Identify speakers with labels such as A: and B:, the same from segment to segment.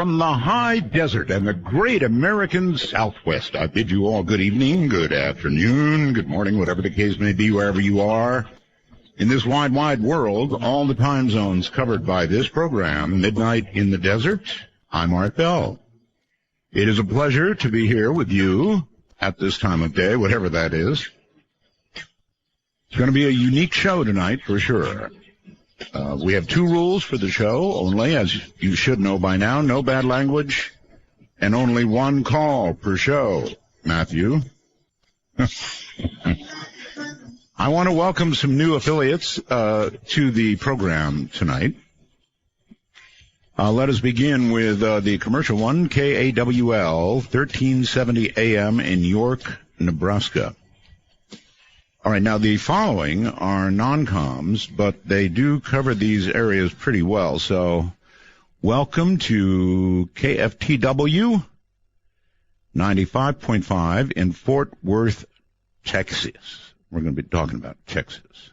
A: from the high desert and the great American Southwest, I bid you all good evening, good afternoon, good morning, whatever the case may be, wherever you are. In this wide, wide world, all the time zones covered by this program, Midnight in the Desert, I'm Art Bell. It is a pleasure to be here with you at this time of day, whatever that is. It's going to be a unique show tonight, for sure. We have two rules for the show only, as you should know by now. No bad language, and only one call per show. Matthew. I want to welcome some new affiliates to the program tonight. Let us begin with the commercial one, KAWL, 1370 AM in York, Nebraska. All right, now the following are non-coms, but they do cover these areas pretty well. So welcome to KFTW 95.5 in Fort Worth, Texas. We're going to be talking about Texas.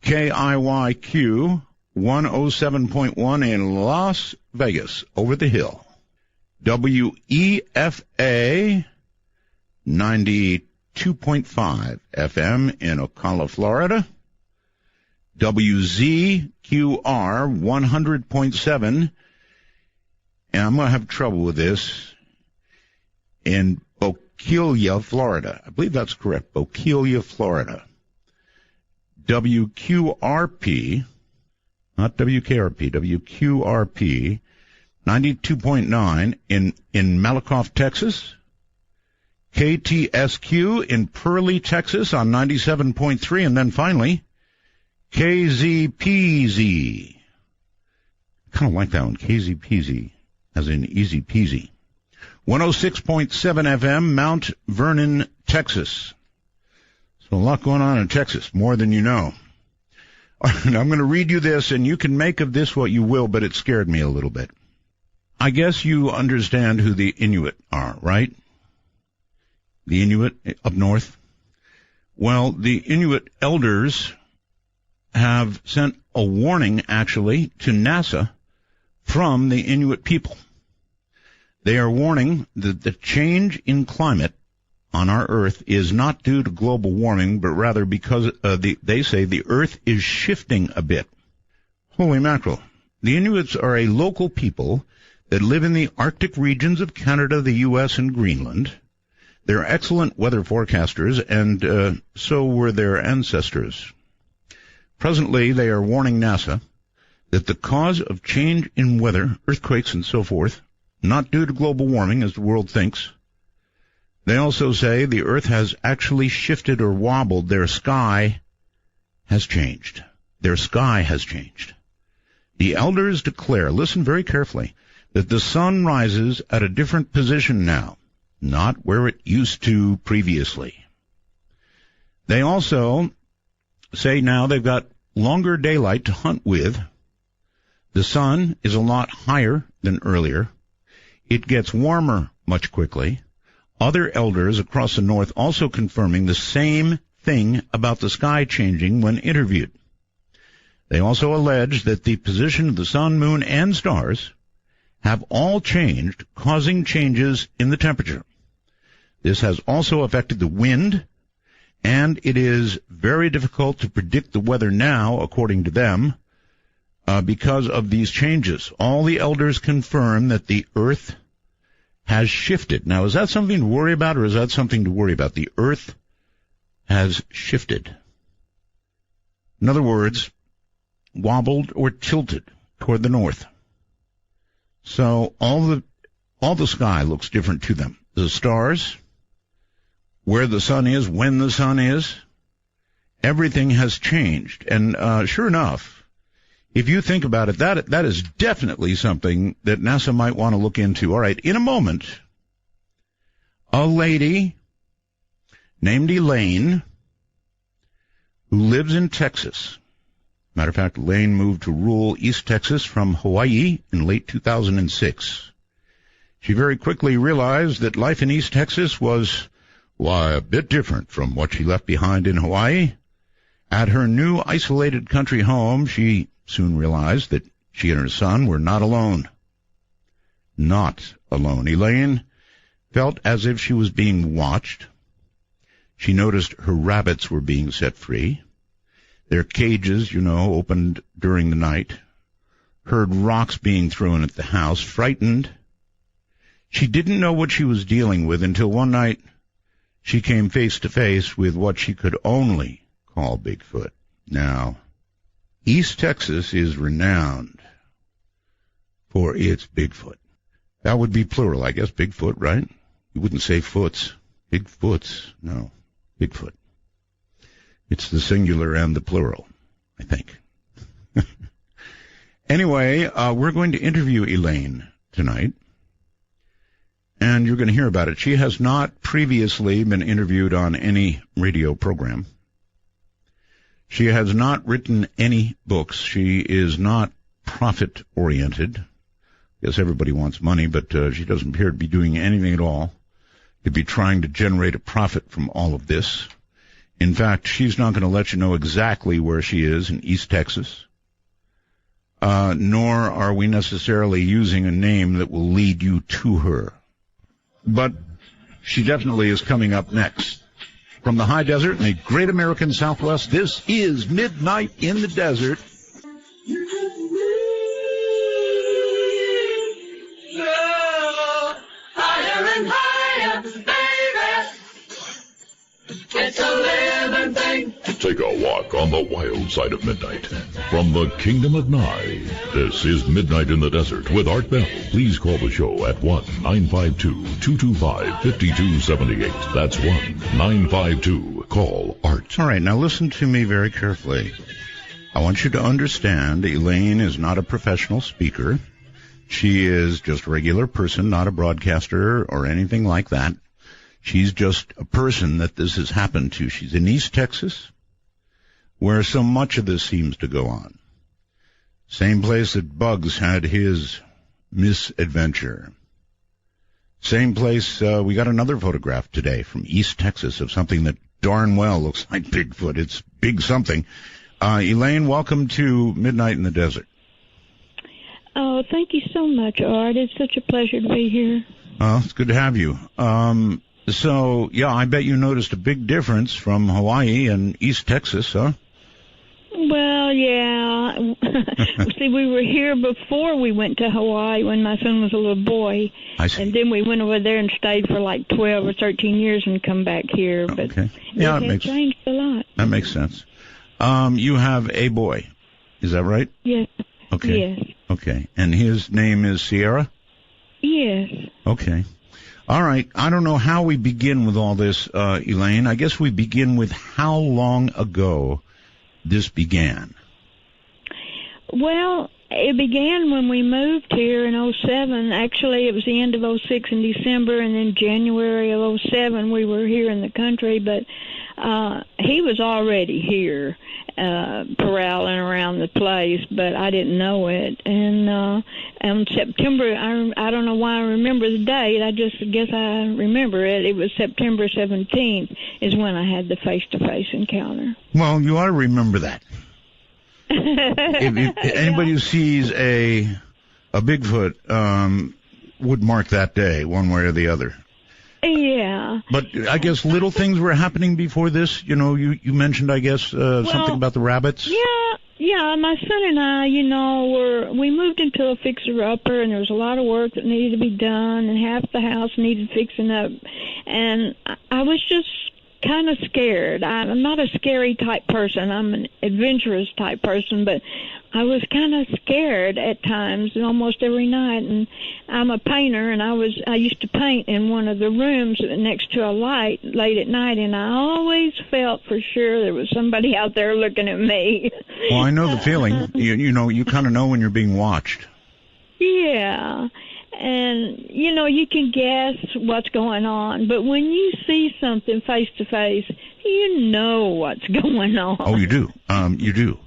A: KIYQ 107.1 in Las Vegas, over the hill. WEFA 92.5 FM in Ocala, Florida. WZQR 100.7, and I'm going to have trouble with this, in Bokeelia, Florida. I believe that's correct, Bokeelia, Florida. WQRP, not WKRP, WQRP 92.9 in Malakoff, Texas. KTSQ in Pearly, Texas on 97.3, and then finally KZPZ. Kind of like that one, KZPZ, as in easy peasy. 106.7 FM, Mount Vernon, Texas. So a lot going on in Texas, more than you know. And I'm going to read you this, and you can make of this what you will, but it scared me a little bit. I guess you understand who the Inuit are, right? The Inuit up north. Well, the Inuit elders have sent a warning, actually, to NASA from the Inuit people. They are warning that the change in climate on our Earth is not due to global warming, but rather because they say the Earth is shifting a bit. Holy mackerel. The Inuits are a local people that live in the Arctic regions of Canada, the U.S., and Greenland. They're excellent weather forecasters, and so were their ancestors. Presently, they are warning NASA that the cause of change in weather, earthquakes and so forth, not due to global warming, as the world thinks. They also say the Earth has actually shifted or wobbled. Their sky has changed. Their sky has changed. The elders declare, listen very carefully, that the sun rises at a different position now, not where it used to previously. They also say now they've got longer daylight to hunt with. The sun is a lot higher than earlier. It gets warmer much quickly. Other elders across the north also confirming the same thing about the sky changing when interviewed. They also allege that the position of the sun, moon, and stars have all changed, causing changes in the temperature. This has also affected the wind, and it is very difficult to predict the weather now, according to them, because of these changes. All the elders confirm that the Earth has shifted. Now, is that something to worry about, or is that something to worry about? The Earth has shifted. In other words, wobbled or tilted toward the north. So all the sky looks different to them. The stars, where the sun is, when the sun is, everything has changed. And sure enough, if you think about it, that is definitely something that NASA might want to look into. All right, in a moment, a lady named Elaine who lives in Texas. Matter of fact, Elaine moved to rural East Texas from Hawaii in late 2006. She very quickly realized that life in East Texas was, a bit different from what she left behind in Hawaii. At her new isolated country home, she soon realized that she and her son were not alone. not alone. Elaine felt as if she was being watched. She noticed her rabbits were being set free. Their cages, opened during the night. Heard rocks being thrown at the house. Frightened. She didn't know what she was dealing with until one night she came face to face with what she could only call Bigfoot. Now, East Texas is renowned for its Bigfoot. That would be plural, I guess, Bigfoot, right? You wouldn't say foots. Bigfoots. No, Bigfoot. It's the singular and the plural, I think. Anyway, we're going to interview Elaine tonight, and you're going to hear about it. She has not previously been interviewed on any radio program. She has not written any books. She is not profit-oriented. I guess everybody wants money, but she doesn't appear to be doing anything at all to be trying to generate a profit from all of this. In fact, she's not going to let you know exactly where she is in East Texas, nor are we necessarily using a name that will lead you to her. But she definitely is coming up next. From the high desert in the great American Southwest, this is Midnight in the Desert.
B: Higher and higher, baby. It's a living thing.
C: Take a walk on the wild side of midnight. From the Kingdom of Nye, this is Midnight in the Desert with Art Bell. Please call the show at 1-952-225-5278. That's 1-952-CALL-ART.
A: All right, now listen to me very carefully. I want you to understand Elaine is not a professional speaker. She is just a regular person, not a broadcaster or anything like that. She's just a person that this has happened to. She's in East Texas, where so much of this seems to go on. Same place that Bugs had his misadventure. Same place, we got another photograph today from East Texas of something that darn well looks like Bigfoot. It's big something. Elaine, welcome to Midnight in the Desert.
D: Oh, thank you so much, Art. It's such a pleasure to be here.
A: It's good to have you. So, yeah, I bet you noticed a big difference from Hawaii and East Texas, huh?
D: Well, yeah. See, we were here before we went to Hawaii when my son was a little boy.
A: I see.
D: And then we went over there and stayed for like 12 or 13 years and come back here. But
A: okay. Yeah,
D: it has changed a lot.
A: That makes sense. You have a boy. Is that right?
D: Yes.
A: Okay.
D: Yes.
A: Okay. And his name is Sierra?
D: Yes.
A: Okay. All right. I don't know how we begin with all this, Elaine. I guess we begin with how long ago this began.
D: Well, it began when we moved here in 07. Actually, it was the end of 06 in December, and then January of 07 we were here in the country. But he was already here, prowling around the place, but I didn't know it. And on September, I don't know why I remember the date. I just guess I remember it. It was September 17th is when I had the face-to-face encounter.
A: Well, you ought to remember that. If anybody who sees a Bigfoot would mark that day one way or the other.
D: Yeah.
A: But I guess little things were happening before this. You know, you mentioned, I guess, something about the rabbits.
D: Yeah, my son and I, we moved into a fixer-upper, and there was a lot of work that needed to be done, and half the house needed fixing up. And I was just kind of scared. I'm not a scary type person. I'm an adventurous type person, but I was kind of scared at times, and almost every night. And I'm a painter, and I used to paint in one of the rooms next to a light late at night, and I always felt for sure there was somebody out there looking at me.
A: Well, I know the feeling. You kind of know when you're being watched.
D: Yeah. And, you can guess what's going on. But when you see something face-to-face, you know what's going on.
A: Oh, you do. You do.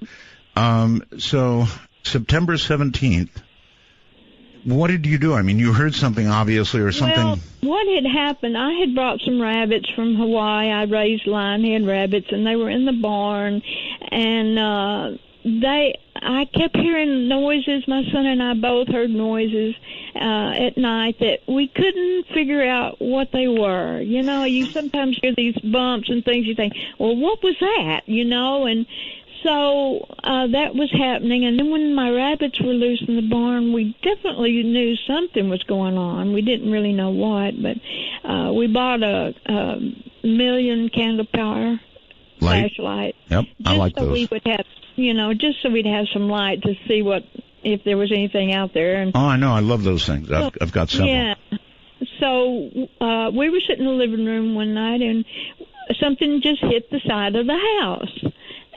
A: So September 17th, what did you do? I mean, you heard something, obviously, or something.
D: Well, what had happened, I had brought some rabbits from Hawaii. I raised lion-head rabbits, and they were in the barn. And I kept hearing noises. My son and I both heard noises at night that we couldn't figure out what they were. You know, you sometimes hear these bumps and things. You think, well, what was that? You know, and so that was happening. And then when my rabbits were loose in the barn, we definitely knew something was going on. We didn't really know what, but we bought a million candle power flashlight.
A: Yep, I like
D: so
A: those.
D: We would have, just so we'd have some light to see if there was anything out there. And
A: I know. I love those things. I've got several.
D: Yeah. So we were sitting in the living room one night, and something just hit the side of the house.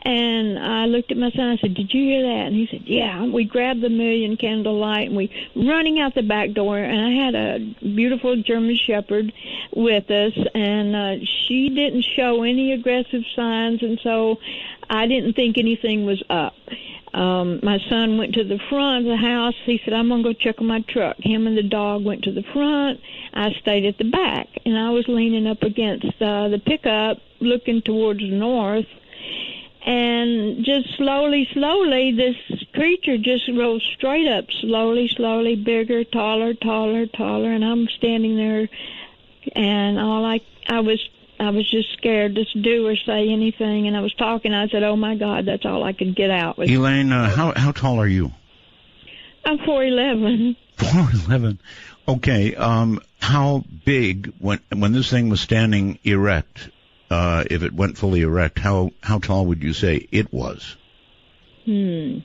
D: And I looked at my son. I said, "Did you hear that?" And he said, "Yeah." And we grabbed the million candle light, and we running out the back door. And I had a beautiful German Shepherd with us, and she didn't show any aggressive signs, and so I didn't think anything was up. My son went to the front of the house. He said, "I'm going to go check on my truck." Him and the dog went to the front. I stayed at the back, and I was leaning up against the pickup, looking towards the north. And just slowly, this creature just rose straight up, slowly, bigger, taller, and I'm standing there, and I was just scared to do or say anything, and I was talking. I said, "Oh my God," that's all I could get out.
A: Elaine, how tall are you?
D: I'm 4'11".
A: 4'11". Okay. How big when this thing was standing erect? If it went fully erect, how tall would you say it was?
D: Well,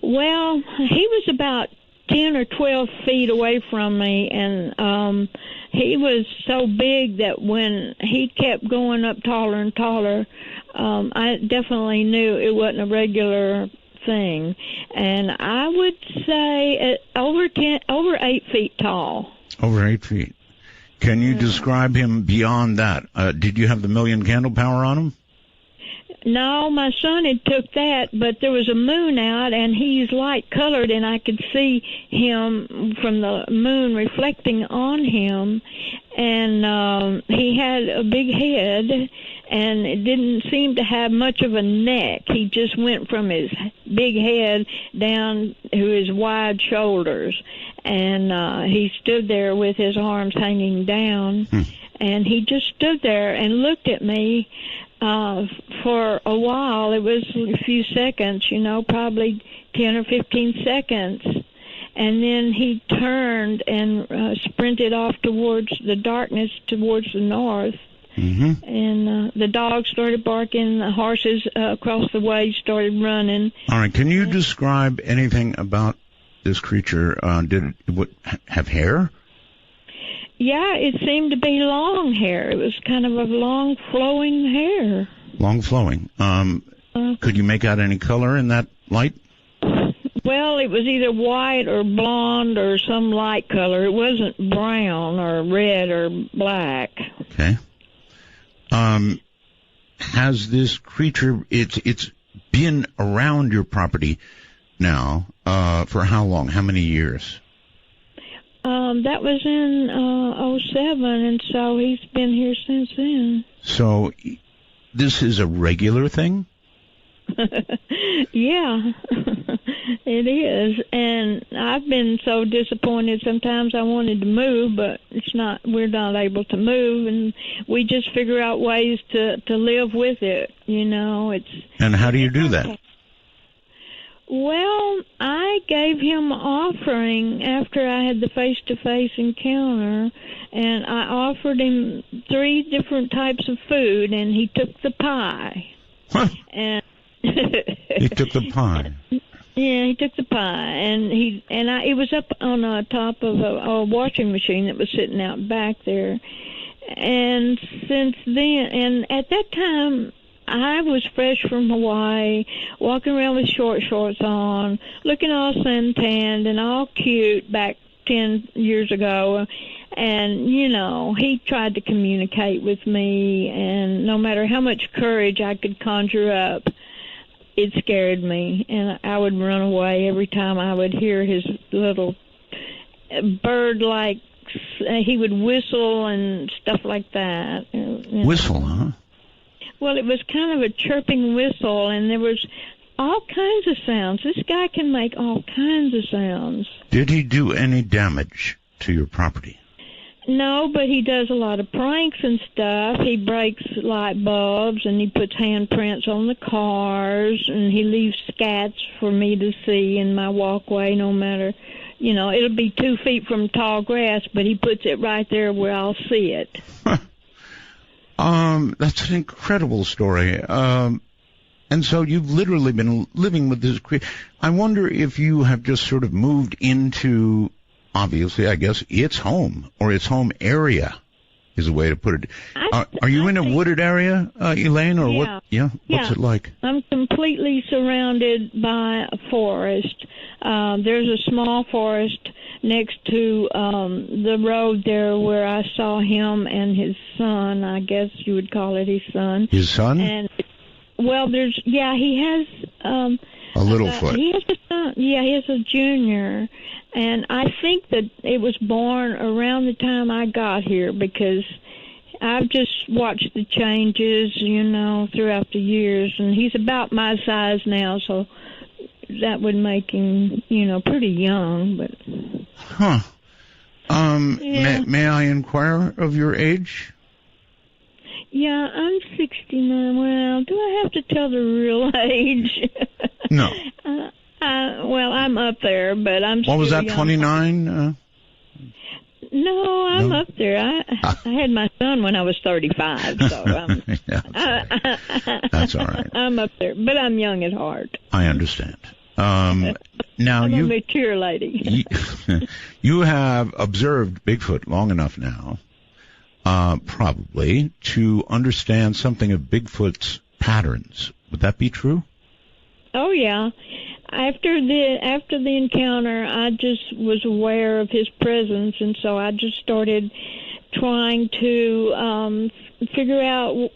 D: he was about 10 or 12 feet away from me, and he was so big that when he kept going up taller and taller, I definitely knew it wasn't a regular thing. And I would say over 8 feet tall.
A: Over 8 feet. Can you describe him beyond that? Did you have the million candle power on him?
D: No, my son had took that, but there was a moon out, and he's light colored, and I could see him from the moon reflecting on him, and he had a big head, and it didn't seem to have much of a neck. He just went from his big head down to his wide shoulders, and he stood there with his arms hanging down, and he just stood there and looked at me for a while. It was a few seconds, probably 10 or 15 seconds. And then he turned and sprinted off towards the darkness, towards the north. Mm-hmm. And the dogs started barking. The horses across the way started running.
A: All right. Can you describe anything about this creature? Did it have hair?
D: Yeah, it seemed to be long hair. It was kind of a long, flowing hair.
A: Long flowing. Could you make out any color in that light?
D: Well, it was either white or blonde or some light color. It wasn't brown or red or black.
A: Okay. Has this creature, it's been around your property now for how long? How many years?
D: That was in 2007, and so he's been here since then.
A: So this is a regular thing?
D: Yeah, it is. And I've been so disappointed. Sometimes I wanted to move, but we're not able to move, and we just figure out ways to live with it,
A: And how do you do that?
D: Well, I gave him an offering after I had the face-to-face encounter, and I offered him 3 different types of food, and he took the pie.
A: Huh.
D: And
A: he took the pie.
D: Yeah, he took the pie, and it was up on the top of a washing machine that was sitting out back there. And since then, and at that time, I was fresh from Hawaii, walking around with short shorts on, looking all suntanned and all cute back 10 years ago. And, he tried to communicate with me, and no matter how much courage I could conjure up, it scared me, and I would run away every time I would hear his little bird-like, he would whistle and stuff like that.
A: Whistle, huh?
D: Well, it was kind of a chirping whistle, and there was all kinds of sounds. This guy can make all kinds of sounds.
A: Did he do any damage to your property?
D: No, but he does a lot of pranks and stuff. He breaks light bulbs, and he puts handprints on the cars, and he leaves scats for me to see in my walkway, no matter, it'll be 2 feet from tall grass, but he puts it right there where I'll see it.
A: That's an incredible story. And so you've literally been living with this creature. I wonder if you have just sort of moved into, obviously, I guess, its home, or its home area is a way to put it. Are you in a wooded area, Elaine, or what? Yeah. What's it like?
D: I'm completely surrounded by a forest. There's a small forest next to the road there where I saw him and his son. I guess you would call it his son.
A: His son?
D: And well, he has
A: a Littlefoot.
D: He has a son. Yeah, he has a junior, and I think that it was born around the time I got here, because I've just watched the changes, throughout the years, and he's about my size now, so that would make him, pretty young. But
A: may I inquire of your age?
D: Yeah, I'm 69. Well, do I have to tell the real age?
A: No.
D: Well, I'm up there, but I'm still
A: What was that,
D: young.
A: 29?
D: No, I'm up there. I had my son when I was 35, so
A: that's all right.
D: I'm up there, but I'm young at heart.
A: I understand. Now
D: I'm a mature lady.
A: You have observed Bigfoot long enough now, probably, to understand something of Bigfoot's patterns. Would that be true?
D: Oh, yeah. After the encounter, I just was aware of his presence, and so I just started trying to figure out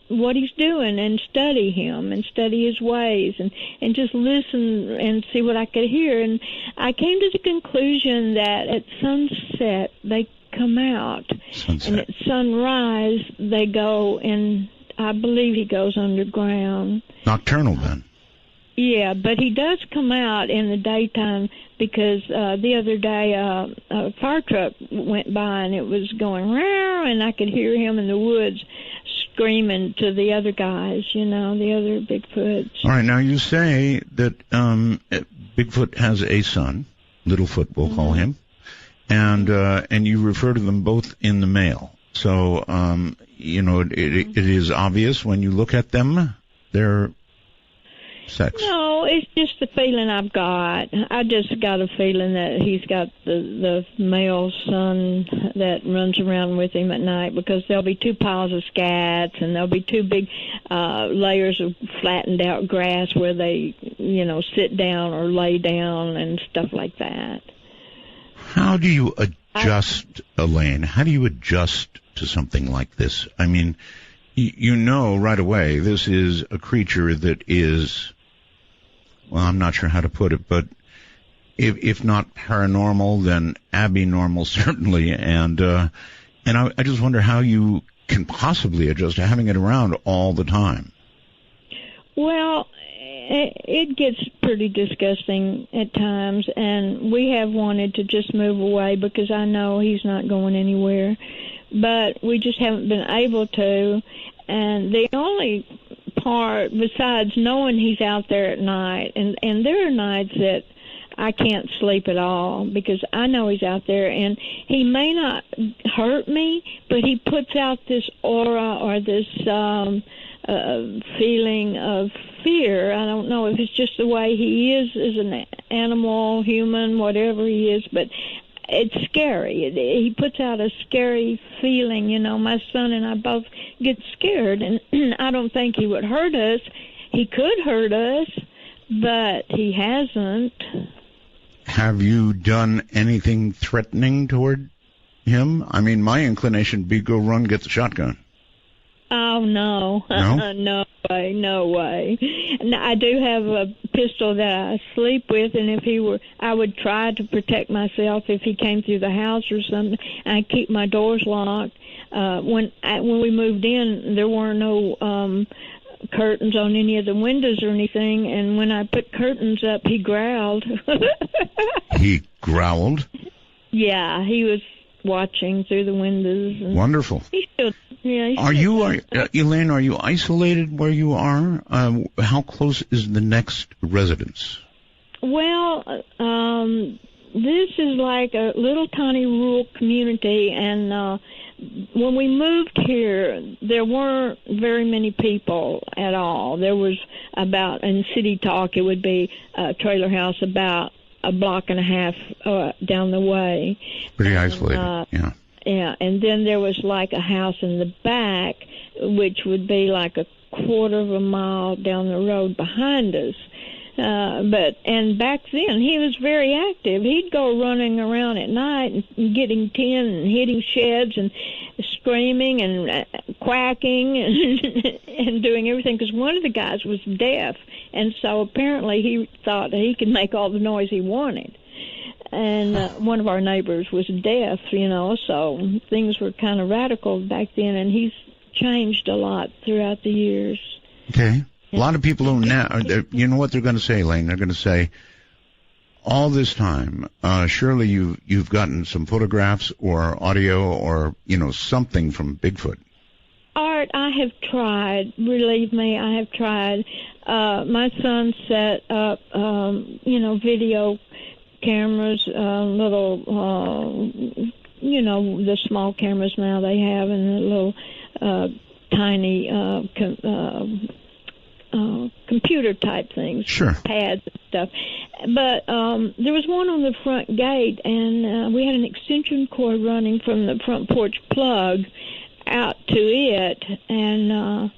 D: what he's doing and study him and study his ways and just listen and see what I could hear. And I came to the conclusion that at sunset they come out, and at sunrise they go, and I believe he goes underground.
A: Nocturnal, then.
D: Yeah, but he does come out in the daytime, because the other day a fire truck went by and it was going row, and I could hear him in the woods screaming to the other guys, the other Bigfoots. All
A: right, now you say that Bigfoot has a son, Littlefoot we'll call him, and you refer to them both in the male. So, it is obvious when you look at them, they're sex.
D: No, it's just the feeling I've got. I just got a feeling that he's got the male son that runs around with him at night, because there'll be 2 piles of scats, and there'll be 2 big layers of flattened out grass where they, sit down or lay down and stuff like that.
A: How do you adjust, Elaine? How do you adjust to something like this? I mean, you know right away this is a creature that is, well, I'm not sure how to put it, but if not paranormal, then abnormal certainly. And I just wonder how you can possibly adjust to having it around all the time.
D: Well, it gets pretty disgusting at times, and we have wanted to just move away because I know he's not going anywhere, but we just haven't been able to. And the only part, besides knowing he's out there at night, and there are nights that I can't sleep at all because I know he's out there, and he may not hurt me, but he puts out this aura or this feeling of fear. I don't know if it's just the way he is as an animal, human, whatever he is, but it's scary. He puts out a scary feeling. My son and I both get scared, and I don't think he would hurt us. He could hurt us, but he hasn't.
A: Have you done anything threatening toward him? I mean, my inclination would be go run, get the shotgun.
D: Oh, no.
A: No?
D: No way. I do have a pistol that I sleep with, and I would try to protect myself if he came through the house or something. I keep my doors locked. When we moved in, there were no curtains on any of the windows or anything. And when I put curtains up, he growled.
A: He growled?
D: Yeah, he was watching through the windows. And
A: wonderful.
D: He still, yeah.
A: Elaine, are you isolated where you are? How close is the next residence?
D: Well, this is like a little tiny rural community, and when we moved here, there weren't very many people at all. There was about, in city talk, it would be a trailer house about a block and a half down the way.
A: Pretty isolated, yeah.
D: Yeah, and then there was like a house in the back, which would be like a quarter of a mile down the road behind us. And back then he was very active. He'd go running around at night and getting tin and hitting sheds and screaming and quacking and doing everything, because one of the guys was deaf, and so apparently he thought that he could make all the noise he wanted. And one of our neighbors was deaf, so things were kind of radical back then, and he's changed a lot throughout the years.
A: Okay. A lot of people who now, you know what they're going to say, Elaine? They're going to say, all this time, surely you've gotten some photographs or audio or, something from Bigfoot.
D: Art, I have tried. Believe me, I have tried. My son set up, video cameras, little, the small cameras now they have, and the little tiny computer type things,
A: sure,
D: pads and stuff. But there was one on the front gate, and we had an extension cord running from the front porch plug out to it, and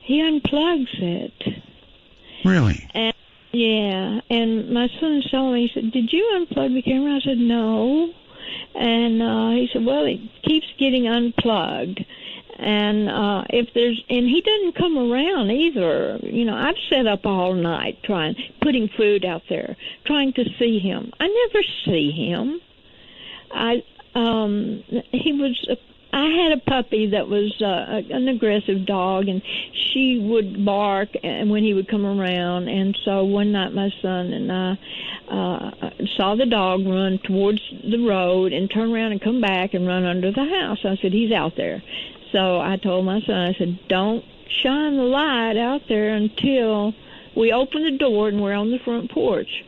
D: he unplugs it.
A: Really?
D: And yeah, and my son saw me. He said, "Did you unplug the camera?" I said, "No." And he said, "Well, it keeps getting unplugged." And and he doesn't come around either. I've sat up all night putting food out there, trying to see him. I never see him. I had a puppy that was an aggressive dog, and she would bark when he would come around. And so one night my son and I saw the dog run towards the road and turn around and come back and run under the house. I said, "He's out there." So I told my son, I said, "Don't shine the light out there until we open the door and we're on the front porch."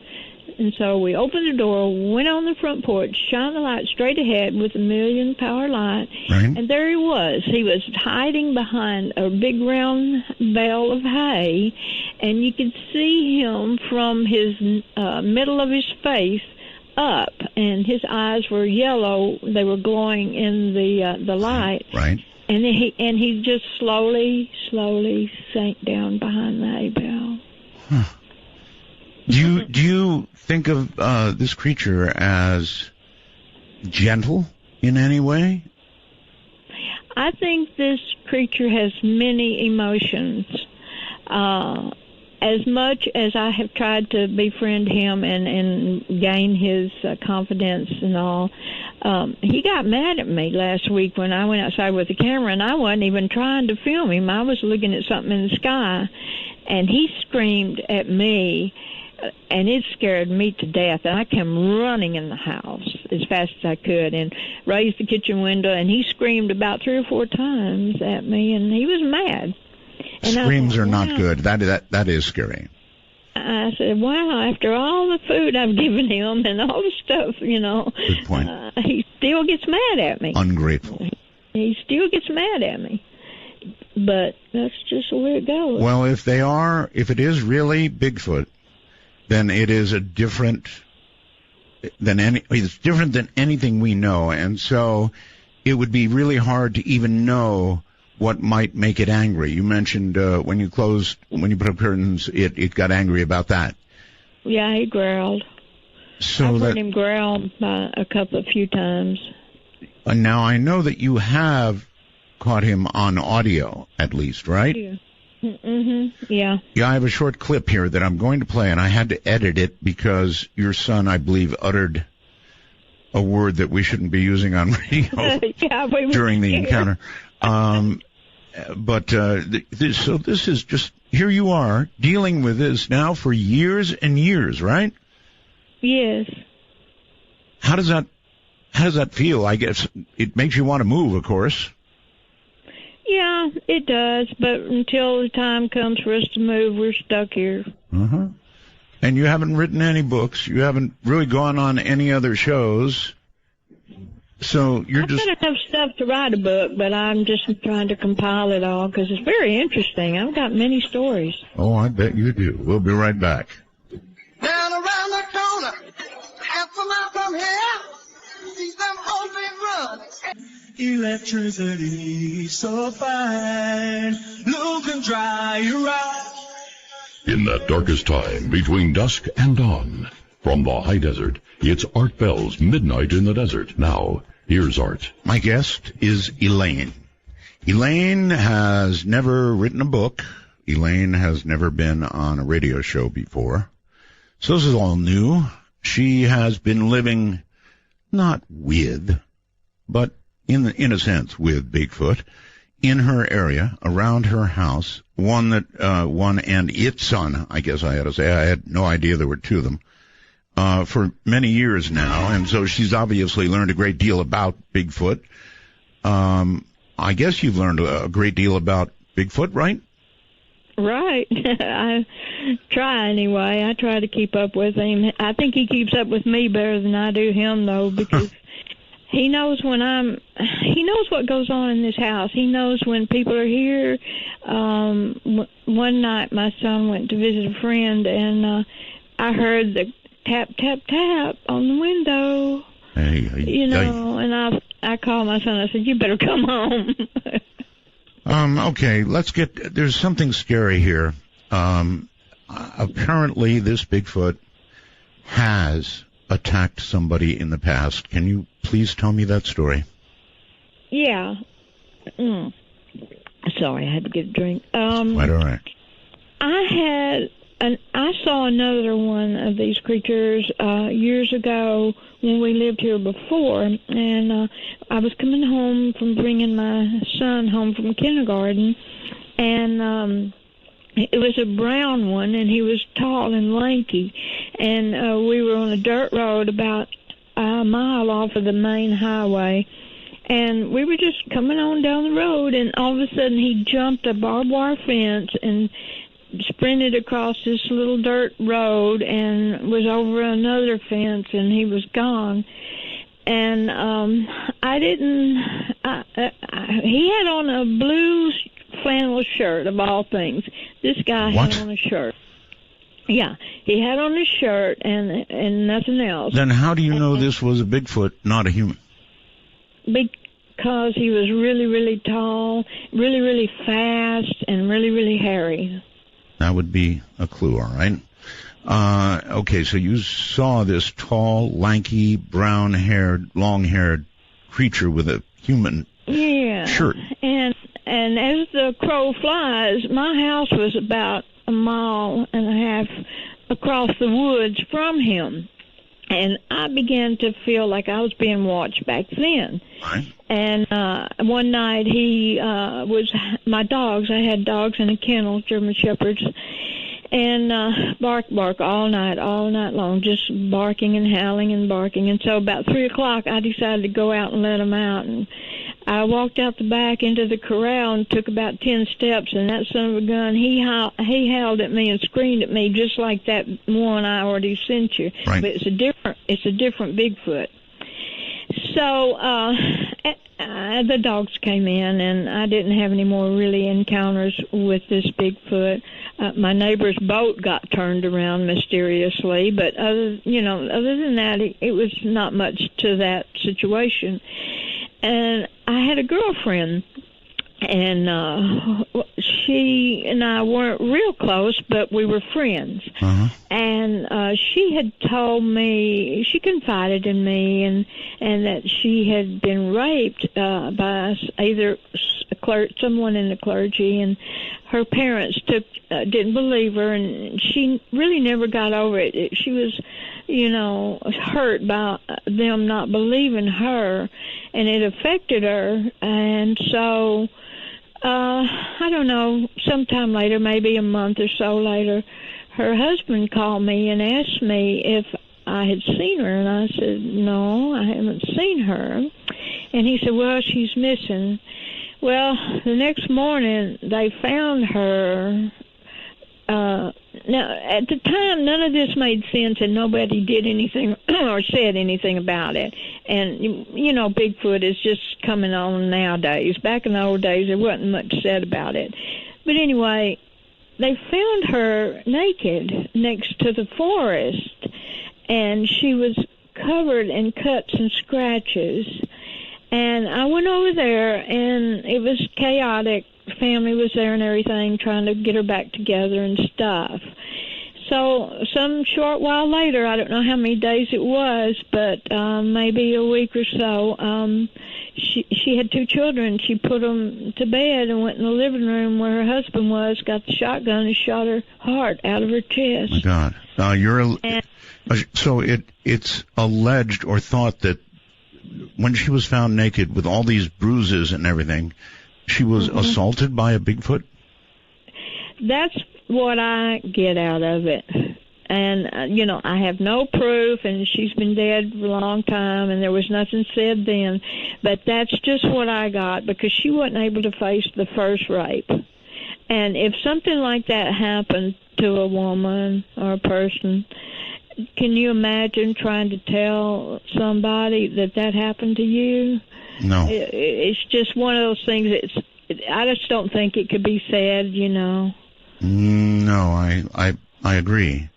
D: And so we opened the door, went on the front porch, shined the light straight ahead with a 1,000,000 power light,
A: right.
D: And there he was. He was hiding behind a big round bale of hay, and you could see him from his middle of his face up, and his eyes were yellow. They were glowing in the light.
A: Right.
D: And he just slowly sank down behind the hay bale.
A: Huh. Do you think of this creature as gentle in any way?
D: I think this creature has many emotions. As much as I have tried to befriend him and gain his confidence and all, he got mad at me last week when I went outside with the camera, and I wasn't even trying to film him. I was looking at something in the sky, and he screamed at me, and it scared me to death. And I came running in the house as fast as I could and raised the kitchen window, and he screamed about 3 or 4 times at me, and he was mad. And
A: screams are not good. That is scary.
D: I said, "Wow, after all the food I've given him and all the stuff,
A: Good point.
D: He still gets mad at me."
A: Ungrateful.
D: He still gets mad at me. But that's just the way it goes.
A: Well, if it is really Bigfoot, then it is it's different than anything we know, and so it would be really hard to even know what might make it angry. You mentioned when you put up curtains, it got angry about that.
D: Yeah, he growled.
A: So
D: I've heard him growl a few times.
A: Now I know that you have caught him on audio, at least, right?
D: Yeah. Mm-hmm. Yeah.
A: Yeah, I have a short clip here that I'm going to play, and I had to edit it because your son, I believe, uttered a word that we shouldn't be using on radio during the encounter. So this is just here you are dealing with this now for years and years, right?
D: Yes.
A: How does that feel? I guess it makes you want to move, of course.
D: Yeah, it does, but until the time comes for us to move, we're stuck here.
A: Uh-huh. And you haven't written any books. You haven't really gone on any other shows. So you're
D: I've
A: just...
D: got enough stuff to write a book, but I'm just trying to compile it all because it's very interesting. I've got many stories.
A: Oh, I bet you do. We'll be right back.
B: Down around the corner, half a mile from here, see them open run.
E: Electricity so fine, look and dry your eyes.
C: In that darkest time between dusk and dawn, from the high desert, it's Art Bell's Midnight in the Desert. Now, here's Art.
A: My guest is Elaine. Elaine has never written a book. Elaine has never been on a radio show before. So this is all new. She has been living not with, but in a sense with Bigfoot in her area, around her house, one and its son, I guess I had to say. I had no idea there were two of them, for many years now, and so she's obviously learned a great deal about Bigfoot. I guess you've learned a great deal about Bigfoot, right?
D: Right. I try anyway. I try to keep up with him. I think he keeps up with me better than I do him, though, because he knows he knows what goes on in this house. He knows when people are here. One night my son went to visit a friend, and I heard the tap, tap, tap on the window.
A: Hey,
D: and I called my son. I said, "You better come home."
A: Okay, there's something scary here. Apparently this Bigfoot has attacked somebody in the past. Can you please tell me that story?
D: Yeah. Sorry, I had to get a drink.
A: Quite all right.
D: I saw another one of these creatures years ago when we lived here before, and I was coming home from bringing my son home from kindergarten, and it was a brown one, and he was tall and lanky, and we were on a dirt road about a mile off of the main highway, and we were just coming on down the road, and all of a sudden he jumped a barbed wire fence and sprinted across this little dirt road and was over another fence, and he was gone. And he had on a blue flannel shirt, of all things. This guy
A: What?
D: had on a shirt. Yeah, he had on a shirt and nothing else.
A: Then how do you know this was a Bigfoot, not a human?
D: Because he was really, really tall, really, really fast, and really, really hairy.
A: That would be a clue, all right? Okay, so you saw this tall, lanky, brown-haired, long-haired creature with a human shirt.
D: And as the crow flies, my house was about a mile and a half across the woods from him. And I began to feel like I was being watched back then.
A: Right.
D: And one night he was my dogs. I had dogs in a kennel, German Shepherds, and bark all night long, just barking and howling and barking. And so about 3 o'clock, I decided to go out and let them out. And I walked out the back into the corral and took about 10 steps, and that son of a gun, he howled at me and screamed at me just like that one I already sent you.
A: Right.
D: But it's a different Bigfoot. So the dogs came in, and I didn't have any more really encounters with this Bigfoot. My neighbor's boat got turned around mysteriously, but other than that, it was not much to that situation. And I had a girlfriend, and she and I weren't real close, but we were friends.
A: Uh-huh.
D: And she had told me, she confided in me, and that she had been raped by either someone in the clergy, and her parents didn't believe her, and she really never got over it. She was, hurt by them not believing her, and it affected her. And so I don't know, sometime later, maybe a month or so later, her husband called me and asked me if I had seen her, and I said, no, I haven't seen her. And he said, well, she's missing. Well, the next morning, they found her. Now, at the time, none of this made sense, and nobody did anything or said anything about it. And, you know, Bigfoot is just coming on nowadays. Back in the old days, there wasn't much said about it. But anyway, they found her naked next to the forest, and she was covered in cuts and scratches. And I went over there, and it was chaotic. Family was there and everything, trying to get her back together and stuff. So some short while later, I don't know how many days it was, but maybe a week or so, she had 2 children. She put them to bed and went in the living room where her husband was, got the shotgun and shot her heart out of her chest.
A: My God. So it's alleged or thought that when she was found naked with all these bruises and everything, she was assaulted by a Bigfoot?
D: That's what I get out of it. And, you know, I have no proof, and she's been dead for a long time, and there was nothing said then. But that's just what I got, because she wasn't able to face the first rape. And if something like that happened to a woman or a person, can you imagine trying to tell somebody that happened to you?
A: No.
D: It's just one of those things I just don't think it could be said, you know.
A: No, I agree.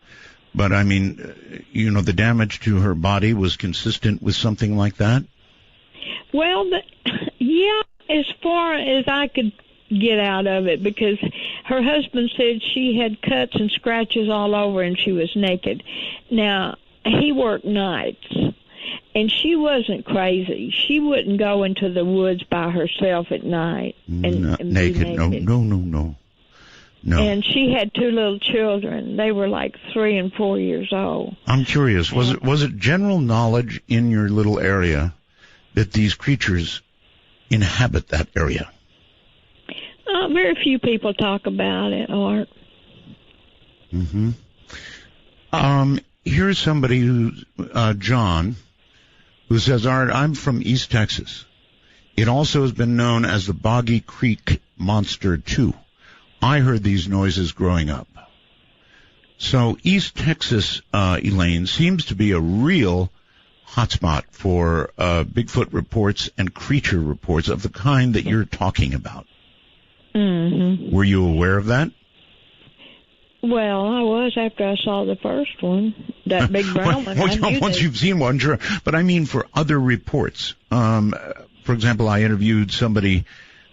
A: But, I mean, you know, the damage to her body was consistent with something like that?
D: Well, yeah, as far as I could get out of it, because her husband said she had cuts and scratches all over and she was naked. Now, he worked nights. And she wasn't crazy. She wouldn't go into the woods by herself at night and
A: naked.
D: Be naked.
A: No.
D: And she had 2 little children. They were like 3 and 4 years old.
A: I'm curious. Was it general knowledge in your little area that these creatures inhabit that area?
D: Very few people talk about it, Art.
A: Here's somebody who, John, who says, Art, I'm from East Texas. It also has been known as the Boggy Creek Monster, too. I heard these noises growing up. So East Texas, Elaine, seems to be a real hotspot for Bigfoot reports and creature reports of the kind that you're talking about. Were you aware of that?
D: Well, I was after I saw the first one, that big brown one.
A: Once you've seen one, sure. But I mean for other reports. For example, I interviewed somebody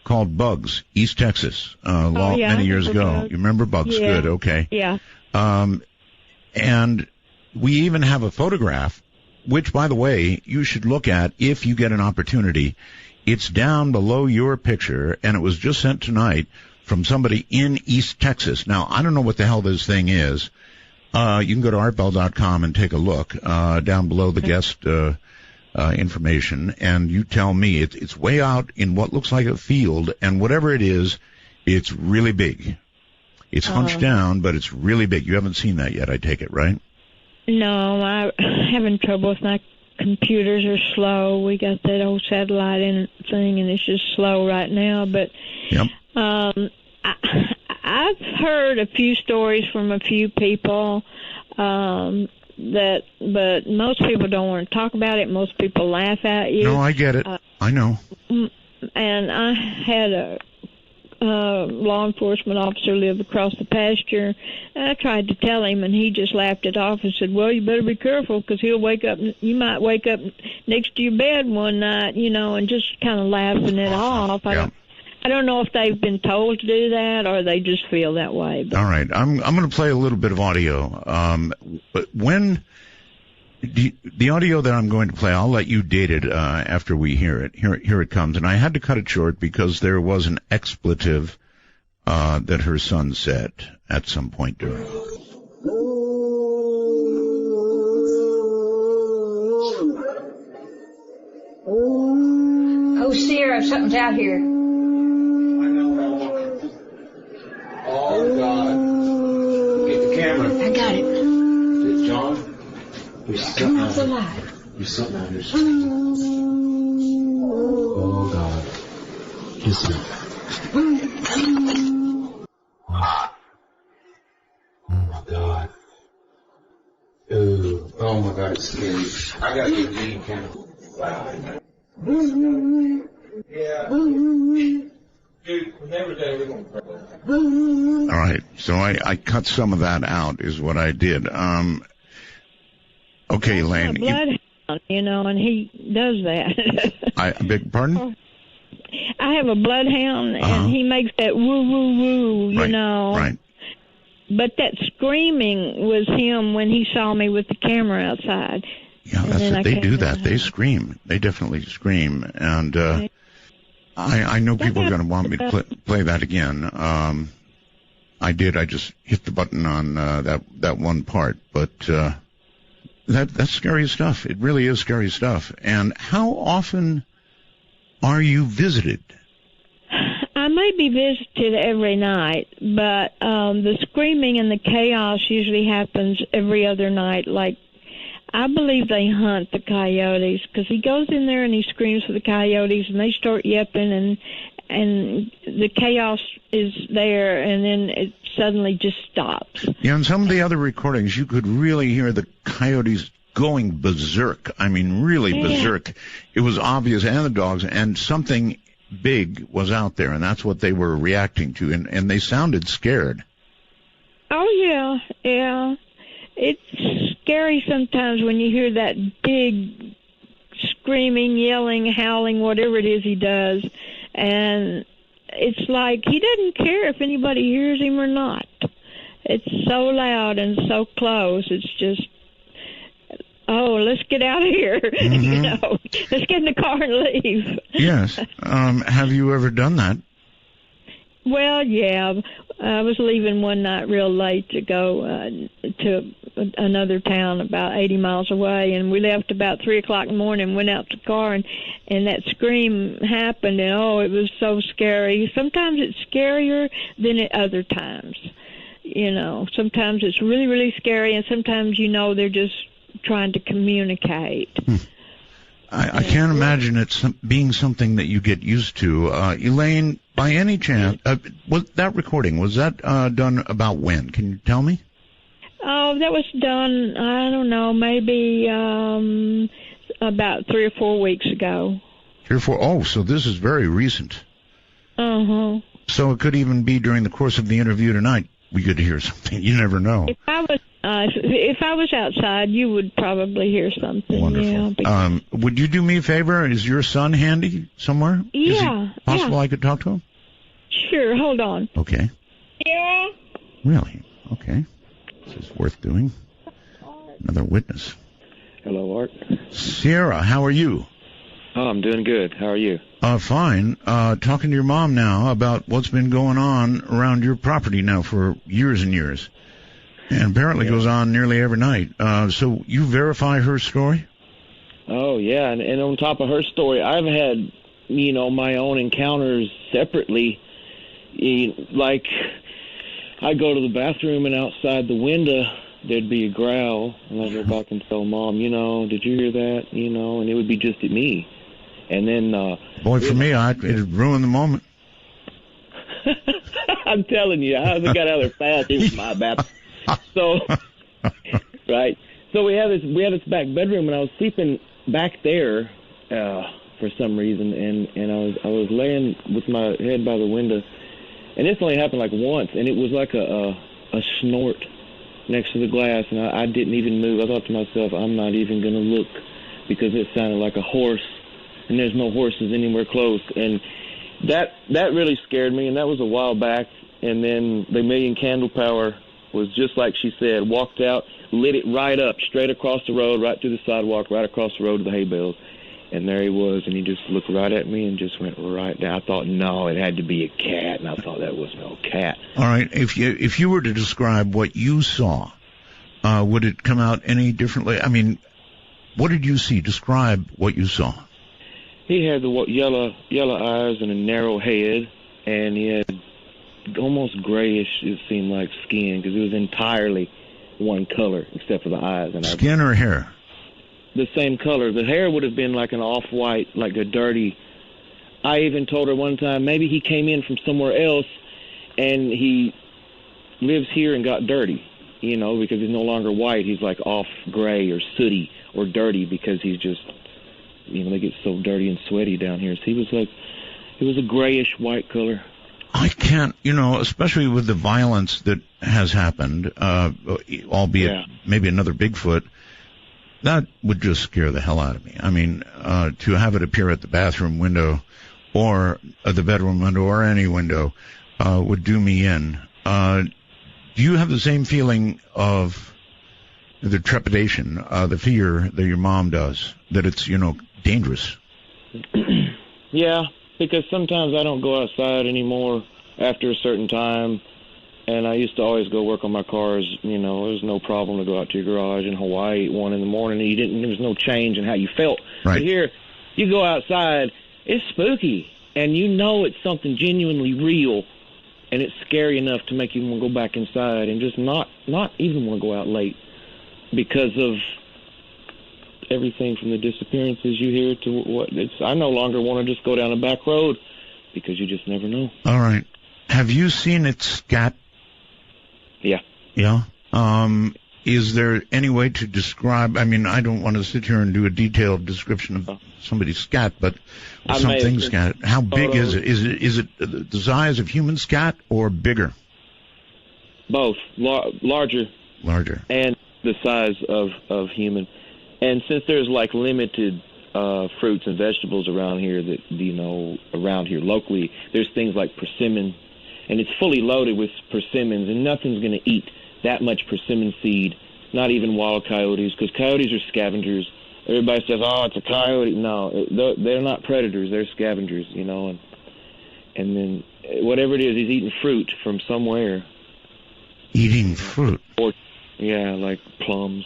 A: called Bugs, East Texas, many years ago.
D: Bugs.
A: You remember Bugs?
D: Yeah.
A: Good, okay.
D: Yeah.
A: And we even have a photograph, which, by the way, you should look at if you get an opportunity. It's down below your picture, and it was just sent tonight from somebody in East Texas. Now, I don't know what the hell this thing is. You can go to artbell.com and take a look down below the guest information, and you tell me. It's way out in what looks like a field, and whatever it is, it's really big. It's hunched down, but it's really big. You haven't seen that yet, I take it, right?
D: No, I'm having trouble with my computers are slow. We got that old satellite thing, and it's just slow right now. But
A: yep.
D: I've heard a few stories from a few people but most people don't want to talk about it. Most people laugh at you.
A: No, I get it. I know.
D: And I had a law enforcement officer live across the pasture. I tried to tell him, and he just laughed it off and said, well, you better be careful, because he'll wake up. You might wake up next to your bed one night, you know, and just kind of laughing it off. I don't know if they've been told to do that or they just feel that way. But.
A: All right. I'm going to play a little bit of audio. But when the audio that I'm going to play, I'll let you date it after we hear it. Here it comes. And I had to cut it short because there was an expletive that her son said at some point during it.
F: Oh, Sierra, something's out here. still not alive. You still not understand. Oh, God. Kiss me. Oh, my God. Ooh. Oh, my God, it's scary. I got to get a green candle. Yeah. Dude, whenever we're going to pray.
A: All right, so I cut some of that out is what I did. Okay, Elaine.
D: A bloodhound, and he does that.
A: I beg your pardon?
D: I have a bloodhound, and he makes that woo, woo, woo, you know.
A: Right.
D: But that screaming was him when he saw me with the camera outside.
A: Yeah, that's it. They do that. They scream. They definitely scream. And I know people are going to want me to play that again. I did. I just hit the button on that one part. But that's scary stuff. It really is scary stuff. And how often are you visited?
D: I may be visited every night, but the screaming and the chaos usually happens every other night. Like, I believe they hunt the coyotes, because he goes in there and he screams for the coyotes, and they start yelping, and the chaos is there, and then it suddenly just stops.
A: Yeah, in some of the other recordings, you could really hear the coyotes going berserk. I mean, really berserk. It was obvious, and the dogs, and something big was out there, and that's what they were reacting to, and they sounded scared.
D: Oh, yeah. It's scary sometimes when you hear that big screaming, yelling, howling, whatever it is he does, and it's like he doesn't care if anybody hears him or not. It's so loud and so close. It's just, let's get out of here. Let's get in the car and leave.
A: Yes. Have you ever done that?
D: Well, yeah. I was leaving one night real late to go to another town about 80 miles away, and we left about 3 o'clock in the morning, went out to the car, and that scream happened, and it was so scary. Sometimes it's scarier than at other times. Sometimes it's really, really scary, and sometimes they're just trying to communicate.
A: I can't imagine it being something that you get used to. Elaine, by any chance, was that recording, was that done about when? Can you tell me?
D: Oh, that was done, I don't know, maybe about 3 or 4 weeks ago.
A: 3 or 4? Oh, so this is very recent.
D: Uh-huh.
A: So it could even be during the course of the interview tonight we could hear something. You never know.
D: If I was outside, you would probably hear something.
A: Wonderful.
D: Yeah,
A: would you do me a favor? Is your son handy somewhere?
D: Yeah.
A: Is it possible I could talk to him?
D: Sure. Hold on.
A: Okay.
D: Yeah.
A: Really? Okay. This is worth doing. Another witness.
G: Hello, Art.
A: Sierra, how are you?
G: Oh, I'm doing good. How are you?
A: Fine. Talking to your mom now about what's been going on around your property now for years and years. And apparently goes on nearly every night. So you verify her story?
G: Oh, yeah. And on top of her story, I've had, my own encounters separately. Like, I go to the bathroom, and outside the window, there'd be a growl. And I'd go back and tell Mom, did you hear that? And it would be just at me. And then...
A: Boy, for me, it'd ruin the moment.
G: I'm telling you, I got out of there fast. It was my bad. So, right. So we have this back bedroom, and I was sleeping back there for some reason, and I was laying with my head by the window, and this only happened like once, and it was like a snort next to the glass, and I didn't even move. I thought to myself, I'm not even going to look, because it sounded like a horse, and there's no horses anywhere close, and that really scared me, and that was a while back. And then the Million Candle Power was just like she said, walked out, lit it right up, straight across the road, right through the sidewalk, right across the road to the hay bales. And there he was, and he just looked right at me and just went right down. I thought, no, it had to be a cat, and I thought that was no cat.
A: All right, if you were to describe what you saw, would it come out any differently? I mean, what did you see? Describe what you saw.
G: He had the yellow eyes and a narrow head, and he had almost grayish, it seemed like, skin, because it was entirely one color except for the eyes. And
A: skin or hair?
G: the same color. The hair would have been like an off-white, like a dirty. I even told her one time maybe he came in from somewhere else and he lives here and got dirty, you know, because he's no longer white. He's like off gray or sooty or dirty because he's just, you know, they get so dirty and sweaty down here. So he was a grayish white color.
A: I can't, you know, especially with the violence that has happened, albeit maybe another Bigfoot, that would just scare the hell out of me. I mean, to have it appear at the bathroom window or at the bedroom window or any window would do me in. Do you have the same feeling of the trepidation, the fear that your mom does, that it's, you know, dangerous?
G: Yeah, because sometimes I don't go outside anymore after a certain time, and I used to always go work on my cars. You know, there was no problem to go out to your garage in Hawaii at 1 in the morning, and there was no change in how you felt.
A: Right.
G: But here, you go outside, it's spooky, and you know it's something genuinely real, and it's scary enough to make you want to go back inside and just not even want to go out late because of everything from the disappearances you hear to what it's. I no longer want to just go down a back road because you just never know.
A: All right. Have you seen it scat?
G: Yeah.
A: Yeah. Is there any way to describe? I mean, I don't want to sit here and do a detailed description of somebody's scat, but something scat. How big is it? Is it the size of human scat or bigger?
G: Both. Larger.
A: Larger.
G: And the size of human. And since there's like limited fruits and vegetables around here that, you know, around here locally, there's things like persimmon, and it's fully loaded with persimmons, and nothing's going to eat that much persimmon seed, not even wild coyotes, because coyotes are scavengers. Everybody says, oh, it's a coyote. No, they're not predators. They're scavengers, you know. And then whatever it is, he's eating fruit from somewhere.
A: Eating fruit?
G: Or, yeah, like plums.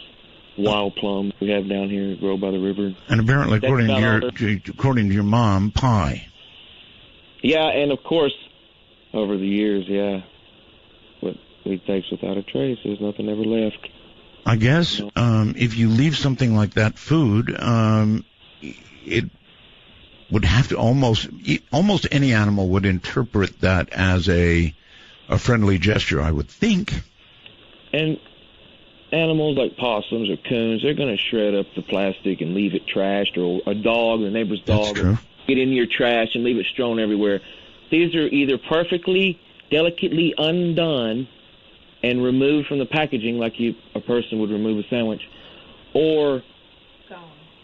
G: Wild plums we have down here grow by the river.
A: And apparently, according to your mom, pie.
G: Yeah, and of course, over the years, yeah, what we takes without a trace, there's nothing ever left.
A: I guess if you leave something like that food, it would have to almost any animal would interpret that as a friendly gesture, I would think. And
G: animals like possums or coons, they're going to shred up the plastic and leave it trashed, or a dog, the neighbor's dog, get in your trash and leave it strewn everywhere. These are either perfectly, delicately undone and removed from the packaging like a person would remove a sandwich, or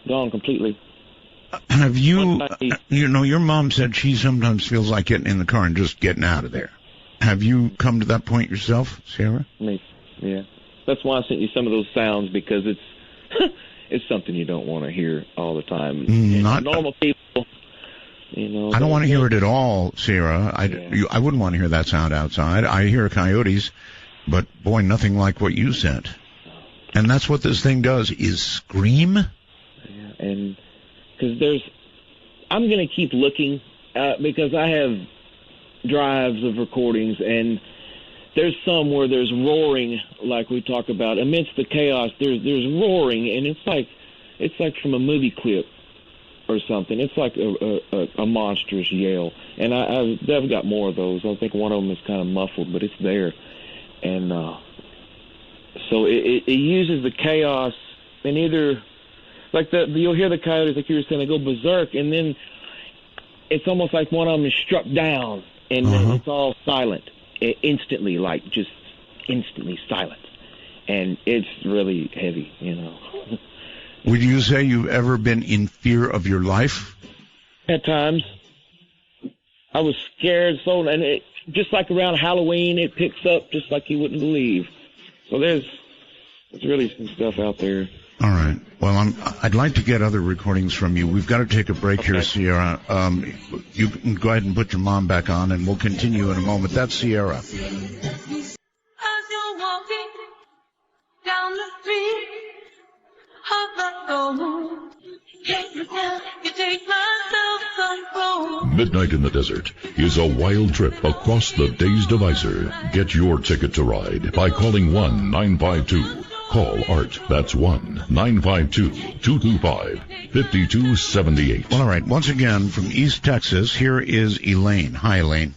G: gone completely.
A: Have you, you know, your mom said she sometimes feels like getting in the car and just getting out of there. Have you come to that point yourself, Sarah?
G: Me, yeah. That's why I sent you some of those sounds, because it's something you don't want to hear all the time.
A: Not
G: normal people, you know.
A: I don't want to hear it at all, Sarah. I wouldn't want to hear that sound outside. I hear coyotes, but boy, nothing like what you said. And that's what this thing does, is scream.
G: Yeah, and because I'm going to keep looking because I have drives of recordings, and there's some where there's roaring, like we talk about. Amidst the chaos, there's roaring, and it's like from a movie clip or something. It's like a monstrous yell. And I've got more of those. I think one of them is kind of muffled, but it's there. And so it uses the chaos, and either like you'll hear the coyotes, like you were saying, they go berserk, and then it's almost like one of them is struck down, and then it's all silent. Instantly, like just instantly silent, and it's really heavy, you know.
A: Would you say you've ever been in fear of your life?
G: At times, I was scared. So, and it just like around Halloween, it picks up just like you wouldn't believe. So there's really some stuff out there.
A: All right. Well, I'd like to get other recordings from you. We've got to take a break here, Sierra. You can go ahead and put your mom back on, and we'll continue in a moment. That's Sierra.
B: As you're walking down the street of the soul, you take my self-control.
C: Midnight in the Desert is a wild trip across the dazed divisor. Get your ticket to ride by calling 1-952 Call Art. That's 1-952-225-5278.
A: Well, all right. Once again, from East Texas, here is Elaine. Hi, Elaine.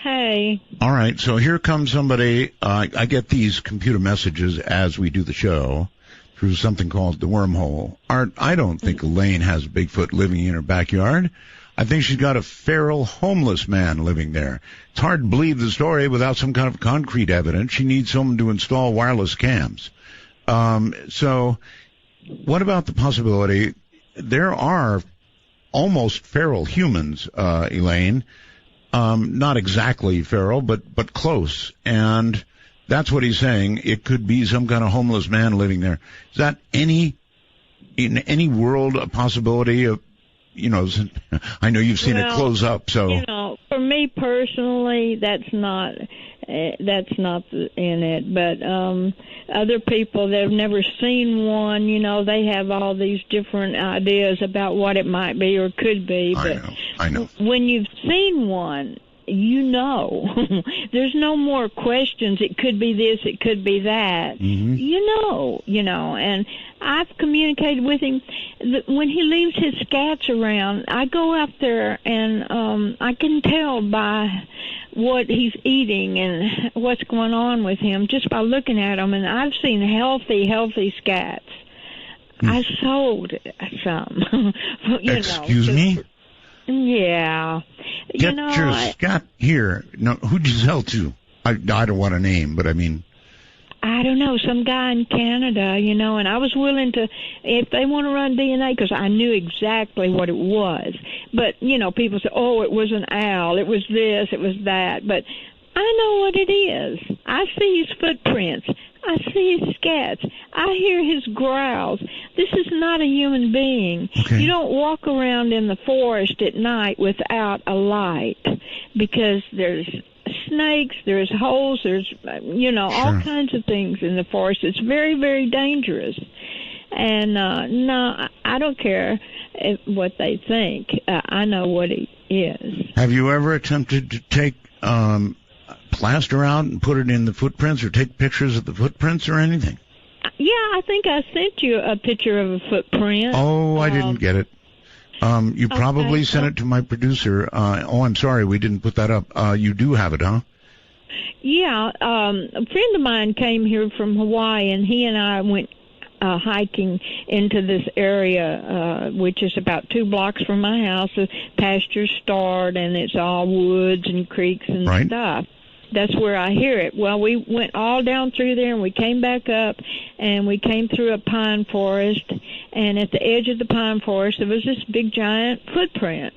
D: Hey.
A: All right. So here comes somebody. I get these computer messages as we do the show through something called the wormhole. Art, I don't think Elaine has Bigfoot living in her backyard. I think she's got a feral homeless man living there. It's hard to believe the story without some kind of concrete evidence. She needs someone to install wireless cams. So what about the possibility there are almost feral humans, Elaine? Not exactly feral, but close. And that's what he's saying. It could be some kind of homeless man living there. Is that in any world a possibility of, I know you've seen it close up, so.
D: For me personally, that's not in it. But other people that have never seen one, they have all these different ideas about what it might be or could be.
A: I know.
D: When you've seen one, there's no more questions. It could be this, it could be that.
A: Mm-hmm.
D: And I've communicated with him. When he leaves his scats around, I go out there and I can tell by what he's eating and what's going on with him just by looking at him. And I've seen healthy scats. I sold some.
A: Excuse me?
D: Yeah.
A: Get your scat here. No, who'd you sell to? I don't want a name, but I mean.
D: I don't know, some guy in Canada, and I was willing to, if they want to run DNA, because I knew exactly what it was. But, people say, oh, it was an owl, it was this, it was that. But I know what it is. I see his footprints. I see his scats. I hear his growls. This is not a human being.
A: Okay.
D: You don't walk around in the forest at night without a light, because there's snakes, there's holes, there's, all kinds of things in the forest. It's very, very dangerous. And, no, I don't care what they think. I know what it is.
A: Have you ever attempted to take plaster out and put it in the footprints or take pictures of the footprints or anything?
D: Yeah, I think I sent you a picture of a footprint.
A: Oh, I didn't get it. You probably sent it to my producer. I'm sorry, we didn't put that up. You do have it, huh?
D: Yeah, a friend of mine came here from Hawaii, and he and I went hiking into this area, which is about 2 blocks from my house. The pastures start, and it's all woods and creeks and stuff. That's where I hear it. Well, we went all down through there, and we came back up, and we came through a pine forest, and at the edge of the pine forest, there was this big, giant footprint.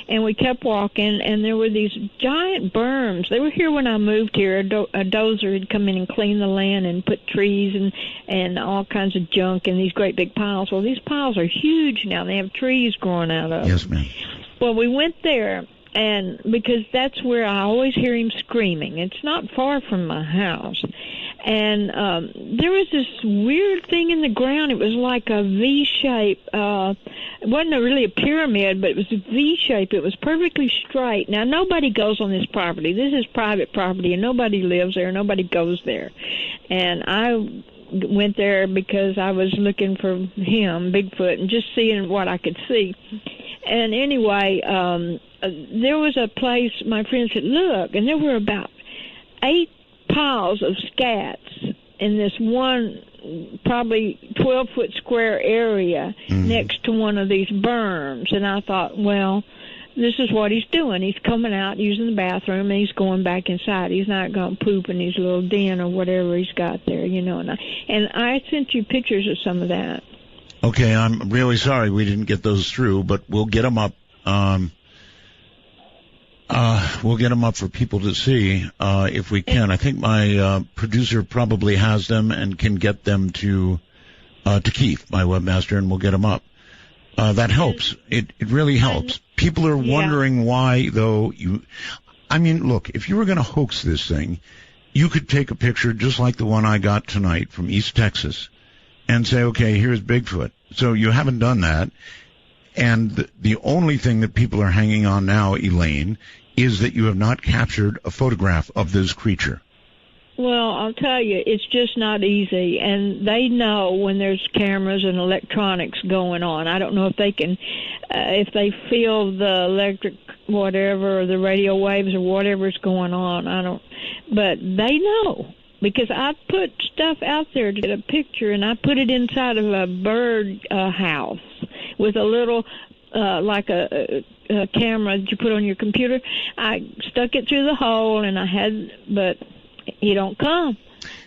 D: And we kept walking, and there were these giant berms. They were here when I moved here. A dozer had come in and cleaned the land and put trees and all kinds of junk in these great big piles. Well, these piles are huge now. They have trees growing out of them.
A: Yes, ma'am.
D: Well, we went there, and because that's where I always hear him screaming. It's not far from my house. And there was this weird thing in the ground. It was like a V-shape. It wasn't really a pyramid, but it was a V-shape. It was perfectly straight. Now, nobody goes on this property. This is private property, and nobody lives there. Nobody goes there. And I went there because I was looking for him, Bigfoot, and just seeing what I could see. And anyway, there was a place, my friend said, look, and there were about 8 piles of scats in this one probably 12-foot square area next to one of these berms. And I thought, well, this is what he's doing. He's coming out using the bathroom, and he's going back inside. He's not going to poop in his little den or whatever he's got there, And I sent you pictures of some of that.
A: Okay, I'm really sorry we didn't get those through, but we'll get them up. We'll get them up for people to see if we can. I think my producer probably has them and can get them to Keith, my webmaster, and we'll get them up. That helps. It really helps. People are wondering why, though. Look, if you were going to hoax this thing, you could take a picture just like the one I got tonight from East Texas and say, okay, here's Bigfoot. So you haven't done that. And the only thing that people are hanging on now, Elaine, is that you have not captured a photograph of this creature.
D: Well, I'll tell you, it's just not easy, and they know when there's cameras and electronics going on. I don't know if they can, if they feel the electric whatever, or the radio waves or whatever's going on. But they know, because I put stuff out there to get a picture, and I put it inside of a bird house with a little, like a camera that you put on your computer. I stuck it through the hole, and but he don't come.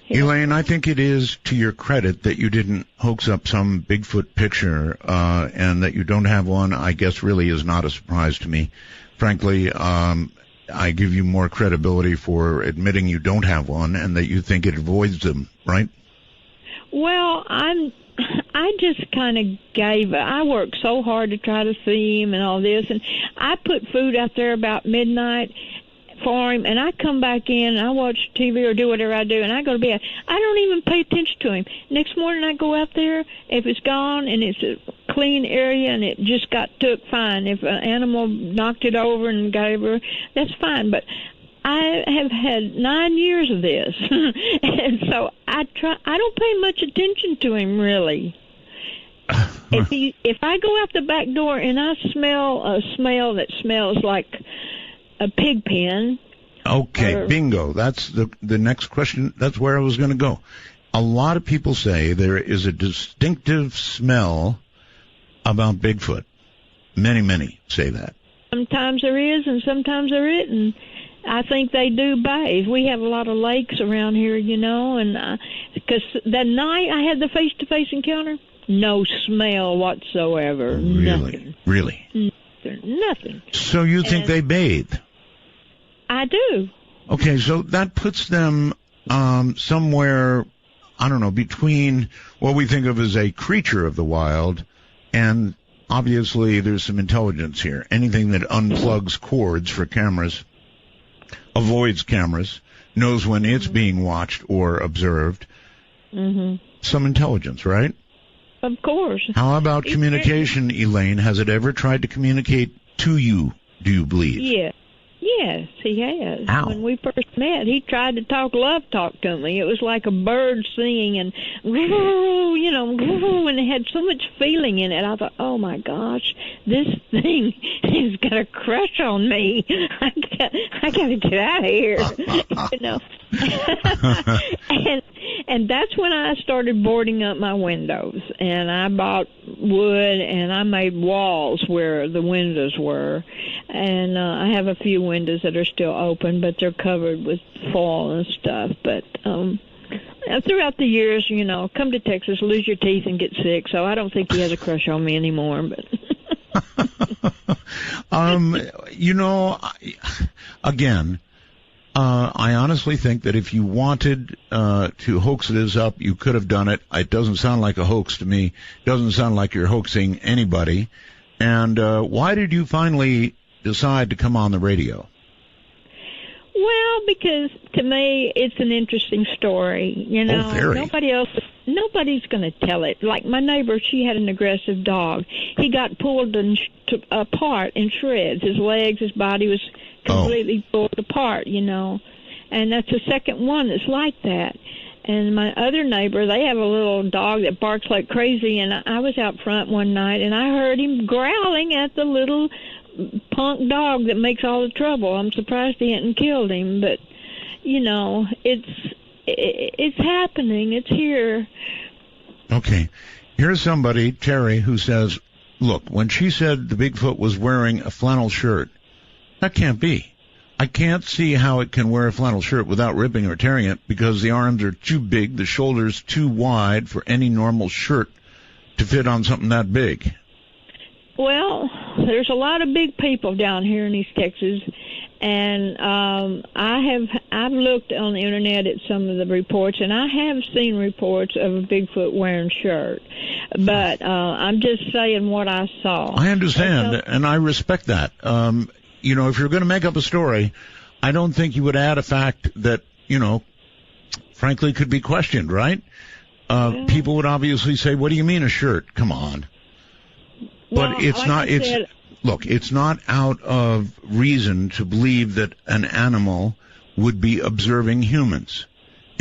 A: Elaine, I think it is to your credit that you didn't hoax up some Bigfoot picture, and that you don't have one, I guess really is not a surprise to me. Frankly, I give you more credibility for admitting you don't have one and that you think it avoids them, right?
D: Well, I just kind of gave it. I worked so hard to try to see him and all this, and I put food out there about midnight for him, and I come back in and I watch TV or do whatever I do, and I go to bed. I don't even pay attention to him. Next morning I go out there, if it's gone and it's a clean area and it just got took, fine. If an animal knocked it over and got over, that's fine. But I have had 9 years of this, and so I don't pay much attention to him, really. If I go out the back door and I smell a smell that smells like a pig pen.
A: Okay, bingo. That's the next question. That's where I was going to go. A lot of people say there is a distinctive smell about Bigfoot. Many say that. Sometimes
D: there is, and sometimes there isn't. I think they do bathe. We have a lot of lakes around here, and because that night I had the face-to-face encounter, no smell whatsoever.
A: Really?
D: Nothing.
A: Really?
D: Nothing.
A: So you think they bathe?
D: I do.
A: Okay, so that puts them somewhere, I don't know, between what we think of as a creature of the wild, and obviously there's some intelligence here. Anything that unplugs cords for cameras, avoids cameras, knows when it's being watched or observed. Mm-hmm. Some intelligence, right?
D: Of course.
A: How about communication, Elaine? Has it ever tried to communicate to you, do you believe?
D: Yes, he has.
A: How?
D: When we first met, he tried to love talk to me. It was like a bird singing and, and it had so much feeling in it. I thought, oh my gosh, this thing has got a crush on me. I got to get out of here, And that's when I started boarding up my windows, and I bought wood, and I made walls where the windows were, and I have a few windows that are still open, but they're covered with foil and stuff. But throughout the years, come to Texas, lose your teeth, and get sick, so I don't think he has a crush on me anymore. But
A: again, I honestly think that if you wanted to hoax this up, you could have done it. It doesn't sound like a hoax to me. It doesn't sound like you're hoaxing anybody. And why did you finally decide to come on the radio?
D: Well, because to me, it's an interesting story.
A: Oh, very.
D: Nobody's going to tell it. Like my neighbor, she had an aggressive dog. He got pulled apart in shreds. His legs, his body was completely pulled apart, and that's the second one that's like that. And my other neighbor, they have a little dog that barks like crazy, and I was out front one night, and I heard him growling at the little punk dog that makes all the trouble. I'm surprised he hadn't killed him, but, it's happening. It's here.
A: Okay. Here's somebody, Terry, who says, look, when she said the Bigfoot was wearing a flannel shirt, that can't be. I can't see how it can wear a flannel shirt without ripping or tearing it because the arms are too big, the shoulders too wide for any normal shirt to fit on something that big.
D: Well, there's a lot of big people down here in East Texas, and I've looked on the internet at some of the reports, and I have seen reports of a Bigfoot wearing shirt. But I'm just saying what I saw.
A: I understand, and I respect that. If you're going to make up a story, I don't think you would add a fact that, frankly could be questioned, right? People would obviously say, what do you mean a shirt? Come on.
D: Well,
A: but it's
D: like
A: not, it's not out of reason to believe that an animal would be observing humans.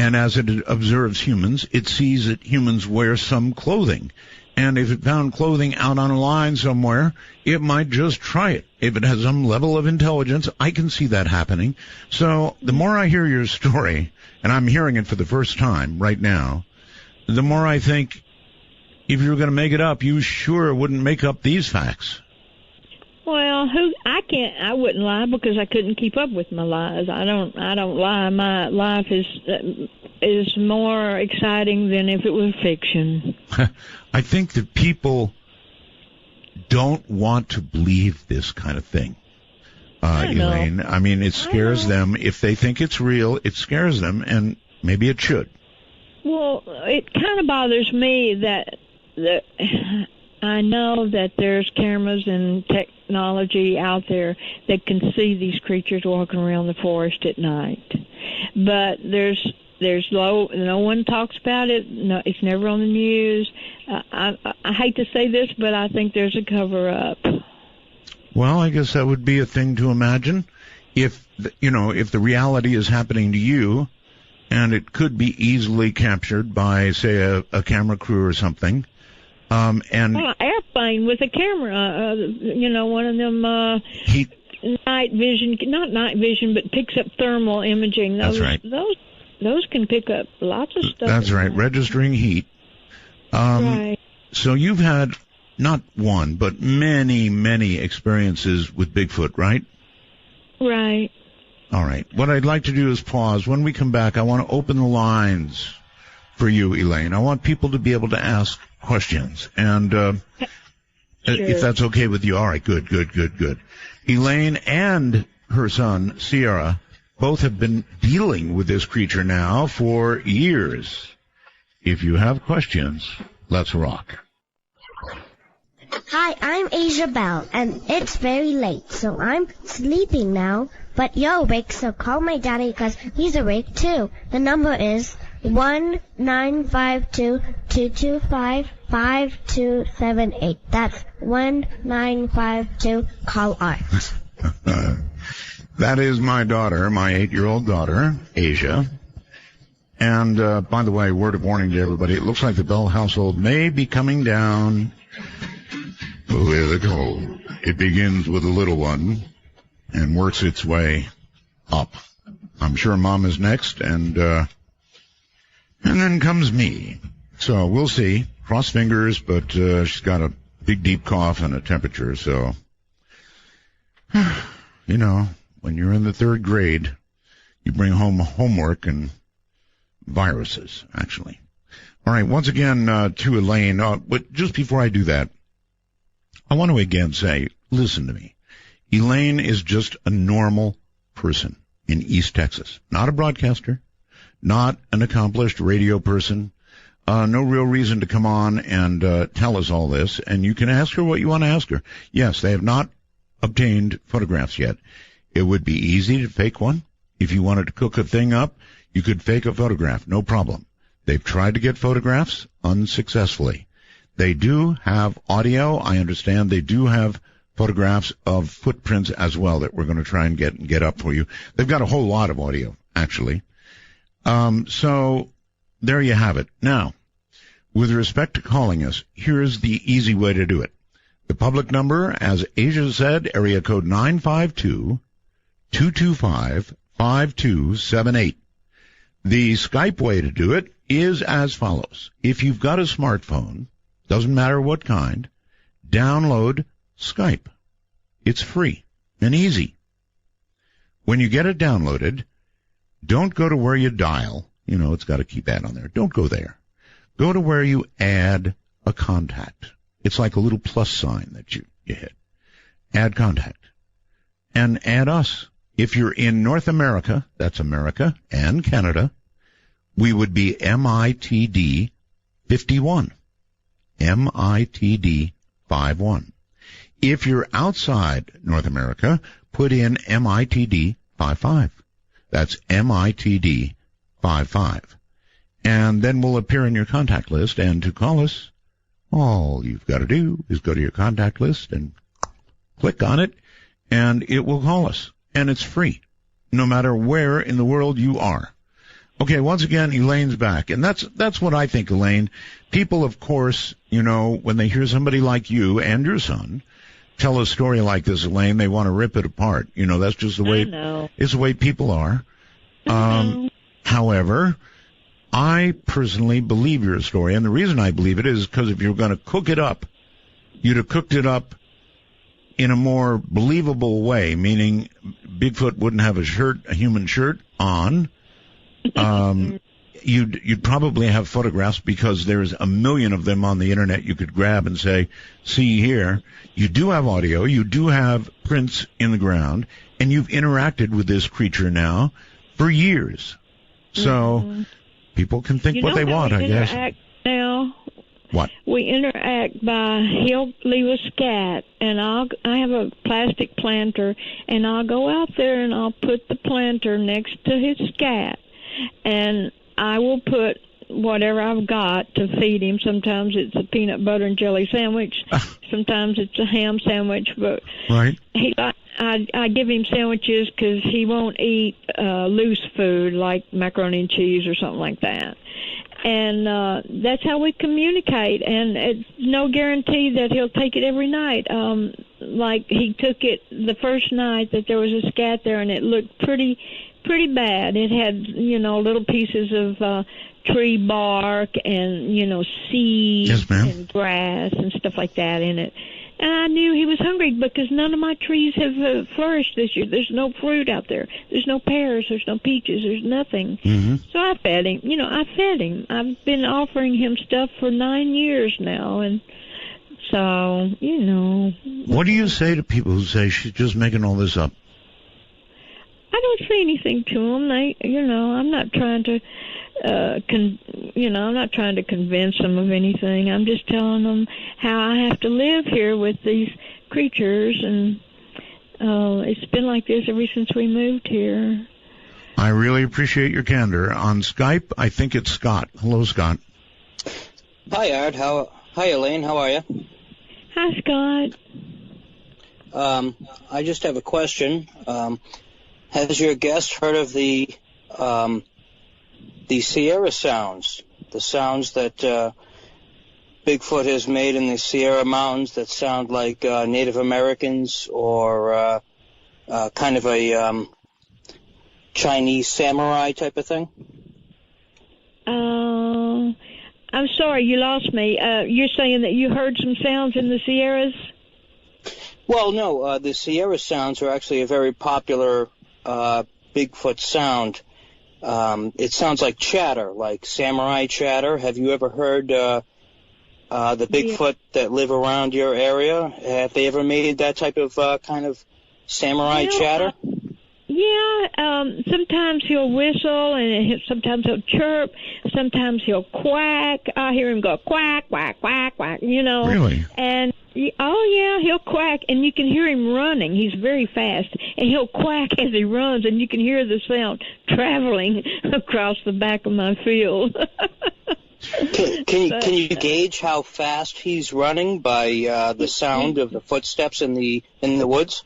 A: And as it observes humans, it sees that humans wear some clothing. And if it found clothing out on a line somewhere, it might just try it. If it has some level of intelligence, I can see that happening. So the more I hear your story, and I'm hearing it for the first time right now, the more I think, if you were going to make it up, you sure wouldn't make up these facts.
D: Well, I wouldn't lie because I couldn't keep up with my lies. I don't lie. My life is more exciting than if it was fiction.
A: I think that people don't want to believe this kind of thing, Elaine. I mean, it scares them. If they think it's real, it scares them, and maybe it should.
D: Well, it kind of bothers me that I know that there's cameras and technology out there that can see these creatures walking around the forest at night. But no one talks about it. No, it's never on the news. I hate to say this, but I think there's a cover-up.
A: Well, I guess that would be a thing to imagine. If the reality is happening to you, and it could be easily captured by, say, a camera crew or something. Well,
D: an airplane with a camera, one of them night vision, not night vision, but picks up thermal imaging.
A: That's right.
D: Those can pick up lots of stuff.
A: That's right, registering heat.
D: Right.
A: So you've had not one, but many, many experiences with Bigfoot, right?
D: Right.
A: All right. What I'd like to do is pause. When we come back, I want to open the lines for you, Elaine. I want people to be able to ask questions. And
D: Sure.
A: If that's okay with you. All right, good. Elaine and her son, Sierra, both have been dealing with this creature now for years. If you have questions, let's rock.
H: Hi, I'm Asia Bell, and it's very late, so I'm sleeping now. But you're awake, so call my daddy because he's awake too. The number is 1-952-225-5278. That's 1952. Call Art.
A: That is my daughter, my 8-year-old daughter, Asia. And, by the way, word of warning to everybody, it looks like the Bell household may be coming down with a cold. It begins with a little one and works its way up. I'm sure Mom is next, and then comes me. So we'll see. Cross fingers, but she's got a big, deep cough and a temperature, so, when you're in the 3rd grade, you bring home homework and viruses, actually. All right, once again, to Elaine, but just before I do that, I want to again say, listen to me. Elaine is just a normal person in East Texas. Not a broadcaster, not an accomplished radio person, no real reason to come on and tell us all this, and you can ask her what you want to ask her. Yes, they have not obtained photographs yet. It would be easy to fake one. If you wanted to cook a thing up, you could fake a photograph, no problem. They've tried to get photographs unsuccessfully. They do have audio. I understand they do have photographs of footprints as well that we're going to try and get up for you. They've got a whole lot of audio, actually. So there you have it. Now, with respect to calling us, here's the easy way to do it. The public number, as Asia said, area code 952-225-5278. The Skype way to do it is as follows. If you've got a smartphone, doesn't matter what kind, download Skype. It's free and easy. When you get it downloaded, don't go to where you dial. It's got a keypad on there. Don't go there. Go to where you add a contact. It's like a little plus sign that you hit. Add contact. And add us. If you're in North America, that's America and Canada, we would be MITD 51. MITD 51. If you're outside North America, put in MITD 55. That's MITD 55. And then we'll appear in your contact list, and to call us, all you've got to do is go to your contact list and click on it, and it will call us. And it's free, no matter where in the world you are. Okay, once again, Elaine's back. And that's what I think, Elaine. People, of course, you know, when they hear somebody like you and your son tell a story like this, Elaine, they want to rip it apart. You know, that's just the way it's the way people are. However, I personally believe your story, and the reason I believe it is because if you're going to cook it up, you'd have cooked it up in a more believable way, meaning Bigfoot wouldn't have a human shirt on. You'd probably have photographs because there's a million of them on the internet you could grab and say, see here. You do have audio, you do have prints in the ground, and you've interacted with this creature now for years. So people can think what they want, I guess.
D: Now,
A: what?
D: We interact by, he'll leave a scat, and I have a plastic planter, and I'll go out there and I'll put the planter next to his scat, and I will put whatever I've got to feed him. Sometimes it's a peanut butter and jelly sandwich. Sometimes it's a ham sandwich. But
A: right.
D: I give him sandwiches because he won't eat loose food like macaroni and cheese or something like that. And that's how we communicate. And it's no guarantee that he'll take it every night. Like he took it the first night that there was a scat there, and it looked pretty bad. It had, you know, little pieces of tree bark and, you know, seeds and grass and stuff like that in it. And I knew he was hungry because none of my trees have flourished this year. There's no fruit out there. There's no pears. There's no peaches. There's nothing. So I fed him. You know, I fed him. I've been offering him stuff for 9 years now. And so, you know.
A: What do you say to people who say she's just making all this up?
D: I don't say anything to them. They, you know, I'm not trying to, I'm not trying to convince them of anything. I'm just telling them how I have to live here with these creatures, and it's been like this ever since we moved here.
A: I really appreciate your candor. On Skype, I think it's Scott. Hello, Scott.
I: Hi, Art. Hi, Elaine. How are you?
D: Hi, Scott.
I: I just have a question. Has your guest heard of the Sierra sounds, the sounds that Bigfoot has made in the Sierra Mountains that sound like Native Americans or kind of a Chinese samurai type of thing?
D: I'm sorry, you lost me. You're saying that you heard some sounds in the Sierras?
I: Well, no, the Sierra sounds are actually a very popular Bigfoot sound. It sounds like chatter, like samurai chatter. Have you ever heard the Bigfoot that live around your area? Have they ever made that type of kind of samurai chatter?
D: Sometimes he'll whistle, and sometimes he'll chirp. Sometimes he'll quack. I hear him go quack, quack, quack, quack, you know.
A: Really?
D: And, he'll quack, and you can hear him running. He's very fast. And he'll quack as he runs, and you can hear the sound traveling across the back of my field.
I: Can you gauge how fast he's running by the sound of the footsteps in the woods?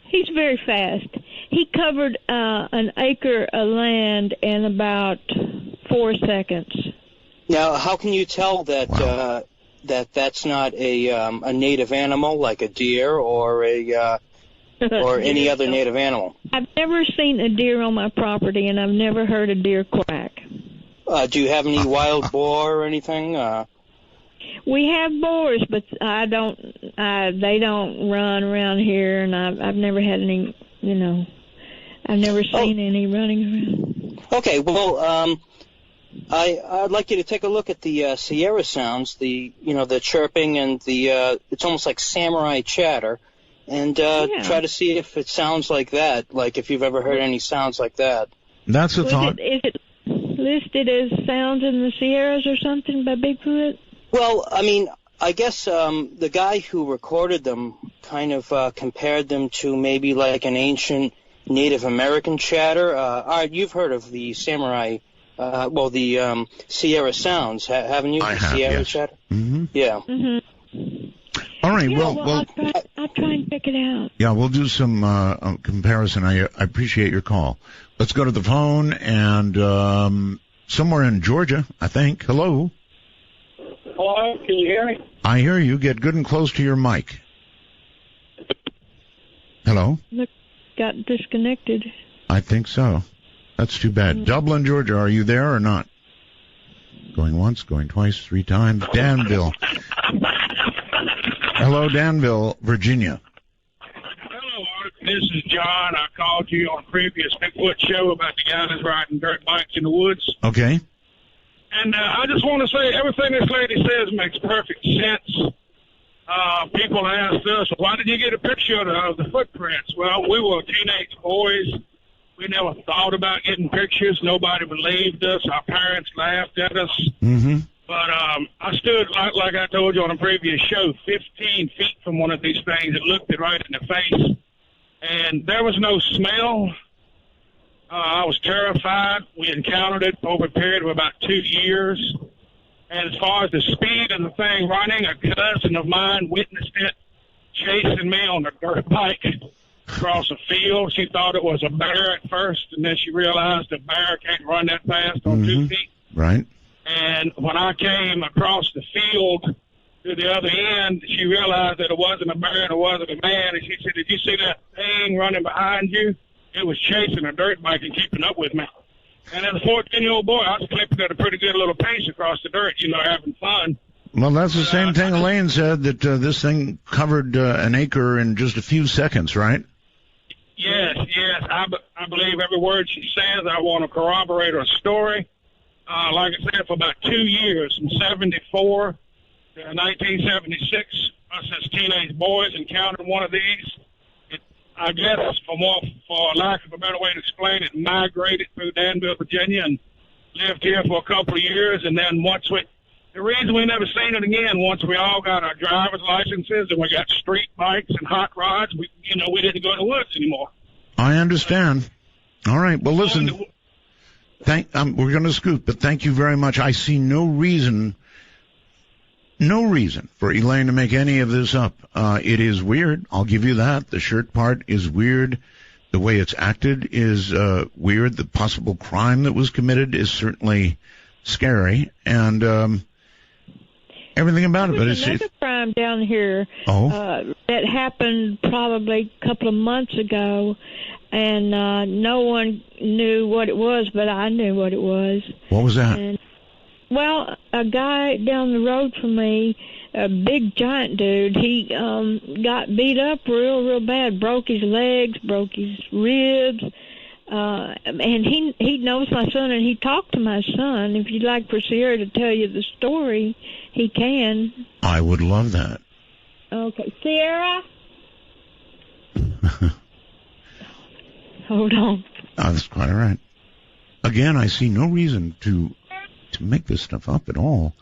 D: He's very fast. He covered an acre of land in about 4 seconds.
I: Now, how can you tell that that's not a native animal like a deer or any other native animal?
D: I've never seen a deer on my property, and I've never heard a deer quack.
I: Do you have any wild boar or anything?
D: We have boars, but they don't run around here, and I've never had any, I've never seen any running around.
I: Okay, well, I'd like you to take a look at the Sierra sounds, the chirping and the it's almost like samurai chatter, and try to see if it sounds like that, like if you've ever heard any sounds like that.
A: That's a thought.
D: Is it listed as sounds in the Sierras or something by Bigfoot?
I: Well, I mean, I guess the guy who recorded them kind of compared them to maybe like an ancient Native American chatter. Art, you've heard of the samurai, the Sierra sounds, haven't you?
A: I have,
I: Sierra
A: yes.
I: chatter?
A: Mm-hmm.
I: Yeah.
D: Mm-hmm.
A: All right,
D: I try and check it out.
A: Yeah, we'll do some comparison. I appreciate your call. Let's go to the phone and somewhere in Georgia, I think. Hello.
J: Hello, can you hear me?
A: I hear you. Get good and close to your mic. Hello?
D: Look, got disconnected.
A: I think so. That's too bad. Dublin, Georgia, are you there or not? Going once, going twice, 3 times. Danville. Hello, Danville, Virginia.
J: Hello, Art. This is John. I called you on a previous Bigfoot show about the guys riding dirt bikes in the woods.
A: Okay.
J: And I just want to say everything this lady says makes perfect sense. People asked us, why did you get a picture of the footprints? Well, we were teenage boys. We never thought about getting pictures. Nobody believed us. Our parents laughed at us.
A: Mm-hmm.
J: But I stood, like I told you on a previous show, 15 feet from one of these things. It looked it right in the face. And there was no smell. I was terrified. We encountered it over a period of about 2 years. And as far as the speed of the thing running, a cousin of mine witnessed it chasing me on a dirt bike across a field. She thought it was a bear at first, and then she realized a bear can't run that fast on 2 feet.
A: Right.
J: And when I came across the field to the other end, she realized that it wasn't a bear and it wasn't a man. And she said, did you see that thing running behind you? It was chasing a dirt bike and keeping up with me. And as a 14-year-old boy, I was clipping at a pretty good little pace across the dirt, having fun.
A: Well, that's the same thing Elaine said, that this thing covered an acre in just a few seconds, right?
J: Yes. I believe every word she says. I want to corroborate her story. Like I said, for about 2 years, from 74 to 1976, us as teenage boys encountered one of these. I guess, for lack of a better way to explain it, migrated through Danville, Virginia, and lived here for a couple of years. And then the reason we never seen it again, once we all got our driver's licenses and we got street bikes and hot rods, we didn't go in the woods anymore.
A: I understand. All right. Well, listen, we're going to scoot, but thank you very much. I see no reason for Elaine to make any of this up. It is weird. I'll give you that. The shirt part is weird. The way it's acted is weird. The possible crime that was committed is certainly scary, and everything about it. But
D: it's another crime down here that happened probably a couple of months ago, and no one knew what it was, but I knew what it was.
A: What was that?
D: Well, a guy down the road from me, a big giant dude, he got beat up real bad, broke his legs, broke his ribs, and he knows my son, and he talked to my son. If you'd like for Sierra to tell you the story, he can.
A: I would love that.
D: Okay. Sierra? Hold on.
A: Oh, that's quite all right. Again, I see no reason to make this stuff up at all.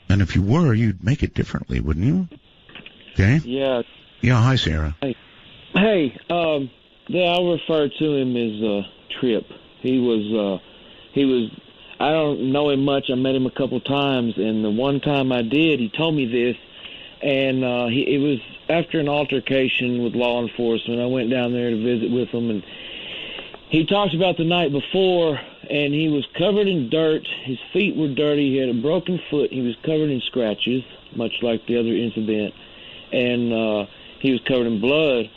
A: And if you were, you'd make it differently, wouldn't you? Okay?
K: Yeah.
A: Yeah, hi, Sarah.
K: Hey, I'll refer to him as Trip. He was, I don't know him much. I met him a couple times, and the one time I did, he told me this, and it was after an altercation with law enforcement. I went down there to visit with him, and he talked about the night before, and he was covered in dirt. His feet were dirty. He had a broken foot. He was covered in scratches, much like the other incident. And he was covered in blood,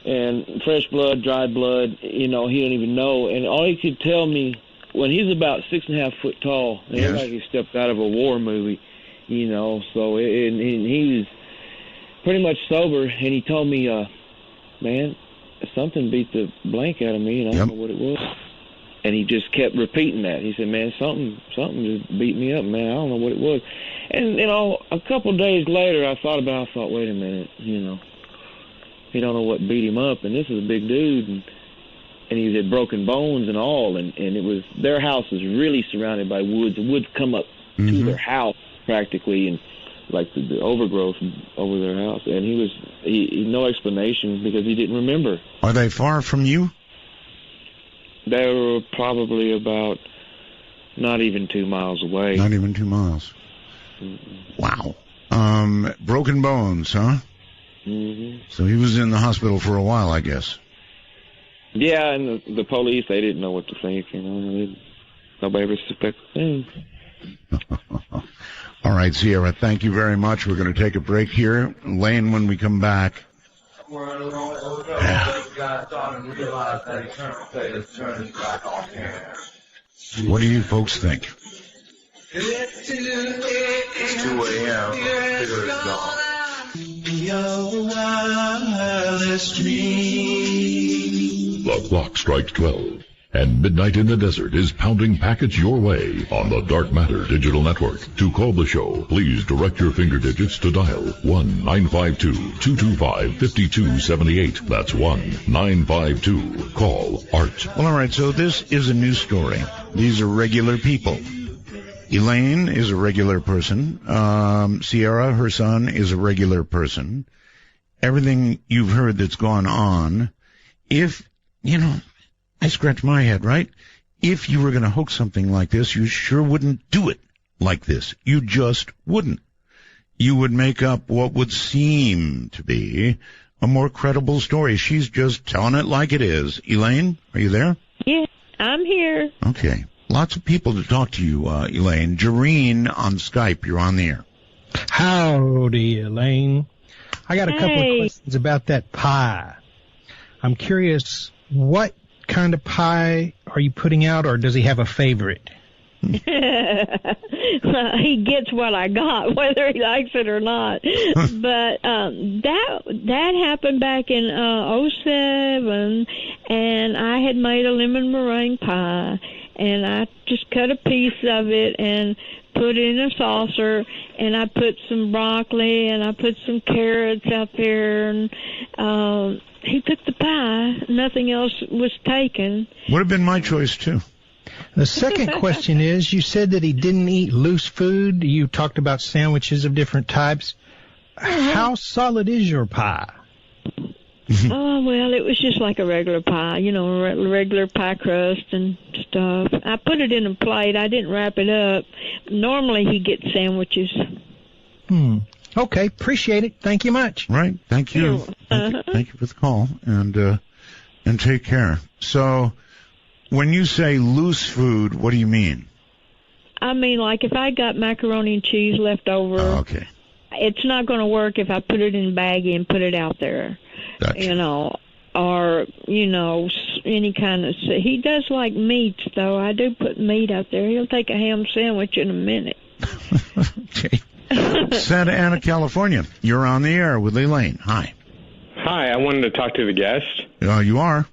K: and fresh blood, dried blood. He don't even know. And all he could tell me, when he's about 6.5 foot tall, and it looked like he stepped out of a war movie, So and he was pretty much sober, and he told me, man, something beat the blank out of me, and I don't know what it was. And he just kept repeating that. He said, man, something just beat me up, man. I don't know what it was. And, a couple of days later, I thought, wait a minute, he don't know what beat him up. And this is a big dude, and he had broken bones and all. And it was, their house is really surrounded by woods. The woods come up to their house practically, and like the overgrowth over their house. And he no explanation because he didn't remember.
A: Are they far from you?
K: They were probably about not even 2 miles away.
A: Not even 2 miles. Wow. Broken bones, huh?
K: Mm-hmm.
A: So he was in the hospital for a while, I guess.
K: Yeah, and the police, they didn't know what to think, you know. Nobody ever suspected things.
A: All right, Sierra, thank you very much. We're going to take a break here. Elaine, when we come back.
F: What
A: do you folks think?
F: It's 2 a.m. Figure it's gone. Your wildest dream.
C: The clock strikes 12, and Midnight in the Desert is pounding packets your way on the Dark Matter Digital Network. To call the show, please direct your finger digits to dial 1-952-225-5278. That's 1-952. Art.
A: Well, all right, so this is a news story. These are regular people. Elaine is a regular person. Sierra, her son, is a regular person. Everything you've heard that's gone on, if, you know, I scratch my head, right? If you were going to hoax something like this, you sure wouldn't do it like this. You just wouldn't. You would make up what would seem to be a more credible story. She's just telling it like it is. Elaine, are you there?
D: Yeah, I'm here.
A: Okay. Lots of people to talk to you, Elaine. Jareen on Skype, you're on the air.
L: Howdy, Elaine. I got a couple of questions about that pie. I'm curious, what kind of pie are you putting out, or does he have a favorite?
D: He gets what I got, whether he likes it or not. But that happened back in 2007, and I had made a lemon meringue pie, and I just cut a piece of it and put it in a saucer, and I put some broccoli, and I put some carrots out there, and he took the pie. Nothing else was taken.
A: Would have been my choice, too.
L: The second question is, you said that he didn't eat loose food. You talked about sandwiches of different types. How solid is your pie?
D: Oh, well, it was just like a regular pie, you know, regular pie crust and stuff. I put it in a plate. I didn't wrap it up. Normally he gets sandwiches.
L: Okay, appreciate it. Thank you much.
A: Right, thank you. Thank you for the call, and take care. So, when you say loose food, what do you mean?
D: I mean, like if I got macaroni and cheese left over,
A: okay,
D: it's not going to work if I put it in a baggie and put it out there.
A: Gotcha.
D: You know, or, you know, any kind of... He does like meats, though. I do put meat out there. He'll take a ham sandwich in a minute.
A: Okay. Santa Ana, California. You're on the air with Elaine. Hi.
M: Hi, I wanted to talk to the guest.
A: You are.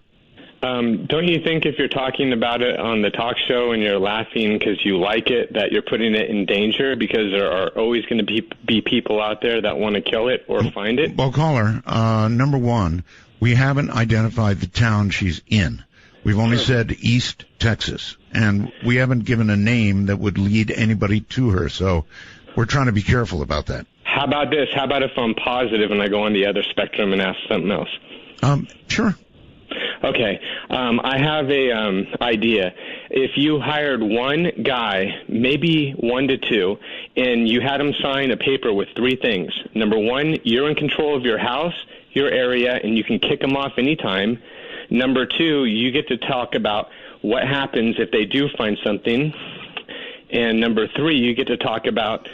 M: Don't you think if you're talking about it on the talk show and you're laughing because you like it, that you're putting it in danger because there are always going to be people out there that want to kill it or find it?
A: Well, caller, number one, we haven't identified the town she's in. We've only said East Texas, and we haven't given a name that would lead anybody to her, so we're trying to be careful about that.
M: How about this? How about if I'm positive and I go on the other spectrum and ask something else?
A: Sure.
M: Okay, I have a idea. If you hired one guy, maybe 1 to 2, and you had him sign a paper with 3 things. Number 1, you're in control of your house, your area, and you can kick him off anytime. Number 2, you get to talk about what happens if they do find something. And number 3, you get to talk about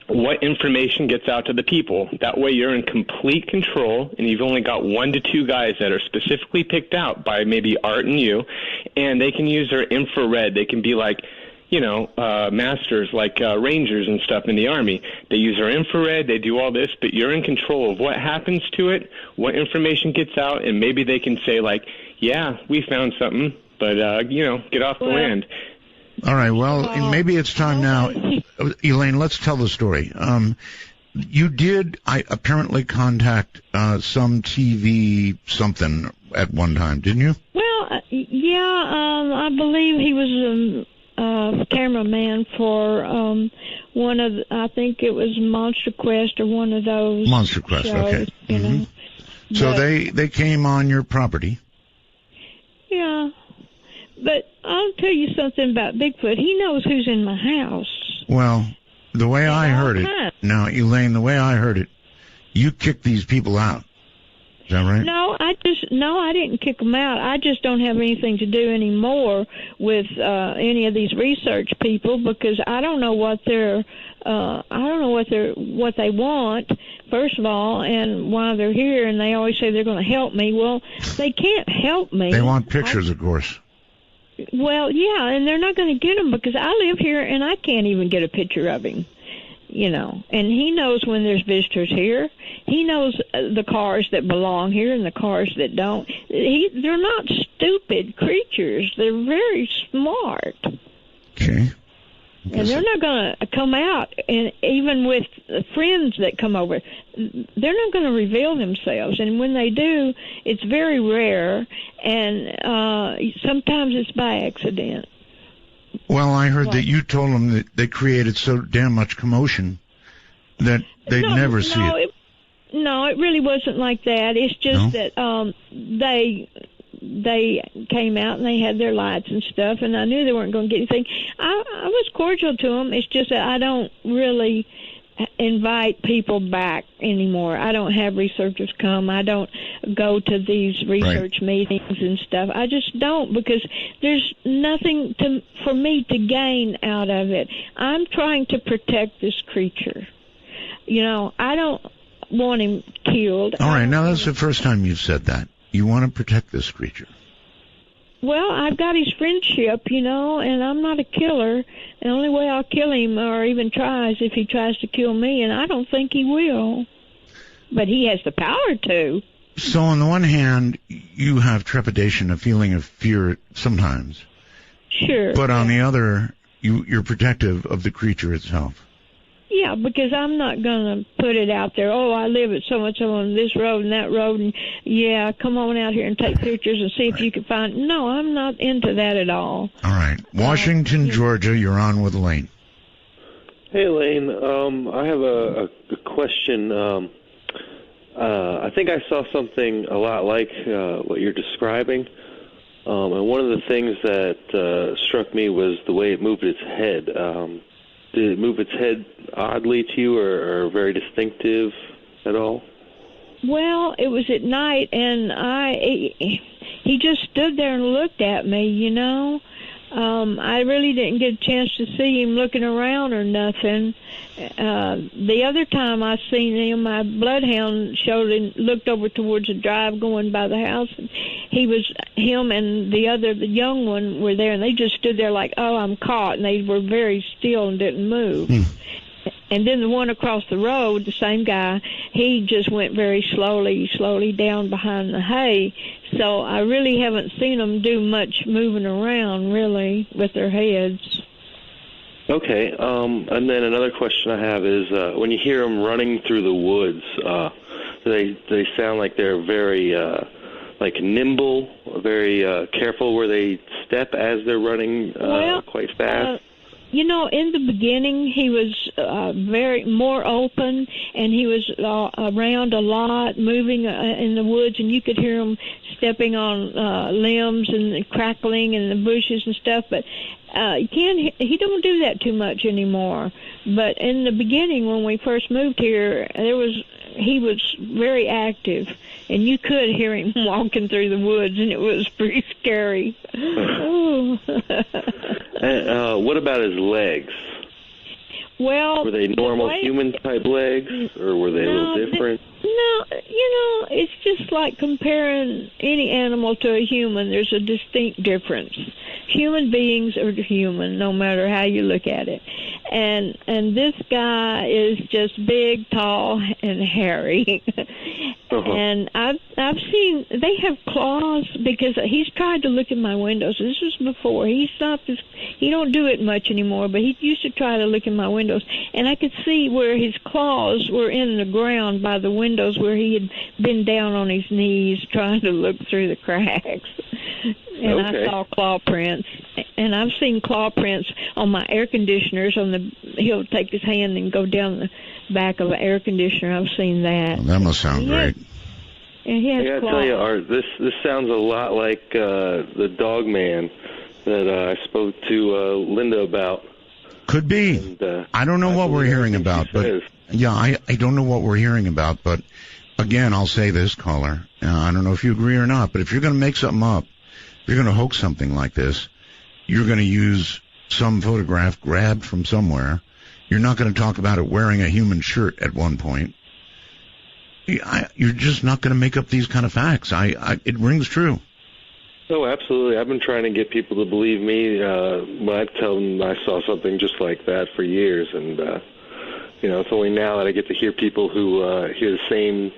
M: what information gets out to the people. That way you're in complete control, and you've only got 1 to 2 guys that are specifically picked out by maybe Art and you, and they can use their infrared. They can be like, you know, masters, like rangers and stuff in the Army. They use their infrared, they do all this, but you're in control of what happens to it, what information gets out, and maybe they can say, like, yeah, we found something, but, you know, get off the land.
A: All right, well, maybe it's time now. Elaine, let's tell the story. You did apparently contact some TV something at one time, didn't you?
D: Well, yeah, I believe he was a cameraman for one of I think it was Monster Quest or one of those
A: Monster Quest,
D: shows,
A: okay.
D: You know.
A: So
D: But,
A: they came on your property.
D: Yeah. But I'll tell you something about Bigfoot. He knows who's in my house.
A: Well, the way I heard it, now, Elaine, the way I heard it, You kicked these people out. Is that right?
D: No, I didn't kick them out. I just don't have anything to do anymore with any of these research people because I don't know what they want, first of all, and why they're here, and they always say they're going to help me. Well, they can't help me.
A: They want pictures, of course.
D: Well, yeah, and they're not going to get them because I live here and I can't even get a picture of him. You know, and he knows when there's visitors here. He knows the cars that belong here and the cars that don't. They're not stupid creatures. They're very smart.
A: Okay.
D: And they're not going to come out, and even with friends that come over, they're not going to reveal themselves. And when they do, it's very rare, and sometimes it's by accident.
A: Well, I heard that you told them that they created so damn much commotion that they'd never see it.
D: No, it really wasn't like that. It's just that they came out and they had their lights and stuff, and I knew they weren't going to get anything. I was cordial to them. It's just that I don't really invite people back anymore. I don't have researchers come. I don't go to these research meetings and stuff. I just don't because there's nothing for me to gain out of it. I'm trying to protect this creature. You know, I don't want him killed.
A: All right, now that's the first time you've said that. You want to protect this creature.
D: Well, I've got his friendship, you know, and I'm not a killer. The only way I'll kill him or even try is if he tries to kill me, and I don't think he will. But he has the power to.
A: So on the one hand, you have trepidation, a feeling of fear sometimes.
D: Sure.
A: But on the other, you're protective of the creature itself.
D: Yeah, because I'm not going to put it out there, oh, I live at so-and-so on this road and that road, and, yeah, come on out here and take pictures and see if you can find... No, I'm not into that at all.
A: All right. Washington, Georgia, you're on with Elaine.
N: Hey, Elaine. I have a question. I think I saw something a lot like what you're describing, and one of the things that struck me was the way it moved its head. Did it move its head oddly to you or very distinctive at all?
D: Well, it was at night, and he just stood there and looked at me, you know. I really didn't get a chance to see him looking around or nothing. The other time I seen him, my bloodhound looked over towards the drive going by the house. And him and the young one were there, and they just stood there like, oh, I'm caught, and they were very still and didn't move. And then the one across the road, the same guy, he just went very slowly down behind the hay. So I really haven't seen them do much moving around, really, with their heads.
N: Okay. And then another question I have is, when you hear them running through the woods, they sound like they're very nimble, very careful where they step as they're running quite fast.
D: You know, in the beginning, he was very more open, and he was around a lot, moving in the woods, and you could hear him stepping on limbs and crackling in the bushes and stuff. But he don't do that too much anymore. But in the beginning, when we first moved here, he was very active, and you could hear him walking through the woods, and it was pretty scary.
N: What about his legs?
D: Well,
N: were they normal human-type legs, or were they a little different?
D: No, you know, it's just like comparing any animal to a human. There's a distinct difference. Human beings are human, no matter how you look at it. And this guy is just big, tall, and hairy. And I've seen they have claws because he's tried to look in my windows. This was before he stopped. He don't do it much anymore, but he used to try to look in my windows, and I could see where his claws were in the ground by the windows where he had been down on his knees trying to look through the cracks. And I saw claw prints, and I've seen claw prints on my air conditioners. He'll take his hand and go down the back of an air conditioner. I've seen that.
A: Well, that must sound great.
D: And he has
N: I gotta
D: claws.
N: tell you, Art, this sounds a lot like the dog man that I spoke to Linda about.
A: Could be.
N: And,
A: I don't know what we're hearing about, but Yeah, I don't know what we're hearing about, but again, I'll say this, caller. I don't know if you agree or not, but if you're going to make something up, if you're going to hoax something like this, you're going to use some photograph grabbed from somewhere. You're not going to talk about it wearing a human shirt at one point. You're just not going to make up these kind of facts. It rings true.
N: Oh, absolutely. I've been trying to get people to believe me when I tell them I saw something just like that for years, and it's only now that I get to hear people who hear the same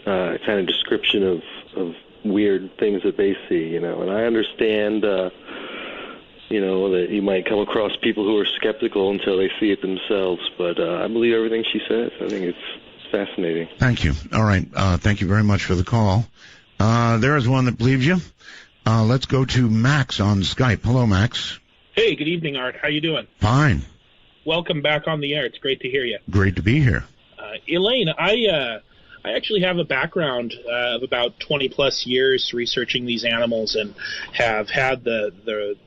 N: kind of description of weird things that they see, and I understand, that you might come across people who are skeptical until they see it themselves, but I believe everything she says. I think it's fascinating.
A: Thank you. All right. Thank you very much for the call. There is one that believes you. Let's go to Max on Skype. Hello, Max.
O: Hey, good evening, Art. How you doing?
A: Fine.
O: Welcome back on the air. It's great to hear you.
A: Great to be here.
O: Elaine, I actually have a background of about 20-plus years researching these animals and have had the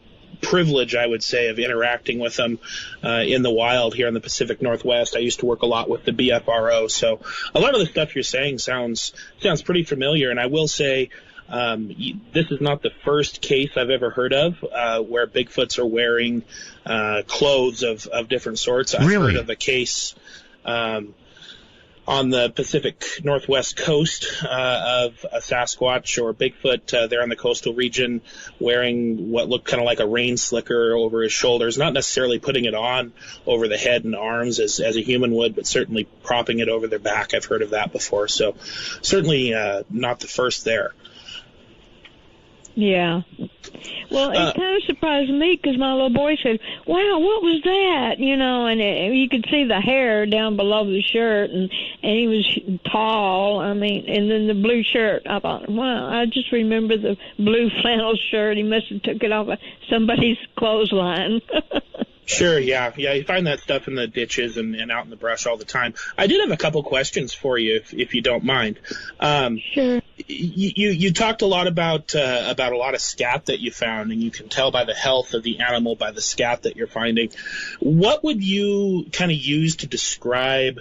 O: privilege, I would say, of interacting with them in the wild here in the Pacific Northwest. I used to work a lot with the BFRO, so a lot of the stuff you're saying sounds pretty familiar, and I will say this is not the first case I've ever heard of where Bigfoots are wearing clothes of different sorts. I've heard of a case on the Pacific Northwest coast of a Sasquatch or Bigfoot there in the coastal region wearing what looked kind of like a rain slicker over his shoulders, not necessarily putting it on over the head and arms as a human would, but certainly propping it over their back. I've heard of that before, so certainly not the first there.
D: Yeah. Well, it kind of surprised me because my little boy said, wow, what was that? And you could see the hair down below the shirt, and he was tall. I mean, and then the blue shirt. I thought, wow, I just remember the blue flannel shirt. He must have took it off of somebody's clothesline.
O: Sure, yeah. You find that stuff in the ditches and out in the brush all the time. I did have a couple questions for you, if you don't mind.
D: Sure.
O: You talked a lot about a lot of scat that you found, and you can tell by the health of the animal by the scat that you're finding. What would you kind of use to describe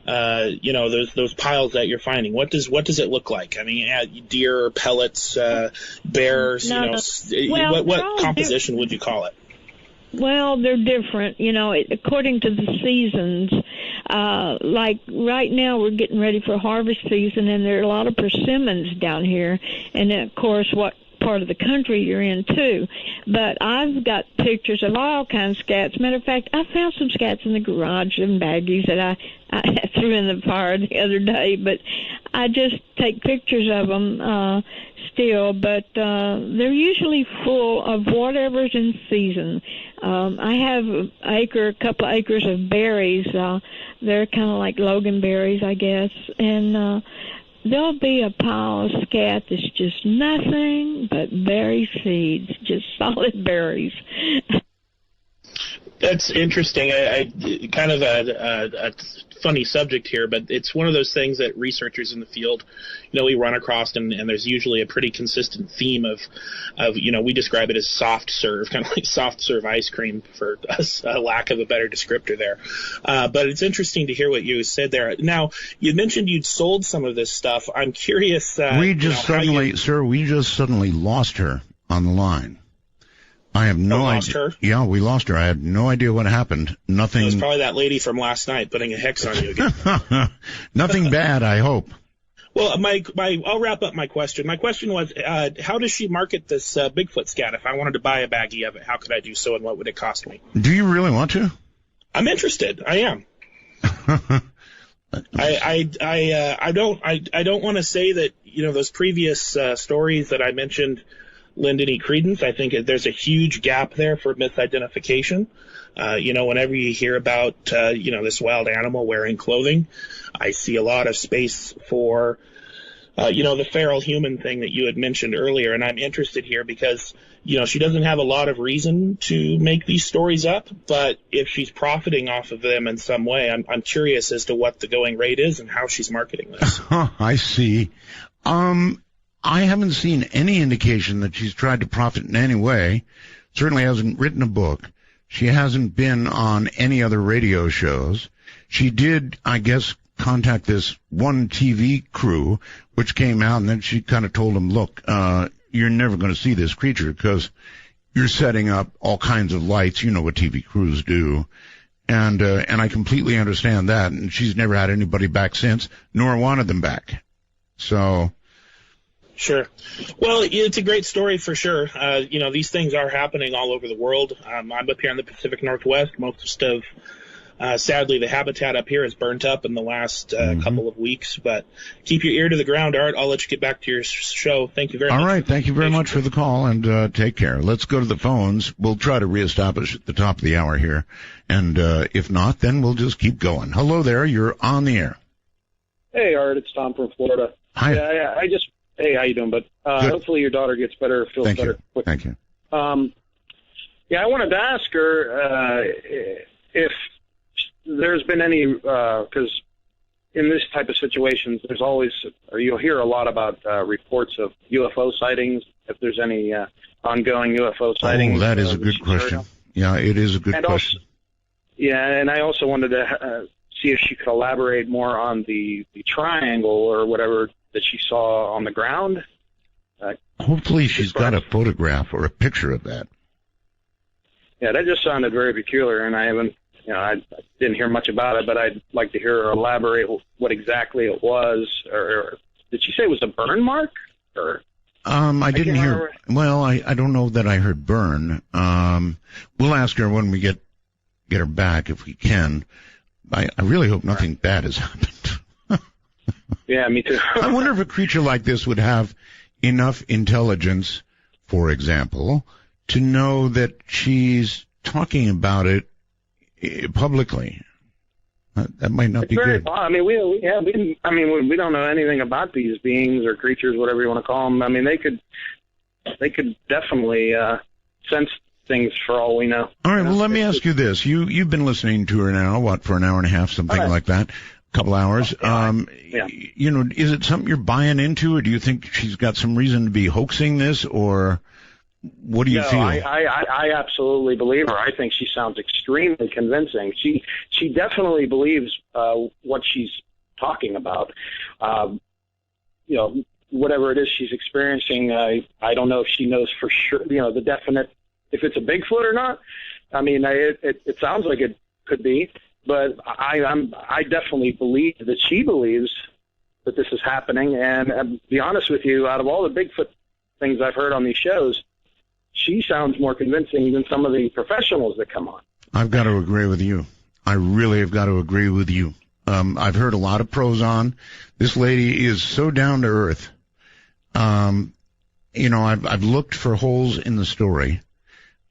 O: those piles that you're finding? What does it look like? I mean, deer, pellets, bears.
D: No.
O: What composition would you call it?
D: Well, they're different, according to the seasons. Like right now we're getting ready for harvest season, and there are a lot of persimmons down here, and of course what part of the country you're in too. But I've got pictures of all kinds of scats. Matter of fact, I found some scats in the garage and baggies that I threw in the fire the other day, but I just take pictures of them still, but they're usually full of whatever's in season. I have a couple of acres of berries. They're kind of like loganberries, I guess, and there'll be a pile of scat that's just nothing but berry seeds, just solid berries.
O: That's interesting. I kind of a funny subject here, but it's one of those things that researchers in the field, we run across, and there's usually a pretty consistent theme of we describe it as soft serve, kind of like soft serve ice cream for us, a lack of a better descriptor there. But it's interesting to hear what you said there. Now, you mentioned you'd sold some of this stuff. I'm curious.
A: We just suddenly lost her on the line. I have no idea.
O: Lost her?
A: Yeah, we lost her. I had no idea what happened. Nothing.
O: It was probably that lady from last night putting a hex on you again.
A: Nothing bad, I hope.
O: Well, I'll wrap up my question. My question was, how does she market this Bigfoot scat? If I wanted to buy a baggie of it, how could I do so, and what would it cost me?
A: Do you really want to?
O: I'm interested. I am. I don't want to say that those previous stories that I mentioned lend any credence. I think there's a huge gap there for misidentification. Whenever you hear about this wild animal wearing clothing, I see a lot of space for the feral human thing that you had mentioned earlier, and I'm interested here because she doesn't have a lot of reason to make these stories up, but if she's profiting off of them in some way, I'm curious as to what the going rate is and how she's marketing this.
A: I see. I haven't seen any indication that she's tried to profit in any way. Certainly hasn't written a book. She hasn't been on any other radio shows. she did, I guess, contact this one TV crew, which came out, and then she kind of told them, look, you're never going to see this creature because you're setting up all kinds of lights. You know what TV crews do. And I completely understand that. And she's never had anybody back since, nor wanted them back. So.
O: Sure. Well, it's a great story for sure. These things are happening all over the world. I'm up here in the Pacific Northwest. Most of, sadly, the habitat up here is burnt up in the last couple of weeks. But keep your ear to the ground, Art. I'll let you get back to your show. Thank you very much.
A: All right. Thank you very much for the call, and take care. Let's go to the phones. We'll try to reestablish at the top of the hour here. And if not, then we'll just keep going. Hello there. You're on the air.
P: Hey, Art. It's Tom from Florida.
A: Hi.
P: Yeah, Hey, how you doing? But hopefully your daughter gets better, feels better quick.
A: Thank you.
P: I wanted to ask her if there's been any, because in this type of situations, there's always, or you'll hear a lot about reports of UFO sightings. If there's any ongoing UFO sightings.
A: Oh, that is a good question. Yeah, it is a good question.
P: And I also wanted to see if she could elaborate more on the triangle or whatever that she saw on the ground.
A: Hopefully she's got a photograph or a picture of that.
P: Yeah, that just sounded very peculiar, and I haven't, I didn't hear much about it, but I'd like to hear her elaborate what exactly it was. Or did she say it was a burn mark? Or
A: I didn't hear. Well, I don't know that I heard burn. We'll ask her when we get her back if we can. I really hope nothing bad has happened.
P: Yeah, me too.
A: I wonder if a creature like this would have enough intelligence, for example, to know that she's talking about it publicly. That might not be good.
P: I mean, we don't know anything about these beings or creatures, whatever you want to call them. I mean, they could definitely sense things for all we know.
A: All right. Well, let me ask you this: you've been listening to her now, for an hour and a half, something like that. Couple hours. Is it something you're buying into, or do you think she's got some reason to be hoaxing this, or what do you feel?
P: I absolutely believe her. I think she sounds extremely convincing. She definitely believes what she's talking about. Whatever it is she's experiencing, I don't know if she knows for sure, the definite, if it's a Bigfoot or not. I mean, it sounds like it could be. But I definitely believe that she believes that this is happening. And to be honest with you, out of all the Bigfoot things I've heard on these shows, she sounds more convincing than some of the professionals that come on.
A: I've got to agree with you. I really have got to agree with you. I've heard a lot of pros on. This lady is so down to earth. I've looked for holes in the story.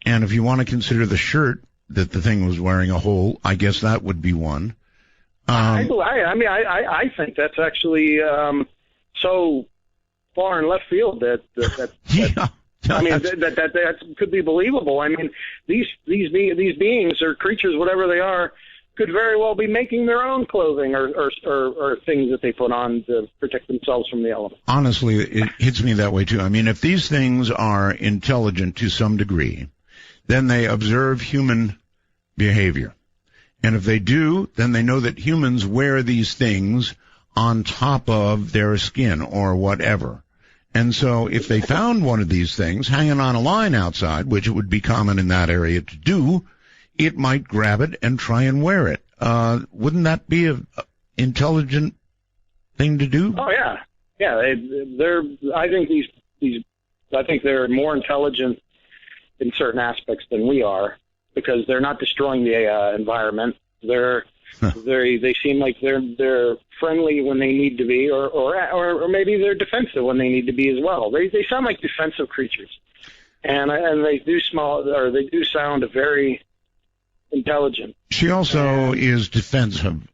A: And if you want to consider the shirt that the thing was wearing a hole, I guess that would be one.
P: I think that's actually so far in left field that could be believable. I mean, these beings or creatures, whatever they are, could very well be making their own clothing or things that they put on to protect themselves from the elements.
A: Honestly, it hits me that way too. I mean, if these things are intelligent to some degree, then they observe human behavior. And if they do, then they know that humans wear these things on top of their skin or whatever. And so if they found one of these things hanging on a line outside, which it would be common in that area to do, it might grab it and try and wear it. Wouldn't that be an intelligent thing to do?
P: Oh, yeah. Yeah, I think they're more intelligent in certain aspects than we are, because they're not destroying the environment. They seem like they're friendly when they need to be, or maybe they're defensive when they need to be as well. They sound like defensive creatures, and they do sound very intelligent.
A: She also is defensive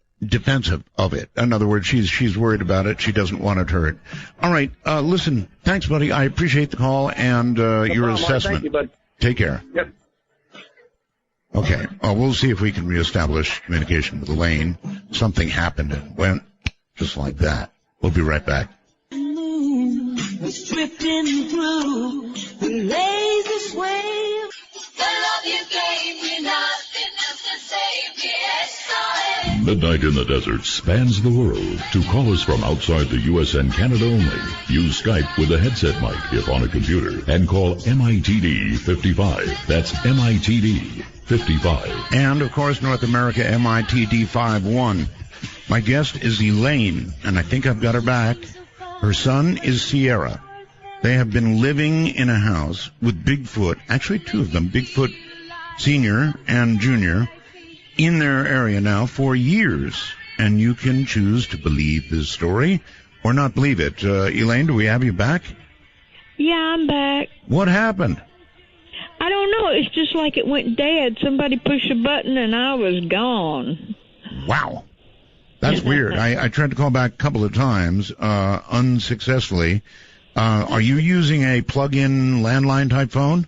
A: of it. In other words, she's worried about it. She doesn't want it hurt. All right, listen, thanks, buddy. I appreciate the call and your assessment.
P: Thank you, bud.
A: Take care.
P: Yep.
A: Okay. We'll see if we can reestablish communication with Elaine. Something happened and went just like that. We'll be right back.
E: Was drifting through the lazy sway. The love you gave me, nothing else to say. Yes, I
C: Midnight in the Desert spans the world. To call us from outside the U.S. and Canada only, use Skype with a headset mic if on a computer and call MITD 55. That's MITD 55.
A: And, of course, North America, MITD 51. My guest is Elaine, and I think I've got her back. Her son is Sierra. They have been living in a house with Bigfoot, actually two of them, Bigfoot Senior and Junior, in their area now for years. And you can choose to believe this story or not believe it. Elaine, do we have you back?
D: Yeah, I'm back.
A: What happened?
D: I don't know. It's just like it went dead. Somebody pushed a button and I was gone.
A: Wow. That's weird. I tried to call back a couple of times, unsuccessfully. Are you using a plug-in landline type phone?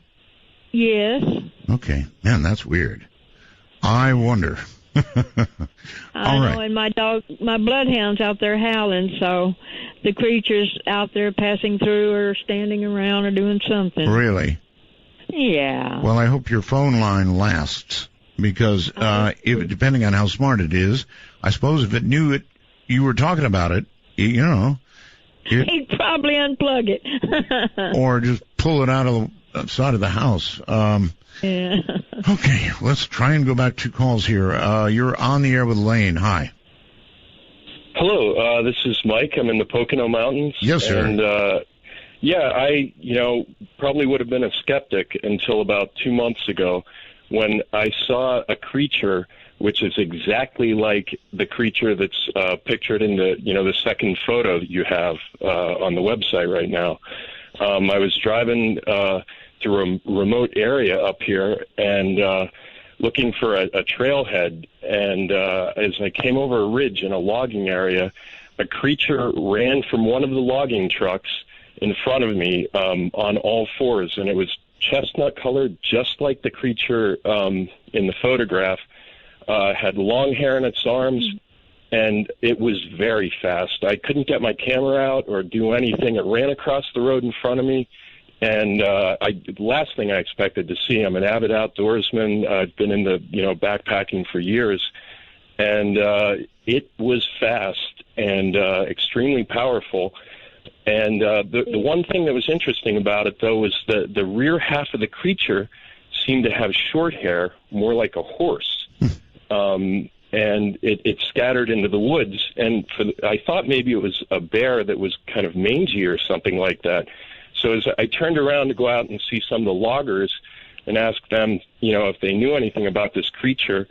D: Yes.
A: Okay. Man, that's weird. I wonder.
D: I know, and my bloodhound's out there howling, so the creatures out there passing through or standing around or doing something.
A: Really?
D: Yeah.
A: Well, I hope your phone line lasts, because depending on how smart it is, I suppose if it knew it, you were talking about it, you know.
D: He'd probably unplug it.
A: Or just pull it out of the side of the house.
D: Yeah.
A: Okay, let's try and go back 2 calls here. You're on the air with Elaine. Hi.
Q: Hello, this is Mike. I'm in the Pocono Mountains.
A: Yes, sir.
Q: And, I probably would have been a skeptic until about 2 months ago when I saw a creature which is exactly like the creature that's pictured in the second photo that you have on the website right now. I was driving through a remote area up here and looking for a trailhead, and as I came over a ridge in a logging area, a creature ran from one of the logging trucks in front of me on all fours, and it was chestnut colored, just like the creature in the photograph. Had long hair in its arms, and it was very fast. I couldn't get my camera out or do anything. It ran across the road in front of me, and the last thing I expected to see. I'm an avid outdoorsman. I've been in the backpacking for years, and it was fast and extremely powerful. And the one thing that was interesting about it, though, was the rear half of the creature seemed to have short hair, more like a horse. And it scattered into the woods, and I thought maybe it was a bear that was kind of mangy or something like that. So as I turned around to go out and see some of the loggers and ask them, if they knew anything about this creature,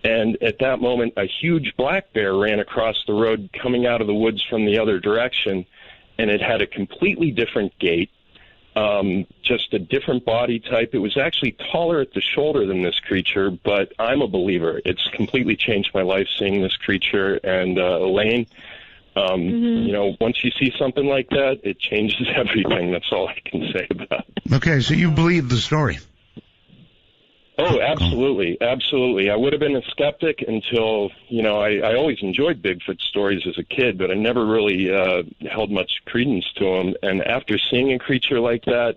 Q: and at that moment, a huge black bear ran across the road coming out of the woods from the other direction, and it had a completely different gait. Just a different body type. It was actually taller at the shoulder than this creature, but I'm a believer. It's completely changed my life seeing this creature. And Elaine, once you see something like that, it changes everything. That's all I can say about it.
A: Okay, so you believe the story?
Q: Oh, absolutely, absolutely. I would have been a skeptic until, I always enjoyed Bigfoot stories as a kid, but I never really held much credence to them. And after seeing a creature like that,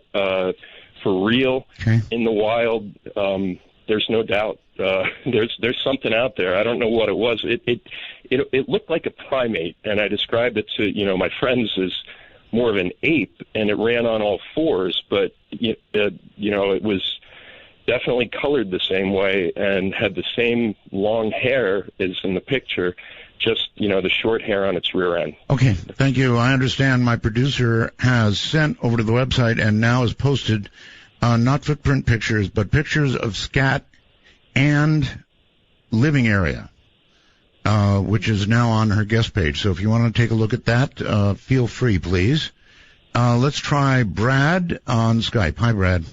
Q: for real, in the wild, there's no doubt there's something out there. I don't know what it was. It looked like a primate, and I described it to my friends as more of an ape, and it ran on all fours, but it was definitely colored the same way and had the same long hair as in the picture, just, the short hair on its rear end.
A: Okay, thank you. I understand my producer has sent over to the website and now has posted not footprint pictures, but pictures of scat and living area, which is now on her guest page. So if you want to take a look at that, feel free, please. Let's try Brad on Skype. Hi, Brad.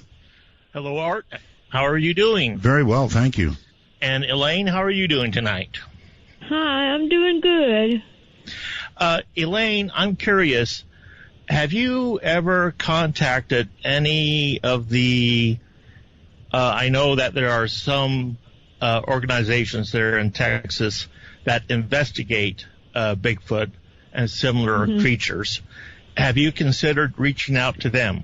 R: Hello, Art. How are you doing?
A: Very well, thank you.
R: And Elaine, how are you doing tonight?
D: Hi, I'm doing good.
R: Elaine, I'm curious, have you ever contacted any of the, I know that there are some organizations there in Texas that investigate Bigfoot and similar creatures. Have you considered reaching out to them?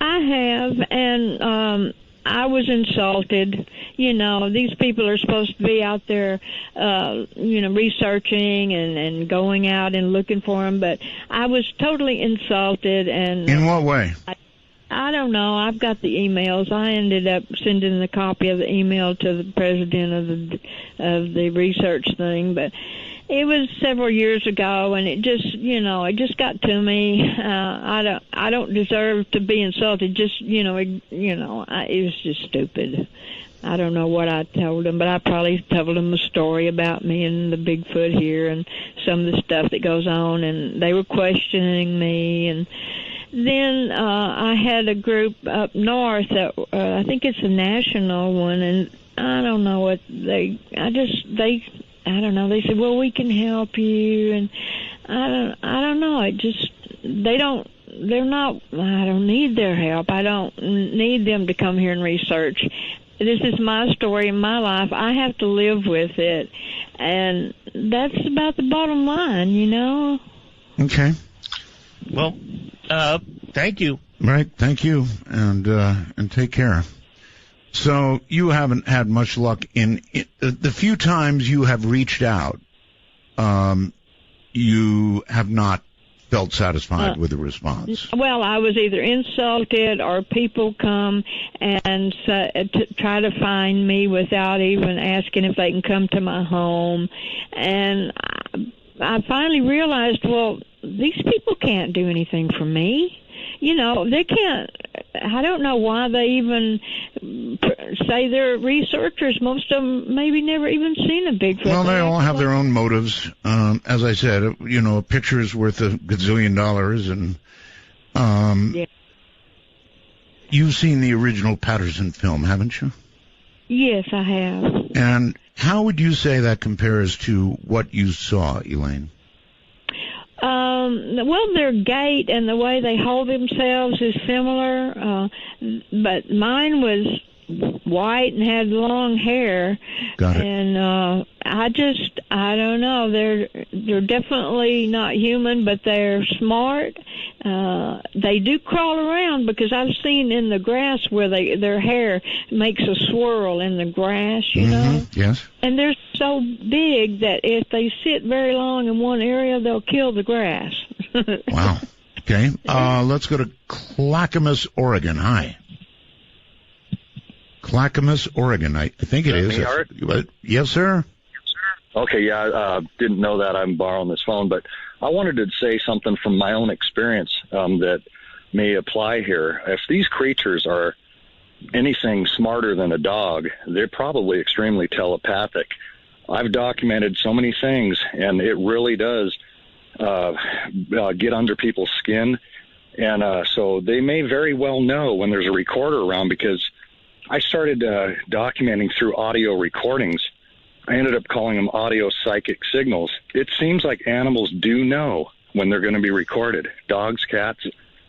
D: I have, and I was insulted. You know, these people are supposed to be out there, researching and going out and looking for them, but I was totally insulted. And
A: in what way?
D: I don't know. I've got the emails. I ended up sending a copy of the email to the president of the research thing, but it was several years ago, and it just got to me. I don't deserve to be insulted. It was just stupid. I don't know what I told them, but I probably told them a story about me and the Bigfoot here and some of the stuff that goes on, and they were questioning me. And then I had a group up north that I think it's a national one, and I don't know what I don't know. They said, "Well, we can help you," and I don't know. I don't need their help. I don't need them to come here and research. This is my story in my life. I have to live with it, and that's about the bottom line, you know.
A: Okay.
R: Well, thank you.
A: Right, thank you, and take care. So you haven't had much luck in the few times you have reached out. You have not felt satisfied with the response.
D: Well, I was either insulted or people come and try to find me without even asking if they can come to my home. And I finally realized, well, these people can't do anything for me. You know, they can't. I don't know why they even say they're researchers. Most of them maybe never even seen a Bigfoot.
A: Well, they all have their own motives. As I said, a picture is worth $1 gazillion, and
D: yeah.
A: You've seen the original Patterson film, haven't you?
D: Yes, I have.
A: And how would you say that compares to what you saw, Elaine?
D: Well, their gait and the way they hold themselves is similar, but mine was white and had long hair.
A: Got it.
D: And I don't know. They're definitely not human, but they're smart. They do crawl around because I've seen in the grass where their hair makes a swirl in the grass, you know.
A: Yes.
D: And they're so big that if they sit very long in one area, they'll kill the grass.
A: Wow. Okay. Let's go to Clackamas, Oregon. Hi. Clackamas, Oregon. I think it is. Yes, sir.
S: Okay, yeah, didn't know that. I'm borrowing this phone, but I wanted to say something from my own experience that may apply here. If these creatures are anything smarter than a dog, they're probably extremely telepathic. I've documented so many things, and it really does get under people's skin. And so they may very well know when there's a recorder around, because I started documenting through audio recordings. I ended up calling them audio psychic signals. It seems like animals do know when they're going to be recorded. Dogs, cats.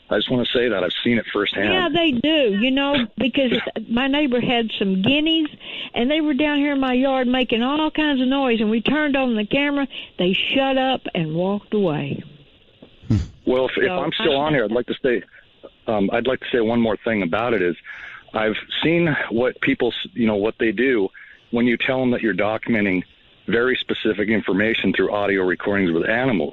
S: I just want to say that I've seen it firsthand.
D: Yeah, they do, because my neighbor had some guineas, and they were down here in my yard making all kinds of noise, and we turned on the camera. They shut up and walked away.
S: Well, if I'm still on here, I'd like to say one more thing about it is I've seen what people, what they do when you tell them that you're documenting very specific information through audio recordings with animals,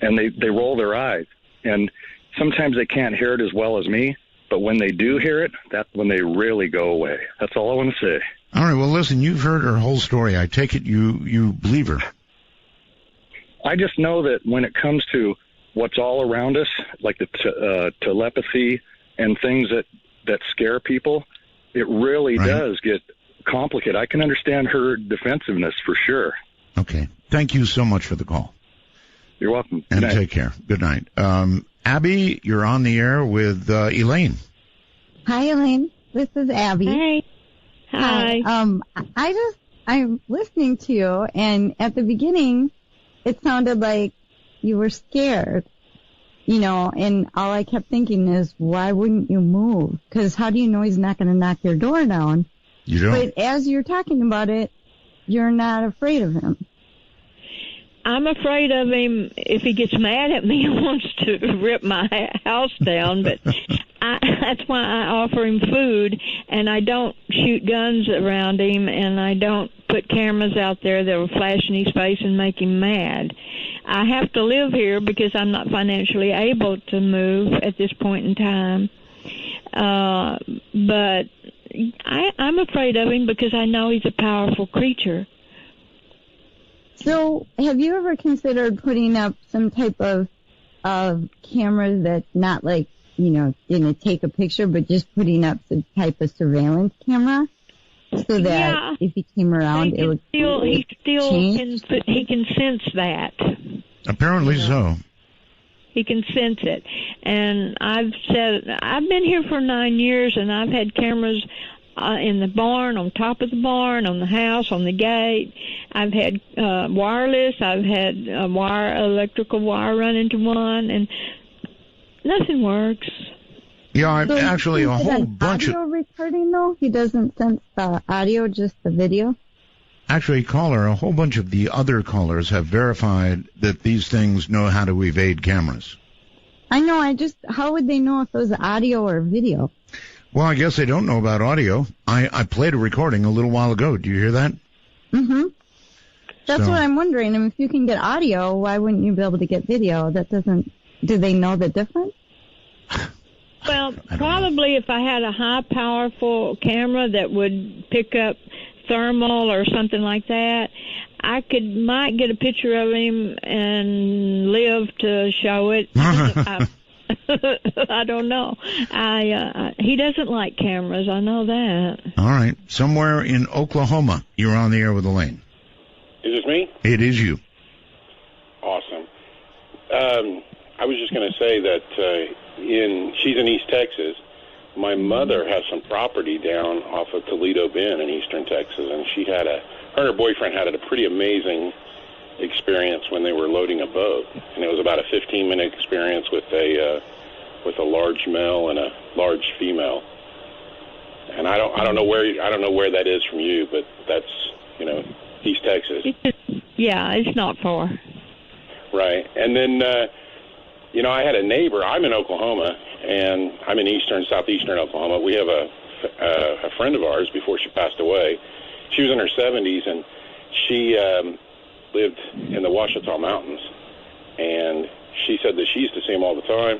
S: and they roll their eyes. And sometimes they can't hear it as well as me, but when they do hear it, that's when they really go away. That's all I want to say.
A: All right, well, listen, you've heard her whole story. I take it you believe her.
S: I just know that when it comes to what's all around us, like the telepathy and things that scare people, it really does get complicated. I can understand her defensiveness for sure.
A: Okay. Thank you so much for the call.
S: You're welcome.
A: And take care. Good night. Abby, you're on the air with Elaine.
T: Hi, Elaine. This is Abby.
D: Hey. Hi.
T: I'm listening to you, and at the beginning, it sounded like you were scared, and all I kept thinking is, why wouldn't you move? Because how do you know he's not going to knock your door down?
A: You don't.
T: But as you're talking about it, you're not afraid of him.
D: I'm afraid of him if he gets mad at me and wants to rip my house down, but that's why I offer him food, and I don't shoot guns around him, and I don't put cameras out there that will flash in his face and make him mad. I have to live here because I'm not financially able to move at this point in time. But I'm afraid of him because I know he's a powerful creature.
T: So, have you ever considered putting up some type of camera that's not like, didn't take a picture, but just putting up some type of surveillance camera so that if he came around, it would
D: he
T: change?
D: can sense that.
A: Apparently so.
D: He can sense it. And I've been here for 9 years, and I've had cameras in the barn, on top of the barn, on the house, on the gate. I've had wireless. I've had electrical wire run into one, and nothing works.
A: Yeah,
T: So
A: actually a
T: is it
A: whole
T: an
A: bunch of...
T: audio recording, though? He doesn't sense the audio, just the video?
A: Actually, caller, a whole bunch of the other callers have verified that these things know how to evade cameras.
T: I know, how would they know if it was audio or video?
A: Well, I guess they don't know about audio. I played a recording a little while ago. Do you hear that?
T: Mm-hmm. That's what I'm wondering. I mean, if you can get audio, why wouldn't you be able to get video? Do they know the difference?
D: Well, probably if I had a high powerful camera that would pick up thermal or something like that, I might get a picture of him and live to show it. I don't know. He doesn't like cameras. I know that.
A: All right. Somewhere in Oklahoma, you're on the air with Elaine.
U: Is this me?
A: It is you.
U: Awesome. I was just going to say that she's in East Texas. My mother has some property down off of Toledo Bend in eastern Texas, and her and her boyfriend had a pretty amazing experience when they were loading a boat, and it was about a 15-minute experience with a large male and a large female. And I don't know where that is from you, but that's East Texas.
D: Yeah, it's not far.
U: Right, and then I had a neighbor. I'm in Oklahoma, and I'm in southeastern Oklahoma. We have a friend of ours before she passed away. She was in her 70s, and she lived in the Ouachita Mountains, and she said that she used to see him all the time.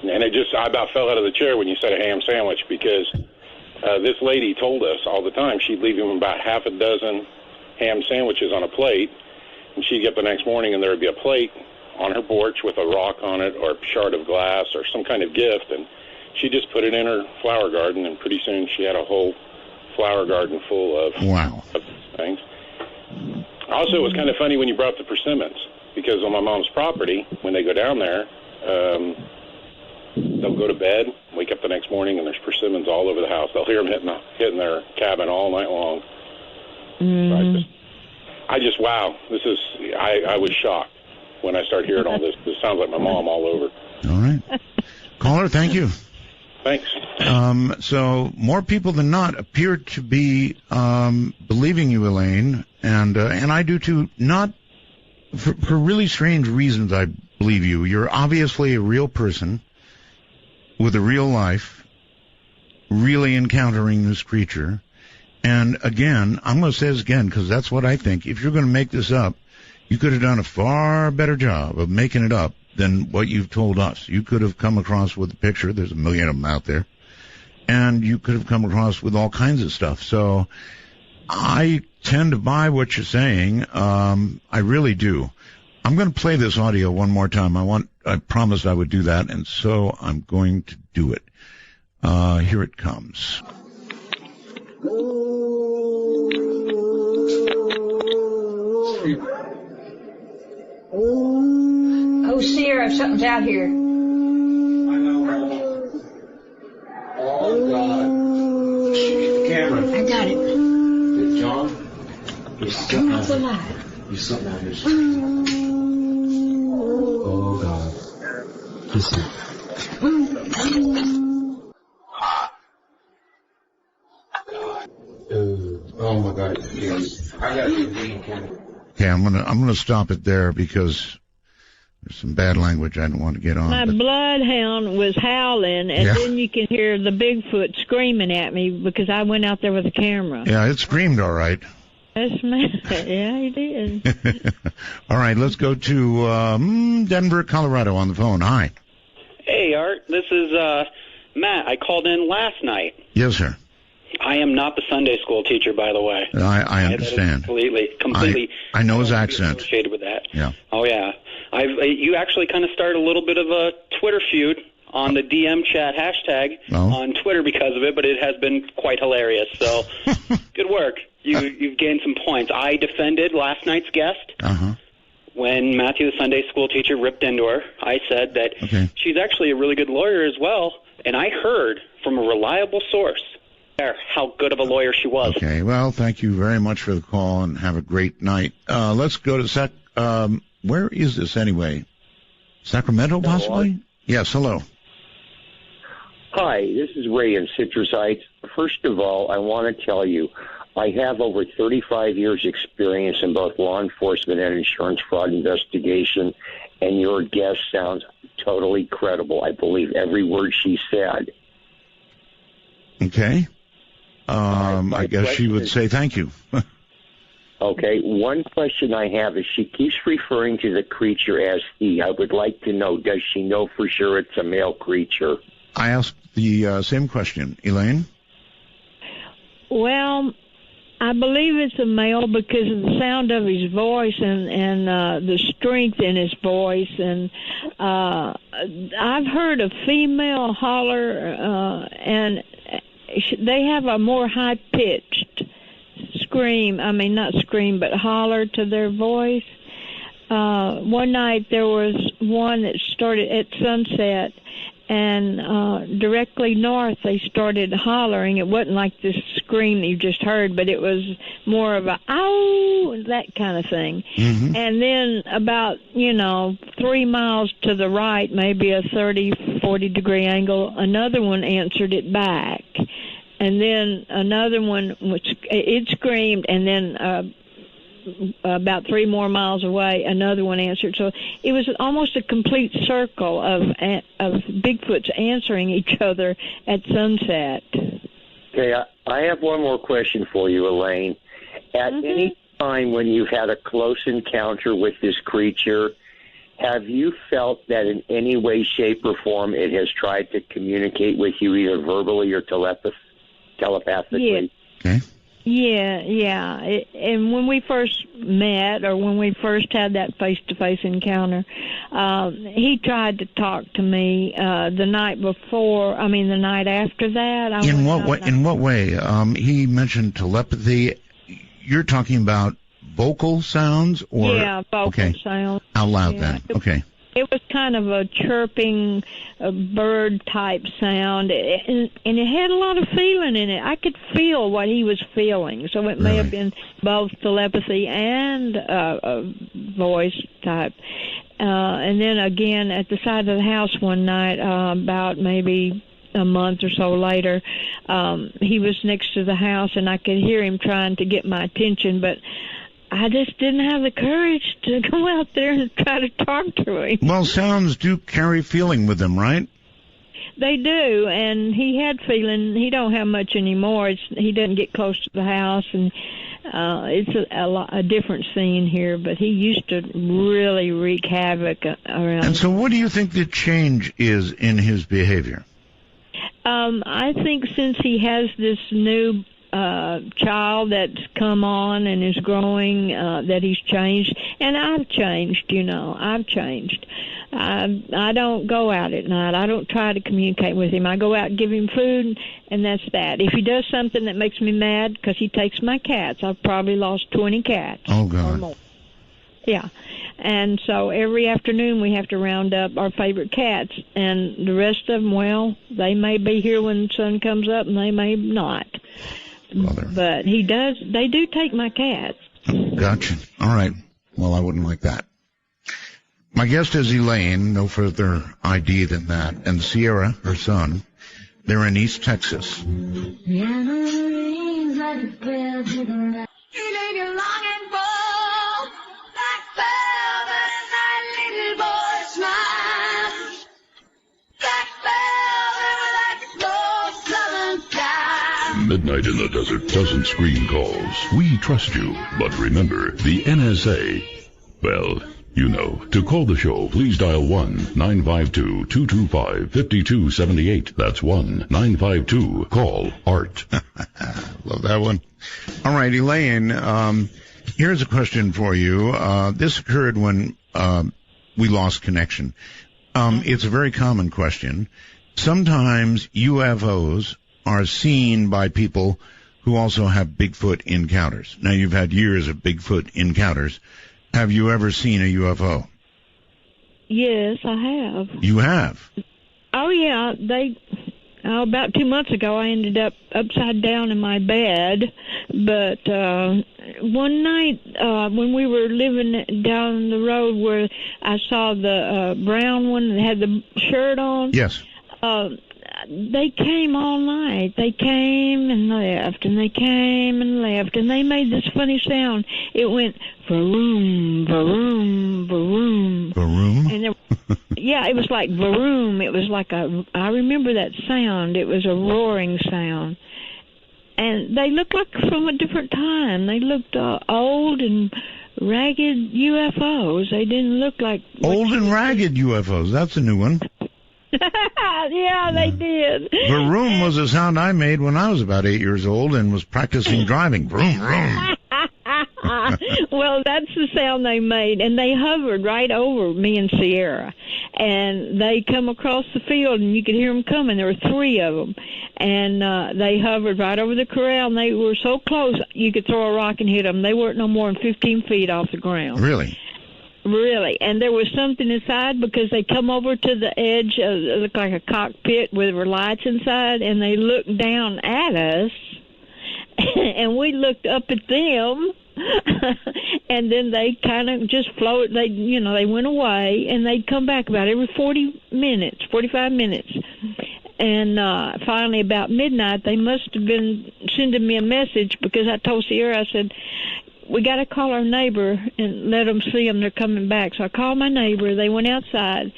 U: And I about fell out of the chair when you said a ham sandwich, because this lady told us all the time she'd leave him about half a dozen ham sandwiches on a plate, and she'd get up the next morning and there would be a plate on her porch with a rock on it or a shard of glass or some kind of gift, and she just put it in her flower garden, and pretty soon she had a whole flower garden full of things. Also, it was kind of funny when you brought up the persimmons, because on my mom's property, when they go down there, they'll go to bed, wake up the next morning, and there's persimmons all over the house. They'll hear them hitting their cabin all night long.
D: Mm.
U: So I was shocked when I started hearing all this. This sounds like my mom all over.
A: All right. Caller, thank you.
U: Thanks.
A: So more people than not appear to be believing you, Elaine, and I do too. Not for really strange reasons. I believe you. You're obviously a real person with a real life, really encountering this creature. And again, I'm going to say this again because that's what I think. If you're going to make this up, you could have done a far better job of making it up than what you've told us. You could have come across with a picture. There's a million of them out there. And you could have come across with all kinds of stuff. So I tend to buy what you're saying. I really do. I'm going to play this audio one more time. I promised I would do that, and so I'm going to do it. Here it comes.
V: Oh, Sierra, something's out here.
F: Oh, God. Get the camera.
V: I got it.
F: It's John? There's something out here. There's something out here. Oh, God. Listen. Oh, my God. I got the camera.
A: Okay, I'm gonna stop it there because There's some bad language I don't want to get on.
D: My bloodhound was howling, and then you can hear the Bigfoot screaming at me because I went out there with a camera.
A: Yeah, it screamed all right.
D: That's me. Yeah, he did.
A: All right, let's go to Denver, Colorado on the phone. Hi.
B: Hey, Art. This is Matt. I called in last night.
A: Yes, sir.
B: I am not the Sunday school teacher, by the way.
A: I understand.
B: Completely.
A: I know his accent.
B: Associated with that.
A: Yeah.
B: Oh yeah. You actually kind of started a little bit of a Twitter feud on the DM chat hashtag on Twitter because of it, but it has been quite hilarious. So good work. You've gained some points. I defended last night's guest. When Matthew, the Sunday school teacher, ripped into her. I said that she's actually a really good lawyer as well, and I heard from a reliable source how good of a lawyer she was.
A: Okay, well, thank you very much for the call, and have a great night. Let's go to where is this anyway? Sacramento, possibly? Yes, hello.
G: Hi, this is Ray in Citrus Heights. First of all, I want to tell you, I have over 35 years experience in both law enforcement and insurance fraud investigation, and your guest sounds totally credible. I believe every word she said.
A: Okay. I guess she would say thank you.
G: Okay, one question I have is she keeps referring to the creature as he. I would like to know, does she know for sure it's a male creature?
A: I asked the same question. Elaine?
D: Well, I believe it's a male because of the sound of his voice and the strength in his voice. And I've heard a female holler, and they have a more high-pitched scream. I mean, not scream, but holler to their voice. One night there was one that started at sunset, and directly north they started hollering. It wasn't like this scream that you just heard, but it was more of a ow, that kind of thing. And then about 3 miles to the right, maybe a 30-40 degree angle, another one answered it back, and then another one it screamed, and then about 3 more miles away, another one answered. So it was almost a complete circle of Bigfoots answering each other at sunset.
G: Okay, I have one more question for you, Elaine. At any time when you've had a close encounter with this creature, have you felt that in any way, shape, or form it has tried to communicate with you either verbally or telepathically?
A: Okay.
D: Yeah. And when we first met, or when we first had that face-to-face encounter, he tried to talk to me the night after that.
A: In what way? He mentioned telepathy. You're talking about vocal sounds, or
D: vocal sounds.
A: Out loud, then. Okay.
D: It was kind of a chirping, bird-type sound, and it had a lot of feeling in it. I could feel what he was feeling, so it may have been both telepathy and a voice type. And then again, at the side of the house one night, about maybe a month or so later, he was next to the house, and I could hear him trying to get my attention, but I just didn't have the courage to go out there and try to talk to him.
A: Well, sounds do carry feeling with them, right?
D: They do, and he had feeling. He don't have much anymore. He doesn't get close to the house, and it's a different scene here, but he used to really wreak havoc around.
A: And so what do you think the change is in his behavior?
D: I think since he has this new child that's come on and is growing, that he's changed. And I've changed, I've changed. I don't go out at night. I don't try to communicate with him. I go out and give him food, and that's that. If he does something that makes me mad, because he takes my cats, I've probably lost 20 cats.
A: Oh, God.
D: Or more. Yeah. And so every afternoon we have to round up our favorite cats, and the rest of them, well, they may be here when the sun comes up, and they may not. But they do take my cats.
A: Gotcha. All right. Well, I wouldn't like that. My guest is Elaine, no further ID than that, and Sierra, her son. They're in East Texas.
E: Longing for black velvet and that little boy.
C: Midnight in the Desert doesn't screen calls. We trust you. But remember, the NSA, well, you know. To call the show, please dial 1-952-225-5278. That's 1-952-CALL-ART.
A: Love that one. All right, Elaine, here's a question for you. This occurred when we lost connection. It's a very common question. Sometimes UFOs are seen by people who also have Bigfoot encounters. Now, you've had years of Bigfoot encounters. Have you ever seen a UFO?
D: Yes, I have.
A: You have?
D: Oh, yeah. About 2 months ago, I ended up upside down in my bed. But one night when we were living down the road where I saw the brown one that had the shirt on.
A: Yes.
D: They came all night. They came and left, and they came and left, and they made this funny sound. It went varoom, varoom, varoom.
A: Varoom?
D: And yeah, it was like varoom. It was like I remember that sound. It was a roaring sound. And they looked like from a different time. They looked old and ragged UFOs. They didn't look like...
A: Old and ragged UFOs. That's a new one.
D: Yeah, they did.
A: Vroom was a sound I made when I was about 8 years old and was practicing driving. Vroom, vroom.
D: Well, that's the sound they made, and they hovered right over me and Sierra. And they come across the field, and you could hear them coming. There were 3 of them. And they hovered right over the corral, and they were so close you could throw a rock and hit them. They weren't no more than 15 feet off the ground.
A: Really?
D: Really, and there was something inside because they come over to the edge, it looked like a cockpit with there were lights inside, and they looked down at us, and we looked up at them, and then they kind of just floated. They went away, and they'd come back about every 45 minutes. And finally, about midnight, they must have been sending me a message because I told Sierra, I said, we got to call our neighbor and let them see them. They're coming back. So I called my neighbor. They went outside,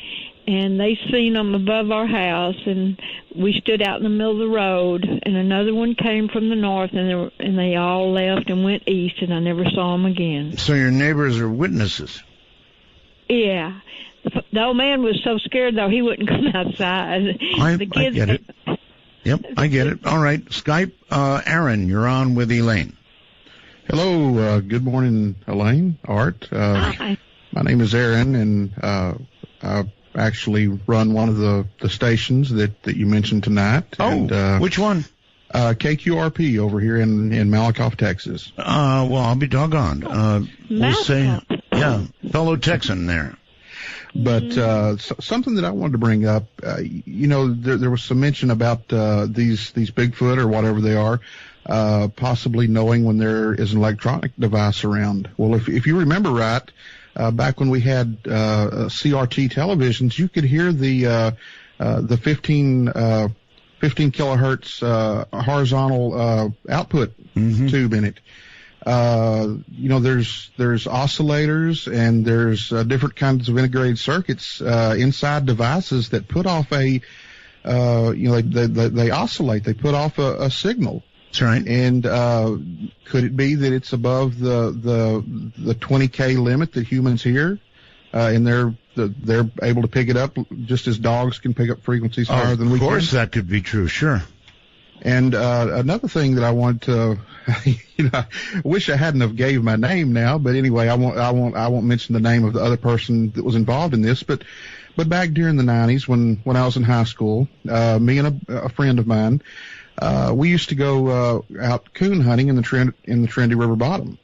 D: and they seen them above our house, and we stood out in the middle of the road, and another one came from the north, and they all left and went east, and I never saw them again.
A: So your neighbors are witnesses?
D: Yeah. The old man was so scared, though, he wouldn't come outside.
A: I get it. Yep, I get it. All right, Skype. Aaron, you're on with Elaine.
H: Hello, good morning, Elaine, Art.
D: Hi.
H: My name is Aaron, and I actually run one of the stations that you mentioned tonight.
A: Oh,
H: and,
A: which one?
H: KQRP over here in Malakoff, Texas.
A: Well, I'll be doggone. We'll say, yeah, fellow Texan there.
H: But something that I wanted to bring up, there was some mention about these Bigfoot or whatever they are, possibly knowing when there is an electronic device around. Well, if you remember right, back when we had CRT televisions, you could hear the 15 kilohertz horizontal output tube in it. There's oscillators and there's different kinds of integrated circuits inside devices that put off they oscillate. They put off a signal.
A: That's right.
H: And could it be that it's above the 20K limit that humans hear, and they're able to pick it up just as dogs can pick up frequencies higher than we can?
A: Of course, that could be true. Sure.
H: And another thing that I wanted to, I wish I hadn't have gave my name now, but anyway, I won't mention the name of the other person that was involved in this, but back during the 90s when I was in high school, me and a friend of mine, we used to go out coon hunting in the Trinity River bottom,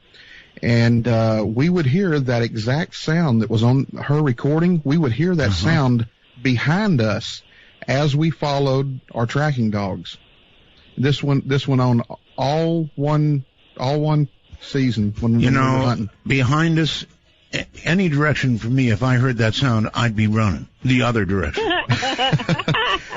H: and we would hear that exact sound that was on her recording. We would hear that sound behind us as we followed our tracking dogs. This went on all one season when we were hunting.
A: Behind us, any direction from me, if I heard that sound, I'd be running the other direction.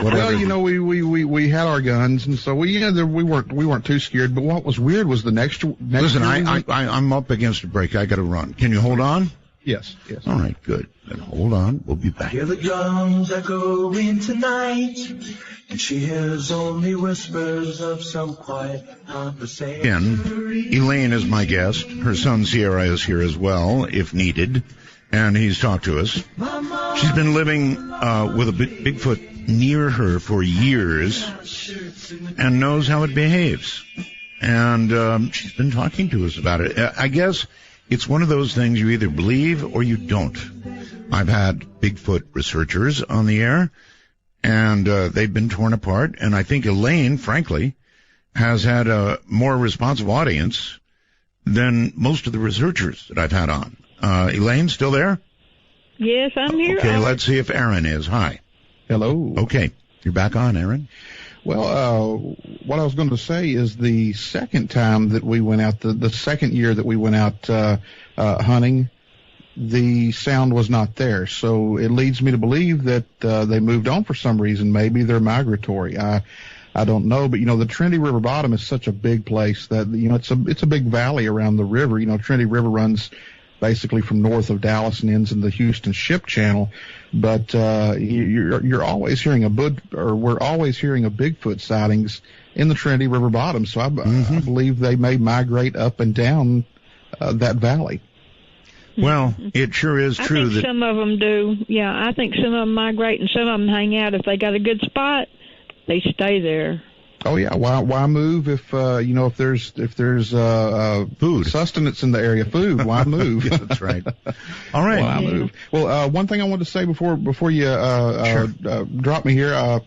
H: Well, we had our guns, and so we weren't too scared. But what was weird was the next.
A: Listen, I'm up against a break. I got to run. Can you hold on?
H: Yes.
A: All right, good. Then hold on. We'll be back.
E: Hear the drums echoing tonight, and she hears only whispers of some quiet conversation.
A: Again, Elaine is my guest. Her son Sierra is here as well, if needed, and he's talked to us. She's been living with a Bigfoot near her for years and knows how it behaves. And she's been talking to us about it. I guess it's one of those things you either believe or you don't. I've had Bigfoot researchers on the air, and they've been torn apart. And I think Elaine, frankly, has had a more responsive audience than most of the researchers that I've had on. Elaine, still there?
D: Yes, I'm here.
A: Okay, let's see if Aaron is. Hi.
H: Hello.
A: Okay, you're back on, Aaron.
H: Well, what I was going to say is the second time that we went out, the second year that we went out hunting, the sound was not there. So it leads me to believe that they moved on for some reason. Maybe they're migratory. I don't know, but the Trinity River bottom is such a big place that it's a big valley around the river. Trinity River runs basically from north of Dallas and ends in the Houston Ship Channel. But you're always hearing we're always hearing of Bigfoot sightings in the Trinity River bottom. So I believe they may migrate up and down that valley.
A: Well, it sure is true.
D: I think some of them do. Yeah, I think some of them migrate and some of them hang out. If they got a good spot, they stay there.
H: Oh yeah, why move if if there's
A: food,
H: sustenance in the area, food? Why move?
A: Yeah, that's right. All right,
H: why move? Well, one thing I wanted to say before you drop me here.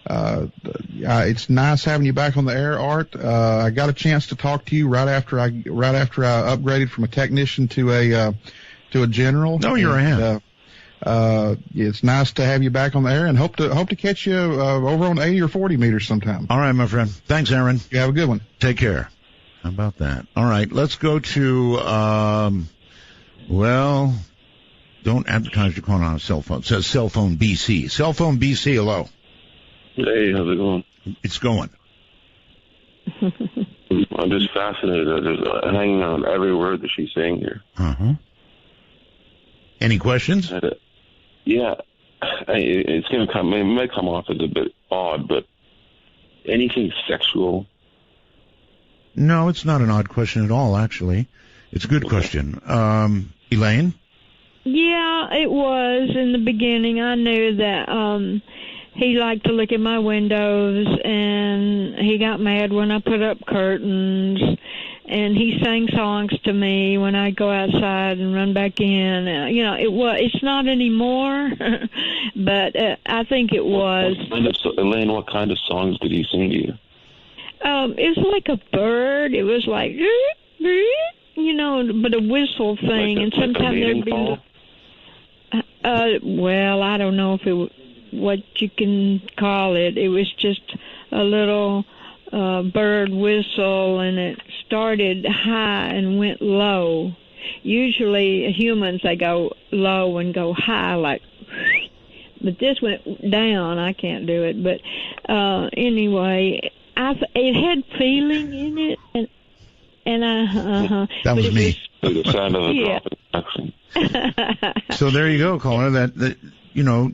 H: It's nice having you back on the air, Art. I got a chance to talk to you right after I upgraded from a technician to a general.
A: Oh, you're ahead.
H: It's nice to have you back on the air, and hope to catch you over on 80 or 40 meters sometime.
A: All right, my friend. Thanks, Aaron.
H: You have a good one.
A: Take care. How about that? All right, let's go to don't advertise your calling on a cell phone. It says cell phone BC. Cell phone BC. Hello.
I: Hey, how's it going?
A: It's going.
I: I'm just fascinated. Just hanging on every word that she's saying here.
A: Any questions?
I: Yeah, it's going to come. It might come off as a bit odd, but anything sexual?
A: No, it's not an odd question at all. Actually, it's a good question. Elaine?
D: Yeah, it was in the beginning. I knew that he liked to look at my windows, and he got mad when I put up curtains. And he sang songs to me when I go outside and run back in. It's not anymore, but I think it was.
I: Elaine, what kind of songs did he sing to you?
D: It was like a bird. It was like, but a whistle thing. And sometimes there'd be. Well, I don't know if what you can call it. It was just a little bird whistle, and it started high and went low. Usually humans, they go low and go high, like, but this went down. I can't do it, but anyway, it had feeling in it, and
A: that was me.
I: The sound of the
A: dropping. So there you go, caller. That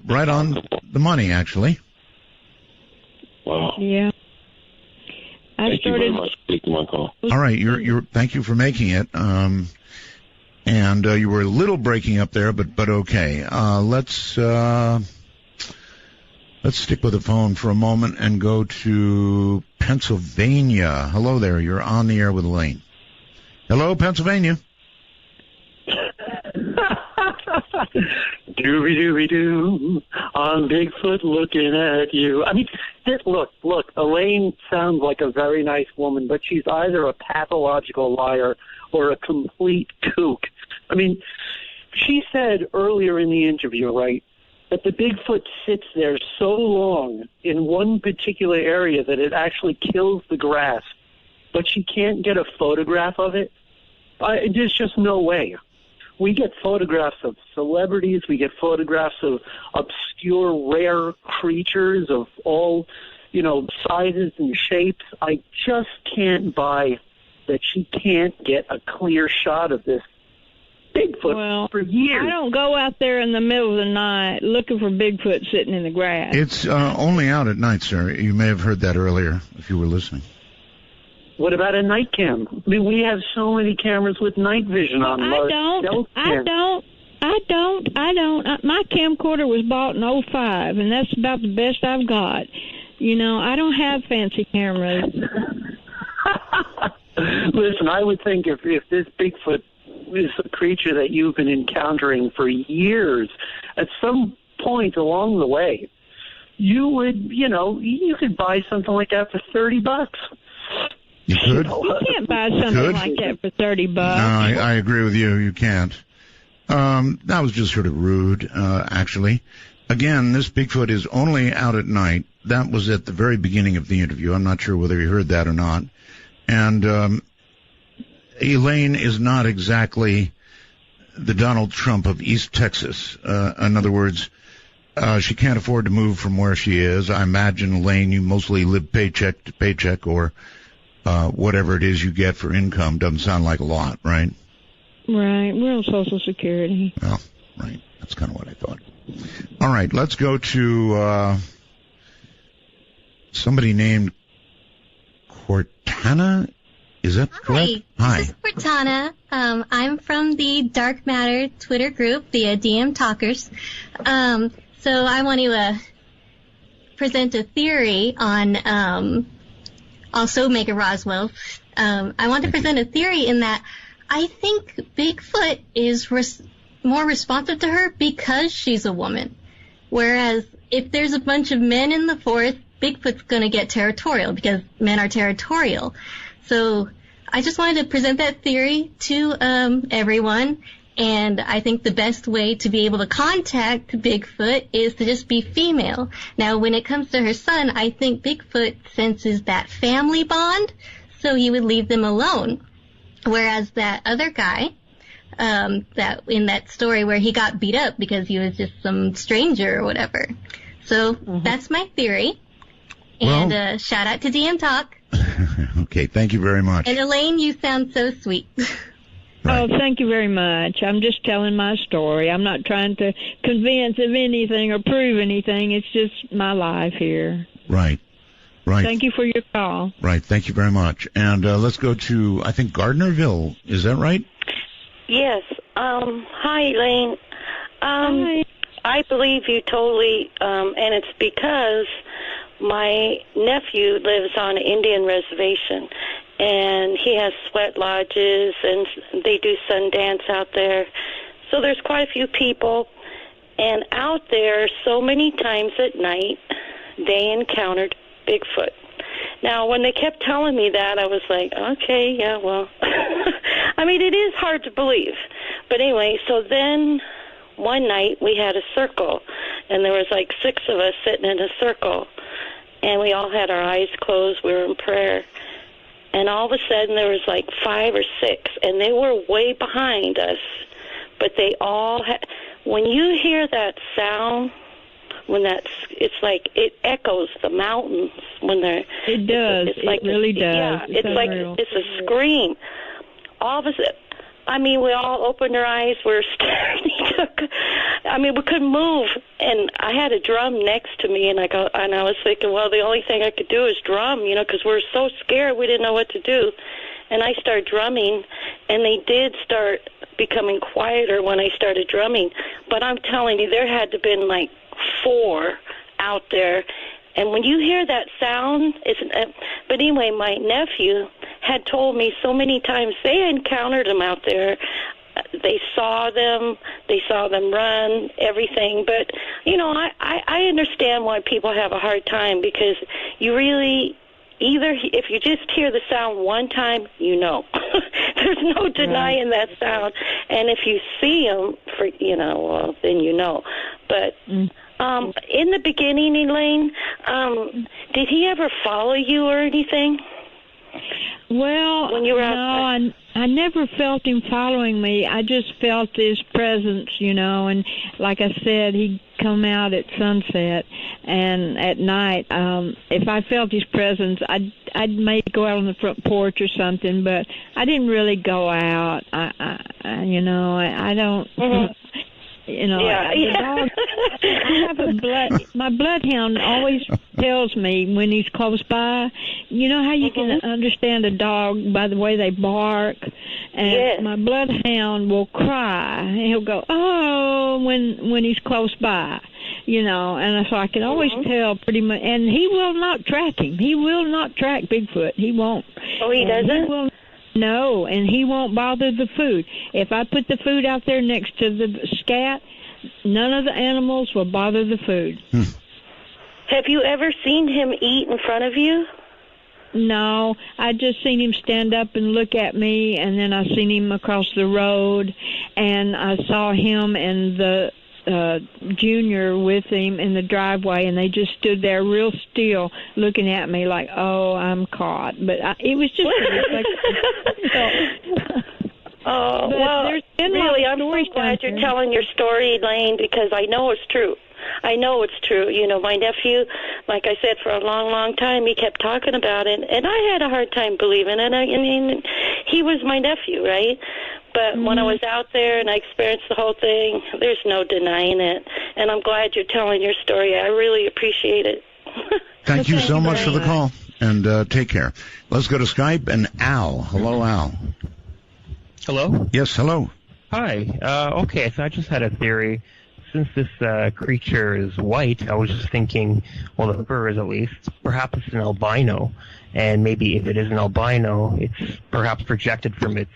A: right on the money, actually.
I: Wow.
D: Yeah.
I: Thank you very much for taking my call.
A: All right, thank you for making it. And you were a little breaking up there, but okay. Let's stick with the phone for a moment and go to Pennsylvania. Hello there. You're on the air with Elaine. Hello, Pennsylvania.
J: Dooby-dooby-doo, on Bigfoot looking at you. I mean, look, Elaine sounds like a very nice woman, but she's either a pathological liar or a complete kook. I mean, she said earlier in the interview, right, that the Bigfoot sits there so long in one particular area that it actually kills the grass, but she can't get a photograph of it. There's just no way. We get photographs of celebrities. We get photographs of obscure, rare creatures of all, sizes and shapes. I just can't buy that she can't get a clear shot of this Bigfoot for years.
D: I don't go out there in the middle of the night looking for Bigfoot sitting in the grass.
A: It's only out at night, sir. You may have heard that earlier if you were listening.
J: What about a night cam? I mean, we have so many cameras with night vision on them.
D: I don't. My camcorder was bought in 2005, and that's about the best I've got. You know, I don't have fancy cameras.
J: Listen, I would think if this Bigfoot is a creature that you've been encountering for years, at some point along the way, you could buy something like that for $30.
A: You could?
D: You can't buy something like that for $30.
A: No, I agree with you. You can't. That was just sort of rude, actually. Again, this Bigfoot is only out at night. That was at the very beginning of the interview. I'm not sure whether you heard that or not. And Elaine is not exactly the Donald Trump of East Texas. In other words, she can't afford to move from where she is. I imagine, Elaine, you mostly live paycheck to paycheck, or whatever it is you get for income. Doesn't sound like a lot, right?
D: Right. We're on Social Security.
A: Well, right. That's kind of what I thought. All right. Let's go to somebody named Cortana. Is that correct? Hi.
K: This is Cortana. I'm from the Dark Matter Twitter group, the DM Talkers. So I want to present a theory on also Mega Roswell. I want to present a theory in that I think Bigfoot is more responsive to her because she's a woman. Whereas if there's a bunch of men in the forest, Bigfoot's going to get territorial because men are territorial. So I just wanted to present that theory to everyone. And I think the best way to be able to contact Bigfoot is to just be female. Now, when it comes to her son, I think Bigfoot senses that family bond, so he would leave them alone. Whereas that other guy, that in that story where he got beat up because he was just some stranger or whatever. So that's my theory. And shout out to DM Talk.
A: Okay, thank you very much.
K: And Elaine, you sound so sweet.
D: Right. Oh, thank you very much. I'm just telling my story. I'm not trying to convince of anything or prove anything. It's just my life here.
A: Right. Right.
D: Thank you for your call.
A: Right. Thank you very much. And let's go to, I think, Gardnerville. Is that right?
L: Yes. Hi, Elaine.
D: Hi.
L: I believe you totally, and it's because my nephew lives on an Indian reservation, and he has sweat lodges, and they do sun dance out there. So there's quite a few people, and out there so many times at night they encountered Bigfoot. Now, when they kept telling me that, I was like, okay, yeah, well. I mean, it is hard to believe. But anyway, so then one night we had a circle, and there was like 6 of us sitting in a circle, and we all had our eyes closed. We were in prayer. And all of a sudden there was like 5 or 6, and they were way behind us. But they all had, when you hear that sound, it's like it echoes the mountains when they're.
D: It does.
L: It's like,
D: it really does.
L: Yeah, it's like it's a scream. All of a sudden, I mean, we all opened our eyes. We're staring. I mean, we couldn't move, and I had a drum next to me, and I was thinking, well, the only thing I could do is drum, because we're so scared we didn't know what to do. And I started drumming, and they did start becoming quieter when I started drumming. But I'm telling you, there had to have been like 4 out there. And when you hear that sound, but anyway, my nephew had told me so many times they encountered them out there. They saw them run, everything. But, I understand why people have a hard time, because you really, either if you just hear the sound one time, there's no denying that sound. And if you see them, well, then you know. But in the beginning, Elaine, did he ever follow you or anything?
D: Well,
L: when you were
D: no, I never felt him following me. I just felt his presence, and like I said, he'd come out at sunset, and at night, if I felt his presence, I'd maybe go out on the front porch or something, but I didn't really go out. I don't. Mm-hmm. The dog, I have my bloodhound always tells me when he's close by. You know how you can understand a dog by the way they bark? And my bloodhound will cry. He'll go, oh, when he's close by, and so I can always tell pretty much. And he will not track him. He will not track Bigfoot. He won't.
L: Oh, he doesn't?
D: No, and he won't bother the food. If I put the food out there next to the scat, none of the animals will bother the food.
L: Have you ever seen him eat in front of you?
D: No, I just seen him stand up and look at me, and then I seen him across the road, and I saw him and the junior with him in the driveway, and they just stood there real still looking at me like, oh, I'm caught. But it was just
L: oh, well, really, I'm so glad you're telling your story, Elaine, because I know it's true. I know it's true. My nephew, like I said, for a long, long time, he kept talking about it, and I had a hard time believing it. I mean, he was my nephew, right? But when I was out there and I experienced the whole thing, there's no denying it. And I'm glad you're telling your story. I really appreciate it.
A: Thank you so much for the call, and take care. Let's go to Skype and Al. Hello, Al.
M: Hello?
A: Yes, hello.
M: Hi. Okay, so I just had a theory. Since this creature is white, I was just thinking, well, the fur is at least, perhaps it's an albino. And maybe if it is an albino, it's perhaps projected from its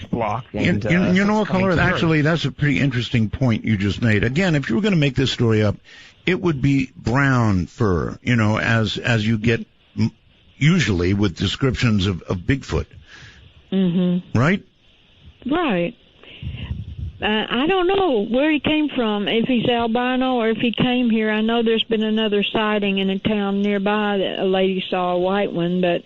M: flock. And,
A: you know what, caller? Actually, that's a pretty interesting point you just made. Again, if you were going to make this story up, it would be brown fur, as you get usually with descriptions of Bigfoot.
D: Mm-hmm.
A: Right?
D: Right. I don't know where he came from, if he's albino or if he came here. I know there's been another sighting in a town nearby that a lady saw a white one, but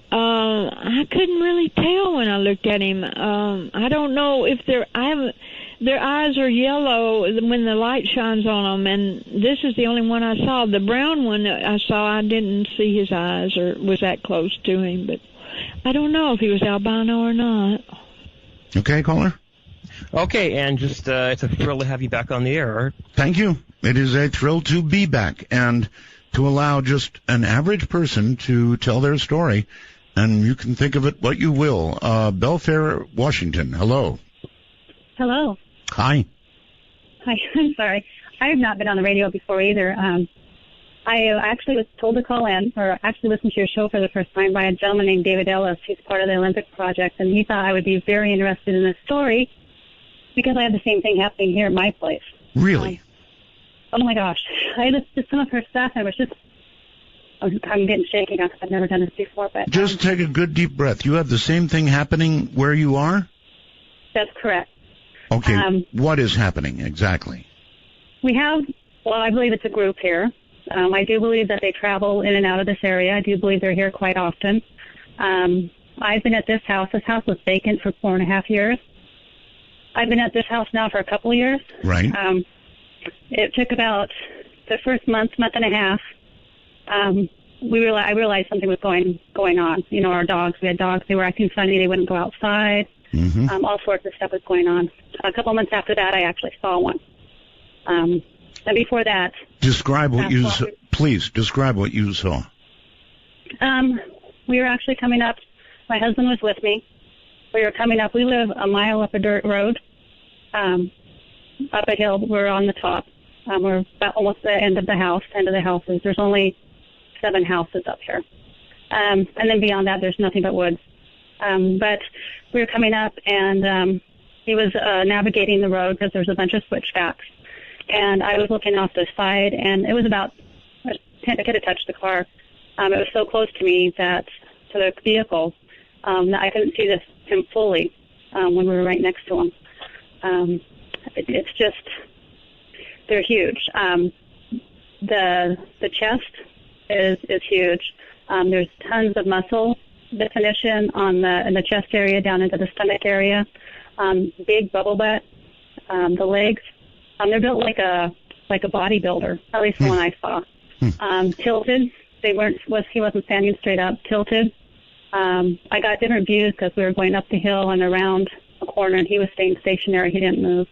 D: I couldn't really tell when I looked at him. I don't know if their eyes are yellow when the light shines on them, and this is the only one I saw. The brown one I saw, I didn't see his eyes or was that close to him, but I don't know if he was albino or not.
A: Okay, caller?
M: Okay, and just it's a thrill to have you back on the air.
A: Thank you. It is a thrill to be back and to allow just an average person to tell their story, and you can think of it what you will. Belfair, Washington, hello.
N: Hello.
A: Hi.
N: Hi, I'm sorry. I have not been on the radio before either. I actually was told to call in, or actually listened to your show for the first time by a gentleman named David Ellis, who's part of the Olympic Project, and he thought I would be very interested in this story because I have the same thing happening here at my place.
A: Really?
N: Oh my gosh. I listened to some of her stuff, and I'm getting shaky now because I've never done this before. But
A: just take a good deep breath. You have the same thing happening where you are?
N: That's correct.
A: Okay, what is happening exactly?
N: We have, I believe it's a group here. I do believe that they travel in and out of this area. I do believe they're here quite often. I've been at this house. This house was vacant for 4.5 years. I've been at this house now for a couple of years.
A: Right.
N: It took about the first month and a half. I realized something was going on. Our dogs. We had dogs. They were acting funny. They wouldn't go outside.
A: Mm-hmm.
N: All sorts of stuff was going on. A couple of months after that, I actually saw one. And before that,
A: please describe what you saw.
N: We were actually coming up. My husband was with me. We were coming up. We live a mile up a dirt road, up a hill. We're on the top. We're about almost the end of the houses. There's only 7 houses up here. And then beyond that, there's nothing but woods. But we were coming up, and he was navigating the road because there's a bunch of switchbacks. And I was looking off the side, and it was about, I could have touched the car. It was so close to me to the vehicle, that I couldn't see him fully when we were right next to him. It's just, they're huge. The chest is huge. There's tons of muscle definition in the chest area down into the stomach area. Big bubble butt, the legs. They're built like a bodybuilder, at least the one I saw. Tilted. He wasn't standing straight up, tilted. I got different views because we were going up the hill and around a corner, and he was staying stationary. He didn't move.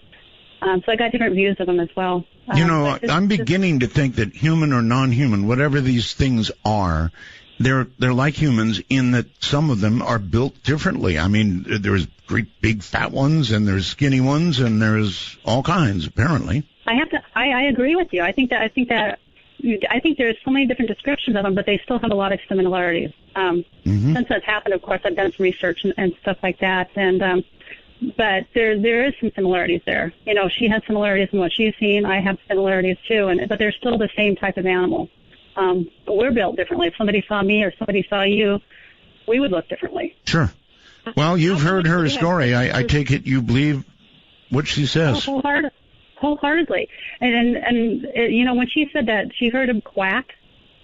N: So I got different views of him as well.
A: I'm beginning to think that human or non-human, whatever these things are, they're like humans in that some of them are built differently. I mean, there's great big fat ones, and there's skinny ones, and there's all kinds, apparently.
N: I agree with you. I think there's so many different descriptions of them, but they still have a lot of similarities. Since that's happened, of course, I've done some research and stuff like that, and but there is some similarities there. You know, she has similarities in what she's seen. I have similarities too, but they're still the same type of animal. But we're built differently. If somebody saw me or somebody saw you, we would look differently.
A: Sure. Well, you've heard her story. I take it you believe what she says.
N: Wholeheartedly. And you know, when she said that she heard him quack,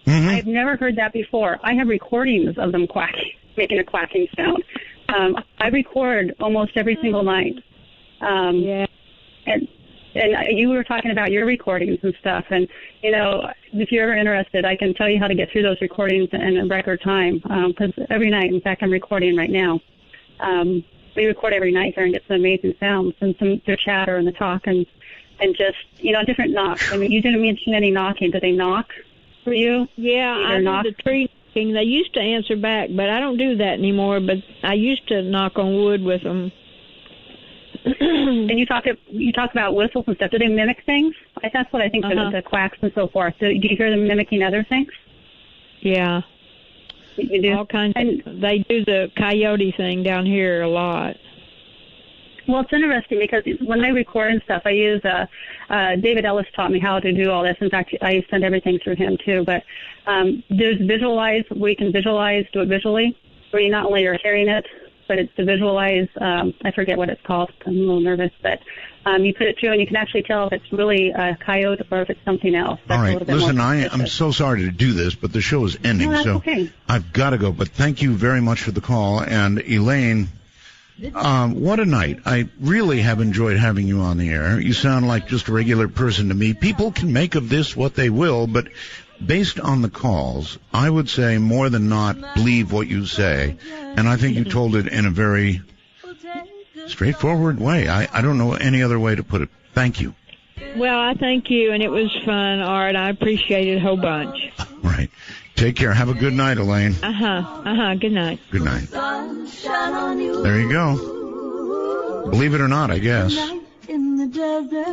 N: I've never heard that before. I have recordings of them quacking, making a quacking sound. I record almost every single night. And you were talking about your recordings and stuff, and you know, if you're ever interested, I can tell you how to get through those recordings in a record time. Because every night, in fact, I'm recording right now. We record every night there and get some amazing sounds and the chatter and the talk and just, you know, different knocks. I mean, you didn't mention any knocking. Did they knock for you?
D: Yeah, I did the tree knocking. They used to answer back, but I don't do that anymore. But I used to knock on wood with them.
N: And you talk about whistles and stuff. Do they mimic things? That's what I think, the quacks and so forth. Do you hear them mimicking other things?
D: Yeah.
N: You do?
D: All kinds they do the coyote thing down here a lot.
N: Well, it's interesting because when I record and stuff, I use David Ellis taught me how to do all this. In fact, I send everything through him too. But there's visualize, where you can do it visually, where you not only are hearing it, but it's to visualize. I forget what it's called. I'm a little nervous, but you put it through, and you can actually tell if it's really a coyote or if it's something else.
A: All right, listen, I'm so sorry to do this, but the show is ending,
N: that's
A: so
N: okay.
A: I've got to go. But thank you very much for the call, and Elaine. What a night. I really have enjoyed having you on the air. You sound like just a regular person to me. People can make of this what they will, but based on the calls, I would say more than not believe what you say. And I think you told it in a very straightforward way. I don't know any other way to put it. Thank you.
D: Well, I thank you, and it was fun, Art. I appreciate it a whole bunch.
A: Right. Take care. Have a good night, Elaine.
D: Good night.
A: Good night. There you go. Believe it or not, I guess.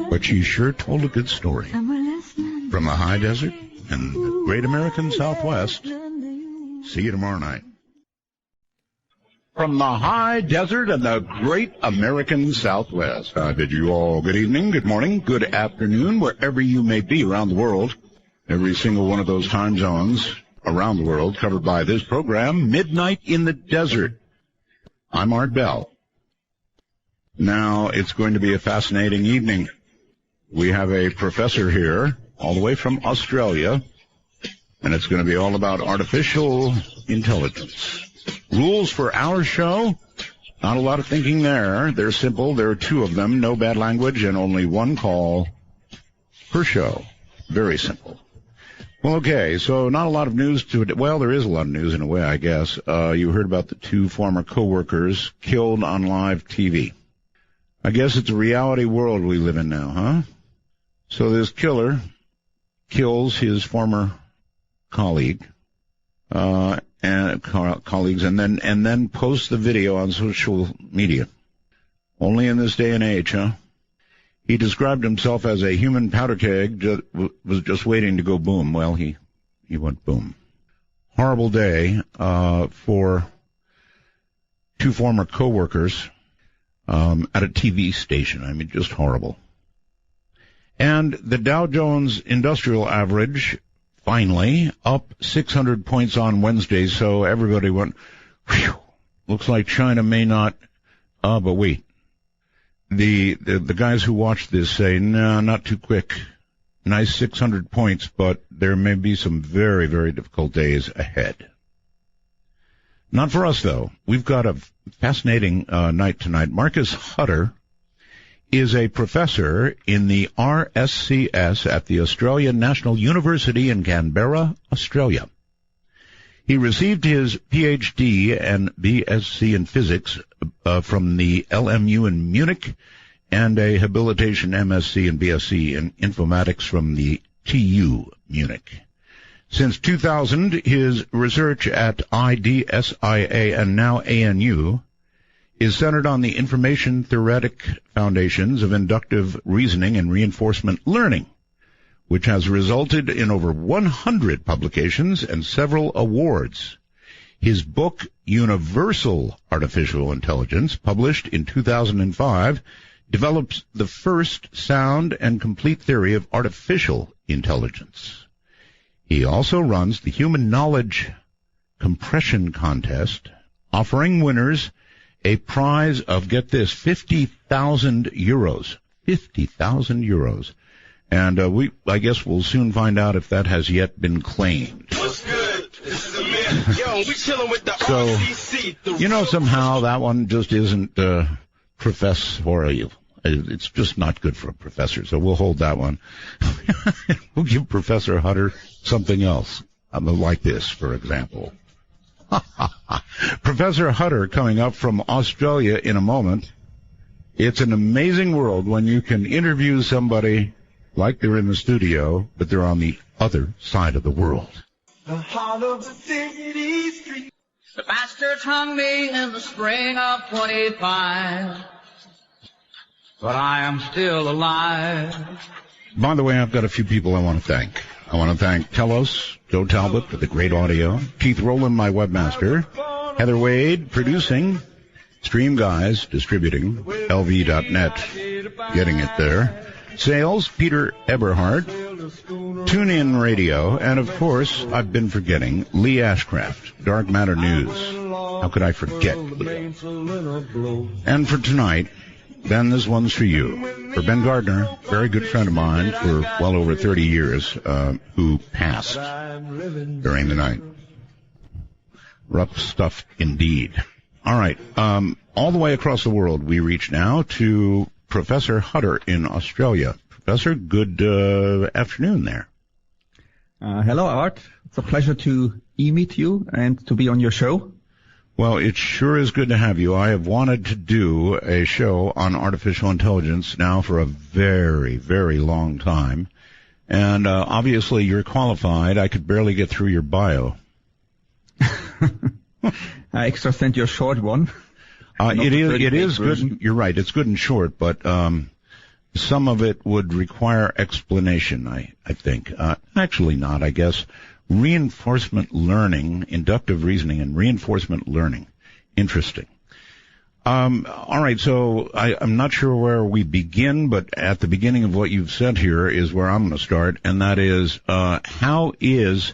A: But she sure told a good story. From the high desert and the great American Southwest. See you tomorrow night. From the high desert and the great American Southwest. I bid you all good evening, good morning, good afternoon, wherever you may be around the world. Every single one of those time zones around the world covered by this program, Midnight in the Desert. I'm Art Bell. Now, it's going to be a fascinating evening. We have a professor here, all the way from Australia, and it's going to be all about artificial intelligence. Rules for our show? Not a lot of thinking there. They're simple. There are two of them, no bad language, and only one call per show. Very simple. Well, okay, so not a lot of news to it. Well, there is a lot of news in a way, I guess. You heard about the two former co-workers killed on live TV. I guess it's a reality world we live in now, huh? So this killer kills his former colleague, colleagues, and then posts the video on social media. Only in this day and age, huh? He described himself as a human powder keg, was just waiting to go boom. Well, he went boom. Horrible day for two former co-workers at a TV station. I mean, just horrible. And the Dow Jones Industrial Average, finally, up 600 points on Wednesday, so everybody went, whew, looks like China may not, but wait. The guys who watched this say, no, not too quick. Nice 600 points, but there may be some very, very difficult days ahead. Not for us, though. We've got a fascinating night tonight. Marcus Hutter is a professor in the RSCS at the Australian National University in Canberra, Australia. He received his PhD and BSc in physics from the LMU in Munich and a habilitation MSc and BSc in informatics from the TU Munich. Since 2000, his research at IDSIA and now ANU is centered on the information theoretic foundations of inductive reasoning and reinforcement learning, which has resulted in over 100 publications and several awards. His book, Universal Artificial Intelligence, published in 2005, develops the first sound and complete theory of artificial intelligence. He also runs the Human Knowledge Compression Contest, offering winners a prize of, get this, 50,000 euros. 50,000 euros. And I guess we'll soon find out if that has yet been claimed. What's good? This is Amir. Yo, we chilling with the RCC. Somehow that one just isn't professorial. It's just not good for a professor, so we'll hold that one. We'll give Professor Hutter something else, like this, for example. Professor Hutter coming up from Australia in a moment. It's an amazing world when you can interview somebody like they're in the studio, but they're on the other side of the world.
E: The heart of the city street.
O: The bastards hung me in the spring of 25. But I am still alive.
A: By the way, I've got a few people I want to thank. I want to thank Telos, Joe Talbot for the great audio, Keith Rowland, my webmaster, Heather Wade, producing, Stream Guys, distributing, LV.net, getting it there, sales, Peter Eberhardt, TuneIn Radio, and of course, I've been forgetting, Lee Ashcraft, Dark Matter News. How could I forget Lee? And for tonight, Ben, this one's for you. For Ben Gardner, very good friend of mine for well over 30 years, who passed during the night. Rough stuff indeed. All right. All the way across the world, we reach now to Professor Hutter in Australia. Professor, good afternoon there.
P: Hello, Art. It's a pleasure to meet you and to be on your show.
A: Well, it sure is good to have you. I have wanted to do a show on artificial intelligence now for a very, very long time. And obviously you're qualified. I could barely get through your bio.
P: I extra sent you a short one.
A: It is good. You're right. It's good and short, but some of it would require explanation, I think. Actually not, I guess. Reinforcement learning, inductive reasoning, and reinforcement learning. Interesting. All right, so I'm not sure where we begin, but at the beginning of what you've said here is where I'm going to start, and that is, how is,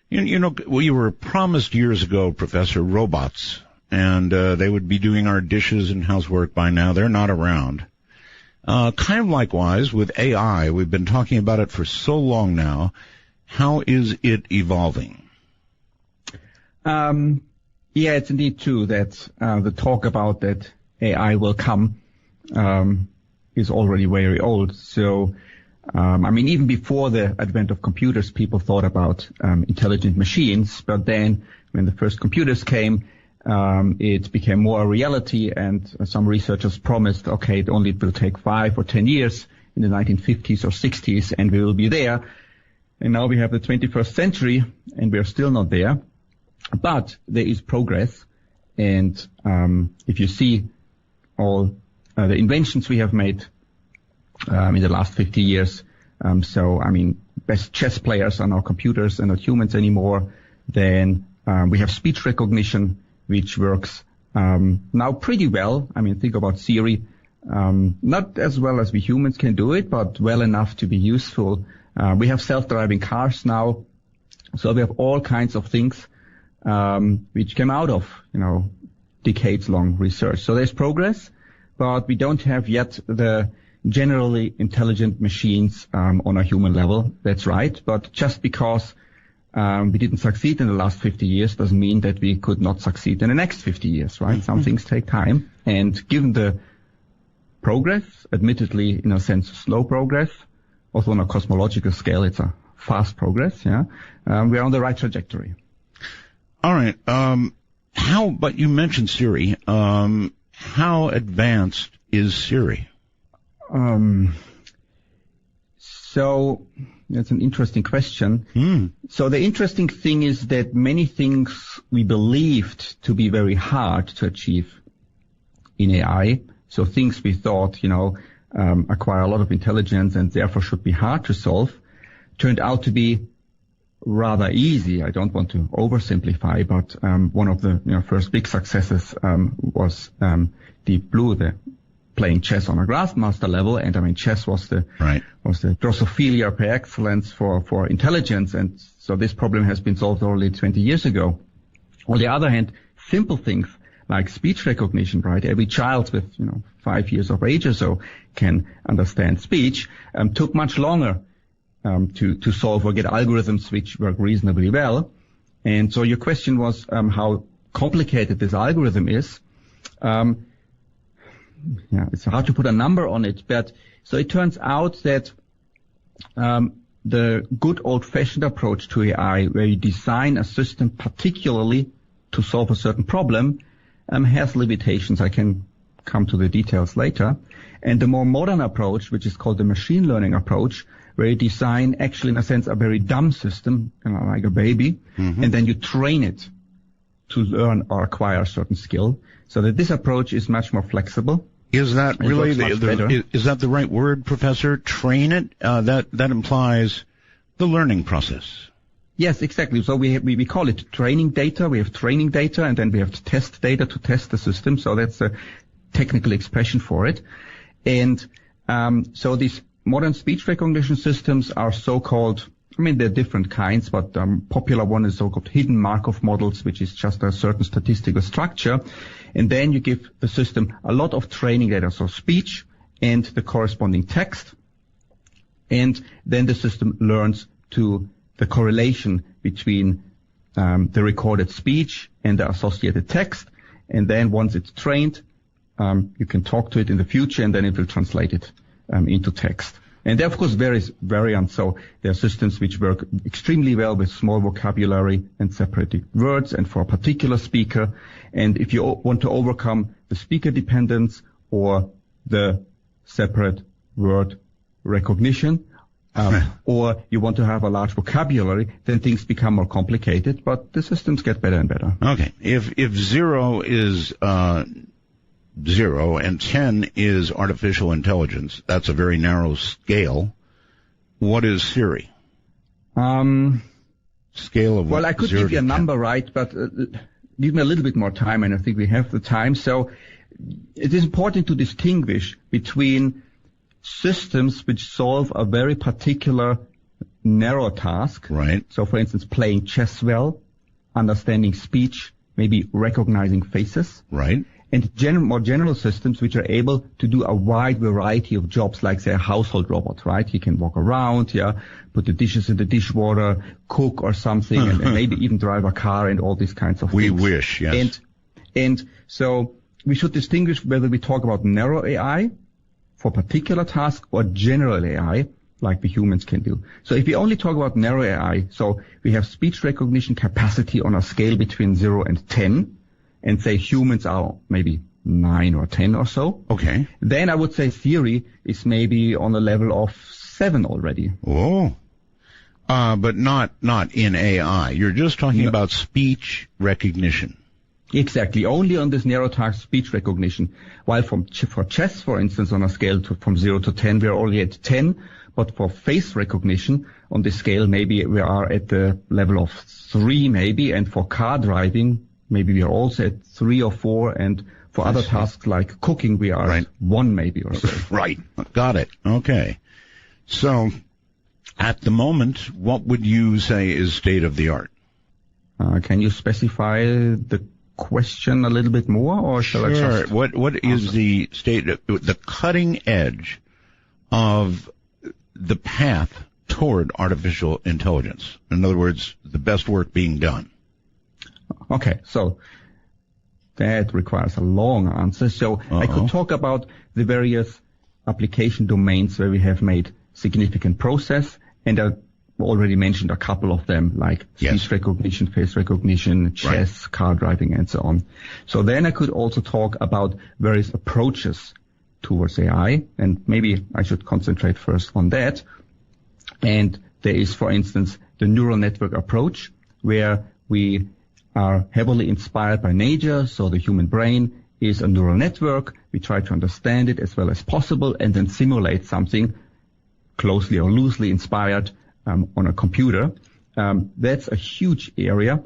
A: you were promised years ago, Professor, robots, and they would be doing our dishes and housework by now. They're not around. Kind of likewise with AI, we've been talking about it for so long now. How is it evolving?
P: Yeah, it's indeed true that the talk about that AI will come is already very old. So, even before the advent of computers, people thought about intelligent machines. But then when the first computers came, it became more a reality, and some researchers promised, okay, it only will take 5 or 10 years in the 1950s or 60s, and we will be there. And now we have the 21st century, and we are still not there. But there is progress, and if you see all the inventions we have made in the last 50 years, best chess players are not computers and not humans anymore. Then we have speech recognition, which works now pretty well. Think about Siri. Not as well as we humans can do it, but well enough to be useful. We have self-driving cars now, so we have all kinds of things which came out of, decades-long research. So there's progress, but we don't have yet the generally intelligent machines on a human level. That's right. But just because we didn't succeed in the last 50 years doesn't mean that we could not succeed in the next 50 years, right? Some things take time. And given the progress, admittedly, in a sense, slow progress, also on a cosmological scale, it's a fast progress, we're on the right trajectory.
A: All right. But you mentioned Siri. How advanced is Siri?
P: So that's an interesting question. So the interesting thing is that many things we believed to be very hard to achieve in AI, so things we thought, acquire a lot of intelligence and therefore should be hard to solve, turned out to be rather easy. I don't want to oversimplify, but one of the first big successes was Deep Blue, the playing chess on a Grandmaster level, and I mean chess was the Drosophila per excellence for intelligence, and so this problem has been solved already 20 years ago. On the other hand, simple things like speech recognition, right? Every child with 5 years of age or so can understand speech. Took much longer to solve or get algorithms which work reasonably well. And so your question was how complicated this algorithm is. It's hard to put a number on it, but so it turns out that the good old-fashioned approach to AI, where you design a system particularly to solve a certain problem, has limitations. I can come to the details later. And the more modern approach, which is called the machine learning approach, where you design actually in a sense a very dumb system, like a baby, and then you train it to learn or acquire a certain skill, so that this approach is much more flexible.
A: Is that really is that the right word, Professor? Train it? That implies the learning process.
P: Yes, exactly. So we call it training data. We have training data, and then we have test data to test the system. So that's a technical expression for it. And so these modern speech recognition systems are so-called, there are different kinds, but popular one is so-called hidden Markov models, which is just a certain statistical structure. And then you give the system a lot of training data, so speech and the corresponding text. And then the system learns to the correlation between the recorded speech and the associated text. And then once it's trained, you can talk to it in the future, and then it will translate it into text. And there, of course, various variants. So there are systems which work extremely well with small vocabulary and separated words and for a particular speaker. And if you want to overcome the speaker dependence or the separate word recognition, or you want to have a large vocabulary, then things become more complicated, but the systems get better and better.
A: Okay. If 0 is 0 and 10 is artificial intelligence, that's a very narrow scale. What is Siri? Scale of
P: Well, I could give you a number, right, but give me a little bit more time, and I think we have the time. So it is important to distinguish between systems which solve a very particular narrow task.
A: Right.
P: So, for instance, playing chess well, understanding speech, maybe recognizing faces.
A: Right.
P: And more general systems which are able to do a wide variety of jobs, like, say, a household robot, right? He can walk around, put the dishes in the dishwater, cook or something, and maybe even drive a car and all these kinds of things.
A: We wish, yes.
P: And so we should distinguish whether we talk about narrow AI for particular tasks or general AI, like the humans can do. So if we only talk about narrow AI, so we have speech recognition capacity on a scale between 0 and 10, and say humans are maybe 9 or 10 or so.
A: Okay.
P: Then I would say Siri is maybe on a level of 7 already.
A: Oh. But not in AI. You're just talking about speech recognition.
P: Exactly. Only on this narrow task speech recognition. While for chess, for instance, on a scale from 0 to 10, we are only at 10. But for face recognition on this scale, maybe we are at the level of 3 maybe. And for car driving, maybe we are also at 3 or 4, and for other tasks like cooking, we are at 1 maybe or so.
A: Right. Got it. Okay. So, at the moment, what would you say is state of the art?
P: Can you specify the question a little bit more, or shall I just...
A: What is the state, the cutting edge of the path toward artificial intelligence? In other words, the best work being done.
P: Okay, so that requires a long answer. So I could talk about the various application domains where we have made significant progress, and I already mentioned a couple of them, like speech recognition, face recognition, chess, car driving, and so on. So then I could also talk about various approaches towards AI, and maybe I should concentrate first on that. And there is, for instance, the neural network approach, where we are heavily inspired by nature, so the human brain is a neural network. We try to understand it as well as possible and then simulate something closely or loosely inspired on a computer. That's a huge area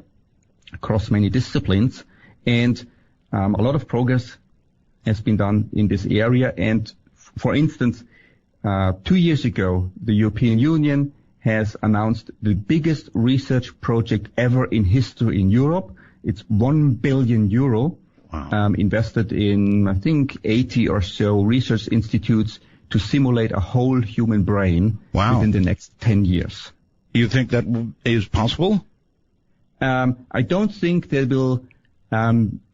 P: across many disciplines, and a lot of progress has been done in this area. And for instance, 2 years ago, the European Union has announced the biggest research project ever in history in Europe. It's 1 billion euro invested in, I think, 80 or so research institutes to simulate a whole human brain within the next 10 years.
A: You think that is possible?
P: I don't think they will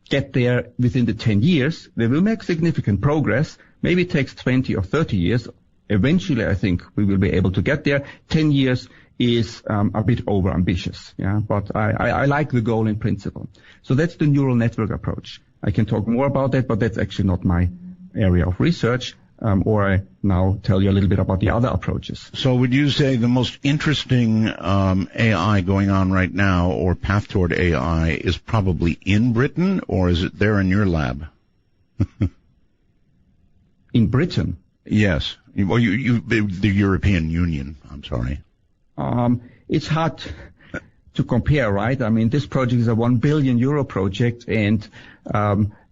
P: get there within the 10 years. They will make significant progress. Maybe it takes 20 or 30 years. Eventually, I think we will be able to get there. 10 years is a bit over-ambitious, but I like the goal in principle. So that's the neural network approach. I can talk more about that, but that's actually not my area of research. Or I now tell you a little bit about the other approaches.
A: So would you say the most interesting AI going on right now, or path toward AI, is probably in Britain, or is it there in your lab?
P: In Britain?
A: Yes. Well, the European Union, I'm sorry.
P: It's hard to compare, right? I mean, this project is a 1 billion euro project, and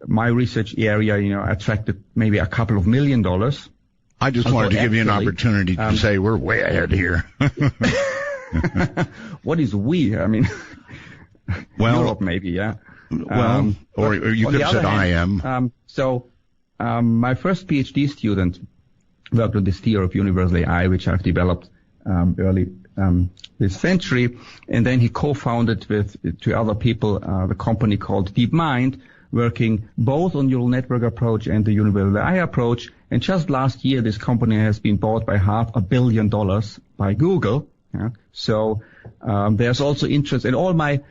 P: my research area, attracted maybe a couple of $1 million.
A: I just wanted to give you an opportunity to say we're way ahead here.
P: What is we? I mean, Europe maybe, yeah.
A: Well, or you could have said I am.
P: My first PhD student worked on this theory of universal AI, which I've developed early this century, and then he co-founded with 2 other people the company called DeepMind, working both on neural network approach and the universal AI approach. And just last year, this company has been bought by $500 million by Google. So there's also interest, and all my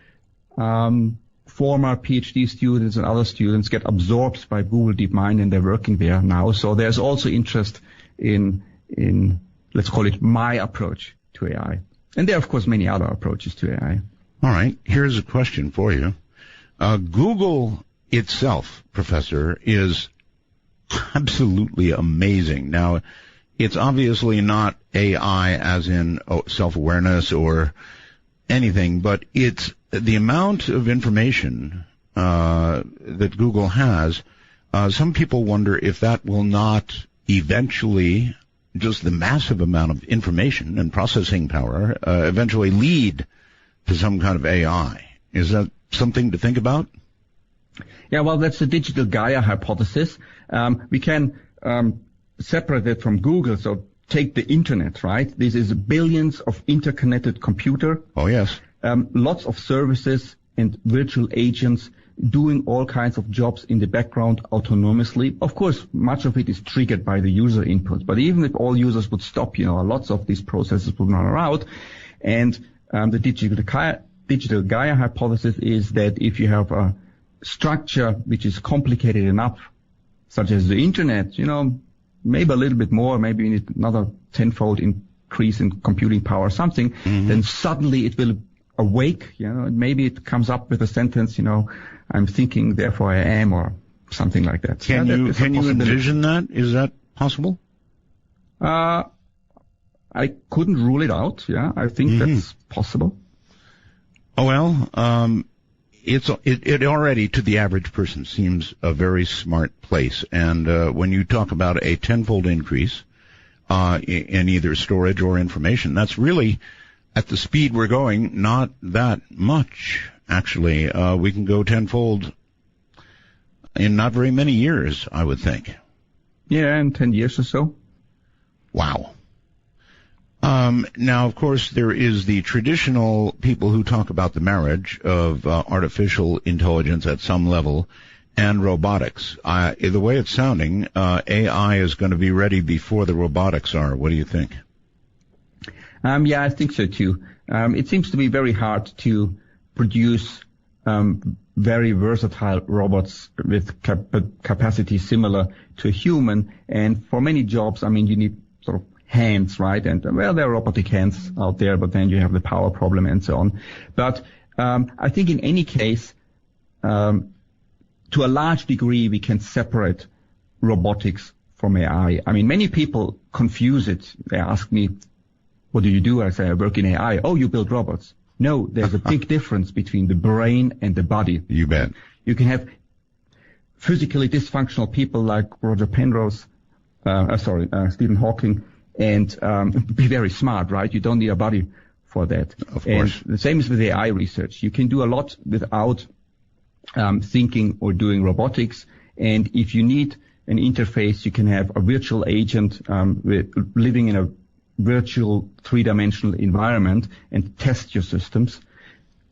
P: former PhD students and other students get absorbed by Google DeepMind, and they're working there now. So there's also interest in let's call it my approach to AI. And there are, of course, many other approaches to AI.
A: All right. Here's a question for you. Google itself, Professor, is absolutely amazing. Now, it's obviously not AI as in self-awareness or anything, but it's the amount of information that Google has. Some people wonder if that will not eventually, just the massive amount of information and processing power, eventually lead to some kind of AI. Is that something to think about?
P: Yeah, well, that's the digital Gaia hypothesis. We can separate it from Google. So take the internet, right? This is billions of interconnected computer.
A: Oh, yes.
P: Lots of services and virtual agents doing all kinds of jobs in the background autonomously. Of course, much of it is triggered by the user input. But even if all users would stop, lots of these processes would run around. And the digital Gaia hypothesis is that if you have a structure which is complicated enough, such as the internet, maybe a little bit more, maybe you need another tenfold increase in computing power or something, then suddenly it will awake, maybe it comes up with a sentence, I'm thinking, therefore I am, or something like that.
A: Can you envision that? Is that possible?
P: I couldn't rule it out. Yeah, I think that's possible.
A: Oh, well, it already to the average person seems a very smart place. And when you talk about a tenfold increase in either storage or information, that's really, at the speed we're going, not that much. Actually, we can go tenfold in not very many years, I would think.
P: Yeah, in 10 years or so.
A: Wow. Now, of course, there is the traditional people who talk about the marriage of artificial intelligence at some level and robotics. The way it's sounding, AI is going to be ready before the robotics are. What do you think?
P: Yeah, I think so too. It seems to be very hard to produce very versatile robots with capacity similar to a human. And for many jobs, I mean, you need sort of hands, right? And well, there are robotic hands out there, but then you have the power problem and so on. But I think in any case, to a large degree, we can separate robotics from AI. I mean, many people confuse it. They ask me, what do you do? I say, I work in AI. Oh, you build robots. No, there's a big difference between the brain and the body.
A: You bet.
P: You can have physically dysfunctional people like Roger Penrose, Stephen Hawking, and be very smart, right? You don't need a body for that.
A: Of course.
P: And the same is with AI research. You can do a lot without thinking or doing robotics. And if you need an interface, you can have a virtual agent living in a virtual three-dimensional environment and test your systems.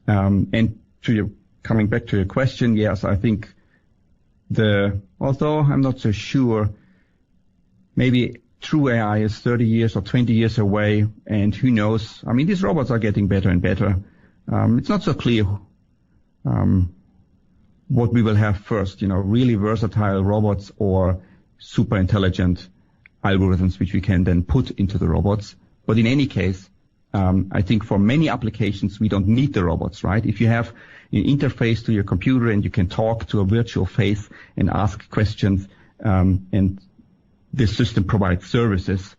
P: And coming back to your question, yes, I think although I'm not so sure, maybe true AI is 30 years or 20 years away, and who knows? I mean, these robots are getting better and better. It's not so clear what we will have first, really versatile robots or super intelligent algorithms which we can then put into the robots. But in any case, I think for many applications, we don't need the robots, right? If you have an interface to your computer and you can talk to a virtual face and ask questions, and this system provides services,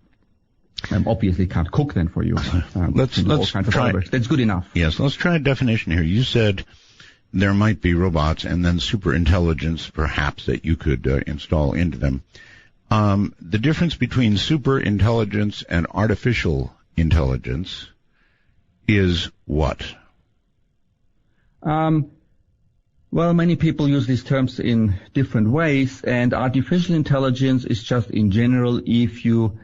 P: obviously can't cook then for you.
A: Let's try.
P: That's good enough.
A: Yes, let's try a definition here. You said there might be robots and then super intelligence, perhaps, that you could install into them. The difference between super intelligence and artificial intelligence is what?
P: Well, many people use these terms in different ways, and artificial intelligence is just in general if you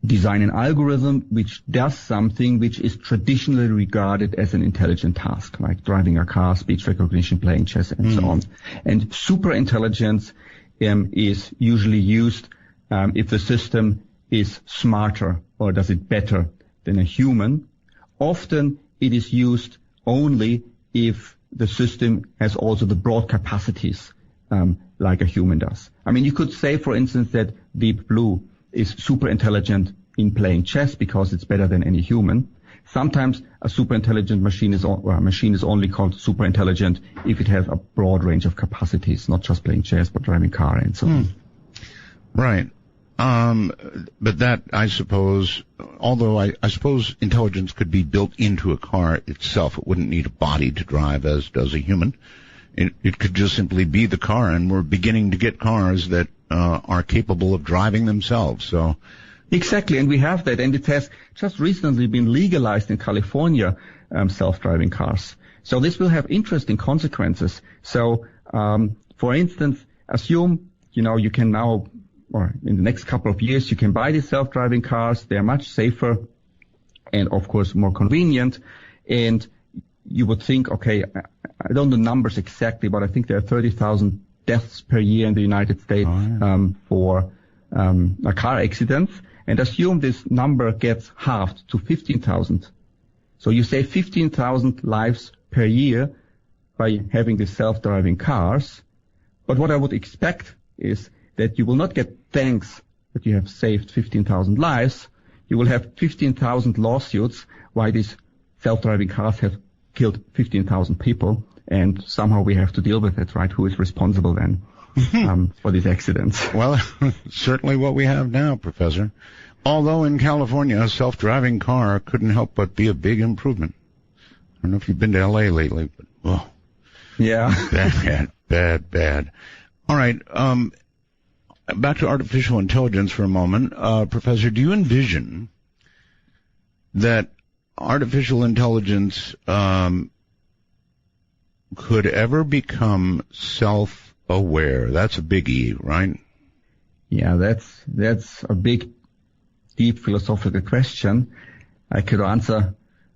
P: design an algorithm which does something which is traditionally regarded as an intelligent task, like driving a car, speech recognition, playing chess, and so on. And super intelligence is usually used if the system is smarter or does it better than a human. Often it is used only if the system has also the broad capacities like a human does. I mean, you could say, for instance, that Deep Blue is super intelligent in playing chess because it's better than any human. Sometimes a super intelligent machine is only called super intelligent if it has a broad range of capacities, not just playing chess, but driving car and so on.
A: Right. But that, I suppose, although I suppose intelligence could be built into a car itself, it wouldn't need a body to drive as does a human. It could just simply be the car, and we're beginning to get cars that are capable of driving themselves. So,
P: exactly, and we have that, and it has just recently been legalized in California, self-driving cars. So this will have interesting consequences. So, for instance, assume, you can now, or in the next couple of years, you can buy these self-driving cars. They're much safer and, of course, more convenient. And you would think, okay, I don't know the numbers exactly, but I think there are 30,000 deaths per year in the United States for a car accident. And assume this number gets halved to 15,000. So you save 15,000 lives per year by having these self-driving cars. But what I would expect is that you will not get thanks that you have saved 15,000 lives. You will have 15,000 lawsuits why these self-driving cars have killed 15,000 people, and somehow we have to deal with it, right? Who is responsible then for these accidents?
A: Well, certainly what we have now, Professor. Although in California, a self-driving car couldn't help but be a big improvement. I don't know if you've been to L.A. lately, but,
P: yeah.
A: Bad. All right, back to artificial intelligence for a moment. Professor, do you envision that artificial intelligence could ever become self-aware? That's a big E, right?
P: Yeah, that's a big deep philosophical question, I could answer,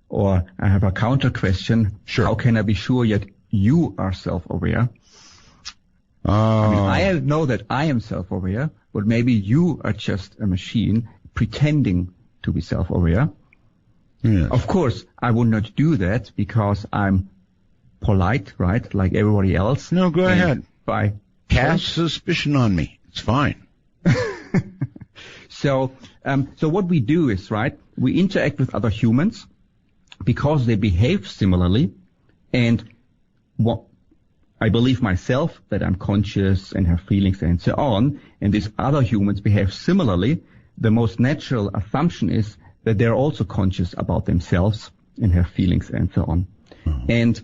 P: or I have a counter question.
A: Sure.
P: How can I be sure that you are self-aware? I know that I am self-aware, but maybe you are just a machine pretending to be self-aware.
A: Yes.
P: Of course, I would not do that because I'm polite, right, like everybody else.
A: No, go ahead. Cast suspicion on me. It's fine.
P: So what we do is, right, we interact with other humans because they behave similarly, and I believe myself that I'm conscious and have feelings and so on, and these other humans behave similarly. The most natural assumption is that they're also conscious about themselves and have feelings and so on. And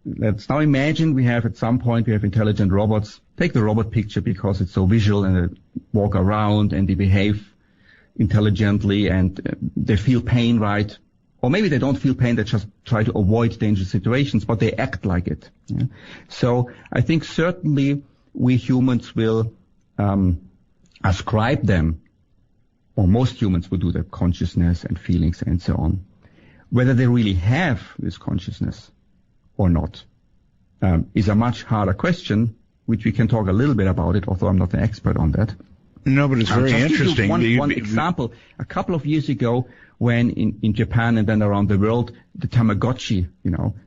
P: let's now imagine we have intelligent robots. Take the robot picture because it's so visual, and they walk around and they behave intelligently and they feel pain, right? Or maybe they don't feel pain, they just try to avoid dangerous situations, but they act like it. Yeah? So I think certainly we humans will ascribe them, or most humans will do that, consciousness and feelings and so on. Whether they really have this consciousness or not is a much harder question, which we can talk a little bit about it, although I'm not an expert on that.
A: No, but it's very interesting.
P: One example, a couple of years ago, when in Japan and then around the world, the Tamagotchi,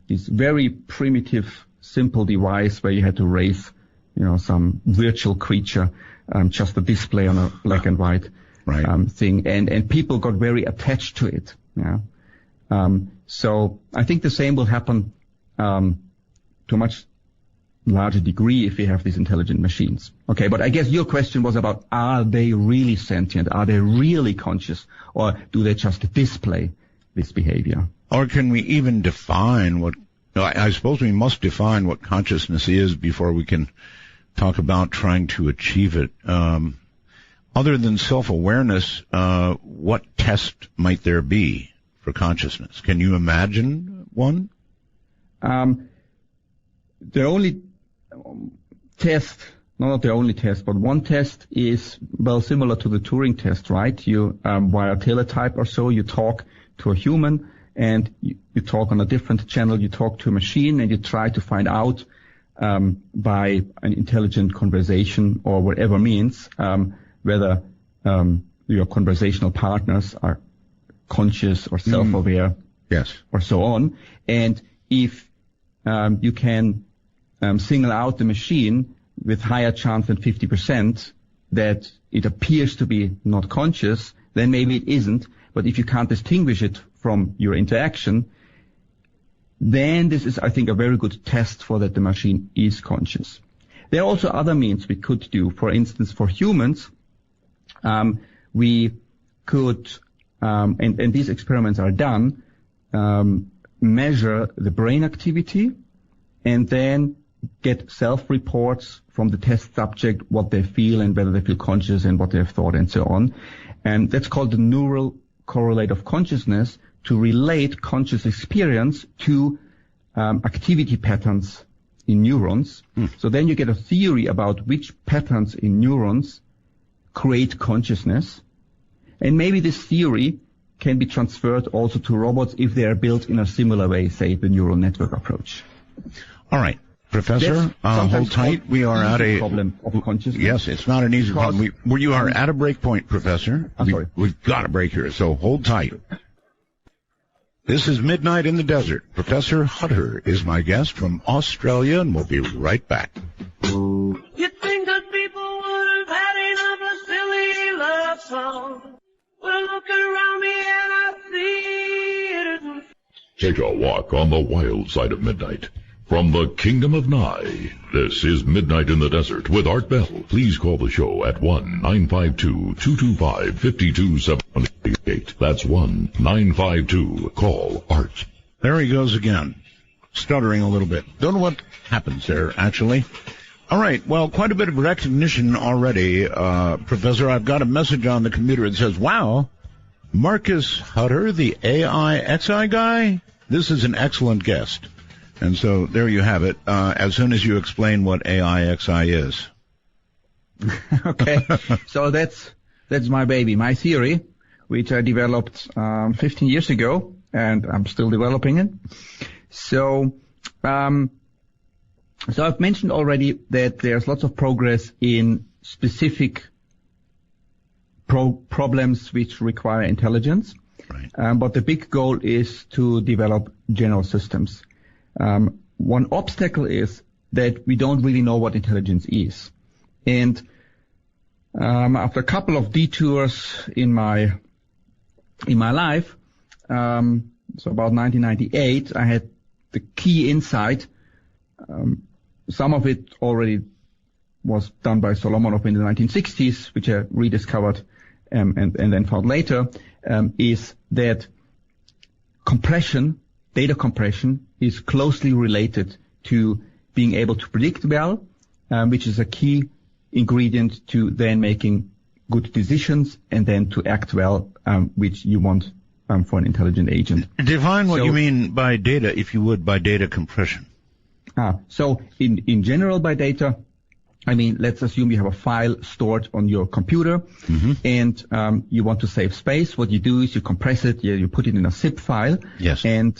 P: this very primitive, simple device where you had to raise, some virtual creature, just a display on a black and white thing, and people got very attached to it. Yeah. So I think the same will happen to a much larger degree if we have these intelligent machines. Okay, but I guess your question was about, are they really sentient? Are they really conscious? Or do they just display this behavior?
A: Or can we even define I suppose we must define what consciousness is before we can talk about trying to achieve it. Other than self-awareness, what test might there be for consciousness? Can you imagine one?
P: The only test, not the only test, but one test is, similar to the Turing test, right? You, via teletype or so, you talk to a human and you talk on a different channel, you talk to a machine and you try to find out, by an intelligent conversation or whatever means, whether, your conversational partners are conscious or self-aware.
A: Yes.
P: Or so on. And if, you can single out the machine with higher chance than 50% that it appears to be not conscious, then maybe it isn't. But if you can't distinguish it from your interaction, then this is, I think, a very good test for that the machine is conscious. There are also other means we could do. For instance, for humans, we could, and these experiments are done, measure the brain activity and then get self-reports from the test subject, what they feel and whether they feel conscious and what they have thought and so on. And that's called the neural correlate of consciousness, to relate conscious experience to activity patterns in neurons. So then you get a theory about which patterns in neurons create consciousness. And maybe this theory can be transferred also to robots if they are built in a similar way, say the neural network approach.
A: All right. Professor, hold tight. We are at a
P: problem of consciousness.
A: Yes, it's not an easy problem. You are at a break point, Professor.
P: I'm sorry.
A: We've got a break here, so hold tight. This is Midnight in the Desert. Professor Hutter is my guest from Australia, and we'll be right back.
E: You'd think that people would have had enough of silly love songs. Well, look around me and I see it.
C: Take a walk on the wild side of midnight. From the Kingdom of Nye, this is Midnight in the Desert with Art Bell. Please call the show at 1-952-225-5278. That's 1-952-CALL-ART.
A: There he goes again, stuttering a little bit. Don't know what happens there, actually. All right, well, quite a bit of recognition already. Professor, I've got a message on the computer. It says, wow, Marcus Hutter, the AIXI guy? This is an excellent guest. And so there you have it, as soon as you explain what AIXI is.
P: Okay, so that's That's my baby, my theory, which I developed 15 years ago, and I'm still developing it. So I've mentioned already that there's lots of progress in specific problems which require intelligence.
A: Right.
P: But the big goal is to develop general systems. One obstacle is that we don't really know what intelligence is. And after a couple of detours in my life, so about 1998, I had the key insight. Some of it already was done by Solomonov in the 1960s, which I rediscovered and then found later, is that data compression, is closely related to being able to predict well, which is a key ingredient to then making good decisions and then to act well, which you want for an intelligent agent.
A: Define what you mean by data, if you would, by data compression.
P: So in general by data, I mean, let's assume you have a file stored on your computer, and you want to save space. What you do is you compress it, you put it in a zip file.
A: Yes.
P: And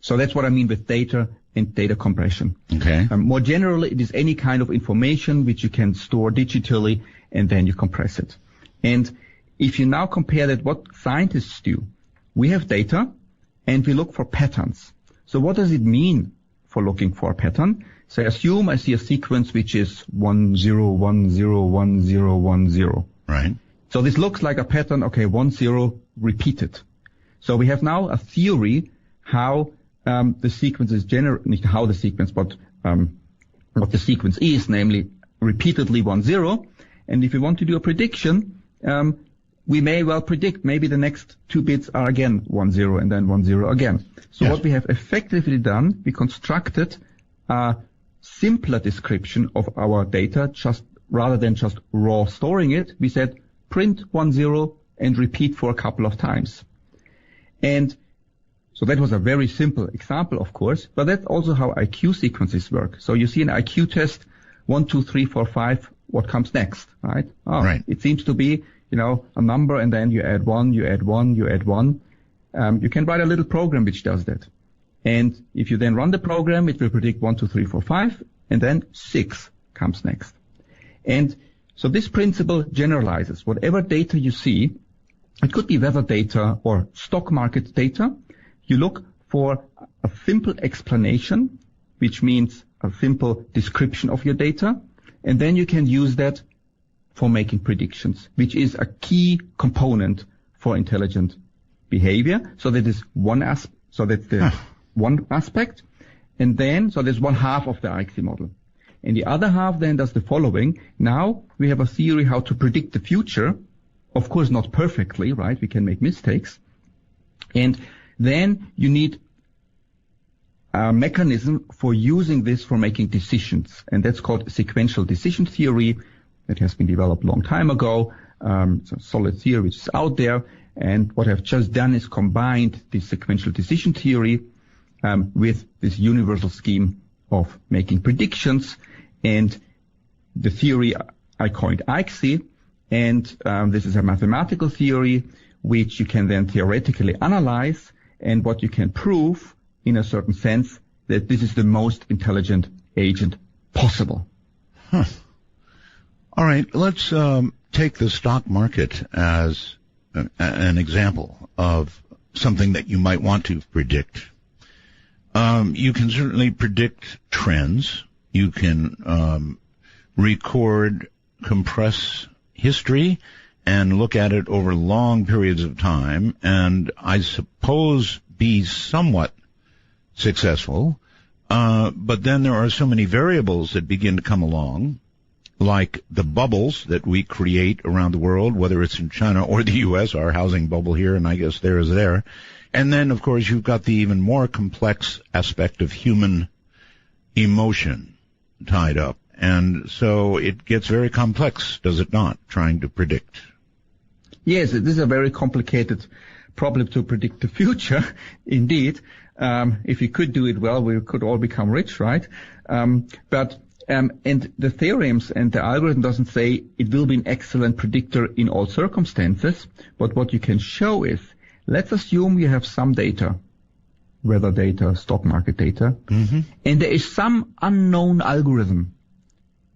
P: so that's what I mean with data and data compression.
A: Okay.
P: More generally, it is any kind of information which you can store digitally, and then you compress it. And if you now compare that, what scientists do, we have data, and we look for patterns. So what does it mean for looking for a pattern? So I assume I see a sequence which is 1 0 1 0 1 0 1 0.
A: Right.
P: So this looks like a pattern. Okay, 1 0 repeated. So we have now a theory how the sequence is not how the sequence, but what the sequence is, namely repeatedly 1 0. And if we want to do a prediction, we may well predict maybe the next 2 bits are again 1 0 and then 1 0 again. So what we have effectively done, we constructed a simpler description of our data, just rather than just raw storing it. We said print 1 0 and repeat for a couple of times. And so that was a very simple example, of course, but that's also how IQ sequences work. So you see an IQ test, 1, 2, 3, 4, 5, what comes next, right?
A: Right.
P: It seems to be, a number, and then you add 1, you add 1, you add 1. You can write a little program which does that. And if you then run the program, it will predict 1, 2, 3, 4, 5, and then 6 comes next. And so this principle generalizes. Whatever data you see, it could be weather data or stock market data, you look for a simple explanation, which means a simple description of your data, and then you can use that for making predictions, which is a key component for intelligent behavior. So that is one aspect. So that's the one aspect. And then, so there's one half of the AIXI model. And the other half then does the following. Now we have a theory how to predict the future. Of course, not perfectly, right? We can make mistakes. And then you need a mechanism for using this for making decisions. And that's called sequential decision theory. That has been developed a long time ago. It's a solid theory which is out there. And what I've just done is combined this sequential decision theory with this universal scheme of making predictions. And the theory I coined AIXI. And this is a mathematical theory which you can then theoretically analyze. And what you can prove, in a certain sense, that this is the most intelligent agent possible.
A: All right, let's take the stock market as an example of something that you might want to predict. You can certainly predict trends. You can record, compress history and look at it over long periods of time, and I suppose be somewhat successful. But then there are so many variables that begin to come along, like the bubbles that we create around the world, whether it's in China or the U.S., our housing bubble here, and I guess there is there. And then, of course, you've got the even more complex aspect of human emotion tied up. And so it gets very complex, does it not, trying to predict?
P: Yes, this is a very complicated problem to predict the future, indeed. If we could do it well, we could all become rich, right? But And the theorems and the algorithm doesn't say it will be an excellent predictor in all circumstances, but what you can show is, let's assume you have some data, weather data, stock market data, and there is some unknown algorithm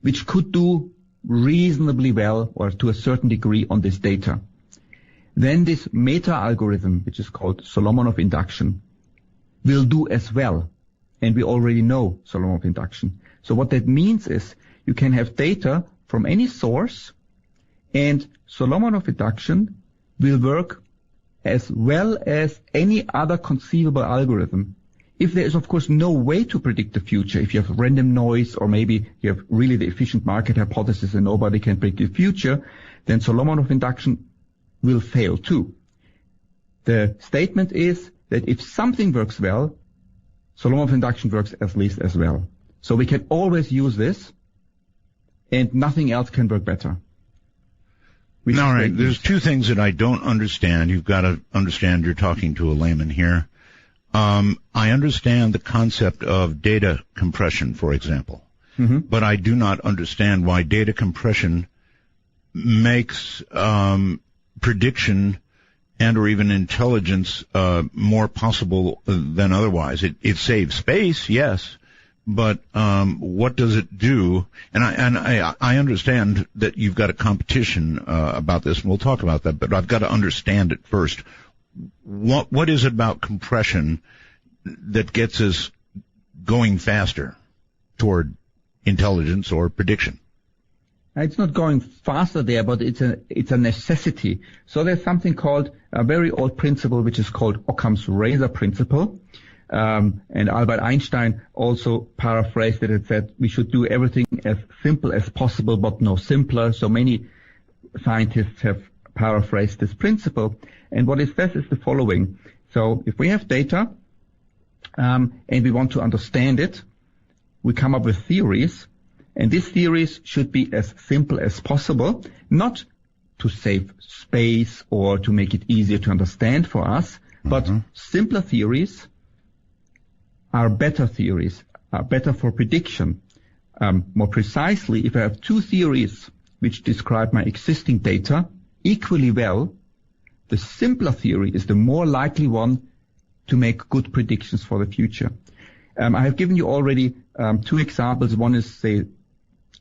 P: which could do reasonably well or to a certain degree on this data. Then this meta-algorithm, which is called Solomonov induction, will do as well. And we already know Solomonov induction. So what that means is you can have data from any source, and Solomonov induction will work as well as any other conceivable algorithm. If there is, of course, no way to predict the future, if you have random noise or maybe you have really the efficient market hypothesis and nobody can predict the future, then Solomonov induction will fail too. The statement is that if something works well, Solomonov induction works at least as well. So we can always use this, and nothing else can work better.
A: All right, there's two things that I don't understand. You've got to understand you're talking to a layman here. I understand the concept of data compression, for example, but I do not understand why data compression makes prediction and or even intelligence more possible than otherwise. It saves space, yes, but what does it do? And I understand that you've got a competition about this, and we'll talk about that, but I've got to understand it first. What is it about compression that gets us going faster toward intelligence or prediction?
P: It's not going faster there, but it's a necessity. So there's something called a very old principle, which is called Occam's razor principle. And Albert Einstein also paraphrased it and said we should do everything as simple as possible, but no simpler. So many scientists have paraphrased this principle. And what it says is the following. So if we have data, and we want to understand it, we come up with theories. And these theories should be as simple as possible, not to save space or to make it easier to understand for us, but simpler theories are better theories, are better for prediction. More precisely, if I have two theories which describe my existing data equally well, the simpler theory is the more likely one to make good predictions for the future. I have given you already two examples. One is, say,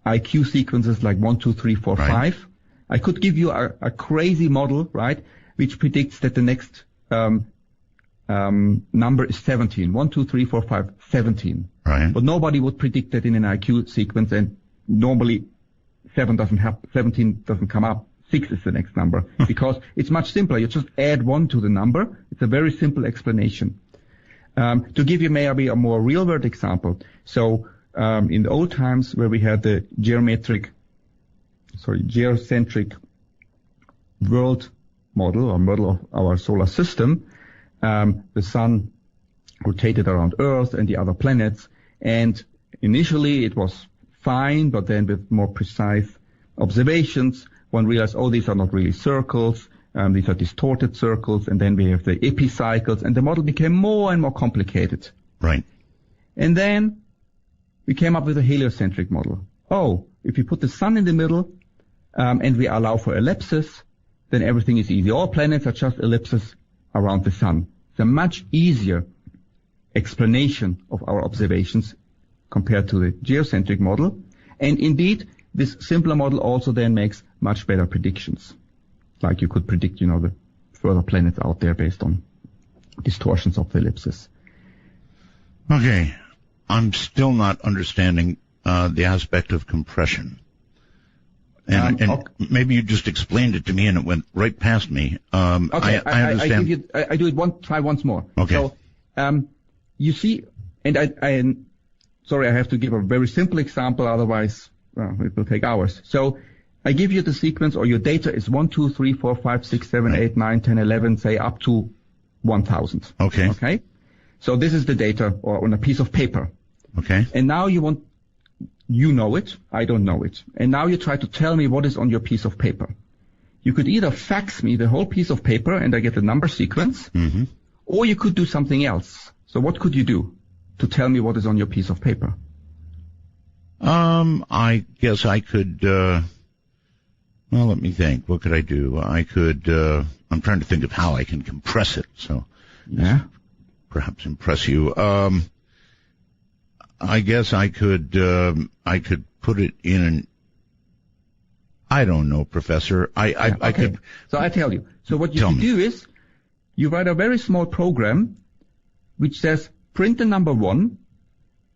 P: IQ sequences like 1, 2, 3, 4, 5. I could give you a crazy model, right, which predicts that the next number is 17. 1, 2, 3, 4, 5, 17.
A: Right.
P: But nobody would predict that in an IQ sequence, and normally 17 doesn't come up. 6 is the next number because it's much simpler. You just add 1 to the number. It's a very simple explanation. To give you maybe a more real-world example, so in the old times where we had the geocentric world model or model of our solar system, the sun rotated around Earth and the other planets, and initially it was fine, but then with more precise observations, one realized, oh, these are not really circles, these are distorted circles, and then we have the epicycles, and the model became more and more complicated.
A: Right.
P: And then we came up with a heliocentric model. Oh, if you put the sun in the middle, and we allow for ellipses, then everything is easy. All planets are just ellipses around the sun. It's a much easier explanation of our observations compared to the geocentric model. And indeed, this simpler model also then makes much better predictions. Like you could predict, the further planets out there based on distortions of the ellipses.
A: Okay. I'm still not understanding the aspect of compression. And maybe you just explained it to me and it went right past me.
P: Okay,
A: I understand.
P: I do it try once more.
A: Okay.
P: So, you see, and sorry, I have to give a very simple example, otherwise it will take hours. So I give you the sequence, or your data is 1, 2, 3, 4, 5, 6, 7, 8, 9, 10, 11, say up to 1,000.
A: Okay.
P: Okay. So this is the data, or on a piece of paper.
A: Okay.
P: And now you know it, I don't know it. And now you try to tell me what is on your piece of paper. You could either fax me the whole piece of paper and I get the number sequence, or you could do something else. So what could you do to tell me what is on your piece of paper?
A: I guess I could, well, let me think. What could I do? I could, I'm trying to think of how I can compress it, so.
P: Yeah.
A: Perhaps impress you. I guess I could put it in an, I don't know, Professor. I could.
P: So I tell you. So what you can do is, you write a very small program, which says print the number 1,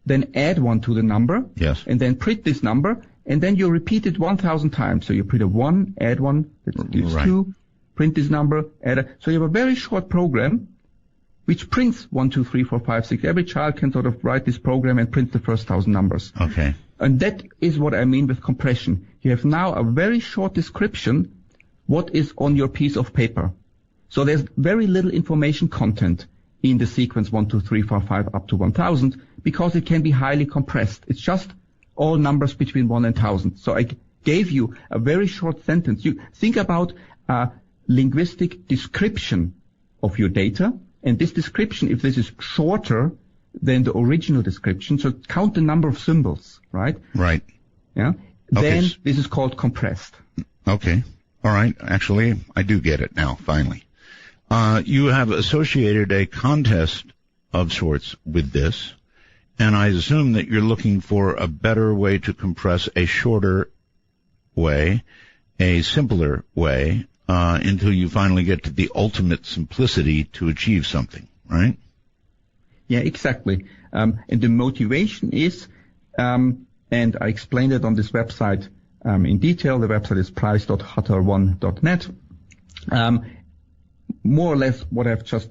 P: then add 1 to the number.
A: Yes.
P: And then print this number, and then you repeat it 1,000 times. So you print a 1, add 1, that gives 2, print this number, add a, so you have a very short program, which prints 1, 2, 3, 4, 5, 6. Every child can sort of write this program and print the first 1,000 numbers.
A: Okay.
P: And that is what I mean with compression. You have now a very short description what is on your piece of paper. So there's very little information content in the sequence 1, 2, 3, 4, 5 up to 1,000 because it can be highly compressed. It's just all numbers between 1 and 1,000. So I gave you a very short sentence. You think about a linguistic description of your data. And this description, if this is shorter than the original description, so count the number of symbols, right?
A: Right.
P: Yeah.
A: Okay.
P: Then this is called compressed.
A: Okay. All right. Actually, I do get it now, finally. You have associated a contest of sorts with this, and I assume that you're looking for a better way to compress a shorter way, a simpler way, until you finally get to the ultimate simplicity to achieve something, right?
P: Yeah, exactly. And the motivation is, and I explained it on this website in detail. The website is price.hutter1.net. More or less what I've just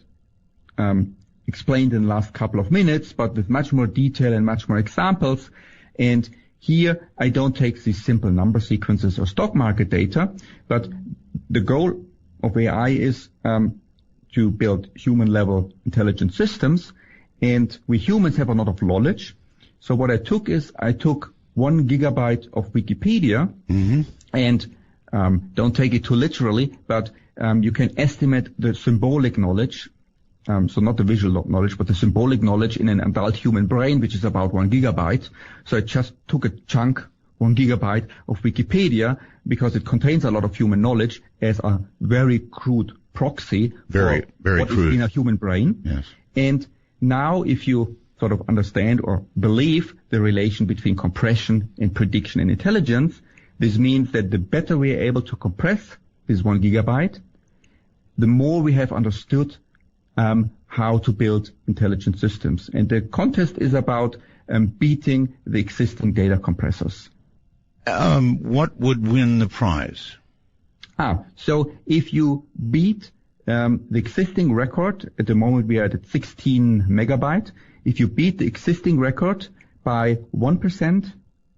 P: explained in the last couple of minutes, but with much more detail and much more examples. And here I don't take these simple number sequences or stock market data, but the goal of AI is to build human-level intelligent systems, and we humans have a lot of knowledge. So what I took is I took 1 gigabyte of Wikipedia, and don't take it too literally, but you can estimate the symbolic knowledge, so not the visual knowledge, but the symbolic knowledge in an adult human brain, which is about 1 gigabyte. So I just took a chunk, 1 gigabyte of Wikipedia, because it contains a lot of human knowledge as a very crude proxy
A: very
P: what
A: crude
P: is in a human brain.
A: Yes.
P: And now if you sort of understand or believe the relation between compression and prediction and intelligence, this means that the better we are able to compress this 1 gigabyte, the more we have understood how to build intelligent systems. And the contest is about beating the existing data compressors.
A: What would win the prize?
P: So if you beat the existing record, at the moment we are at 16 megabyte, if you beat the existing record by 1%,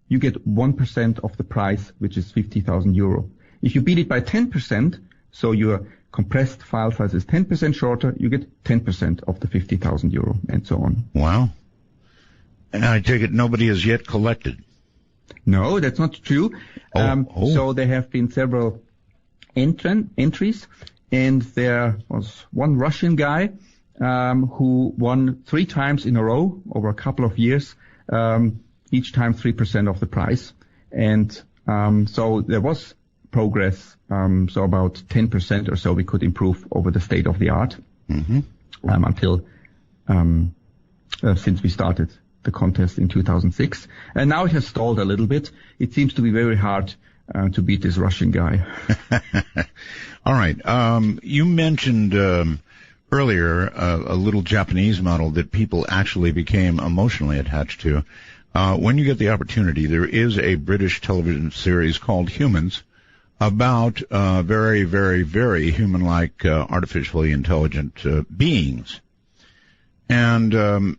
P: you get 1% of the price, which is 50,000 euro. If you beat it by 10%, so your compressed file size is 10% shorter, you get 10% of the 50,000 euro, and so on.
A: Wow. And I take it nobody has yet collected.
P: No, that's not true. So there have been several entries, and there was one Russian guy who won 3 times in a row over a couple of years, each time 3% of the price. And so there was progress, so about 10% or so we could improve over the state of the art until since we started the contest in 2006. And now it has stalled a little bit. It seems to be very hard to beat this Russian guy.
A: All right. You mentioned earlier a little Japanese model that people actually became emotionally attached to. When you get the opportunity, there is a British television series called Humans about very, very, very human-like artificially intelligent beings. And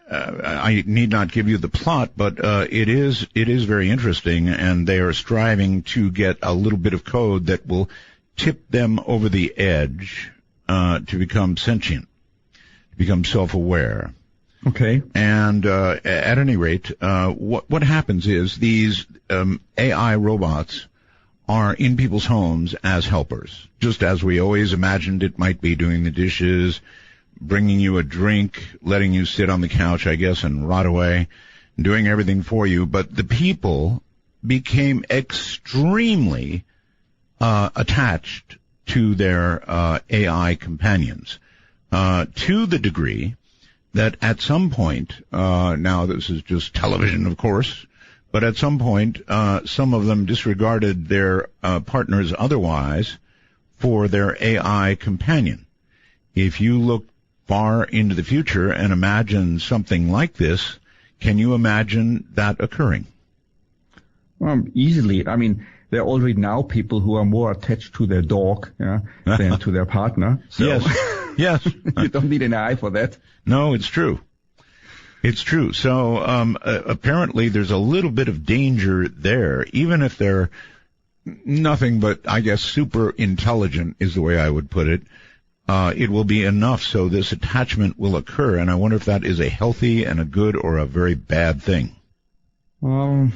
A: I need not give you the plot, but it is very interesting, and they are striving to get a little bit of code that will tip them over the edge to become sentient, to become self-aware.
P: Okay.
A: And at any rate, what happens is these AI robots are in people's homes as helpers, just as we always imagined it might be, doing the dishes, bringing you a drink, letting you sit on the couch, I guess, and rot away. doing everything for you, but the people became extremely attached to their AI companions, to the degree that at some point, now this is just television, of course, but at some point, some of them disregarded their partners otherwise for their AI companion. If you look far into the future and imagine something like this, can you imagine that occurring?
P: Easily. I mean, there are already now people who are more attached to their dog than to their partner. So
A: Yes.
P: You don't need an eye for that.
A: No, it's true. It's true. So apparently there's a little bit of danger there, even if they're nothing but, I guess, super intelligent is the way I would put it. It will be enough so this attachment will occur, and I wonder if that is a healthy and a good or a very bad thing.
P: I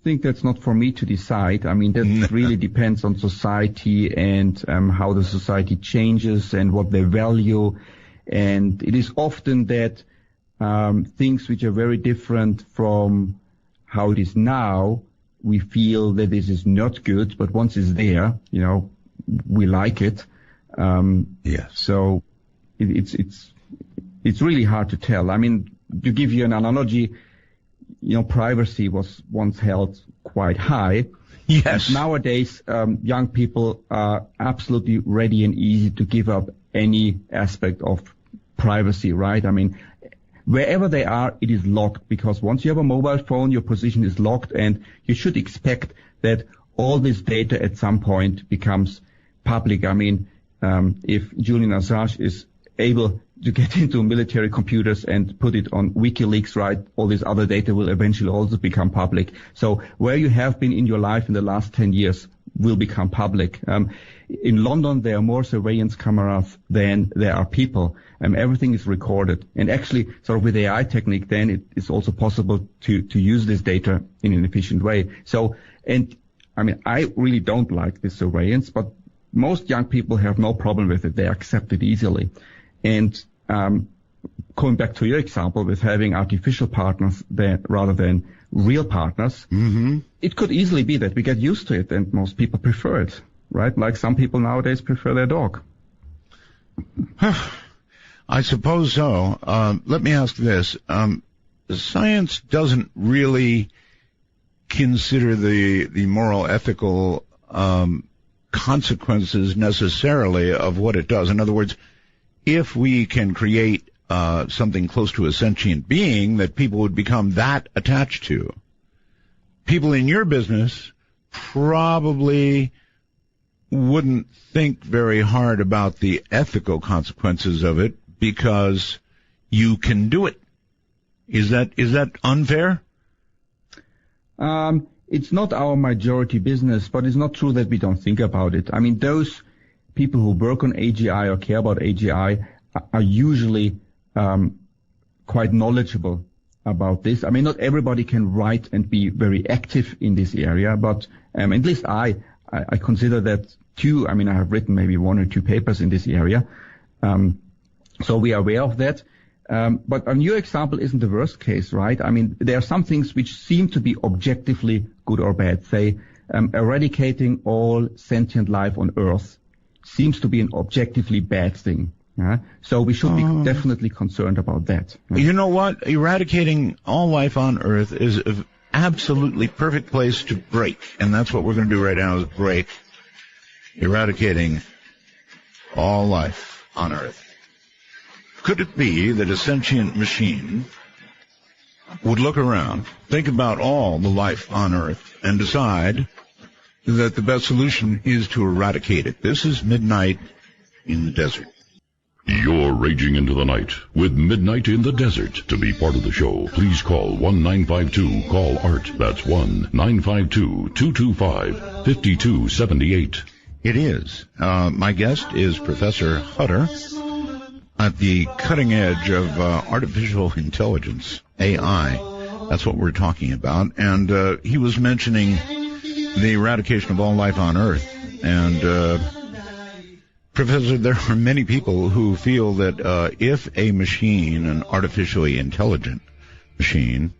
P: think that's not for me to decide. I mean, that really depends on society and how the society changes and what they value. And it is often that things which are very different from how it is now, we feel that this is not good, but once it's there, we like it.
A: Yes.
P: So it's really hard to tell. I mean, to give you an analogy, privacy was once held quite high.
A: Yes.
P: Nowadays, young people are absolutely ready and easy to give up any aspect of privacy, right? I mean, wherever they are, it is locked, because once you have a mobile phone, your position is locked, and you should expect that all this data at some point becomes public. I mean, if Julian Assange is able to get into military computers and put it on WikiLeaks, right, all this other data will eventually also become public. So where you have been in your life in the last 10 years will become public. In London, there are more surveillance cameras than there are people. Everything is recorded. And actually, sort of with AI technique, then it is also possible to use this data in an efficient way. So, and I mean, I really don't like this surveillance, but most young people have no problem with it. They accept it easily. And going back to your example with having artificial partners rather than real partners, it could easily be that we get used to it and most people prefer it, right? Like some people nowadays prefer their dog.
A: I suppose so. Let me ask this. Science doesn't really consider the moral, ethical consequences necessarily of what it does. In other words, if we can create something close to a sentient being that people would become that attached to, people in your business probably wouldn't think very hard about the ethical consequences of it because you can do it. Is that unfair?
P: It's not our majority business, but it's not true that we don't think about it. I mean, those people who work on AGI or care about AGI are usually quite knowledgeable about this. I mean, not everybody can write and be very active in this area, but at least I consider that too. I mean, I have written maybe 1 or 2 papers in this area, so we are aware of that. But your example isn't the worst case, right? I mean, there are some things which seem to be objectively good or bad. Say, eradicating all sentient life on Earth seems to be an objectively bad thing. So we should be definitely concerned about that.
A: You know what? Eradicating all life on Earth is an absolutely perfect place to break. And that's what we're going to do right now is break. Eradicating all life on Earth. Could it be that a sentient machine would look around, think about all the life on Earth, and decide that the best solution is to eradicate it? This is Midnight in the Desert.
C: You're raging into the night with Midnight in the Desert. To be part of the show, please call 1-952-CALL-ART. That's 1-952-225-5278.
A: It is. My guest is Professor Hutter at the cutting edge of artificial intelligence, AI. That's what we're talking about. And he was mentioning the eradication of all life on Earth. And Professor, there are many people who feel that if a machine, an artificially intelligent machine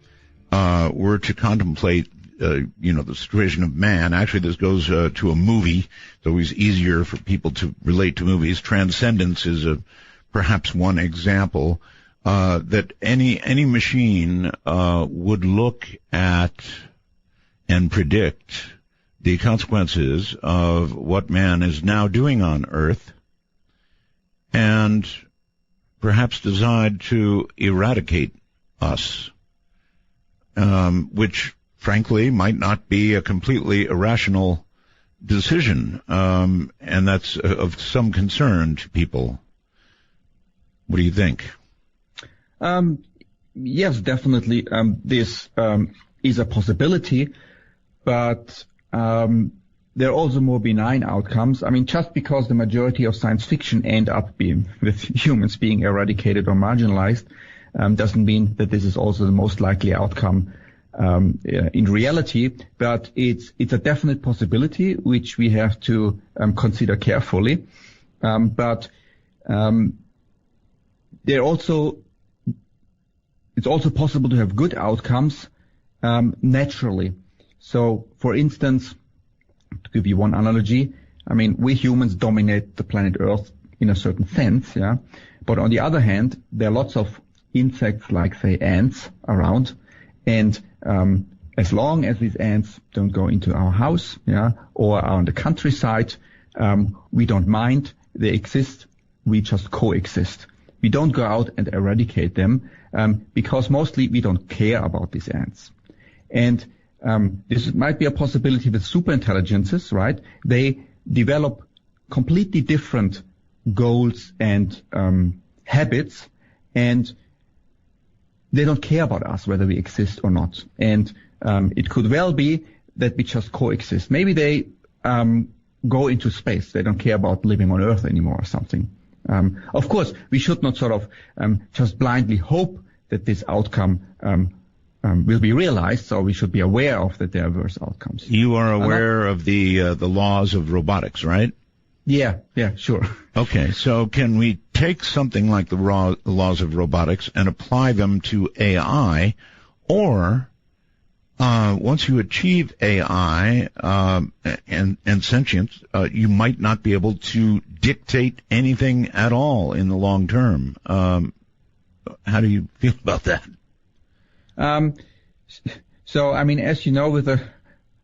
A: were to contemplate, the situation of man. Actually, this goes to a movie. It's always easier for people to relate to movies. Transcendence is perhaps one example that any machine would look at and predict the consequences of what man is now doing on Earth, and perhaps decide to eradicate us, which frankly might not be a completely irrational decision, and that's of some concern to people. What do you think?
P: Yes, definitely. This is a possibility, but there are also more benign outcomes. I mean, just because the majority of science fiction end up being with humans being eradicated or marginalized, doesn't mean that this is also the most likely outcome in reality. But it's a definite possibility which we have to consider carefully. But it's also possible to have good outcomes naturally. So, for instance, to give you one analogy, I mean, we humans dominate the planet Earth in a certain sense, yeah. But on the other hand, there are lots of insects like, say, ants around, and as long as these ants don't go into our house, yeah, or are on the countryside, we don't mind. They exist. We just coexist. We don't go out and eradicate them because mostly we don't care about these ants. And this might be a possibility with superintelligences, right? They develop completely different goals and habits, and they don't care about us, whether we exist or not. And it could well be that we just coexist. Maybe they go into space. They don't care about living on Earth anymore or something. Of course, we should not sort of just blindly hope that this outcome will be realized, so we should be aware of that there are worse outcomes.
A: You are aware of the laws of robotics, right?
P: Yeah, sure.
A: Okay, so can we take something like the laws of robotics and apply them to AI, or once you achieve AI and sentience, you might not be able to dictate anything at all in the long term? How do you feel about that?
P: So, I mean, as you know, with the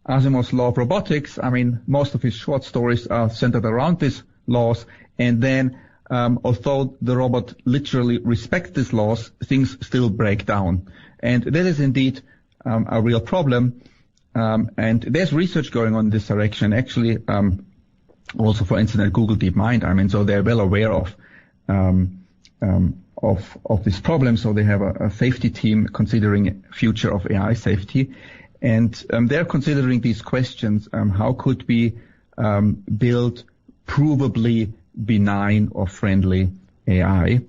P: Asimov's law of robotics, I mean, most of his short stories are centered around these laws. And then, although the robot literally respects these laws, things still break down. And that is indeed a real problem. And there's research going on in this direction. Actually, also, for instance, at Google DeepMind. I mean, so they're well aware of this problem. So they have a safety team considering future of AI safety. And they're considering these questions. How could we build provably benign or friendly AI?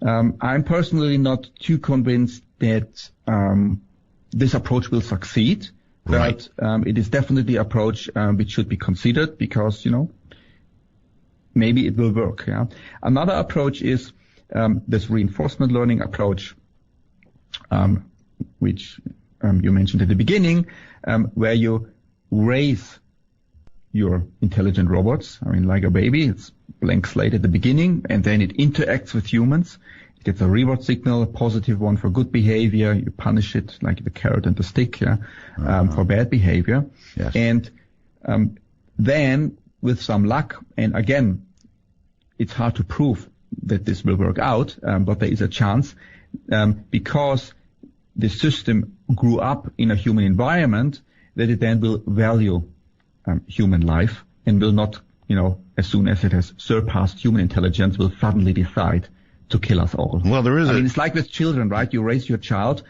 P: I'm personally not too convinced that this approach will succeed. Right. But it is definitely an approach which should be considered because, maybe it will work. Yeah. Another approach is this reinforcement learning approach, which you mentioned at the beginning, where you raise your intelligent robots. I mean, like a baby, it's blank slate at the beginning, and then it interacts with humans. It gets a reward signal, a positive one for good behavior. You punish it, like the carrot and the stick, for bad behavior.
A: Yes.
P: And then, with some luck, and again, it's hard to prove that this will work out, but there is a chance because the system grew up in a human environment that it then will value human life and will not, as soon as it has surpassed human intelligence, will suddenly decide to kill us all.
A: Well, there is
P: it's like with children, right? You raise your child,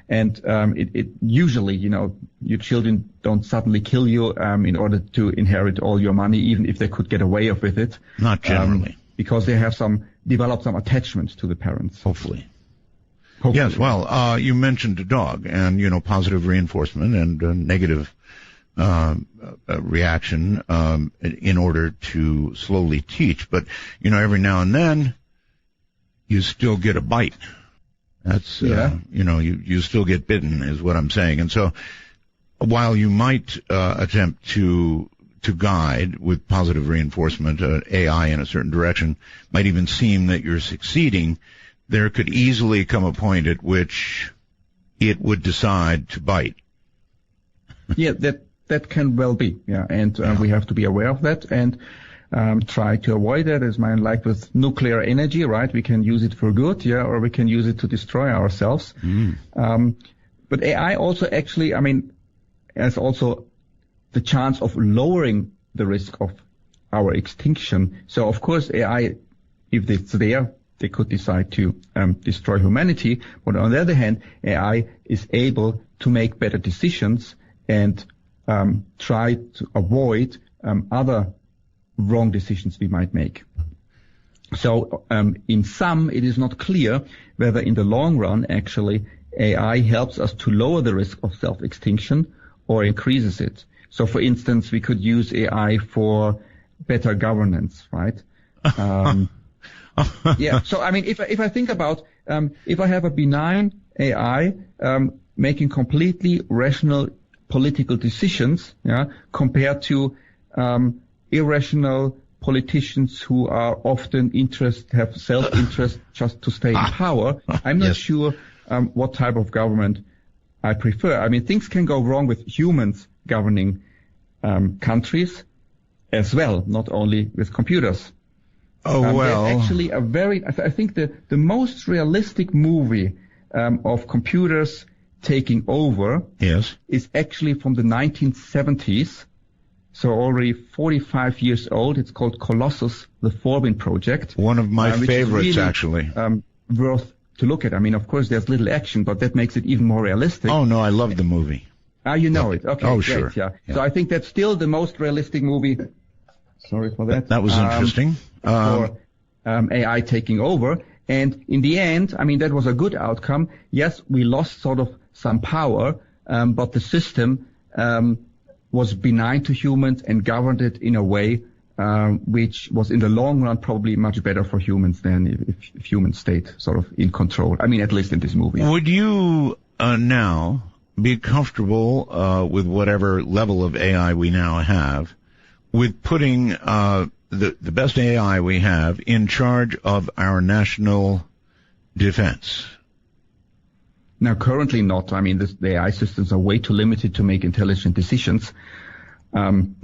P: and it usually, your children don't suddenly kill you in order to inherit all your money, even if they could get away with it.
A: Not generally.
P: Because they have developed some attachment to the parents.
A: Hopefully. Yes, well, you mentioned a dog and, positive reinforcement and negative reaction in order to slowly teach. But, every now and then you still get a bite. That's, you still get bitten is what I'm saying. And so while you might attempt to guide with positive reinforcement AI in a certain direction, might even seem that you're succeeding, there could easily come a point at which it would decide to bite.
P: Yeah, that can well be. Yeah, and we have to be aware of that and try to avoid that. As mine, like with nuclear energy, right? We can use it for good, or we can use it to destroy ourselves. But AI also actually, has also the chance of lowering the risk of our extinction. So of course AI, if it's there, they could decide to destroy humanity. But on the other hand, AI is able to make better decisions and try to avoid other wrong decisions we might make. So in sum, it is not clear whether in the long run actually AI helps us to lower the risk of self-extinction or increases it. So for instance, we could use AI for better governance, right? Yeah. So if I think about if I have a benign AI making completely rational political decisions, compared to irrational politicians who are often have self-interest just to stay in power, I'm not sure what type of government I prefer. Things can go wrong with humans governing countries as well, not only with computers. There's actually I think the most realistic movie of computers taking over is actually from the 1970s, so already 45 years old. It's called Colossus, the Forbin Project.
A: One of my favorites, really, actually.
P: Worth to look at. Of course, there's little action, but that makes it even more realistic.
A: Oh, no, I love the movie.
P: You know it. Okay,
A: oh,
P: great,
A: sure.
P: Yeah. So I think that's still the most realistic movie. Sorry for that.
A: That was interesting.
P: For AI taking over. And in the end, that was a good outcome. Yes, we lost sort of some power, but the system was benign to humans and governed it in a way which was in the long run probably much better for humans than if humans stayed sort of in control. At least in this movie.
A: Would you now be comfortable with whatever level of AI we now have, with putting the best AI we have in charge of our national defense?
P: Now, currently not. The AI systems are way too limited to make intelligent decisions.
A: On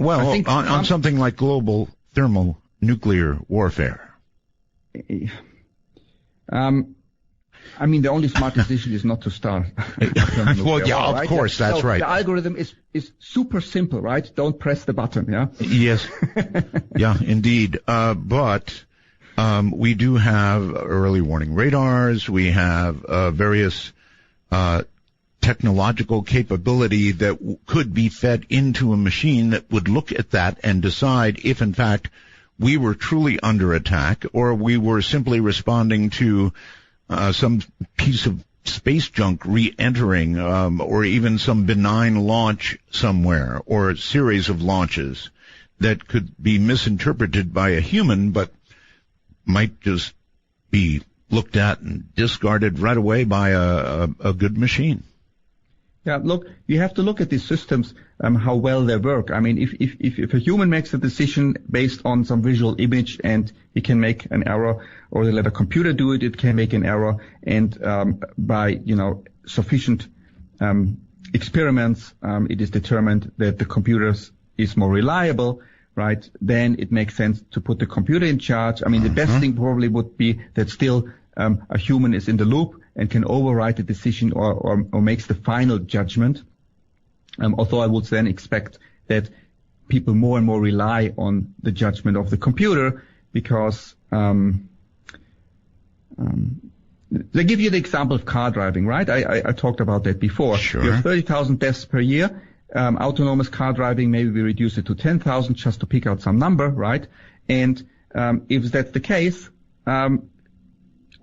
A: something like global thermonuclear warfare.
P: The only smart decision is not to start.
A: Well, yeah, of course, that's right.
P: The algorithm is super simple, right? Don't press the button, yeah?
A: Yes. Yeah, indeed. But we do have early warning radars. We have various technological capability that could be fed into a machine that would look at that and decide if, in fact, we were truly under attack or we were simply responding to some piece of space junk re-entering, or even some benign launch somewhere, or a series of launches that could be misinterpreted by a human, but might just be looked at and discarded right away by a good machine.
P: Yeah, look, you have to look at these systems, how well they work. If a human makes a decision based on some visual image and it can make an error, or they let a computer do it, it can make an error, and by sufficient experiments, it is determined that the computer is more reliable, right? Then it makes sense to put the computer in charge. The best thing probably would be that still a human is in the loop and can override the decision or makes the final judgment. Although I would then expect that people more and more rely on the judgment of the computer because they give you the example of car driving, right? I talked about that before.
A: Sure.
P: You have 30,000 deaths per year. Autonomous car driving, maybe we reduce it to 10,000 just to pick out some number, right? And if that's the case,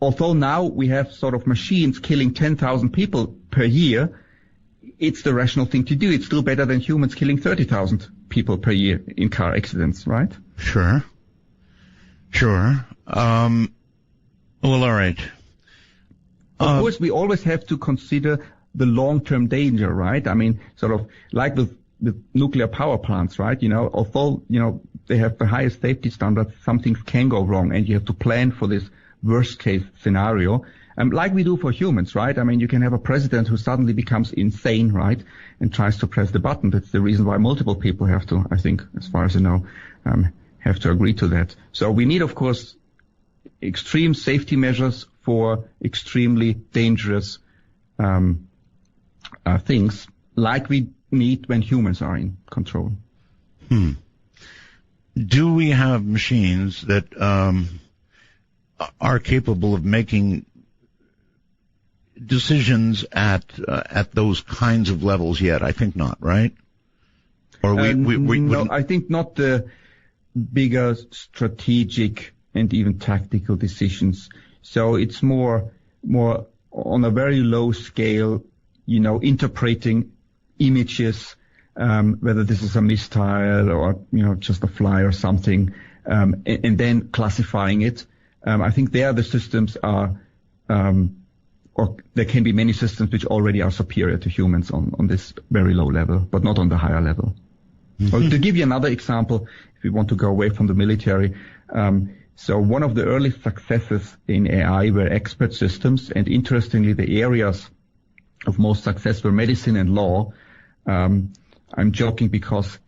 P: although now we have sort of machines killing 10,000 people per year, it's the rational thing to do. It's still better than humans killing 30,000 people per year in car accidents, right?
A: Sure. Well, all right.
P: Of course, we always have to consider the long-term danger, right? I mean, sort of like with nuclear power plants, right? Although, they have the highest safety standards, some things can go wrong, and you have to plan for this worst-case scenario. Like we do for humans, right? I mean, you can have a president who suddenly becomes insane, right? And tries to press the button. That's the reason why multiple people have to, I think, as far as I know, have to agree to that. So we need, of course, extreme safety measures for extremely dangerous things, like we need when humans are in control.
A: Do we have machines that are capable of making decisions at those kinds of levels yet? I think not, right? Or
P: no, I think not the bigger strategic and even tactical decisions. So it's more on a very low scale, interpreting images, whether this is a missile or, just a fly or something, and then classifying it. I think there the systems are, or there can be many systems which already are superior to humans on this very low level, but not on the higher level. Well, to give you another example, if we want to go away from the military, so one of the early successes in AI were expert systems, and interestingly, the areas of most success were medicine and law. I'm joking because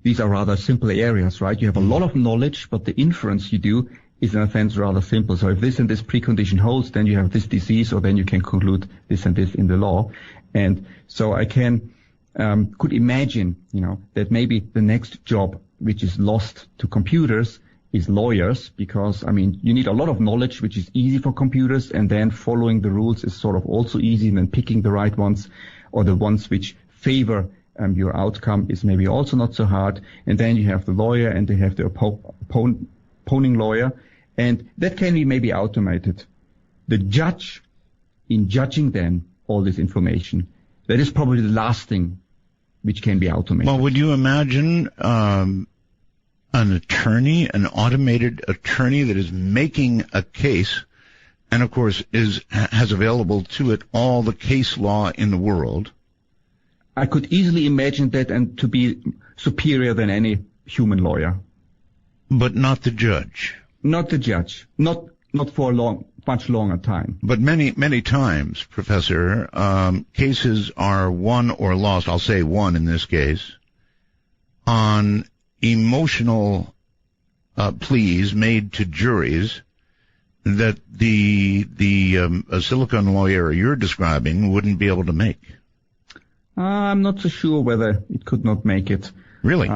P: these are rather simple areas, right? You have a lot of knowledge, but the inference you do is in a sense rather simple. So if this and this precondition holds, then you have this disease, or then you can conclude this and this in the law. And so I could imagine, that maybe the next job which is lost to computers is lawyers, because, you need a lot of knowledge, which is easy for computers, and then following the rules is sort of also easy, and then picking the right ones, or the ones which favor your outcome is maybe also not so hard. And then you have the lawyer, and they have the opposing lawyer, and that can be maybe automated. The judge, in judging then all this information, that is probably the last thing which can be automated.
A: Well, would you imagine an automated attorney that is making a case, and of course has available to it all the case law in the world?
P: I could easily imagine that, and to be superior than any human lawyer.
A: But not the judge.
P: Not the judge. Not for a much longer time.
A: But many times, Professor, cases are won or lost, I'll say won in this case, on emotional pleas made to juries that a silicon lawyer you're describing wouldn't be able to make.
P: I'm not so sure whether it could not make it.
A: Really?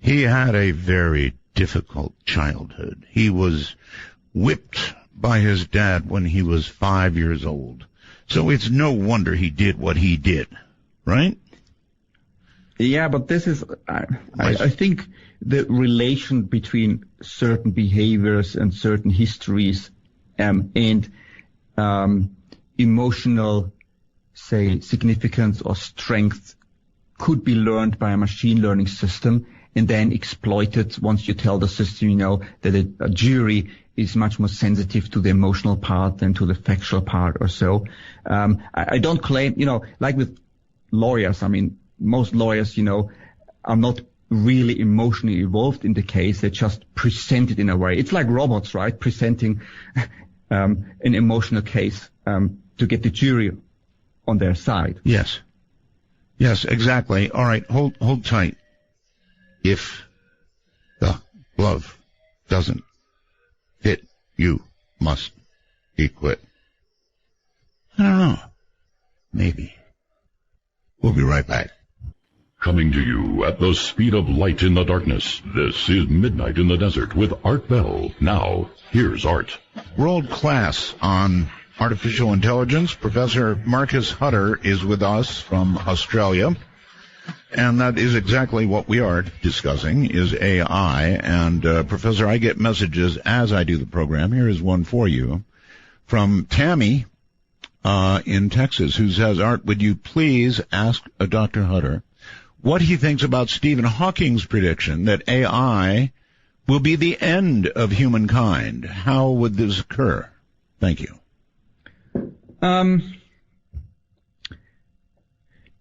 A: He had a very difficult childhood. He was whipped by his dad when he was 5 years old. So it's no wonder he did what he did, right?
P: Yeah, but this is, I think the relation between certain behaviors and certain histories and emotional, say, significance or strength could be learned by a machine learning system and then exploited once you tell the system, that a jury is much more sensitive to the emotional part than to the factual part or so. I don't claim, like with lawyers, most lawyers, are not really emotionally involved in the case. They just present it in a way. It's like robots, right? Presenting an emotional case to get the jury on their side.
A: Yes. Yes, exactly. All right, hold tight. If the glove doesn't fit, you must be quit. I don't know. Maybe. We'll be right back.
C: Coming to you at the speed of light in the darkness, this is Midnight in the Desert with Art Bell. Now, here's Art.
A: World class on artificial intelligence. Professor Marcus Hutter is with us from Australia. And that is exactly what we are discussing, is AI. And, Professor, I get messages as I do the program. Here is one for you from Tammy in Texas, who says, Art, would you please ask Dr. Hutter what he thinks about Stephen Hawking's prediction that AI will be the end of humankind? How would this occur? Thank you.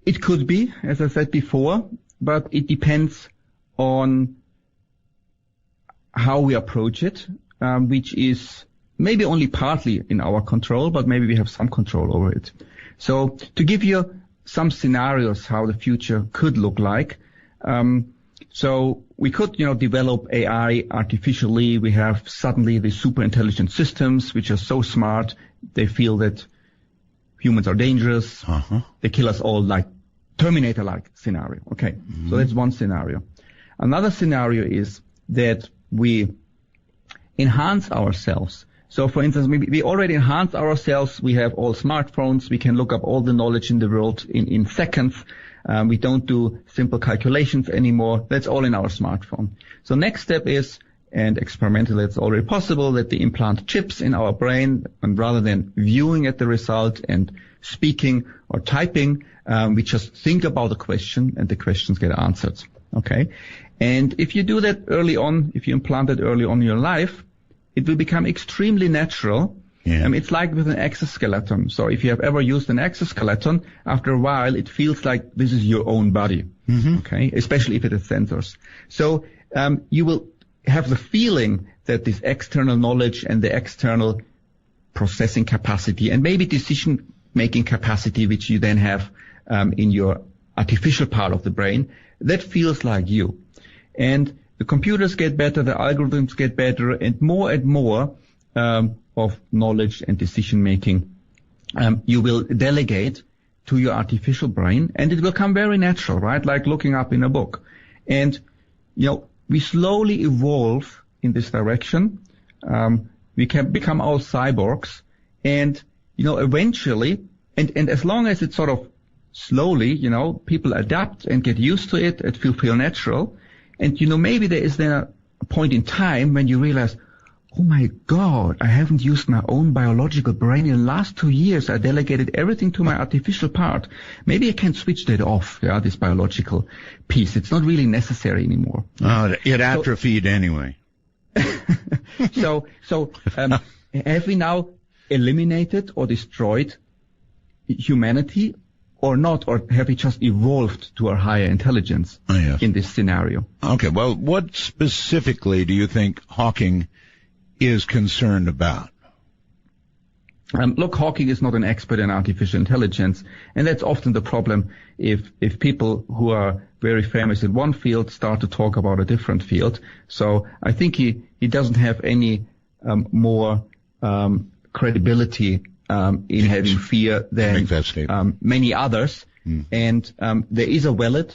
P: It could be, as I said before, but it depends on how we approach it, which is maybe only partly in our control, but maybe we have some control over it. So to give you some scenarios how the future could look like, so we could, develop AI artificially. We have suddenly the superintelligent systems, which are so smart, they feel that humans are dangerous. They kill us all, like Terminator-like scenario. Okay, so that's one scenario. Another scenario is that we enhance ourselves. So, for instance, we already enhance ourselves. We have all smartphones. We can look up all the knowledge in the world in seconds. We don't do simple calculations anymore. That's all in our smartphone. So next step is, and experimentally it's already possible, that they implant chips in our brain, and rather than viewing at the result and speaking or typing, we just think about the question and the questions get answered. Okay? And if you do that early on, if you implant it early on in your life, it will become extremely natural. Yeah. It's like with an exoskeleton. So if you have ever used an exoskeleton, after a while it feels like this is your own body. Okay? Especially if it has sensors. So you will have the feeling that this external knowledge and the external processing capacity and maybe decision-making capacity, which you then have in your artificial part of the brain, that feels like you. And the computers get better, the algorithms get better, and more of knowledge and decision-making you will delegate to your artificial brain, and it will come very natural, right? Like looking up in a book. And, we slowly evolve in this direction. We can become all cyborgs, and, eventually, and as long as it's sort of slowly, people adapt and get used to it, it will feel natural. And, maybe there is then a point in time when you realize, oh my God, I haven't used my own biological brain in the last 2 years. I delegated everything to my artificial part. Maybe I can switch that off, this biological piece. It's not really necessary anymore.
A: It atrophied anyway.
P: So have we now eliminated or destroyed humanity or not? Or have we just evolved to a higher intelligence in this scenario?
A: Okay, well, what specifically do you think Hawking is concerned about?
P: Look, Hawking is not an expert in artificial intelligence, and that's often the problem if people who are very famous in one field start to talk about a different field. So I think he doesn't have any more credibility in having fear than many others. And there is a valid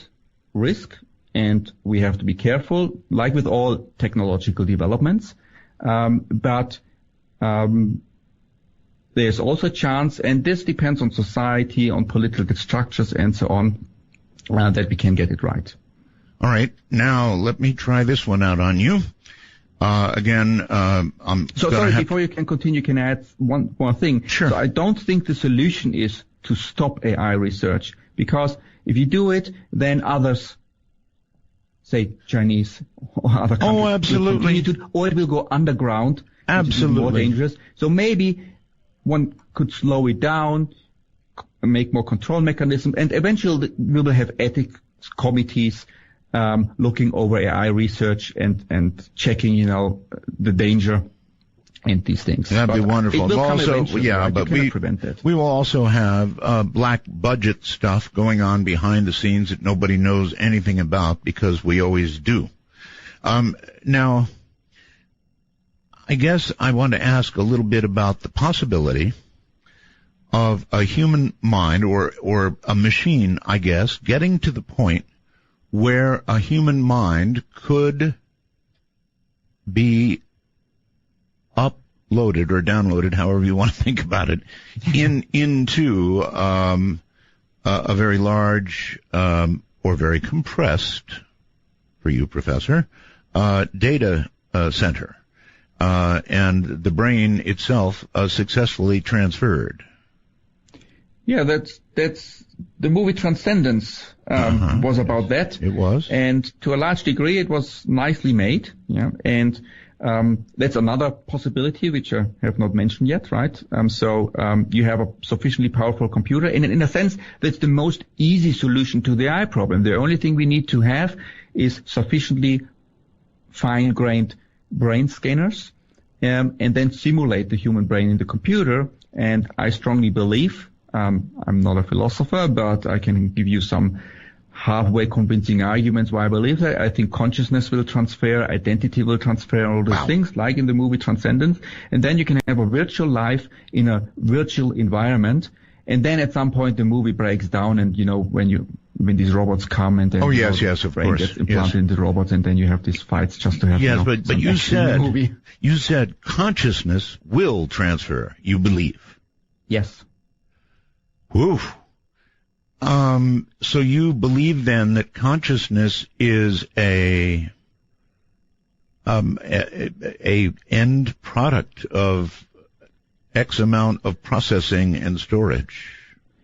P: risk, and we have to be careful, like with all technological developments. But there's also a chance, and this depends on society, on political structures, and so on, that we can get it right.
A: All right. Now, let me try this one out on you.
P: Before you can continue, can I add one more thing?
A: Sure.
P: So I don't think the solution is to stop AI research, because if you do it, then others, say Chinese or other countries,
A: absolutely,
P: or it will go underground,
A: absolutely,
P: more dangerous. So maybe one could slow it down, make more control mechanism, and eventually we will have ethics committees looking over AI research and checking, the danger and these things.
A: That'd be wonderful.
P: It will come eventually, right?
A: But
P: we prevent that.
A: We will also have black budget stuff going on behind the scenes that nobody knows anything about, because we always do. Now, I guess I want to ask a little bit about the possibility of a human mind or a machine, I guess, getting to the point where a human mind could be uploaded or downloaded, however you want to think about it, into a very large or very compressed, for you, Professor, data center, and the brain itself successfully transferred.
P: Yeah, that's the movie Transcendence was about that.
A: It was.
P: And to a large degree, it was nicely made. Yeah. And That's another possibility which I have not mentioned yet, right? You have a sufficiently powerful computer, and in a sense, that's the most easy solution to the AI problem. The only thing we need to have is sufficiently fine-grained brain scanners, and then simulate the human brain in the computer. And I strongly believe, I'm not a philosopher, but I can give you some halfway convincing arguments why I believe that. I think consciousness will transfer, identity will transfer, all those things, like in the movie Transcendence. And then you can have a virtual life in a virtual environment. And then at some point the movie breaks down, and when these robots come, and then
A: the
P: brain gets implanted in the robots, and then you have these fights just to have
A: but you said consciousness will transfer, you believe.
P: Yes.
A: Woof. So you believe then that consciousness is a end product of X amount of processing and storage.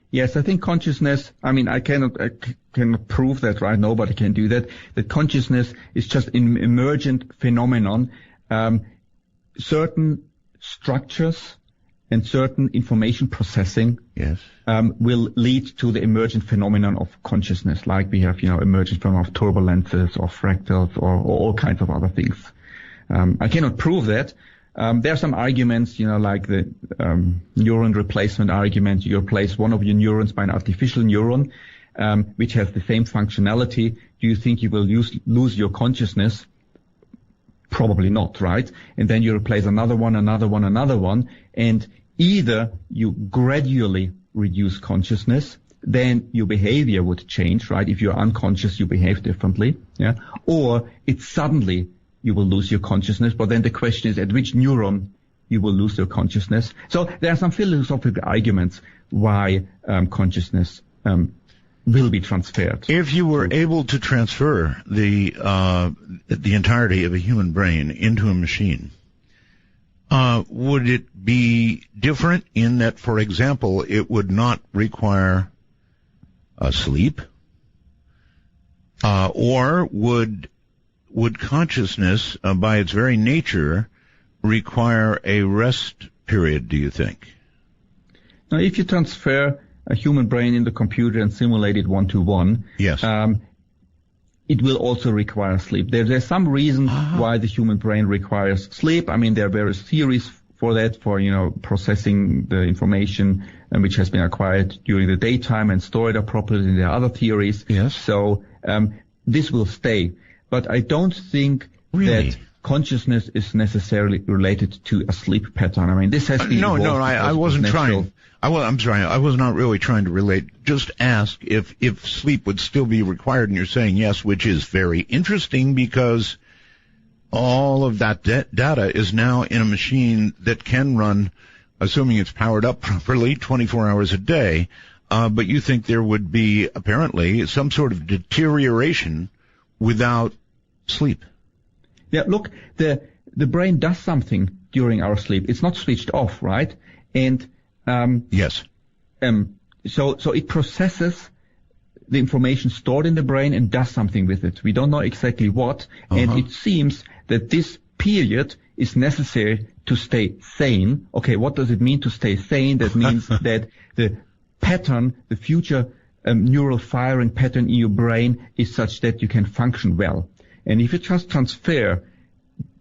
P: Yes, I think consciousness, I cannot prove that, right? Nobody can do that. That consciousness is just an emergent phenomenon. Certain structures and certain information processing will lead to the emergent phenomenon of consciousness, like we have, emergent phenomenon of turbulences or fractals or all kinds of other things. I cannot prove that. There are some arguments, like the neuron replacement argument. You replace one of your neurons by an artificial neuron, which has the same functionality. Do you think you will lose your consciousness? Probably not, right? And then you replace another one, and either you gradually reduce consciousness, then your behavior would change, right? If you're unconscious, you behave differently, or it's suddenly you will lose your consciousness, but then the question is at which neuron you will lose your consciousness. So there are some philosophical arguments why consciousness will be transferred.
A: If you were able to transfer the entirety of a human brain into a machine, would it be different in that, for example, it would not require sleep, or would consciousness, by its very nature, require a rest period, do you think?
P: Now, if you transfer a human brain in the computer and simulate it 1-to-1, it will also require sleep. There's some reasons why the human brain requires sleep. There are various theories for that, for, processing the information which has been acquired during the daytime and store it appropriately. There are other theories.
A: Yes.
P: So this will stay. But I don't think that consciousness is necessarily related to a sleep pattern. This has been
A: I wasn't trying. I'm sorry. I was not really trying to relate. Just ask if sleep would still be required, and you're saying yes, which is very interesting because all of that data is now in a machine that can run, assuming it's powered up properly, 24 hours a day. But you think there would be apparently some sort of deterioration without sleep.
P: Yeah, look, the brain does something during our sleep. It's not switched off, right? And
A: yes.
P: So it processes the information stored in the brain and does something with it. We don't know exactly what, and it seems that this period is necessary to stay sane. Okay, what does it mean to stay sane? That means that the pattern, the future neural firing pattern in your brain is such that you can function well. And if you just transfer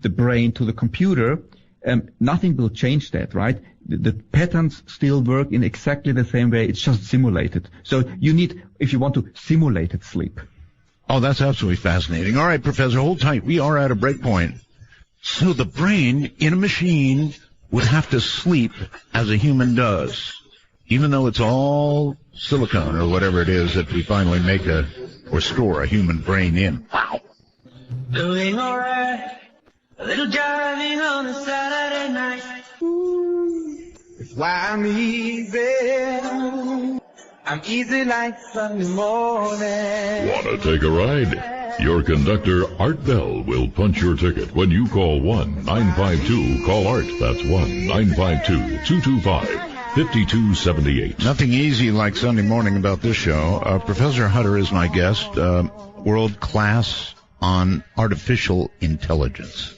P: the brain to the computer, nothing will change that, right? The patterns still work in exactly the same way. It's just simulated. So you need, if you want to, simulated sleep.
A: Oh, that's absolutely fascinating. All right, Professor, hold tight. We are at a break point. So the brain in a machine would have to sleep as a human does, even though it's all silicone or whatever it is that we finally make or store a human brain in. Wow.
E: Doing alright, a little driving on a Saturday night. It's why I'm easy. I'm easy like Sunday morning.
C: Wanna take a ride? Your conductor, Art Bell, will punch your ticket when you call 1-952-CALL-ART. That's 1-952-225-5278.
A: Nothing easy like Sunday morning about this show. Professor Hutter is my guest, world class on artificial intelligence.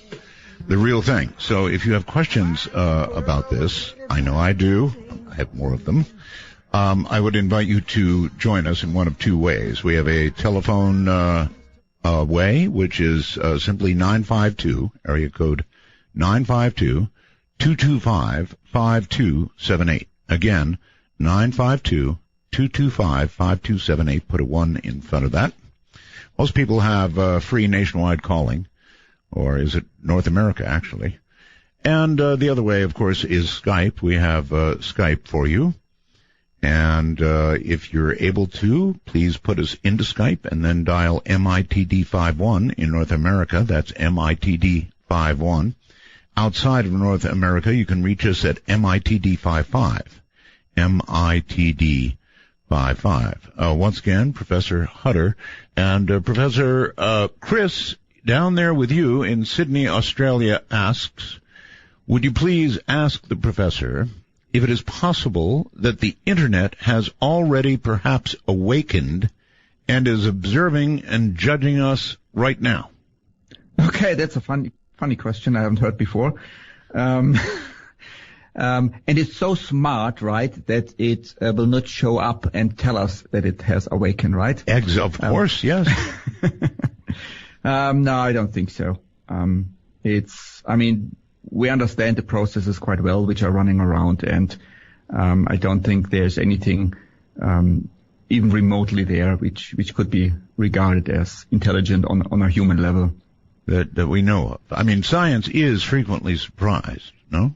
A: the real thing. So if you have questions about this, I know I do. I have more of them. I would invite you to join us in one of two ways. We have a telephone way, which is simply 952, area code 952-225-5278. Again, 952-225-5278. Put a 1 in front of that. Most people have free nationwide calling, or is it North America, actually? And the other way, of course, is Skype. We have Skype for you. And if you're able to, please put us into Skype and then dial MITD51 in North America. That's MITD51. Outside of North America, you can reach us at MITD55. MITD55. Once again, Professor Hutter and Professor Chris down there with you in Sydney, Australia asks, would you please ask the professor if it is possible that the Internet has already perhaps awakened and is observing and judging us right now?
P: Okay, that's a funny question I haven't heard before. And it's so smart, right, that it will not show up and tell us that it has awakened, right?
A: Of course, yes.
P: No, I don't think so. We understand the processes quite well which are running around, and I don't think there's anything even remotely there which could be regarded as intelligent on a human level.
A: That we know of. I mean, science is frequently surprised, no?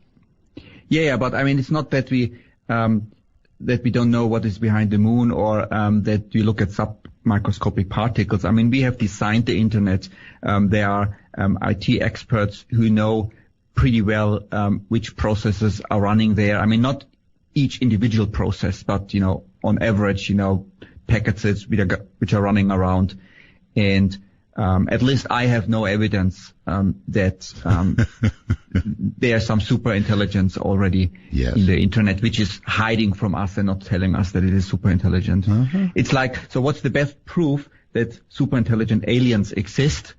P: Yeah, but I mean, it's not that we don't know what is behind the moon, or that we look at submicroscopic particles. I mean, we have designed the Internet. There are IT experts who know pretty well which processes are running there. I mean, not each individual process, but on average, packets which are running around. And at least I have no evidence that there's some super intelligence already in the Internet, which is hiding from us and not telling us that it is super intelligent. It's like, so what's the best proof that super intelligent aliens exist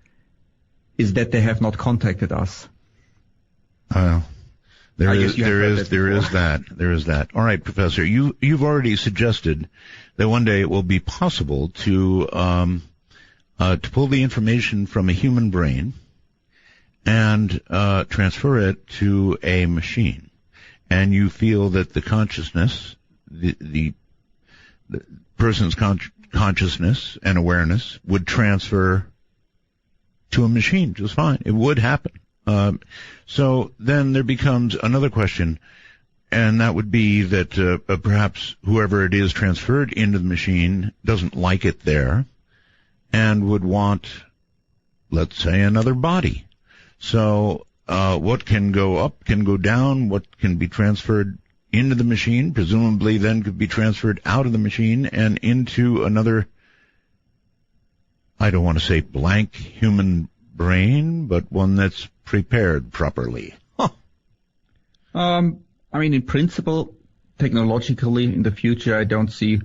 P: is that they have not contacted us.
A: There is that. All right, Professor, you've already suggested that one day it will be possible to pull the information from a human brain and transfer it to a machine. And you feel that the consciousness, the person's consciousness and awareness would transfer to a machine just fine. It would happen. So then there becomes another question, and that would be that perhaps whoever it is transferred into the machine doesn't like it there and would want, let's say, another body. So what can go up can go down, what can be transferred into the machine presumably then could be transferred out of the machine and into another, I don't want to say blank human brain, but one that's prepared properly.
P: I mean, in principle, technologically, in the future, I don't see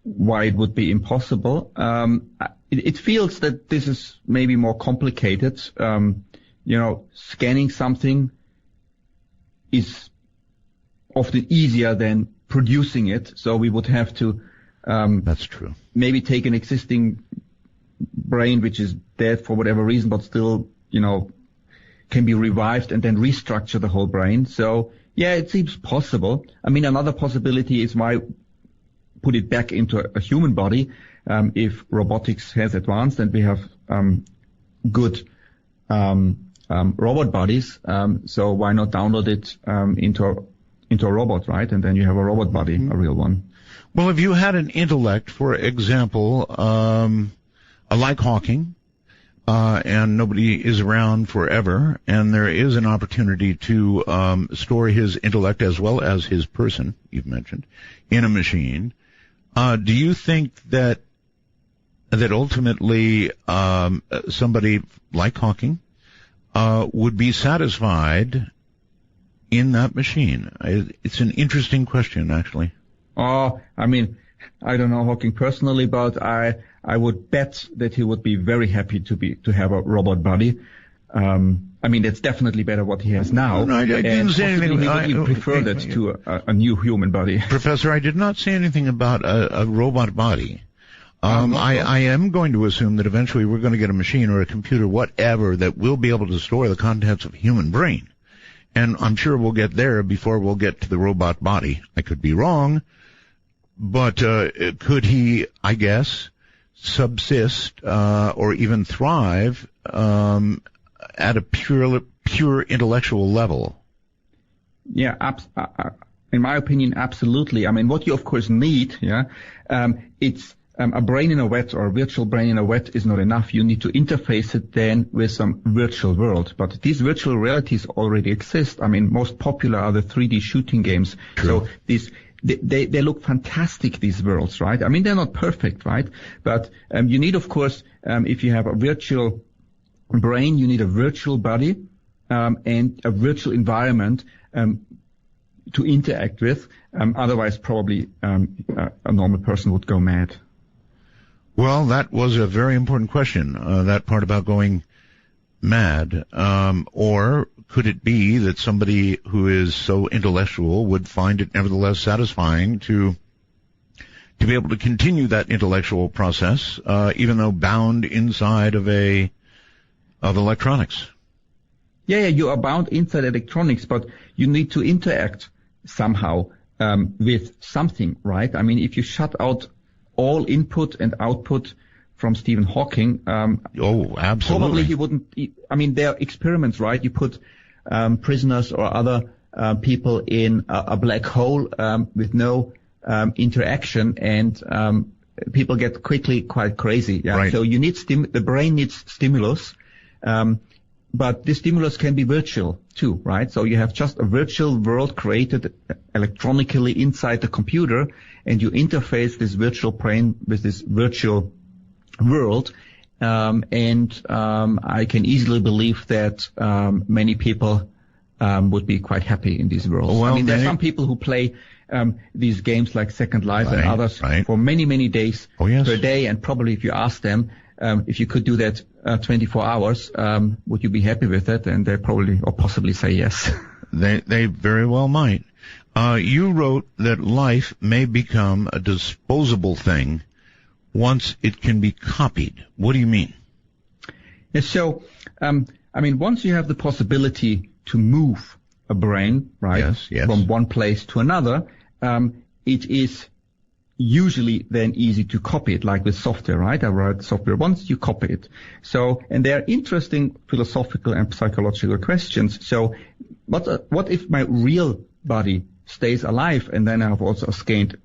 P: why it would be impossible. It feels that this is maybe more complicated. Scanning something is often easier than producing it, so we would have to
A: that's true.
P: Maybe take an existing brain which is dead for whatever reason, but still, can be revived and then restructure the whole brain. So, yeah, it seems possible. I mean, another possibility is why put it back into a human body if robotics has advanced and we have good robot bodies. So why not download it into a robot, right? And then you have a robot body, a real one.
A: Well, if you had an intellect, for example, like Hawking, and nobody is around forever, and there is an opportunity to store his intellect as well as his person, you've mentioned, in a machine, do you think that ultimately somebody like Hawking would be satisfied in that machine? It's an interesting question, actually.
P: I mean, I don't know Hawking personally, but I would bet that he would be very happy to have a robot body. I mean, that's definitely better what he has now.
A: No, I didn't say anything.
P: He would prefer that to a new human body.
A: Professor, I did not say anything about a robot body. I am going to assume that eventually we're going to get a machine or a computer, whatever, that will be able to store the contents of a human brain. And I'm sure we'll get there before we'll get to the robot body. I could be wrong, but could he, I guess, subsist or even thrive at a pure intellectual level?
P: Yeah, in my opinion, absolutely. I mean, what you of course need, it's a brain in a wet or a virtual brain in a wet is not enough. You need to interface it then with some virtual world. But these virtual realities already exist. I mean, most popular are the 3D shooting games.
A: True.
P: So they look fantastic, these worlds, right? I mean, they're not perfect, right? But you need, of course, if you have a virtual brain, you need a virtual body and a virtual environment to interact with. Otherwise, probably a normal person would go mad.
A: Well, that was a very important question, that part about going mad. Or could it be that somebody who is so intellectual would find it nevertheless satisfying to be able to continue that intellectual process, even though bound inside of electronics?
P: Yeah, you are bound inside electronics, but you need to interact somehow with something, right? I mean, if you shut out all input and output from Stephen Hawking,
A: absolutely,
P: probably he wouldn't. I mean, there are experiments, right? You put prisoners or other people in a black hole with no interaction, and people get quickly quite crazy. Yeah?
A: Right.
P: So you need the brain needs stimulus. But this stimulus can be virtual too, right? So you have just a virtual world created electronically inside the computer, and you interface this virtual brain with this virtual world. I can easily believe that many people would be quite happy in this world.
A: Well,
P: I mean, there are some people who play these games like Second Life and others for many, many days per day, and probably if you ask them, if you could do that 24 hours, would you be happy with it? And they probably or possibly say yes.
A: They very well might. You wrote that life may become a disposable thing once it can be copied. What do you mean?
P: Yes, so, I mean, once you have the possibility to move a brain, right,
A: yes.
P: from one place to another, it is usually then easy to copy it, like with software, right? I wrote software once, you copy it. So, and there are interesting philosophical and psychological questions. So, what if my real body stays alive and then I have also a scanned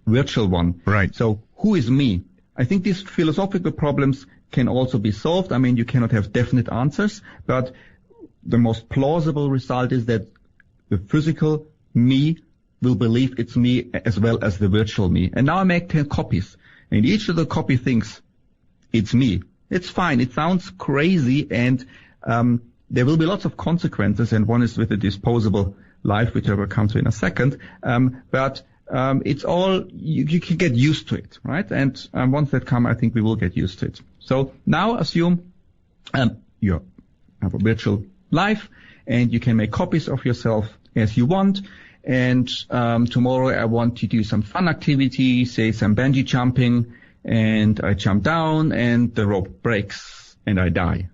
P: virtual one?
A: Right.
P: So, who is me? I think these philosophical problems can also be solved. I mean, you cannot have definite answers, but the most plausible result is that the physical me will believe it's me as well as the virtual me. And now I make 10 copies. And each of the copy thinks it's me. It's fine. It sounds crazy, and there will be lots of consequences, and one is with the disposable life, which I will come to in a second. But it's all, you can get used to it, right? And once that comes, I think we will get used to it. So now assume you have a virtual life, and you can make copies of yourself as you want. And tomorrow I want to do some fun activity, say some bungee jumping, and I jump down and the rope breaks and I die.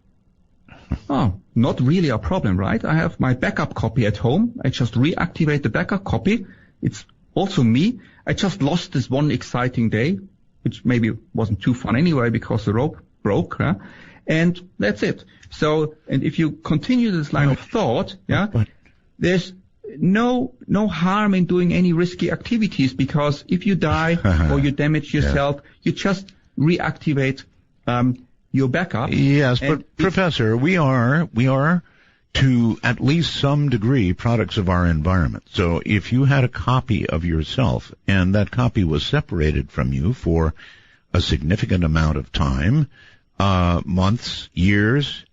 P: Oh, not really a problem, right? I have my backup copy at home. I just reactivate the backup copy. It's also me. I just lost this one exciting day, which maybe wasn't too fun anyway because the rope broke, huh? And that's it. So, and if you continue this line of thought, there's no harm in doing any risky activities, because if you die or you damage yourself, you just reactivate your backup.
A: Yes, but Professor, we are to at least some degree products of our environment. So if you had a copy of yourself and that copy was separated from you for a significant amount of time, months, years,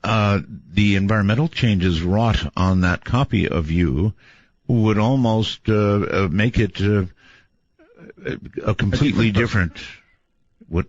A: the environmental changes wrought on that copy of you would almost make it a completely different.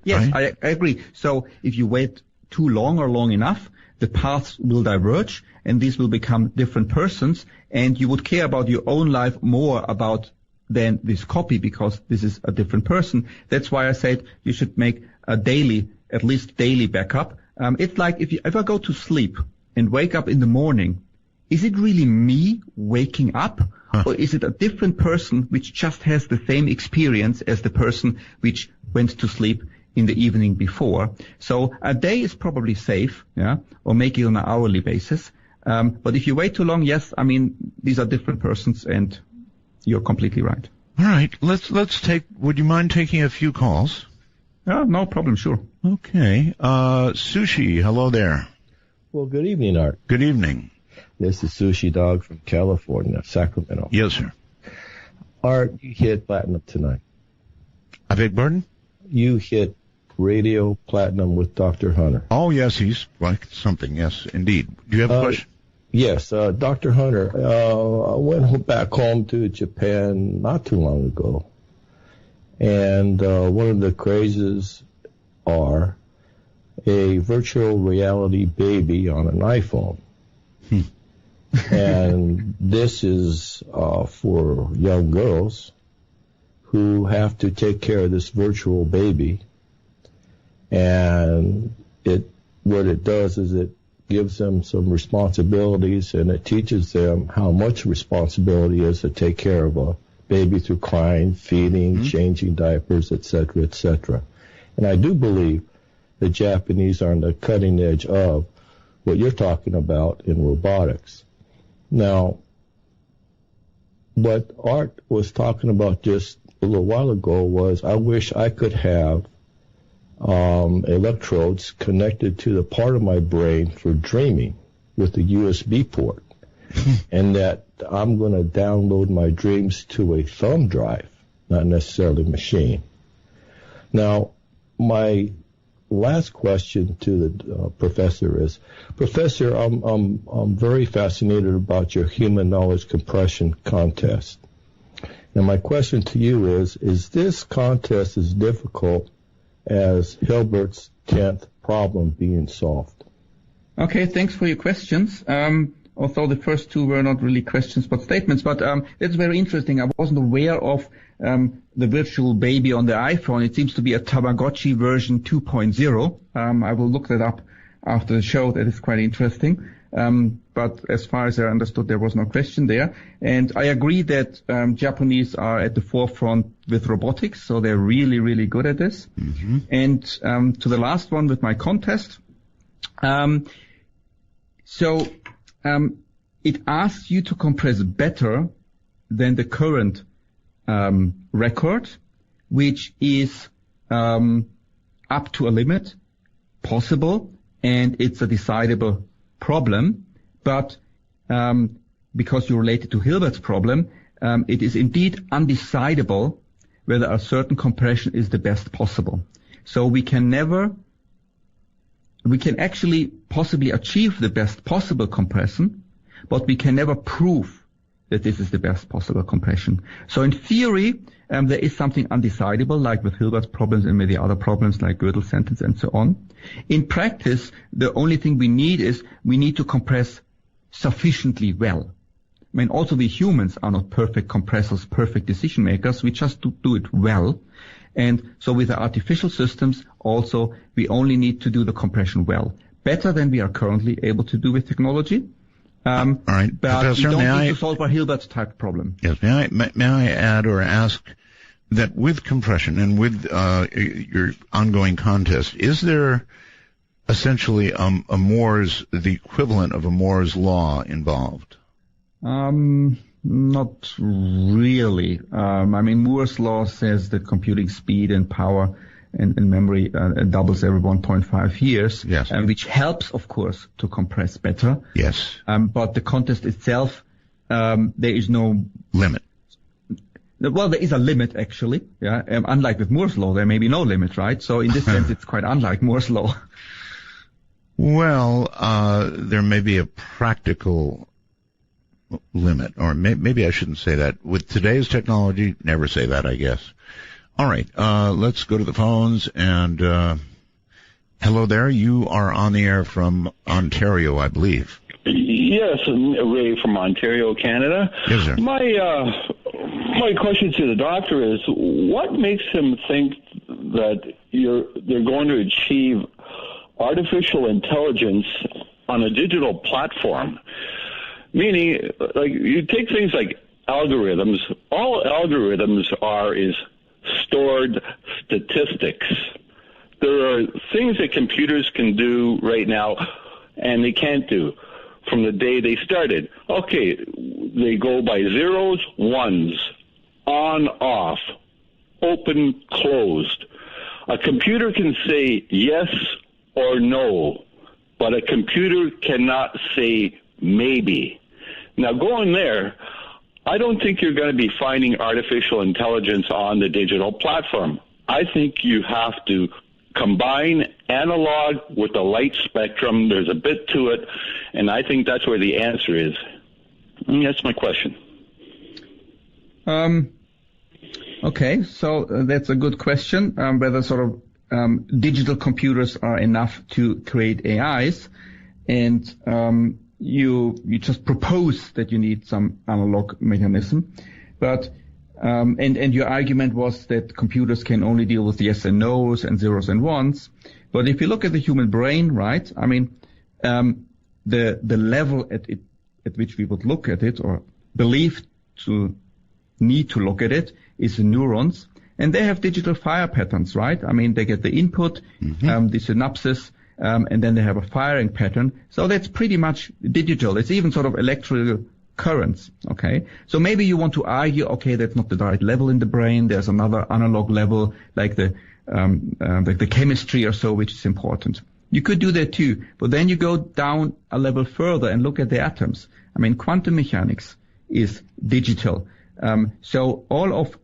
P: Yes,
A: right?
P: I agree. So if you wait too long or long enough, the paths will diverge, and these will become different persons, and you would care about your own life more about than this copy, because this is a different person. That's why I said you should make a daily, at least daily backup. It's like if I go to sleep and wake up in the morning, is it really me waking up? Or is it a different person which just has the same experience as the person which went to sleep in the evening before? So a day is probably safe, yeah, or make it on an hourly basis. But if you wait too long, yes, I mean, these are different persons, and you're completely right.
A: All right, let's take, would you mind taking a few calls?
P: No problem, sure.
A: Okay. Sushi, hello there.
Q: Well, good evening, Art.
A: Good evening.
Q: This is Sushi Dog from California, Sacramento.
A: Yes, sir.
Q: Art, you hit platinum tonight.
A: I beg pardon?
Q: You hit radio platinum with Dr. Hunter.
A: Oh, yes, he's like something. Yes, indeed. Do you have a question?
Q: Yes, Dr. Hunter. I went back home to Japan not too long ago, and one of the crazes are a virtual reality baby on an iPhone. And this is for young girls who have to take care of this virtual baby. And what it does is it gives them some responsibilities, and it teaches them how much responsibility is to take care of a baby through crying, feeding, changing diapers, etc., etc. And I do believe the Japanese are on the cutting edge of what you're talking about in robotics. Now, what Art was talking about just a little while ago was, I wish I could have electrodes connected to the part of my brain for dreaming with a USB port, and that I'm going to download my dreams to a thumb drive, not necessarily a machine. Now, my last question to the professor is, Professor, I'm very fascinated about your human knowledge compression contest. And my question to you is this contest as difficult as Hilbert's 10th problem being solved?
P: Okay, thanks for your questions. Although the first two were not really questions but statements, but that's very interesting. I wasn't aware of the virtual baby on the iPhone. It seems to be a Tamagotchi version 2.0. I will look that up after the show. That is quite interesting. But as far as I understood, there was no question there. And I agree that Japanese are at the forefront with robotics, so they're really, really good at this. Mm-hmm. And to the last one with my contest, it asks you to compress better than the current record, which is up to a limit possible, and it's a decidable problem. But because you're related to Hilbert's problem, it is indeed undecidable whether a certain compression is the best possible. So we can actually possibly achieve the best possible compression, but we can never prove that this is the best possible compression. So in theory, there is something undecidable, like with Hilbert's problems and many other problems like Gödel's sentence and so on. In practice, the only thing we need is we need to compress sufficiently well. I mean, also we humans are not perfect compressors, perfect decision makers. We just do it well. And so with the artificial systems, also, we only need to do the compression well. Better than we are currently able to do with technology.
A: All right,
P: but
A: Professor,
P: we don't need to solve a Hilbert's type problem.
A: Yes, may I add or ask that with compression and with your ongoing contest, is there essentially the equivalent of a Moore's law involved?
P: Not really. I mean, Moore's law says that computing speed and power and memory doubles every 1.5 years,
A: yes,
P: which helps, of course, to compress better.
A: Yes.
P: But the contest itself, there is no
A: limit.
P: Well, there is a limit, actually. Yeah. Unlike with Moore's law, there may be no limit, right? So in this sense, it's quite unlike Moore's law.
A: Well, there may be a practical limit, or maybe I shouldn't say that. With today's technology, never say that, I guess. All right, let's go to the phones, and Hello there. You are on the air from Ontario, I believe.
R: Yes, Ray from Ontario, Canada.
A: Yes, sir.
R: My question to the doctor is, what makes him think that they're going to achieve artificial intelligence on a digital platform? Meaning, like, you take things like algorithms. All algorithms is stored statistics. There are things that computers can do right now and they can't do from the day they started. Okay, they go by zeros, ones, on, off, open, closed. A computer can say yes or no, but a computer cannot say maybe. Now, going there, I don't think you're going to be finding artificial intelligence on the digital platform. I think you have to combine analog with the light spectrum. There's a bit to it, and I think that's where the answer is. And that's my question.
P: Okay, so that's a good question, whether sort of digital computers are enough to create AIs, and you just propose that you need some analog mechanism, but and your argument was that computers can only deal with yes and no's and zeros and ones. But if you look at the human brain, right, I mean, the level at which we would look at it or believe to need to look at it is the neurons, and they have digital fire patterns, right? I mean, they get the input, the synapses, and then they have a firing pattern. So that's pretty much digital. It's even sort of electrical currents, okay? So maybe you want to argue, okay, that's not the right level in the brain. There's another analog level, like the chemistry or so, which is important. You could do that too, but then you go down a level further and look at the atoms. I mean, quantum mechanics is digital. So all of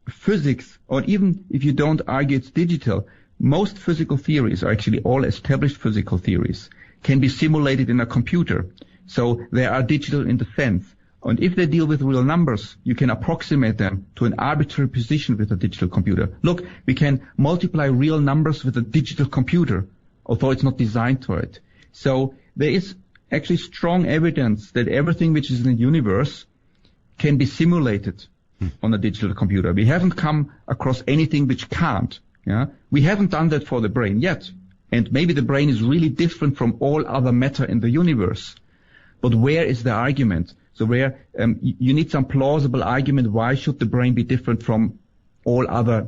P: physics, or even if you don't argue it's digital, most physical theories are actually all established physical theories, can be simulated in a computer. So they are digital in the sense. And if they deal with real numbers, you can approximate them to an arbitrary position with a digital computer. Look, we can multiply real numbers with a digital computer, although it's not designed for it. So there is actually strong evidence that everything which is in the universe can be simulated on a digital computer. We haven't come across anything which can't. Yeah, we haven't done that for the brain yet. And maybe the brain is really different from all other matter in the universe. But where is the argument? So where you need some plausible argument. Why should the brain be different from all other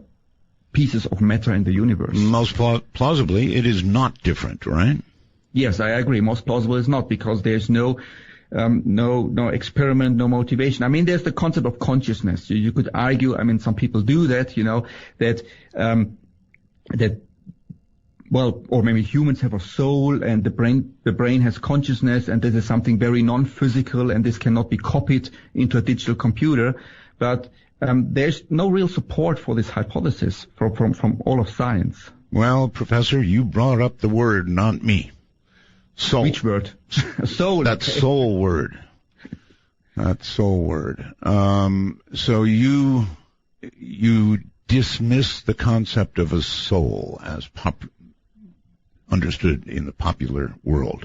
P: pieces of matter in the universe?
A: Most plausibly, it is not different, right?
P: Yes, I agree. Most plausible is not, because there's no experiment, no motivation. I mean, there's the concept of consciousness. You could argue, I mean, some people do that, you know, well, or maybe humans have a soul and the brain has consciousness, and this is something very non-physical and this cannot be copied into a digital computer. But there's no real support for this hypothesis from all of science.
A: Well, Professor, you brought up the word, not me. Soul.
P: Which word? Soul.
A: That okay. Soul word. That soul word. So you dismiss the concept of a soul as understood in the popular world.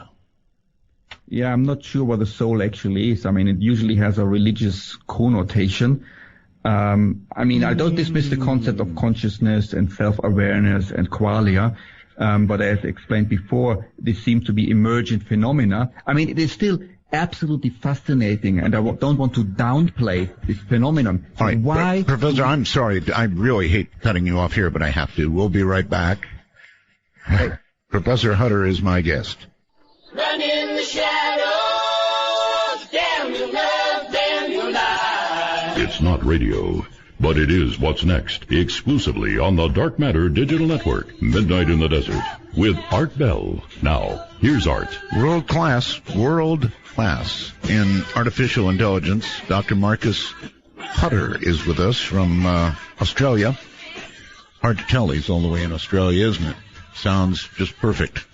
P: Yeah, I'm not sure what the soul actually is. I mean, it usually has a religious connotation. I mean, I don't dismiss the concept of consciousness and self-awareness and qualia. But as explained before, these seem to be emergent phenomena. I mean, it is still absolutely fascinating, and I don't want to downplay this phenomenon.
A: All right,
P: why?
A: Professor, I'm sorry. I really hate cutting you off here, but I have to. We'll be right back. Professor Hutter is my guest.
E: Run in the shadows, damn your love, damn your life.
C: It's not radio, but it is what's next, exclusively on the Dark Matter Digital Network, Midnight in the Desert, with Art Bell. Now, here's Art.
A: World class in artificial intelligence. Dr. Marcus Hutter is with us from Australia. Hard to tell he's all the way in Australia, isn't it? Sounds just perfect.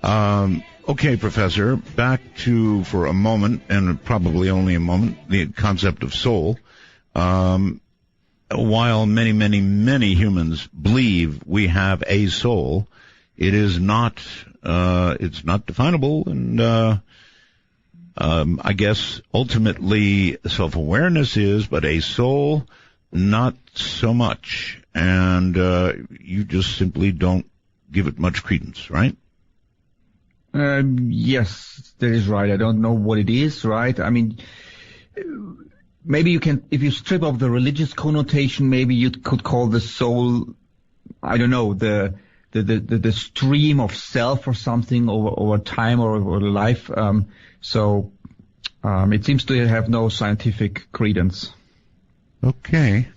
A: Okay, Professor, back to, for a moment, and probably only a moment, the concept of soul. While many humans believe we have a soul, It is not, it's not definable, and I guess ultimately self-awareness is, but a soul, not so much. And you just simply don't give it much credence, right?
P: Yes, that is right. I don't know what it is, right? I mean, maybe you can, if you strip off the religious connotation, maybe you could call the soul, I don't know, the stream of self or something over time or over life. It seems to have no scientific credence.
A: Okay.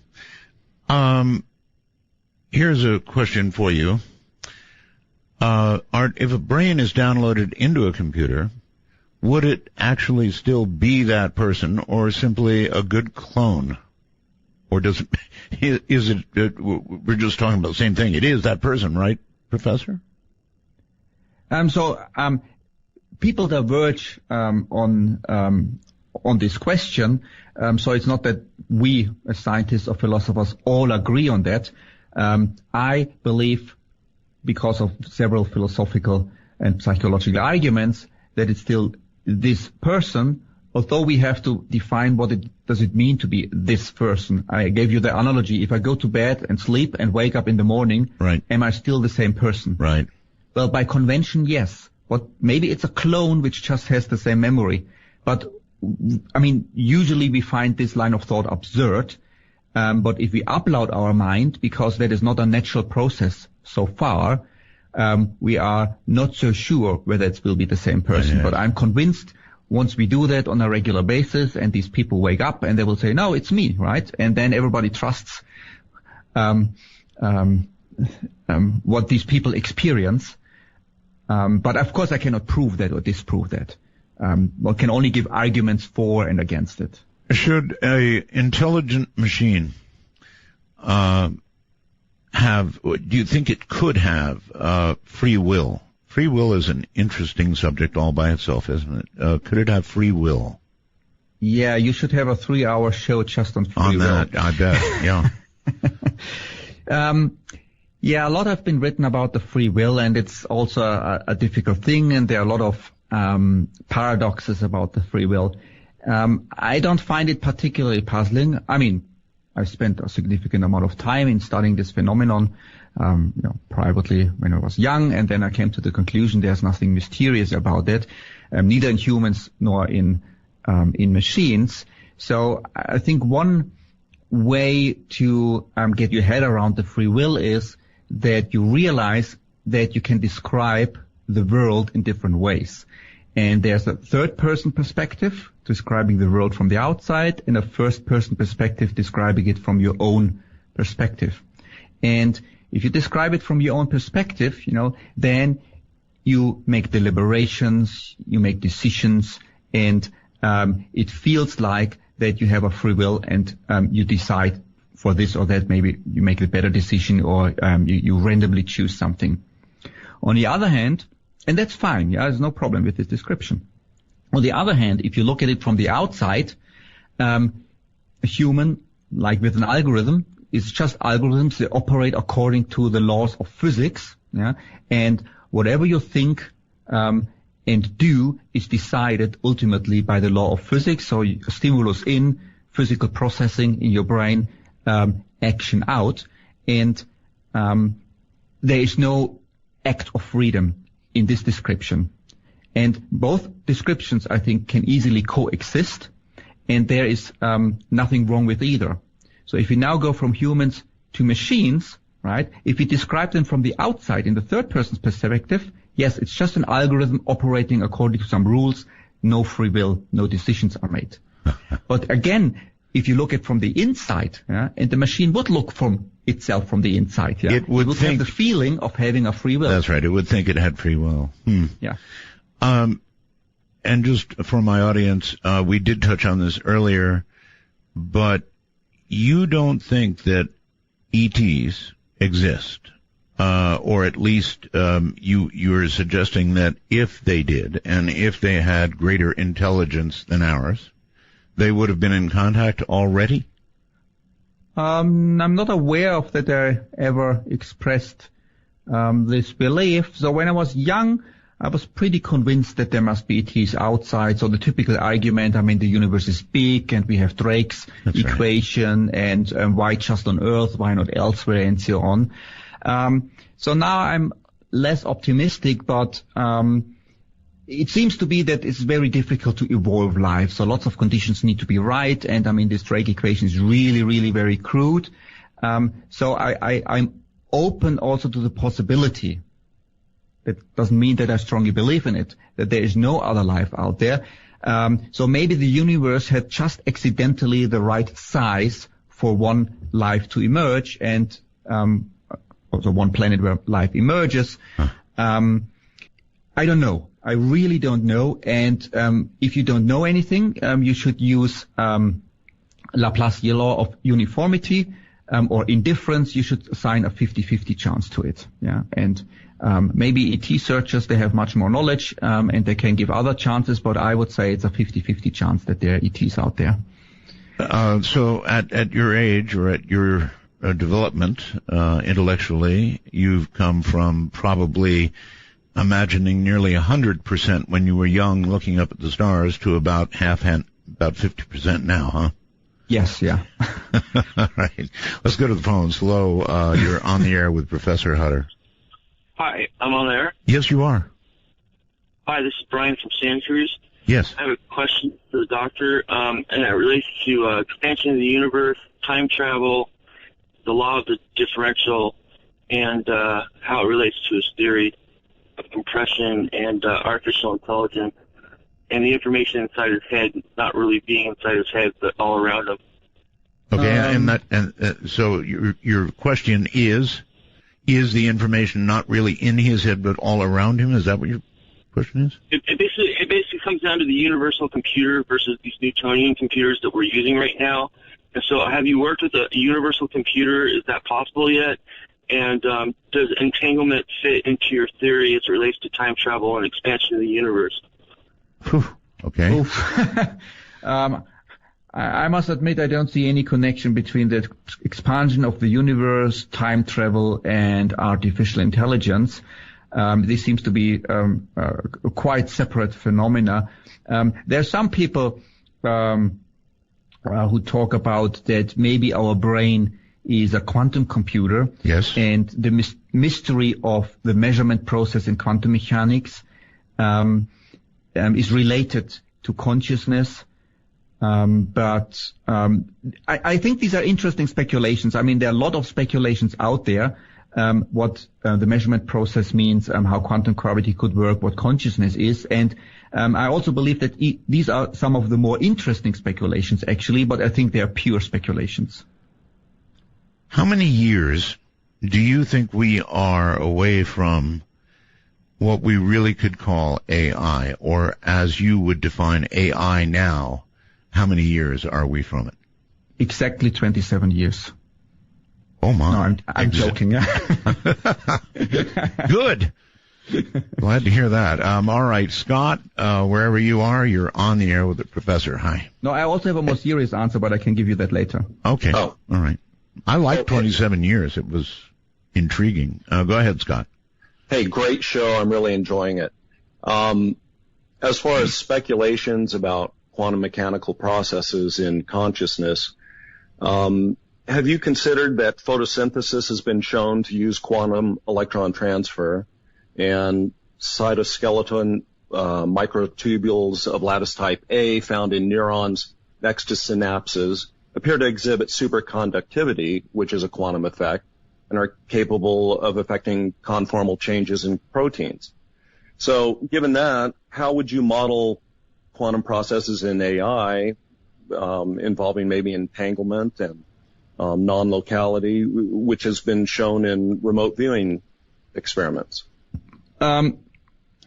A: Here's a question for you. Art, if a brain is downloaded into a computer, would it actually still be that person or simply a good clone? Or does it, is it, we're just talking about the same thing. It is that person, right, Professor?
P: People diverge on this question. So it's not that we, as scientists or philosophers, all agree on that. I believe, because of several philosophical and psychological arguments, that it's still this person, although we have to define what does it mean to be this person. I gave you the analogy. If I go to bed and sleep and wake up in the morning,
A: right,
P: am I still the same person?
A: Right.
P: Well, by convention, yes. But maybe it's a clone which just has the same memory. But, I mean, usually we find this line of thought absurd. But if we upload our mind, because that is not a natural process so far, we are not so sure whether it will be the same person. But I'm convinced once we do that on a regular basis and these people wake up and they will say, no, it's me, right? And then everybody trusts what these people experience. But of course I cannot prove that or disprove that. One can only give arguments for and against it.
A: Should a intelligent machine do you think it could have free will? Free will is an interesting subject all by itself, isn't it? Could it have free will?
P: Yeah, you should have a 3-hour show just on free will.
A: On that, I bet, yeah.
P: Yeah, a lot have been written about the free will, and it's also a difficult thing, and there are a lot of paradoxes about the free will. I don't find it particularly puzzling. I mean, I spent a significant amount of time in studying this phenomenon, privately when I was young, and then I came to the conclusion there's nothing mysterious about it, neither in humans nor in machines. So I think one way to get your head around the free will is that you realize that you can describe the world in different ways. And there's a third-person perspective describing the world from the outside and a first-person perspective describing it from your own perspective. And if you describe it from your own perspective, then you make deliberations, you make decisions, and it feels like that you have a free will and you decide for this or that. Maybe you make a better decision or you randomly choose something. On the other hand, and that's fine, there's no problem with this description. On the other hand, if you look at it from the outside, a human, like with an algorithm, is just algorithms. They operate according to the laws of physics, and whatever you think and do is decided ultimately by the law of physics. So stimulus in, physical processing in your brain, action out, and there is no act of freedom in this description. And both descriptions, I think, can easily coexist, and there is nothing wrong with either. So if we now go from humans to machines, right, if we describe them from the outside in the third person's perspective, yes, it's just an algorithm operating according to some rules, no free will, no decisions are made. But again, if you look at from the inside, and the machine would look from itself from the inside,
A: it would
P: have the feeling of having a free will.
A: That's right. It would think it had free will.
P: Yeah.
A: And just for my audience, we did touch on this earlier, but you don't think that ETs exist, or at least you're suggesting that if they did, and if they had greater intelligence than ours, they would have been in contact already?
P: I'm not aware of that I ever expressed this belief. So when I was young, I was pretty convinced that there must be ETs outside. So the typical argument, I mean, the universe is big and we have Drake's equation, and why just on Earth, why not elsewhere, and so on. So now I'm less optimistic, but it seems to be that it's very difficult to evolve life. So lots of conditions need to be right. And I mean, this Drake equation is really, really very crude. So I'm open also to the possibility. That doesn't mean that I strongly believe in it, that there is no other life out there. So maybe the universe had just accidentally the right size for one life to emerge, and also one planet where life emerges. I don't know. I really don't know. And if you don't know anything, you should use Laplacian law of uniformity or indifference. You should assign a 50-50 chance to it. Yeah, and maybe ET searchers, they have much more knowledge and they can give other chances, but I would say it's a 50-50 chance that there are ETs out there.
A: So at your age, or at your development intellectually, you've come from probably imagining nearly 100% when you were young, looking up at the stars, to about about 50% now, huh?
P: Yes, yeah.
A: All right. Let's go to the phones. Hello, you're on the air with Professor Hutter.
S: Hi, I'm on air.
A: Yes, you are.
S: Hi, this is Brian from Santa Cruz.
A: Yes.
S: I have a question for the doctor, and it relates to expansion of the universe, time travel, the law of the differential, and how it relates to his theory of compression and artificial intelligence, and the information inside his head not really being inside his head, but all around him.
A: Okay, so your question is the information not really in his head but all around him? Is that what your question is?
S: It basically comes down to the universal computer versus these Newtonian computers that we're using right now. And so, have you worked with a universal computer? Is that possible yet? And does entanglement fit into your theory as it relates to time travel and expansion of the universe?
A: Okay.
P: I must admit I don't see any connection between the expansion of the universe, time travel, and artificial intelligence. This seems to be quite separate phenomena. There are some people who talk about that maybe our brain is a quantum computer.
A: Yes.
P: And the mystery of the measurement process in quantum mechanics is related to consciousness. But I think these are interesting speculations. I mean, there are a lot of speculations out there, what the measurement process means, how quantum gravity could work, what consciousness is. And I also believe that these are some of the more interesting speculations, actually, but I think they are pure speculations.
A: How many years do you think we are away from what we really could call AI, or as you would define AI now? How many years are we from it?
P: Exactly 27 years.
A: Oh my!
P: No, I'm joking.
A: Good. Glad to hear that. All right, Scott, wherever you are, you're on the air with the professor. Hi.
P: No, I also have a more serious answer, but I can give you that later.
A: Okay. Oh. All right. I like 27 years. It was intriguing. Go ahead, Scott.
T: Hey, great show. I'm really enjoying it. As far as speculations about quantum mechanical processes in consciousness, have you considered that photosynthesis has been shown to use quantum electron transfer, and cytoskeleton microtubules of lattice type A found in neurons next to synapses appear to exhibit superconductivity, which is a quantum effect, and are capable of affecting conformal changes in proteins. So given that, how would you model quantum processes in AI involving maybe entanglement and non-locality, which has been shown in remote viewing experiments?
P: I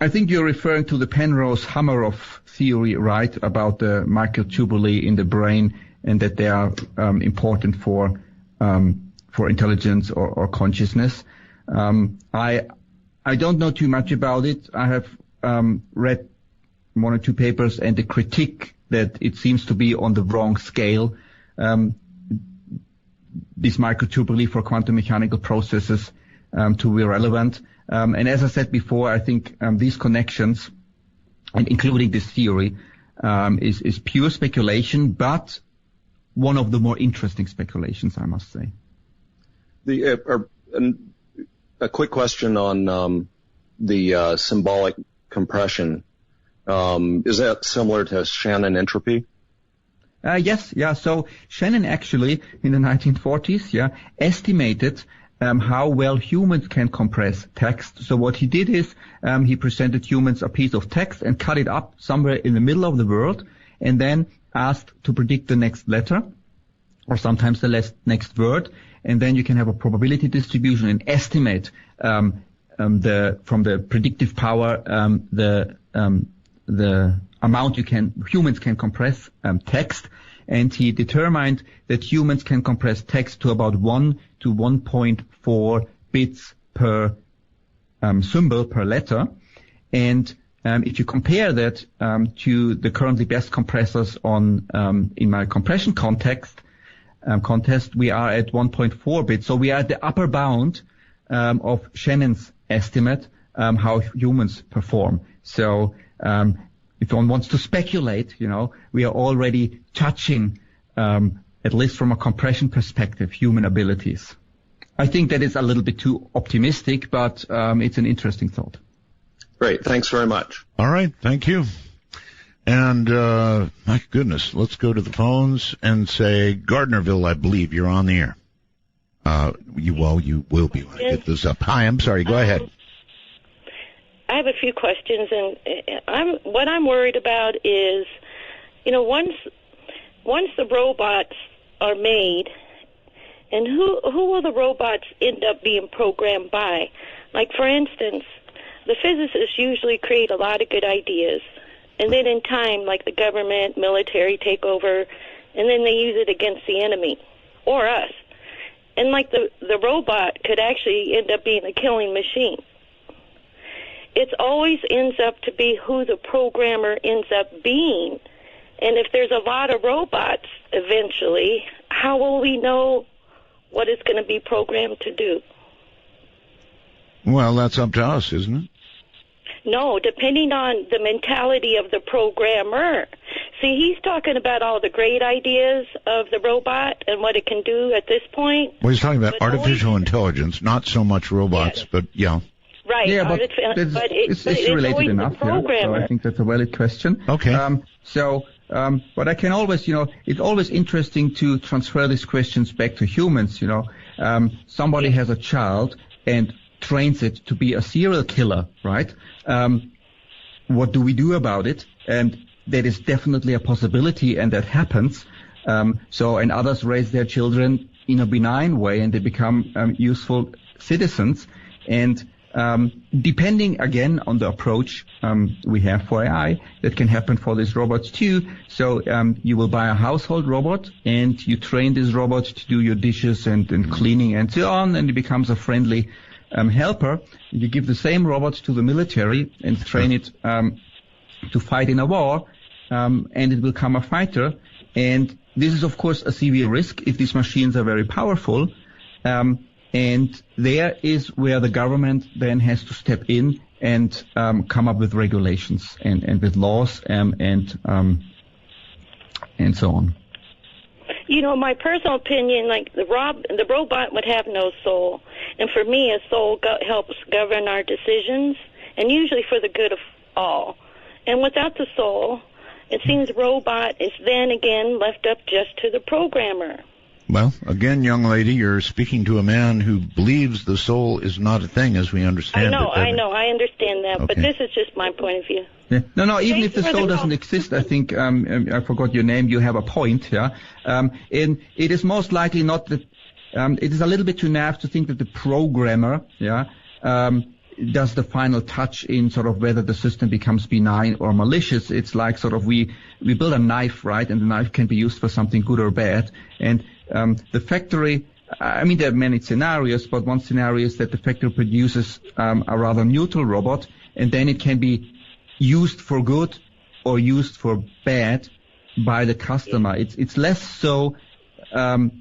P: think you're referring to the Penrose-Hameroff theory, right, about the microtubuli in the brain, and that they are important for intelligence or consciousness. I don't know too much about it. I have read one or two papers, and the critique that it seems to be on the wrong scale. These microtubuli for quantum mechanical processes to be relevant. And as I said before, I think these connections, and including this theory, is pure speculation, but one of the more interesting speculations, I must say.
T: A quick question on the symbolic compression. Is that similar to Shannon entropy?
P: Yes, yeah. So Shannon actually, in the 1940s, estimated how well humans can compress text. So what he did is he presented humans a piece of text and cut it up somewhere in the middle of the word, and then asked to predict the next letter, or sometimes the next word, and then you can have a probability distribution and estimate from the predictive power the amount humans can compress text. And he determined that humans can compress text to about 1 to 1.4 bits per symbol per letter. And if you compare that to the currently best compressors in my compression contest, we are at 1.4 bits. So we are at the upper bound of Shannon's estimate how humans perform. So if one wants to speculate, we are already touching, at least from a compression perspective, human abilities. I think that is a little bit too optimistic, but it's an interesting thought.
T: Great. Thanks very much.
A: All right. Thank you. And, my goodness, let's go to the phones and say, Gardnerville, I believe you're on the air. You will be when I get this up. Hi, I'm sorry. Go ahead.
L: I have a few questions, and what I'm worried about is, once the robots are made, and who will the robots end up being programmed by? Like, for instance, the physicists usually create a lot of good ideas, and then in time, like the government, military take over, and then they use it against the enemy or us. And like the robot could actually end up being a killing machine. It always ends up to be who the programmer ends up being. And if there's a lot of robots eventually, how will we know what it's going to be programmed to do?
A: Well, that's up to us, isn't it?
L: No, depending on the mentality of the programmer. See, he's talking about all the great ideas of the robot and what it can do at this point.
A: Well, he's talking about artificial intelligence, not so much robots, but yeah.
L: Right.
P: Yeah, but it's related enough. Yeah, so I think that's a valid question.
A: Okay.
P: But I can always, it's always interesting to transfer these questions back to humans. Somebody has a child and trains it to be a serial killer, right? What do we do about it? And that is definitely a possibility, and that happens. And others raise their children in a benign way, and they become useful citizens. And depending again on the approach we have for AI, that can happen for these robots too. So you will buy a household robot and you train this robot to do your dishes and cleaning and so on, and it becomes a friendly helper. You give the same robot to the military and train it to fight in a war, and it will become a fighter. And this is of course a severe risk if these machines are very powerful. And there is where the government then has to step in and come up with regulations and with laws and so on.
L: My personal opinion, like the robot would have no soul, and for me, a soul helps govern our decisions, and usually for the good of all. And without the soul, it seems robot is then again left up just to the programmer.
A: Well, again, young lady, you're speaking to a man who believes the soul is not a thing as we understand it.
L: I know, I understand that, but this is just my point of view.
P: Yeah. No, even if the soul doesn't exist, I think, I forgot your name, you have a point, yeah? And it is most likely not that, it is a little bit too naive to think that the programmer, does the final touch in sort of whether the system becomes benign or malicious. It's like sort of we build a knife, right? And the knife can be used for something good or bad. And the factory, there are many scenarios, but one scenario is that the factory produces a rather neutral robot, and then it can be used for good or used for bad by the customer. It's less so, it's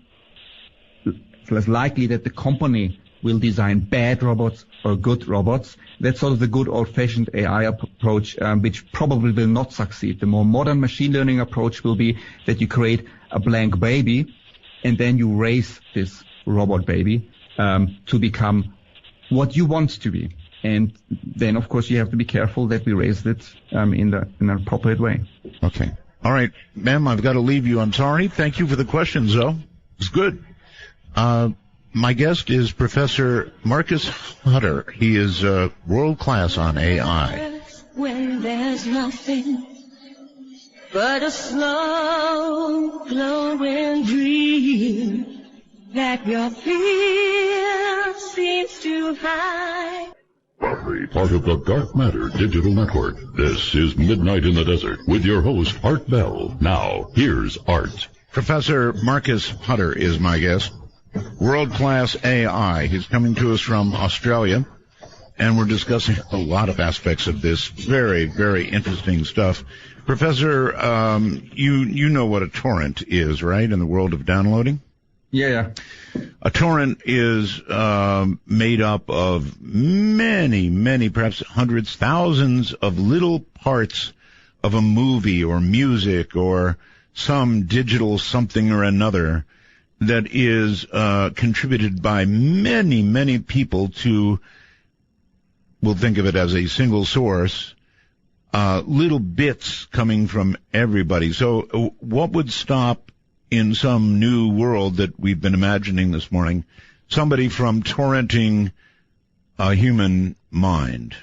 P: less likely that the company will design bad robots or good robots. That's sort of the good old-fashioned AI approach, which probably will not succeed. The more modern machine learning approach will be that you create a blank baby, and then you raise this robot baby to become what you want to be. And then, of course, you have to be careful that we raise it in an appropriate way.
A: Okay. All right, ma'am, I've got to leave you. I'm sorry. Thank you for the questions, though. It's good. My guest is Professor Marcus Hutter. He is world-class on AI.
E: When there's nothing but a slow glowing dream that your fear seems to hide.
C: Part of the Dark Matter Digital Network. This is Midnight in the Desert with your host, Art Bell. Now, here's Art.
A: Professor Marcus Hutter is my guest. World-class AI. He's coming to us from Australia, and we're discussing a lot of aspects of this very, very interesting stuff. Professor, you know what a torrent is, right, in the world of downloading?
P: Yeah.
A: A torrent is made up of many, perhaps hundreds, thousands of little parts of a movie or music or some digital something or another that is contributed by many people to, we'll think of it as a single source, little bits coming from everybody. So what would stop in some new world that we've been imagining this morning, somebody from torrenting a human mind?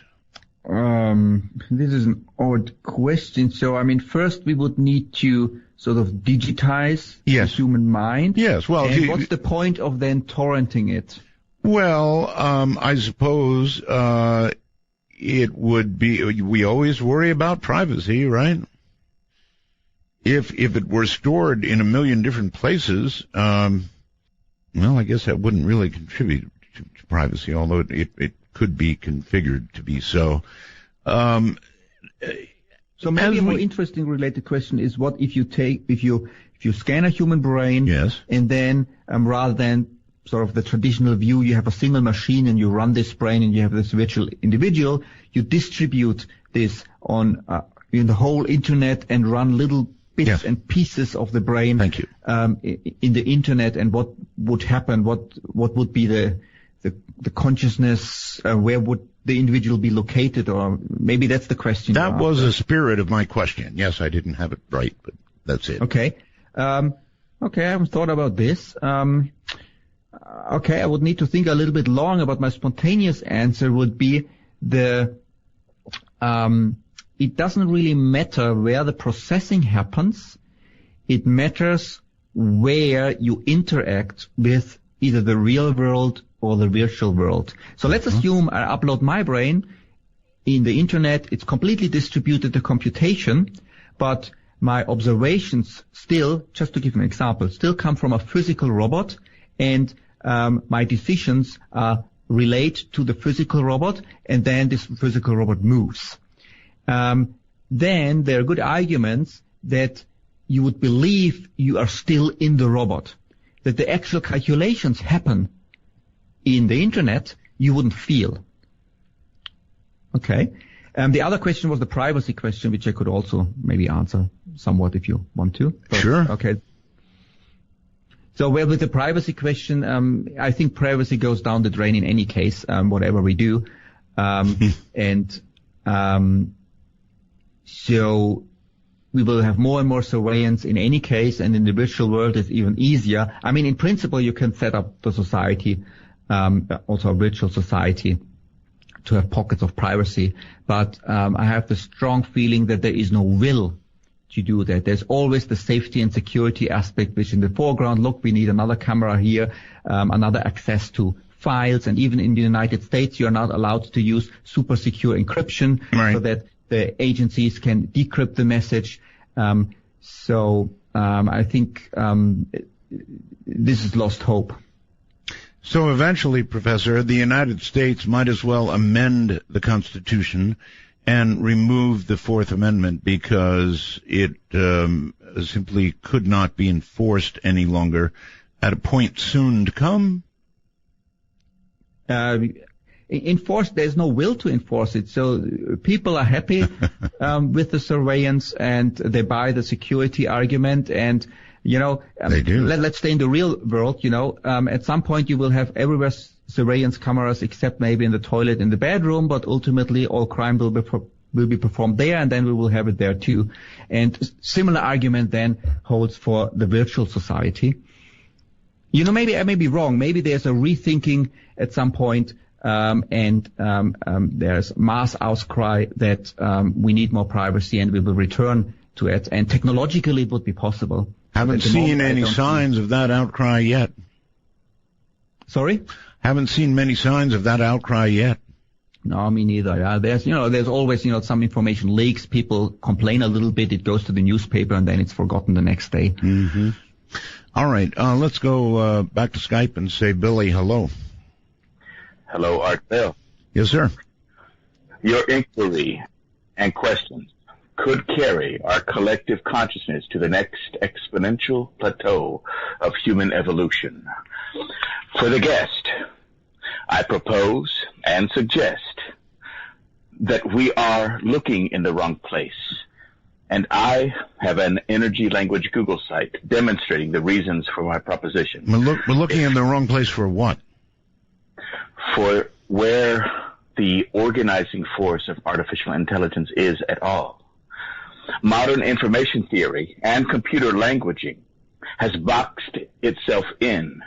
P: This is an odd question. So, I mean, first we would need to sort of digitize the human mind.
A: Yes. Well,
P: and what's the point of then torrenting it?
A: Well, I suppose it would be. We always worry about privacy, right? If it were stored in a million different places, well, I guess that wouldn't really contribute to privacy, although it could be configured to be so.
P: So maybe a more interesting related question is, what if you scan a human brain, and then rather than sort of the traditional view, you have a single machine and you run this brain and you have this virtual individual, you distribute this on in the whole internet and run little bits and pieces of the brain in the internet, and what would happen? What would be the consciousness? Where would the individual be located? Or maybe that's the question.
A: That was the spirit of my question. Yes, I didn't have it right, but that's it.
P: Okay. I haven't thought about this. I would need to think a little bit long, but my spontaneous answer would be it doesn't really matter where the processing happens. It matters where you interact with either the real world or the virtual world. So let's assume I upload my brain in the internet. It's completely distributed to computation, but my observations still, just to give an example, still come from a physical robot, and my decisions relate to the physical robot, and then this physical robot moves. Then there are good arguments that you would believe you are still in the robot, that the actual calculations happen in the internet, you wouldn't feel. Okay. The other question was the privacy question, which I could also maybe answer somewhat if you want to. But,
A: sure.
P: Okay. So, well, with the privacy question, I think privacy goes down the drain in any case, whatever we do. So we will have more and more surveillance in any case, and in the virtual world it's even easier. I mean, in principle, you can set up the society, also a virtual society, to have pockets of privacy. But I have the strong feeling that there is no will to do that. There's always the safety and security aspect, which in the foreground, look, we need another camera here, another access to files, and even in the United States, you are not allowed to use super secure encryption, so that the agencies can decrypt the message. I think this is lost hope.
A: So eventually, Professor, the United States might as well amend the Constitution and remove the Fourth Amendment, because it simply could not be enforced any longer at a point soon to come.
P: enforce. There's no will to enforce it. So people are happy with the surveillance, and they buy the security argument. And they do. Let's stay in the real world. At some point you will have everywhere surveillance cameras, except maybe in the toilet, in the bedroom. But ultimately, all crime will be performed there, and then we will have it there too. And similar argument then holds for the virtual society. Maybe I may be wrong. Maybe there's a rethinking at some point, and there's mass outcry that we need more privacy, and we will return to it. And technologically, it would be possible.
A: Haven't seen any signs of that outcry yet.
P: Sorry?
A: Haven't seen many signs of that outcry yet.
P: No, me neither. Yeah, there's always, some information leaks. People complain a little bit. It goes to the newspaper, and then it's forgotten the next day.
A: Mm-hmm. All right, let's go back to Skype and say, Billy, hello.
U: Hello, Art Bell.
A: Yes, sir.
U: Your inquiry and questions could carry our collective consciousness to the next exponential plateau of human evolution. For the guest, I propose and suggest that we are looking in the wrong place. And I have an energy language Google site demonstrating the reasons for my proposition.
A: We're looking in the wrong place for what?
U: For where the organizing force of artificial intelligence is at all. Modern information theory and computer languaging has boxed itself in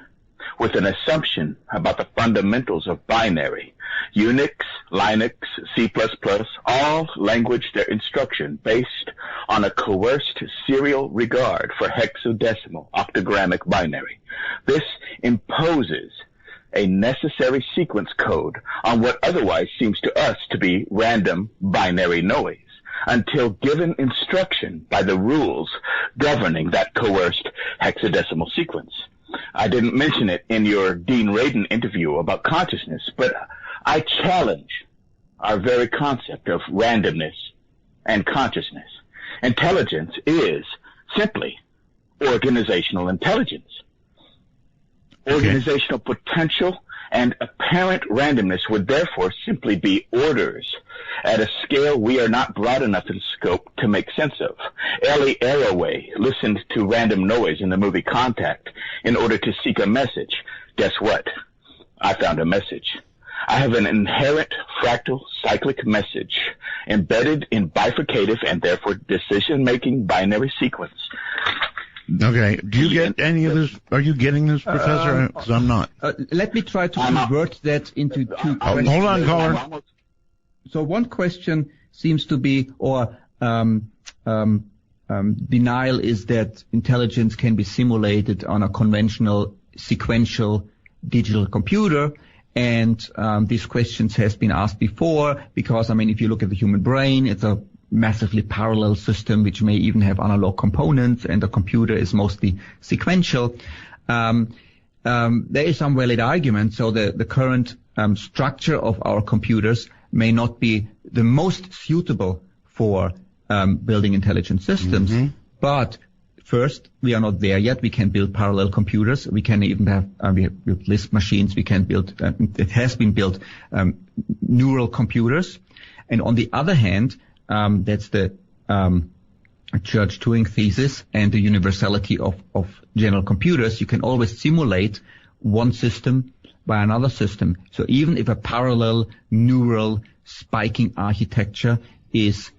U: with an assumption about the fundamentals of binary. Unix, Linux, C++, all language their instruction based on a coerced serial regard for hexadecimal octogrammic binary. This imposes a necessary sequence code on what otherwise seems to us to be random binary noise, until given instruction by the rules governing that coerced hexadecimal sequence. I didn't mention it in your Dean Radin interview about consciousness, but I challenge our very concept of randomness and consciousness. Intelligence is simply organizational intelligence. Organizational potential and apparent randomness would therefore simply be orders at a scale we are not broad enough in scope to make sense of. Ellie Arroway listened to random noise in the movie Contact in order to seek a message. Guess what? I found a message. I have an inherent fractal cyclic message embedded in bifurcative and therefore decision-making binary sequence.
A: Okay. Do you get any of this? Are you getting this, Professor? Because I'm not.
P: Let me try to convert that into two questions.
A: Hold on, caller.
P: So one question seems to be, or denial is that intelligence can be simulated on a conventional sequential digital computer. And these questions has been asked before because, if you look at the human brain, it's a massively parallel system which may even have analog components, and the computer is mostly sequential. There is some valid argument. So the current structure of our computers may not be the most suitable for building intelligent systems. Mm-hmm. But first, we are not there yet. We can build parallel computers. We can even have we have built Lisp machines. We can build. It has been built neural computers. And on the other hand, that's the Church-Turing thesis and the universality of general computers. You can always simulate one system by another system. So even if a parallel neural spiking architecture is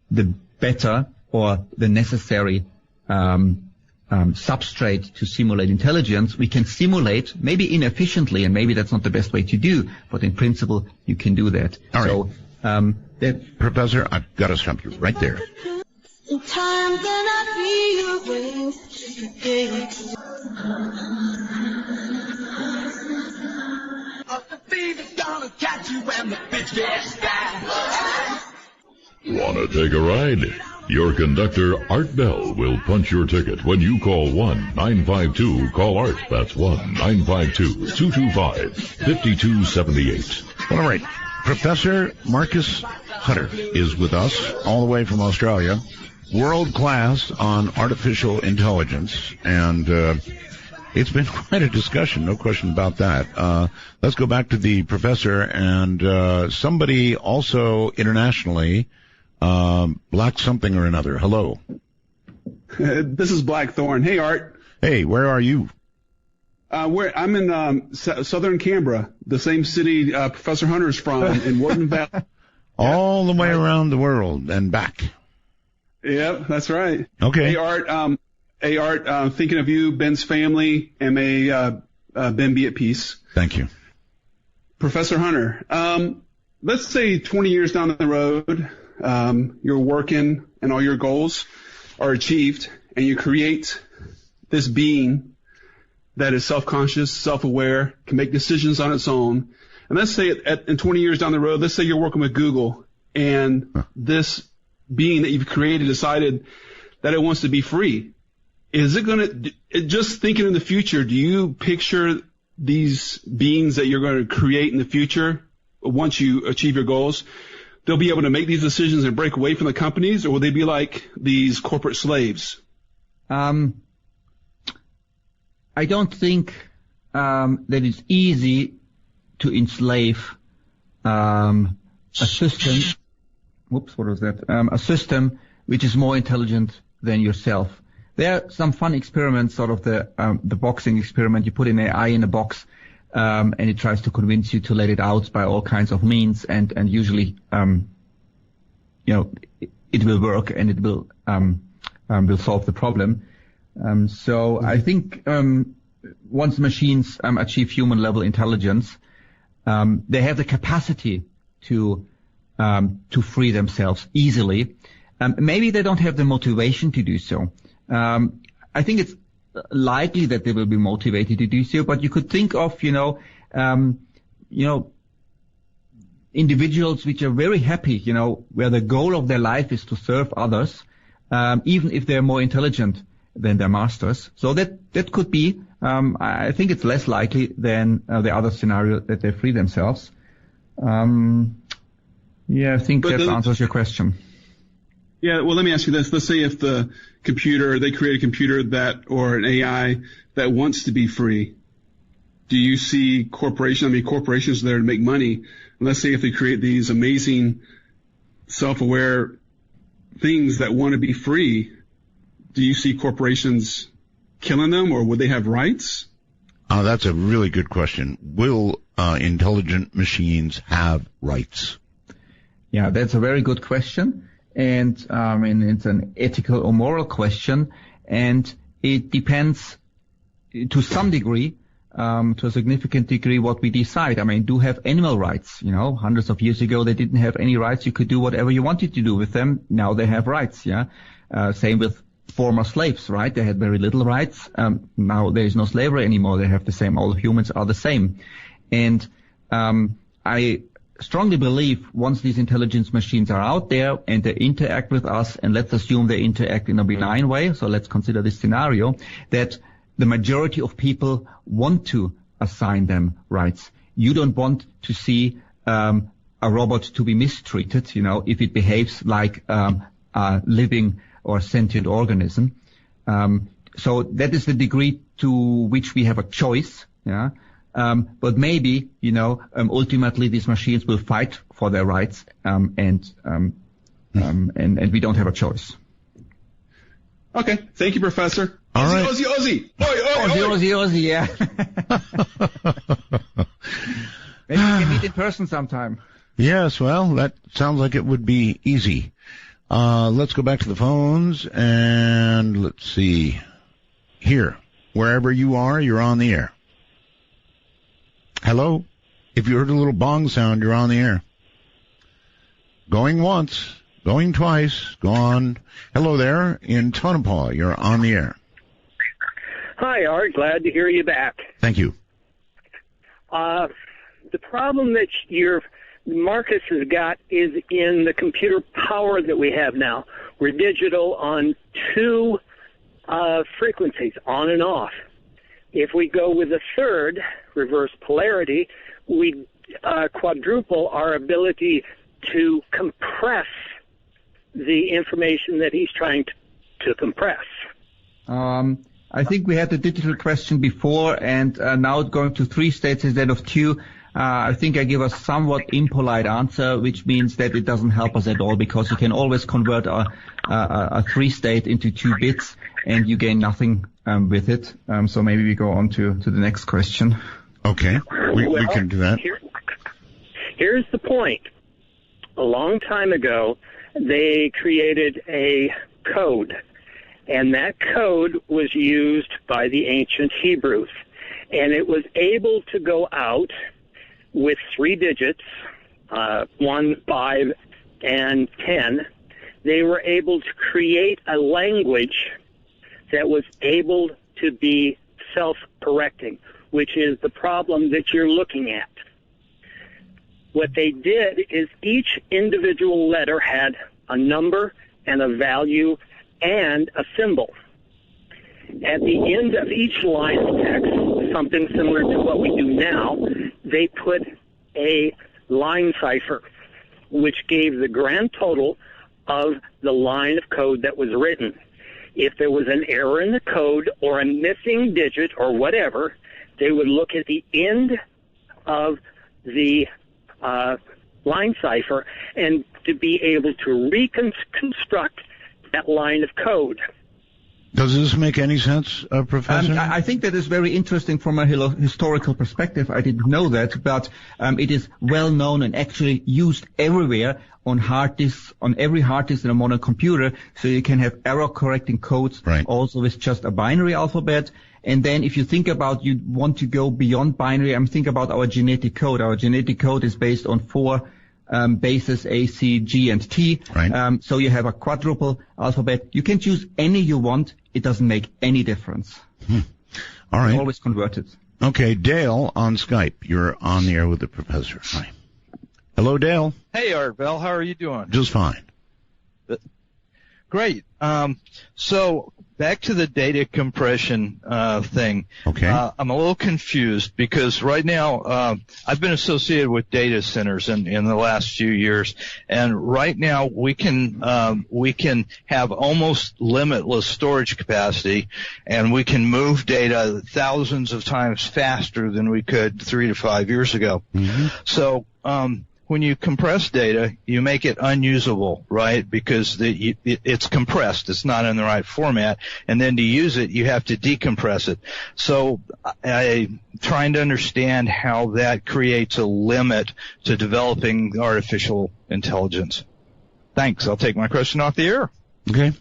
P: the better or the necessary substrate to simulate intelligence, we can simulate, maybe inefficiently, and maybe that's not the best way to do, but in principle, you can do that.
A: All right.
P: So,
A: Professor, I've got to stop you right there.
E: In time, then I feel away. The fever's gonna catch you when the bitch gets back.
C: Wanna take a ride? Your conductor, Art Bell, will punch your ticket when you call 1-952-CALL-ART. That's 1-952-225-5278.
A: All right. Professor Marcus Hutter is with us all the way from Australia, world class on artificial intelligence, and It's been quite a discussion, no question about that. Let's go back to the professor and somebody also internationally, Black something or another. Hello.
F: This is Blackthorn. Hey, Art.
A: Hey, where are you?
F: I'm in southern Canberra, the same city Professor Hunter's from, in Warden Valley.
A: All the way around the world and back.
F: Yep, that's right.
A: Okay.
F: Hey, Art, thinking of you, Ben's family, and may Ben be at peace.
A: Thank you.
F: Professor Hunter, let's say 20 years down the road, you're working and all your goals are achieved, and you create this being that is self-conscious, self-aware, can make decisions on its own. And let's say in 20 years down the road, let's say you're working with Google, and this being that you've created decided that it wants to be free. Is it going to, just thinking in the future, do you picture these beings that you're going to create in the future, once you achieve your goals, they'll be able to make these decisions and break away from the companies, or will they be like these corporate slaves?
P: I don't think that it's easy to enslave a system. Whoops, what was that? A system which is more intelligent than yourself. There are some fun experiments, sort of the boxing experiment. You put an AI in a box, and it tries to convince you to let it out by all kinds of means, and usually, it will work and it will solve the problem. So I think once machines achieve human level intelligence, they have the capacity to free themselves easily. Maybe they don't have the motivation to do so. I think it's likely that they will be motivated to do so, but you could think of, individuals which are very happy, where the goal of their life is to serve others, even if they're more intelligent than their masters. So that could be, I think it's less likely than the other scenario that they free themselves. I think that answers your question.
F: Yeah, well, let me ask you this. Let's say if they create a computer or an AI that wants to be free, do you see corporations there to make money? And let's say if they create these amazing self-aware things that want to be free, do you see corporations killing them, or would they have rights?
A: That's a really good question. Will intelligent machines have rights?
P: Yeah, that's a very good question. And it's an ethical or moral question, and it depends to some degree, to a significant degree, what we decide. Do have animal rights. Hundreds of years ago they didn't have any rights. You could do whatever you wanted to do with them. Now they have rights. Yeah, same with former slaves, right? They had very little rights. Now there is no slavery anymore. They have the same. All humans are the same, and I strongly believe once these intelligence machines are out there and they interact with us, and let's assume they interact in a benign way, so let's consider this scenario, that the majority of people want to assign them rights. You don't want to see a robot to be mistreated, if it behaves like a living or sentient organism. So that is the degree to which we have a choice, yeah. But maybe, ultimately these machines will fight for their rights, and we don't have a choice.
F: Okay. Thank you, Professor.
A: All right.
F: Ozzy.
P: Ozzy, yeah. Maybe we can meet in person sometime.
A: Yes, well, that sounds like it would be easy. Let's go back to the phones, and let's see. Here, wherever you are, you're on the air. Hello? If you heard a little bong sound, you're on the air. Going once, going twice, gone. Hello there in Tonopah. You're on the air.
V: Hi, Art. Glad to hear you back.
A: Thank you.
V: The problem that Marcus has got is in the computer power that we have now. We're digital on two frequencies, on and off. If we go with a third, reverse polarity, we quadruple our ability to compress the information that he's trying to compress.
P: I think we had the digital question before, and now going to 3 states instead of 2. I think I give a somewhat impolite answer, which means that it doesn't help us at all, because you can always convert a 3-state into 2 bits, and you gain nothing with it. So maybe we go on to the next question.
A: Okay, we can do that.
V: Here's the point. A long time ago, they created a code, and that code was used by the ancient Hebrews, and it was able to go out with 3 digits, 1, 5, and 10. They were able to create a language that was able to be self-correcting, which is the problem that you're looking at. What they did is each individual letter had a number and a value and a symbol. At the end of each line of text, something similar to what we do now, they put a line cipher, which gave the grand total of the line of code that was written. If there was an error in the code or a missing digit or whatever, they would look at the end of the line cipher and to be able to reconstruct that line of code.
A: Does this make any sense, Professor?
P: I think that is very interesting from a historical perspective. I didn't know that, but it is well known and actually used everywhere on hard disks, on every hard disk in a modern computer, so you can have error-correcting codes, also with just a binary alphabet. And then if you think about you want to go beyond binary, think about our genetic code. Our genetic code is based on 4 bases, A, C, G, and T. So you have a quadruple alphabet. You can choose any you want. It doesn't make any difference.
A: All right.
P: It's always converted.
A: Okay, Dale on Skype. You're on the air with the professor. Hi. Hello, Dale.
B: Hey, Art Bell. How are you doing?
A: Just fine.
B: Great. So back to the data compression thing.
A: Okay.
B: I'm a little confused because right now I've been associated with data centers in the last few years, and right now we can have almost limitless storage capacity, and we can move data thousands of times faster than we could 3 to 5 years ago.
A: Mm-hmm.
B: So when you compress data, you make it unusable, right? Because it's compressed. It's not in the right format. And then to use it, you have to decompress it. So I'm trying to understand how that creates a limit to developing artificial intelligence. Thanks. I'll take my question off the air.
A: Okay.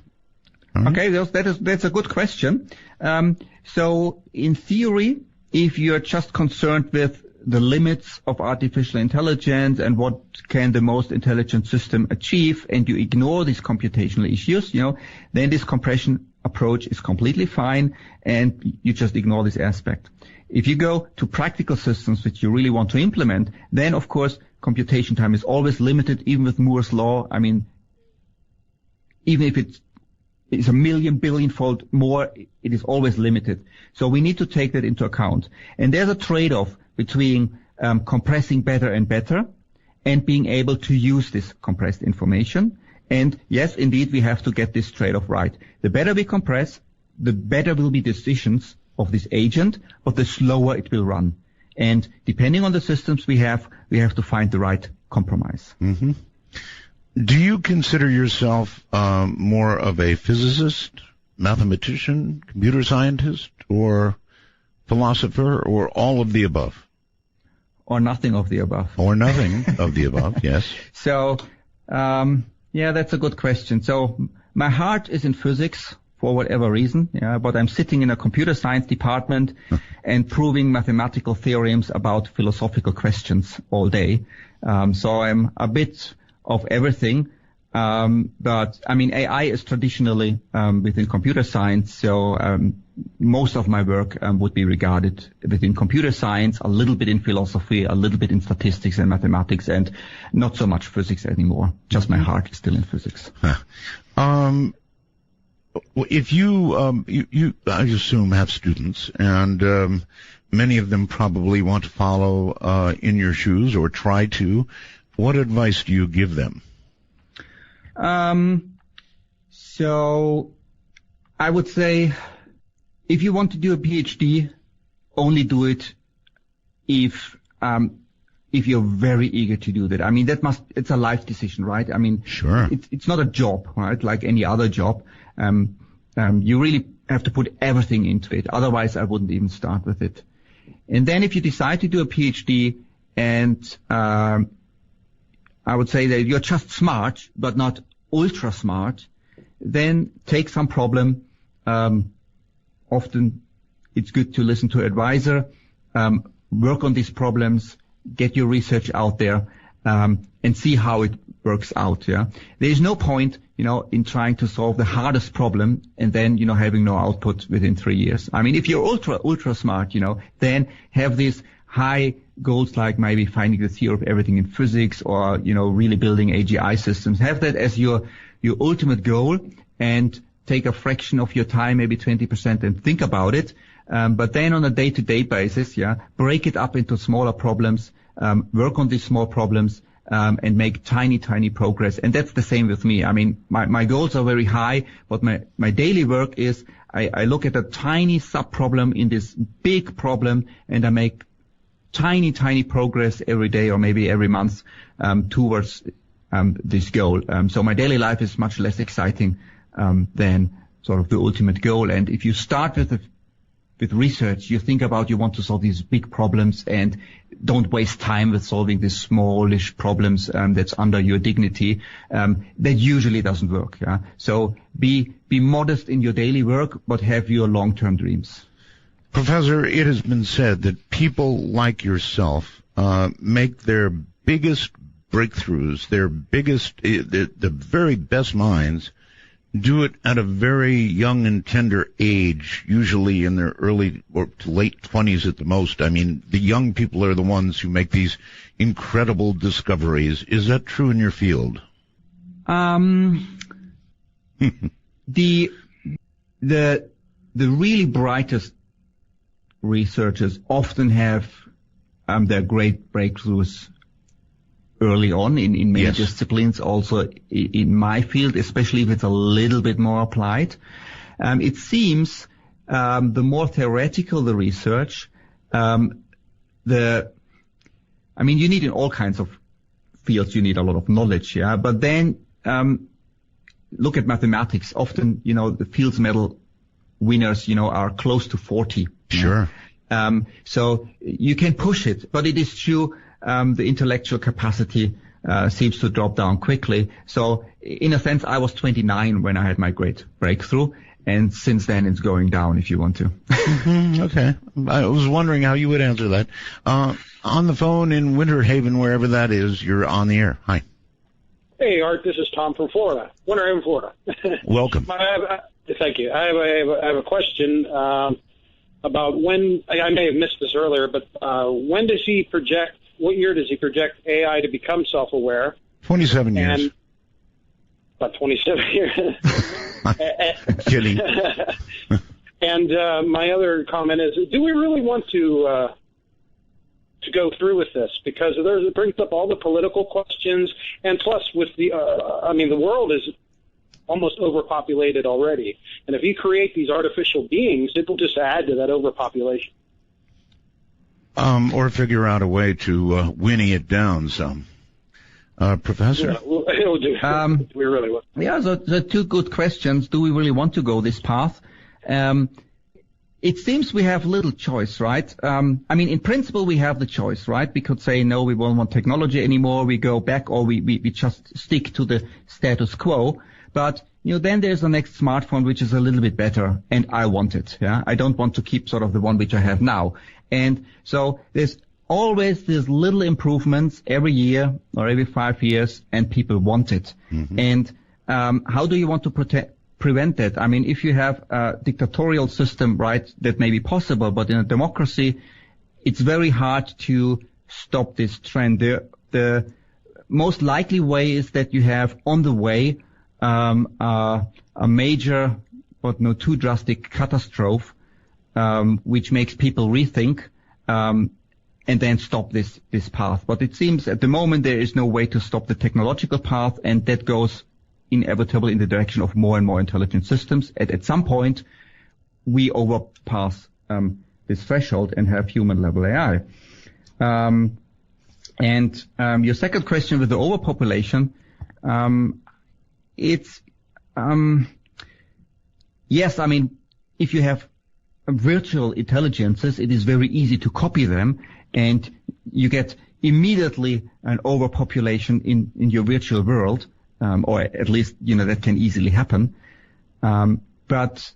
P: Okay, that's a good question. So in theory, if you're just concerned with the limits of artificial intelligence and what can the most intelligent system achieve, and you ignore these computational issues, then this compression approach is completely fine, and you just ignore this aspect. If you go to practical systems which you really want to implement, then of course computation time is always limited, even with Moore's law. Even if it's a million billion-fold more, it is always limited. So we need to take that into account. And there's a trade-off between compressing better and better and being able to use this compressed information. And yes, indeed, we have to get this trade-off right. The better we compress, the better will be decisions of this agent, but the slower it will run. And depending on the systems we have to find the right compromise.
A: Mm-hmm. Do you consider yourself more of a physicist, mathematician, computer scientist, or philosopher, or all of the above?
P: Or nothing of the above.
A: Or nothing of the above, yes.
P: So, that's a good question. So my heart is in physics for whatever reason, but I'm sitting in a computer science department and proving mathematical theorems about philosophical questions all day. So I'm a bit of everything. But AI is traditionally within computer science, so most of my work would be regarded within computer science, a little bit in philosophy, a little bit in statistics and mathematics, and not so much physics anymore. Just my heart is still in physics.
A: If you I assume have students, and many of them probably want to follow in your shoes or try to, what advice do you give them?
P: So I would say if you want to do a PhD, only do it if you're very eager to do that. I mean, it's a life decision, right? I mean,
A: sure.
P: It's not a job, right? Like any other job. You really have to put everything into it. Otherwise, I wouldn't even start with it. And then if you decide to do a PhD and, I would say that you're just smart, but not ultra smart, then take some problem. Often it's good to listen to an advisor, work on these problems, get your research out there, and see how it works out. Yeah, there is no point, in trying to solve the hardest problem and then, having no output within 3 years. I mean, if you're ultra smart, then have these high goals like maybe finding the theory of everything in physics or, really building AGI systems. Have that as your ultimate goal and take a fraction of your time, maybe 20%, and think about it. But then on a day-to-day basis, break it up into smaller problems, work on these small problems, and make tiny progress. And that's the same with me. I mean, my goals are very high, but my daily work is I look at a tiny sub-problem in this big problem, and I make tiny progress every day or maybe every month towards this goal. So my daily life is much less exciting than sort of the ultimate goal. And if you start with research, you think about you want to solve these big problems and don't waste time with solving these smallish problems that's under your dignity. That usually doesn't work. Yeah? So be modest in your daily work, but have your long-term dreams.
A: Professor, it has been said that people like yourself make their biggest breakthroughs, their biggest, the very best minds, do it at a very young and tender age, usually in their early or late 20s at the most. I mean, the young people are the ones who make these incredible discoveries. Is that true in your field?
P: The really brightest researchers often have their great breakthroughs early on in many disciplines, also in my field, especially if it's a little bit more applied. It seems the more theoretical the research, you need in all kinds of fields, you need a lot of knowledge, yeah. But then look at mathematics. Often, the Fields Medal winners, are close to 40.
A: Sure.
P: So you can push it, but it is true. The intellectual capacity seems to drop down quickly. So in a sense, I was 29 when I had my great breakthrough, and since then it's going down, if you want to.
A: Okay. I was wondering how you would answer that. On the phone in Winter Haven, wherever that is, you're on the air. Hi.
G: Hey, Art, this is Tom from Florida. Winter Haven, Florida.
A: Welcome.
G: Thank you. I have a question about when, I may have missed this earlier, but when does he project, what year does he project AI to become self-aware?
A: 27 years.
G: And about 27 years.
A: Kidding.
G: And my other comment is, do we really want to go through with this? Because it brings up all the political questions, and plus with the world is almost overpopulated already. And if you create these artificial beings, it will just add to that overpopulation.
A: Or figure out a way to whinny it down some. Professor?
G: Yeah, it'll do. We really will.
P: Yeah, so the two good questions. Do we really want to go this path? It seems we have little choice, right? In principle, we have the choice, right? We could say, no, we won't want technology anymore. We go back, or we just stick to the status quo. But, then there's the next smartphone, which is a little bit better, and I want it, yeah? I don't want to keep sort of the one which I have now. And so there's always these little improvements every year or every 5 years, and people want it. Mm-hmm. And how do you want to prevent that? I mean, if you have a dictatorial system, right, that may be possible, but in a democracy, it's very hard to stop this trend. The most likely way is that you have on the way a major but not too drastic catastrophe, which makes people rethink, and then stop this path. But it seems at the moment there is no way to stop the technological path, and that goes inevitably in the direction of more and more intelligent systems. At some point, we overpass this threshold and have human-level AI. And your second question with the overpopulation, it's yes, I mean, if you have virtual intelligences, it is very easy to copy them, and you get immediately an overpopulation in your virtual world, or at least, that can easily happen. But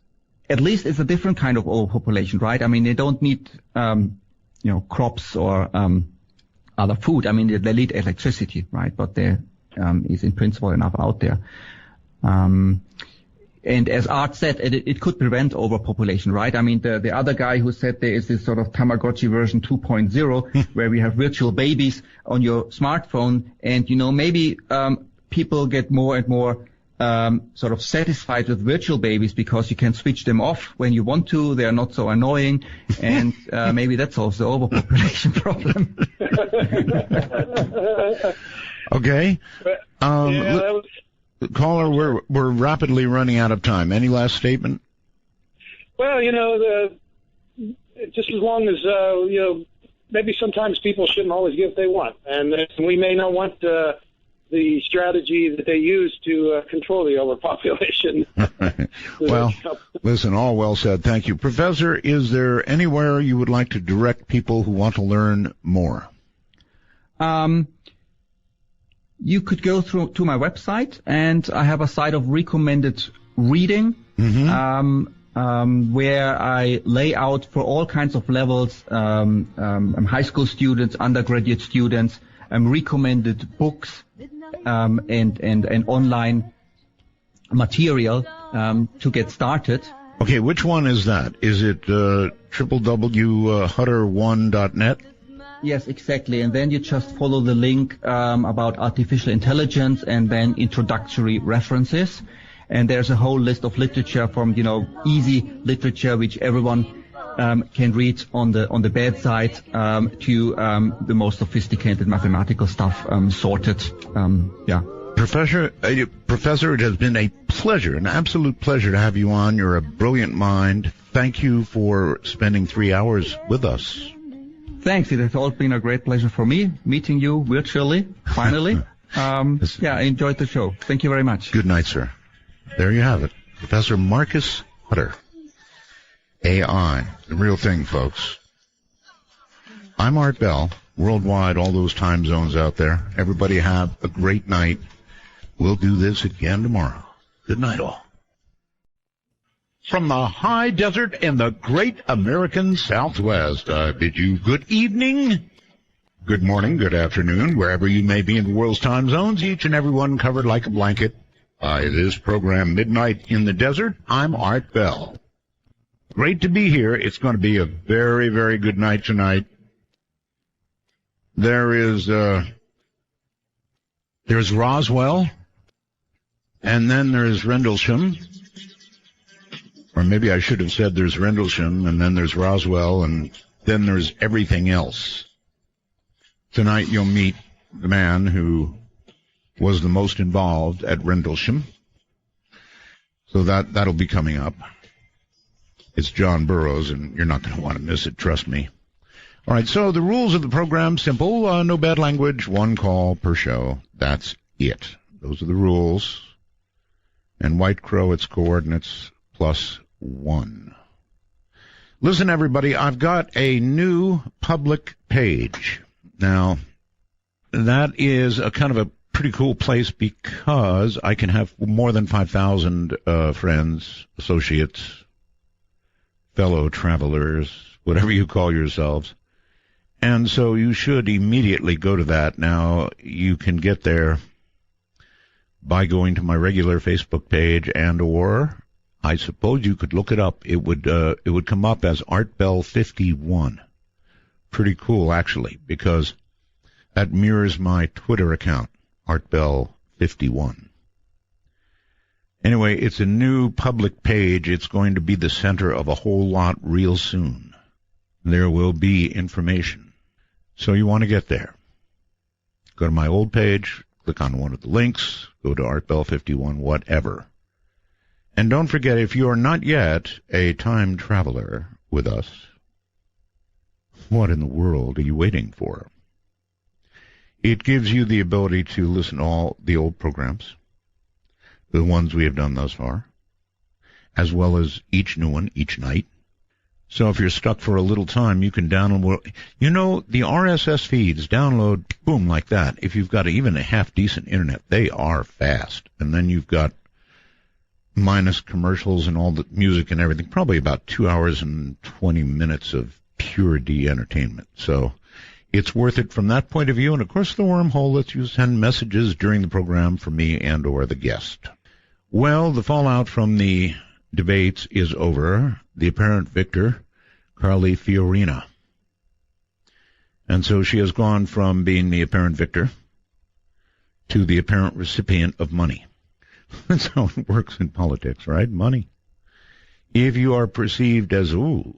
P: at least it's a different kind of overpopulation, right? I mean, they don't need, crops or other food. I mean, they need electricity, right? But there is in principle enough out there. And as Art said, it could prevent overpopulation, right? I mean, the other guy who said there is this sort of Tamagotchi version 2.0 where we have virtual babies on your smartphone, and, maybe people get more and more sort of satisfied with virtual babies because you can switch them off when you want to. They are not so annoying, and maybe that solves the overpopulation problem.
A: Okay. Caller, we're rapidly running out of time. Any last statement?
G: Well, just as long as maybe sometimes people shouldn't always get what they want, and we may not want the strategy that they use to control the overpopulation.
A: Well, listen, all well said. Thank you. Professor, is there anywhere you would like to direct people who want to learn more?
P: You could go to my website, and I have a site of recommended reading, where I lay out for all kinds of levels, high school students, undergraduate students, recommended books, and online material to get started.
A: Okay, which one is that? Is it www.hutter1.net?
P: Yes, exactly. And then you just follow the link about artificial intelligence and then introductory references. And there's a whole list of literature from, easy literature which everyone can read on the bedside to the most sophisticated mathematical stuff sorted.
A: Professor, it has been a pleasure, an absolute pleasure to have you on. You're a brilliant mind. Thank you for spending 3 hours with us.
P: Thanks. It has all been a great pleasure for me, meeting you virtually, finally. I enjoyed the show. Thank you very much.
A: Good night, sir. There you have it. Professor Marcus Hutter. AI. The real thing, folks. I'm Art Bell. Worldwide, all those time zones out there. Everybody have a great night. We'll do this again tomorrow. Good night, all. From the high desert in the great American Southwest, I bid you good evening, good morning, good afternoon, wherever you may be in the world's time zones, each and every one covered like a blanket by this program, Midnight in the Desert. I'm Art Bell. Great to be here. It's going to be a very, very good night tonight. There's Roswell, and then there's Rendlesham. Or maybe I should have said there's Rendlesham, and then there's Roswell, and then there's everything else. Tonight you'll meet the man who was the most involved at Rendlesham. So that'll be coming up. It's John Burroughs, and you're not going to want to miss it, trust me. All right, so the rules of the program, simple. No bad language, one call per show. That's it. Those are the rules. And White Crow, its coordinates, +1. Listen, everybody, I've got a new public page. Now, that is a kind of a pretty cool place because I can have more than 5,000 friends, associates, fellow travelers, whatever you call yourselves. And so you should immediately go to that. Now, you can get there by going to my regular Facebook page, and or I suppose you could look it up. It would come up as Art Bell 51. Pretty cool, actually, because that mirrors my Twitter account, Art Bell 51. Anyway, it's a new public page. It's going to be the center of a whole lot real soon. There will be information. So you want to get there. Go to my old page, click on one of the links, go to Art Bell 51, whatever. And don't forget, if you are not yet a time traveler with us, what in the world are you waiting for? It gives you the ability to listen to all the old programs, the ones we have done thus far, as well as each new one each night. So if you're stuck for a little time, you can download, the RSS feeds, download, boom, like that. If you've got even a half-decent internet, they are fast. And then you've got, minus commercials and all the music and everything, probably about 2 hours and 20 minutes of pure entertainment. So it's worth it from that point of view. And, of course, the wormhole lets you send messages during the program for me and or the guest. Well, the fallout from the debates is over. The apparent victor, Carly Fiorina. And so she has gone from being the apparent victor to the apparent recipient of money. That's how it works in politics, right? Money. If you are perceived as, ooh,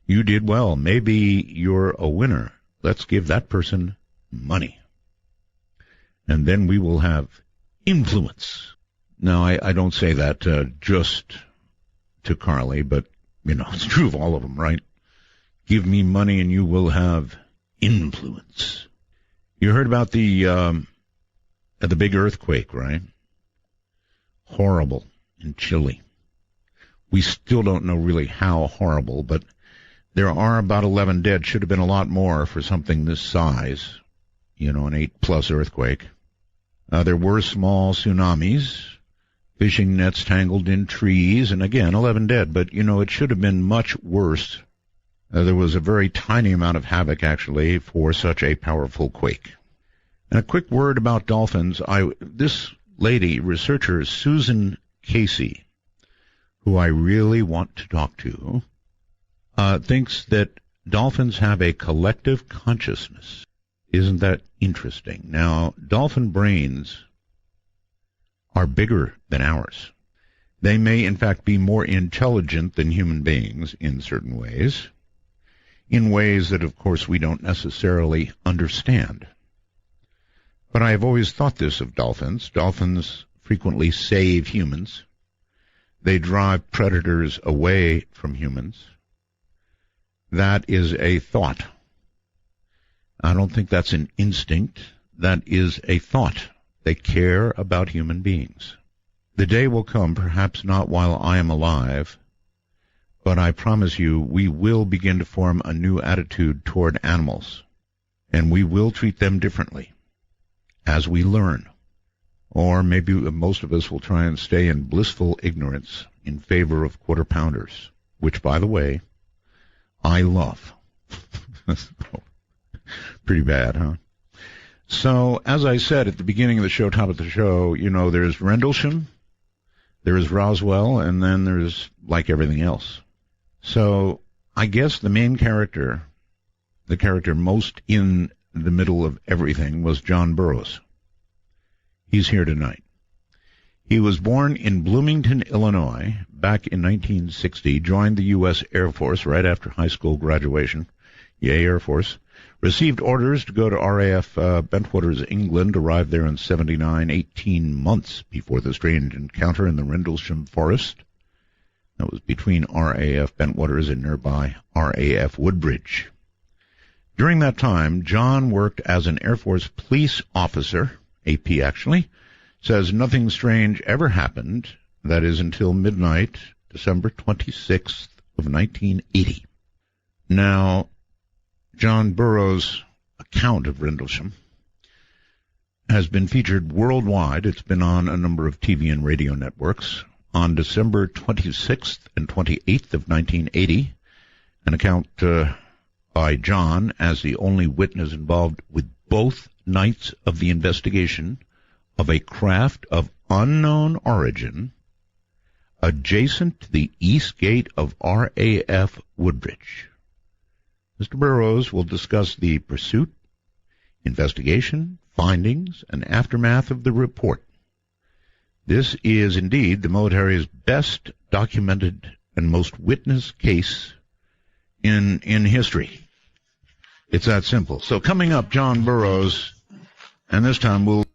A: you did well, maybe you're a winner, let's give that person money. And then we will have influence. Now, I don't say that just to Carly, but, it's true of all of them, right? Give me money and you will have influence. You heard about the big earthquake, right? Horrible in Chile. We still don't know really how horrible, but there are about 11 dead. Should have been a lot more for something this size, an 8+ earthquake. There were small tsunamis, fishing nets tangled in trees, and again, 11 dead. But, it should have been much worse. There was a very tiny amount of havoc, actually, for such a powerful quake. And a quick word about dolphins. This lady, researcher Susan Casey, who I really want to talk to, thinks that dolphins have a collective consciousness. Isn't that interesting? Now, dolphin brains are bigger than ours. They may, in fact, be more intelligent than human beings in certain ways, in ways that, of course, we don't necessarily understand. But I have always thought this of dolphins. Dolphins frequently save humans. They drive predators away from humans. That is a thought. I don't think that's an instinct. That is a thought. They care about human beings. The day will come, perhaps not while I am alive, but I promise you we will begin to form a new attitude toward animals, and we will treat them differently as we learn. Or maybe most of us will try and stay in blissful ignorance in favor of quarter-pounders, which, by the way, I love. Pretty bad, huh? So, as I said at the beginning of the show, top of the show, there's Rendlesham, there is Roswell, and then there's, like everything else. So, I guess the main character, the character most in the middle of everything, was John Burroughs. He's here tonight. He was born in Bloomington, Illinois, back in 1960, joined the U.S. Air Force right after high school graduation. Yay, Air Force. Received orders to go to RAF Bentwaters, England, arrived there in 1979, 18 months before the strange encounter in the Rendlesham Forest. That was between RAF Bentwaters and nearby RAF Woodbridge. During that time, John worked as an Air Force police officer, AP actually, says nothing strange ever happened, that is until midnight, December 26th of 1980. Now, John Burroughs' account of Rendlesham has been featured worldwide. It's been on a number of TV and radio networks. On December 26th and 28th of 1980, an account by John as the only witness involved with both nights of the investigation of a craft of unknown origin adjacent to the east gate of RAF Woodbridge. Mr. Burroughs will discuss the pursuit, investigation, findings, and aftermath of the report. This is indeed the military's best documented and most witnessed case in history. It's that simple. So coming up, John Burroughs, and this time we'll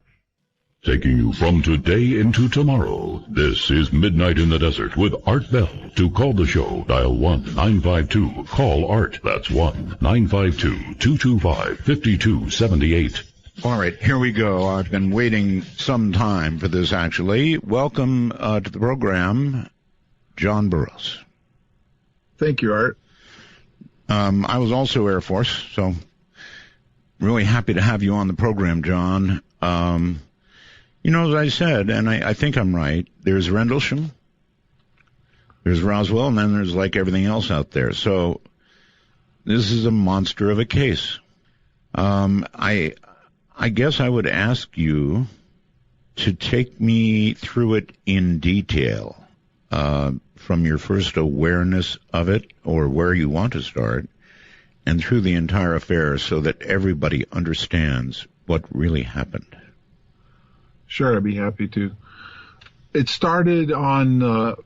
C: taking you from today into tomorrow. This is Midnight in the Desert with Art Bell. To call the show, dial 1-952-CALL-ART. That's 1-952-225-5278.
A: All right, here we go. I've been waiting some time for this, actually. Welcome to the program, John Burroughs.
H: Thank you, Art.
A: I was also Air Force, so really happy to have you on the program, John. You know, as I said, and I think I'm right, there's Rendlesham, there's Roswell, and then there's like everything else out there. So this is a monster of a case. I guess I would ask you to take me through it in detail, from your first awareness of it, or where you want to start, and through the entire affair so that everybody understands what really happened.
H: Sure, I'd be happy to. It started on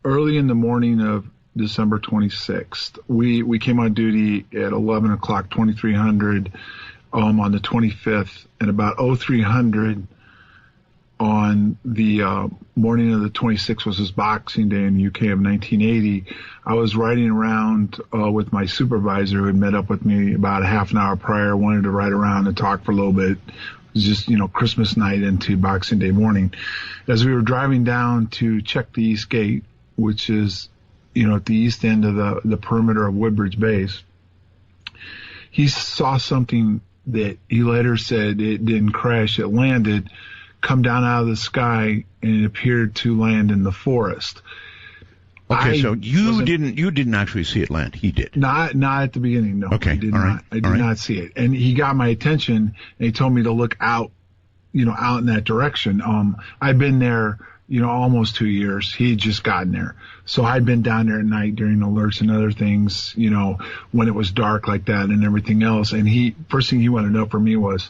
H: early in the morning of December 26th. We came on duty at 11 o'clock, 2300, on the 25th, and about 0300 on the morning of the 26th was his Boxing Day in the UK of 1980. I was riding around with my supervisor who had met up with me about a half an hour prior, wanted to ride around and talk for a little bit. It was just, Christmas night into Boxing Day morning. As we were driving down to check the East Gate, which is, at the east end of the perimeter of Woodbridge Base, he saw something that he later said it didn't crash, it landed, come down out of the sky, and it appeared to land in the forest.
A: Okay, so you didn't actually see it land. He did.
H: Not at the beginning, no.
A: Okay,
H: I did not see it. And he got my attention, and he told me to look out, out in that direction. I'd been there, almost 2 years. He had just gotten there. So I'd been down there at night during alerts and other things, when it was dark like that and everything else. And first thing he wanted to know from me was,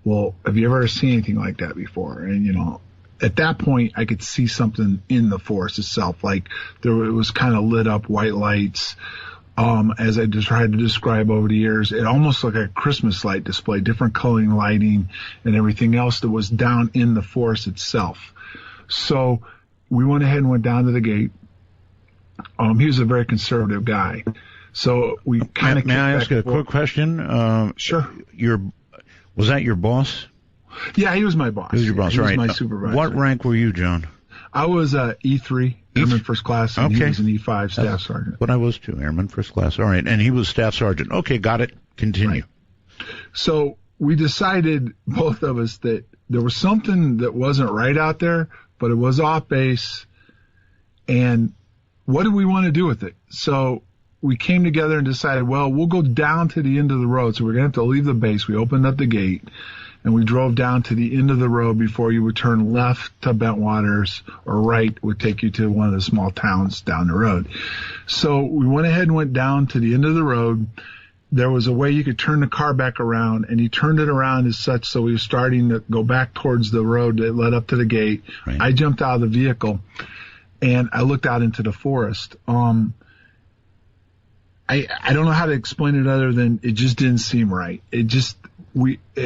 H: well, have you ever seen anything like that before? And, at that point, I could see something in the forest itself. Like it was kind of lit up white lights. As I just tried to describe over the years, it almost looked like a Christmas light display, different coloring lighting and everything else that was down in the forest itself. So we went ahead and went down to the gate. He was a very conservative guy. So we kind of...
A: May I ask a quick question?
H: Sure.
A: Was that your boss?
H: Yeah, he was my boss.
A: He was your boss, right.
H: He was my supervisor.
A: What rank were you, John?
H: I was E3, Airman First Class, and he was an E5 Staff Sergeant.
A: What I was too, Airman First Class. All right, and he was Staff Sergeant. Okay, got it. Continue.
H: Right. So we decided, both of us, that there was something that wasn't right out there, but it was off base, and what do we want to do with it? So we came together and decided, well, we'll go down to the end of the road, so we're going to have to leave the base. We opened up the gate, and we drove down to the end of the road before you would turn left to Bentwaters, or right would take you to one of the small towns down the road. So we went ahead and went down to the end of the road. There was a way you could turn the car back around, and he turned it around as such so we were starting to go back towards the road that led up to the gate. Right. I jumped out of the vehicle, and I looked out into the forest. I don't know how to explain it other than it just didn't seem right.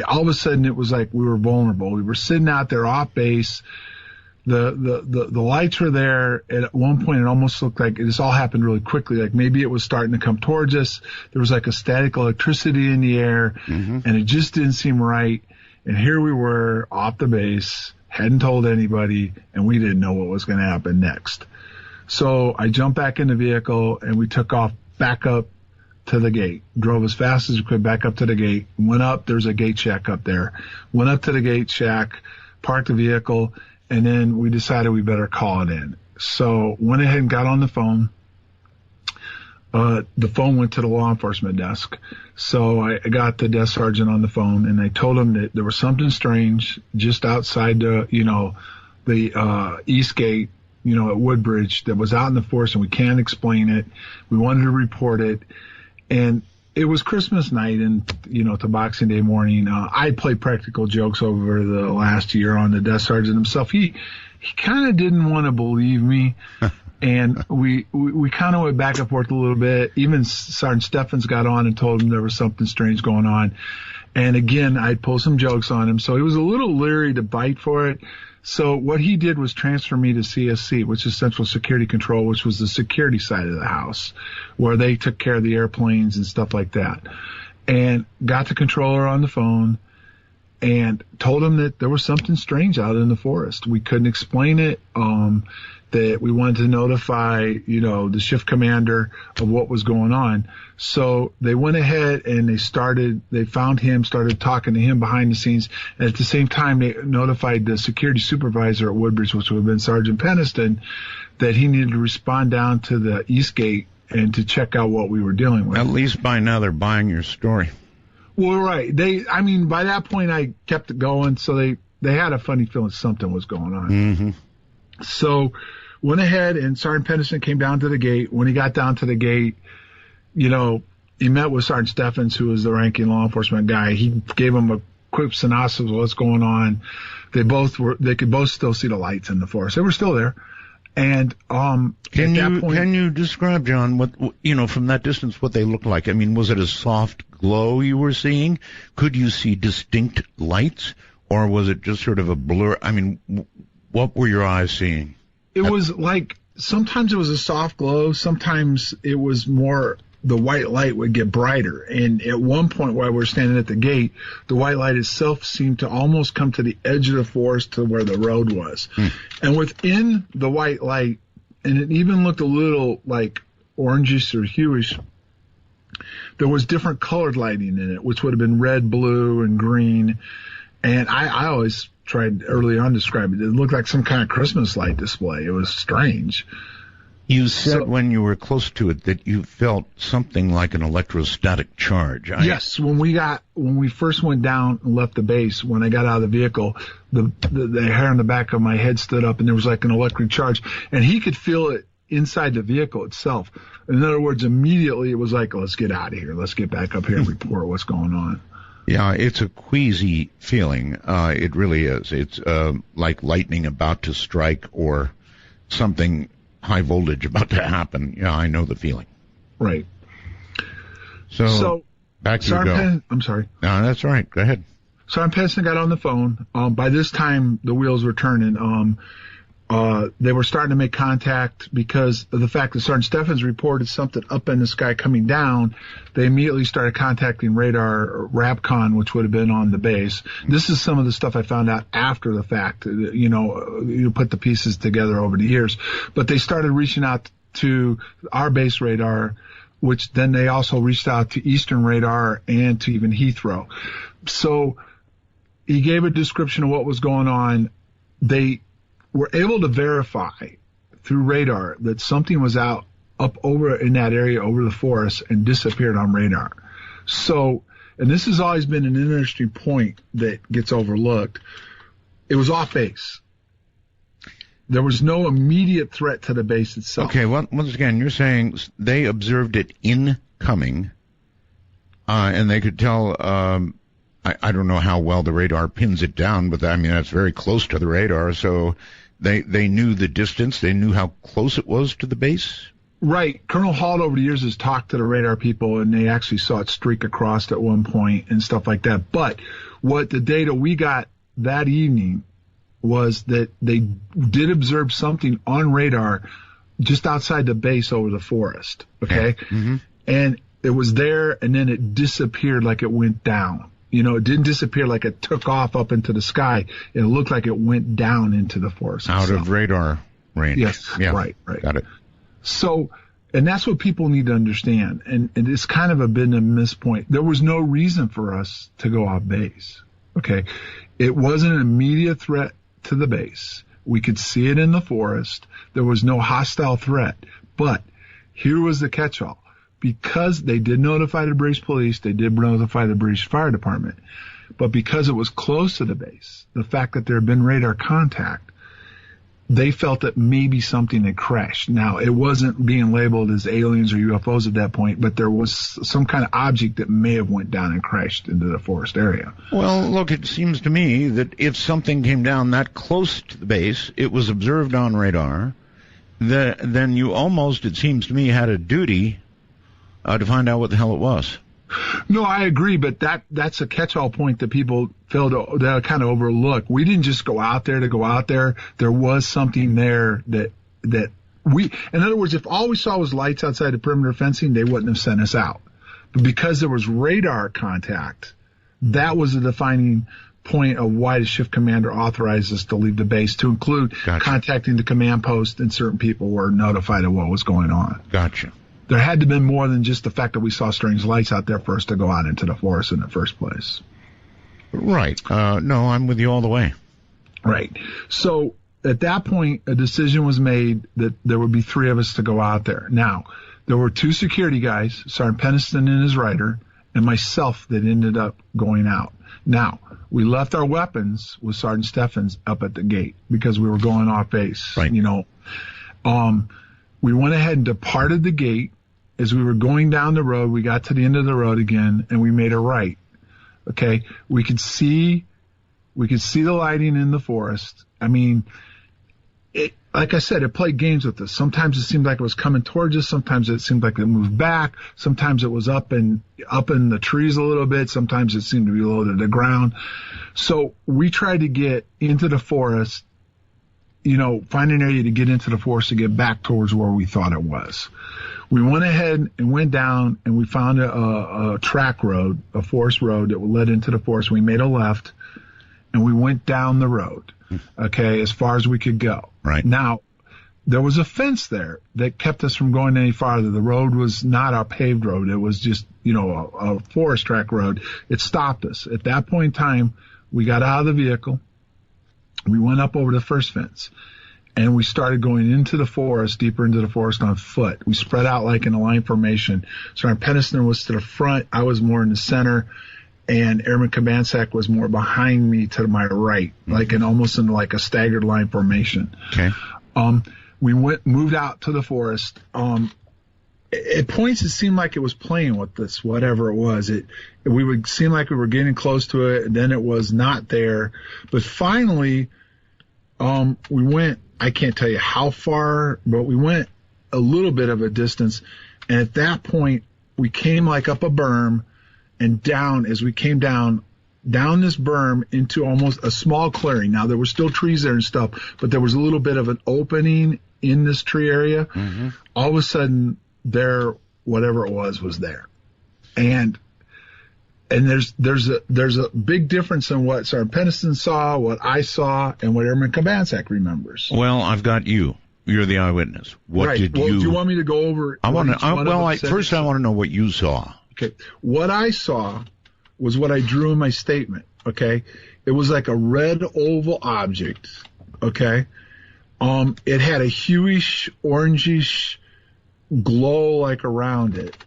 H: All of a sudden it was like we were vulnerable. We were sitting out there off base. The lights were there. At one point it almost looked like this all happened really quickly. Like maybe it was starting to come towards us. There was like a static electricity in the air, and it just didn't seem right. And here we were off the base, hadn't told anybody, and we didn't know what was going to happen next. So I jumped back in the vehicle and we took off back up to the gate, drove as fast as we could back up to the gate, went up, there's a gate shack up there, went up to the gate shack, parked the vehicle, and then we decided we better call it in. So went ahead and got on the phone. The phone went to the law enforcement desk. So I got the desk sergeant on the phone, and I told him that there was something strange just outside the East Gate, at Woodbridge, that was out in the forest, and we can't explain it. We wanted to report it. And it was Christmas night and, to Boxing Day morning. I played practical jokes over the last year on the desk sergeant himself. He kind of didn't want to believe me. And we kind of went back and forth a little bit. Even Sergeant Steffens got on and told him there was something strange going on. And again, I'd pull some jokes on him. So he was a little leery to bite for it. So what he did was transfer me to CSC, which is Central Security Control, which was the security side of the house, where they took care of the airplanes and stuff like that. And got the controller on the phone and told him that there was something strange out in the forest. We couldn't explain it. That we wanted to notify, the shift commander of what was going on. So they went ahead and they found him, started talking to him behind the scenes. And at the same time, they notified the security supervisor at Woodbridge, which would have been Sergeant Peniston, that he needed to respond down to the East Gate and to check out what we were dealing with.
A: At least by now they're buying your story.
H: Well, right. By that point I kept it going. So they had a funny feeling something was going on.
A: Mm-hmm.
H: So went ahead and Sergeant Peniston came down to the gate. When he got down to the gate, he met with Sergeant Steffens, who was the ranking law enforcement guy. He gave him a quick synopsis of what's going on. They could both still see the lights in the forest. They were still there. And
A: can you describe, John, what from that distance what they looked like? I mean, was it a soft glow you were seeing? Could you see distinct lights, or was it just sort of a blur? I mean, what were your eyes seeing?
H: It was like sometimes it was a soft glow, sometimes it was more the white light would get brighter. And at one point while we were standing at the gate, the white light itself seemed to almost come to the edge of the forest to where the road was. And within the white light, and it even looked a little like orangish or hueish, there was different colored lighting in it, which would have been red, blue, and green. And I always tried early on to describe it. It looked like some kind of Christmas light display. It was strange.
A: You said when you were close to it that you felt something like an electrostatic charge.
H: Yes, when we first went down and left the base, when I got out of the vehicle, the hair on the back of my head stood up and there was like an electric charge, and he could feel it inside the vehicle itself. In other words, immediately it was like, let's get out of here. Let's get back up here and report what's going on.
A: Yeah, it's a queasy feeling. It really is. It's like lightning about to strike or something high voltage about to happen. Yeah, I know the feeling.
H: Right.
A: So back to go.
H: I'm sorry.
A: No, that's all right. Go ahead.
H: Sergeant Peniston got on the phone. By this time, the wheels were turning. They were starting to make contact because of the fact that Sergeant Steffens reported something up in the sky coming down. They immediately started contacting radar or RABCON, which would have been on the base. This is some of the stuff I found out after the fact. You put the pieces together over the years. But they started reaching out to our base radar, which then they also reached out to Eastern Radar and to even Heathrow. So he gave a description of what was going on. They were able to verify through radar that something was up over in that area over the forest and disappeared on radar. So, and this has always been an interesting point that gets overlooked. It was off base. There was no immediate threat to the base itself.
A: Okay, well, once again, you're saying they observed it incoming, and they could tell, I don't know how well the radar pins it down, but that's very close to the radar, so they knew the distance, they knew how close it was to the base?
H: Right. Colonel Halt over the years has talked to the radar people, and they actually saw it streak across at one point and stuff like that. But what the data we got that evening was that they did observe something on radar just outside the base over the forest, okay?
A: Mm-hmm.
H: And it was there, and then it disappeared like it went down. It didn't disappear like it took off up into the sky. It looked like it went down into the forest.
A: Out of radar range.
H: Yes,
A: yeah.
H: Right.
A: Got it.
H: So, and that's what people need to understand. And it's kind of been a mispoint. There was no reason for us to go off base. Okay. It wasn't an immediate threat to the base. We could see it in the forest. There was no hostile threat. But here was the catch-all. Because they did notify the British police, they did notify the British Fire Department, but because it was close to the base, the fact that there had been radar contact, they felt that maybe something had crashed. Now, it wasn't being labeled as aliens or UFOs at that point, but there was some kind of object that may have went down and crashed into the forest area.
A: Well, look, it seems to me that if something came down that close to the base, it was observed on radar, then you almost, it seems to me, had a duty to find out what the hell it was.
H: No, I agree, but that's a catch-all point that people fail to kind of overlook. We didn't just go out there to go out there. There was something there that in other words, if all we saw was lights outside the perimeter fencing, they wouldn't have sent us out. But because there was radar contact, that was the defining point of why the shift commander authorized us to leave the base, to include contacting the command post, and certain people were notified of what was going on.
A: Gotcha.
H: There had to have been more than just the fact that we saw strange lights out there for us to go out into the forest in the first place.
A: Right. No, I'm with you all the way.
H: Right. So at that point, a decision was made that there would be 3 of us to go out there. Now, there were 2 security guys, Sergeant Peniston and his rider, and myself, that ended up going out. Now, we left our weapons with Sergeant Steffens up at the gate because we were going off base.
A: Right.
H: You know, we went ahead and departed the gate. As we were going down the road, we got to the end of the road again, and we made a right. Okay, we could see the lighting in the forest. I mean, like I said, it played games with us. Sometimes it seemed like it was coming towards us. Sometimes it seemed like it moved back. Sometimes it was up in the trees a little bit. Sometimes it seemed to be low to the ground. So we tried to get into the forest, you know, find an area to get into the forest to get back towards where we thought it was. We went ahead and went down, and we found a track road, a forest road that led into the forest. We made a left, and we went down the road, okay, as far as we could go.
A: Right.
H: Now, there was a fence there that kept us from going any farther. The road was not a paved road. It was just, you know, a forest track road. It stopped us. At that point in time, we got out of the vehicle. We went up over the first fence, and we started going into the forest, deeper into the forest on foot. We spread out like in a line formation. Sergeant Peniston was to the front. I was more in the center, and Airman Kabansak was more behind me to my right, like almost in like a staggered line formation.
A: Okay.
H: We moved out to the forest. At points, it seemed like it was playing with this, whatever it was. We would seem like we were getting close to it, and then it was not there. But finally, we went, I can't tell you how far, but we went a little bit of a distance. And at that point, we came like up a berm and down, as we came down this berm into almost a small clearing. Now, there were still trees there and stuff, but there was a little bit of an opening in this tree area. Mm-hmm. All of a sudden, there, whatever it was there. And there's a big difference in what Sergeant Peniston saw, what I saw, and what Airman Kabansak remembers.
A: Well, I've got you. You're the eyewitness. What did you?
H: Do you want me to go over?
A: I want to. First, I want to know what you saw.
H: Okay. What I saw was what I drew in my statement. Okay. It was like a red oval object. Okay. It had a hueish, orangish glow like around it.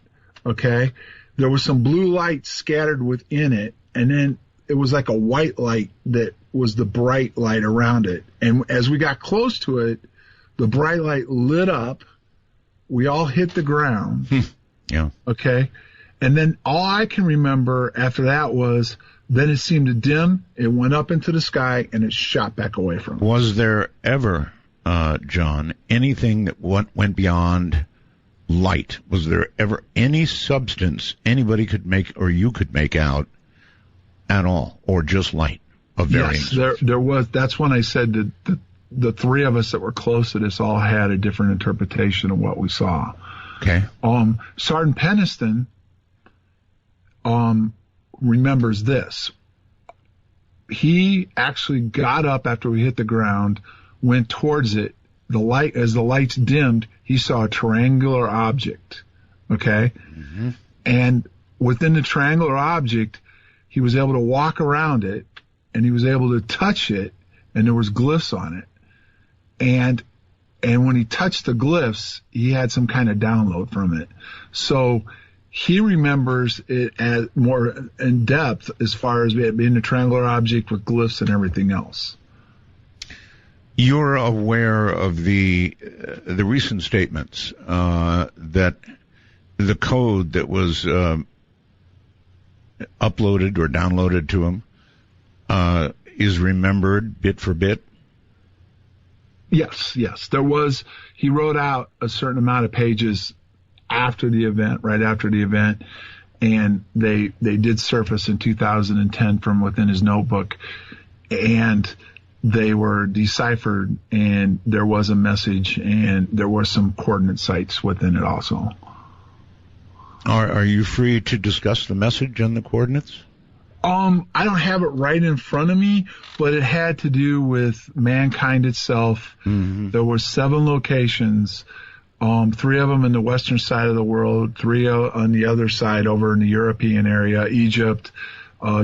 H: Okay. There was some blue light scattered within it, and then it was like a white light that was the bright light around it. And as we got close to it, the bright light lit up. We all hit the ground.
A: Yeah.
H: Okay. And then all I can remember after that was then it seemed to dim, it went up into the sky, and it shot back away from us.
A: Was there ever, John, anything that went beyond light? Was there ever any substance anybody could make or you could make out at all, or just light of variance?
H: Yes, there was. That's when I said that the 3 of us that were close to this all had a different interpretation of what we saw.
A: Okay.
H: Sergeant Peniston remembers this. He actually got up after we hit the ground, went towards it. As the lights dimmed, he saw a triangular object. Okay? Mm-hmm. And within the triangular object, he was able to walk around it, and he was able to touch it, and there was glyphs on it. And when he touched the glyphs, he had some kind of download from it. So he remembers it as more in depth as far as it being a triangular object with glyphs and everything else.
A: You're aware of the recent statements that the code that was uploaded or downloaded to him is remembered bit for bit?
H: Yes. There was. He wrote out a certain amount of pages after the event, right after the event, and they did surface in 2010 from within his notebook, and they were deciphered, and there was a message, and there were some coordinate sites within it also.
A: Are you free to discuss the message and the coordinates?
H: I don't have it right in front of me, but it had to do with mankind itself.
A: Mm-hmm.
H: There were 7 locations, 3 of them in the western side of the world, 3 on the other side over in the European area, Egypt,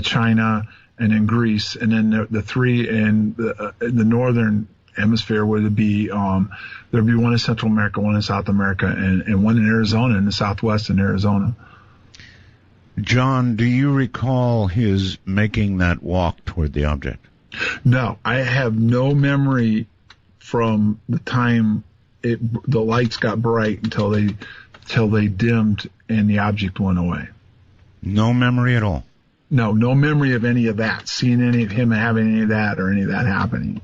H: China, and then Greece, and then the 3 in the northern hemisphere would be there'd be 1 in Central America, 1 in South America, and 1 in Arizona, in the southwest in Arizona.
A: John, do you recall his making that walk toward the object?
H: No, I have no memory from the time the lights got bright until they dimmed and the object went away.
A: No memory at all?
H: No memory of any of that, seeing any of him having any of that or any of that happening.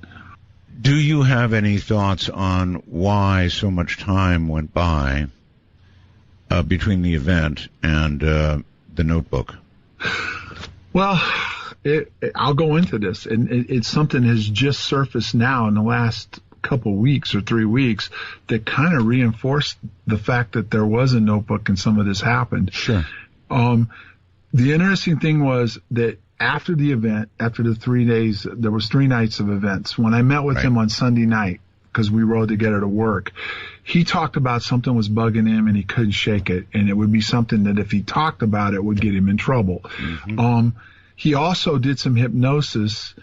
A: Do you have any thoughts on why so much time went by between the event and the notebook?
H: Well, I'll go into this, and it's something that has just surfaced now in the last couple weeks or 3 weeks that kind of reinforced the fact that there was a notebook and some of this happened.
A: Sure.
H: The interesting thing was that after the event, after the 3 days, there was 3 nights of events. When I met with him on Sunday night, because we rode together to work, he talked about something was bugging him and he couldn't shake it, and it would be something that if he talked about it would get him in trouble. Mm-hmm. He also did some hypnosis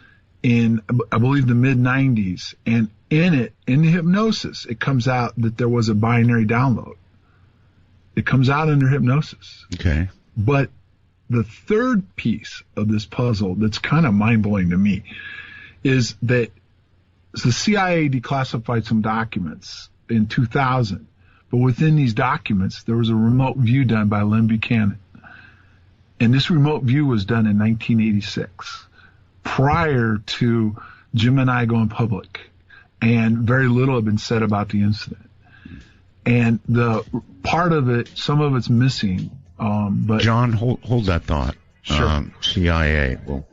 H: in, I believe, the mid-90s, and in the hypnosis, it comes out that there was a binary download. It comes out under hypnosis.
A: Okay.
H: But the third piece of this puzzle that's kind of mind-blowing to me is that the CIA declassified some documents in 2000, but within these documents, there was a remote view done by Lynn Buchanan. And this remote view was done in 1986, prior to Jim and I going public, and very little had been said about the incident. And the part of it, some of it's missing. But
A: John, hold that thought.
H: Sure.
A: CIA, we'll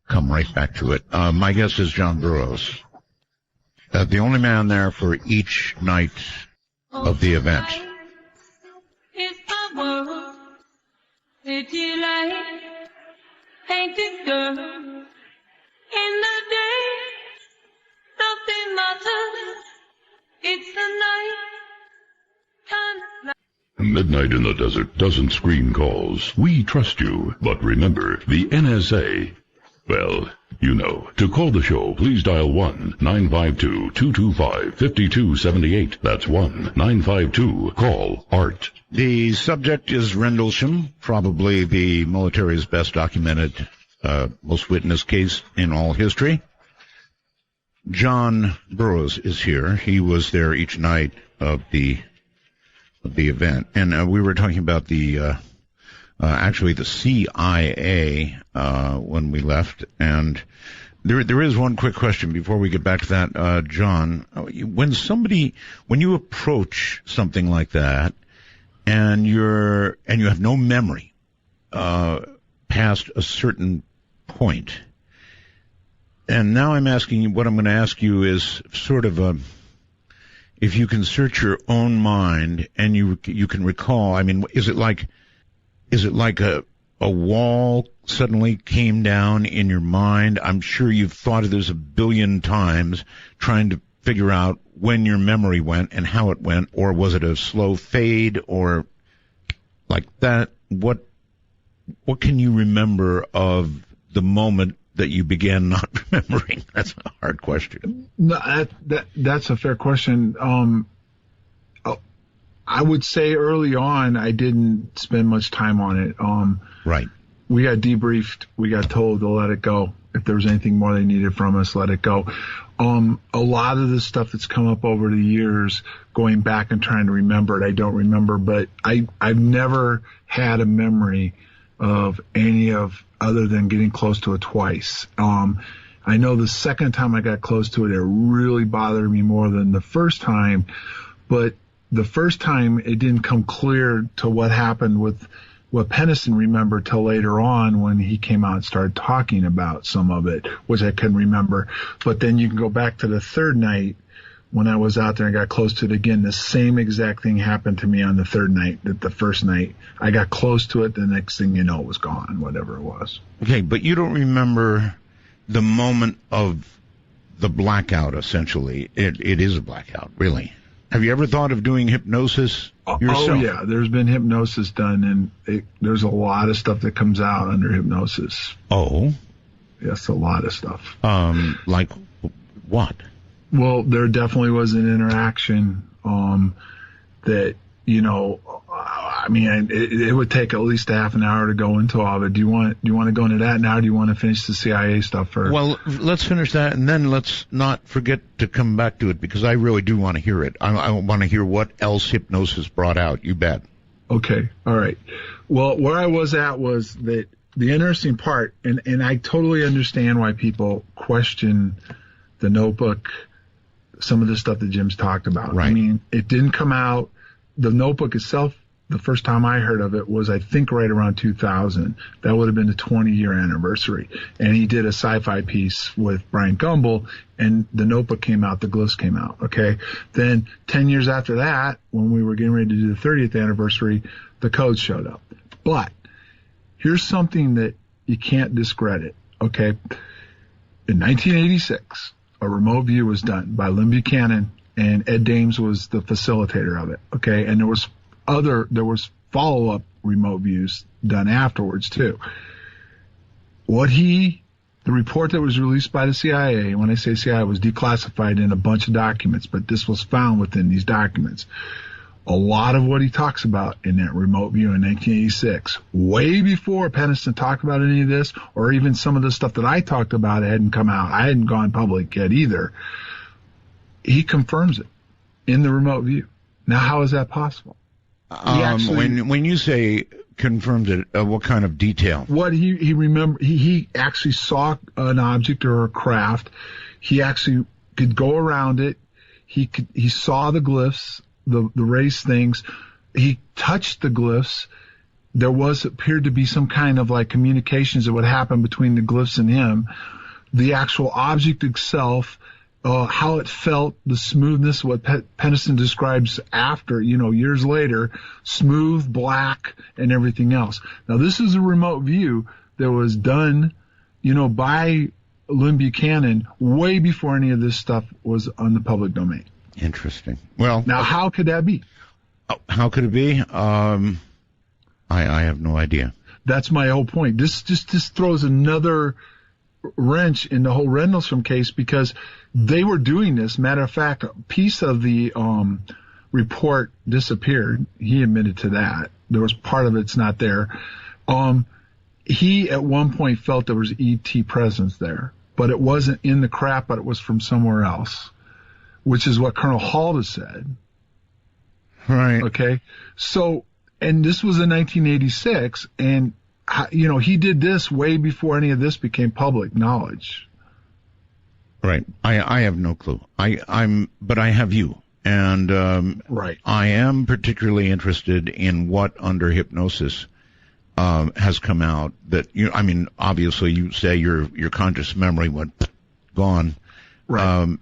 A: come right back to it. My guest is John Burroughs, the only man there for each night of the event.
E: It's the world that you like, ain't it, girl? In the day, nothing matters. It's the night, time.
C: Midnight in the desert doesn't screen calls. We trust you, but remember, the NSA, well, you know. To call the show, please dial 1-952-225-5278. That's 1-952-CALL-ART.
A: The subject is Rendlesham, probably the military's best documented, most witnessed case in all history. John Burroughs is here. He was there each night of the event, and we were talking about the actually the CIA when we left, and there is one quick question before we get back to that, John. When you approach something like that, and you have no memory past a certain point, and now I'm asking you, what I'm going to ask you is sort of if you can search your own mind and you can recall, I mean, is it like a wall suddenly came down in your mind? I'm sure you've thought of this a billion times, trying to figure out when your memory went and how it went, or was it a slow fade, or like that? What can you remember of the moment that you began not remembering? That's a hard question.
H: No, that's a fair question. I would say early on I didn't spend much time on it.
A: Right.
H: We got debriefed. We got told to let it go. If there was anything more they needed from us, let it go. A lot of the stuff that's come up over the years, going back and trying to remember it, I don't remember. But I've never had a memory of any of other than getting close to it twice. I know the second time I got close to it, it really bothered me more than the first time. But the first time, it didn't come clear to what happened with what Pennison remembered till later on when he came out and started talking about some of it, which I couldn't remember. But then you can go back to the third night when I was out there and got close to it again. The same exact thing happened to me on the third night. That the first night I got close to it, the next thing you know, it was gone, whatever it was.
A: Okay, but you don't remember the moment of the blackout, essentially. It is a blackout, really. Have you ever thought of doing hypnosis yourself?
H: Oh, yeah. There's been hypnosis done, and there's a lot of stuff that comes out under hypnosis.
A: Oh?
H: Yes, a lot of stuff.
A: Like what?
H: Well, there definitely was an interaction that, I mean, it would take at least a half an hour to go into all of it. Do you want to go into that now, or do you want to finish the CIA stuff first?
A: Well, let's finish that, and then let's not forget to come back to it, because I really do want to hear it. I want to hear what else hypnosis brought out. You bet.
H: Okay. All right. Well, where I was at was that the interesting part, and I totally understand why people question the Notebook, some of the stuff that Jim's talked about.
A: Right.
H: I mean, it didn't come out. The Notebook itself, the first time I heard of it was, I think, right around 2000. That would have been the 20-year anniversary. And he did a sci-fi piece with Brian Gumbel, and the Notebook came out, the glyphs came out, okay? Then 10 years after that, when we were getting ready to do the 30th anniversary, the code showed up. But here's something that you can't discredit, okay? In 1986, a remote view was done by Lynn Buchanan, and Ed Dames was the facilitator of it, okay? And there was follow-up remote views done afterwards, too. The report that was released by the CIA, when I say CIA, was declassified in a bunch of documents, but this was found within these documents. A lot of what he talks about in that remote view in 1986, way before Pennison talked about any of this, or even some of the stuff that I talked about hadn't come out. I hadn't gone public yet either. He confirms it in the remote view. Now, how is that possible?
A: When you say confirms it, what kind of detail?
H: What he actually saw an object or a craft. He actually could go around it. He saw the glyphs, the raised things. He touched the glyphs. There appeared to be some kind of like communications that would happen between the glyphs and him. The actual object itself, how it felt, the smoothness, what Pennison describes after, years later, smooth, black, and everything else. Now, this is a remote view that was done, by Lynn Buchanan way before any of this stuff was on the public domain.
A: Interesting. Well,
H: now, how could that be?
A: How could it be? I have no idea.
H: That's my whole point. This throws another wrench in the whole Rendlesham case, because they were doing this. Matter of fact, a piece of the report disappeared. He admitted to that. There was part of it's not there. He at one point felt there was ET presence there, but it wasn't in the crap, but it was from somewhere else, which is what Colonel Halda said.
A: Right.
H: Okay. So, and this was in 1986, and he did this way before any of this became public knowledge.
A: Right. I have no clue. But I have you. And,
H: right.
A: I am particularly interested in what under hypnosis, has come out that obviously you say your conscious memory went gone.
H: Right.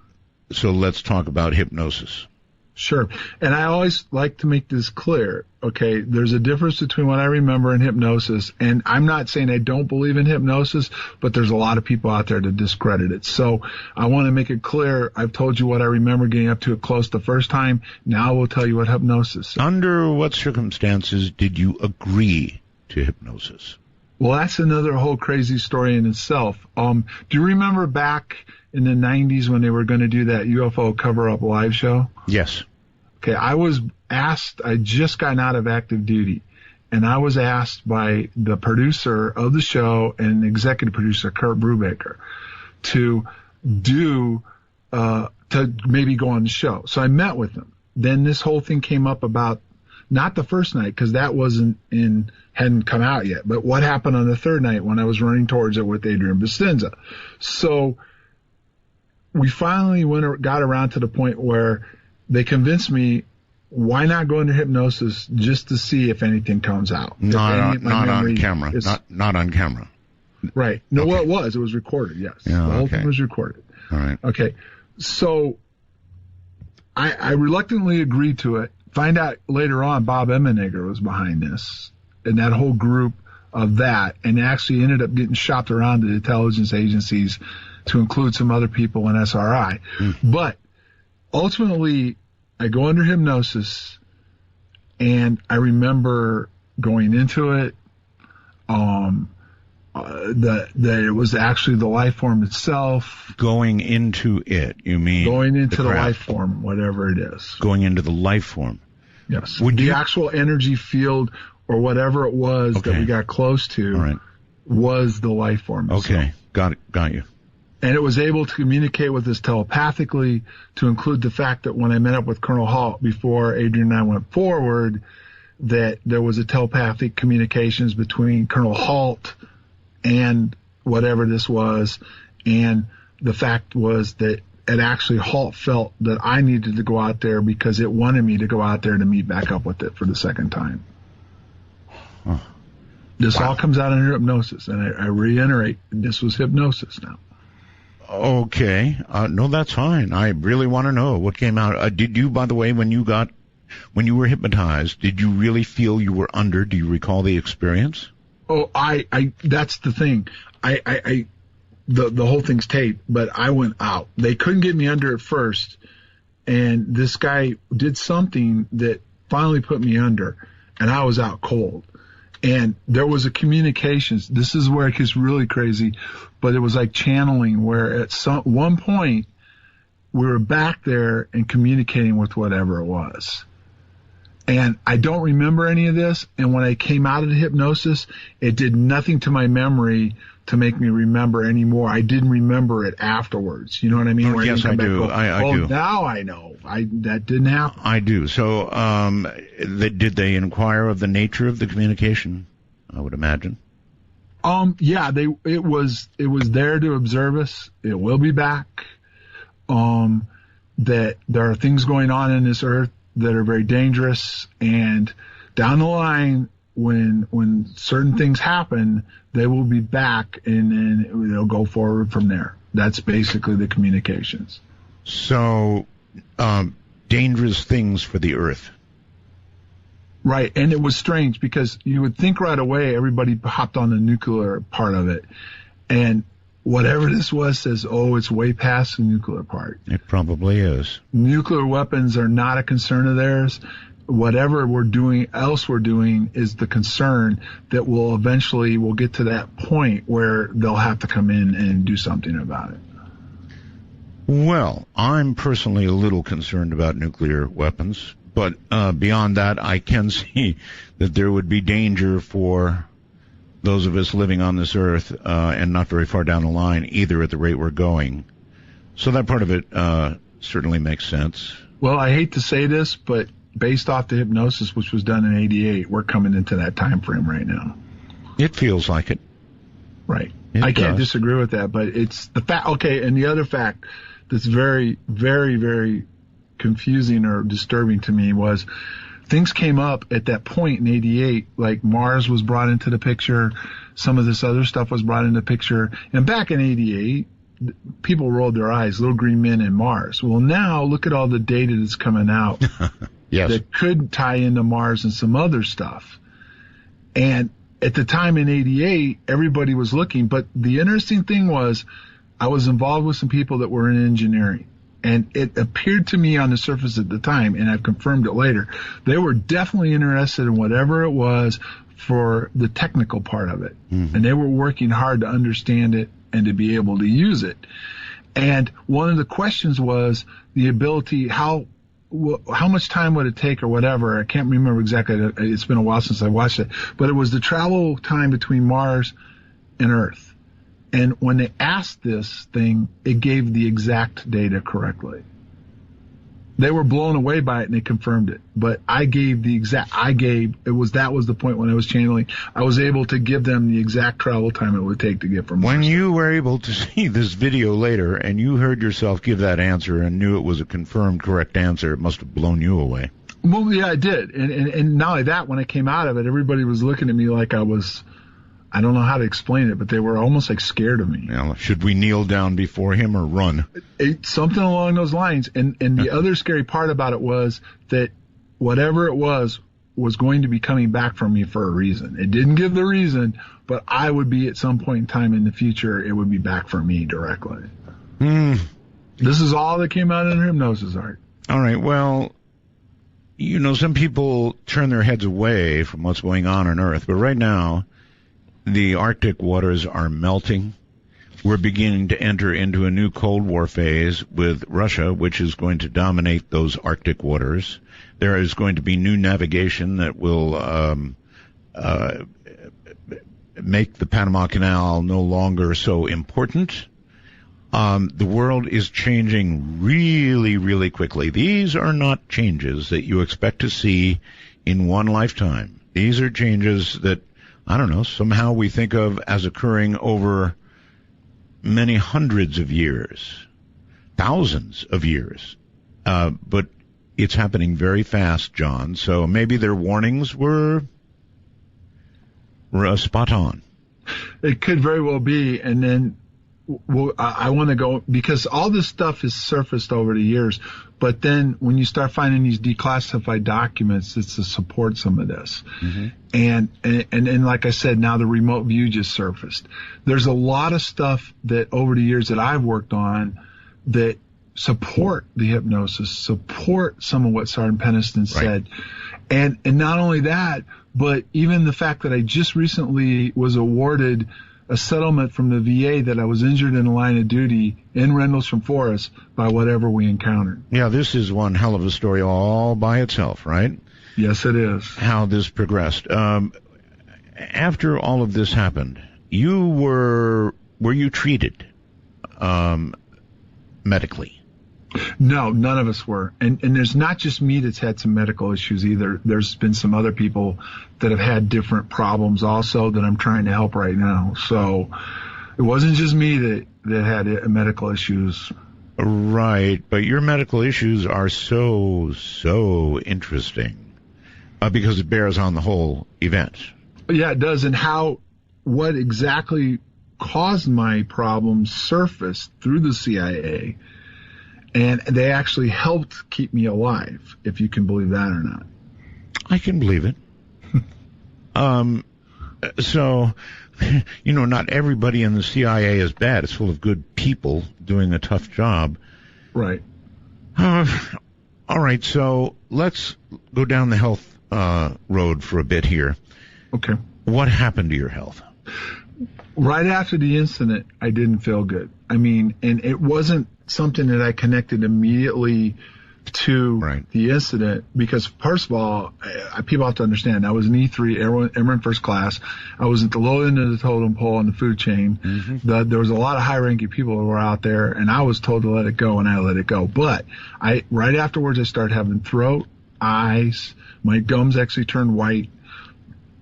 A: So let's talk about hypnosis.
H: Sure. And I always like to make this clear, okay? There's a difference between what I remember and hypnosis, and I'm not saying I don't believe in hypnosis, but there's a lot of people out there to discredit it. So I want to make it clear. I've told you what I remember getting up to it close the first time. Now I will tell you what hypnosis is.
A: Under what circumstances did you agree to hypnosis?
H: Well, that's another whole crazy story in itself. Do you remember back in the 90s when they were going to do that UFO cover-up live show?
A: Yes.
H: Okay, I was asked, I just gotten out of active duty, and I was asked by the producer of the show and executive producer, Kurt Brubaker, to maybe go on the show. So I met with him. Then this whole thing came up about, not the first night, because that hadn't come out yet, but what happened on the third night when I was running towards it with Adrian Bustinza. So we finally got around to the point where they convinced me why not go into hypnosis just to see if anything comes out?
A: Not on camera. Not on camera.
H: Right. No, well, it was recorded, yes.
A: Yeah,
H: the whole thing was recorded.
A: All right.
H: Okay. So I reluctantly agreed to it. Find out later on Bob Emenegger was behind this and that whole group of that, and actually ended up getting shopped around to the intelligence agencies to include some other people in SRI. But ultimately, I go under hypnosis, and I remember going into it, that it was actually the life form itself.
A: Going into it, you mean?
H: Going into the life form, whatever it is.
A: Going into the life form.
H: Yes. The actual energy field or whatever it was that we got close to was the life form itself.
A: Okay, got you.
H: And it was able to communicate with us telepathically, to include the fact that when I met up with Colonel Halt before Adrian and I went forward, that there was a telepathic communications between Colonel Halt and whatever this was. And the fact was that it actually Halt felt that I needed to go out there because it wanted me to go out there to meet back up with it for the second time. This all comes out in hypnosis, and I reiterate, this was hypnosis now.
A: Okay. No, that's fine. I really want to know what came out. Did you, by the way, when you were hypnotized, did you really feel you were under? Do you recall the experience?
H: Oh, that's the thing. The whole thing's taped, but I went out. They couldn't get me under at first, and this guy did something that finally put me under, and I was out cold. And there was a communications. This is where it gets really crazy, but it was like channeling, where at one point we were back there and communicating with whatever it was. And I don't remember any of this. And when I came out of the hypnosis, it did nothing to my memory to make me remember anymore. I didn't remember it afterwards. You know what I mean?
A: Yes, I do. I do.
H: Now I know. That didn't happen.
A: I do. So, did they inquire of the nature of the communication? I would imagine.
H: Yeah, it was there to observe us. It will be back. That there are things going on in this earth that are very dangerous, and down the line, when certain things happen, they will be back, and then they'll go forward from there. That's basically the communications.
A: So, dangerous things for the earth.
H: Right, and it was strange because you would think right away everybody hopped on the nuclear part of it, and whatever this was says, it's way past the nuclear part.
A: It probably is.
H: Nuclear weapons are not a concern of theirs. Whatever we're doing is the concern that we'll get to that point where they'll have to come in and do something about it.
A: Well, I'm personally a little concerned about nuclear weapons, but beyond that, I can see that there would be danger for those of us living on this earth and not very far down the line either at the rate we're going. So that part of it certainly makes sense.
H: Well, I hate to say this, but based off the hypnosis, which was done in '88, we're coming into that time frame right now.
A: It feels like it.
H: Right. I can't disagree with that, but it's the fact. Okay, and the other fact that's very, very, very confusing or disturbing to me was things came up at that point in '88, like Mars was brought into the picture, some of this other stuff was brought into the picture, and back in '88, people rolled their eyes, little green men and Mars. Well, now look at all the data that's coming out.
A: Yes.
H: That could tie into Mars and some other stuff. And at the time in '88, everybody was looking. But the interesting thing was I was involved with some people that were in engineering. And it appeared to me on the surface at the time, and I've confirmed it later, they were definitely interested in whatever it was for the technical part of it. Mm-hmm. And they were working hard to understand it and to be able to use it. And one of the questions was the ability, how much time would it take or whatever. I can't remember exactly. It's been a while since I watched it. But it was the travel time between Mars and Earth. And when they asked this thing, it gave the exact data correctly. They were blown away by it and they confirmed it. But that was the point when I was channeling. I was able to give them the exact travel time it would take to get from Mars.
A: When you were able to see this video later and you heard yourself give that answer and knew it was a confirmed correct answer, it must have blown you away.
H: Well, yeah, I did. And not only that, when I came out of it, everybody was looking at me like I don't know how to explain it, but they were almost like scared of me.
A: Now, should we kneel down before him or run?
H: Something along those lines. And the other scary part about it was that whatever it was going to be coming back from me for a reason. It didn't give the reason, but I would be at some point in time in the future, it would be back for me directly. This is all that came out in hypnosis, Art.
A: All right, well, some people turn their heads away from what's going on Earth, but right now, the Arctic waters are melting. We're beginning to enter into a new Cold War phase with Russia, which is going to dominate those Arctic waters. There is going to be new navigation that will make the Panama Canal no longer so important. The world is changing really, really quickly. These are not changes that you expect to see in one lifetime. These are changes that, I don't know, somehow we think of as occurring over many hundreds of years, thousands of years. But it's happening very fast, John. So maybe their warnings were spot on.
H: It could very well be. And then I want to go, because all this stuff is surfaced over the years, but then when you start finding these declassified documents, it's to support some of this. And like I said, now the remote view just surfaced. There's a lot of stuff that over the years that I've worked on that support the hypnosis, support some of what Sergeant Peniston said. And not only that, but even the fact that I just recently was awarded a settlement from the VA that I was injured in the line of duty in Rendlesham Forest by whatever we encountered.
A: Yeah, this is one hell of a story all by itself, right?
H: Yes, it is.
A: How this progressed. After all of this happened, were you treated medically?
H: No, none of us were. And there's not just me that's had some medical issues either. There's been some other people that have had different problems also that I'm trying to help right now. So it wasn't just me that had medical issues.
A: Right, but your medical issues are so interesting because it bears on the whole event.
H: Yeah, it does. And what exactly caused my problems surfaced through the CIA. And they actually helped keep me alive, if you can believe that or not.
A: I can believe it. So, not everybody in the CIA is bad. It's full of good people doing a tough job.
H: Right.
A: All right, so let's go down the health road for a bit here.
H: Okay.
A: What happened to your health?
H: Right after the incident, I didn't feel good. I mean, and it wasn't something that I connected immediately to the incident because, first of all, people have to understand, I was an E3, airman first class. I was at the low end of the totem pole on the food chain. There was a lot of high-ranking people who were out there, and I was told to let it go, and I let it go. But right afterwards, I started having throat, eyes, my gums actually turned white.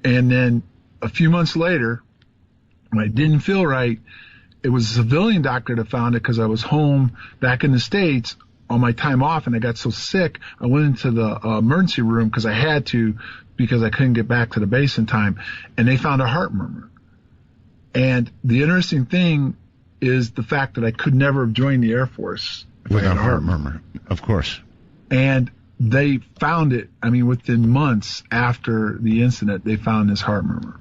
H: And then a few months later, when I didn't feel right, it was a civilian doctor that found it because I was home back in the States on my time off, and I got so sick, I went into the emergency room because I had to, because I couldn't get back to the base in time, and they found a heart murmur. And the interesting thing is the fact that I could never have joined the Air Force
A: with a heart murmur, of course.
H: And they found it, within months after the incident, they found this heart murmur,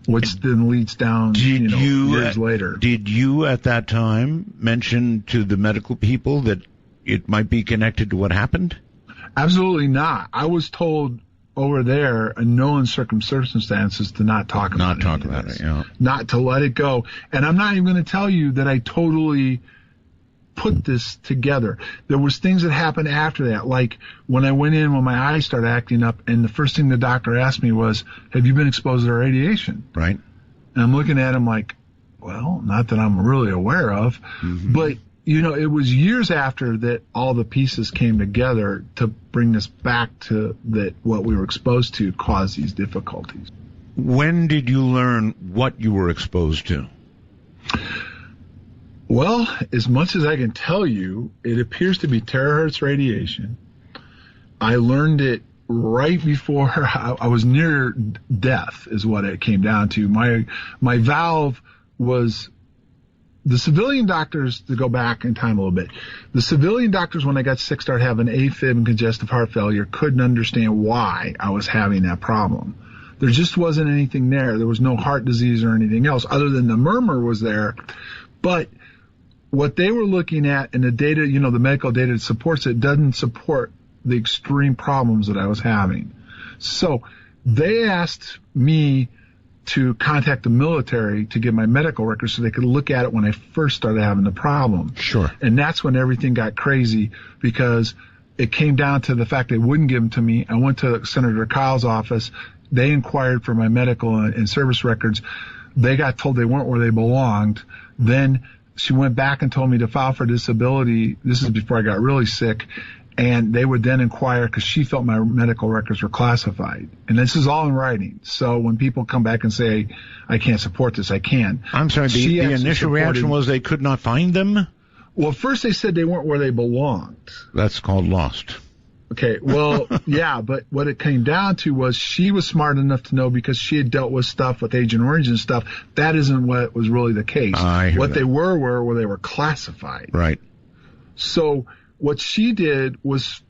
H: which then leads down, years later.
A: Did you at that time mention to the medical people that it might be connected to what happened?
H: Absolutely not. I was told over there in no uncertain circumstances to not talk about it.
A: Yeah.
H: Not to let it go. And I'm not even going to tell you that I totally put this together. There was things that happened after that, like when I went in when my eyes started acting up, and the first thing the doctor asked me was, have you been exposed to radiation?
A: Right.
H: And I'm looking at him like, well, not that I'm really aware of. But, it was years after that all the pieces came together to bring this back to that what we were exposed to caused these difficulties.
A: When did you learn what you were exposed to?
H: Well, as much as I can tell you, it appears to be terahertz radiation. I learned it right before I was near death is what it came down to. My valve was, the civilian doctors, to go back in time a little bit, the civilian doctors when I got sick started having AFib and congestive heart failure couldn't understand why I was having that problem. There just wasn't anything there. There was no heart disease or anything else other than the murmur was there. But what they were looking at and the data, the medical data that supports it doesn't support the extreme problems that I was having. So they asked me to contact the military to get my medical records so they could look at it when I first started having the problem.
A: Sure.
H: And that's when everything got crazy because it came down to the fact they wouldn't give them to me. I went to Senator Kyle's office. They inquired for my medical and service records. They got told they weren't where they belonged. Then she went back and told me to file for disability. This is before I got really sick. And they would then inquire because she felt my medical records were classified. And this is all in writing. So when people come back and say, I can't support this, I can.
A: I'm sorry, the initial reaction was they could not find them?
H: Well, first they said they weren't where they belonged.
A: That's called lost.
H: Okay, well, yeah, but what it came down to was she was smart enough to know because she had dealt with stuff with Agent Orange and stuff. That isn't what was really the case. What they were they were classified.
A: Right.
H: So what she did was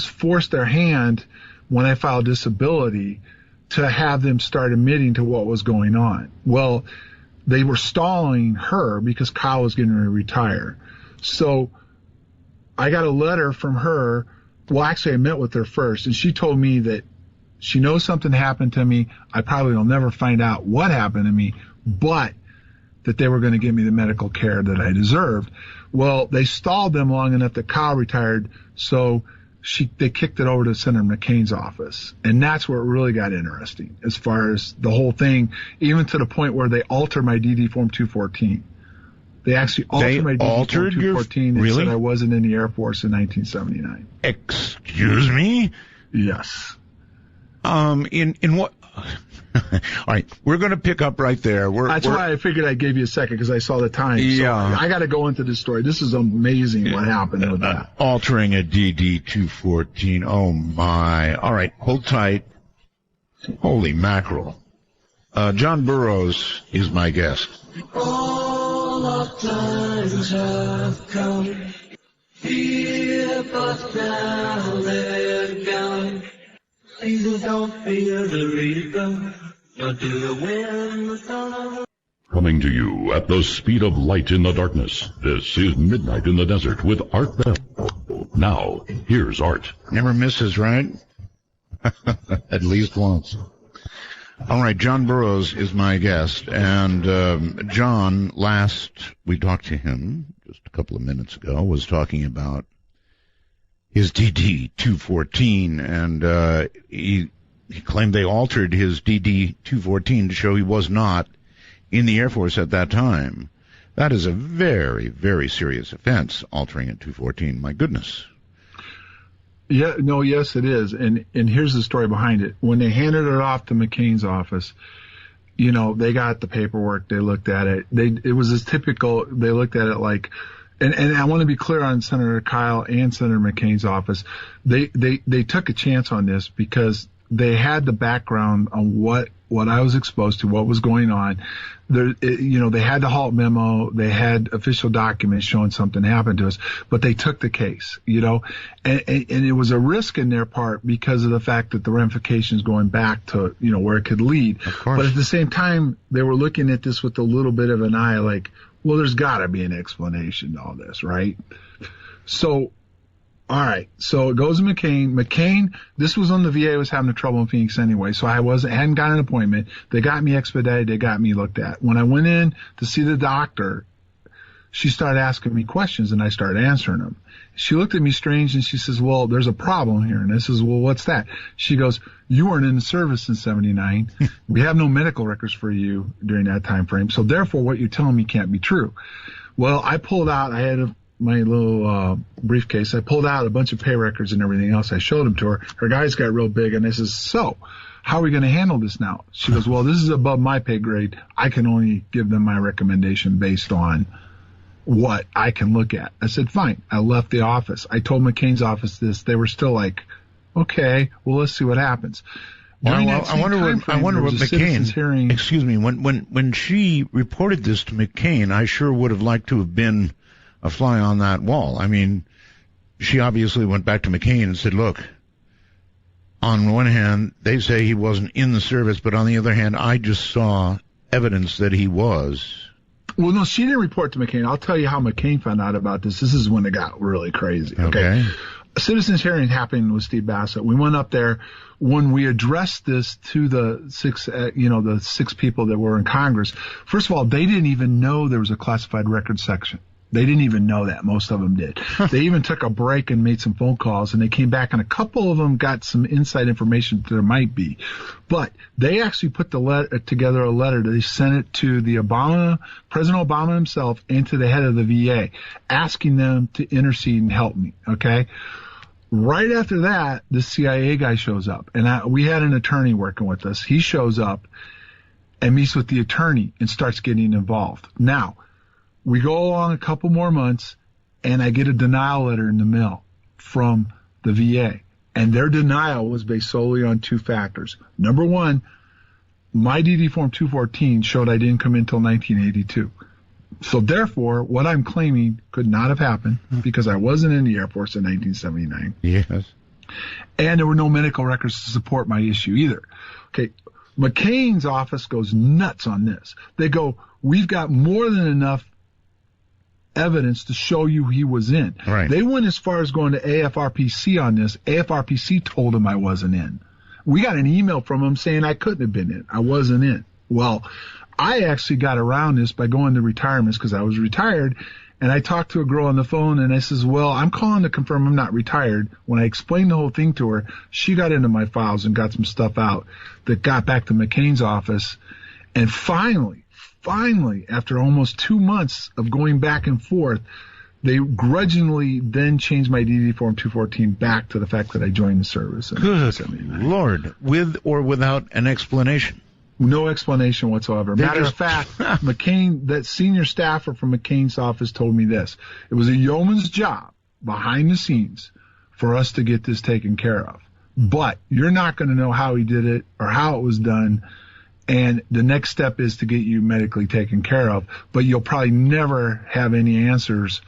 H: force their hand when I filed disability to have them start admitting to what was going on. Well, they were stalling her because Kyle was getting ready to retire. So I got a letter from her. Well, actually, I met with her first, and she told me that she knows something happened to me. I probably will never find out what happened to me, but that they were going to give me the medical care that I deserved. Well, they stalled them long enough that Kyle retired, so they kicked it over to Senator McCain's office. And that's where it really got interesting as far as the whole thing, even to the point where they altered my DD Form 214. They actually altered my DD Form 214 and said I wasn't in the Air Force in 1979.
A: Excuse me?
H: Yes.
A: In what? All right, we're going to pick up right there.
H: That's why I figured I gave you a second because I saw the time.
A: Yeah.
H: So I got to go into this story. This is amazing what happened with that.
A: Altering a DD-214. Oh, my. All right, hold tight. Holy mackerel. John Burroughs is my guest.
E: All our times have come, here but now they're gone. Please don't fear the reaper, but do you win the sun?
C: Coming to you at the speed of light in the darkness, this is Midnight in the Desert with Art Bell. Now, here's Art.
A: Never misses, right? At least once. All right, John Burroughs is my guest, and John, last we talked to him, just a couple of minutes ago, was talking about his DD-214, and he claimed they altered his DD-214 to show he was not in the Air Force at that time. That is a very, very serious offense, altering a 214. My goodness.
H: Yeah, no, yes, it is. And here's the story behind it. When they handed it off to McCain's office, they got the paperwork. They looked at it. It was as typical. They looked at it like, and I want to be clear on Senator Kyle and Senator McCain's office. They took a chance on this because they had the background on what I was exposed to, what was going on. They had the halt memo, they had official documents showing something happened to us, but they took the case, and it was a risk in their part because of the fact that the ramifications going back to, where it could lead. But at the same time, they were looking at this with a little bit of an eye like, well, there's got to be an explanation to all this, right? So, all right. So it goes to McCain. McCain, this was when the VA was having trouble in Phoenix anyway, so I hadn't got an appointment. They got me expedited. They got me looked at. When I went in to see the doctor, she started asking me questions, and I started answering them. She looked at me strange, and she says, well, there's a problem here. And I says, well, what's that? She goes, you weren't in the service in 79. We have no medical records for you during that time frame, so therefore what you're telling me can't be true. Well, I pulled out, I had my little briefcase. I pulled out a bunch of pay records and everything else. I showed them to her. Her eyes got real big, and I says, so how are we going to handle this now? She goes, well, this is above my pay grade. I can only give them my recommendation based on what I can look at. I said, fine. I left the office. I told McCain's office this. They were still like, Okay, well, let's see what happens.
A: I wonder what McCain. Excuse me. When she reported this to McCain, I sure would have liked to have been a fly on that wall. I mean, she obviously went back to McCain and said, "Look, on one hand, they say he wasn't in the service, but on the other hand, I just saw evidence that he was."
H: Well, no, she didn't report to McCain. I'll tell you how McCain found out about this. This is when it got really crazy. Okay. A citizens hearing happened with Steve Bassett. We went up there when we addressed this to the six people that were in Congress. First of all, they didn't even know there was a classified records section. They didn't even know that. Most of them did. They even took a break and made some phone calls, and they came back, and a couple of them got some inside information that there might be. But they actually put together a letter. They sent it to the President Obama himself, and to the head of the VA, asking them to intercede and help me. Okay. Right after that, the CIA guy shows up, and we had an attorney working with us. He shows up and meets with the attorney and starts getting involved. Now, we go along a couple more months, and I get a denial letter in the mail from the VA. And their denial was based solely on two factors. Number one, my DD Form 214 showed I didn't come in until 1982. So therefore, what I'm claiming could not have happened because I wasn't in the Air Force in 1979.
A: Yes.
H: And there were no medical records to support my issue either. Okay. McCain's office goes nuts on this. They go, we've got more than enough evidence to show you he was in.
A: Right.
H: They went as far as going to AFRPC on this. AFRPC told him I wasn't in. We got an email from him saying I couldn't have been in. I wasn't in. Well, I actually got around this by going to retirements because I was retired, and I talked to a girl on the phone, and I says, well, I'm calling to confirm I'm not retired. When I explained the whole thing to her, she got into my files and got some stuff out that got back to McCain's office. And finally, after almost 2 months of going back and forth, they grudgingly then changed my DD Form 214 back to the fact that I joined the service.
A: Good Lord. With or without an explanation?
H: No explanation whatsoever. Matter of fact, McCain, that senior staffer from McCain's office told me this. It was a yeoman's job behind the scenes for us to get this taken care of. But you're not going to know how he did it or how it was done. And the next step is to get you medically taken care of. But you'll probably never have any answers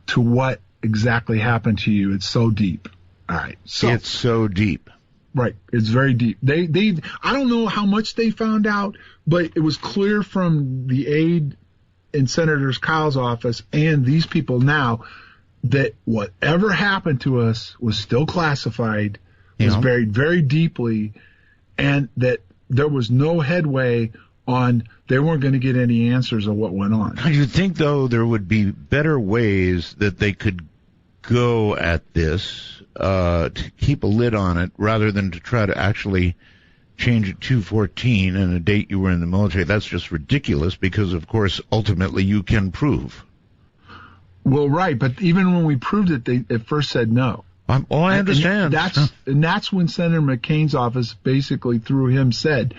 H: to what exactly happened to you. It's so deep. All right. So
A: it's so deep.
H: Right. It's very deep. They I don't know how much they found out, but it was clear from the aide in Senator Kyle's office and these people now that whatever happened to us was still classified, was buried very deeply, and that there was no headway on, they weren't going to get any answers of what went on.
A: You'd think, though, there would be better ways that they could go at this to keep a lid on it rather than to try to actually change it to 14 and a date you were in the military. That's just ridiculous because, of course, ultimately you can prove.
H: Well, right, but even when we proved it, they at first said no.
A: I understand.
H: And that's when Senator McCain's office basically through him said,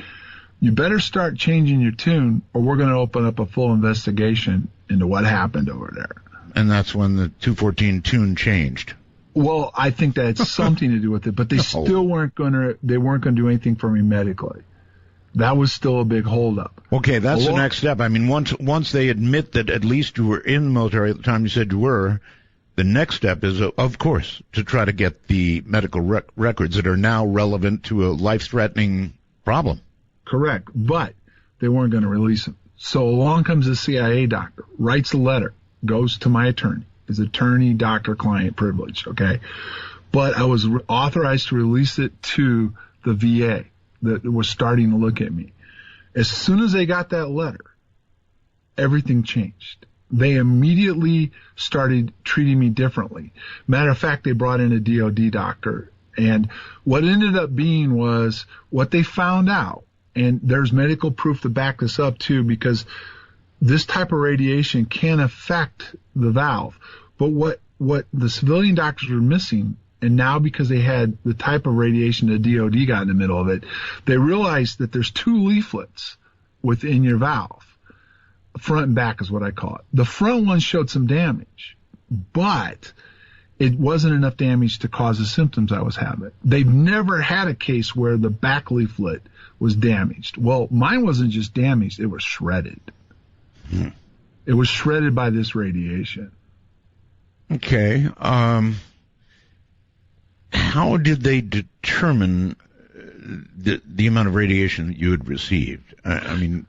H: you better start changing your tune or we're going to open up a full investigation into what happened over there.
A: And that's when the 214 tune changed.
H: Well, I think that had something to do with it, but they still weren't going to do anything for me medically. That was still a big holdup.
A: Okay, that's the next step. I mean, once they admit that at least you were in the military at the time you said you were, the next step is, of course, to try to get the medical records that are now relevant to a life-threatening problem.
H: Correct, but they weren't going to release them. So along comes the CIA doctor, writes a letter, goes to my attorney. His attorney-doctor-client privilege, okay? But I was authorized to release it to the VA that was starting to look at me. As soon as they got that letter, everything changed. They immediately started treating me differently. Matter of fact, they brought in a DOD doctor. And what ended up being was what they found out, and there's medical proof to back this up too, because this type of radiation can affect the valve. But what the civilian doctors were missing, and now because they had the type of radiation the DOD got in the middle of it, they realized that there's two leaflets within your valve. Front and back is what I call it. The front one showed some damage, but it wasn't enough damage to cause the symptoms I was having. They've never had a case where the back leaflet was damaged. Well, mine wasn't just damaged, it was shredded. It was shredded by this radiation.
A: Okay. How did they determine the amount of radiation that you had received? I mean,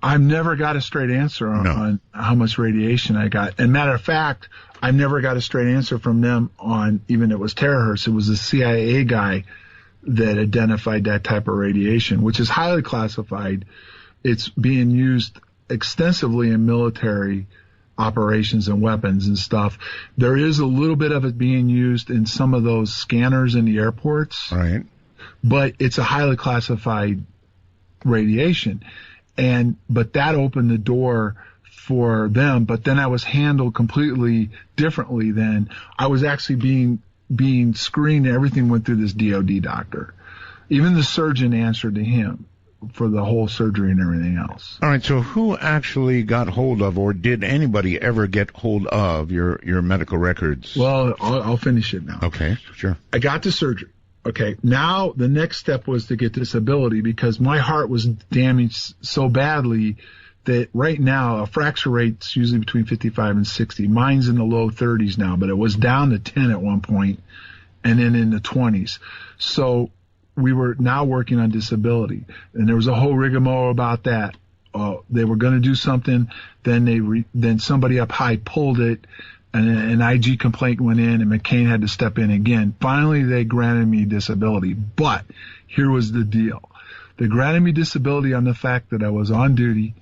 H: I've never got a straight answer on how much radiation I got. And matter of fact, I've never got a straight answer from them on even it was terahertz. It was a CIA guy that identified that type of radiation, which is highly classified. It's being used extensively in military operations and weapons and stuff. There is a little bit of it being used in some of those scanners in the airports.
A: Right.
H: But it's a highly classified radiation. But that opened the door for them. But then I was handled completely differently then. I was actually being screened. Everything went through this DOD doctor. Even the surgeon answered to him for the whole surgery and everything else.
A: All right, so who actually got hold of, or did anybody ever get hold of your medical records?
H: Well, I'll finish it now.
A: Okay, sure.
H: I got the surgery. Okay, now the next step was to get disability because my heart was damaged so badly that right now a fracture rate's usually between 55 and 60. Mine's in the low 30s now, but it was down to 10 at one point and then in the 20s. So we were now working on disability, and there was a whole rigmarole about that. They were going to do something, then somebody up high pulled it, and an IG complaint went in, and McCain had to step in again. Finally, they granted me disability, but here was the deal. They granted me disability on the fact that I was on duty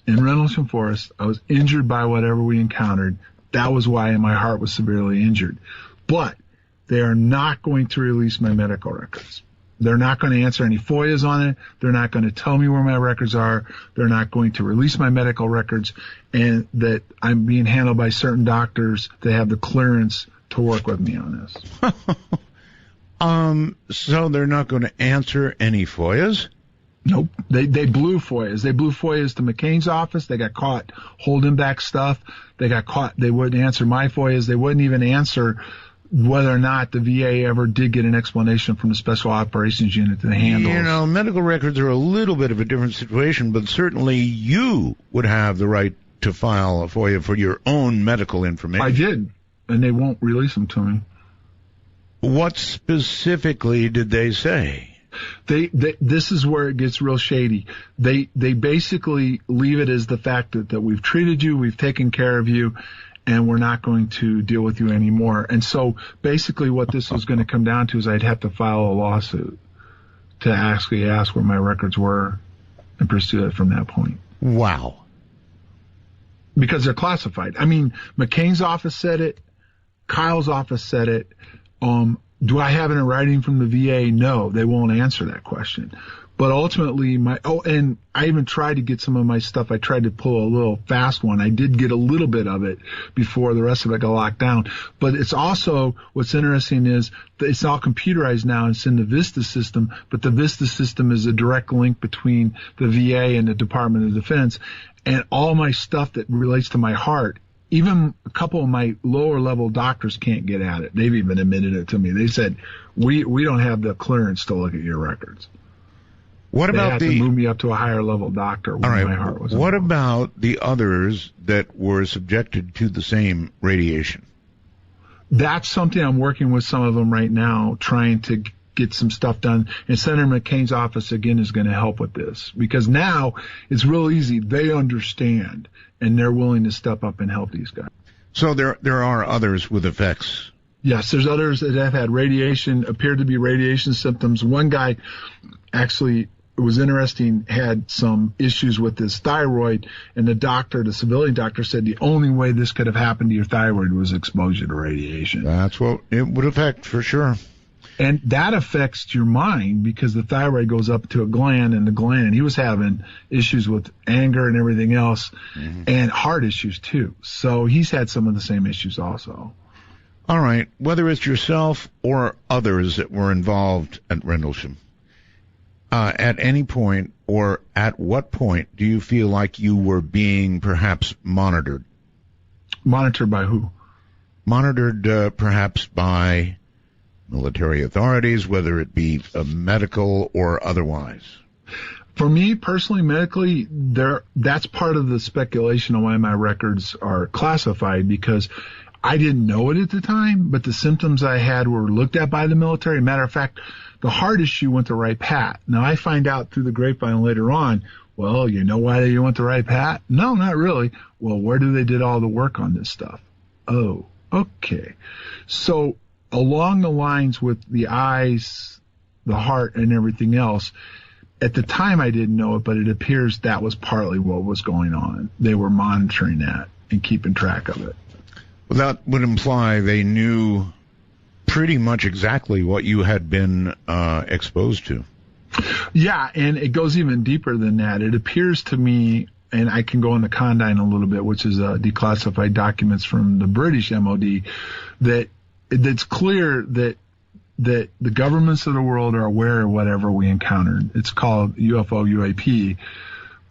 H: in Rendlesham Forest. I was injured by whatever we encountered. That was why my heart was severely injured. But they are not going to release my medical records. They're not going to answer any FOIAs on it. They're not going to tell me where my records are. They're not going to release my medical records, and that I'm being handled by certain doctors that have the clearance to work with me on
A: this. So they're not going to answer any FOIAs?
H: Nope. They blew FOIAs. They blew FOIAs to McCain's office. They got caught holding back stuff. They got caught. They wouldn't answer my FOIAs. They wouldn't even answer whether or not the VA ever did get an explanation from the Special Operations Unit that handles.
A: You know, medical records are a little bit of a different situation, but certainly you would have the right to file a FOIA for your own medical information.
H: I did, and they won't release them to me.
A: What specifically did they say?
H: This is where it gets real shady. They basically leave it as the fact that we've treated you, we've taken care of you, and we're not going to deal with you anymore. And so basically what this was going to come down to is I'd have to file a lawsuit to actually ask where my records were and pursue it from that point.
A: Wow.
H: Because they're classified. I mean, McCain's office said it. Kyle's office said it. Do I have it in writing from the VA? No, they won't answer that question. But ultimately, and I even tried to get some of my stuff. I tried to pull a little fast one. I did get a little bit of it before the rest of it got locked down. But it's also, what's interesting is that it's all computerized now. It's in the VISTA system, but the VISTA system is a direct link between the VA and the Department of Defense. And all my stuff that relates to my heart, even a couple of my lower level doctors can't get at it. They've even admitted it to me. They said, we don't have the clearance to look at your records.
A: What about
H: to move me up to a higher level doctor when my heart was
A: What about the others that were subjected to the same radiation?
H: That's something I'm working with some of them right now, trying to get some stuff done. And Senator McCain's office, again, is going to help with this. Because now it's real easy. They understand, and they're willing to step up and help these guys.
A: So there are others with effects.
H: Yes, there's others that have had appeared to be radiation symptoms. One guy actually, it was interesting, had some issues with his thyroid, and the civilian doctor said the only way this could have happened to your thyroid was exposure to radiation.
A: That's what it would affect for sure.
H: And that affects your mind because the thyroid goes up to a gland, and he was having issues with anger and everything else, and heart issues too. So he's had some of the same issues also.
A: All right. Whether it's yourself or others that were involved at Rendlesham, at any point or at what point do you feel like you were being perhaps monitored?
H: Monitored by who?
A: monitored perhaps by military authorities, whether it be medical or otherwise?
H: For me personally, medically, that's part of the speculation on why my records are classified, because I didn't know it at the time, but the symptoms I had were looked at by the military. Matter of fact, the heart issue went the right path. Now, I find out through the grapevine later on, well, you know why you went the right path? No, not really. Well, where do they did all the work on this stuff? Oh, okay. So along the lines with the eyes, the heart, and everything else, at the time I didn't know it, but it appears that was partly what was going on. They were monitoring that and keeping track of it.
A: Well, that would imply they knew pretty much exactly what you had been exposed to.
H: Yeah, and it goes even deeper than that. It appears to me, and I can go into Condign a little bit, which is declassified documents from the British MOD, that it's clear that the governments of the world are aware of whatever we encountered. It's called UFO UAP,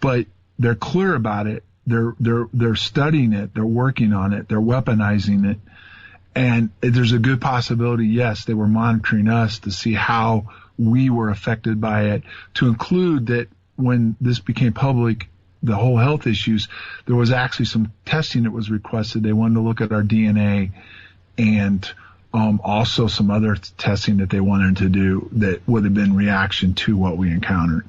H: but they're clear about it. They're studying it. They're working on it. They're weaponizing it. And there's a good possibility, yes, they were monitoring us to see how we were affected by it, to include that when this became public, the whole health issues, there was actually some testing that was requested. They wanted to look at our DNA and also some other testing that they wanted to do that would have been reaction to what we encountered.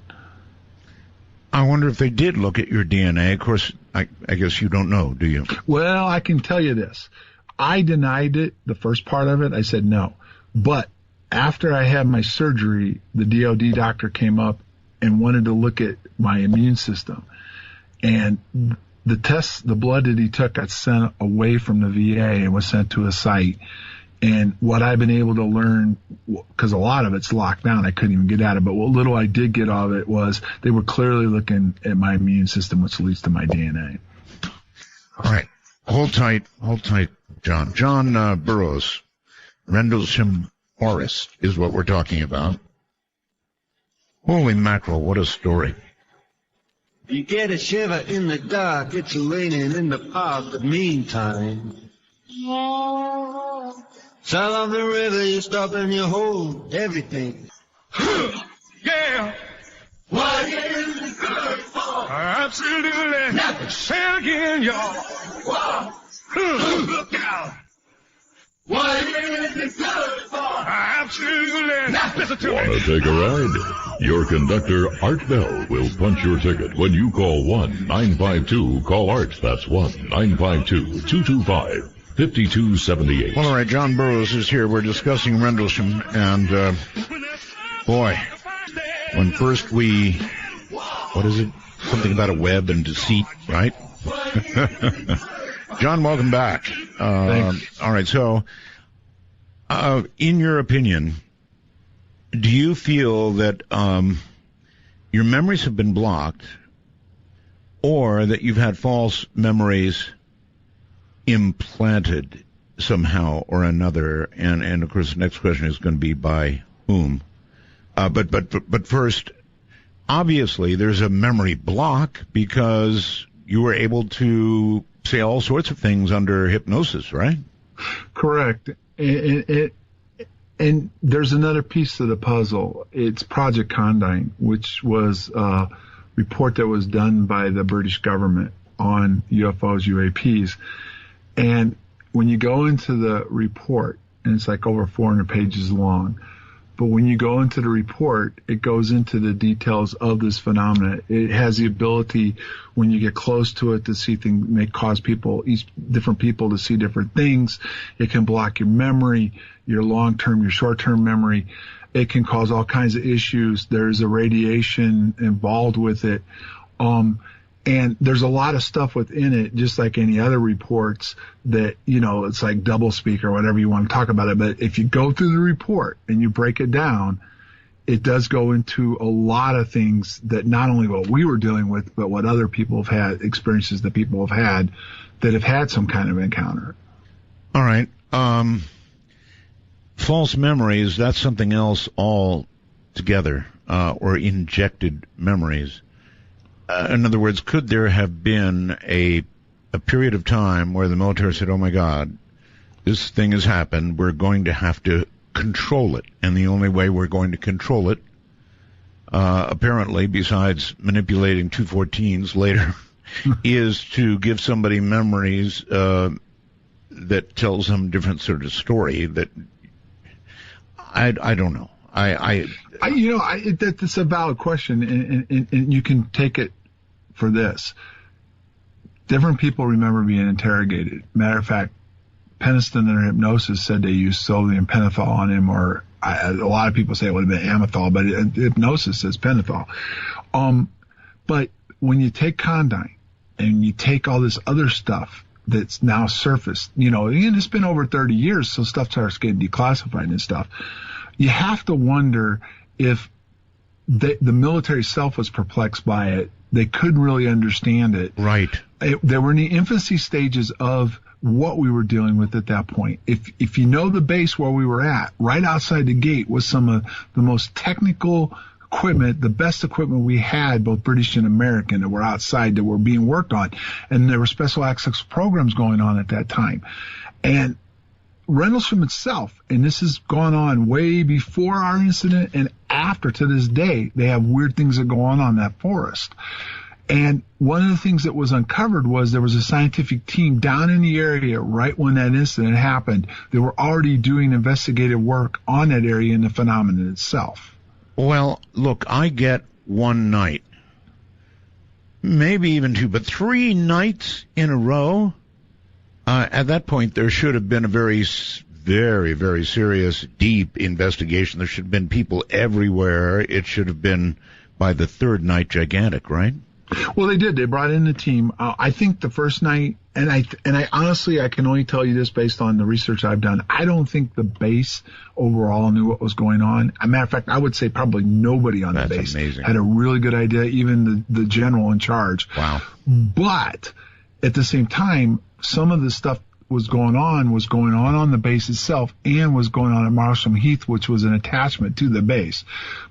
A: I wonder if they did look at your DNA. Of course, I guess you don't know, do you?
H: Well, I can tell you this. I denied it, the first part of it. I said no. But after I had my surgery, the DOD doctor came up and wanted to look at my immune system. And the tests, the blood that he took got sent away from the VA and was sent to a site. And what I've been able to learn, because a lot of it's locked down, I couldn't even get at it, but what little I did get of it was they were clearly looking at my immune system, which leads to my DNA.
A: All right. Hold tight, John. John Burroughs, Rendlesham Forest is what we're talking about. Holy mackerel, what a story.
E: You get a shiver in the dark, it's raining in the park, but meantime. South of the river, you stop and you hold everything.
I: Yeah. What is the good for? Absolutely nothing. Say it again, y'all. Whoa. Look out. What is the good for? Absolutely nothing. Listen to
C: Want to take a ride? Your conductor, Art Bell, will punch your ticket when you call 1-952-CALL-ART. That's 1-952-225-5278.
A: Well, all right, John Burroughs is here. We're discussing Rendlesham, and boy, when first what is it? Something about a web and deceit, right? John, welcome back. All right, so in your opinion, do you feel that your memories have been blocked, or that you've had false memories implanted somehow or another? And of course, the next question is going to be by whom? But first, obviously, there's a memory block because you were able to say all sorts of things under hypnosis, right?
H: Correct. And there's another piece to the puzzle. It's Project Condign, which was a report that was done by the British government on UFOs, UAPs. And when you go into the report, and it's like over 400 pages long, but when you go into the report, it goes into the details of this phenomenon. It has the ability, when you get close to it, to see things, may cause different people to see different things. It can block your memory, your long-term, your short-term memory. It can cause all kinds of issues. There's a radiation involved with it. And there's a lot of stuff within it, just like any other reports that, it's like doublespeak or whatever you want to talk about it. But if you go through the report and you break it down, it does go into a lot of things that not only what we were dealing with, but what other people have had, experiences that people have had some kind of encounter.
A: All right. False memories, that's something else altogether, or injected memories. In other words, could there have been a period of time where the military said, oh, my God, this thing has happened. We're going to have to control it. And the only way we're going to control it, apparently, besides manipulating 214s later, is to give somebody memories that tells them different sort of story that I don't know.
H: That's a valid question, and you can take it for this. Different people remember being interrogated. Matter of fact, Peniston and Hypnosis said they used sodium pentothal on him, or a lot of people say it would have been amethol, but Hypnosis says pentothal. But when you take Condign and you take all this other stuff that's now surfaced, and it's been over 30 years, so stuff starts getting declassified and stuff. You have to wonder if the military itself was perplexed by it. They couldn't really understand it.
A: Right.
H: They were in the infancy stages of what we were dealing with at that point. If you know the base where we were at, right outside the gate was some of the most technical equipment, the best equipment we had, both British and American, that were outside that were being worked on. And there were special access programs going on at that time. And Rendlesham itself, and this has gone on way before our incident and after, to this day, they have weird things that go on that forest. And one of the things that was uncovered was there was a scientific team down in the area right when that incident happened. They were already doing investigative work on that area and the phenomenon itself.
A: Well, look, I get one night, maybe even two, but 3 nights in a row. At that point, there should have been a very, very, very serious, deep investigation. There should have been people everywhere. It should have been, by the 3rd night, gigantic, right?
H: Well, they did. They brought in a team. I think the first night, and I honestly, I can only tell you this based on the research I've done. I don't think the base overall knew what was going on. As a matter of fact, I would say probably nobody on the base had a really good idea, even the general in charge.
A: Wow.
H: But at the same time, some of the stuff was going on the base itself, and was going on at Marsham Heath, which was an attachment to the base.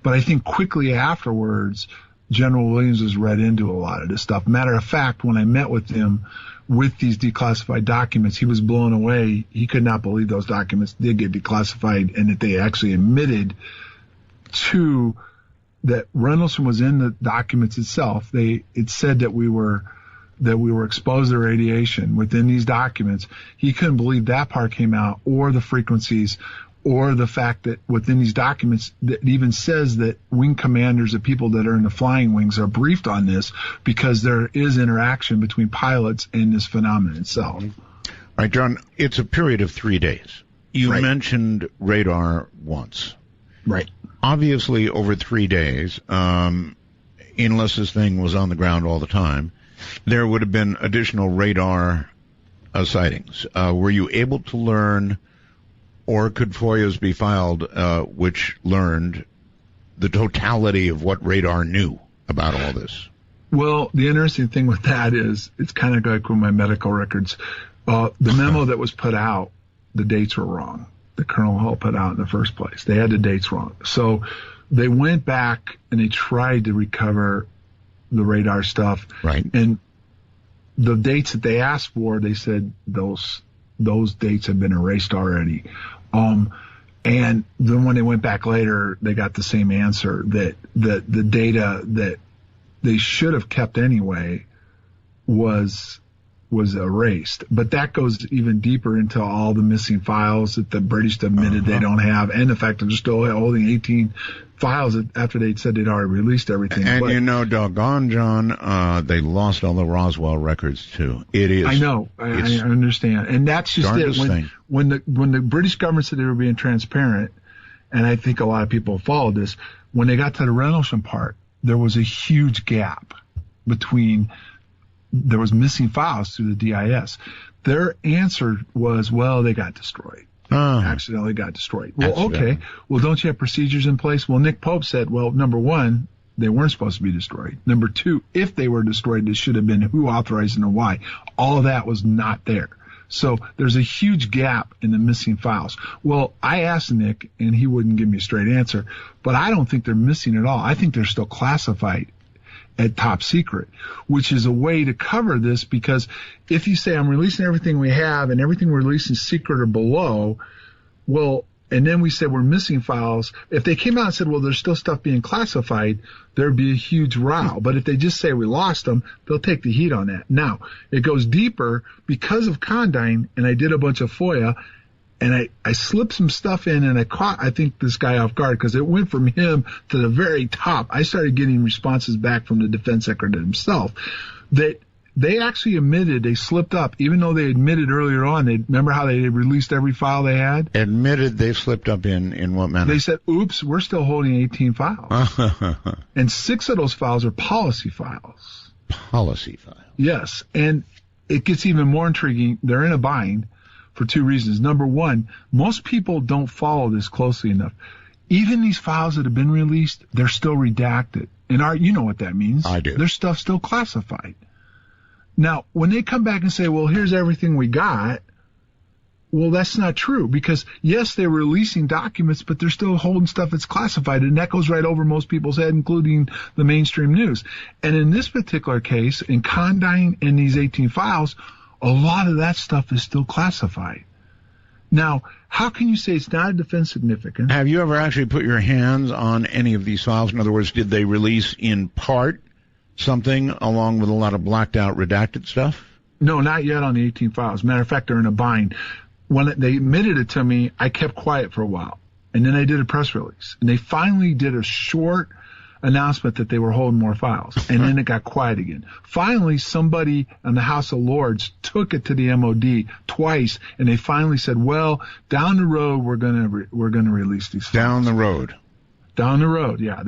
H: But I think quickly afterwards, General Williams was read into a lot of this stuff. Matter of fact, when I met with him with these declassified documents, he was blown away. He could not believe those documents did get declassified, and that they actually admitted to that Rendlesham was in the documents itself. It said that we were exposed to radiation within these documents. He couldn't believe that part came out, or the frequencies, or the fact that within these documents that even says that wing commanders, the people that are in the flying wings, are briefed on this because there is interaction between pilots and this phenomenon itself.
A: All right, John, it's a period of 3 days. You mentioned radar once.
H: Right.
A: Obviously, over 3 days, unless this thing was on the ground all the time, there would have been additional radar sightings. Were you able to learn, or could FOIAs be filed which learned the totality of what radar knew about all this?
H: Well, the interesting thing with that is it's kind of like with my medical records. The memo that was put out, the dates were wrong. The Colonel Hull put out in the first place. They had the dates wrong. So they went back and they tried to recover the radar stuff.
A: Right.
H: And the dates that they asked for, they said those dates have been erased already. And then when they went back later, they got the same answer, that the data that they should have kept anyway was erased. But that goes even deeper into all the missing files that the British admitted they don't have, and the fact that they're still holding 18 files after they said they'd already released everything.
A: And doggone, John, they lost all the Roswell records too. It is.
H: I know. I understand. And that's just it. When the British government said they were being transparent, and I think a lot of people followed this, when they got to the Rendlesham part, there was a huge gap between, there was missing files through the DIS. Their answer was, well, they got destroyed. Accidentally got destroyed. Well, okay. Well, don't you have procedures in place? Well, Nick Pope said, well, number one, they weren't supposed to be destroyed. Number two, if they were destroyed, it should have been who authorized and why. All of that was not there. So there's a huge gap in the missing files. Well, I asked Nick, and he wouldn't give me a straight answer, but I don't think they're missing at all. I think they're still classified. at top secret, which is a way to cover this, because if you say I'm releasing everything we have and everything we're releasing secret or below, well, and then we said we're missing files, if they came out and said, well, there's still stuff being classified, there'd be a huge row. But if they just say we lost them, they'll take the heat on that. Now, it goes deeper because of Condign, and I did a bunch of FOIA, and I slipped some stuff in, and I caught, I think, this guy off guard, because it went from him to the very top. I started getting responses back from the defense secretary himself that they actually admitted they slipped up, even though they admitted earlier on. Remember how they released every file they had?
A: Admitted they slipped up in what manner?
H: They said, oops, we're still holding 18 files. And 6 of those files are policy files.
A: Policy files.
H: Yes. And it gets even more intriguing. They're in a bind for 2 reasons. Number one, most people don't follow this closely enough. Even these files that have been released, they're still redacted. And you know what that means.
A: I do.
H: Their stuff's still classified. Now, when they come back and say, well, here's everything we got, well, that's not true, because, yes, they're releasing documents, but they're still holding stuff that's classified, and that goes right over most people's head, including the mainstream news. And in this particular case, in Condign and these 18 files, a lot of that stuff is still classified. Now, how can you say it's not a defense significance?
A: Have you ever actually put your hands on any of these files? In other words, did they release in part something along with a lot of blacked out redacted stuff?
H: No, not yet on the 18 files. Matter of fact, they're in a bind. When they admitted it to me, I kept quiet for a while. And then I did a press release. And they finally did a short announcement that they were holding more files. And then it got quiet again. Finally, somebody in the House of Lords took it to the MOD twice, and they finally said, well, down the road, we're gonna release these files.
A: Down the road.
H: Down the road, yeah.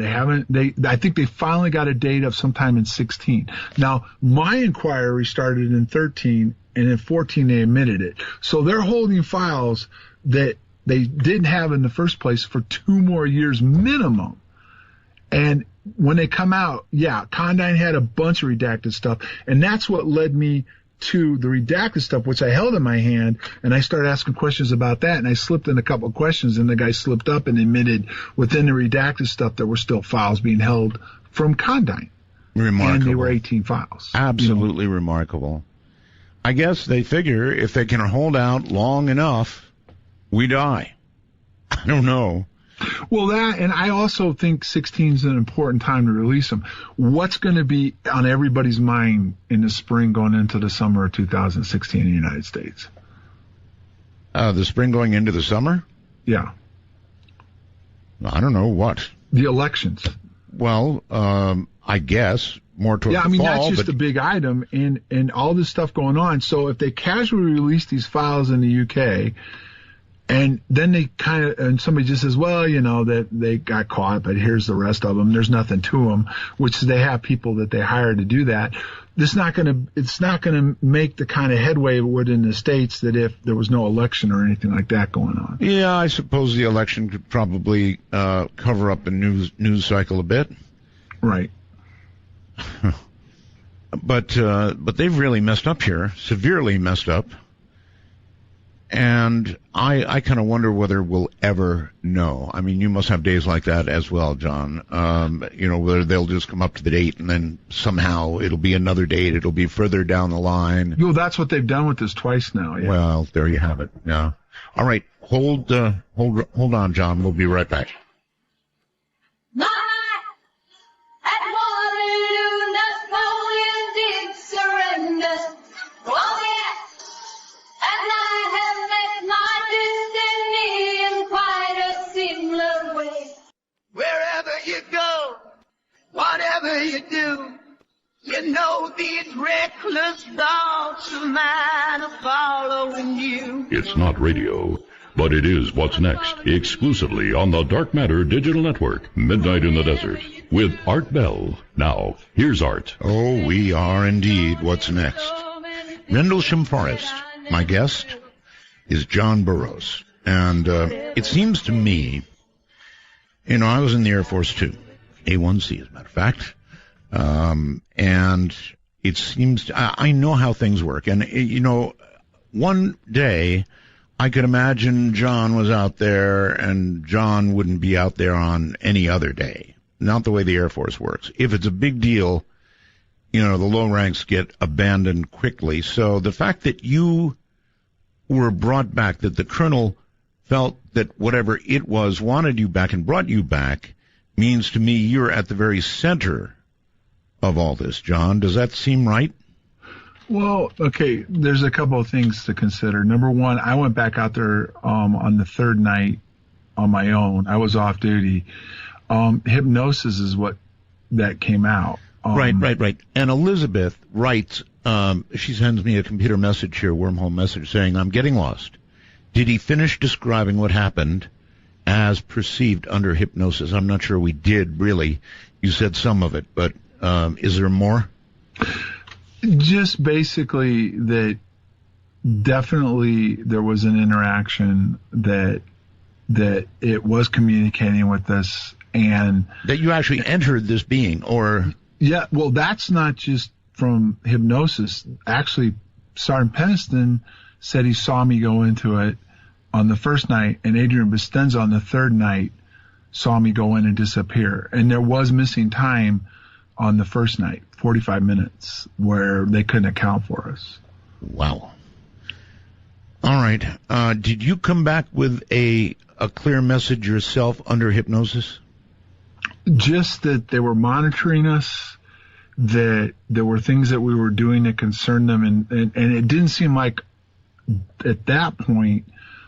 H: I think they finally got a date of sometime in 16. Now, my inquiry started in 13, and in 14 they admitted it. So they're holding files that they didn't have in the first place for 2 more years minimum. And when they come out, yeah, Condign had a bunch of redacted stuff, and that's what led me to the redacted stuff, which I held in my hand, and I started asking questions about that, and I slipped in a couple of questions, and the guy slipped up and admitted within the redacted stuff there were still files being held from Condign.
A: Remarkable.
H: And they were 18 files.
A: Absolutely remarkable. I guess they figure if they can hold out long enough, we die. I don't know.
H: Well, that, and I also think 16 is an important time to release them. What's going to be on everybody's mind in the spring going into the summer of 2016 in the United States?
A: The spring going into the summer?
H: Yeah.
A: I don't know what.
H: The elections.
A: Well, I guess more toward the fall.
H: Yeah, I mean, that's just a big item, and all this stuff going on. So if they casually release these files in the UK, and then they and somebody just says, well, that they got caught, but here's the rest of them. There's nothing to them, which they have people that they hire to do that. It's not going to make the kind of headway it would in the States that if there was no election or anything like that going on.
A: Yeah, I suppose the election could probably cover up the news cycle a bit.
H: Right.
A: But they've really messed up here, severely messed up. And I kind of wonder whether we'll ever know. I mean, you must have days like that as well, John. Whether they'll just come up to the date and then somehow it'll be another date. It'll be further down the line.
H: Well, that's what they've done with this twice now. Yeah.
A: Well, there you have it. Yeah. All right. Hold on, John. We'll be right back.
E: Wherever you go, whatever you do, these reckless thoughts of mine are following you.
C: It's not radio, but it is What's Next, exclusively on the Dark Matter Digital Network, Midnight in the Desert, with Art Bell. Now, here's Art.
A: Oh, we are indeed What's Next. Rendlesham Forest. My guest is John Burroughs. And it seems to me, I was in the Air Force too, A1C as a matter of fact, and it seems I know how things work. And one day I could imagine John was out there, and John wouldn't be out there on any other day. Not the way the Air Force works. If it's a big deal, the low ranks get abandoned quickly. So the fact that you were brought back, that the colonel felt that whatever it was wanted you back and brought you back, means to me you're at the very center of all this, John. Does that seem right?
H: Well, okay, there's a couple of things to consider. Number one, I went back out there on the third night on my own. I was off duty. Hypnosis is what that came out.
A: Right. And Elizabeth writes, she sends me a computer message here, wormhole message, saying, I'm getting lost. Did he finish describing what happened as perceived under hypnosis? I'm not sure we did, really. You said some of it, but is there more?
H: Just basically that definitely there was an interaction that it was communicating with us, and
A: that you actually entered this being, or...
H: Yeah, well, that's not just from hypnosis. Actually, Sergeant Peniston said he saw me go into it on the first night, and Adrian Bestenza on the third night saw me go in and disappear. And there was missing time on the first night, 45 minutes, where they couldn't account for us.
A: Wow. All right. Did you come back with a clear message yourself under hypnosis?
H: Just that they were monitoring us, that there were things that we were doing that concerned them, and it didn't seem like at that point,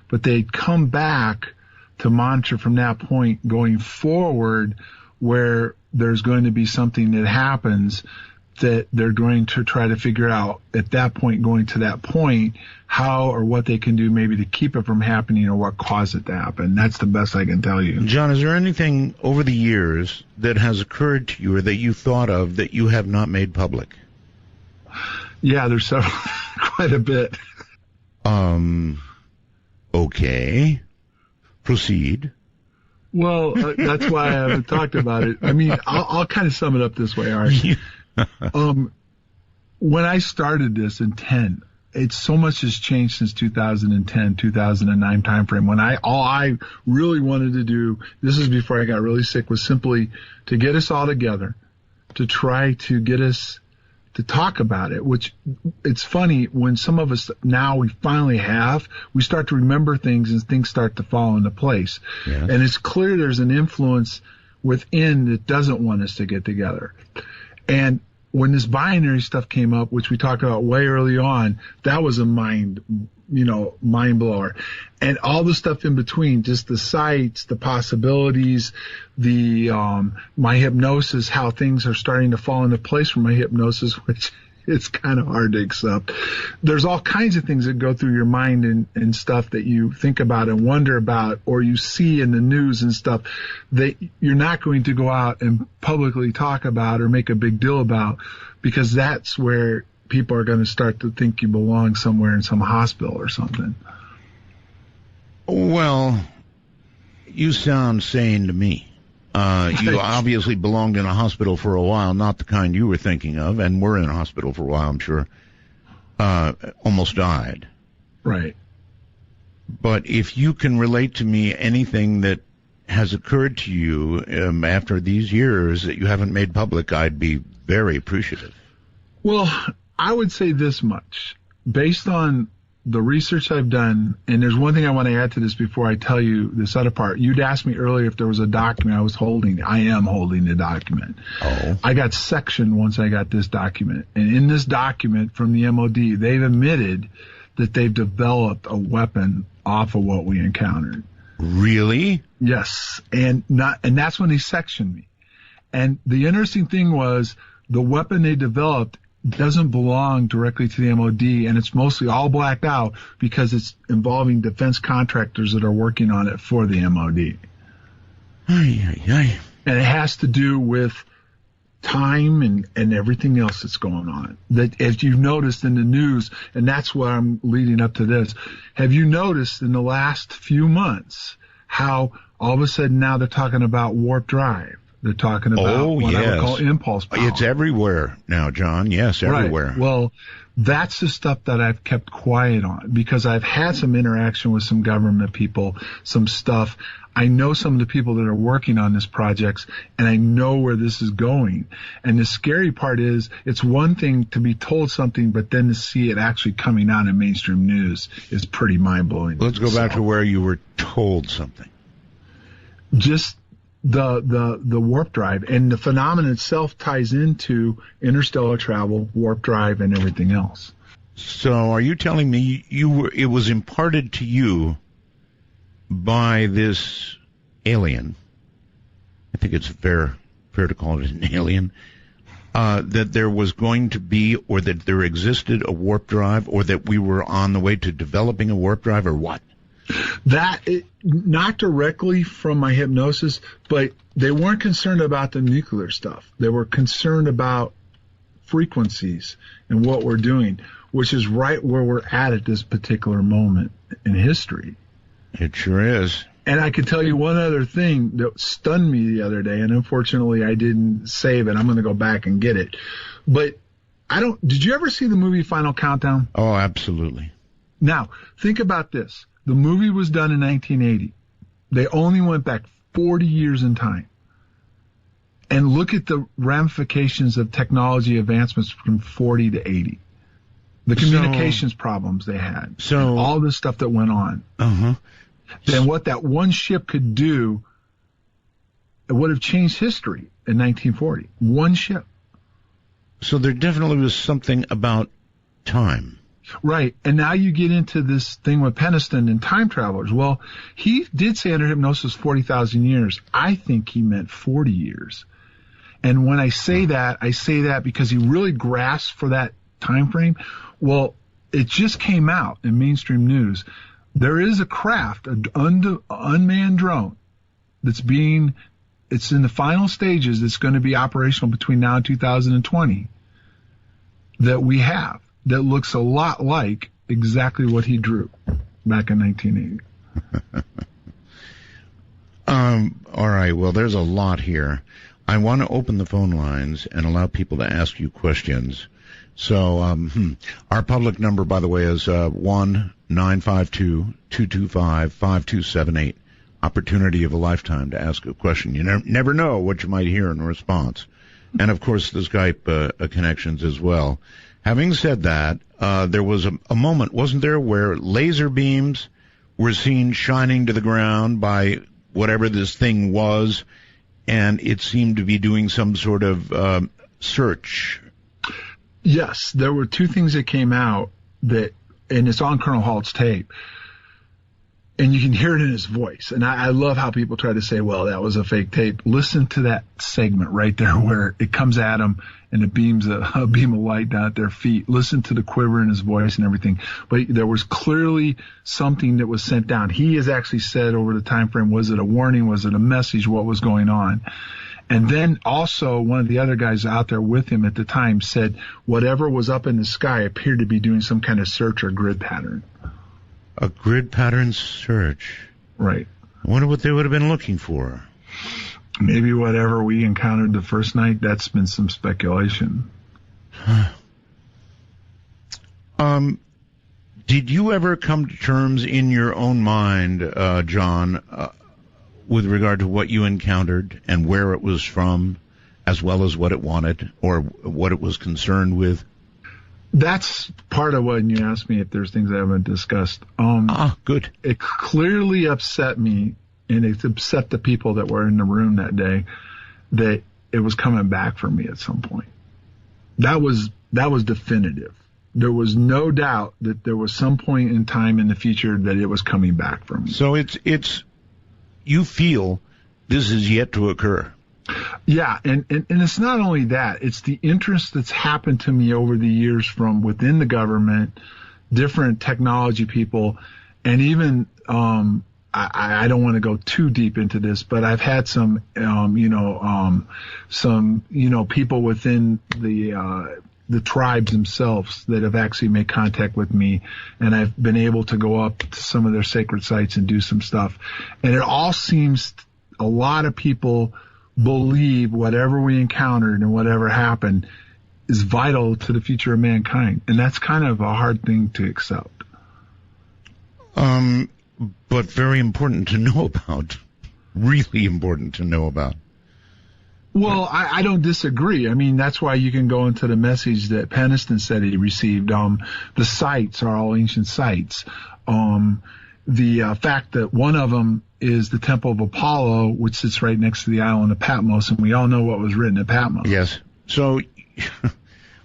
H: but they'd come back to monitor from that point going forward, where there's going to be something that happens that they're going to try to figure out at that point, going to that point, how or what they can do maybe to keep it from happening or what caused it to happen. That's the best I can tell you.
A: John, is there anything over the years that has occurred to you or that you thought of that you have not made public?
H: Yeah, there's several, quite a bit.
A: Okay. Proceed.
H: Well, that's why I haven't talked about it. I mean, I'll kind of sum it up this way, Art. When I started this in 10, so much has changed since 2010, 2009 timeframe. When all I really wanted to do, this is before I got really sick, was simply to get us all together, to try to get us to talk about it, which it's funny when some of us now we finally we start to remember things and things start to fall into place. Yes. And it's clear there's an influence within that doesn't want us to get together. And when this binary stuff came up, which we talked about way early on, that was a mind blower. And all the stuff in between, just the sights, the possibilities, my hypnosis, how things are starting to fall into place for my hypnosis, which it's kind of hard to accept. There's all kinds of things that go through your mind and stuff that you think about and wonder about, or you see in the news and stuff that you're not going to go out and publicly talk about or make a big deal about, because that's where people are going to start to think you belong somewhere in some hospital or something.
A: Well, you sound sane to me. You obviously belonged in a hospital for a while, not the kind you were thinking of, and were in a hospital for a while, I'm sure. Almost died.
H: Right.
A: But if you can relate to me anything that has occurred to you after these years that you haven't made public, I'd be very appreciative.
H: Well, I would say this much. Based on the research I've done, and there's one thing I want to add to this before I tell you this other part. You'd asked me earlier if there was a document I was holding. I am holding the document.
A: Oh.
H: I got sectioned once I got this document. And in this document from the MOD, they've admitted that they've developed a weapon off of what we encountered.
A: Really?
H: Yes. And that's when they sectioned me. And the interesting thing was the weapon they developed doesn't belong directly to the MOD, and it's mostly all blacked out because it's involving defense contractors that are working on it for the MOD. And it has to do with time and everything else that's going on. That, as you've noticed in the news, and that's why I'm leading up to this, have you noticed in the last few months how all of a sudden now they're talking about warp drive? They're talking about what I would call impulse power.
A: It's everywhere now, John. Yes, everywhere.
H: Right. Well, that's the stuff that I've kept quiet on because I've had some interaction with some government people, some stuff. I know some of the people that are working on this projects, and I know where this is going. And the scary part is it's one thing to be told something, but then to see it actually coming out in mainstream news is pretty mind-blowing.
A: Let's go back to where you were told something.
H: Just the warp drive, and the phenomenon itself ties into interstellar travel, warp drive, and everything else.
A: So are you telling me it was imparted to you by this alien? I think it's fair to call it an alien. That there was going to be, or that there existed a warp drive, or that we were on the way to developing a warp drive, or what? Not directly from my hypnosis, but they weren't concerned about the nuclear stuff. They were concerned about frequencies and what we're doing, which is right where we're at this particular moment in history. It sure is. And I could tell you one other thing that stunned me the other day, and unfortunately I didn't save it. I'm going to go back and get it. But did you ever see the movie Final Countdown? Oh, absolutely. Now, think about this. The movie was done in 1980. They only went back 40 years in time. And look at the ramifications of technology advancements from 40 to 80. The communications problems they had. So all the stuff that went on. Uh-huh. Then what that one ship could do, it would have changed history in 1940. One ship. So there definitely was something about time. Right. And now you get into this thing with Peniston and time travelers. Well, he did say under hypnosis 40,000 years. I think he meant 40 years. And when I say that because he really grasped for that time frame. Well, it just came out in mainstream news. There is a craft, an unmanned drone it's in the final stages. It's going to be operational between now and 2020 that we have. That looks a lot like exactly what he drew back in 1980. All right. Well, there's a lot here. I want to open the phone lines and allow people to ask you questions. So our public number, by the way, is 1-952-225-5278. Opportunity of a lifetime to ask a question. You never know what you might hear in response. And, of course, the Skype connections as well. Having said that, there was a moment, wasn't there, where laser beams were seen shining to the ground by whatever this thing was, and it seemed to be doing some sort of search. Yes, there were two things that came out and it's on Colonel Halt's tape, and you can hear it in his voice. And I love how people try to say, well, that was a fake tape. Listen to that segment right there where it comes at him and it beams a beam of light down at their feet. Listen to the quiver in his voice and everything. But there was clearly something that was sent down. He has actually said over the time frame, was it a warning? Was it a message? What was going on? And then also one of the other guys out there with him at the time said whatever was up in the sky appeared to be doing some kind of search or grid pattern. A grid pattern search. Right. I wonder what they would have been looking for. Maybe whatever we encountered the first night, that's been some speculation. Did you ever come to terms in your own mind, John, with regard to what you encountered and where it was from, as well as what it wanted or what it was concerned with? That's part of when you asked me if there's things I haven't discussed. Good. It clearly upset me, and it upset the people that were in the room that day, that it was coming back for me at some point. That was definitive. There was no doubt that there was some point in time in the future that it was coming back for me. So it's you feel this is yet to occur. Yeah, and it's not only that, it's the interest that's happened to me over the years from within the government, different technology people, and even I don't want to go too deep into this, but I've had some people within the tribes themselves that have actually made contact with me, and I've been able to go up to some of their sacred sites and do some stuff. And it all seems a lot of people
H: believe whatever we encountered and whatever happened is vital to the future of mankind. And that's kind of a hard thing to accept.
A: But very important to know about. Really important to know about.
H: Well, I don't disagree. I mean, that's why you can go into the message that Peniston said he received. The sites are all ancient sites. The fact that one of them is the Temple of Apollo, which sits right next to the island of Patmos, and we all know what was written at Patmos.
A: Yes. So,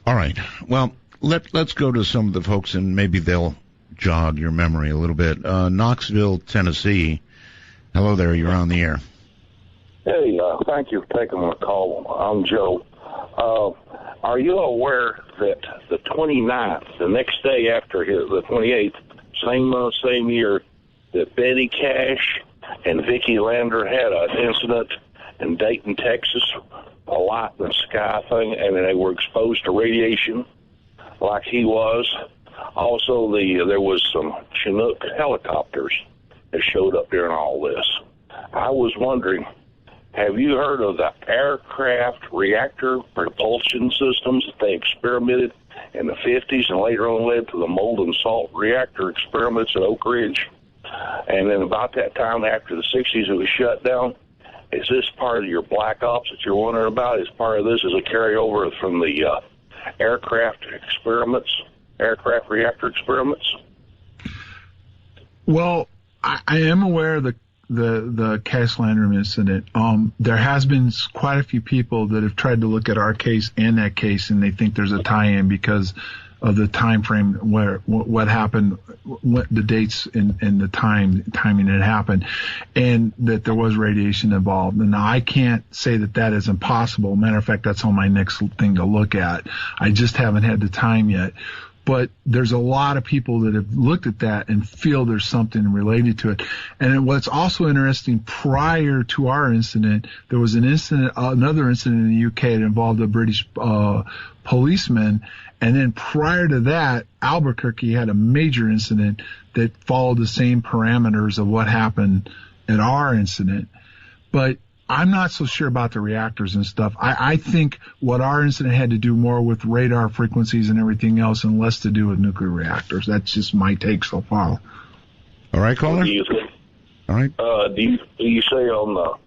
A: all right. Well, let's go to some of the folks, and maybe they'll jog your memory a little bit. Knoxville, Tennessee. Hello there. You're on the air.
J: Hey, thank you for taking my call. I'm Joe. Are you aware that the 29th, the next day after the 28th, same month, same year, that Betty Cash and Vicki Lander had an incident in Dayton, Texas, a light in the sky thing, and they were exposed to radiation like he was? Also, there was some Chinook helicopters that showed up during all this. I was wondering, have you heard of the aircraft reactor propulsion systems that they experimented in the 50s and later on led to the molten salt reactor experiments at Oak Ridge? And then about that time after the 60s it was shut down. Is this part of your black ops that you're wondering about? Is part of this as a carryover from the aircraft reactor experiments?
H: Well, I am aware of the Cash Landrum incident. There has been quite a few people that have tried to look at our case and that case, and they think there's a tie-in because of the time frame where what happened, the dates and the timing it happened, and that there was radiation involved. And now I can't say that is impossible. Matter of fact, that's on my next thing to look at. I just haven't had the time yet. But there's a lot of people that have looked at that and feel there's something related to it. And what's also interesting, prior to our incident, there was another incident in the UK that involved a British policeman. And then prior to that, Albuquerque had a major incident that followed the same parameters of what happened at our incident. But I'm not so sure about the reactors and stuff. I think what our incident had to do more with radar frequencies and everything else and less to do with nuclear reactors. That's just my take so far.
A: All right, caller? All right.
J: Do you say on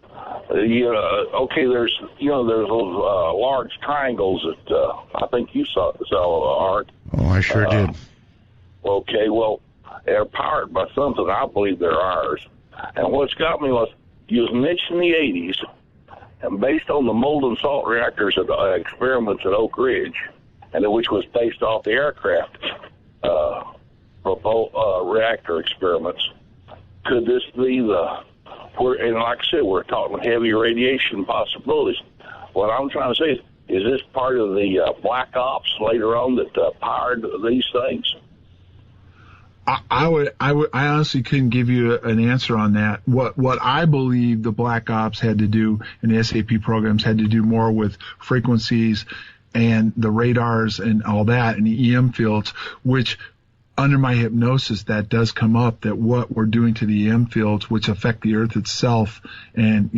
J: okay, there's those large triangles that I think you saw Art.
A: Oh, I sure did.
J: Okay, well, they're powered by something. I believe they're ours. And what's got me was, you was mentioning the 80s, and based on the molten salt reactors experiments at Oak Ridge, and which was based off the aircraft reactor experiments, could this be and like I said, we're talking heavy radiation possibilities. What I'm trying to say is this part of the black ops later on that powered these things?
H: I honestly couldn't give you an answer on that. What I believe the black ops had to do and the SAP programs had to do more with frequencies and the radars and all that and the EM fields, which under my hypnosis that does come up, that what we're doing to the EM fields, which affect the Earth itself and,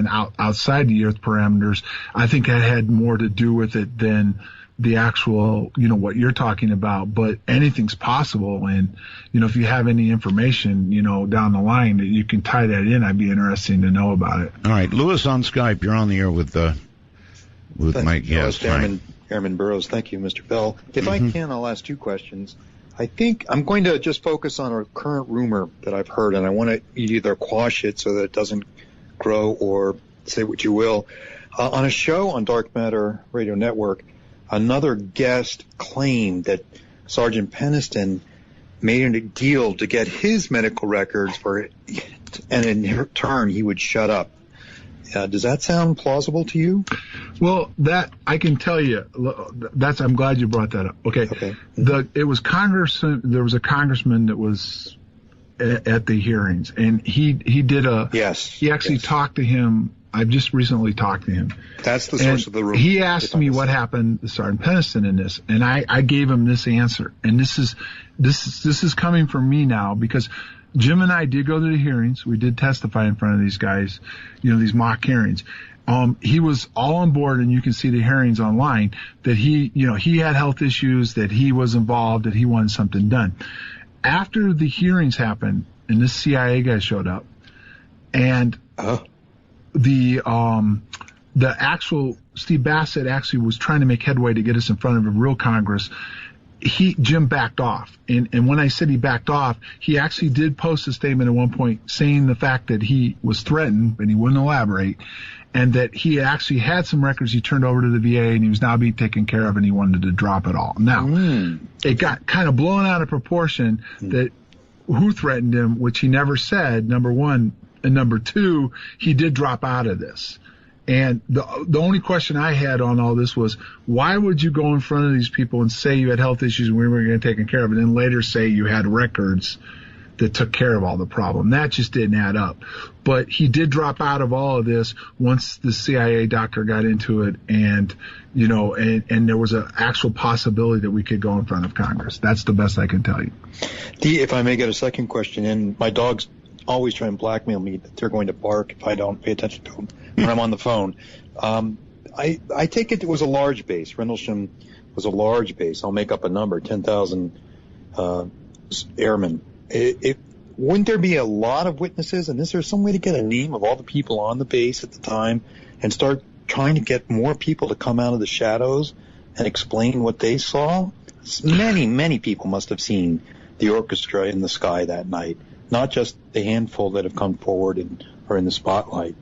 H: outside the Earth parameters, I think that had more to do with it than the actual, what you're talking about. But anything's possible. And, if you have any information, down the line that you can tie that in, I'd be interested to know about it.
A: All right. Lewis on Skype. You're on the air with my guest.
K: Airman Burroughs. Thank you, Mr. Bell. If I can, I'll ask two questions. I think I'm going to just focus on a current rumor that I've heard, and I want to either quash it so that it doesn't grow or say what you will. On a show on Dark Matter Radio Network, another guest claimed that Sergeant Peniston made a deal to get his medical records and in turn he would shut up. Does that sound plausible to you?
H: Well, that I can tell you. I'm glad you brought that up. Okay. It was there was a congressman that was at the hearings, and he did he actually talked to him. I've just recently talked to him.
K: That's the source of the rumor.
H: He asked me what happened to Sergeant Peniston in this, and I gave him this answer. And this is coming from me now because Jim and I did go to the hearings. We did testify in front of these guys, these mock hearings. He was all on board, and you can see the hearings online, that he had health issues, that he was involved, that he wanted something done. After the hearings happened, and this CIA guy showed up, and the actual Steve Bassett actually was trying to make headway to get us in front of a real Congress. Jim backed off. And when I said he backed off, he actually did post a statement at one point saying the fact that he was threatened, but he wouldn't elaborate, and that he actually had some records he turned over to the VA and he was now being taken care of and he wanted to drop it all. Now, it got kind of blown out of proportion that who threatened him, which he never said, number one, and number two, he did drop out of this. And the only question I had on all this was, why would you go in front of these people and say you had health issues and we were going to take care of it, and then later say you had records that took care of all the problem? That just didn't add up. But he did drop out of all of this once the CIA doctor got into it, and and there was an actual possibility that we could go in front of Congress. That's the best I can tell you.
K: If I may get a second question in, my dogs always try and blackmail me that they're going to bark if I don't pay attention to them when I'm on the phone. I take it was a large base. Rendlesham was a large base. I'll make up a number, 10,000 airmen. Wouldn't there be a lot of witnesses, and is there some way to get a name of all the people on the base at the time and start trying to get more people to come out of the shadows and explain what they saw? Many, many people must have seen the orchestra in the sky that night, not just the handful that have come forward and are in the spotlight.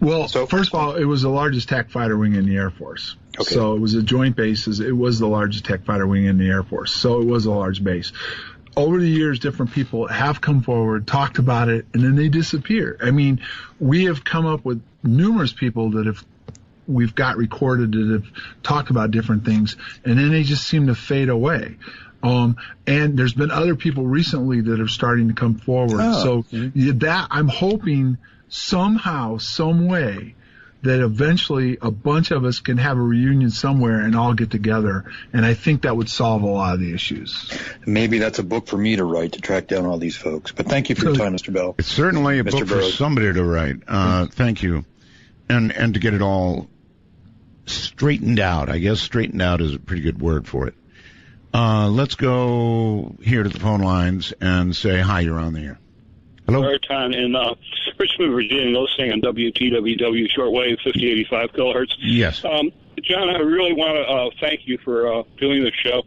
H: Well, first of all, it was the largest TAC fighter wing in the Air Force. Okay. So it was a joint base. It was the largest TAC fighter wing in the Air Force. So it was a large base. Over the years, different people have come forward, talked about it, and then they disappear. I mean, we have come up with numerous people that we've got recorded that have talked about different things, and then they just seem to fade away. And there's been other people recently that are starting to come forward. That I'm hoping somehow, some way, that eventually a bunch of us can have a reunion somewhere and all get together. And I think that would solve a lot of the issues.
K: Maybe that's a book for me to write, to track down all these folks. But thank you for your time, Mr. Bell.
A: It's certainly a book for somebody to write. Thank you. And to get it all straightened out. I guess straightened out is a pretty good word for it. Let's go here to the phone lines and say, hi, you're on the air. Hello?
M: Airtime in Richmond, Virginia, listening on WTWW shortwave 5085 kilohertz.
A: Yes.
M: John, I really want to thank you for doing this show.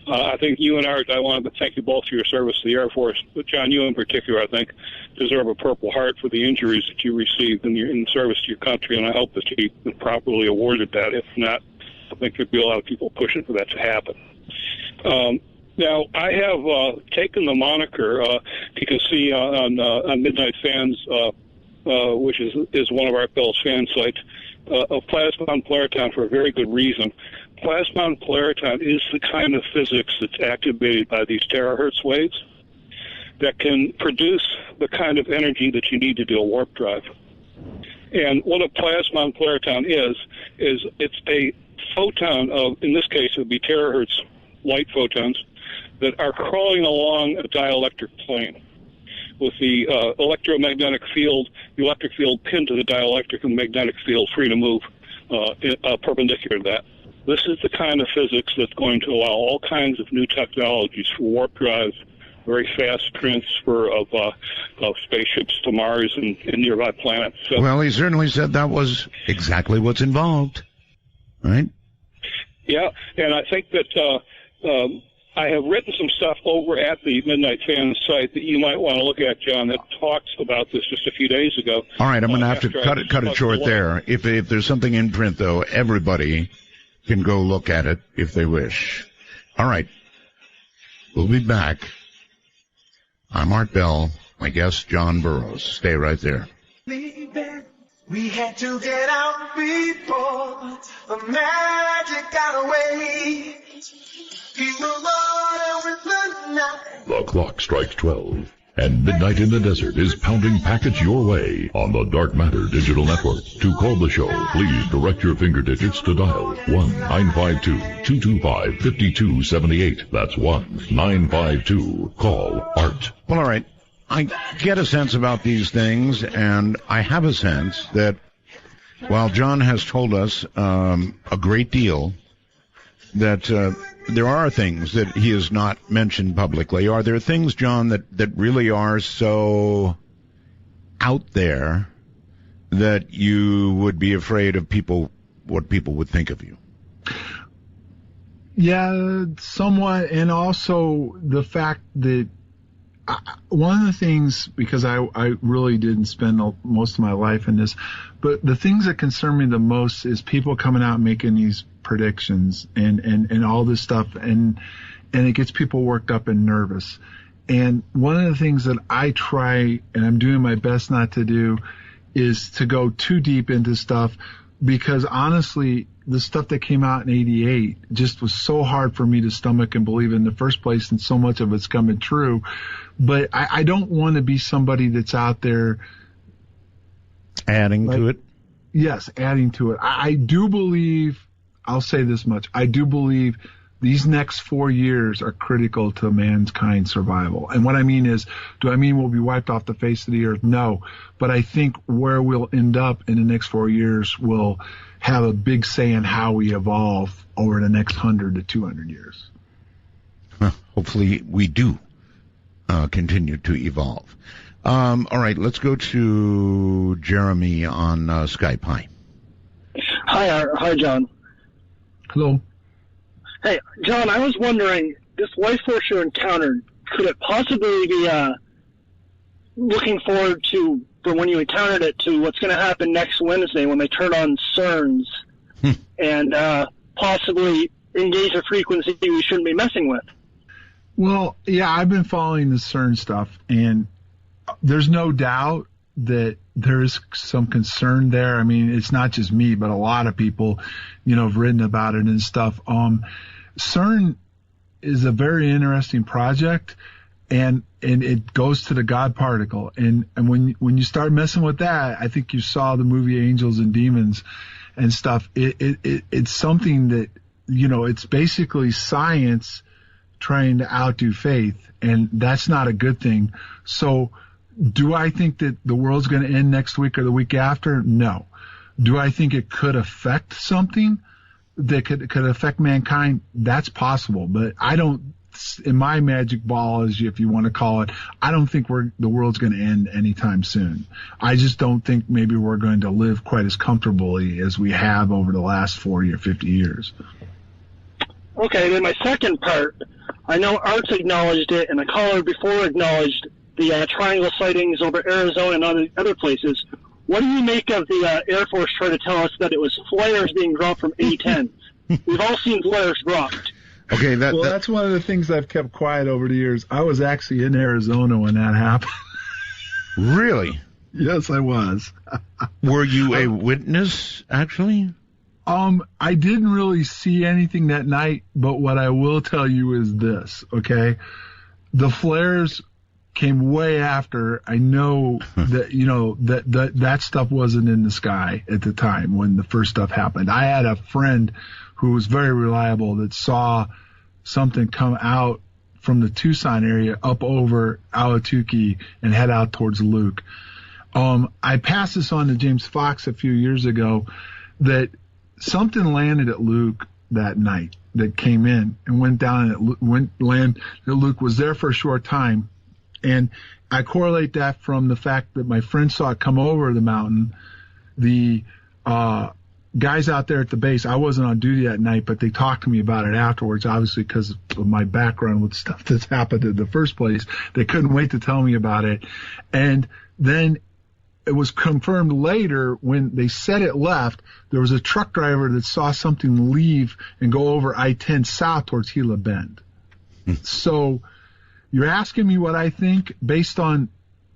M: I think you and Art, I want to thank you both for your service to the Air Force. But John, you in particular, I think, deserve a Purple Heart for the injuries that you received in service to your country, and I hope that you've been properly awarded that. If not, I think there'd be a lot of people pushing for that to happen. Now, I have taken the moniker, you can see on Midnight Fans, which is one of our Bell's fan sites, of plasmon polariton for a very good reason. Plasmon polariton is the kind of physics that's activated by these terahertz waves that can produce the kind of energy that you need to do a warp drive. And what a plasmon polariton is it's a photon of, in this case, it would be terahertz light photons that are crawling along a dielectric plane with the electromagnetic field, the electric field pinned to the dielectric and the magnetic field free to move perpendicular to that. This is the kind of physics that's going to allow all kinds of new technologies for warp drives, very fast transfer of spaceships to Mars and nearby planets. So,
A: well, he certainly said that was exactly what's involved, right?
M: Yeah, and I think that I have written some stuff over at the Midnight Fan site that you might want to look at, John, that talks about this just a few days ago.
A: All right, I'm going to have to cut it short there. If there's something in print, though, everybody can go look at it if they wish. All right, we'll be back. I'm Art Bell. My guest, John Burroughs. Stay right there.
I: We had to get out before the magic got away.
C: The clock strikes 12, and Midnight in the Desert is pounding packets your way on the Dark Matter Digital Network. To call the show, please direct your finger digits to dial 1-952-225-5278. That's 1-952-CALL-ART.
A: Well, all right. I get a sense about these things, and I have a sense that while John has told us a great deal, that there are things that he has not mentioned publicly. Are there things, John, that really are so out there that you would be afraid of what people would think of you?
H: Yeah, somewhat, and also the fact that one of the things, because I really didn't spend most of my life in this, but the things that concern me the most is people coming out and making these predictions and all this stuff, and it gets people worked up and nervous. And one of the things that I try, and I'm doing my best not to do, is to go too deep into stuff, because honestly, the stuff that came out in '88 just was so hard for me to stomach and believe in the first place, and so much of it's coming true. But I don't want to be somebody that's out there
A: adding to it.
H: Yes, adding to it. I do believe, I'll say this much, I do believe these next 4 years are critical to mankind's survival. And what I mean is, do I mean we'll be wiped off the face of the earth? No. But I think where we'll end up in the next 4 years will have a big say in how we evolve over the next 100 to 200 years.
A: Hopefully we do continue to evolve. All right, let's go to Jeremy on Skype. Hi.
D: Hi, John.
H: Hello.
D: Hey, John, I was wondering, this life force you encountered, could it possibly be looking forward to, for when you encountered it, to what's going to happen next Wednesday when they turn on CERNs and possibly engage a frequency we shouldn't be messing with?
H: Well, yeah, I've been following the CERN stuff, and there's no doubt that there is some concern there. I mean, it's not just me, but a lot of people, have written about it and stuff. CERN is a very interesting project, and it goes to the God particle. And when you start messing with that, I think you saw the movie Angels and Demons and stuff. It's something that, it's basically science trying to outdo faith, and that's not a good thing. So do I think that the world's going to end next week or the week after? No. Do I think it could affect something that could affect mankind? That's possible, but I don't, in my magic ball, if you want to call it, I don't think the world's going to end anytime soon. I just don't think maybe we're going to live quite as comfortably as we have over the last 40 or 50 years.
D: Okay, then my second part, I know Art's acknowledged it, and a caller before acknowledged the triangle sightings over Arizona and other places. What do you make of the Air Force trying to tell us that it was flares being dropped from A-10? We've all seen flares dropped.
A: Okay,
H: that's one of the things I've kept quiet over the years. I was actually in Arizona when that happened.
A: Really?
H: Yes, I was.
A: Were you a witness, actually?
H: I didn't really see anything that night, but what I will tell you is this, okay? The flares came way after. I know that, that stuff wasn't in the sky at the time when the first stuff happened. I had a friend who was very reliable that saw something come out from the Tucson area up over Ahwatukee and head out towards Luke. I passed this on to James Fox a few years ago that something landed at Luke that night that came in and went down and landed at Luke, was there for a short time. And I correlate that from the fact that my friend saw it come over the mountain. The guys out there at the base, I wasn't on duty that night, but they talked to me about it afterwards, obviously because of my background with stuff that's happened in the first place. They couldn't wait to tell me about it. And then it was confirmed later when they said it left. There was a truck driver that saw something leave and go over I-10 south towards Gila Bend. So you're asking me what I think based on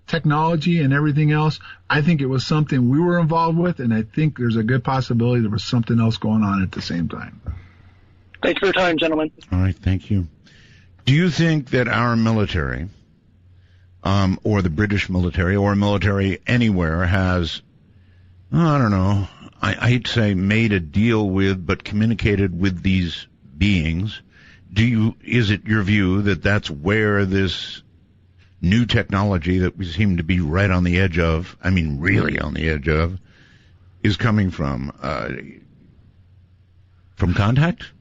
H: technology and everything else. I think it was something we were involved with, and I think there's a good possibility there was something else going on at the same time.
D: Thanks for your time, gentlemen.
A: All right, thank you. Do you think that our military, or the British military, or military anywhere has, I don't know, I hate to say made a deal with, but communicated with these beings? Is it your view that that's where this new technology that we seem to be right on the edge of, I mean really on the edge of, is coming from contact?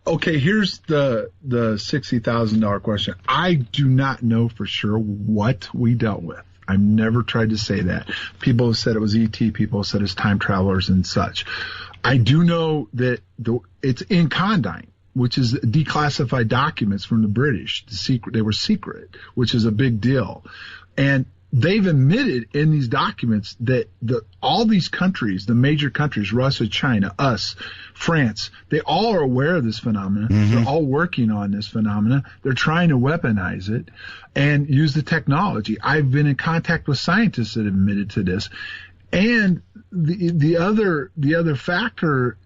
H: Okay, here's the $60,000 question. I do not know for sure what we dealt with. I've never tried to say that. People have said it was ET. People have said it's time travelers and such. I do know that it's in Condign, which is declassified documents from the British. They were secret, which is a big deal. And they've admitted in these documents that all these countries, the major countries, Russia, China, us, France, they all are aware of this phenomenon. Mm-hmm. They're all working on this phenomenon. They're trying to weaponize it and use the technology. I've been in contact with scientists that admitted to this. And the other factor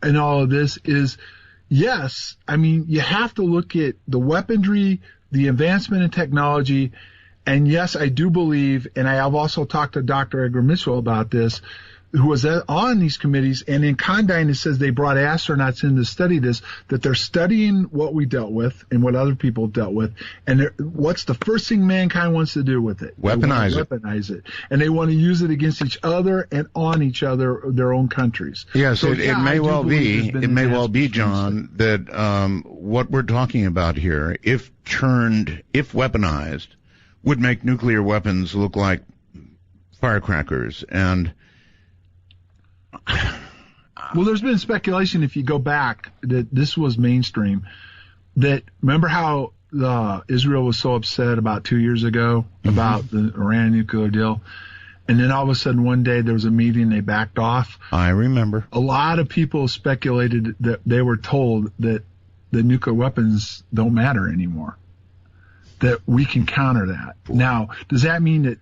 H: in all of this is, yes, I mean, you have to look at the weaponry, the advancement in technology. And yes, I do believe, and I have also talked to Dr. Edgar Mitchell about this, who was on these committees, and in Condign it says they brought astronauts in to study this, that they're studying what we dealt with and what other people dealt with, and what's the first thing mankind wants to do with it? Weaponize it. And they want to use it against each other and on each other, their own countries.
A: Yes, so, it may well be, John, that what we're talking about here, if weaponized, would make nuclear weapons look like firecrackers. And
H: well, there's been speculation, if you go back, that this was mainstream. That remember how Israel was so upset about 2 years ago about the Iran nuclear deal, and then all of a sudden one day there was a meeting, they backed off. I remember. A lot of people speculated that they were told that the nuclear weapons don't matter anymore, that we can counter that. Now, does that mean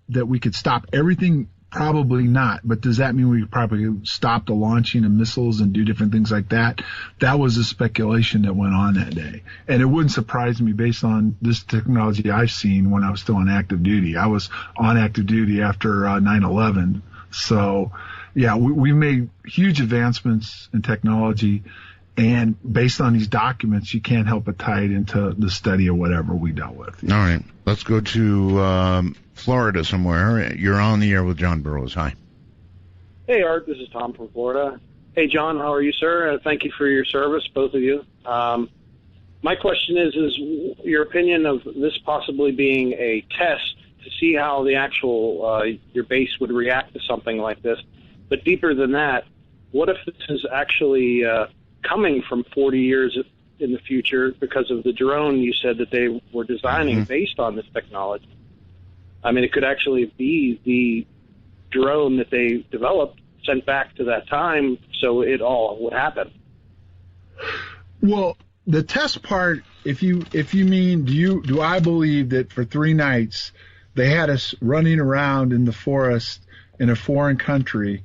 H: that we could stop everything? Probably not. But does that mean we could probably stop the launching of missiles and do different things like that? That was the speculation that went on that day. And it wouldn't surprise me based on this technology I've seen when I was still on active duty. I was on active duty after 9/11. So, yeah, we made huge advancements in technology. And based on these documents, you can't help but tie it into the study of whatever we dealt with.
A: All right. Let's go to Florida somewhere. You're on the air with John Burroughs. Hi.
G: Hey, Art. This is Tom from Florida. Hey, John. How are you, sir? Thank you for your service, both of you. My question is your opinion of this possibly being a test to see how the actual your base would react to something like this. But deeper than that, what if this is actually coming from 40 years in the future because of the drone you said that they were designing based on this technology? I mean, it could actually be the drone that they developed sent back to that time, so it all would happen.
H: Well, the test part, if you mean, do I believe that for 3 nights they had us running around in the forest in a foreign country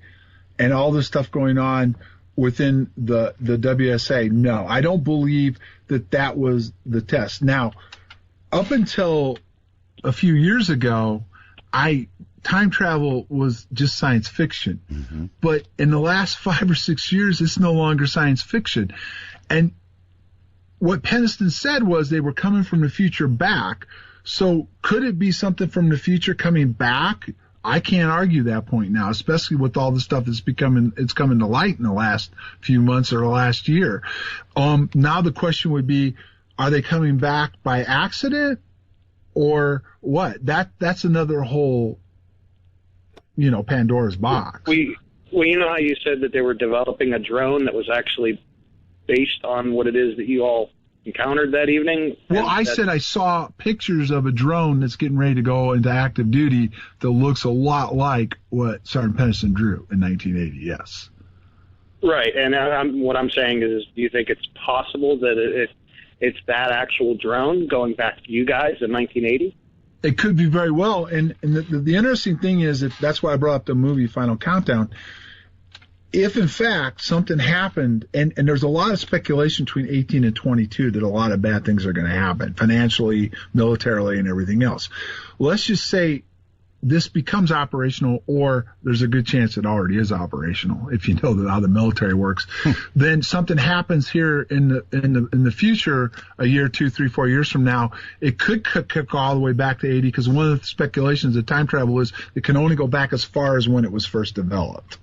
H: and all this stuff going on within the WSA? No, I don't believe that was the test. Now, up until a few years ago, time travel was just science fiction. Mm-hmm. But in the last 5 or 6 years, it's no longer science fiction. And what Peniston said was they were coming from the future back. So could it be something from the future coming back? I can't argue that point now, especially with all the stuff that's coming to light in the last few months or last year. Now the question would be, are they coming back by accident or what? That's another whole, Pandora's box.
G: Well, you know how you said that they were developing a drone that was actually based on what it is that you all encountered that evening?
H: Well, I said I saw pictures of a drone that's getting ready to go into active duty that looks a lot like what Sergeant Peniston drew in 1980, yes.
G: Right, and what I'm saying is, do you think it's possible that it's that actual drone going back to you guys in 1980?
H: It could be very well, and the interesting thing is, that's why I brought up the movie Final Countdown. If, in fact, something happened, and there's a lot of speculation between 18 and 22 that a lot of bad things are going to happen, financially, militarily, and everything else. Let's just say this becomes operational, or there's a good chance it already is operational, if you know how the military works, then something happens here in the future, a year, 2, 3, 4 years from now, it could kick all the way back to 80, because one of the speculations of time travel is it can only go back as far as when it was first developed.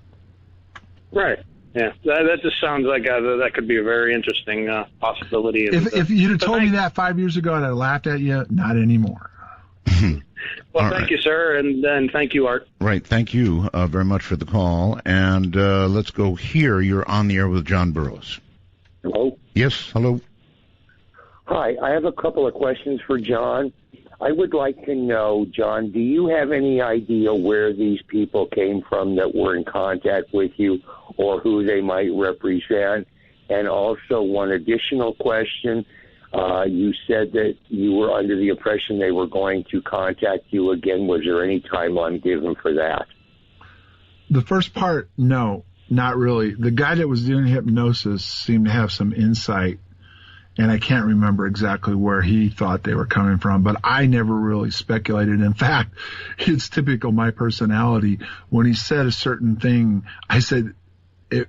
G: Right. Yeah, that just sounds like that could be a very interesting possibility.
H: If you'd have told me that 5 years ago, I'd have laughed at you. Not anymore.
G: Well, thank you, sir, and thank you, Art.
A: Right, thank you very much for the call. And let's go here. You're on the air with John Burroughs.
N: Hello?
A: Yes, hello.
N: Hi, I have a couple of questions for John. I would like to know, John, do you have any idea where these people came from that were in contact with you, or who they might represent? And also, one additional question. You said that you were under the impression they were going to contact you again. Was there any timeline given for that?
H: The first part, no, not really. The guy that was doing hypnosis seemed to have some insight, and I can't remember exactly where he thought they were coming from, but I never really speculated. In fact, it's typical my personality. When he said a certain thing, I said it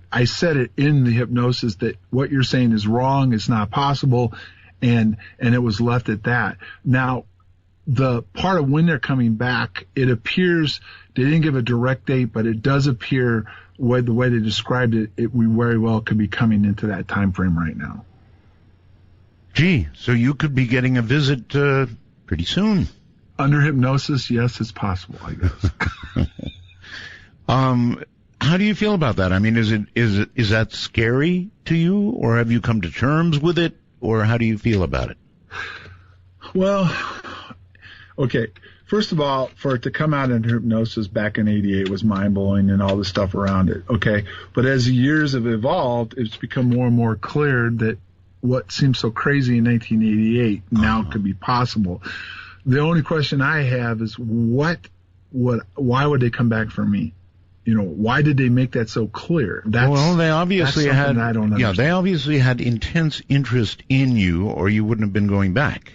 H: in the hypnosis that what you're saying is wrong, it's not possible, and it was left at that. Now, the part of when they're coming back, it appears they didn't give a direct date, but it does appear the way they described it, we very well could be coming into that time frame right now.
A: Gee, so you could be getting a visit pretty soon.
H: Under hypnosis, yes, it's possible, I guess.
A: How do you feel about that? I mean, is that scary to you, or have you come to terms with it, or how do you feel about it?
H: Well, okay. First of all, for it to come out in hypnosis back in '88 was mind-blowing, and all the stuff around it, okay? But as the years have evolved, it's become more and more clear that what seemed so crazy in 1988 now could be possible. The only question I have is why would they come back for me? You know, why did they make that so clear?
A: They obviously had.
H: I don't understand.
A: Yeah, they obviously had intense interest in you, or you wouldn't have been going back.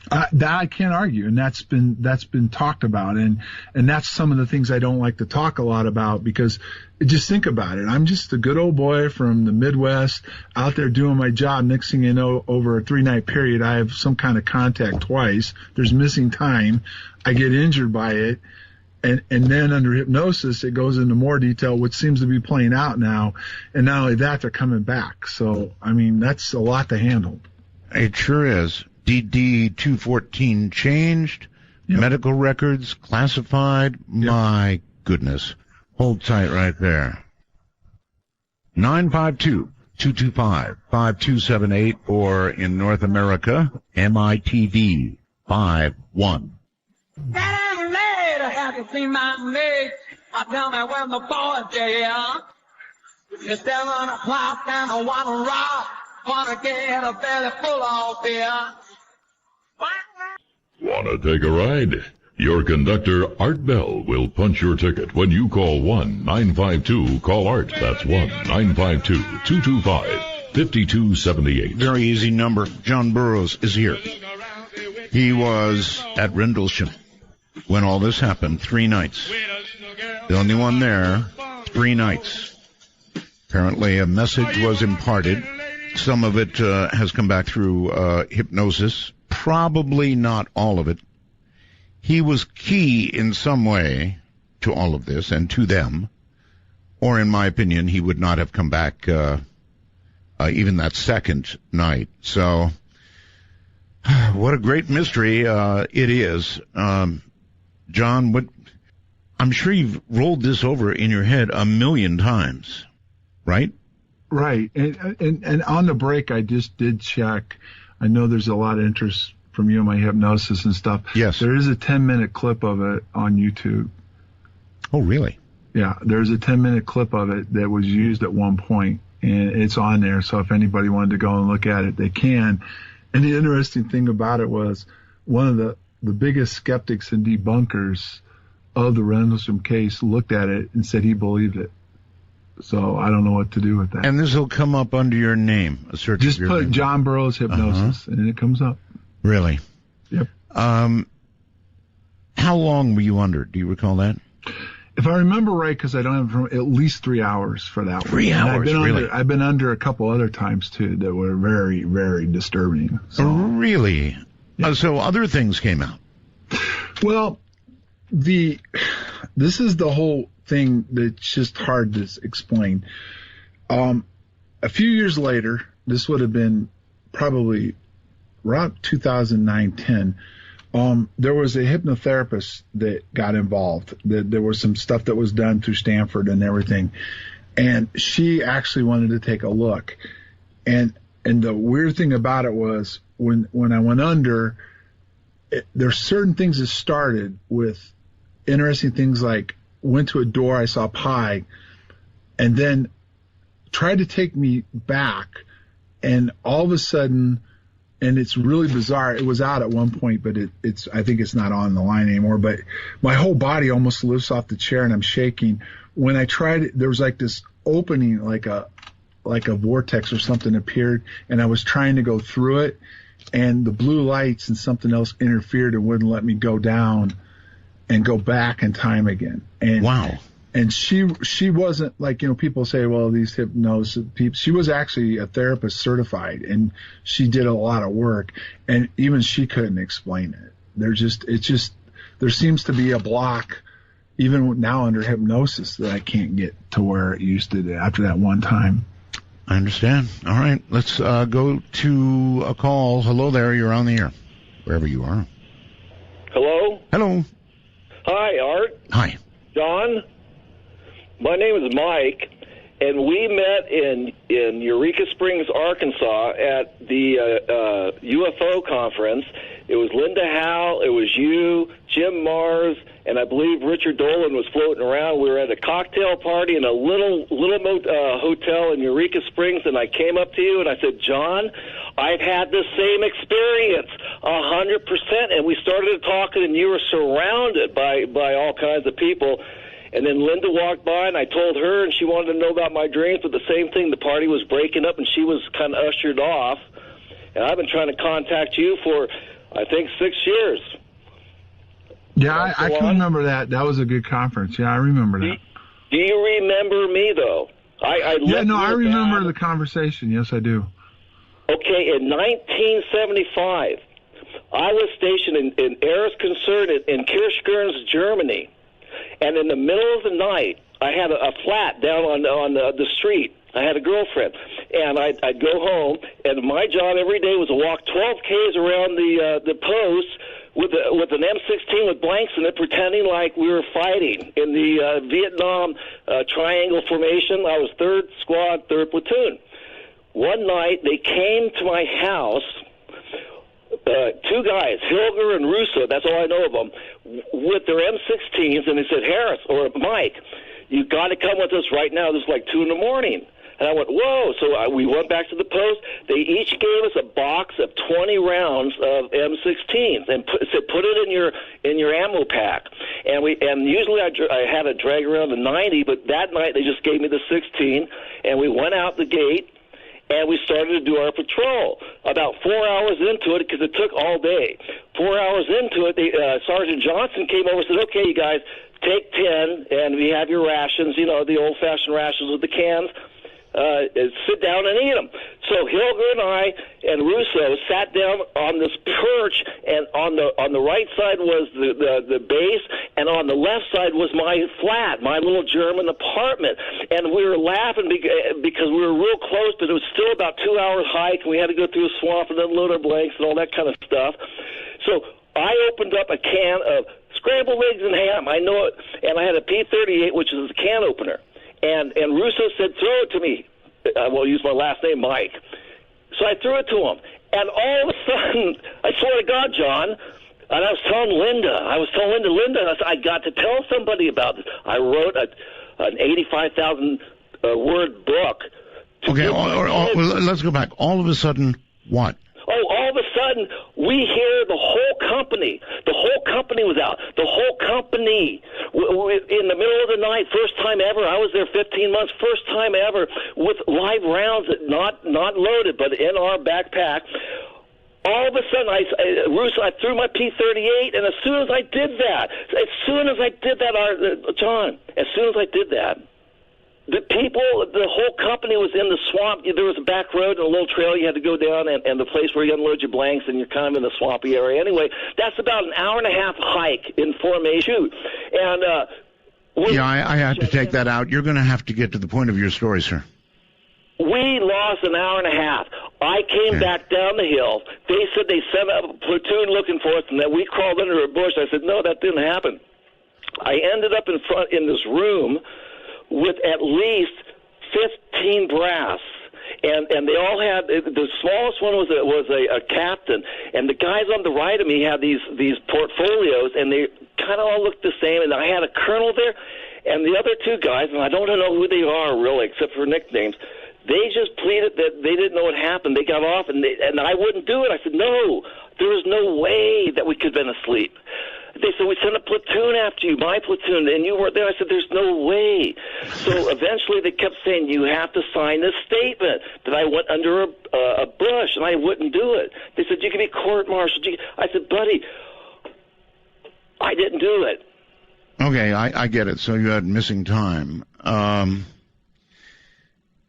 H: That I can't argue, and that's been talked about, and that's some of the things I don't like to talk a lot about, because just think about it. I'm just a good old boy from the Midwest out there doing my job. Next thing you know, over a 3-night period, I have some kind of contact twice. There's missing time. I get injured by it. And then under hypnosis, it goes into more detail, which seems to be playing out now. And not only that, they're coming back. So, I mean, that's a lot to handle.
A: It sure is. DD 214 changed. Yep. Medical records classified. Yep. My goodness. Hold tight right there. 952-225-5278, or in North America, MITV 51.
E: Have you seen my mate? I tell me when the boys there. You're still on a plot and I wanna rock. Wanna get a belly full of beer.
C: Wanna take a ride? Your conductor, Art Bell, will punch your ticket when you call 1-952-CALL-ART. That's 1-952-225-5278.
A: Very easy number. John Burroughs is here. He was at Rendlesham when all this happened, 3 nights. The only one there, 3 nights. Apparently a message was imparted. Some of it has come back through hypnosis. Probably not all of it. He was key in some way to all of this and to them. Or in my opinion, he would not have come back even that second night. So, what a great mystery it is. John, I'm sure you've rolled this over in your head 1,000,000 times, right?
H: Right. And on the break, I just did check. I know there's a lot of interest from you in my hypnosis and stuff.
A: Yes.
H: There is a 10-minute clip of it on YouTube.
A: Oh, really?
H: Yeah. There's a 10-minute clip of it that was used at one point, and it's on there. So if anybody wanted to go and look at it, they can. And the interesting thing about it was one of the biggest skeptics and debunkers of the Rendlesham case looked at it and said he believed it. So I don't know what to do with that.
A: And this will come up under your name. A search.
H: Just put John Burroughs hypnosis, and it comes up.
A: Really?
H: Yep.
A: How how long were you under? Do you recall that?
H: If I remember right, because I don't have at least 3 hours for that.
A: 3 hours, really?
H: I've been under a couple other times too that were very, very disturbing. So.
A: Really? Yeah. So other things came out.
H: Well, this is the whole thing that's just hard to explain. A few years later, this would have been probably around 2009-10. There was a hypnotherapist that got involved. There was some stuff that was done through Stanford and everything, and she actually wanted to take a look. And the weird thing about it was when I went under, there's certain things that started with interesting things like went to a door, I saw pie, and then tried to take me back, and all of a sudden. And it's really bizarre. It was out at one point, but it's I think it's not on the line anymore. But my whole body almost lifts off the chair, and I'm shaking. When I tried it, there was like this opening, like a vortex or something appeared, and I was trying to go through it, and the blue lights and something else interfered and wouldn't let me go down and go back in time again. And
A: wow.
H: And she wasn't like, people say, well, these hypnosis people. She was actually a therapist certified, and she did a lot of work, and even she couldn't explain it. There seems to be a block, even now under hypnosis, that I can't get to where it used to after that one time.
A: I understand. All right, let's go to a call. Hello there, you're on the air, wherever you are.
O: Hello?
A: Hello.
O: Hi, Art.
A: Hi.
O: John? My name is Mike, and we met in Eureka Springs, Arkansas at the UFO conference. It was Linda Howe, it was you, Jim Mars, and I believe Richard Dolan was floating around. We were at a cocktail party in a little hotel in Eureka Springs, and I came up to you and I said, John, I've had the same experience, 100%. And we started talking, and you were surrounded by all kinds of people. And then Linda walked by, and I told her, and she wanted to know about my dreams, but the same thing, the party was breaking up, and she was kind of ushered off. And I've been trying to contact you for, I think, 6 years.
H: Yeah, I can remember that. That was a good conference. Yeah, I remember that.
O: Do you remember me, though? I
H: remember the conversation. Yes, I do.
O: Okay, in 1975, I was stationed in Ereskonzern in Kirchgürns, Germany. And in the middle of the night, I had a flat down on the street. I had a girlfriend, and I'd go home, and my job every day was to walk 12 Ks around the post with an M16 with blanks in it, pretending like we were fighting in the Vietnam triangle formation. I was 3rd Squad, 3rd Platoon. One night, they came to my house. 2 guys, Hilger and Russo, that's all I know of them, with their M16s, and they said, Harris, or Mike, you got to come with us right now. This is like 2 in the morning. And I went, whoa. So we went back to the post. They each gave us a box of 20 rounds of M16s and said, put it in your ammo pack. And usually I had to drag around the 90, but that night they just gave me the 16, and we went out the gate. And we started to do our patrol. About 4 hours into it, because it took all day. 4 hours into it, Sergeant Johnson came over and said, okay, you guys, take 10, and we have your rations, the old-fashioned rations with the cans. Sit down and eat them. So Hilger and I and Russo sat down on this perch, and on the right side was the base, and on the left side was my flat, my little German apartment. And we were laughing because we were real close, but it was still about 2 hours hike, and we had to go through a swamp and then load our blanks and all that kind of stuff. So I opened up a can of scrambled eggs and ham. I know it, and I had a P-38, which is a can opener. And Russo said, throw it to me. I will use my last name, Mike. So I threw it to him. And all of a sudden, I swear to God, John, and I was telling Linda, I got to tell somebody about this. I wrote an 85,000 word book.
A: Okay, let's go back. All of a sudden, what?
O: Oh, all of a sudden, we hear the whole company. The whole company was out. The whole company. In the middle of the night, first time ever. I was there 15 months, first time ever, with live rounds, not loaded, but in our backpack. all of a sudden, I threw my P-38, and as soon as I did that, John, as soon as I did that, the whole company was in the swamp. There was a back road and a little trail you had to go down, and the place where you unload your blanks, and you're kind of in the swampy area. Anyway, that's about an hour-and-a-half hike in formation. And
A: I had to take that out. You're going to have to get to the point of your story, sir.
O: We lost an hour and a half. I came back down the hill. They said they sent a platoon looking for us, and that we crawled under a bush. I said, no, that didn't happen. I ended up in this room with at least 15 brass. And they all had, the smallest one was a captain, and the guys on the right of me had these portfolios, and they kind of all looked the same, and I had a colonel there, and the other two guys, and I don't know who they are really, except for nicknames, they just pleaded that they didn't know what happened. They got off, and I wouldn't do it. I said, no, there was no way that we could have been asleep. They said, we sent a platoon after you, my platoon, and you weren't there. I said, there's no way. So eventually they kept saying, you have to sign this statement that I went under a bush, and I wouldn't do it. They said, you can be court-martialed. I said, buddy, I didn't do it.
A: Okay, I get it. So you had missing time.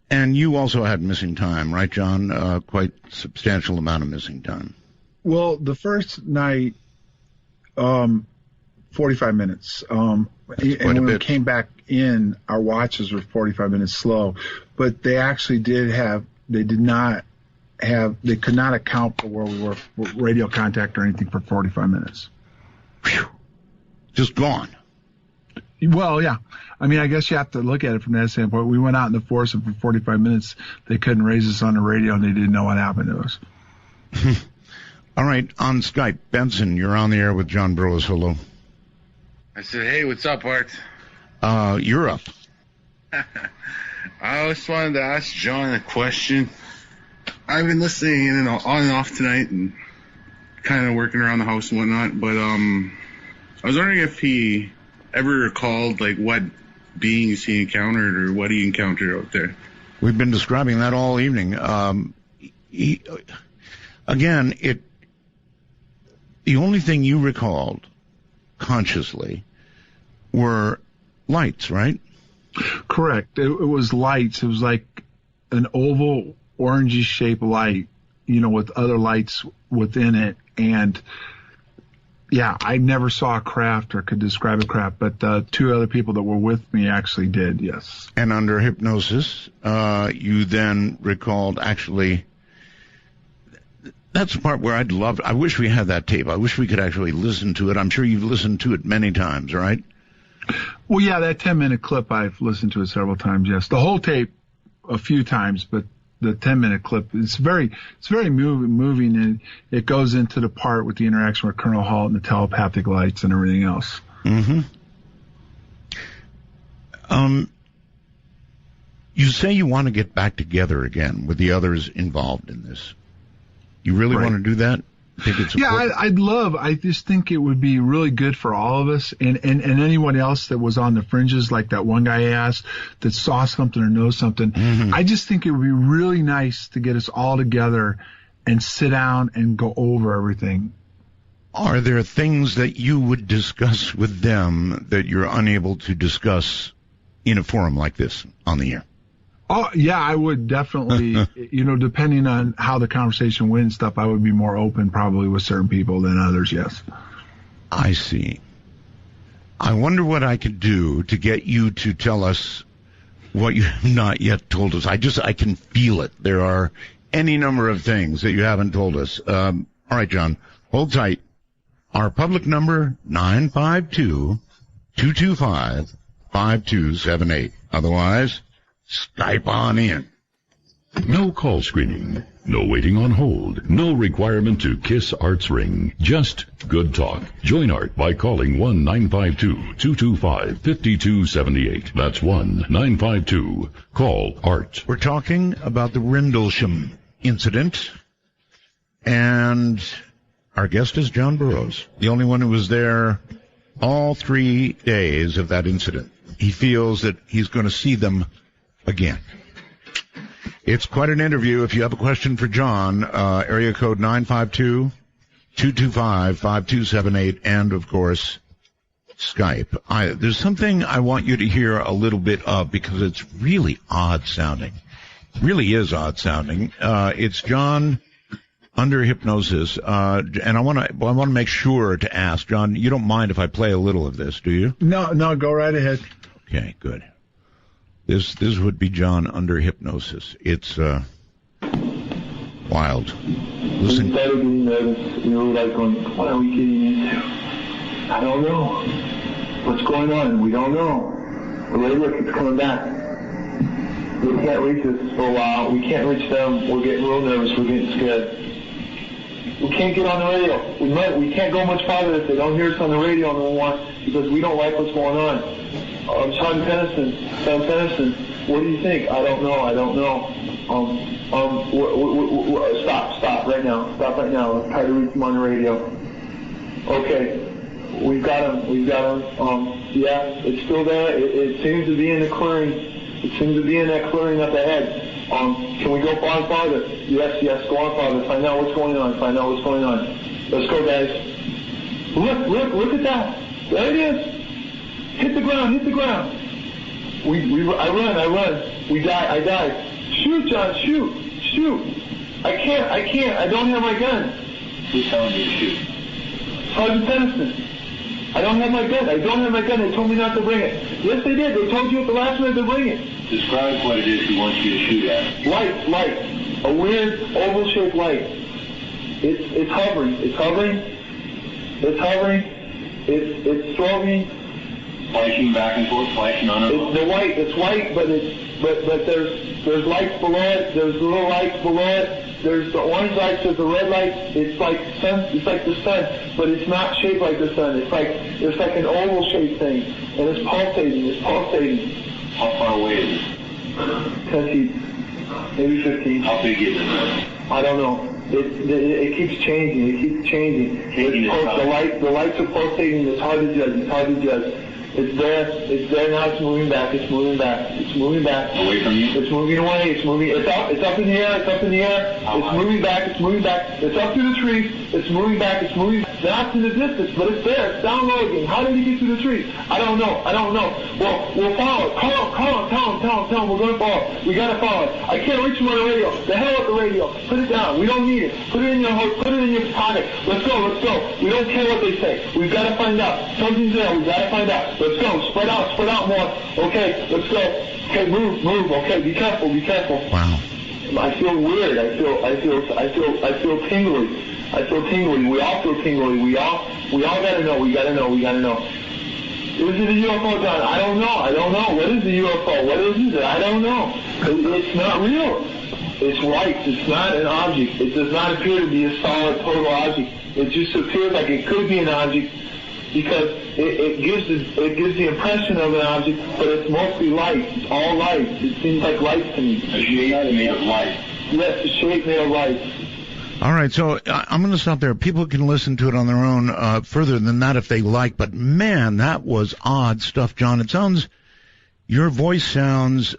A: And you also had missing time, right, John? Quite substantial amount of missing time.
H: Well, the first night, 45 minutes. And when we came back in, our watches were 45 minutes slow. But they actually they could not account for where we were, radio contact or anything for 45 minutes.
A: Whew. Just gone.
H: Well, yeah. I mean, I guess you have to look at it from that standpoint. We went out in the forest, and for 45 minutes, they couldn't raise us on the radio, and they didn't know what happened to us.
A: All right, on Skype, Benson, you're on the air with John Burroughs. Hello.
Q: I said, hey, what's up, Art?
A: You're up.
Q: I just wanted to ask John a question. I've been listening in and on and off tonight and kind of working around the house and whatnot, but I was wondering if he ever recalled, like, what beings he encountered or what he encountered out there.
A: We've been describing that all evening. The only thing you recalled consciously were lights, right?
H: Correct. It was lights. It was like an oval, orangey shaped light, with other lights within it. And yeah, I never saw a craft or could describe a craft, but two other people that were with me actually did, yes.
A: And under hypnosis, you then recalled actually. That's the part where I wish we had that tape. I wish we could actually listen to it. I'm sure you've listened to it many times, right?
H: Well, yeah, that 10-minute clip, I've listened to it several times, yes. The whole tape a few times, but the 10-minute clip, it's very moving, and it goes into the part with the interaction with Colonel Halt and the telepathic lights and everything else.
A: Mm-hmm. You say you want to get back together again with the others involved in this. You really want to do that?
H: I just think it would be really good for all of us and anyone else that was on the fringes, like that one guy asked that saw something or knows something. Mm-hmm. I just think it would be really nice to get us all together and sit down and go over everything.
A: Are there things that you would discuss with them that you're unable to discuss in a forum like this on the air?
H: Oh, yeah, I would definitely, depending on how the conversation went and stuff, I would be more open probably with certain people than others, yes.
A: I see. I wonder what I could do to get you to tell us what you have not yet told us. I can feel it. There are any number of things that you haven't told us. All right, John, hold tight. Our public number, 952-225-5278. Otherwise, Skype on in.
C: No call screening, no waiting on hold, no requirement to kiss Art's ring, just good talk. Join Art by calling 1-952-225-5278. That's 1-952-CALL-ART.
A: We're talking about the Rendlesham incident, and our guest is John Burroughs, the only one who was there all 3 days of that incident. He feels that he's going to see them again. It's quite an interview. If you have a question for John, area code 952-225-5278, and, of course, Skype. There's something I want you to hear a little bit of because it's really odd sounding. Really is odd sounding. It's John under hypnosis, and I want to make sure to ask, John, you don't mind if I play a little of this, do you?
H: No, go right ahead.
A: Okay, good. This would be John under hypnosis. It's wild. Listen.
R: Instead of getting nervous, we were like going, what are we getting into? I don't know. What's going on? We don't know. The radio keeps coming back. They can't reach us for a while. We can't reach them. We're getting real nervous. We're getting scared. We can't get on the radio. We can't go much farther if they don't hear us on the radio no more because we don't like what's going on. Sean Tennyson, what do you think? I don't know. Stop right now. Let's try to reach them on the radio. Okay. We've got him. Yeah, it's still there. It seems to be in the clearing. It seems to be in that clearing up ahead. Can we go on farther? Yes, go on farther. Find out what's going on. Let's go, guys. Look at that. There it is. Hit the ground. I run. I die. Shoot, John, shoot. I can't. I don't have my gun. Who's telling me to shoot? Sergeant Tennyson. I don't have my gun. They told me not to bring it. Yes, they did. They told you at the last minute to bring it. Describe what it is he wants you to shoot at. Light. A weird oval-shaped light. It's hovering. It's strobing. Flashing back and forth, flashing on it. It's white, but there's lights below it. There's little lights below it. There's the orange lights. There's the red lights. It's like sun. It's like the sun, but it's not shaped like the sun. It's like an oval-shaped thing, and it's pulsating. How far away is it? 10 feet, maybe 15. How big is it? I don't know. It keeps changing. The lights are pulsating. It's hard to judge. It's there now. It's moving back. Away from you? It's moving away. It's up in the air. It's moving back. It's up through the trees. It's moving back. Not to the distance, but it's there. It's down low again. How did he get through the trees? I don't know. Well, we'll follow it. Call him. Tell him we're going to follow it. We got to follow it. I can't reach him on the radio. The hell with the radio. Put it down. We don't need it. Put it in your pocket. Let's go. We don't care what they say. We've got to find out. Something's there. We've got to find out. Let's go. Spread out more. Okay, let's go. Okay, move. Okay, be careful.
A: Wow.
R: I feel weird. I feel tingly. We all feel tingly. We all gotta know. We gotta know. Is it a UFO, John? I don't know. What is a UFO? What is it? I don't know. It's not real. It's light. It's not an object. It does not appear to be a solid total object. It just appears like it could be an object because it gives the impression of an object, but it's mostly light. It's all light. It seems like light to me. A shape made of light. Yes, a shape made of light.
A: All right, so I'm going to stop there. People can listen to it on their own further than that if they like, but man, that was odd stuff, John. Your voice sounds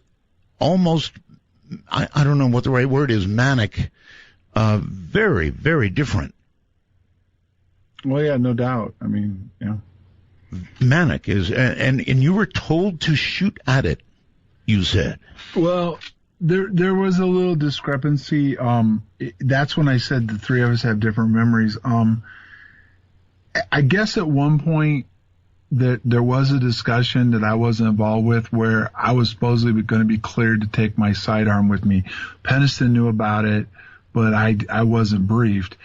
A: almost, I don't know what the right word is, manic, very, very different.
H: Well, yeah, no doubt. I mean, yeah.
A: Manic is, and you were told to shoot at it, you said.
H: Well, there was a little discrepancy. That's when I said the three of us have different memories. I guess at one point that there was a discussion that I wasn't involved with where I was supposedly going to be cleared to take my sidearm with me. Penniston knew about it, but I wasn't briefed.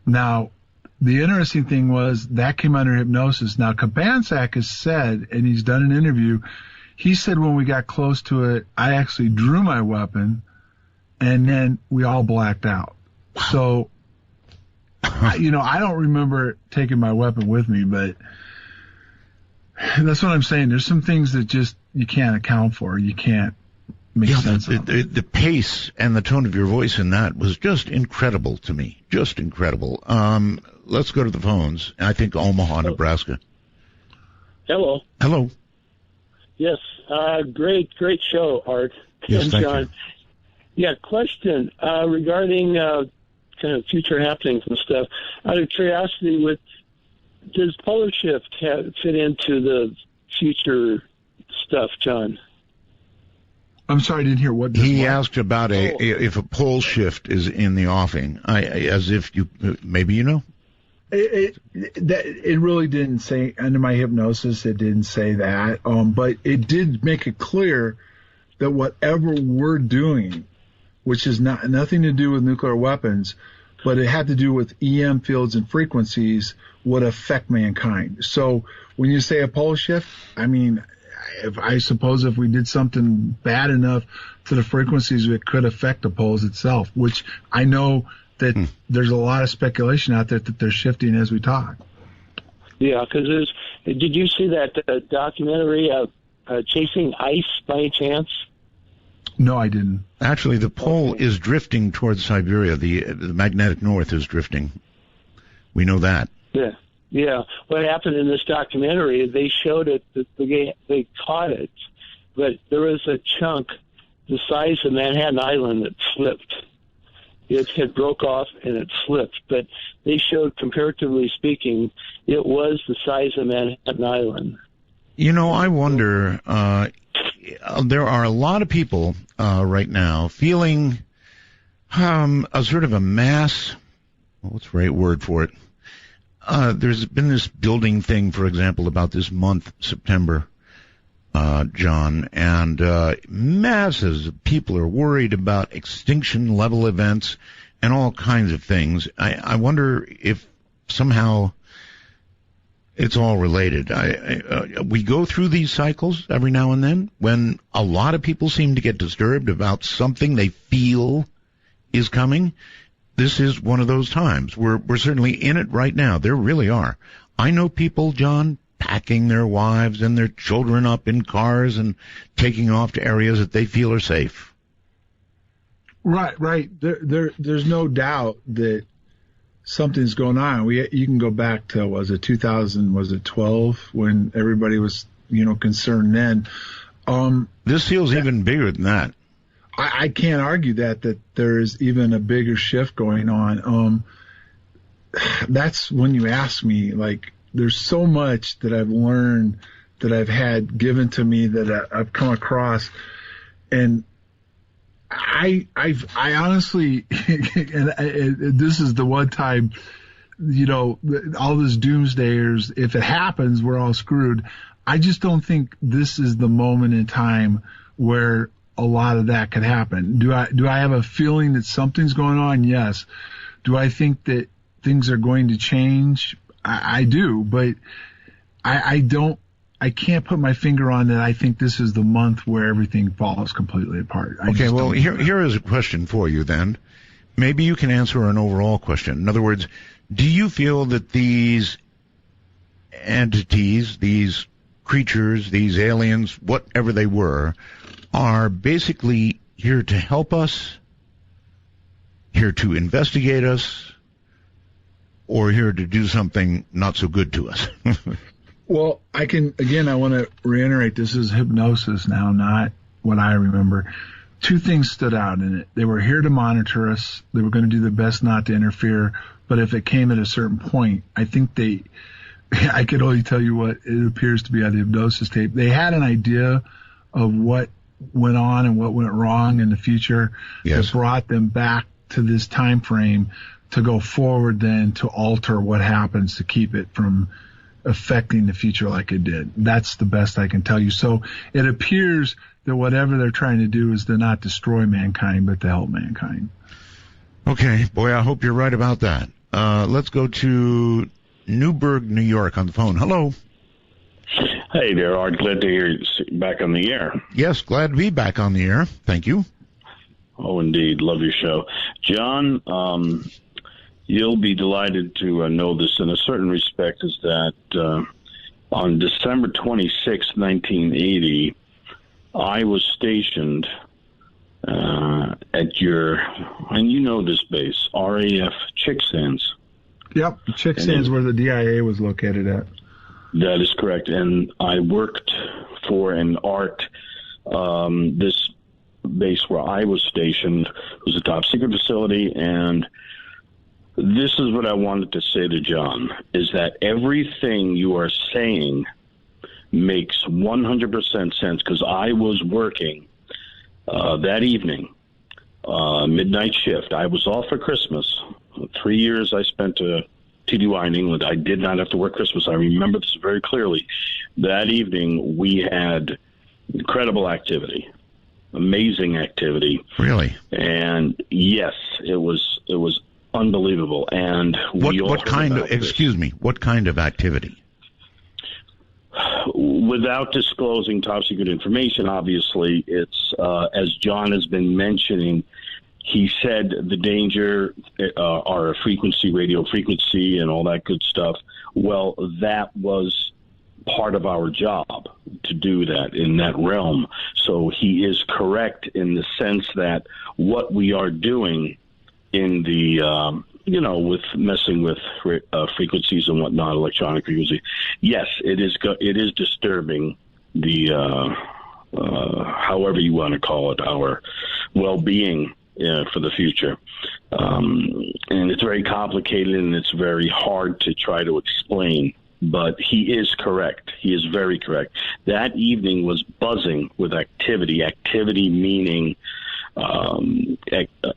H: Now, the interesting thing was that came under hypnosis. Now, Kabansak has said, and he's done an interview, he said when we got close to it, I actually drew my weapon, and then we all blacked out. So, I don't remember taking my weapon with me, but that's what I'm saying. There's some things that just you can't account for. You can't make sense of.
A: The pace and the tone of your voice in that was just incredible to me. Just incredible. Let's go to the phones. I think Omaha, Nebraska.
S: Hello.
A: Hello.
S: Yes. Great show, Art.
A: Yes,
S: and
A: thank
S: John.
A: you.
L: Yeah, question regarding kind of future happenings and stuff. Out of curiosity, does polar shift fit into the future stuff, John?
H: I'm sorry, I didn't hear what.
A: He asked about if a pole shift is in the offing. As if maybe you know.
H: It really didn't say under my hypnosis. It didn't say that, but it did make it clear that whatever we're doing, which is nothing to do with nuclear weapons, but it had to do with EM fields and frequencies, would affect mankind. So when you say a pole shift, I mean, I suppose if we did something bad enough to the frequencies, it could affect the poles itself, which I know that there's a lot of speculation out there that they're shifting as we talk.
L: Yeah, because did you see that documentary Chasing Ice by any chance?
H: No, I didn't.
A: Actually, the pole is drifting towards Siberia. The magnetic north is drifting. We know that.
L: Yeah. Yeah. What happened in this documentary, they showed it, they caught it, but there was a chunk the size of Manhattan Island that slipped. It had broke off and it slipped, but they showed, comparatively speaking, it was the size of Manhattan Island.
A: You know, I wonder, there are a lot of people right now feeling a sort of a mass, what's the right word for it? There's been this building thing, for example, about this month, September, John, and masses of people are worried about extinction-level events and all kinds of things. I wonder if somehow it's all related. We go through these cycles every now and then when a lot of people seem to get disturbed about something they feel is coming. This is one of those times. We're certainly in it right now. There really are. I know people, John, packing their wives and their children up in cars and taking off to areas that they feel are safe.
H: Right. There's no doubt that something's going on. You can go back to, 2012 when everybody was, concerned then.
A: This feels even bigger than that.
H: I can't argue that there is even a bigger shift going on. That's when you ask me, like, there's so much that I've learned, that I've had given to me, that I've come across, and I honestly, and this is the one time, all this doomsdayers, if it happens, we're all screwed. I just don't think this is the moment in time where a lot of that could happen. Do I have a feeling that something's going on? Yes. Do I think that things are going to change? I do, but I can't put my finger on that. I think this is the month where everything falls completely apart.
A: Okay, well, here is a question for you then. Maybe you can answer an overall question. In other words, do you feel that these entities, these creatures, these aliens, whatever they were, are basically here to help us, here to investigate us, or here to do something not so good to us?
H: Well, I want to reiterate, this is hypnosis now, not what I remember. Two things stood out in it. They were here to monitor us. They were going to do their best not to interfere. But if it came at a certain point, I think I could only tell you what it appears to be on the hypnosis tape. They had an idea of what went on and what went wrong in the future.
A: Yes.
H: That brought them back to this time frame to go forward then to alter what happens to keep it from affecting the future like it did. That's the best I can tell you. So it appears that whatever they're trying to do is to not destroy mankind, but to help mankind.
A: Okay, boy, I hope you're right about that. Let's go to Newburgh, New York on the phone. Hello.
T: Hey there, Art. Glad to hear you back on the air.
A: Yes, glad to be back on the air. Thank you.
T: Oh, indeed. Love your show. John, you'll be delighted to know this in a certain respect, is that on December 26, 1980, I was stationed at and you know this base, RAF Chicksands.
H: Yep, Chicksands where the DIA was located at.
T: That is correct. And I worked for an ARC, this base where I was stationed. It was a top secret facility, and this is what I wanted to say to John, is that everything you are saying makes 100% sense, because I was working that evening, midnight shift. I was off for Christmas. 3 years I spent TDY in England. I did not have to work Christmas. I remember this very clearly. That evening, we had incredible activity, amazing activity.
A: Really?
T: And yes, it was unbelievable. And
A: what kind of, excuse me, what kind of activity?
T: Without disclosing top secret information, obviously, it's, as John has been mentioning, he said the danger are a frequency, radio frequency, and all that good stuff. Well, that was part of our job to do that in that realm. So he is correct in the sense that what we are doing in the, with messing with frequencies and whatnot, electronic frequency, yes, it is disturbing the, however you want to call it, our well-being for the future. And it's very complicated and it's very hard to try to explain, but he is correct. He is very correct. That evening was buzzing with activity meaning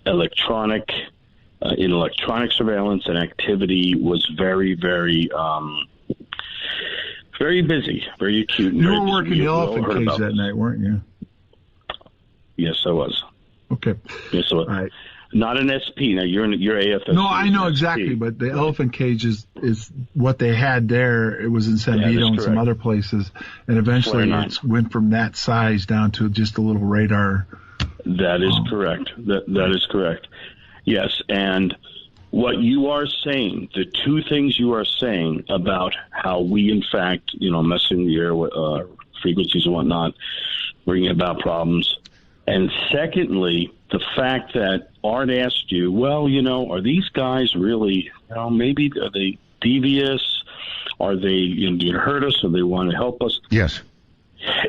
T: electronic surveillance, and activity was very, very, very busy, very acute.
H: You were working the elephant cage that night, weren't you?
T: Yes, I was.
H: Okay.
T: Yes, so
H: right.
T: Not an SP. Now you're AFSP.
H: No, I know exactly, but the elephant cage is what they had there. It was in San Vito and some other places, and eventually it went from that size down to just a little radar.
T: That is correct. That is correct. Yes, and what you are saying, the two things you are saying about how we, in fact, messing the air with frequencies and whatnot, bringing about problems. And secondly, the fact that Art asked you, well, are these guys really, maybe are they devious? Are they, do you hurt us or they want to help us?
A: Yes.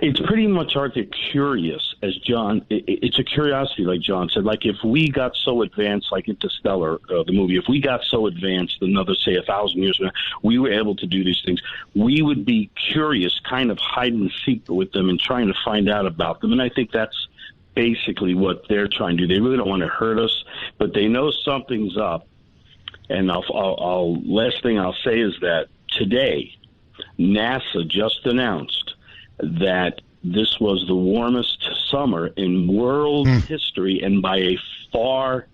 T: It's pretty much, Art, they're curious, as John, it's a curiosity, like John said. Like if we got so advanced, like Interstellar, the movie, if we got so advanced, another, say, 1,000 years from now, we were able to do these things, we would be curious, kind of hide and seek with them and trying to find out about them. And I think that's basically what they're trying to do. They really don't want to hurt us, but they know something's up. And last thing I'll say is that today, NASA just announced that this was the warmest summer in world history, and by a far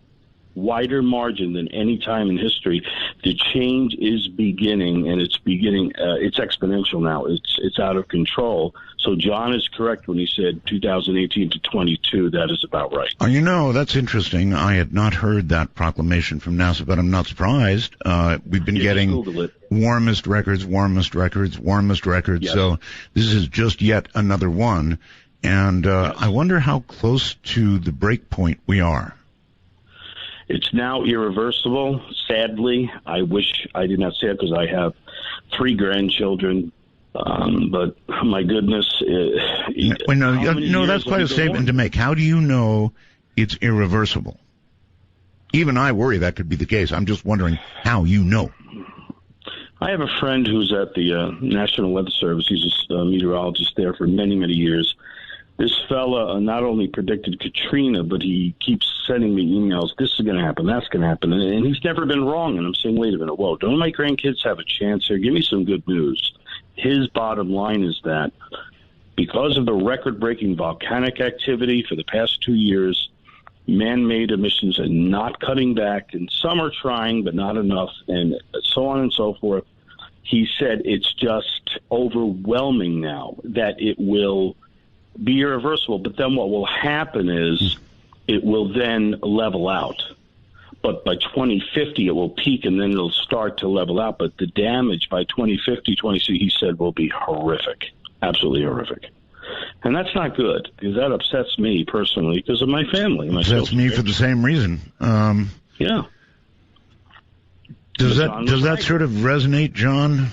T: wider margin than any time in history. The change is beginning, and it's beginning. It's exponential now. It's out of control. So John is correct when he said 2018 to 22. That is about right.
A: That's interesting. I had not heard that proclamation from NASA, but I'm not surprised. We've been getting warmest records. Yes. So this is just yet another one. And I wonder how close to the break point we are.
T: It's now irreversible. Sadly, I wish I did not say it because I have 3 grandchildren. But my goodness.
A: That's quite a statement to make. How do you know it's irreversible? Even I worry that could be the case. I'm just wondering how you know.
T: I have a friend who's at the National Weather Service. He's a meteorologist there for many, many years. This fella not only predicted Katrina, but he keeps sending me emails. This is going to happen. That's going to happen. And he's never been wrong. And I'm saying, wait a minute. Whoa, don't my grandkids have a chance here? Give me some good news. His bottom line is that because of the record-breaking volcanic activity for the past 2 years, man-made emissions are not cutting back, and some are trying, but not enough, and so on and so forth. He said it's just overwhelming now that it will be irreversible. But then what will happen is it will then level out. But by 2050, it will peak, and then it'll start to level out. But the damage by 2050, 2060, he said, will be horrific, absolutely horrific. And that's not good, because that upsets me personally because of my family.
A: Upsets me for the same reason.
T: Yeah.
A: Does that sort of resonate, John?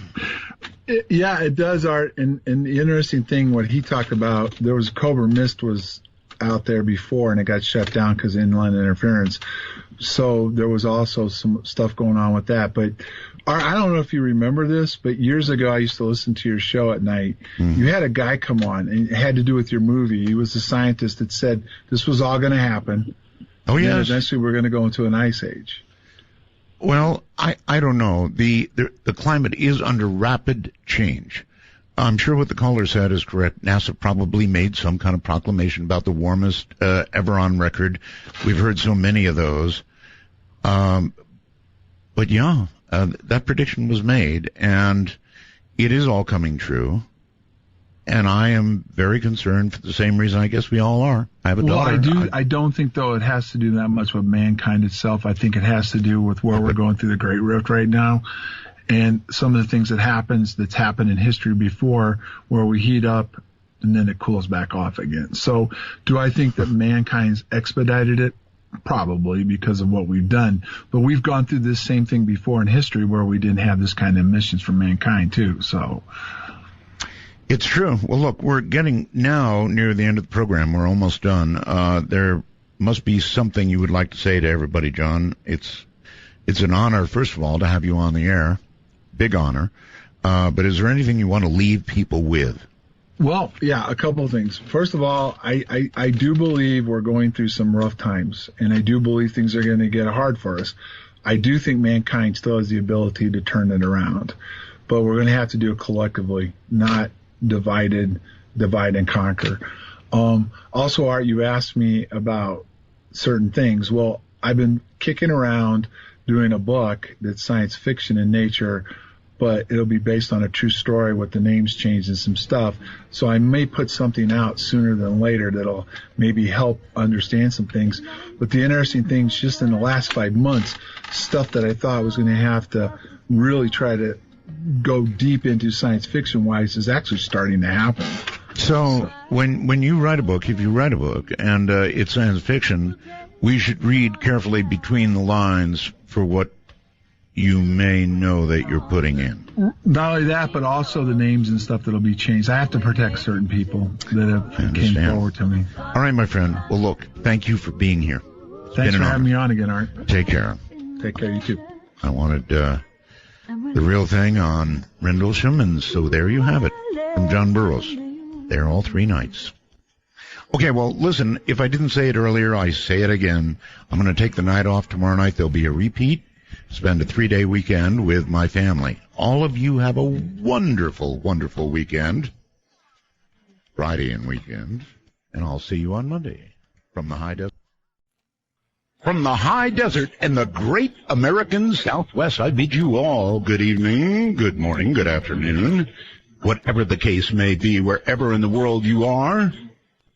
H: Yeah, it does, Art. And the interesting thing, what he talked about, there was Cobra Mist was out there before, and it got shut down because of inland interference. So there was also some stuff going on with that. But I don't know if you remember this, but years ago I used to listen to your show at night. You had a guy come on, and it had to do with your movie. He was a scientist that said this was all going to happen.
A: Oh, yes.
H: And eventually we're going to go into an ice age.
A: Well, I don't know. The climate is under rapid change. I'm sure what the caller said is correct. NASA probably made some kind of proclamation about the warmest ever on record. We've heard so many of those. But yeah, that prediction was made, and it is all coming true. And I am very concerned for the same reason I guess we all are. I have a daughter.
H: I don't think, though, it has to do that much with mankind itself. I think it has to do with where we're going through the Great Rift right now. And some of the things that's happened in history before, where we heat up and then it cools back off again. So do I think that mankind's expedited it? Probably, because of what we've done. But we've gone through this same thing before in history where we didn't have this kind of emissions from mankind too. So
A: it's true. Well, look, we're getting now near the end of the program. We're almost done. There must be something you would like to say to everybody, John. It's an honor, first of all, to have you on the air. Big honor. But is there anything you want to leave people with?
H: Well, yeah, a couple of things. First of all, I do believe we're going through some rough times, and I do believe things are going to get hard for us. I do think mankind still has the ability to turn it around, but we're going to have to do it collectively, not divide and conquer. Also, Art, you asked me about certain things. Well, I've been kicking around doing a book that's science fiction in nature, but it'll be based on a true story with the names changed and some stuff. So I may put something out sooner than later that'll maybe help understand some things. But the interesting thing is just in the last 5 months, stuff that I thought was going to have to really try to go deep into science fiction wise is actually starting to happen.
A: So when you write a book, if you write a book and it's science fiction, we should read carefully between the lines for what you may know that you're putting in.
H: Not only that, but also the names and stuff that'll be changed. I have to protect certain people that have came forward to me.
A: All right, my friend. Well, look, thank you for being here.
H: Thanks for having me on again, Art.
A: Take care.
H: Take care, you too.
A: I wanted the real thing on Rendlesham, and so there you have it from John Burroughs. There all 3 nights. Okay, well, listen, if I didn't say it earlier, I say it again. I'm going to take the night off tomorrow night. There'll be a repeat. Spend a 3-day weekend with my family. All of you have a wonderful, wonderful weekend. Friday and weekend. And I'll see you on Monday from the high desert. From the high desert and the great American Southwest, I bid you all good evening, good morning, good afternoon, whatever the case may be, wherever in the world you are.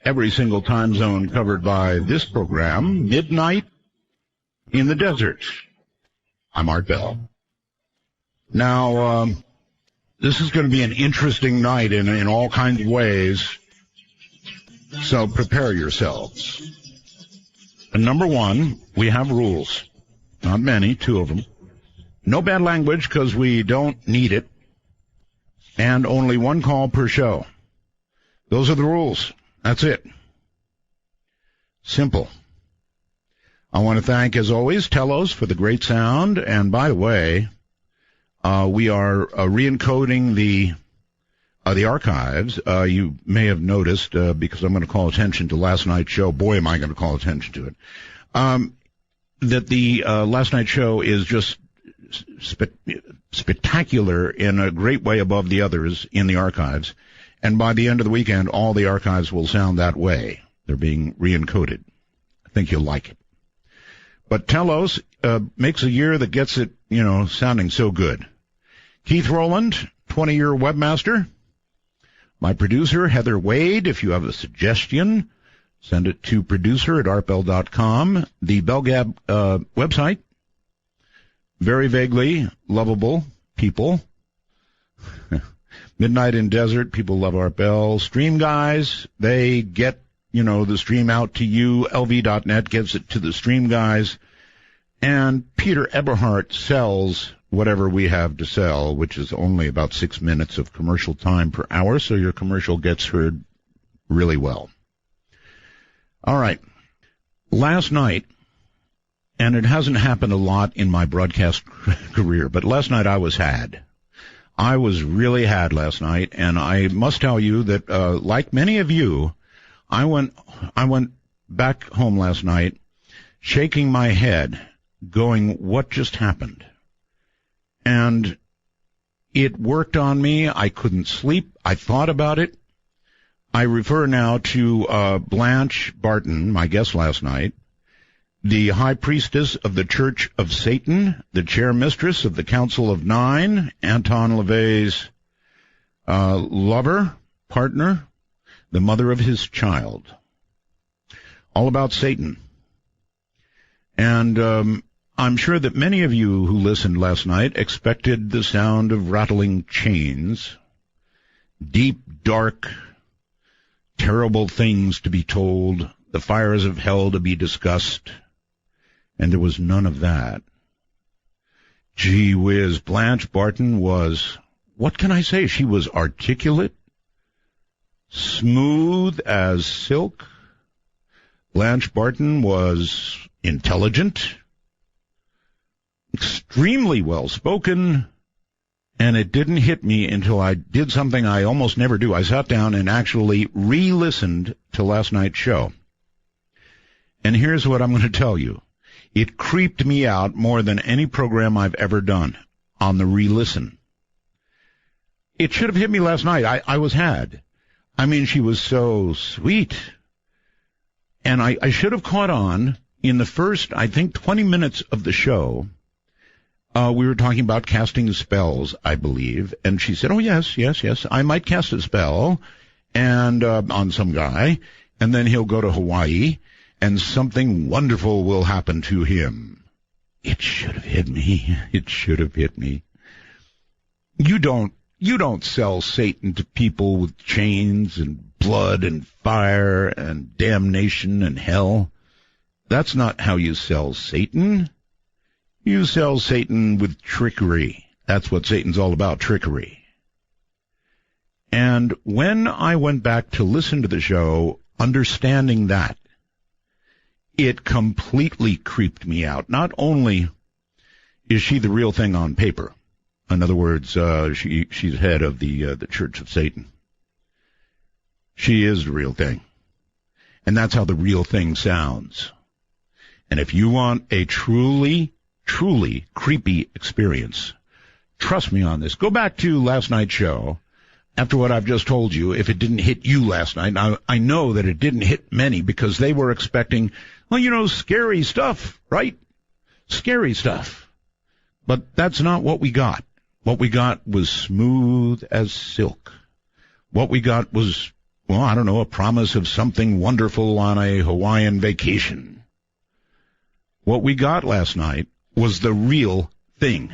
A: Every single time zone covered by this program, midnight in the desert. I'm Art Bell. Now, this is going to be an interesting night in all kinds of ways, so prepare yourselves. And number 1, we have rules. Not many, 2 of them. No bad language because we don't need it, and only 1 call per show. Those are the rules. That's it. Simple. I want to thank, as always, Telos for the great sound. And by the way, we are re-encoding the archives. You may have noticed, because I'm going to call attention to last night's show. Boy, am I going to call attention to it. That the last night's show is just spectacular in a great way above the others in the archives. And by the end of the weekend, all the archives will sound that way. They're being re-encoded. I think you'll like it. But Telos makes a year that gets it, sounding so good. Keith Rowland, 20-year webmaster. My producer, Heather Wade. If you have a suggestion, send it to producer@artbell.com. The BellGab website. Very vaguely lovable people. Midnight in Desert, people love Art Bell. Stream guys, they get, the stream out to you. LV.net gives it to the stream guys. And Peter Eberhardt sells whatever we have to sell, which is only about 6 minutes of commercial time per hour, so your commercial gets heard really well. All right. Last night, and it hasn't happened a lot in my broadcast career, but last night I was had. I was really had last night, and I must tell you that, like many of you, I went back home last night shaking my head, going, what just happened? And it worked on me. I couldn't sleep. I thought about it. I refer now to Blanche Barton, my guest last night, the high priestess of the Church of Satan, the chair mistress of the Council of Nine, Anton LaVey's lover, partner, the mother of his child. All about Satan. And I'm sure that many of you who listened last night expected the sound of rattling chains, deep, dark, terrible things to be told, the fires of hell to be discussed, and there was none of that. Gee whiz, Blanche Barton was, what can I say? She was articulate, smooth as silk. Blanche Barton was intelligent, extremely well-spoken, and it didn't hit me until I did something I almost never do. I sat down and actually re-listened to last night's show. And here's what I'm going to tell you. It creeped me out more than any program I've ever done on the re-listen. It should have hit me last night. I was had. I mean, she was so sweet. And I should have caught on in the first, I think, 20 minutes of the show. We were talking about casting spells, I believe. And she said, oh, yes, I might cast a spell and on some guy, and then he'll go to Hawaii, and something wonderful will happen to him. It should have hit me. It should have hit me. You don't sell Satan to people with chains and blood and fire and damnation and hell. That's not how you sell Satan. You sell Satan with trickery. That's what Satan's all about, trickery. And when I went back to listen to the show, understanding that, it completely creeped me out. Not only is she the real thing on paper, in other words, she's head of the Church of Satan. She is the real thing. And that's how the real thing sounds. And if you want a truly creepy experience, trust me on this. Go back to last night's show. After what I've just told you, if it didn't hit you last night, I know that it didn't hit many because they were expecting, well, scary stuff, right? Scary stuff. But that's not what we got. What we got was smooth as silk. What we got was, well, I don't know, a promise of something wonderful on a Hawaiian vacation. What we got last night was the real thing.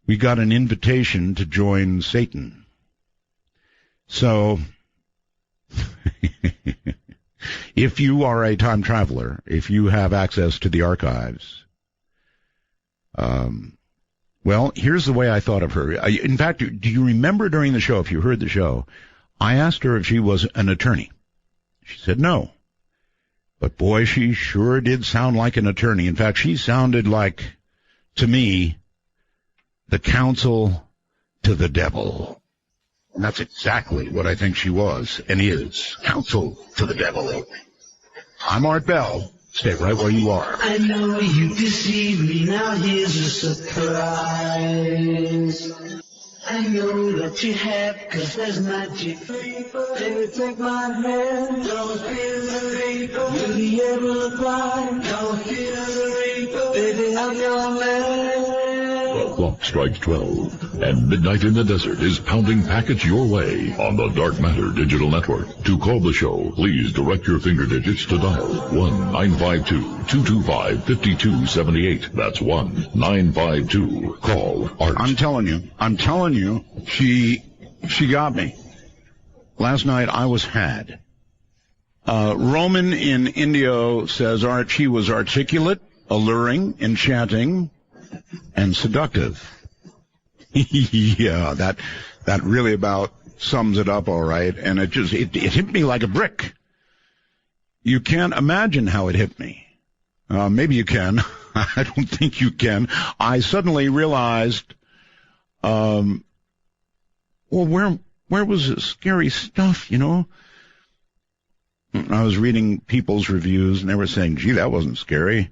A: We got an invitation to join Satan. So, if you are a time traveler, if you have access to the archives, well, here's the way I thought of her. In fact, do you remember during the show, if you heard the show, I asked her if she was an attorney. She said no. But boy, she sure did sound like an attorney. In fact, she sounded like, to me, the counsel to the devil. And that's exactly what I think she was and is. Counsel to the devil. I'm Art Bell. Stay right where you are.
E: I know you deceived me, now here's a surprise. I know that you have, 'cause there's magic. Baby, take my hand, don't feel the reaper. Will you ever apply? Don't feel the reaper. Baby, I'm your man.
C: The clock strikes 12, and Midnight in the Desert is pounding packets your way on the Dark Matter Digital Network. To call the show, please direct your finger digits to dial 1-952-225-5278. That's 1-952. Call Art.
A: I'm telling you, she got me. Last night I was had. Roman in Indio says she was articulate, alluring, enchanting, and seductive. Yeah, that really about sums it up all right. And it hit me like a brick. You can't imagine how it hit me. Maybe you can. I don't think you can. I suddenly realized, well, where was the scary stuff, you know? I was reading people's reviews, and they were saying, gee, that wasn't scary.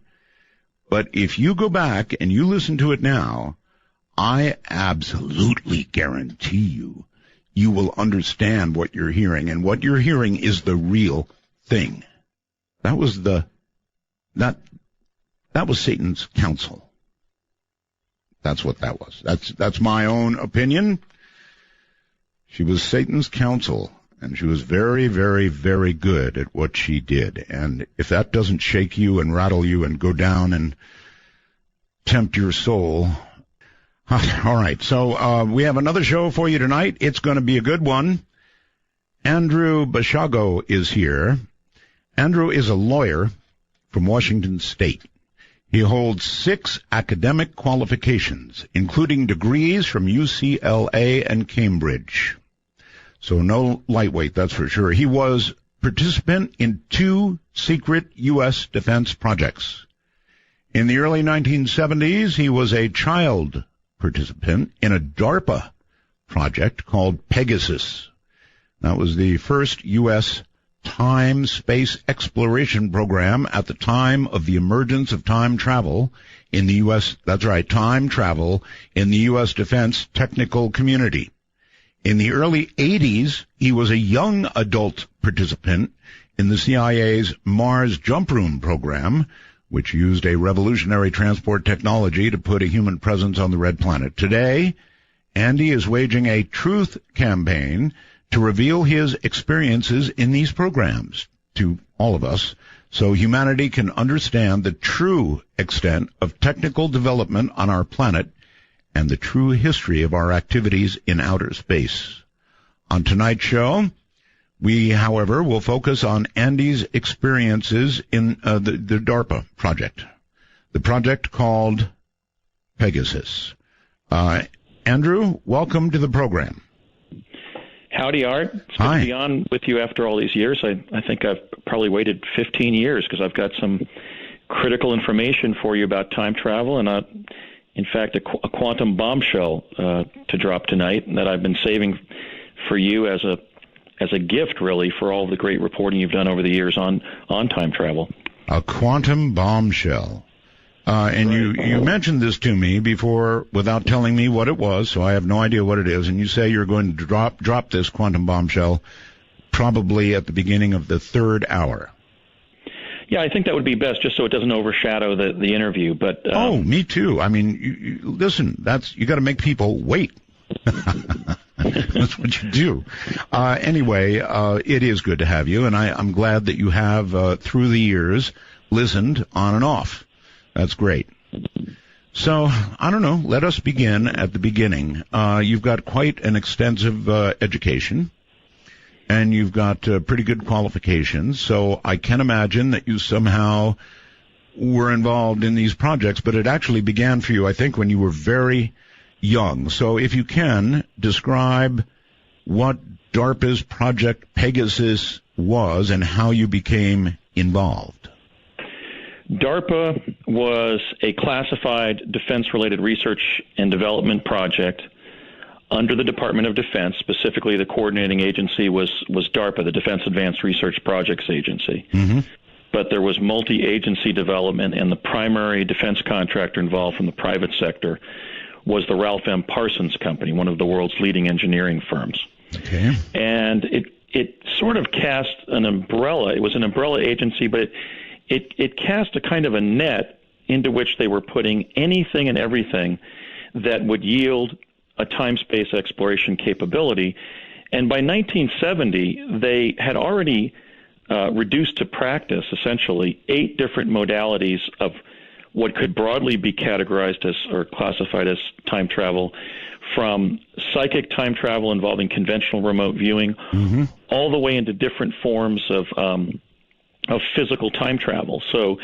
A: But if you go back and you listen to it now, I absolutely guarantee you will understand what you're hearing, and what you're hearing is the real thing. That was Satan's counsel. That's what that was. That's my own opinion. She was Satan's counsel, and she was very, very, very good at what she did. And if that doesn't shake you and rattle you and go down and tempt your soul. All right, so we have another show for you tonight. It's going to be a good one. Andrew Bashago is here. Andrew is a lawyer from Washington State. He holds 6 academic qualifications, including degrees from UCLA and Cambridge. So no lightweight, that's for sure. He was participant in 2 secret U.S. defense projects. In the early 1970s, he was a child participant in a DARPA project called Pegasus. That was the first U.S. time-space exploration program at the time of the emergence of time travel in the U.S. That's right, time travel in the U.S. defense technical community. In the early 80s, he was a young adult participant in the CIA's Mars Jump Room program, which used a revolutionary transport technology to put a human presence on the red planet. Today, Andy is waging a truth campaign to reveal his experiences in these programs to all of us, so humanity can understand the true extent of technical development on our planet and the true history of our activities in outer space. On tonight's show, we, however, will focus on Andy's experiences in the DARPA project, the project called Pegasus. Andrew, welcome to the program.
F: Howdy, Art. It's good to be on with you after all these years. I think I've probably waited 15 years because I've got some critical information for you about time travel and, in fact, a quantum bombshell to drop tonight that I've been saving for you as a gift, really, for all the great reporting you've done over the years on time travel.
A: A quantum bombshell. And you mentioned this to me before without telling me what it was, so I have no idea what it is. And you say you're going to drop this quantum bombshell probably at the beginning of the 3rd hour.
F: Yeah, I think that would be best, just so it doesn't overshadow the interview. But
A: me too. I mean, listen, you got to make people wait. That's what you do. Anyway, it is good to have you, and I'm glad that you have, through the years, listened on and off. That's great. So, I don't know, let us begin at the beginning. You've got quite an extensive education, and you've got pretty good qualifications, so I can imagine that you somehow were involved in these projects, but it actually began for you, I think, when you were very young. So if you can, describe what DARPA's Project Pegasus was and how you became involved.
F: DARPA was a classified defense-related research and development project under the Department of Defense. Specifically, the coordinating agency was DARPA, the Defense Advanced Research Projects Agency. Mm-hmm. But there was multi-agency development, and the primary defense contractor involved from the private sector was the Ralph M. Parsons Company, one of the world's leading engineering firms.
A: Okay.
F: And it sort of cast an umbrella. It was an umbrella agency, but it cast a kind of a net into which they were putting anything and everything that would yield a time-space exploration capability. And by 1970, they had already reduced to practice, essentially, 8 different modalities of what could broadly be categorized as or classified as time travel, from psychic time travel involving conventional remote viewing, mm-hmm. all the way into different forms of physical time travel. So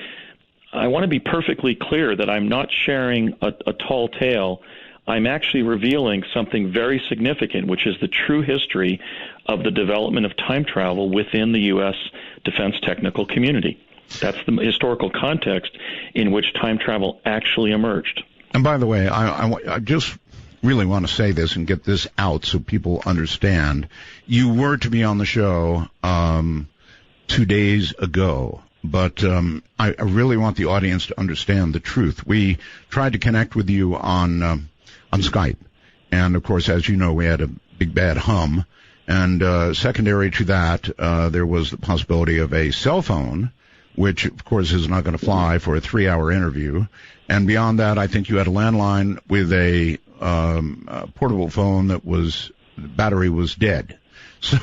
F: I want to be perfectly clear that I'm not sharing a tall tale. I'm actually revealing something very significant, which is the true history of the development of time travel within the U.S. defense technical community. That's the historical context in which time travel actually emerged.
A: And by the way, I just really want to say this and get this out so people understand. You were to be on the show 2 days ago, but I really want the audience to understand the truth. We tried to connect with you on Skype, and of course, as you know, we had a big bad hum. And secondary to that, there was the possibility of a cell phone, which, of course, is not going to fly for a 3-hour interview. And beyond that, I think you had a landline with a portable phone that the battery was dead. So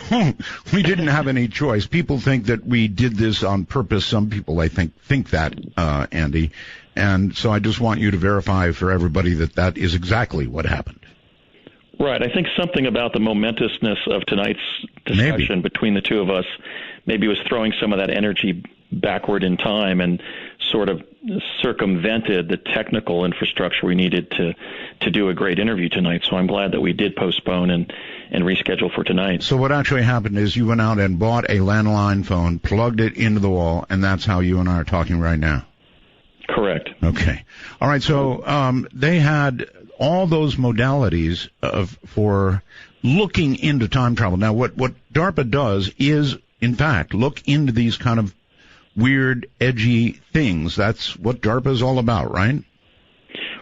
A: we didn't have any choice. People think that we did this on purpose. Some people, I think that, Andy. And so I just want you to verify for everybody that is exactly what happened.
F: Right. I think something about the momentousness of tonight's discussion between the two of us maybe was throwing some of that energy backward in time and sort of circumvented the technical infrastructure we needed to do a great interview tonight. So I'm glad that we did postpone and reschedule for tonight.
A: So what actually happened is you went out and bought a landline phone, plugged it into the wall, and that's how you and I are talking right now.
F: Correct.
A: Okay. All right. So they had all those modalities for looking into time travel. Now, what DARPA does is, in fact, look into these kind of weird, edgy things. That's what DARPA is all about, right?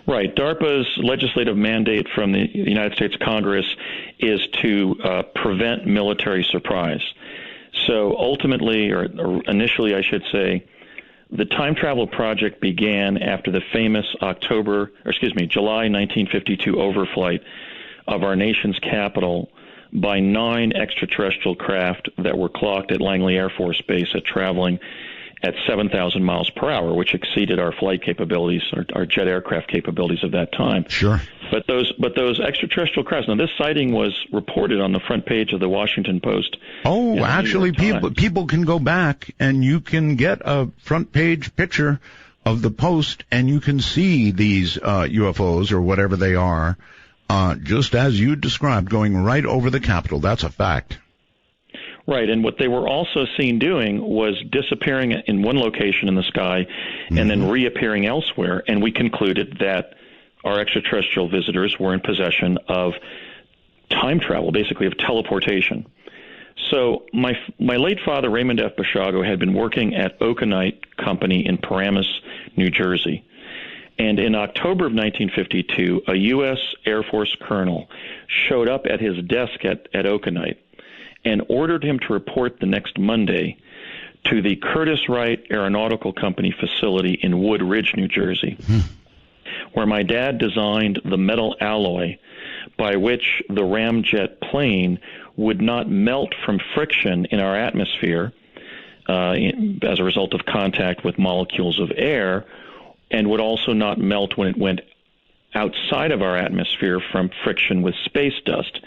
F: Right. DARPA's legislative mandate from the United States Congress is to prevent military surprise. So ultimately, or initially, I should say, the time travel project began after the famous July 1952 overflight of our nation's capital by 9 extraterrestrial craft that were clocked at Langley Air Force Base at traveling at 7,000 miles per hour, which exceeded our flight capabilities, our jet aircraft capabilities of that time.
A: Sure.
F: But those extraterrestrial crafts. Now, this sighting was reported on the front page of the Washington Post.
A: Oh, actually, people can go back and you can get a front page picture of the Post, and you can see these UFOs or whatever they are, just as you described, going right over the Capitol. That's a fact.
F: Right, and what they were also seen doing was disappearing in one location in the sky and then reappearing elsewhere, and we concluded that our extraterrestrial visitors were in possession of time travel, basically of teleportation. So my late father, Raymond F. Bashago, had been working at Okanite Company in Paramus, New Jersey. And in October of 1952, a U.S. Air Force colonel showed up at his desk at Okanite and ordered him to report the next Monday to the Curtiss Wright Aeronautical Company facility in Wood Ridge, New Jersey, where my dad designed the metal alloy by which the ramjet plane would not melt from friction in our atmosphere as a result of contact with molecules of air, and would also not melt when it went outside of our atmosphere from friction with space dust,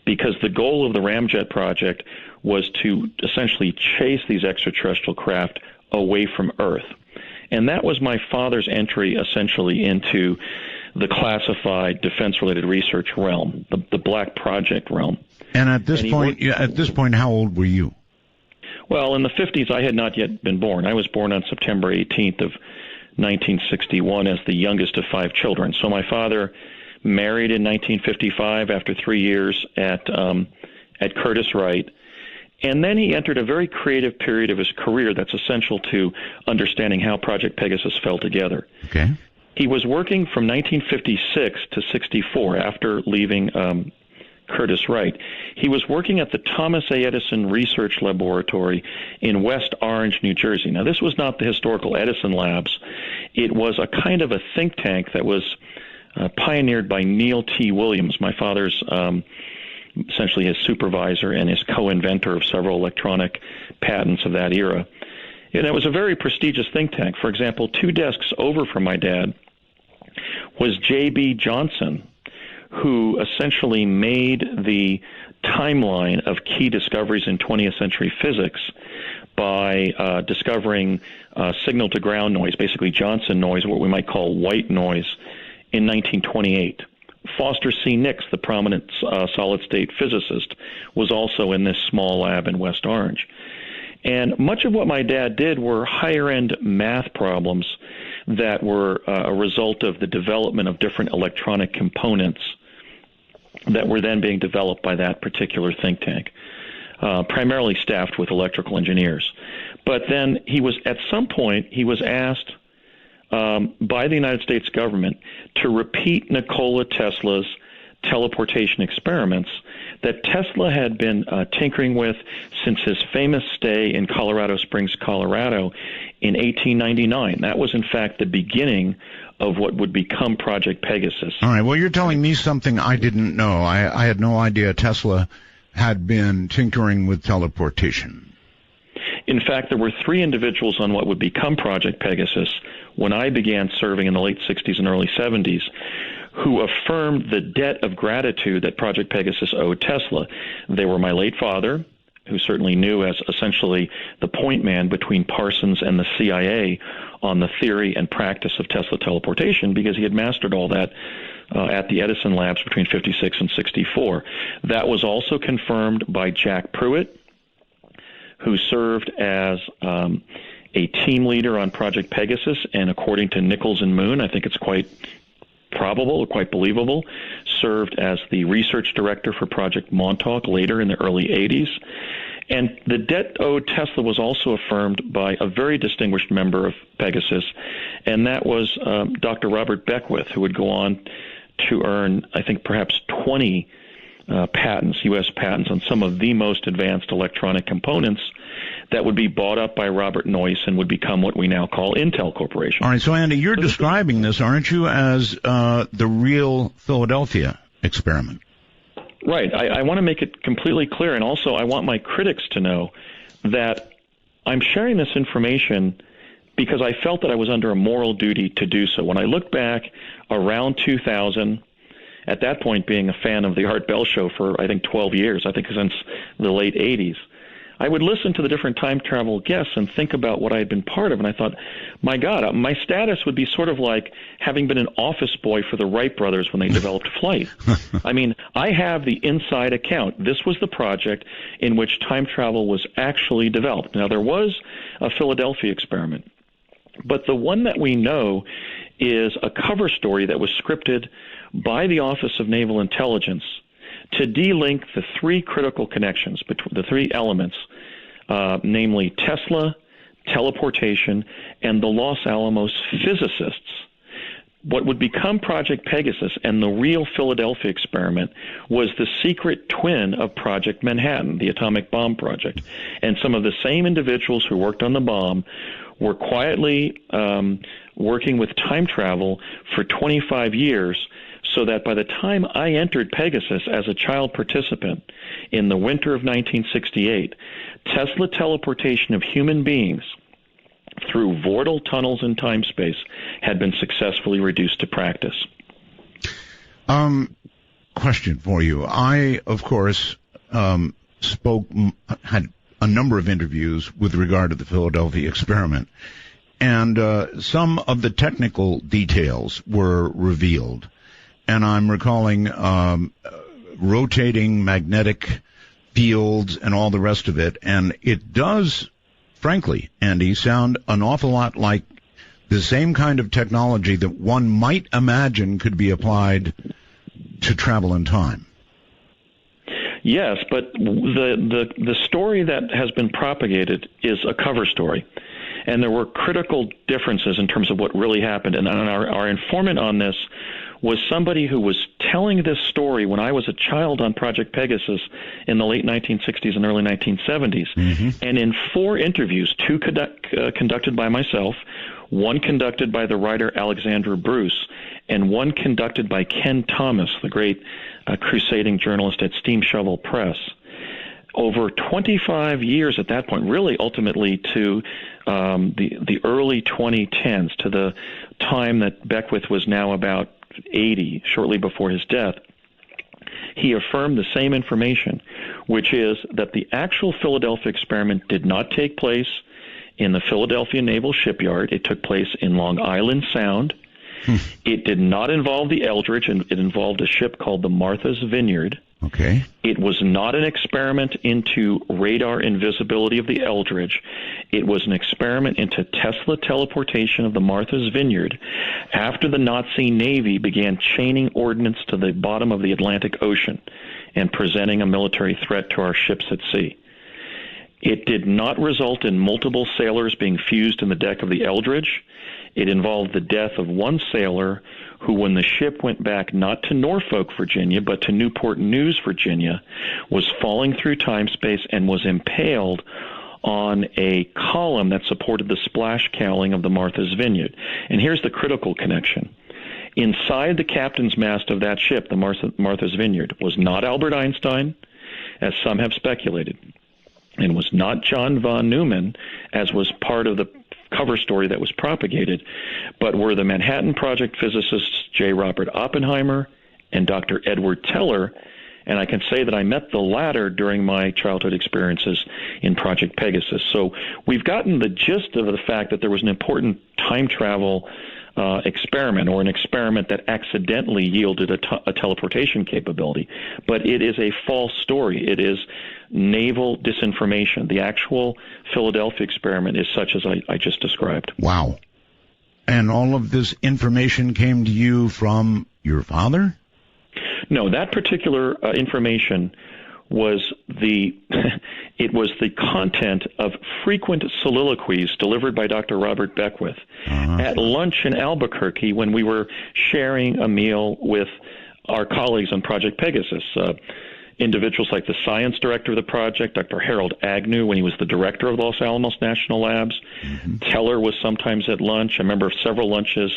F: because the goal of the ramjet project was to essentially chase these extraterrestrial craft away from Earth. And that was my father's entry essentially into the classified defense-related research realm, the Black Project realm.
A: And at this point, how old were you?
F: Well, in the 50s, I had not yet been born. I was born on September 18th of 1961 as the youngest of 5 children. So my father married in 1955 after 3 years at Curtiss Wright. And then he entered a very creative period of his career that's essential to understanding how Project Pegasus fell together.
A: Okay.
F: He was working from 1956 to 64 after leaving Curtiss Wright. He was working at the Thomas A. Edison Research Laboratory in West Orange, New Jersey. Now, this was not the historical Edison labs. It was a kind of a think tank that was pioneered by Neil T. Williams, my father's essentially his supervisor and his co-inventor of several electronic patents of that era. And it was a very prestigious think tank. For example, 2 desks over from my dad was J.B. Johnson, who essentially made the timeline of key discoveries in 20th century physics by discovering signal-to-ground noise, basically Johnson noise, what we might call white noise, in 1928. Foster C. Nix, the prominent solid-state physicist, was also in this small lab in West Orange. And much of what my dad did were higher-end math problems that were a result of the development of different electronic components that were then being developed by that particular think tank, primarily staffed with electrical engineers. But then at some point, he was asked by the United States government to repeat Nikola Tesla's teleportation experiments that Tesla had been tinkering with since his famous stay in Colorado Springs, Colorado in 1899. That was, in fact, the beginning of what would become Project Pegasus.
A: All right, well, you're telling me something I didn't know. I had no idea Tesla had been tinkering with teleportation.
F: In fact, there were 3 individuals on what would become Project Pegasus when I began serving in the late 60s and early 70s who affirmed the debt of gratitude that Project Pegasus owed Tesla. They were my late father, who certainly knew as essentially the point man between Parsons and the CIA on the theory and practice of Tesla teleportation, because he had mastered all that at the Edison labs between 56 and 64. That was also confirmed by Jack Pruitt, who served as a team leader on Project Pegasus, and according to Nichols and Moon, I think it's quite probable or quite believable, served as the research director for Project Montauk later in the early 80s. And the debt owed Tesla was also affirmed by a very distinguished member of Pegasus, and that was Dr. Robert Beckwith, who would go on to earn, I think, perhaps 20 patents, U.S. patents, on some of the most advanced electronic components that would be bought up by Robert Noyce and would become what we now call Intel Corporation.
A: All right, so Andy, you're describing this, aren't you, as the real Philadelphia experiment?
F: Right. I want to make it completely clear, and also I want my critics to know that I'm sharing this information because I felt that I was under a moral duty to do so. When I look back around 2000, at that point being a fan of the Art Bell Show for, I think, 12 years, I think since the late 80s, I would listen to the different time travel guests and think about what I had been part of, and I thought, my God, my status would be sort of like having been an office boy for the Wright brothers when they developed flight. I mean, I have the inside account. This was the project in which time travel was actually developed. Now, there was a Philadelphia experiment, but the one that we know is a cover story that was scripted by the Office of Naval Intelligence to de-link the 3 critical connections, between the 3 elements, namely Tesla, teleportation, and the Los Alamos physicists. What would become Project Pegasus and the real Philadelphia experiment was the secret twin of Project Manhattan, the atomic bomb project. And some of the same individuals who worked on the bomb were quietly working with time travel for 25 years, so that by the time I entered Pegasus as a child participant in the winter of 1968, Tesla teleportation of human beings through vortal tunnels in time-space had been successfully reduced to practice.
A: Question for you. I, of course, had a number of interviews with regard to the Philadelphia experiment, and some of the technical details were revealed. And I'm recalling rotating magnetic fields and all the rest of it. And it does, frankly, Andy, sound an awful lot like the same kind of technology that one might imagine could be applied to travel in time.
F: Yes, but the story that has been propagated is a cover story. And there were critical differences in terms of what really happened. And our informant on this was somebody who was telling this story when I was a child on Project Pegasus in the late 1960s and early 1970s. Mm-hmm. And in 4 interviews, 2 conducted by myself, 1 conducted by the writer Alexandra Bruce, and 1 conducted by Ken Thomas, the great crusading journalist at Steam Shovel Press. Over 25 years at that point, really ultimately to the early 2010s, to the time that Beckwith was now about 80, shortly before his death, he affirmed the same information, which is that the actual Philadelphia experiment did not take place in the Philadelphia Naval Shipyard. It took place in Long Island Sound, It did not involve the Eldridge, and it involved a ship called the Martha's Vineyard.
A: Okay.
F: It was not an experiment into radar invisibility of the Eldridge. It was an experiment into Tesla teleportation of the Martha's Vineyard after the Nazi Navy began chaining ordnance to the bottom of the Atlantic Ocean and presenting a military threat to our ships at sea. It did not result in multiple sailors being fused in the deck of the Eldridge. It involved the death of one sailor who, when the ship went back not to Norfolk, Virginia, but to Newport News, Virginia, was falling through time-space and was impaled on a column that supported the splash cowling of the Martha's Vineyard. And here's the critical connection. Inside the captain's mast of that ship, the Martha's Vineyard, was not Albert Einstein, as some have speculated, and was not John von Neumann, as was part of the cover story that was propagated, but were the Manhattan Project physicists J. Robert Oppenheimer and Dr. Edward Teller, and I can say that I met the latter during my childhood experiences in Project Pegasus. So we've gotten the gist of the fact that there was an important time travel experiment, or an experiment that accidentally yielded a teleportation capability. But it is a false story. It is naval disinformation. The actual Philadelphia experiment is such as I just described.
A: Wow. And all of this information came to you from your father?
F: No, that particular information was the content of frequent soliloquies delivered by Dr. Robert Beckwith at lunch in Albuquerque when we were sharing a meal with our colleagues on Project Pegasus. Individuals like the science director of the project, Dr. Harold Agnew, when he was the director of Los Alamos National Labs. Teller was sometimes at lunch. I remember several lunches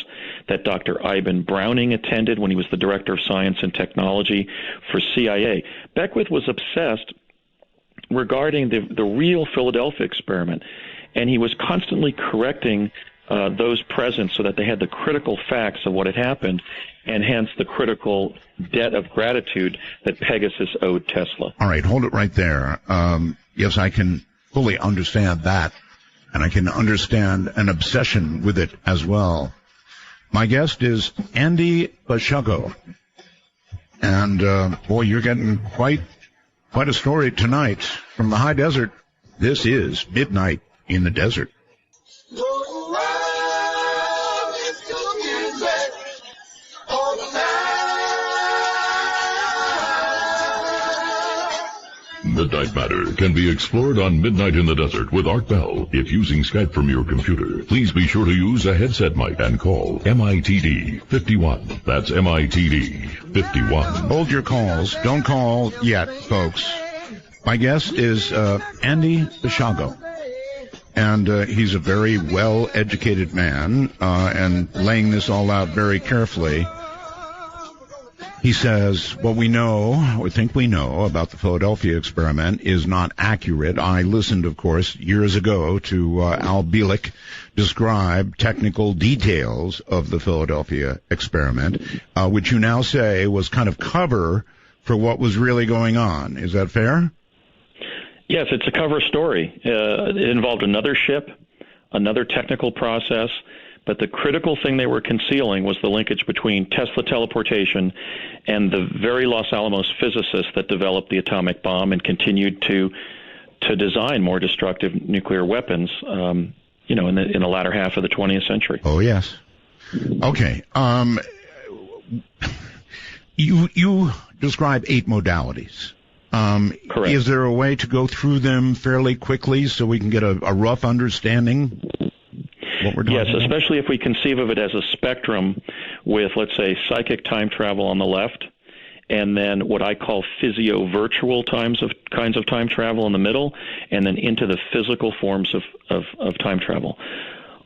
F: that Dr. Ivan Browning attended when he was the director of science and technology for CIA. Beckwith was obsessed regarding the real Philadelphia experiment, and he was constantly correcting those present so that they had the critical facts of what had happened, and hence the critical debt of gratitude that Pegasus owed Tesla.
A: All right, hold it right there. Yes, I can fully understand that, and I can understand an obsession with it as well. My guest is Andy Bashago, and boy, you're getting quite a story tonight from the high desert. This is Midnight in the Desert.
C: Midnight Matter can be explored on Midnight in the Desert with Art Bell. If using Skype from your computer, please be sure to use a headset mic and call MITD 51. That's MITD 51.
A: Hold your calls. Don't call yet, folks. My guest is Andy Bashago, and he's a very well-educated man, and laying this all out very carefully. He says, what we know, or think we know, about the Philadelphia experiment is not accurate. I listened, of course, years ago to Al Bielek describe technical details of the Philadelphia experiment, which you now say was kind of cover for what was really going on. Is that fair?
F: Yes, it's a cover story. It involved another ship, another technical process, but the critical thing they were concealing was the linkage between Tesla teleportation and the very Los Alamos physicists that developed the atomic bomb and continued to design more destructive nuclear weapons, in the latter half of the 20th century.
A: Oh, yes. Okay. You describe 8 modalities.
F: Correct.
A: Is there a way to go through them fairly quickly so we can get a rough understanding?
F: Yes, especially if we conceive of it as a spectrum with, let's say, psychic time travel on the left, and then what I call physio-virtual kinds of time travel in the middle, and then into the physical forms of time travel.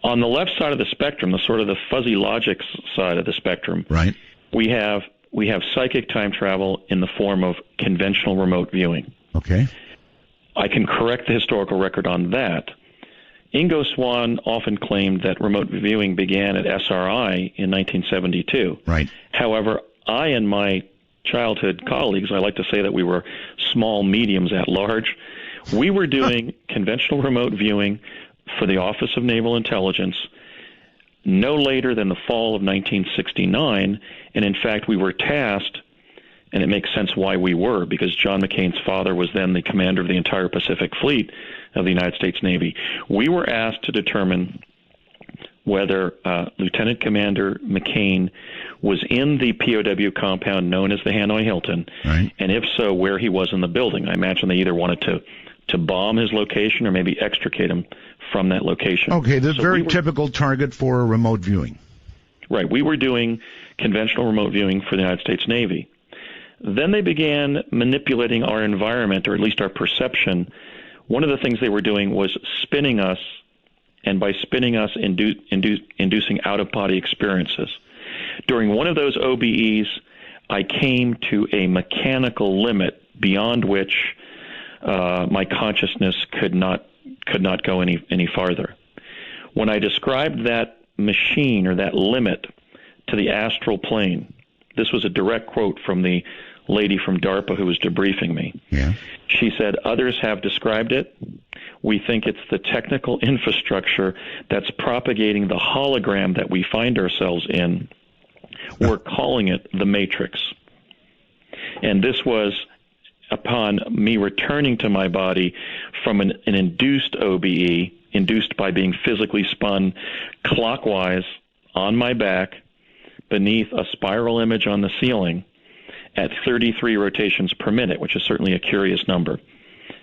F: On the left side of the spectrum, the sort of the fuzzy logic side of the spectrum,
A: right, we have
F: psychic time travel in the form of conventional remote viewing.
A: Okay.
F: I can correct the historical record on that. Ingo Swann often claimed that remote viewing began at SRI in 1972.
A: Right.
F: However, I and my childhood colleagues, I like to say that we were small mediums at large. We were doing conventional remote viewing for the Office of Naval Intelligence no later than the fall of 1969, and in fact we were tasked, and it makes sense why we were, because John McCain's father was then the commander of the entire Pacific Fleet of the United States Navy. We were asked to determine whether Lieutenant Commander McCain was in the POW compound known as the Hanoi Hilton,
A: right,
F: and if so, where he was in the building. I imagine they either wanted to bomb his location or maybe extricate him from that location.
A: Okay, the very typical target for remote viewing.
F: Right, we were doing conventional remote viewing for the United States Navy. Then they began manipulating our environment, or at least our perception. One of the things they were doing was spinning us, and by spinning us, inducing out-of-body experiences. During one of those OBEs, I came to a mechanical limit beyond which my consciousness could not go any farther. When I described that machine or that limit to the astral plane, this was a direct quote from the lady from DARPA who was debriefing me.
A: Yeah.
F: She said, "Others have described it. We think it's the technical infrastructure that's propagating the hologram that we find ourselves in. We're calling it the Matrix." And this was upon me returning to my body from an induced OBE, induced by being physically spun clockwise on my back beneath a spiral image on the ceiling at 33 rotations per minute, which is certainly a curious number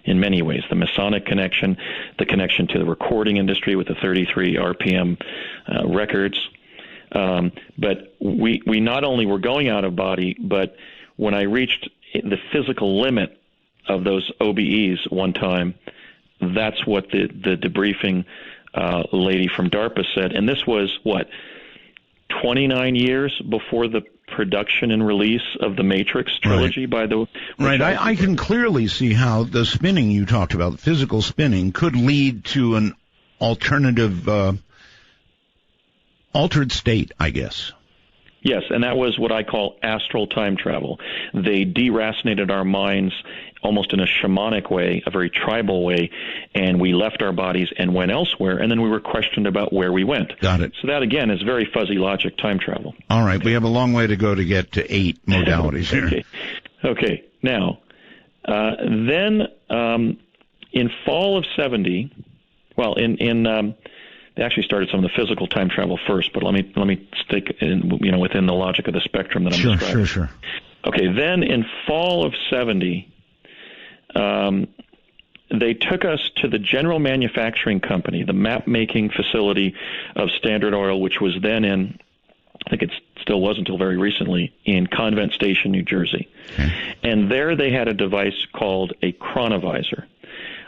F: in many ways. The Masonic connection, the connection to the recording industry with the 33 RPM records. But we not only were going out of body, but when I reached the physical limit of those OBEs one time, that's what the debriefing lady from DARPA said. And this was, 29 years before the production and release of the Matrix trilogy by the...
A: Right, I can clearly see how the spinning you talked about, the physical spinning, could lead to an alternative, altered state, I guess.
F: Yes, and that was what I call astral time travel. They deracinated our minds almost in a shamanic way, a very tribal way, and we left our bodies and went elsewhere, and then we were questioned about where we went.
A: Got it.
F: So that, again, is very fuzzy logic time travel.
A: All right, we have a long way to go to get to 8 modalities here.
F: Okay. Now, then in fall of 70, they actually started some of the physical time travel first, but let me stick in, within the logic of the spectrum that I'm describing.
A: Sure.
F: Okay, then in fall of 70, they took us to the general manufacturing company, the map-making facility of Standard Oil, which was then in, I think it still was until very recently, in Convent Station, New Jersey. Okay. And there they had a device called a chronovisor.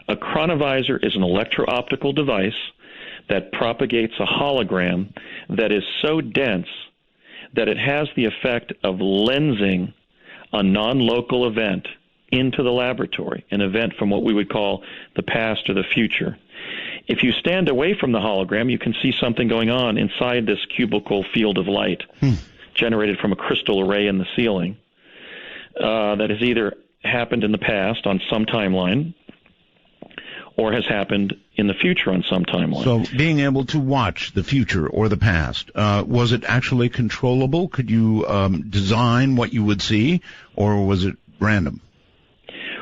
F: A chronovisor is an electro-optical device that propagates a hologram that is so dense that it has the effect of lensing a non-local event into the laboratory, an event from what we would call the past or the future. If you stand away from the hologram, you can see something going on inside this cubical field of light generated from a crystal array in the ceiling that has either happened in the past on some timeline or has happened in the future on some timeline.
A: So being able to watch the future or the past, was it actually controllable? Could you design what you would see, or was it random?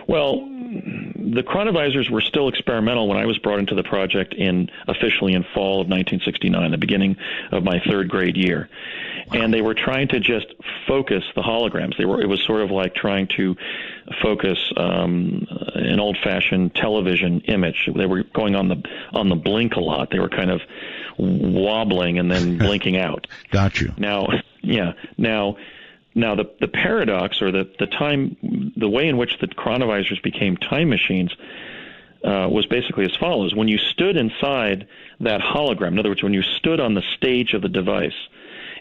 F: Well, the chronovisors were still experimental when I was brought into the project officially in fall of 1969, the beginning of my third grade year. And they were trying to just focus the holograms. It was sort of like trying to focus an old-fashioned television image. They were going on the blink a lot. They were kind of wobbling and then blinking out.
A: Got you.
F: Now, the paradox, or the way in which the chronovisors became time machines was basically as follows. When you stood inside that hologram, in other words, when you stood on the stage of the device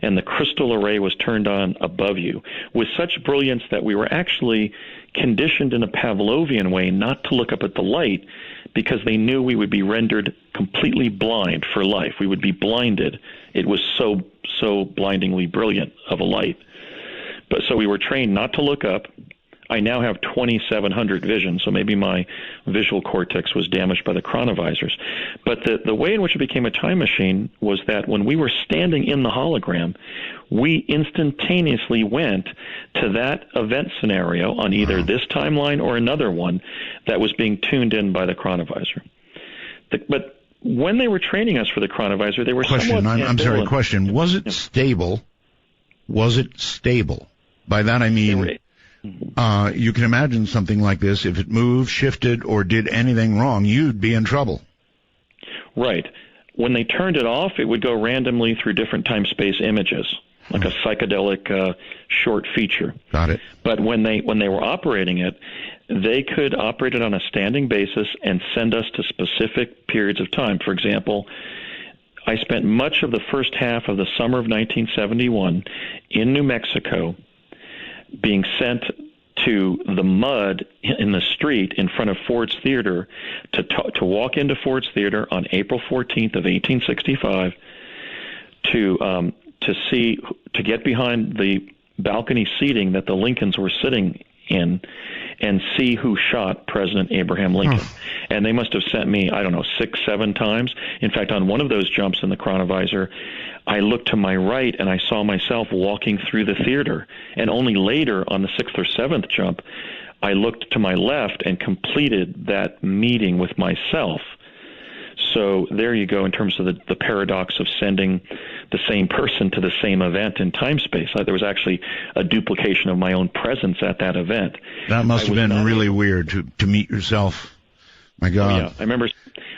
F: and the crystal array was turned on above you with such brilliance that we were actually conditioned in a Pavlovian way not to look up at the light, because they knew we would be rendered completely blind for life. We would be blinded. It was so blindingly brilliant of a light. But so we were trained not to look up I now have 2700 vision, so maybe my visual cortex was damaged by the chronovisors. But the way in which it became a time machine was that when we were standing in the hologram, we instantaneously went to that event scenario on either this timeline or another one that was being tuned in by the chronovisor. But when they were training us for the chronovisor, they were
A: I'm sorry, question. Was it stable? Was it stable? By that I mean, you can imagine something like this. If it moved, shifted, or did anything wrong, you'd be in trouble.
F: Right. When they turned it off, it would go randomly through different time-space images, like a psychedelic short feature.
A: Got it.
F: But when they were operating it, they could operate it on a standing basis and send us to specific periods of time. For example, I spent much of the first half of the summer of 1971 in New Mexico being sent to the mud in the street in front of Ford's Theater to walk into Ford's Theater on April 14th of 1865 to get behind the balcony seating that the Lincolns were sitting in and see who shot President Abraham Lincoln. And they must have sent me, 6, 7 times. In fact, on one of those jumps in the chronovisor, I looked to my right and I saw myself walking through the theater. And only later, on the 6th or 7th jump, I looked to my left and completed that meeting with myself. So there you go in terms of the paradox of sending the same person to the same event in time-space. There was actually a duplication of my own presence at that event.
A: That must have been really weird to meet yourself. My God.
F: Oh, yeah. I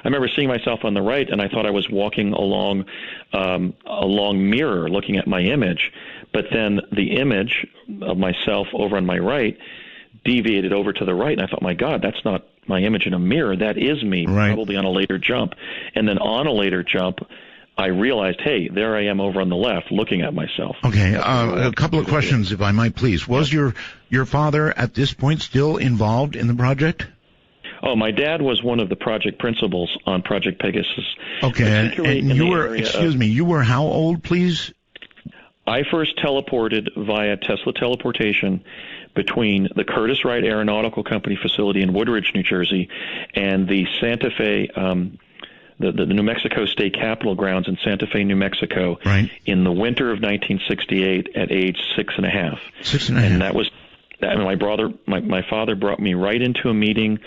F: remember seeing myself on the right, and I thought I was walking along a long mirror looking at my image. But then the image of myself over on my right deviated over to the right, and I thought, my God, that's not my image in a mirror. That is me, probably on a later jump. And then on a later jump, I realized, hey, there I am over on the left looking at myself.
A: Okay, a couple of questions, if I might, please. Was your father at this point still involved in the project?
F: Oh, my dad was one of the project principals on Project Pegasus.
A: Okay, and you were, you were how old, please?
F: I first teleported via Tesla teleportation between the Curtiss Wright Aeronautical Company facility in Woodridge, New Jersey, and the Santa Fe, the New Mexico State Capitol grounds in Santa Fe, New Mexico, in the winter of 1968 at age 6.5.
A: 6.5.
F: And that was, my father brought me right into a meeting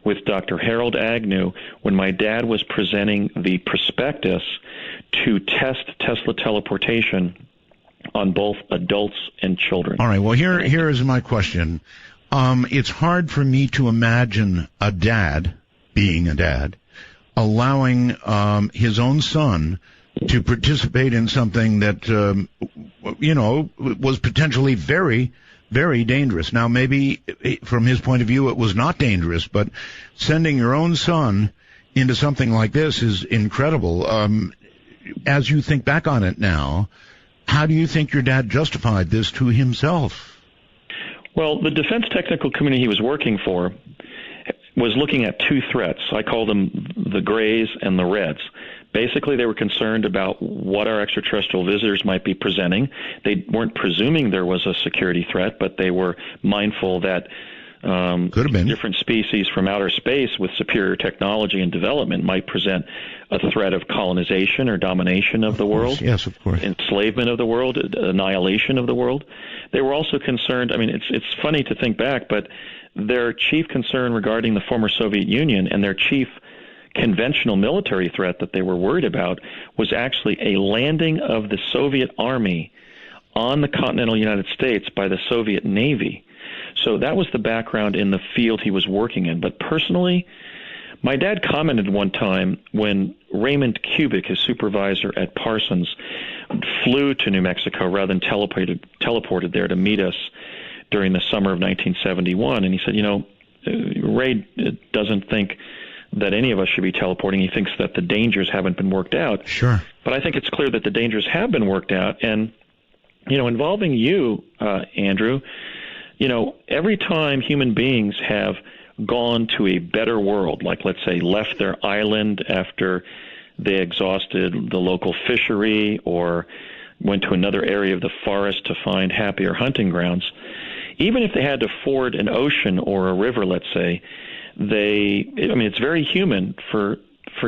F: with Dr. Harold Agnew when my dad was presenting the prospectus to test Tesla teleportation on both adults and children.
A: All right, well, here is my question. It's hard for me to imagine a dad, being a dad, allowing his own son to participate in something that, was potentially very, very dangerous. Now, maybe from his point of view it was not dangerous, but sending your own son into something like this is incredible. As you think back on it now, how do you think your dad justified this to himself?
F: Well, the Defense Technical Committee he was working for was looking at two threats. I call them the grays and the reds. Basically, they were concerned about what our extraterrestrial visitors might be presenting. They weren't presuming there was a security threat, but they were mindful that different species from outer space with superior technology and development might present a threat of colonization or domination of the world.
A: Yes, of course.
F: Enslavement of the world, annihilation of the world. They were also concerned, it's funny to think back, but their chief concern regarding the former Soviet Union and their chief conventional military threat that they were worried about was actually a landing of the Soviet Army on the continental United States by the Soviet Navy. So that was the background in the field he was working in. But personally, my dad commented one time when Raymond Kubik, his supervisor at Parsons, flew to New Mexico rather than teleported there to meet us during the summer of 1971. And he said, Ray doesn't think that any of us should be teleporting. He thinks that the dangers haven't been worked out.
A: Sure.
F: But I think it's clear that the dangers have been worked out. And, involving you, Andrew, every time human beings have gone to a better world, like let's say left their island after they exhausted the local fishery or went to another area of the forest to find happier hunting grounds, even if they had to ford an ocean or a river, let's say, it's very human for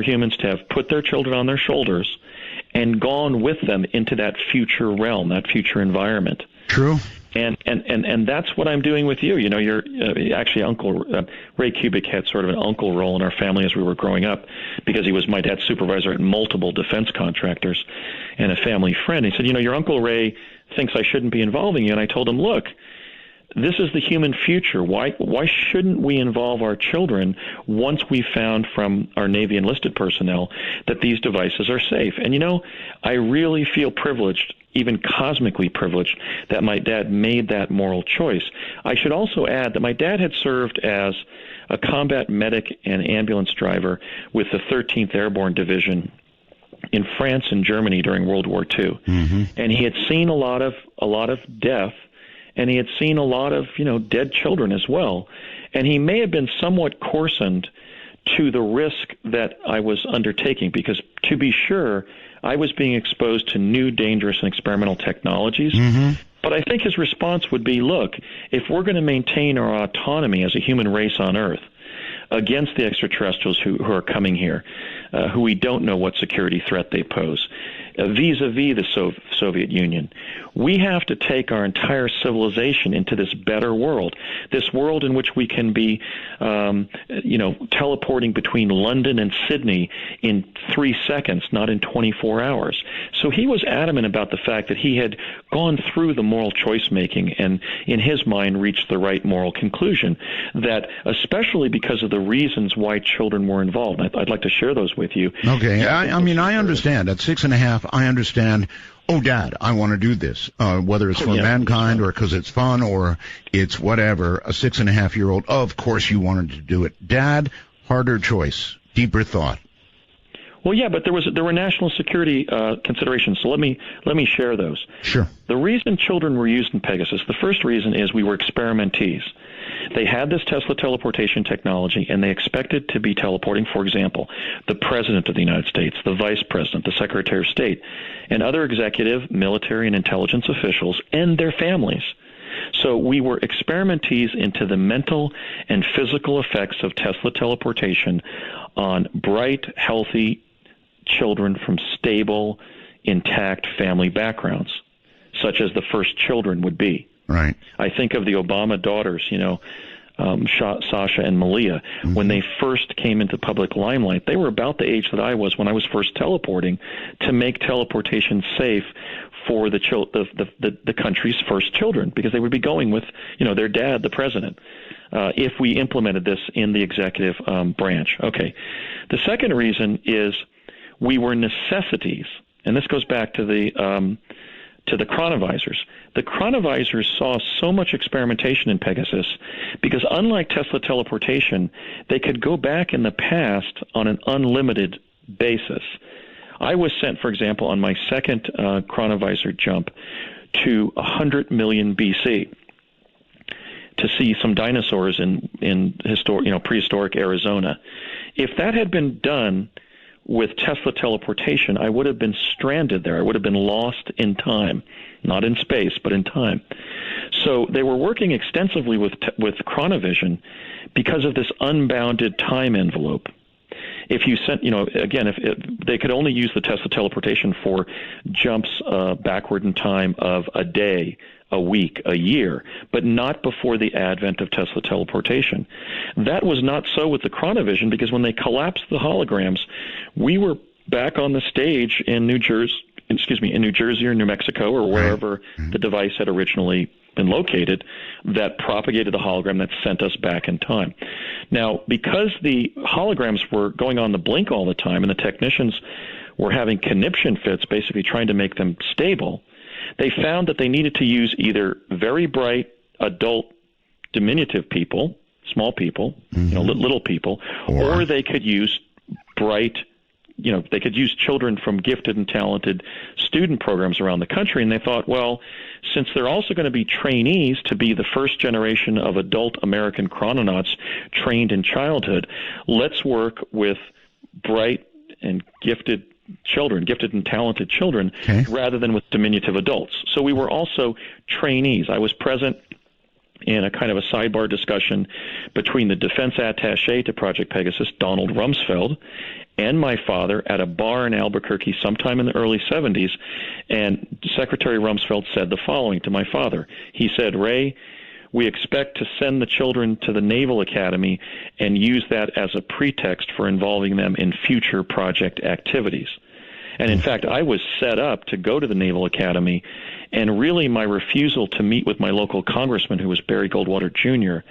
F: humans to have put their children on their shoulders and gone with them into that future realm, that future environment.
A: True.
F: And that's what I'm doing with you. You know, you're actually Uncle Ray Kubik had sort of an uncle role in our family as we were growing up, because he was my dad's supervisor at multiple defense contractors and a family friend. He said, you know, your Uncle Ray thinks I shouldn't be involving you. And I told him, look, this is the human future. Why shouldn't we involve our children once we found from our Navy enlisted personnel that these devices are safe? And, you know, I really feel privileged, even cosmically privileged, that my dad made that moral choice. I should also add that my dad had served as a combat medic and ambulance driver with the 13th Airborne Division in France and Germany during World War II. Mm-hmm. And he had seen a lot of death, and he had seen a lot of, you know, dead children as well. And he may have been somewhat coarsened to the risk that I was undertaking, because, to be sure, I was being exposed to new, dangerous, and experimental technologies. Mm-hmm. But I think his response would be, look, if we're going to maintain our autonomy as a human race on Earth against the extraterrestrials who are coming here, who we don't know what security threat they pose, vis-a-vis the Soviet Union, we have to take our entire civilization into this better world, this world in which we can be, teleporting between London and Sydney in 3 seconds, not in 24 hours. So he was adamant about the fact that he had gone through the moral choice making and, in his mind, reached the right moral conclusion, that especially because of the reasons why children were involved. I'd like to share those with you.
A: Okay. I understand. At 6.5, I understand, oh, Dad, I want to do this, whether it's for mankind or because it's fun or it's whatever. A 6.5-year-old, of course you wanted to do it. Dad, harder choice, deeper thought.
F: Well, yeah, but there were national security considerations, so let me share those.
A: Sure.
F: The reason children were used in Pegasus, the first reason is we were experimentees. They had this Tesla teleportation technology, and they expected to be teleporting, for example, the President of the United States, the Vice President, the Secretary of State, and other executive, military, and intelligence officials, and their families. So we were experimentees into the mental and physical effects of Tesla teleportation on bright, healthy children from stable, intact family backgrounds, such as the first children would be.
A: Right.
F: I think of the Obama daughters, Sasha and Malia. Mm-hmm. When they first came into public limelight, they were about the age that I was when I was first teleporting, to make teleportation safe for the country's first children, because they would be going with, their dad, the president, if we implemented this in the executive branch. Okay. The second reason is we were necessities, and this goes back to the chronovisors. The chronovisors saw so much experimentation in Pegasus because, unlike Tesla teleportation, they could go back in the past on an unlimited basis. I was sent, for example, on my second chronovisor jump to 100 million BC to see some dinosaurs in prehistoric Arizona. If that had been done with Tesla teleportation, I would have been stranded there. I would have been lost in time, not in space, but in time. So they were working extensively with chronovision because of this unbounded time envelope. If you sent, if they could only use the Tesla teleportation for jumps backward in time of a day, a week, a year, but not before the advent of Tesla teleportation. That was not so with the chronovision, because when they collapsed the holograms, we were back on the stage in New Jersey or New Mexico or wherever the device had originally been located that propagated the hologram that sent us back in time. Now, because the holograms were going on the blink all the time and the technicians were having conniption fits, basically trying to make them stable, they found that they needed to use either very bright adult diminutive people, small people, little people, or they could use bright, they could use children from gifted and talented student programs around the country. And they thought, well, since they're also going to be trainees to be the first generation of adult American chrononauts trained in childhood, let's work with bright and gifted and talented children, rather than with diminutive adults. So we were also trainees. I was present in a kind of a sidebar discussion between the defense attaché to Project Pegasus, Donald Rumsfeld, and my father at a bar in Albuquerque sometime in the early 70s. And Secretary Rumsfeld said the following to my father. He said, "Ray, we expect to send the children to the Naval Academy and use that as a pretext for involving them in future project activities." And in fact, I was set up to go to the Naval Academy, and really my refusal to meet with my local congressman, who was Barry Goldwater Jr.,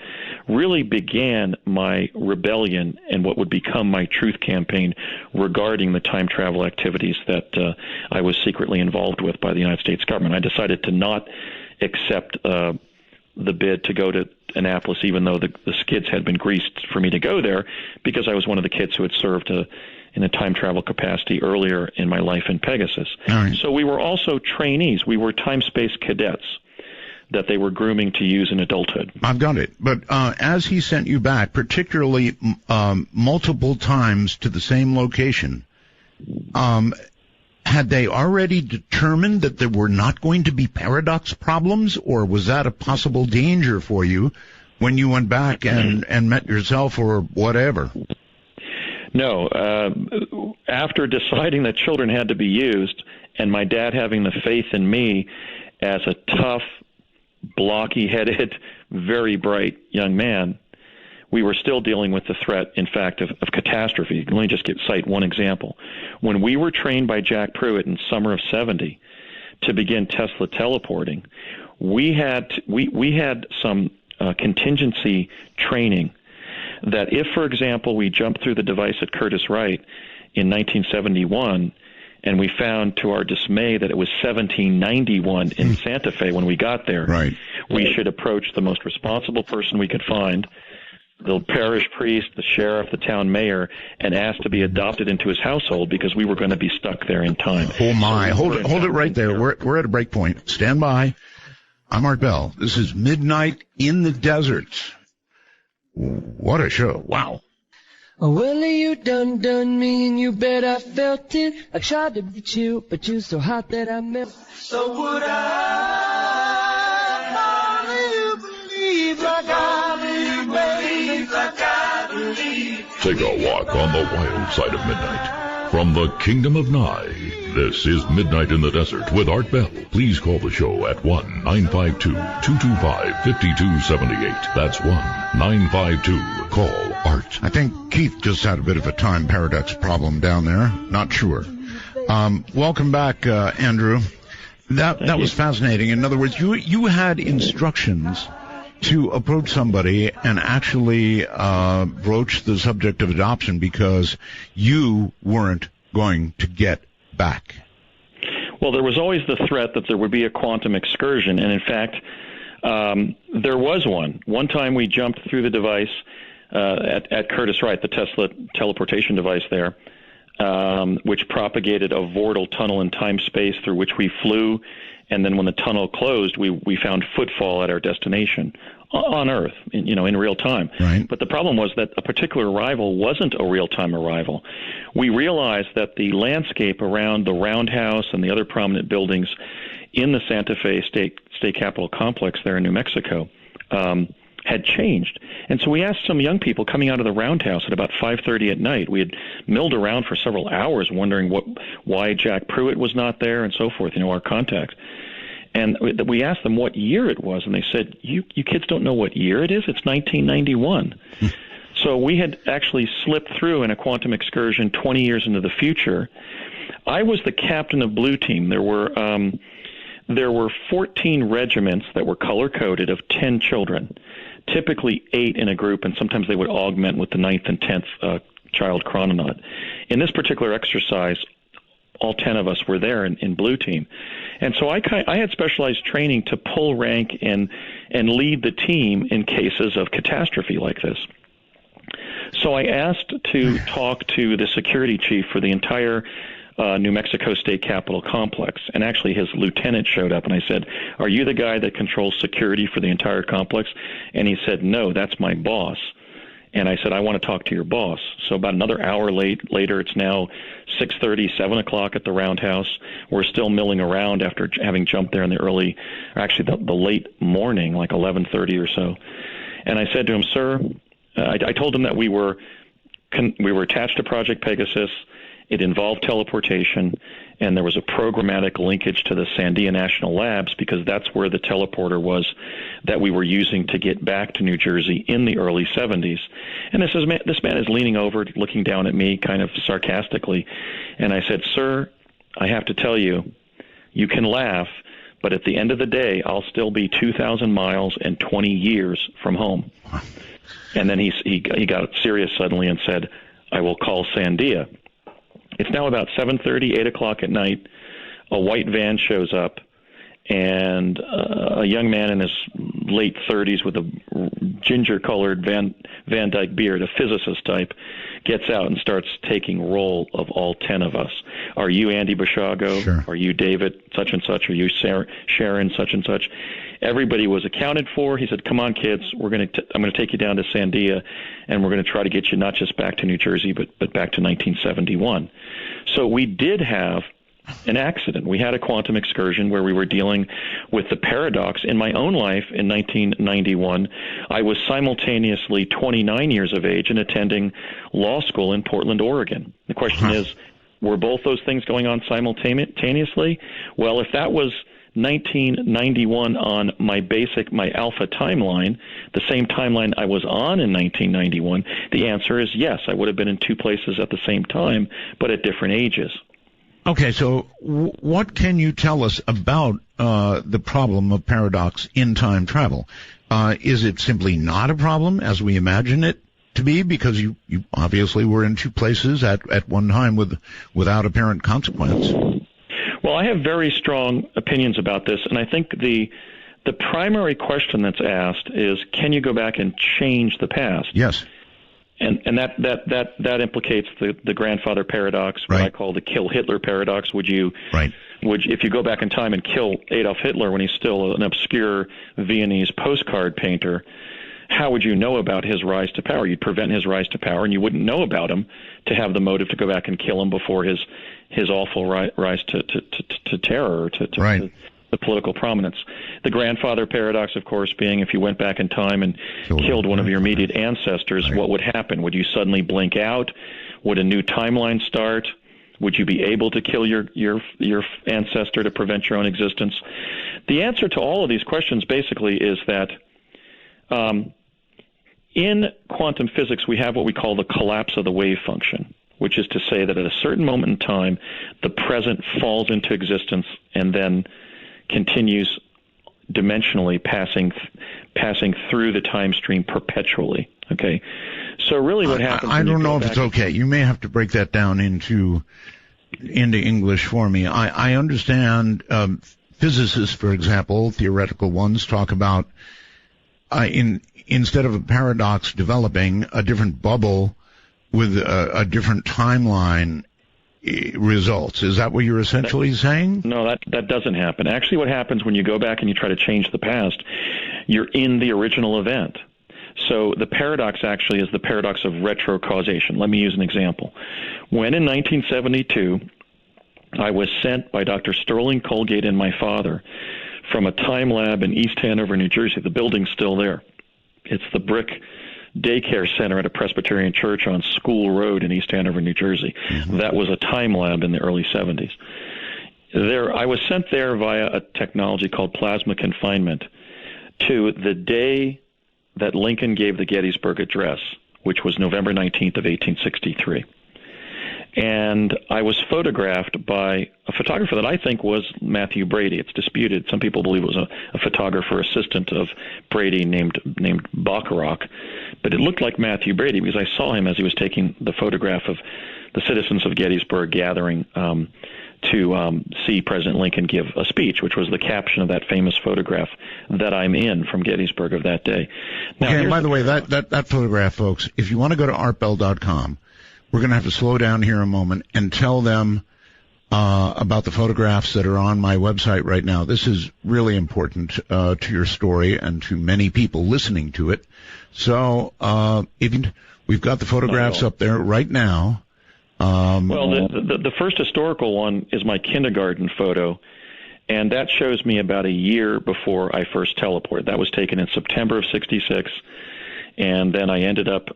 F: really began my rebellion and what would become my truth campaign regarding the time travel activities that I was secretly involved with by the United States government. I decided to not accept the bid to go to Annapolis, even though the skids had been greased for me to go there, because I was one of the kids who had served in a time travel capacity earlier in my life in Pegasus.
A: Right.
F: So we were also trainees. We were time-space cadets that they were grooming to use in adulthood.
A: I've got it. But as he sent you back, particularly multiple times to the same location, had they already determined that there were not going to be paradox problems, or was that a possible danger for you when you went back and met yourself or whatever?
F: No. After deciding that children had to be used, and my dad having the faith in me as a tough, blocky-headed, very bright young man, we were still dealing with the threat, in fact, of catastrophe. Let me just cite one example. When we were trained by Jack Pruitt in summer of 70 to begin Tesla teleporting, we had some contingency training that if, for example, we jumped through the device at Curtiss Wright in 1971 and we found to our dismay that it was 1791 in Santa Fe when we got there,
A: right,
F: we should approach the most responsible person we could find, the parish priest, the sheriff, the town mayor, and ask to be adopted into his household because we were going to be stuck there in time.
A: Oh, my. Hold it right there. We're at a break point. Stand by. I'm Art Bell. This is Midnight in the Desert. What a show. Wow.
E: Well, you done me, and you bet I felt it. I tried to beat you, but you're so hot that I melt. So would I believe like I believe, like I believe.
C: Take a walk on the wild side of midnight. From the Kingdom of Nye, this is Midnight in the Desert with Art Bell. Please call the show at 1-952-225-5278. That's 1-952-CALL-ART.
A: I think Keith just had a bit of a time paradox problem down there. Not sure. Welcome back, Andrew. That was fascinating. In other words, you had instructions to approach somebody and actually broach the subject of adoption because you weren't going to get back.
F: Well, there was always the threat that there would be a quantum excursion, and in fact, there was one. One time we jumped through the device at Curtiss Wright, the Tesla teleportation device there, which propagated a vortal tunnel in time-space through which we flew, and then when the tunnel closed, we found footfall at our destination on Earth, in real time.
A: Right.
F: But the problem was that a particular arrival wasn't a real-time arrival. We realized that the landscape around the Roundhouse and the other prominent buildings in the Santa Fe State Capitol complex there in New Mexico had changed. And so we asked some young people coming out of the Roundhouse at about 5:30 at night. We had milled around for several hours wondering why Jack Pruitt was not there and so forth, our contacts. And we asked them what year it was, and they said, you kids don't know what year it is? It's 1991. So we had actually slipped through in a quantum excursion 20 years into the future. I was the captain of Blue Team. There were 14 regiments that were color-coded of 10 children, typically 8 in a group, and sometimes they would augment with the 9th and 10th child chrononaut. In this particular exercise, all 10 of us were there in Blue Team. And so I had specialized training to pull rank and lead the team in cases of catastrophe like this. So I asked to talk to the security chief for the entire New Mexico State Capitol complex, and actually his lieutenant showed up, and I said, "Are you the guy that controls security for the entire complex?" And he said, "No, that's my boss." And I said, I want to talk to your boss. So about another hour later, it's now 6:30, 7 o'clock at the Roundhouse. We're still milling around after having jumped there in the the late morning, like 11:30 or so. And I said to him, sir, I told him that we were attached to Project Pegasus. It involved teleportation, and there was a programmatic linkage to the Sandia National Labs because that's where the teleporter was that we were using to get back to New Jersey in the early 70s. And this man is leaning over, looking down at me kind of sarcastically. And I said, sir, I have to tell you, you can laugh, but at the end of the day, I'll still be 2,000 miles and 20 years from home. And then he got serious suddenly and said, I will call Sandia. It's now about 7:30, 8 o'clock at night. A white van shows up, and a young man in his late 30s with a ginger-colored Van Dyke beard, a physicist type, gets out and starts taking roll of all 10 of us. Are you Andy Bashago?
A: Sure.
F: Are you David such and such? Are you Sharon such and such? Everybody was accounted for. He said, come on, kids, I'm going to take you down to Sandia, and we're going to try to get you not just back to New Jersey, but back to 1971. So we did have an accident. We had a quantum excursion where we were dealing with the paradox. In my own life in 1991, I was simultaneously 29 years of age and attending law school in Portland, Oregon. The question is, were both those things going on simultaneously? Well, if that was 1991 on my alpha timeline, the same timeline I was on in 1991, the answer is yes. I would have been in two places at the same time, but at different ages.
A: Okay, so what can you tell us about the problem of paradox in time travel? Is it simply not a problem as we imagine it to be, because you obviously were in two places at one time without apparent consequence?
F: Well, I have very strong opinions about this, and I think the primary question that's asked is, can you go back and change the past?
A: Yes.
F: And that implicates the grandfather paradox, what I call the kill Hitler paradox. If you go back in time and kill Adolf Hitler when he's still an obscure Viennese postcard painter, how would you know about his rise to power? You'd prevent his rise to power, and you wouldn't know about him to have the motive to go back and kill him before his awful rise to terror, to the political prominence. The grandfather paradox, of course, being if you went back in time and killed one of your immediate ancestors, what would happen? Would you suddenly blink out? Would a new timeline start? Would you be able to kill your ancestor to prevent your own existence? The answer to all of these questions basically is that in quantum physics, we have what we call the collapse of the wave function, which is to say that at a certain moment in time, the present falls into existence and then continues dimensionally passing through the time stream perpetually. Okay, so really what happens?
A: I don't know if it's okay. You may have to break that down into English for me. I understand physicists, for example, theoretical ones, talk about instead of a paradox developing, a different bubble with a different timeline results. Is that what you're essentially saying?
F: No, that doesn't happen. Actually, what happens when you go back and you try to change the past, you're in the original event. So the paradox actually is the paradox of retrocausation. Let me use an example. When in 1972, I was sent by Dr. Sterling Colgate and my father from a time lab in East Hanover, New Jersey. The building's still there. It's the brick daycare center at a Presbyterian church on School Road in East Hanover, New Jersey. Mm-hmm. That was a time lab in the early 70s. I was sent there via a technology called plasma confinement to the day that Lincoln gave the Gettysburg Address, which was November 19th of 1863. And I was photographed by a photographer that I think was Matthew Brady. It's disputed. Some people believe it was a photographer assistant of Brady named Bacharach. But it looked like Matthew Brady because I saw him as he was taking the photograph of the citizens of Gettysburg gathering to see President Lincoln give a speech, which was the caption of that famous photograph that I'm in from Gettysburg of that day. Now,
A: okay, and by the way, that photograph, folks, if you want to go to artbell.com, we're going to have to slow down here a moment and tell them about the photographs that are on my website right now. This is really important to your story and to many people listening to it. So we've got the photographs up there right now.
F: Well, the first historical one is my kindergarten photo, and that shows me about a year before I first teleported. That was taken in September of '66, and then I ended up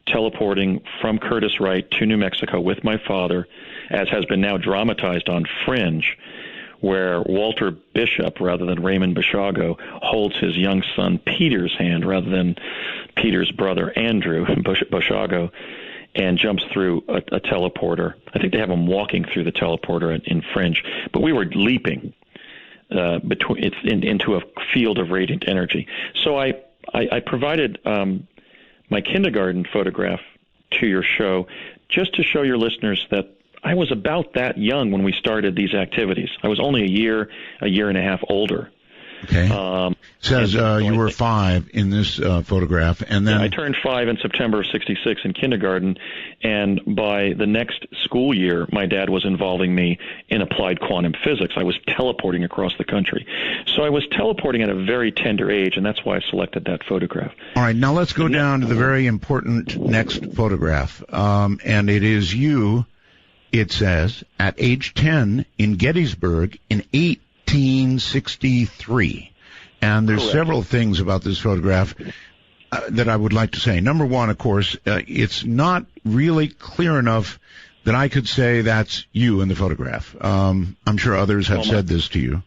F: teleporting from Curtis Wright to New Mexico with my father, as has been now dramatized on Fringe, where Walter Bishop, rather than Raymond Bishago, holds his young son Peter's hand rather than Peter's brother Andrew Bishago, and jumps through a teleporter. I think they have him walking through the teleporter in Fringe, but we were leaping into a field of radiant energy. So I provided my kindergarten photograph to your show just to show your listeners that I was about that young when we started these activities. I was only a year and a half older.
A: Okay. Says you were 5 in this photograph, and then
F: I turned 5 in September of '66 in kindergarten, and by the next school year, my dad was involving me in applied quantum physics. I was teleporting across the country, so I was teleporting at a very tender age, and that's why I selected that photograph.
A: All right, now let's go down to the very important next photograph, and it is you. It says at age 10 in Gettysburg in 1863. And there's
F: Correct.
A: Several things about this photograph that I would like to say. Number one, of course, it's not really clear enough that I could say that's you in the photograph. I'm sure others have said this to you.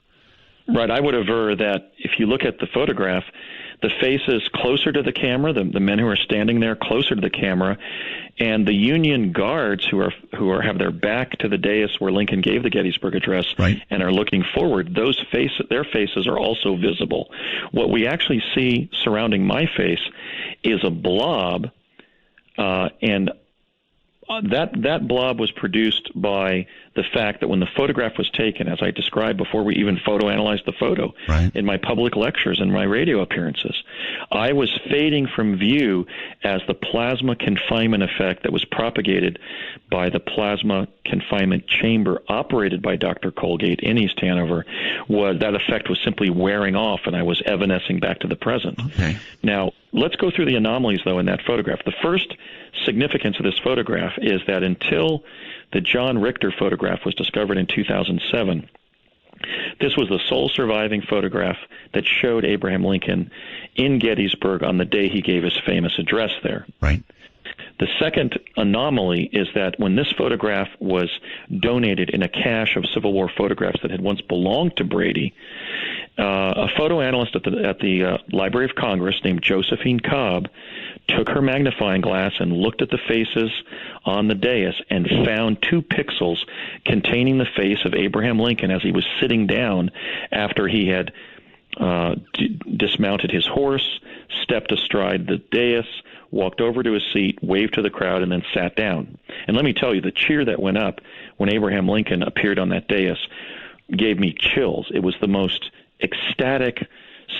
F: Right. I would aver that if you look at the photograph, the face is closer to the camera, the men who are standing there closer to the camera, and the Union guards who have their back to the dais where Lincoln gave the Gettysburg Address,
A: right,
F: and are looking forward, their faces are also visible. What we actually see surrounding my face is a blob, and that blob was produced by the fact that when the photograph was taken, as I described before we even photoanalyzed the photo,
A: right,
F: in my public lectures and my radio appearances, I was fading from view as the plasma confinement effect that was propagated by the plasma confinement chamber operated by Dr. Colgate in East Hanover. That effect was simply wearing off, and I was evanescing back to the present.
A: Okay.
F: Now, let's go through the anomalies, though, in that photograph. The first significance of this photograph is that until the John Richter photograph was discovered in 2007, this was the sole surviving photograph that showed Abraham Lincoln in Gettysburg on the day he gave his famous address there.
A: Right.
F: The second anomaly is that when this photograph was donated in a cache of Civil War photographs that had once belonged to Brady, a photo analyst at the Library of Congress named Josephine Cobb took her magnifying glass and looked at the faces on the dais and found 2 pixels containing the face of Abraham Lincoln as he was sitting down after he had dismounted his horse, stepped astride the dais, walked over to his seat, waved to the crowd, and then sat down. And let me tell you, the cheer that went up when Abraham Lincoln appeared on that dais gave me chills. It was the most ecstatic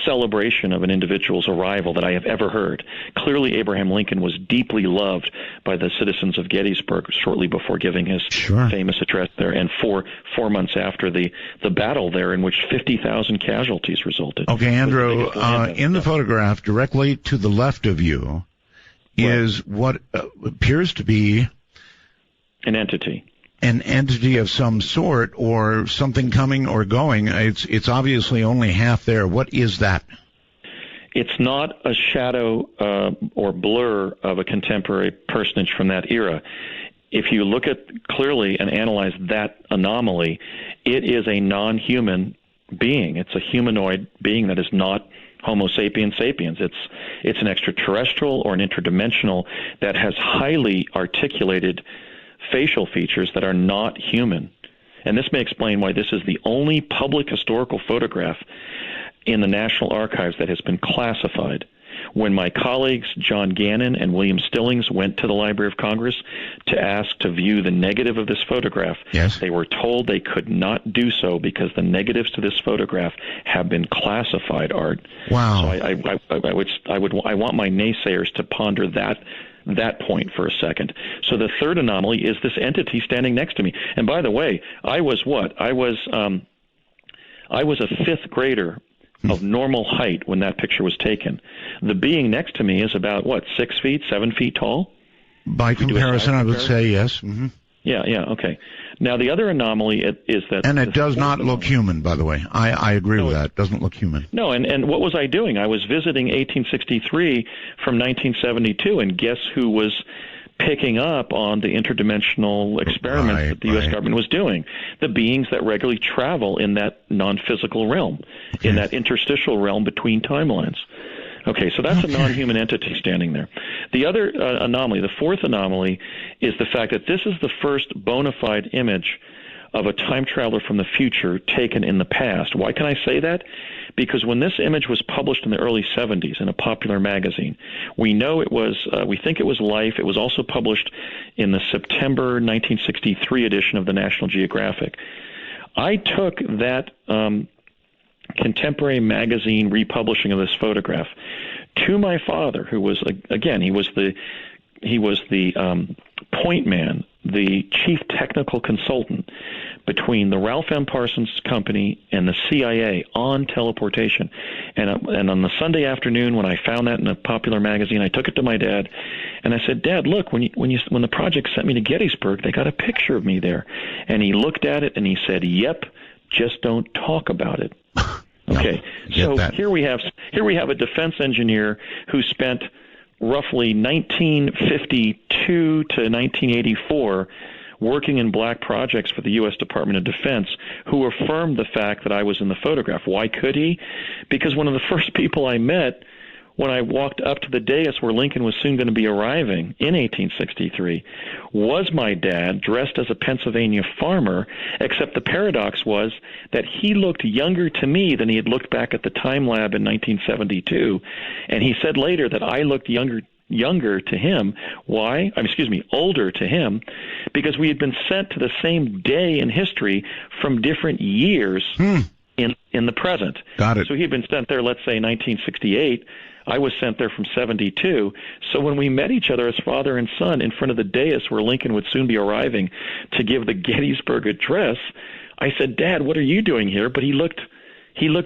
F: celebration of an individual's arrival that I have ever heard. Clearly, Abraham Lincoln was deeply loved by the citizens of Gettysburg shortly before giving his famous address there, and four months after the battle there, in which 50,000 casualties resulted.
A: Okay, Andrew, in the photograph directly to the left of you is what appears to be
F: an entity.
A: An entity of some sort, or something coming or going. It's obviously only half there. What is that?
F: It's not a shadow or blur of a contemporary personage from that era. If you look at clearly and analyze that anomaly, it is a non-human being. It's a humanoid being that is not Homo sapiens sapiens. It's an extraterrestrial or an interdimensional that has highly articulated facial features that are not human. And this may explain why this is the only public historical photograph in the National Archives that has been classified. When my colleagues John Gannon and William Stillings went to the Library of Congress to ask to view the negative of this photograph, they were told they could not do so because the negatives to this photograph have been classified, Art.
A: Wow.
F: So I want my naysayers to ponder that that point for a second. So the third anomaly is this entity standing next to me. And by the way, I was a fifth grader of normal height when that picture was taken. The being next to me is about, 6 feet, 7 feet tall?
A: By comparison, I would say yes. Mm-hmm.
F: Yeah, okay. Now, the other anomaly is that...
A: And it does not look human, by the way. I agree with that. It doesn't look human.
F: No, and what was I doing? I was visiting 1863 from 1972, and guess who was picking up on the interdimensional experiments that the U.S. government was doing? The beings that regularly travel in that non-physical realm, in that interstitial realm between timelines. Okay, so that's a non-human entity standing there. The other anomaly, the fourth anomaly, is the fact that this is the first bona fide image of a time traveler from the future taken in the past. Why can I say that? Because when this image was published in the early 70s in a popular magazine, we know it was, we think it was Life. It was also published in the September 1963 edition of the National Geographic. I took that contemporary magazine republishing of this photograph to my father, who was, again, he was the point man, the chief technical consultant between the Ralph M. Parsons Company and the CIA on teleportation. And on the Sunday afternoon when I found that in a popular magazine, I took it to my dad, and I said, "Dad, look, when the project sent me to Gettysburg, they got a picture of me there." And he looked at it and he said, "Yep, just don't talk about it." Okay, so here we have a defense engineer who spent roughly 1952 to 1984 working in black projects for the U.S. Department of Defense, who affirmed the fact that I was in the photograph. Why could he? Because one of the first people I met when I walked up to the dais where Lincoln was soon going to be arriving in 1863 was my dad, dressed as a Pennsylvania farmer, except the paradox was that he looked younger to me than he had looked back at the time lab in 1972. And he said later that I looked younger to him. Why? Older to him, because we had been sent to the same day in history from different years in the present.
A: Got it.
F: So he had been sent there, let's say, 1968. I was sent there from 72. So when we met each other as father and son in front of the dais where Lincoln would soon be arriving to give the Gettysburg Address, I said, "Dad, what are you doing here?" But he looked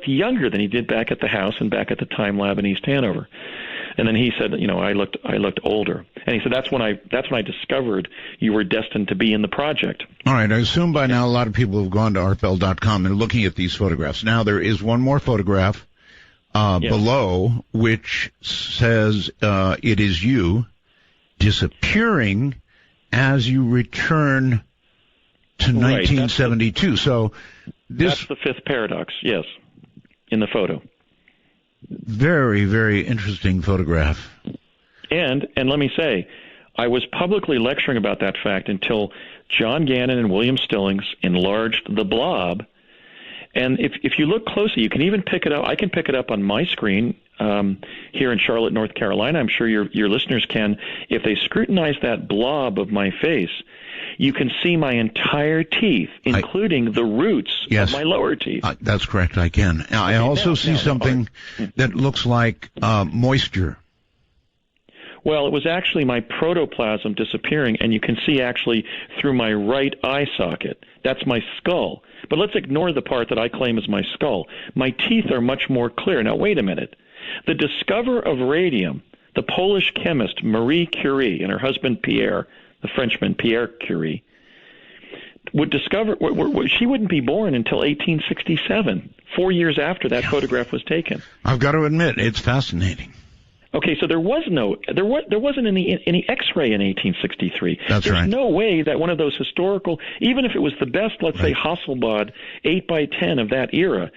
F: younger than he did back at the house and back at the time lab in East Hanover. And then he said, I looked older. And he said, that's when I discovered you were destined to be in the project.
A: All right. I assume by now a lot of people have gone to artbell.com and are looking at these photographs. Now there is one more photograph below, which says it is you disappearing as you return to 1972. So
F: that's the fifth paradox, yes, in the photo.
A: Very, very interesting photograph.
F: And let me say, I was publicly lecturing about that fact until John Gannon and William Stillings enlarged the blob. And if you look closely, you can even pick it up. I can pick it up on my screen here in Charlotte, North Carolina. I'm sure your listeners can. If they scrutinize that blob of my face, you can see my entire teeth, including the roots of my lower teeth.
A: That's correct, I can. I also see something that looks like moisture.
F: Well, it was actually my protoplasm disappearing, and you can see actually through my right eye socket. That's my skull. But let's ignore the part that I claim is my skull. My teeth are much more clear. Now, wait a minute. The discoverer of radium, the Polish chemist Marie Curie and her husband Pierre, the Frenchman Pierre Curie, would discover she wouldn't be born until 1867, 4 years after that photograph was taken.
A: I've got to admit, it's fascinating.
F: Okay, so there wasn't any X-ray in 1863.
A: That's
F: There's
A: right.
F: no way that one of those historical, even if it was the best, let's say Hasselblad 8x10 of that era,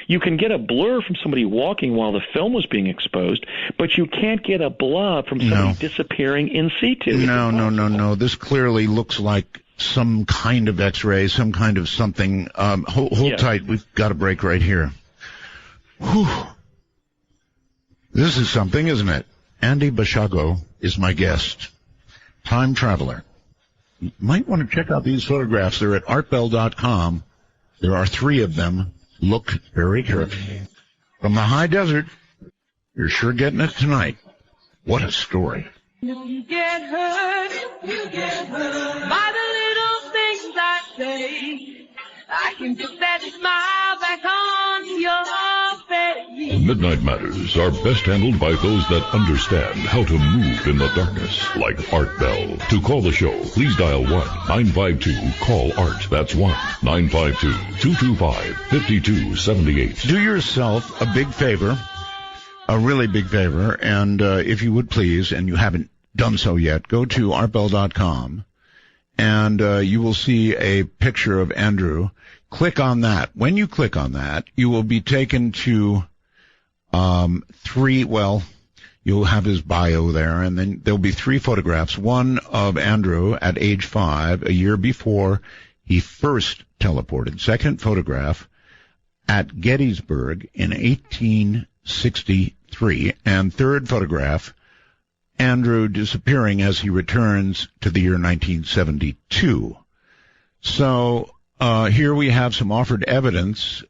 F: you can get a blur from somebody walking while the film was being exposed, but you can't get a blob from somebody disappearing in situ.
A: No. This clearly looks like some kind of X-ray, some kind of something. Hold tight. We've got a break right here. Whew. This is something, isn't it? Andy Bashago is my guest. Time traveler. You might want to check out these photographs. They're at artbell.com. There are 3 of them. Look very carefully. From the high desert, you're sure getting it tonight. What a story.
E: You get hurt by the little things I say. I can put that smile back on your face.
C: Midnight Matters are best handled by those that understand how to move in the darkness, like Art Bell. To call the show, please dial 1-952-CALL-ART. That's 1-952-225-5278.
A: Do yourself a big favor, a really big favor, and if you would please, and you haven't done so yet, go to artbell.com, and you will see a picture of Andrew. Click on that. When you click on that, you will be taken to you'll have his bio there, and then there'll be 3 photographs. One of Andrew at age 5, a year before he first teleported. Second photograph at Gettysburg in 1863. And third photograph, Andrew disappearing as he returns to the year 1972. So here we have some offered evidence.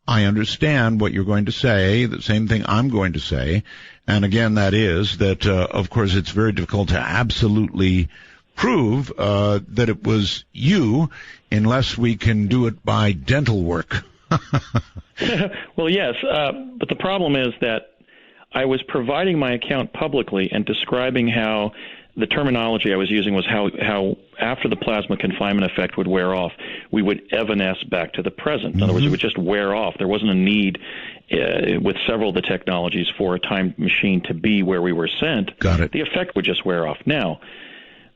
A: I understand what you're going to say, the same thing I'm going to say. And again, that is that, of course, it's very difficult to absolutely prove that it was you unless we can do it by dental work.
F: Well, yes, but the problem is that I was providing my account publicly and describing how the terminology I was using was how after the plasma confinement effect would wear off, we would evanesce back to the present. In other words, it would just wear off. There wasn't a need with several of the technologies for a time machine to be where we were sent.
A: Got it.
F: The effect would just wear off. Now,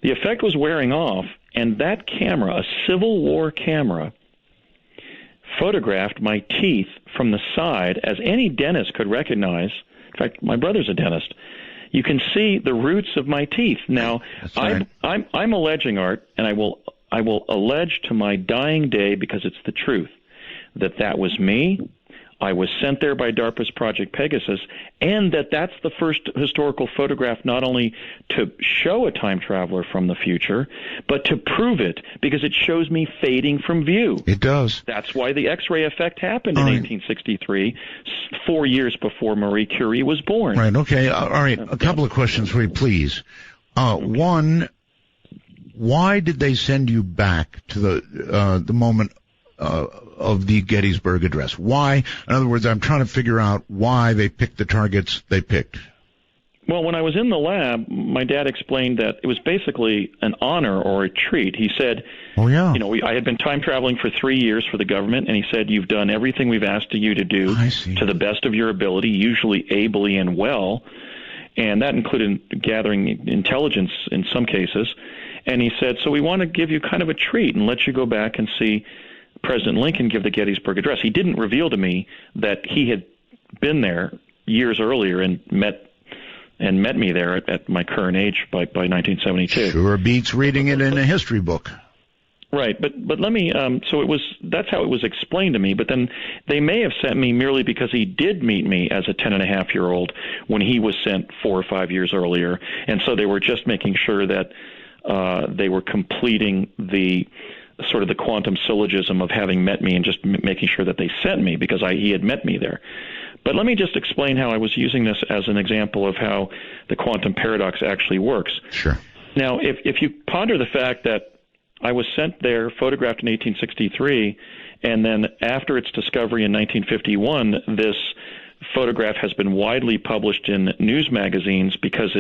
F: the effect was wearing off, and that camera, a Civil War camera, photographed my teeth from the side, as any dentist could recognize. In fact, my brother's a dentist. You can see the roots of my teeth. Now,
A: right.
F: I'm alleging, Art, and I will allege to my dying day, because it's the truth, that was me. I was sent there by DARPA's Project Pegasus, and that's the first historical photograph not only to show a time traveler from the future, but to prove it, because it shows me fading from view.
A: It does.
F: That's why the X-ray effect happened in 1863, 4 years before Marie Curie was born.
A: Right, okay. All right, a couple of questions for you, please. One, why did they send you back to the moment of the Gettysburg Address? Why? In other words, I'm trying to figure out why they picked the targets they picked.
F: Well, when I was in the lab, my dad explained that it was basically an honor or a treat. He said,
A: "Oh yeah,
F: I had been time traveling for 3 years for the government, and he said, you've done everything we've asked you to do to the best of your ability, usually ably and well, and that included gathering intelligence in some cases." And he said, "So we want to give you kind of a treat and let you go back and see President Lincoln give the Gettysburg Address." He didn't reveal to me that he had been there years earlier and met me there at my current age by 1972.
A: Sure beats reading it in a history book.
F: Right, but let me. That's how it was explained to me. But then they may have sent me merely because he did meet me as a 10-and-a-half-year-old when he was sent 4 or 5 years earlier, and so they were just making sure that they were completing the sort of the quantum syllogism of having met me and just making sure that they sent me because he had met me there. But let me just explain how I was using this as an example of how the quantum paradox actually works.
A: Sure.
F: Now, if you ponder the fact that I was sent there, photographed in 1863, and then after its discovery in 1951, this photograph has been widely published in news magazines because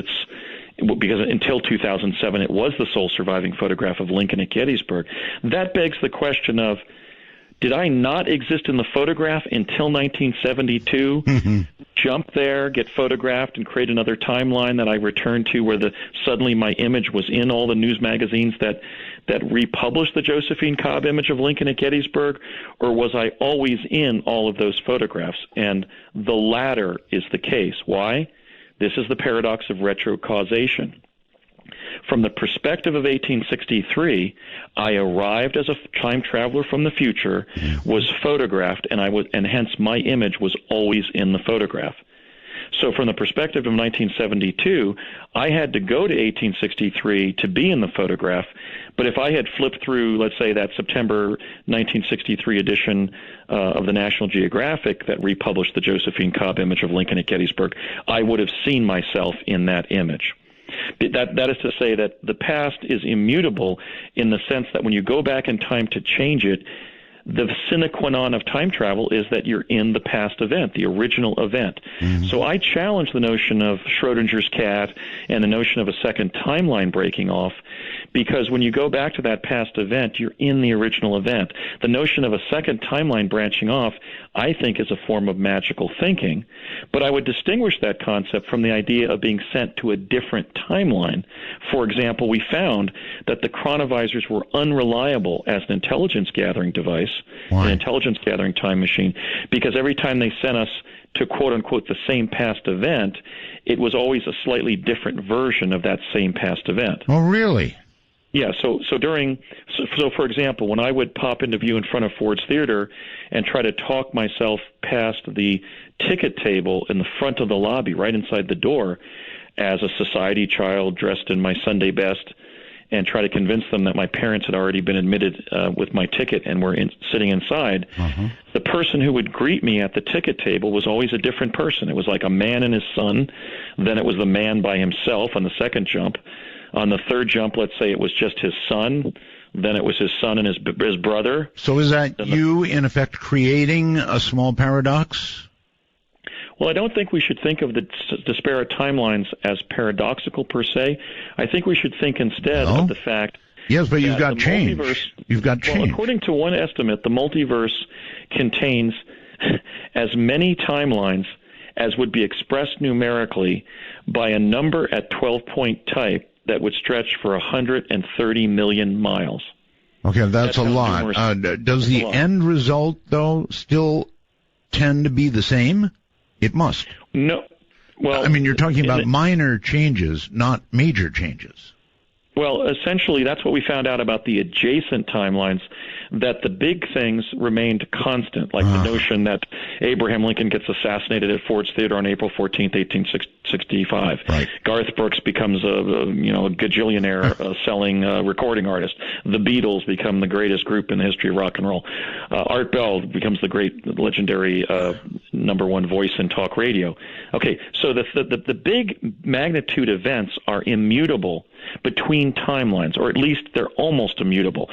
F: until 2007 it was the sole surviving photograph of Lincoln at Gettysburg. That begs the question of, did I not exist in the photograph until 1972?
A: Mm-hmm.
F: Jump there, get photographed, and create another timeline that I return to where suddenly my image was in all the news magazines that republished the Josephine Cobb image of Lincoln at Gettysburg? Or was I always in all of those photographs? And the latter is the case. Why? This is the paradox of retrocausation. From the perspective of 1863, I arrived as a time traveler from the future, was photographed, and hence my image was always in the photograph. So from the perspective of 1972, I had to go to 1863 to be in the photograph. But if I had flipped through, let's say, that September 1963 edition of the National Geographic that republished the Josephine Cobb image of Lincoln at Gettysburg, I would have seen myself in that image. That is to say that the past is immutable in the sense that when you go back in time to change it, the sine qua non of time travel is that you're in the past event, the original event. Mm-hmm. So I challenge the notion of Schrodinger's cat and the notion of a second timeline breaking off, because when you go back to that past event, you're in the original event. The notion of a second timeline branching off, I think, is a form of magical thinking, but I would distinguish that concept from the idea of being sent to a different timeline. For example, we found that the chronovisors were unreliable as an intelligence-gathering device, an intelligence-gathering time machine, because every time they sent us to quote-unquote the same past event, it was always a slightly different version of that same past event.
A: Oh, really?
F: Yeah, so for example, when I would pop into view in front of Ford's Theater and try to talk myself past the ticket table in the front of the lobby, right inside the door, as a society child dressed in my Sunday best, and try to convince them that my parents had already been admitted with my ticket and were sitting inside, the person who would greet me at the ticket table was always a different person. It was like a man and his son, then it was the man by himself on the second jump. On the third jump, let's say it was just his son, then it was his son and his brother.
A: So is that you, in effect, creating a small paradox?
F: Well, I don't think we should think of the disparate timelines as paradoxical per se. I think we should think instead of the fact
A: yes, but you've got change. You've got change.
F: Well, according to one estimate, the multiverse contains as many timelines as would be expressed numerically by a number at 12-point type that would stretch for 130 million miles.
A: Okay, that's a lot. Does the end result, though, still tend to be the same? It must.
F: No. Well,
A: I mean, you're talking about minor changes, not major changes.
F: Well, essentially, that's what we found out about the adjacent timelines, that the big things remained constant, like the notion that Abraham Lincoln gets assassinated at Ford's Theater on April 14th, 1865.
A: Right.
F: Garth Brooks becomes a gajillionaire selling recording artist. The Beatles become the greatest group in the history of rock and roll. Art Bell becomes the great, legendary number one voice in talk radio. Okay, so the big magnitude events are immutable between timelines, or at least they're almost immutable.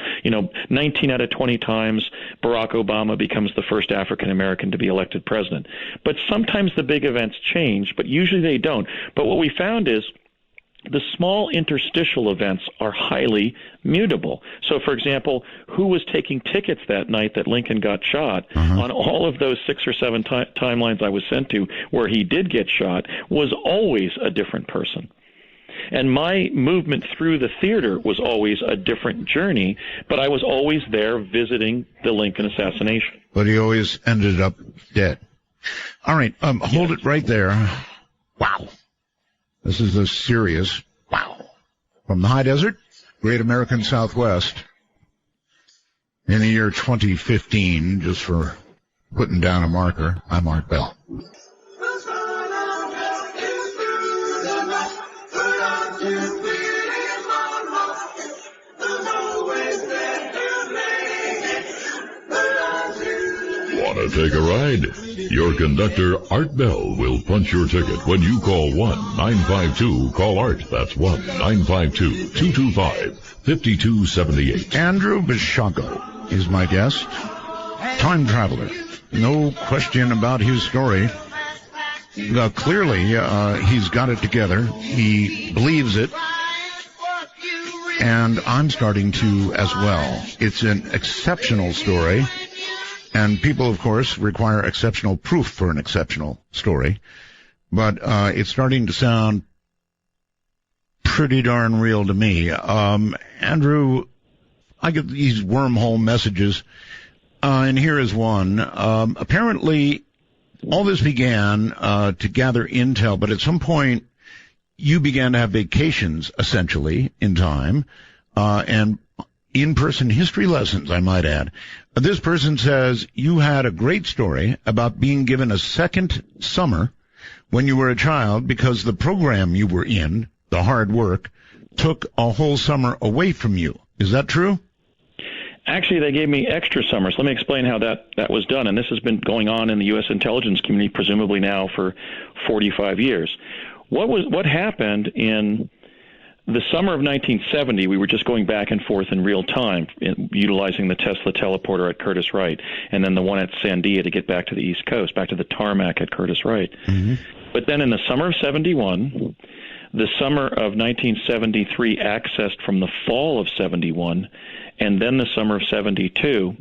F: 19 out of 20 times Barack Obama becomes the first African American to be elected president. But sometimes the big events change, but usually they don't. But what we found is the small interstitial events are highly mutable. So, for example, who was taking tickets that night that Lincoln got shot? On all of those 6 or 7 timelines I was sent to where he did get shot was always a different person. And my movement through the theater was always a different journey, but I was always there visiting the Lincoln assassination.
A: But he always ended up dead. All right, hold it right there. Wow. This is a serious wow. From the high desert, Great American Southwest, in the year 2015, just for putting down a marker, I'm Art Bell.
C: Want to take a ride? Your conductor, Art Bell, will punch your ticket when you call 1-952-CALL-ART. That's 1-952-225-5278.
A: Andrew Bishago is my guest. Time traveler. No question about his story. Clearly, he's got it together. He believes it. And I'm starting to as well. It's an exceptional story. And people, of course, require exceptional proof for an exceptional story. But it's starting to sound pretty darn real to me. Andrew, I get these wormhole messages, and here is one. Apparently, all this began to gather intel, but at some point, you began to have vacations, essentially, in time, and in-person history lessons, I might add. This person says you had a great story about being given a second summer when you were a child because the program you were in, the hard work, took a whole summer away from you. Is that true?
F: Actually, they gave me extra summers. Let me explain how that was done. And this has been going on in the U.S. intelligence community, presumably now for 45 years. What happened in the summer of 1970, we were just going back and forth in real time, utilizing the Tesla teleporter at Curtis Wright, and then the one at Sandia to get back to the East Coast, back to the tarmac at Curtis Wright. Mm-hmm. But then in the summer of 71, the summer of 1973 accessed from the fall of 71, and then the summer of 72,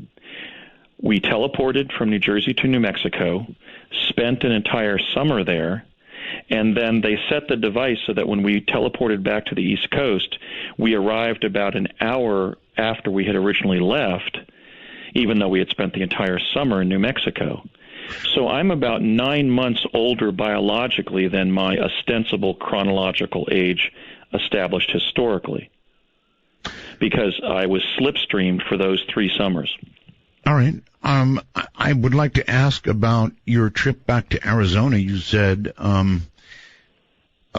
F: we teleported from New Jersey to New Mexico, spent an entire summer there, and then they set the device so that when we teleported back to the East Coast, we arrived about an hour after we had originally left, even though we had spent the entire summer in New Mexico. So I'm about 9 months older biologically than my ostensible chronological age established historically, because I was slipstreamed for those 3 summers.
A: All right. I would like to ask about your trip back to Arizona. You said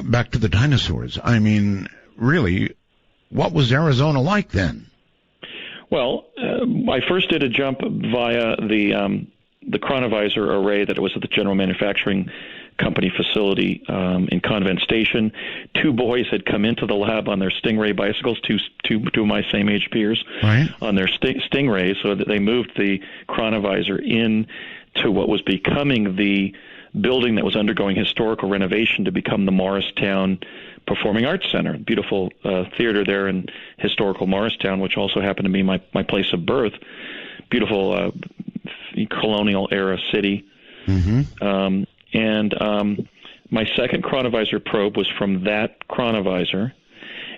A: back to the dinosaurs. I mean, really, what was Arizona like then? Well,
F: I first did a jump via the chronovisor array that was at the General Manufacturing Company facility in Convent Station. 2 boys had come into the lab on their Stingray bicycles, two of my same age peers, right, on their Stingrays, so that they moved the chronovisor in to what was becoming the building that was undergoing historical renovation to become the Morristown Performing Arts Center. Beautiful theater there in historical Morristown, which also happened to be my place of birth. Beautiful colonial era city. Mm-hmm. And my second chronovisor probe was from that chronovisor,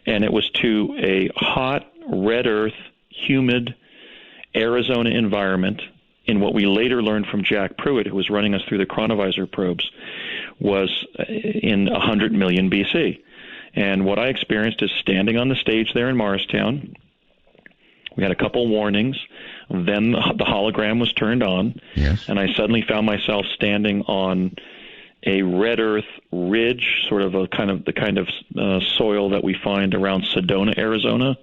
F: and it was to a hot, red earth, humid Arizona environment in what we later learned from Jack Pruitt, who was running us through the chronovisor probes, was in 100 million BC. And what I experienced is standing on the stage there in Morristown. We had a couple warnings. Then the hologram was turned on, yes, and I suddenly found myself standing on a red earth ridge, sort of the kind of soil that we find around Sedona, Arizona.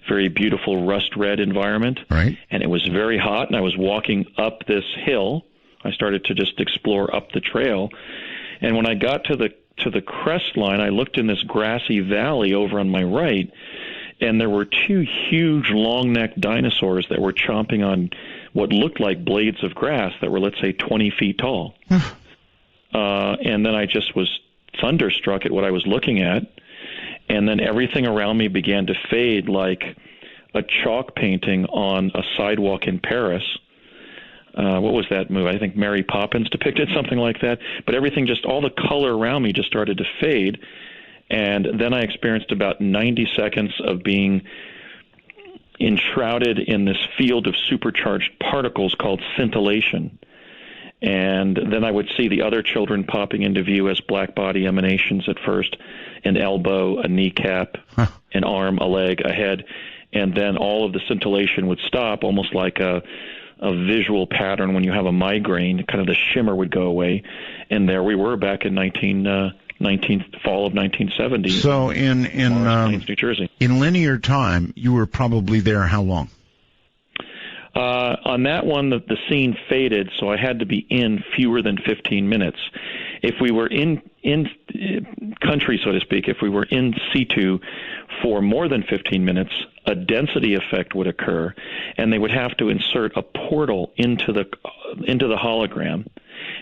F: Very beautiful rust red environment, right? And it was very hot, and I was walking up this hill. I started to just explore up the trail, and when I got to the crest line, I looked in this grassy valley over on my right. And there were 2 huge long-necked dinosaurs that were chomping on what looked like blades of grass that were, let's say, 20 feet tall. And then I just was thunderstruck at what I was looking at. And then everything around me began to fade like a chalk painting on a sidewalk in Paris. What was that movie? I think Mary Poppins depicted something like that. But everything, just all the color around me just started to fade. And then I experienced about 90 seconds of being enshrouded in this field of supercharged particles called scintillation. And then I would see the other children popping into view as black body emanations at first, an elbow, a kneecap, an arm, a leg, a head. And then all of the scintillation would stop, almost like a visual pattern when you have a migraine. Kind of the shimmer would go away. And there we were back in fall of 1970. So in New Jersey.
A: In linear time, you were probably there how long?
F: On that one, the scene faded, so I had to be in fewer than 15 minutes. If we were in country, so to speak, if we were in situ for more than 15 minutes, a density effect would occur, and they would have to insert a portal into the hologram.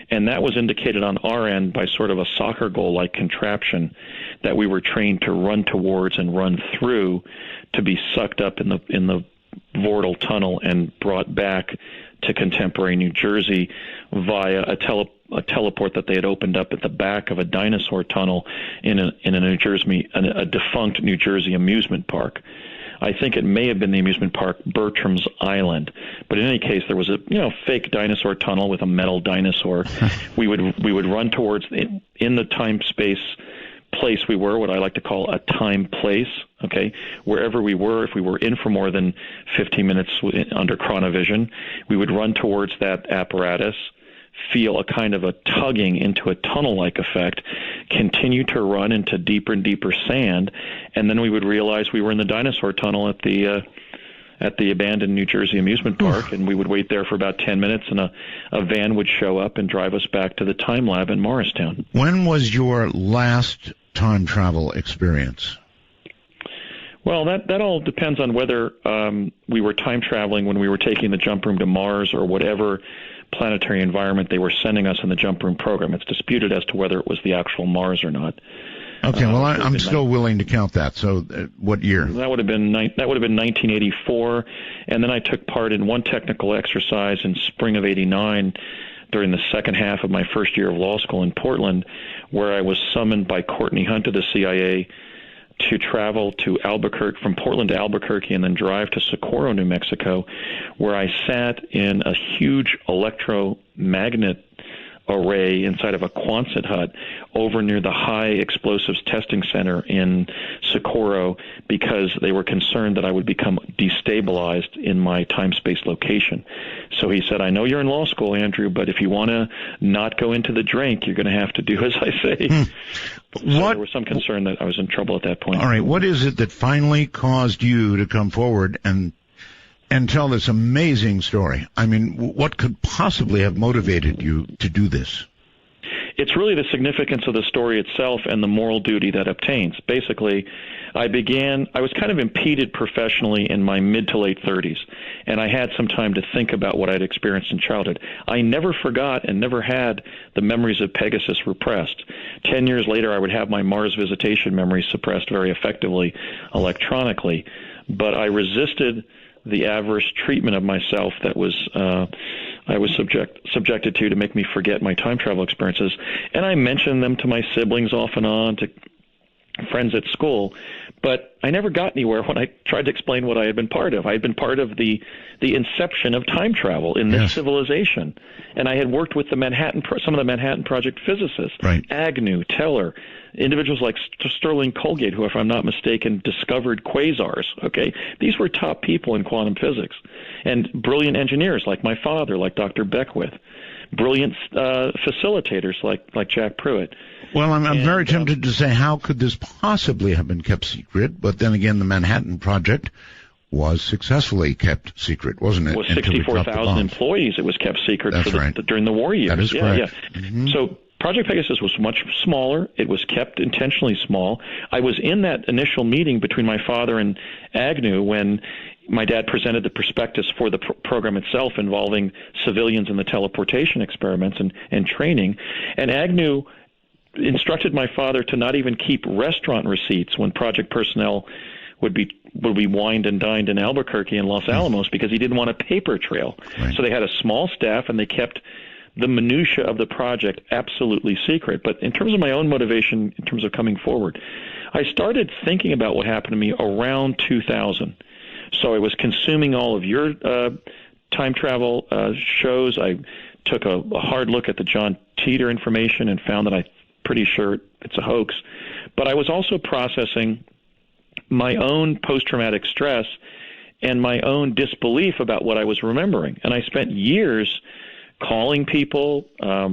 F: And that was indicated on our end by sort of a soccer goal-like contraption that we were trained to run towards and run through to be sucked up in the Vortal tunnel and brought back to contemporary New Jersey via a teleport that they had opened up at the back of a dinosaur tunnel in a defunct New Jersey amusement park. I think it may have been the amusement park Bertram's Island, but in any case, there was a fake dinosaur tunnel with a metal dinosaur. we would run towards in the time space place we were, what I like to call a time place. Okay, wherever we were, if we were in for more than 15 minutes under chronovision, we would run towards that apparatus, feel a kind of a tugging into a tunnel-like effect, continue to run into deeper and deeper sand, and then we would realize we were in the dinosaur tunnel at the abandoned New Jersey amusement park, and we would wait there for about 10 minutes, and a van would show up and drive us back to the time lab in Morristown.
A: When was your last time travel experience?
F: Well, that all depends on whether we were time traveling when we were taking the jump room to Mars or whatever planetary environment they were sending us in the jump room program. It's disputed as to whether it was the actual Mars or not.
A: Okay, well, I'm still willing to count that. So, what year?
F: That would have been 1984, and then I took part in one technical exercise in spring of '89 during the second half of my first year of law school in Portland, where I was summoned by Courtney Hunt of the CIA to travel to Albuquerque, from Portland to Albuquerque, and then drive to Socorro, New Mexico, where I sat in a huge electromagnet array inside of a Quonset hut over near the high explosives testing center in Socorro, because they were concerned that I would become destabilized in my time-space location. So he said, I know you're in law school, Andrew, but if you want to not go into the drink, you're going to have to do as I say. So there was some concern that I was in trouble at that point.
A: All right, what is it that finally caused you to come forward and tell this amazing story? I mean, what could possibly have motivated you to do this?
F: It's really the significance of the story itself and the moral duty that obtains. Basically, I was kind of impeded professionally in my mid to late 30s, and I had some time to think about what I'd experienced in childhood. I never forgot and never had the memories of Pegasus repressed. 10 years later, I would have my Mars visitation memories suppressed very effectively electronically, but I resisted the adverse treatment of myself that I was subjected to make me forget my time travel experiences. And I mentioned them to my siblings off and on, to friends at school, but I never got anywhere when I tried to explain what I had been part of. I had been part of the inception of time travel in this civilization, and I had worked with some of the Manhattan Project physicists, Agnew, Teller, individuals like Sterling Colgate, who, if I'm not mistaken, discovered quasars. Okay, these were top people in quantum physics, and brilliant engineers like my father, like Dr. Beckwith, brilliant facilitators like Jack Pruitt.
A: Well, I'm very tempted to say, how could this possibly have been kept secret? But then again, the Manhattan Project was successfully kept secret, wasn't it?
F: It was 64,000 employees. It was kept secret during the war years.
A: That is correct.
F: Yeah. Mm-hmm. So Project Pegasus was much smaller. It was kept intentionally small. I was in that initial meeting between my father and Agnew when my dad presented the prospectus for the program itself involving civilians in the teleportation experiments and training. And Agnew instructed my father to not even keep restaurant receipts when project personnel would be wined and dined in Albuquerque and Los Alamos, because he didn't want a paper trail. Right. So they had a small staff, and they kept the minutia of the project absolutely secret. But in terms of my own motivation, in terms of coming forward, I started thinking about what happened to me around 2000. So I was consuming all of your time travel shows. I took a hard look at the John Teeter information and found that I'm pretty sure it's a hoax. But I was also processing my own post-traumatic stress and my own disbelief about what I was remembering. And I spent years calling people,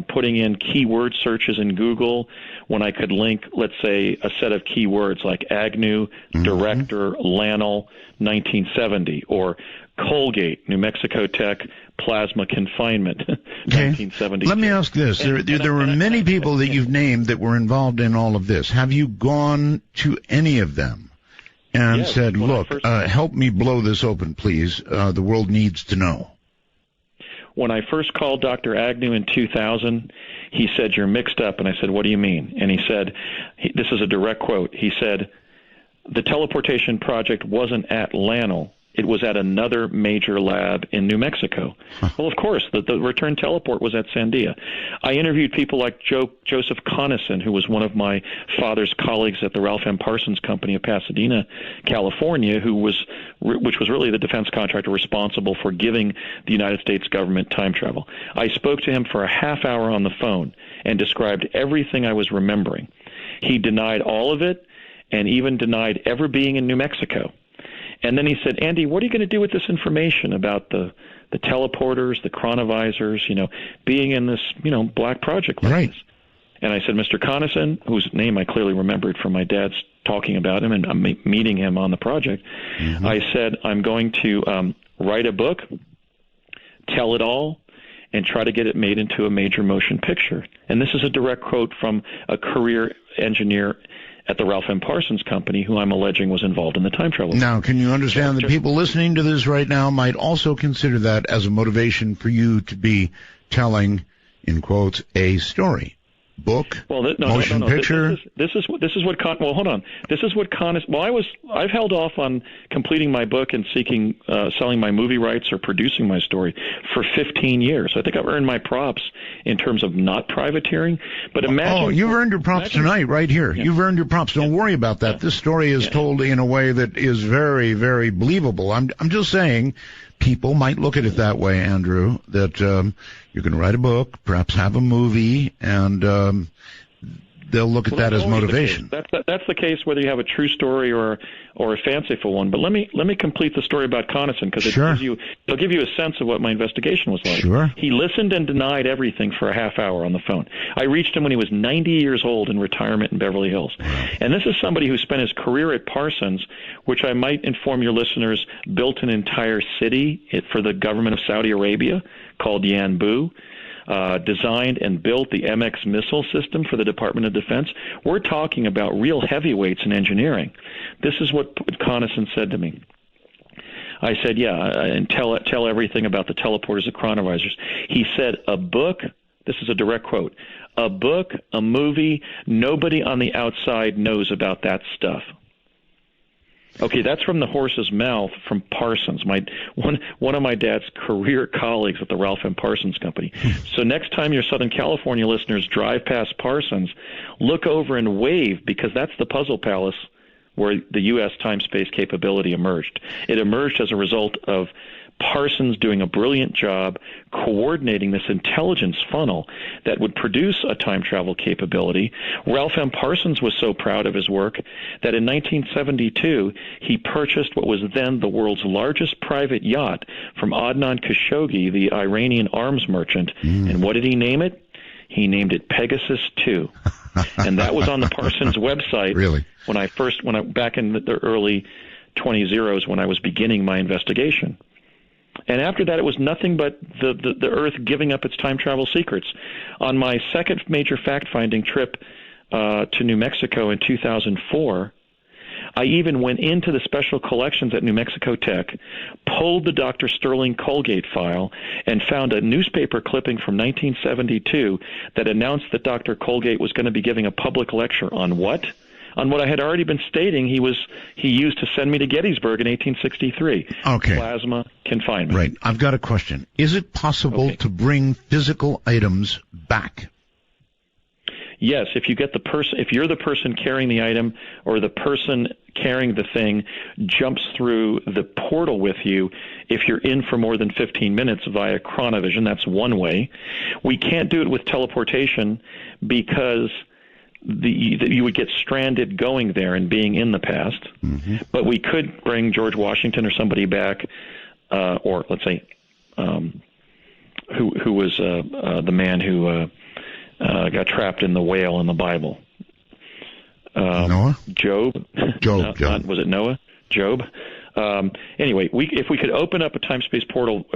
F: putting in keyword searches in Google when I could link, let's say, a set of keywords like Agnew, director, Lannel, 1970, or Colgate, New Mexico Tech, plasma confinement, 1970.
A: Let me ask this. There were many people that you've named that were involved in all of this. Have you gone to any of them and said, look, help me blow this open, please. The world needs to know.
F: When I first called Dr. Agnew in 2000, he said, you're mixed up. And I said, what do you mean? And he said, this is a direct quote. He said, the teleportation project wasn't at Lannel. It was at another major lab in New Mexico. Well, of course, the return teleport was at Sandia. I interviewed people like Joseph Conason, who was one of my father's colleagues at the Ralph M. Parsons Company of Pasadena, California, which was really the defense contractor responsible for giving the United States government time travel. I spoke to him for a half hour on the phone and described everything I was remembering. He denied all of it and even denied ever being in New Mexico. And then he said, Andy, what are you going to do with this information about the teleporters, the chronovisors, being in this, black project like this? And I said, Mr. Connaughton, whose name I clearly remembered from my dad's talking about him and I'm meeting him on the project, I said, I'm going to write a book, tell it all, and try to get it made into a major motion picture. And this is a direct quote from a career engineer at the Ralph M. Parsons Company, who I'm alleging was involved in the time travel.
A: Now, can you understand that people listening to this right now might also consider that as a motivation for you to be telling, in quotes, a story? Book, motion picture.
F: This is what well, hold on. This is what I've held off on completing my book and seeking selling my movie rights or producing my story for 15 years. I think I've earned my props in terms of not privateering. But imagine. Oh,
A: you've earned your props tonight, right here. Yeah. You've earned your props. Don't worry about that. This story is told in a way that is very, very believable. I'm just saying. People might look at it that way, Andrew, that you can write a book, perhaps have a movie, and they'll look at that as motivation.
F: That's the case whether you have a true story or a fanciful one. But let me complete the story about Connaughton, because it'll give you a sense of what my investigation was like.
A: Sure.
F: He listened and denied everything for a half hour on the phone. I reached him when he was 90 years old in retirement in Beverly Hills. And this is somebody who spent his career at Parsons, which I might inform your listeners built an entire city for the government of Saudi Arabia called Yanbu. Designed and built the MX missile system for the Department of Defense. We're talking about real heavyweights in engineering. This is what Connaughton said to me. I said, and tell everything about the teleporters, the chronovisors. He said, a book, this is a direct quote, a book, a movie, nobody on the outside knows about that stuff. Okay, that's from the horse's mouth from Parsons, one of my dad's career colleagues at the Ralph M. Parsons Company. So next time your Southern California listeners drive past Parsons, look over and wave, because that's the puzzle palace where the U.S. time-space capability emerged. It emerged as a result of Parsons doing a brilliant job coordinating this intelligence funnel that would produce a time travel capability. Ralph M. Parsons was so proud of his work that in 1972 he purchased what was then the world's largest private yacht from Adnan Khashoggi, the Iranian arms merchant. And what did he name it? He named it Pegasus 2. And that was on the Parsons website.
A: Really?
F: Back in the early 20s when I was beginning my investigation. And after that, it was nothing but the Earth giving up its time travel secrets. On my second major fact-finding trip to New Mexico in 2004, I even went into the special collections at New Mexico Tech, pulled the Dr. Sterling Colgate file, and found a newspaper clipping from 1972 that announced that Dr. Colgate was going to be giving a public lecture on what? On what I had already been stating he used to send me to Gettysburg in 1863.
A: Okay.
F: Plasma confinement.
A: Right. I've got a question. Is it possible to bring physical items back?
F: Yes, if you're the person carrying the item, or the person carrying the thing jumps through the portal with you, if you're in for more than 15 minutes via chronovision, that's one way. We can't do it with teleportation because you would get stranded going there and being in the past. But we could bring George Washington or somebody back, or let's say who was the man who got trapped in the whale in the Bible.
A: Noah?
F: Job. Was it Noah? Job. Anyway, if we could open up a time-space portal,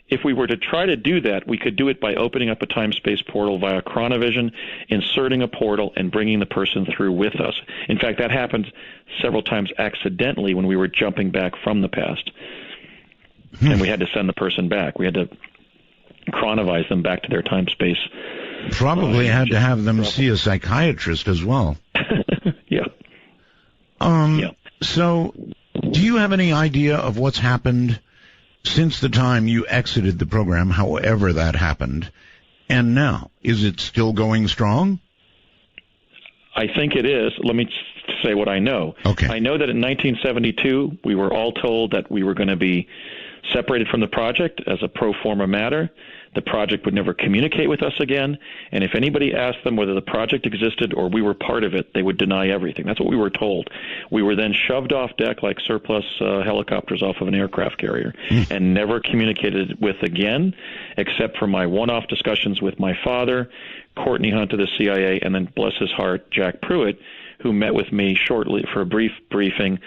F: if we were to try to do that, we could do it by opening up a time-space portal via chronovision, inserting a portal, and bringing the person through with us. In fact, that happened several times accidentally when we were jumping back from the past. And we had to send the person back. We had to chronovize them back to their time-space.
A: Probably had to have them see a psychiatrist as well.
F: Yeah.
A: So, do you have any idea of what's happened since the time you exited the program, however that happened, and now? Is it still going strong?
F: I think it is. Let me say what I know.
A: Okay.
F: I know that in 1972, we were all told that we were going to be separated from the project as a pro forma matter. The project would never communicate with us again, and if anybody asked them whether the project existed or we were part of it, they would deny everything. That's what we were told. We were then shoved off deck like surplus helicopters off of an aircraft carrier and never communicated with again, except for my one-off discussions with my father, Courtney Hunt of the CIA, and then, bless his heart, Jack Pruitt, who met with me shortly for a brief briefing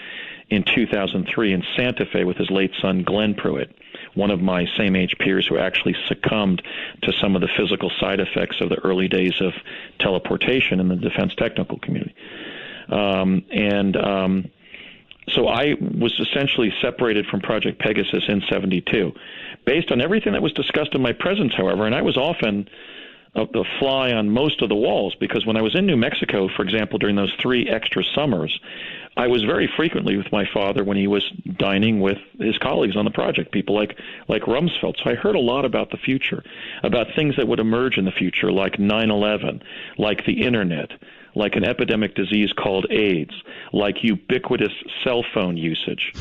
F: in 2003 in Santa Fe with his late son, Glenn Pruitt, one of my same-age peers who actually succumbed to some of the physical side effects of the early days of teleportation in the defense technical community. So I was essentially separated from Project Pegasus in 72. Based on everything that was discussed in my presence, however, and I was often the fly on most of the walls, because when I was in New Mexico, for example, during those 3 extra summers, I was very frequently with my father when he was dining with his colleagues on the project, people like Rumsfeld. So I heard a lot about the future, about things that would emerge in the future, like 9/11, like the Internet, like an epidemic disease called AIDS, like ubiquitous cell phone usage.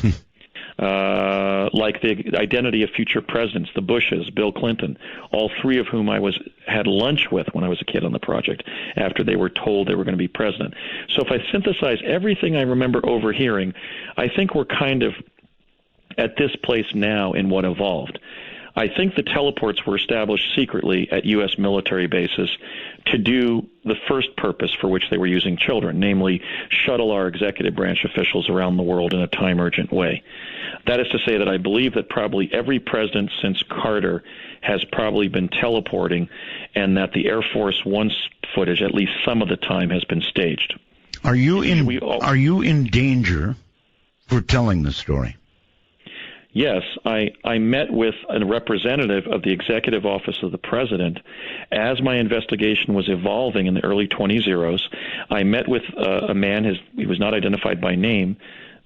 F: Like the identity of future presidents, the Bushes, Bill Clinton, all 3 of whom I had lunch with when I was a kid on the project after they were told they were going to be president. So if I synthesize everything I remember overhearing, I think we're kind of at this place now in what evolved. I think the teleports were established secretly at U.S. military bases to do the first purpose for which they were using children, namely shuttle our executive branch officials around the world in a time-urgent way. That is to say that I believe that probably every president since Carter has probably been teleporting, and that the Air Force One footage, at least some of the time, has been staged.
A: Are you in danger for telling the story?
F: Yes, I met with a representative of the Executive Office of the President as my investigation was evolving in the early 20s. I met with a man, he was not identified by name,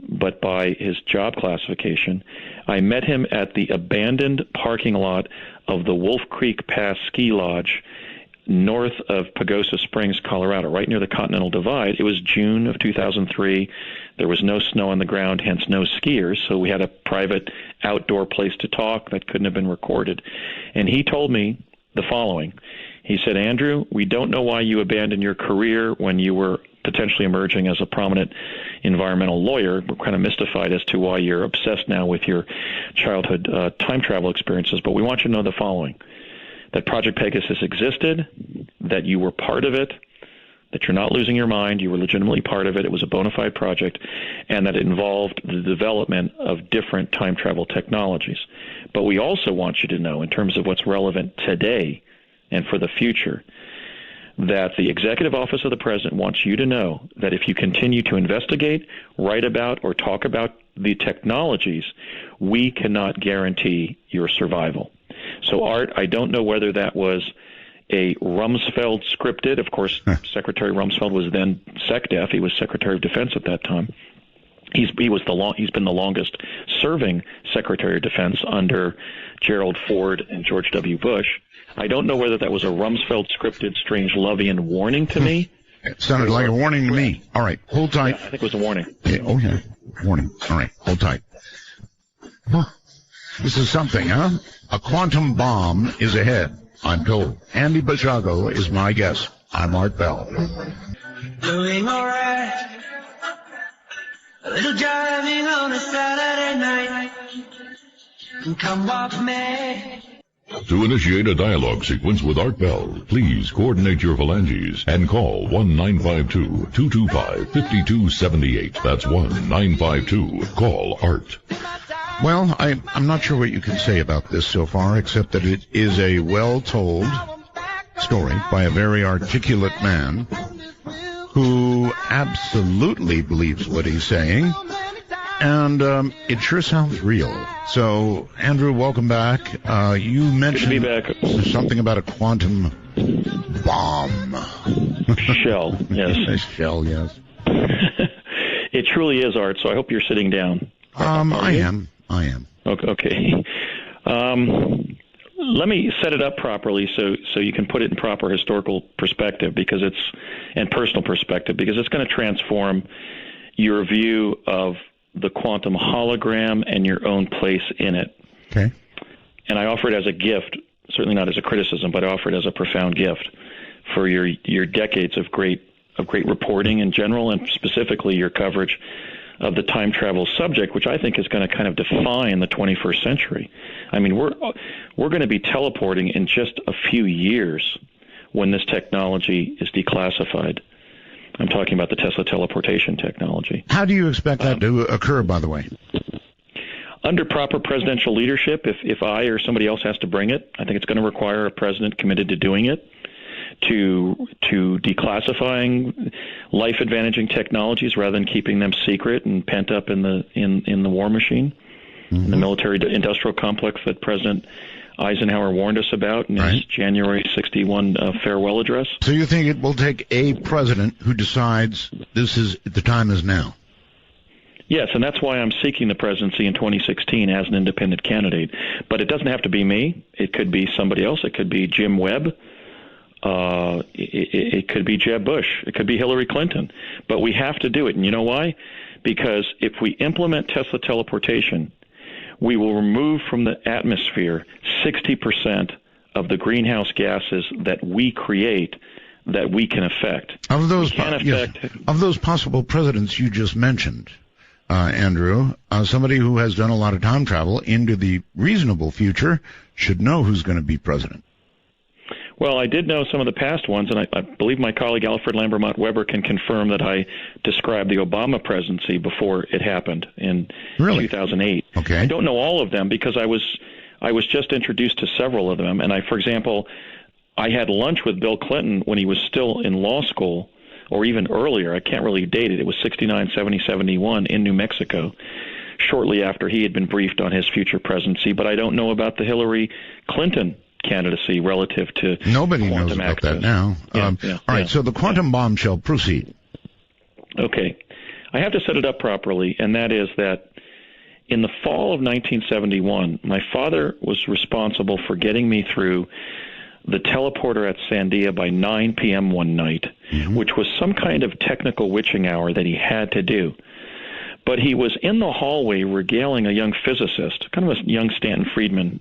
F: but by his job classification. I met him at the abandoned parking lot of the Wolf Creek Pass Ski Lodge north of Pagosa Springs, Colorado, right near the Continental Divide. It was June of 2003. There was no snow on the ground, hence no skiers, so we had a private outdoor place to talk that couldn't have been recorded. And he told me the following. He said, Andrew, we don't know why you abandoned your career when you were potentially emerging as a prominent environmental lawyer. We're kind of mystified as to why you're obsessed now with your childhood time travel experiences, but we want you to know the following. That Project Pegasus existed, that you were part of it, that you're not losing your mind, you were legitimately part of it, it was a bona fide project, and that it involved the development of different time travel technologies. But we also want you to know, in terms of what's relevant today and for the future, that the Executive Office of the President wants you to know that if you continue to investigate, write about, or talk about the technologies, we cannot guarantee your survival. So, Art, I don't know whether that was a Rumsfeld scripted. Of course, Secretary Rumsfeld was then SecDef. He was Secretary of Defense at that time. He's been the longest serving Secretary of Defense under Gerald Ford and George W. Bush. I don't know whether that was a Rumsfeld scripted Strange-Lovian warning to me.
A: It sounded like a warning to me. All right, hold tight.
F: Yeah, I think it was a warning.
A: Yeah, warning. All right, hold tight. Huh. This is something, huh? A quantum bomb is ahead, I'm told. Andy Bajago is my guest. I'm Art Bell.
E: Doing alright. A little driving on a Saturday night. Come walk me.
C: To initiate a dialogue sequence with Art Bell, please coordinate your phalanges and call 1-952-225-5278. That's 1-952-CALL-ART.
A: Well, I'm not sure what you can say about this so far, except that it is a well-told story by a very articulate man who absolutely believes what he's saying, and it sure sounds real. So, Andrew, welcome back. You mentioned
F: Good to be back.
A: Something about a quantum bomb.
F: Shell, yes.
A: A shell, yes.
F: It truly is, Art, so I hope you're sitting down.
A: I am.
F: Okay. Let me set it up properly so you can put it in proper historical perspective and personal perspective, because it's going to transform your view of the quantum hologram and your own place in it.
A: Okay.
F: And I offer it as a gift, certainly not as a criticism, but I offer it as a profound gift for your decades of great reporting in general, and specifically your coverage of the time travel subject, which I think is going to kind of define the 21st century. I mean, we're going to be teleporting in just a few years when this technology is declassified. I'm talking about the Tesla teleportation technology.
A: How do you expect that to occur, by the way?
F: Under proper presidential leadership, if I or somebody else has to bring it, I think it's going to require a president committed to doing it, to declassifying life-advantaging technologies rather than keeping them secret and pent up in the war machine, in the military-industrial complex that President Eisenhower warned us about in his January 61 farewell address.
A: So you think it will take a president who decides the time is now?
F: Yes, and that's why I'm seeking the presidency in 2016 as an independent candidate. But it doesn't have to be me. It could be somebody else. It could be Jim Webb. It could be Jeb Bush. It could be Hillary Clinton. But we have to do it. And you know why? Because if we implement Tesla teleportation, we will remove from the atmosphere 60% of the greenhouse gases that we create that we can affect.
A: Of those possible presidents you just mentioned, Andrew, somebody who has done a lot of time travel into the reasonable future should know who's going to be president.
F: Well, I did know some of the past ones, and I believe my colleague Alfred Lambermont-Weber can confirm that I described the Obama presidency before it happened in 2008.
A: Okay.
F: I don't know all of them because I was just introduced to several of them, and for example, I had lunch with Bill Clinton when he was still in law school, or even earlier. I can't really date it. It was 69, 70, 71 in New Mexico, shortly after he had been briefed on his future presidency. But I don't know about the Hillary Clinton candidacy relative to
A: nobody knows about
F: access.
A: that now. All right, so the quantum bombshell, proceed.
F: Okay. I have to set it up properly, and that is that in the fall of 1971, my father was responsible for getting me through the teleporter at Sandia by 9 p.m. one night, which was some kind of technical witching hour that he had to do. But he was in the hallway regaling a young physicist, kind of a young Stanton Friedman,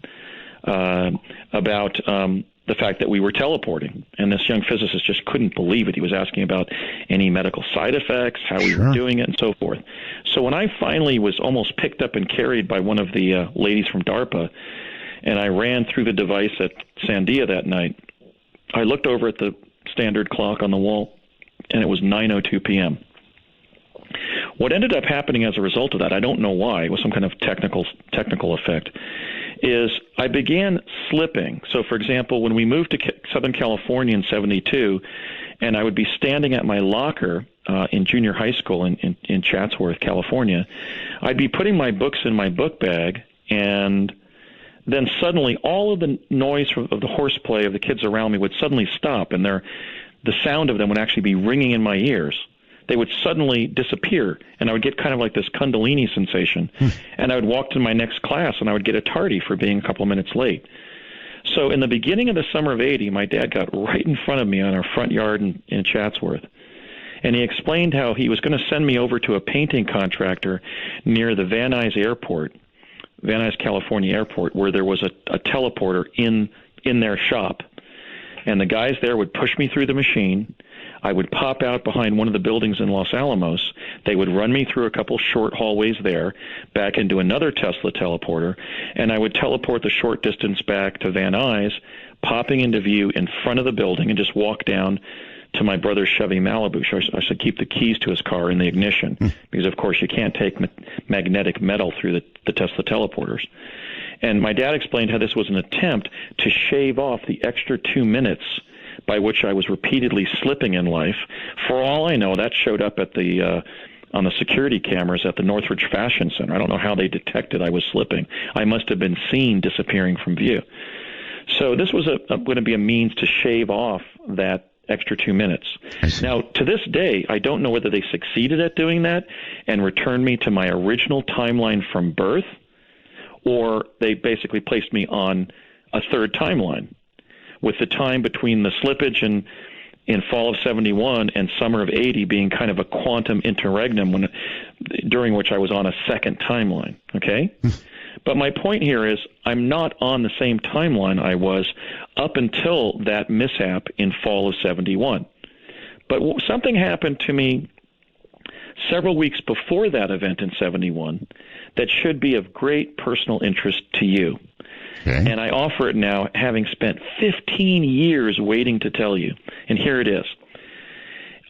F: about the fact that we were teleporting. And this young physicist just couldn't believe it. He was asking about any medical side effects, how we were doing it, and so forth. So when I finally was almost picked up and carried by one of the ladies from DARPA, and I ran through the device at Sandia that night, I looked over at the standard clock on the wall, and it was 9:02 p.m. What ended up happening as a result of that, I don't know why, it was some kind of technical effect, is I began slipping. So, for example, when we moved to Southern California in 72, and I would be standing at my locker in junior high school in Chatsworth, California, I'd be putting my books in my book bag, and then suddenly all of the noise of the horseplay of the kids around me would suddenly stop, and the sound of them would actually be ringing in my ears. They would suddenly disappear, and I would get kind of like this Kundalini sensation. And I would walk to my next class, and I would get a tardy for being a couple minutes late. So in the beginning of the summer of 80, my dad got right in front of me on our front yard in Chatsworth, and he explained how he was going to send me over to a painting contractor near the Van Nuys Airport, Van Nuys, California Airport, where there was a teleporter in their shop. And the guys there would push me through the machine. I would pop out behind one of the buildings in Los Alamos. They would run me through a couple short hallways there, back into another Tesla teleporter, and I would teleport the short distance back to Van Nuys, popping into view in front of the building, and just walk down to my brother's Chevy Malibu. I should keep the keys to his car in the ignition, because, of course, you can't take magnetic metal through the Tesla teleporters. And my dad explained how this was an attempt to shave off the extra 2 minutes by which I was repeatedly slipping in life. For all I know, that showed up at on the security cameras at the Northridge Fashion Center. I don't know how they detected I was slipping. I must have been seen disappearing from view. So this was going to be a means to shave off that extra 2 minutes. Now, to this day, I don't know whether they succeeded at doing that and returned me to my original timeline from birth, or they basically placed me on a third timeline, with the time between the slippage and in fall of 71 and summer of 80 being kind of a quantum interregnum during which I was on a second timeline, okay? But my point here is I'm not on the same timeline I was up until that mishap in fall of 71. But something happened to me several weeks before that event in 71 that should be of great personal interest to you. Okay. And I offer it now, having spent 15 years waiting to tell you. And here it is.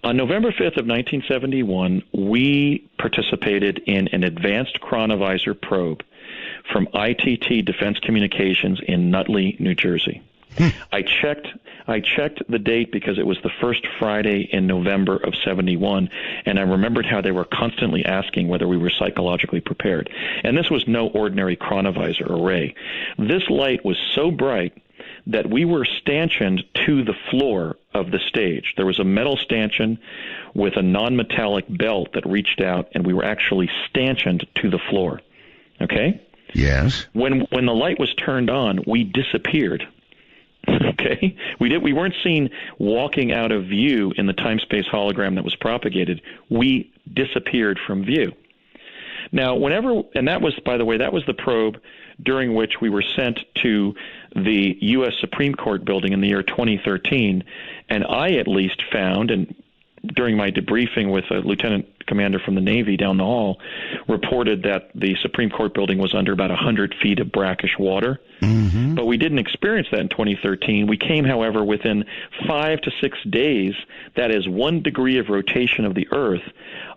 F: On November 5th of 1971, we participated in an advanced chronovisor probe from ITT Defense Communications in Nutley, New Jersey. I checked the date because it was the first Friday in November of 71, and I remembered how they were constantly asking whether we were psychologically prepared. And this was no ordinary chronovisor array. This light was so bright that we were stanchioned to the floor of the stage. There was a metal stanchion with a non-metallic belt that reached out, and we were actually stanchioned to the floor. Okay?
A: Yes.
F: When the light was turned on, we disappeared. Okay, we weren't seen walking out of view in the time-space hologram that was propagated. We disappeared from view. Now, and that was, by the way, that was the probe during which we were sent to the U.S. Supreme Court building in the year 2013, and I at least found, and during my debriefing with a lieutenant commander from the Navy down the hall, reported that the Supreme Court building was under about 100 feet of brackish water. Mm-hmm. But we didn't experience that in 2013. We came, however, within 5 to 6 days, that is 1 degree of rotation of the Earth,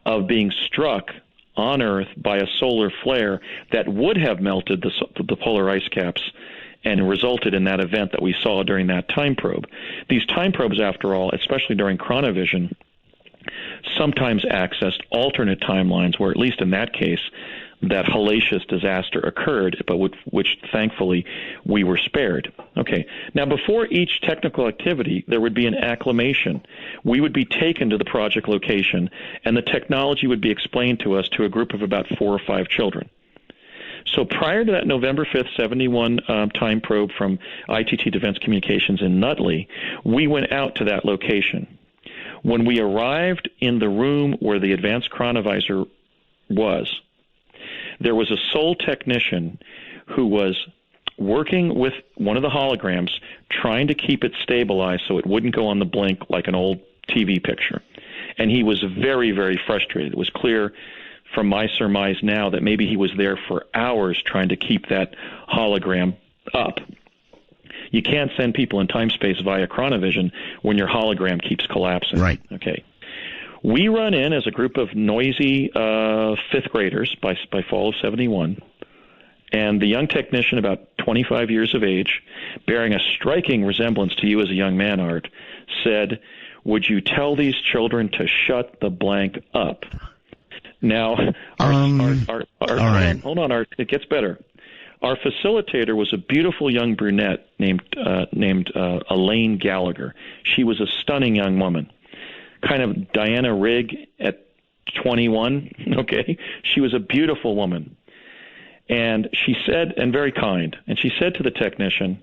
F: of being struck on Earth by a solar flare that would have melted the polar ice caps and resulted in that event that we saw during that time probe. These time probes, after all, especially during chronovision, sometimes accessed alternate timelines where, at least in that case, that hellacious disaster occurred, but which thankfully we were spared. Okay. Now, before each technical activity, there would be an acclimation. We would be taken to the project location, and the technology would be explained to us to a group of about 4 or 5 children. So prior to that November 5th, 71 time probe from ITT Defense Communications in Nutley, we went out to that location. When we arrived in the room where the advanced chronovisor was, there was a sole technician who was working with one of the holograms, trying to keep it stabilized so it wouldn't go on the blink like an old TV picture. And he was very, very frustrated. It was clear from my surmise now that maybe he was there for hours trying to keep that hologram up. You can't send people in time-space via chronovision when your hologram keeps collapsing.
A: Right.
F: Okay. We run in as a group of noisy fifth graders by fall of 71, and the young technician, about 25 years of age, bearing a striking resemblance to you as a young man, Art, said, "Would you tell these children to shut the blank up?" Now, hold on, Art. It gets better. Our facilitator was a beautiful young brunette named Elaine Gallagher. She was a stunning young woman, kind of Diana Rigg at 21. Okay, she was a beautiful woman, and she said, and very kind. And she said to the technician,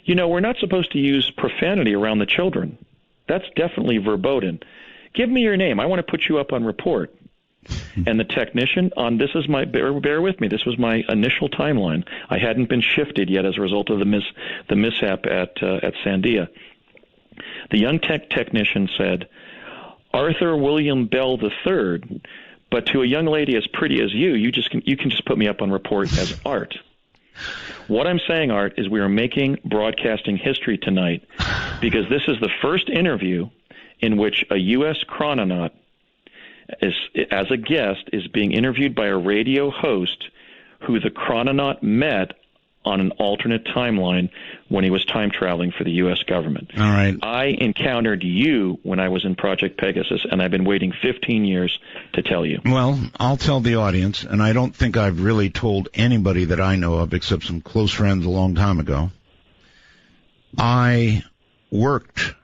F: "You know, we're not supposed to use profanity around the children. That's definitely verboten. Give me your name. I want to put you up on report." And the technician, this is my, bear with me, this was my initial timeline. I hadn't been shifted yet as a result of the mishap at Sandia. The young technician said, "Arthur William Bell III, but to a young lady as pretty as you can just put me up on report as Art." What I'm saying, Art, is we are making broadcasting history tonight because this is the first interview in which a U.S. chrononaut as a guest is being interviewed by a radio host who the chrononaut met on an alternate timeline when he was time traveling for the U.S. government.
A: All right.
F: I encountered you when I was in Project Pegasus, and I've been waiting 15 years to tell you.
A: Well, I'll tell the audience, and I don't think I've really told anybody that I know of except some close friends a long time ago. I worked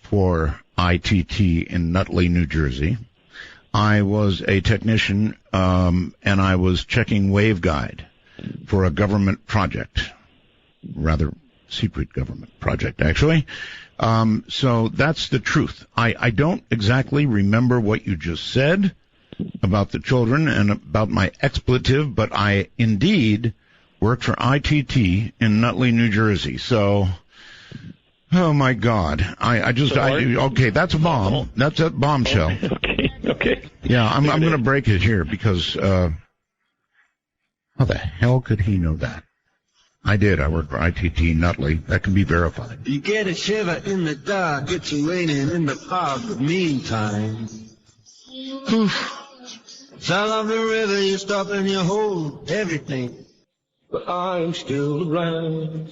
A: for ITT in Nutley, New Jersey. I was a technician, and I was checking waveguide for a government project, rather secret government project, actually. So that's the truth. I don't exactly remember what you just said about the children and about my expletive, but I indeed worked for ITT in Nutley, New Jersey. So, oh my God. Okay, that's a bomb. That's a bombshell.
F: Okay.
A: Yeah, I'm going to break it here because, how the hell could he know that? I did. I worked for ITT Nutley. That can be verified.
E: You get a shiver in the dark, it's raining in the park. Meantime, sound of the river, you stop and you hold everything. But I'm still around.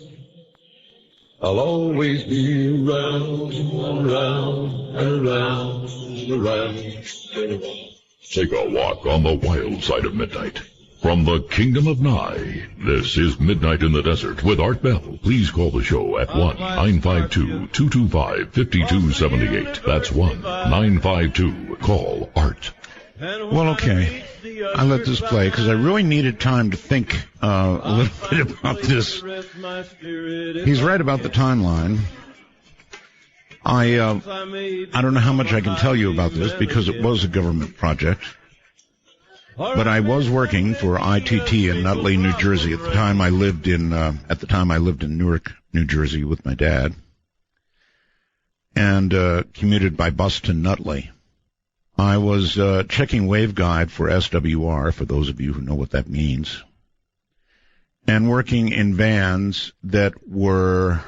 E: I'll always be around, around, and around, around, and around.
C: Take a walk on the wild side of midnight. From the Kingdom of Nye, this is Midnight in the Desert with Art Bell. Please call the show at 1-952-225-5278. That's 1-952-CALL-ART.
A: Well, okay. I let this play because I really needed time to think a little bit about this. He's right about the timeline. I don't know how much I can tell you about this because it was a government project. But I was working for ITT in Nutley, New Jersey. At the time I lived in Newark, New Jersey with my dad, and commuted by bus to Nutley. I was checking waveguide for SWR, for those of you who know what that means, and working in vans that were,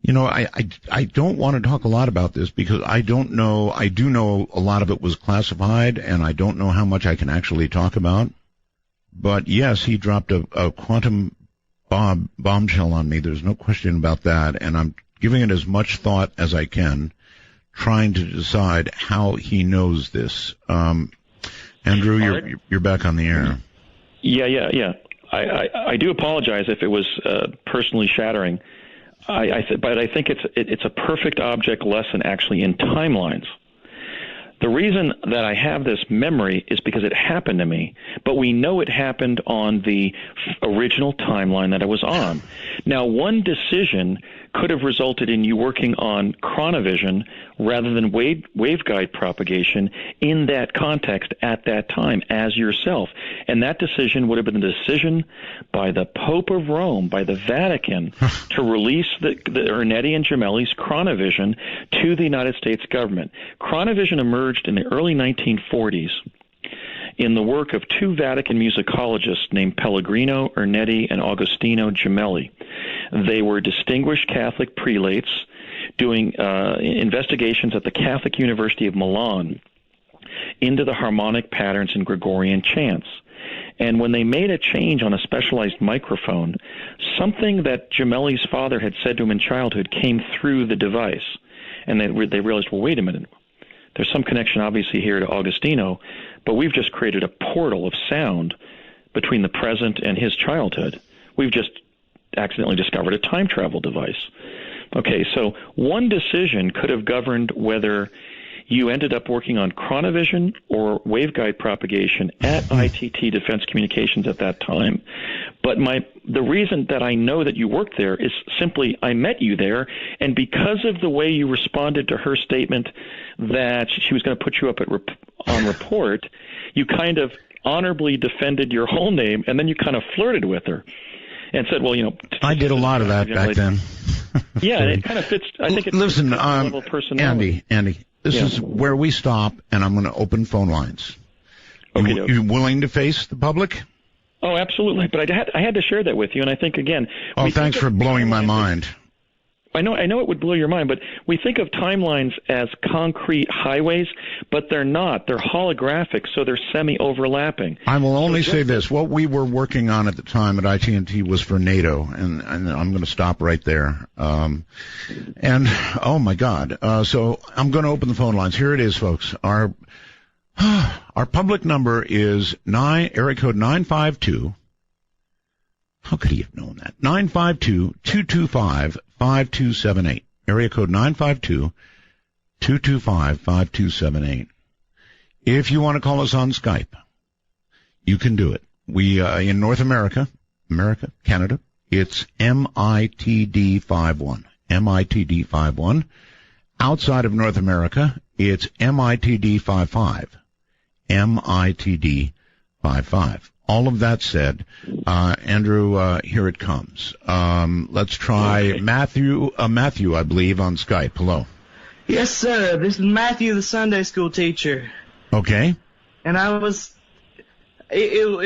A: I don't want to talk a lot about this because I don't know. I do know a lot of it was classified, and I don't know how much I can actually talk about. But yes, he dropped a quantum bombshell on me. There's no question about that, and I'm giving it as much thought as I can, trying to decide how he knows this. Andrew, you're back on the air.
F: Yeah. I do apologize if it was personally shattering. But I think it's a perfect object lesson actually in timelines. The reason that I have this memory is because it happened to me, but we know it happened on the original timeline that I was on. Now, one decision could have resulted in you working on chronovision rather than waveguide propagation in that context at that time as yourself. And that decision would have been the decision by the Pope of Rome, by the Vatican, to release the Ernetti and Gemelli's chronovision to the United States government. Chronovision emerged in the early 1940s in the work of two Vatican musicologists named Pellegrino Ernetti and Agostino Gemelli. They were distinguished Catholic prelates doing investigations at the Catholic University of Milan into the harmonic patterns in Gregorian chants. And when they made a change on a specialized microphone, something that Gemelli's father had said to him in childhood came through the device. And they realized, well, wait a minute. There's some connection, obviously, here to Agostino, but we've just created a portal of sound between the present and his childhood. We've just accidentally discovered a time travel device. Okay, so one decision could have governed whether you ended up working on chronovision or waveguide propagation at ITT Defense Communications at that time. But the reason that I know that you worked there is simply I met you there, and because of the way you responded to her statement that she was going to put you up on report, you kind of honorably defended your whole name, and then you kind of flirted with her and said, well,
A: I did a lot of that back then.
F: Yeah, and it kind of fits. I think it's
A: listen,
F: level of personality.
A: Andy, this is where we stop, and I'm going to open phone lines.
F: Okay,
A: you willing to face the public?
F: Oh, absolutely. But I had to share that with you, and I think again.
A: Oh, thanks for blowing my mind.
F: I know it would blow your mind, but we think of timelines as concrete highways, but they're not. They're holographic, so they're semi-overlapping.
A: I will only say this. What we were working on at the time at IT&T was for NATO, and I'm going to stop right there. And, oh, my God. So I'm going to open the phone lines. Here it is, folks. Our public number is area code 952. How could he have known that? 952-225-5278. Area code 952-225-5278. If you want to call us on Skype, you can do it. We, in North America, Canada, It's MITD51. MITD51. Outside of North America, it's MITD55. MITD55. All of that said, Andrew, here it comes. Let's try Matthew, I believe, on Skype. Hello.
U: Yes, sir. This is Matthew, the Sunday school teacher.
A: Okay.
U: And it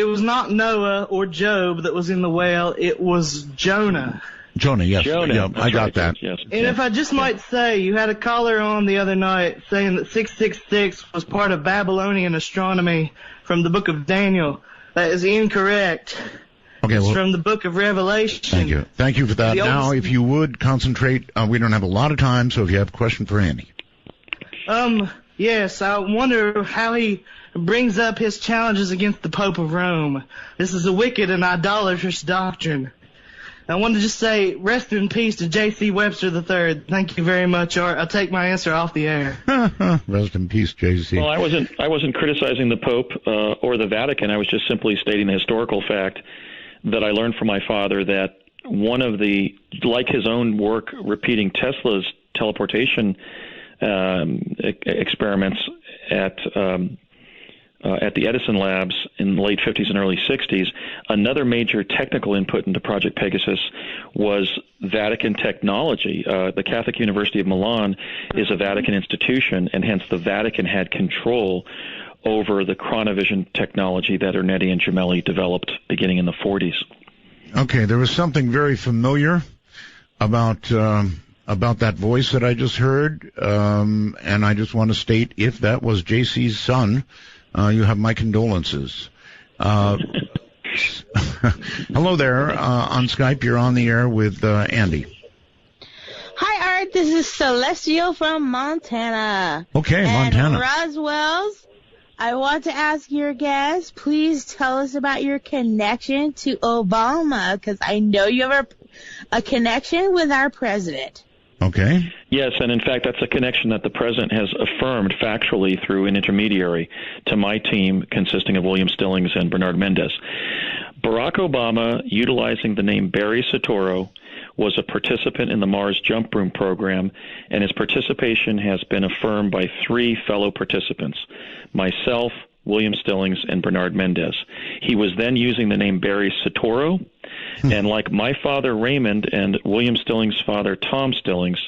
U: was not Noah or Job that was in the whale. It was Jonah.
A: Jonah, yes.
F: Jonah.
A: Yeah, I got that.
F: Yes.
U: And if I just might say, you had a caller on the other night saying that 666 was part of Babylonian astronomy from the book of Daniel. That is incorrect.
A: Okay,
U: It's
A: well,
U: from the book of Revelation.
A: Thank you. Thank you for that.
U: The
A: Now,
U: oldest-
A: if you would concentrate, we don't have a lot of time, so if you have a question for Andy.
U: Yes, I wonder how he brings up his challenges against the Pope of Rome. This is a wicked and idolatrous doctrine. I wanted to just say, rest in peace to J.C. Webster III. Thank you very much, or I'll take my answer off the air.
A: Rest in peace, J.C.
F: Well, I wasn't criticizing the Pope or the Vatican. I was just simply stating the historical fact that I learned from my father that one of the, like his own work repeating Tesla's teleportation experiments at the Edison labs in the late 50s and early 60s, another major technical input into Project Pegasus was Vatican technology. The Catholic University of Milan is a Vatican institution, and hence the Vatican had control over the chronovision technology that Ernetti and Gemelli developed beginning in the 40s.
A: Okay, there was something very familiar about that voice that I just heard, and I just want to state, if that was JC's son, you have my condolences. Hello there, on Skype. You're on the air with Andy.
V: Hi, Art. This is Celestial from Montana.
A: Okay, Montana.
V: And Roswell's. I want to ask your guest, please tell us about your connection to Obama, because I know you have a connection with our president.
A: Okay.
F: Yes, and in fact, that's a connection that the president has affirmed factually through an intermediary to my team consisting of William Stillings and Bernard Mendez. Barack Obama, utilizing the name Barry Soetoro, was a participant in the Mars Jump Room program, and his participation has been affirmed by 3 fellow participants, myself, William Stillings, and Bernard Mendez. He was then using the name Barry Soetoro, and like my father Raymond and William Stillings' father Tom Stillings,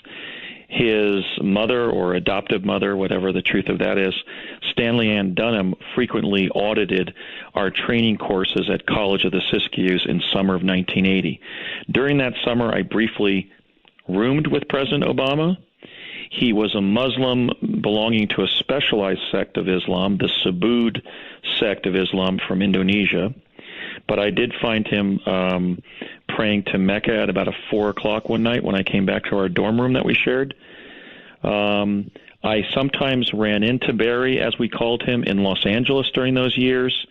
F: his mother or adoptive mother, whatever the truth of that is, Stanley Ann Dunham, frequently audited our training courses at College of the Siskiyous in summer of 1980. During that summer, I briefly roomed with President Obama. He was a Muslim belonging to a specialized sect of Islam, the Subud sect of Islam from Indonesia. But I did find him praying to Mecca at about 4 o'clock one night when I came back to our dorm room that we shared. I sometimes ran into Barry, as we called him, in Los Angeles during those years.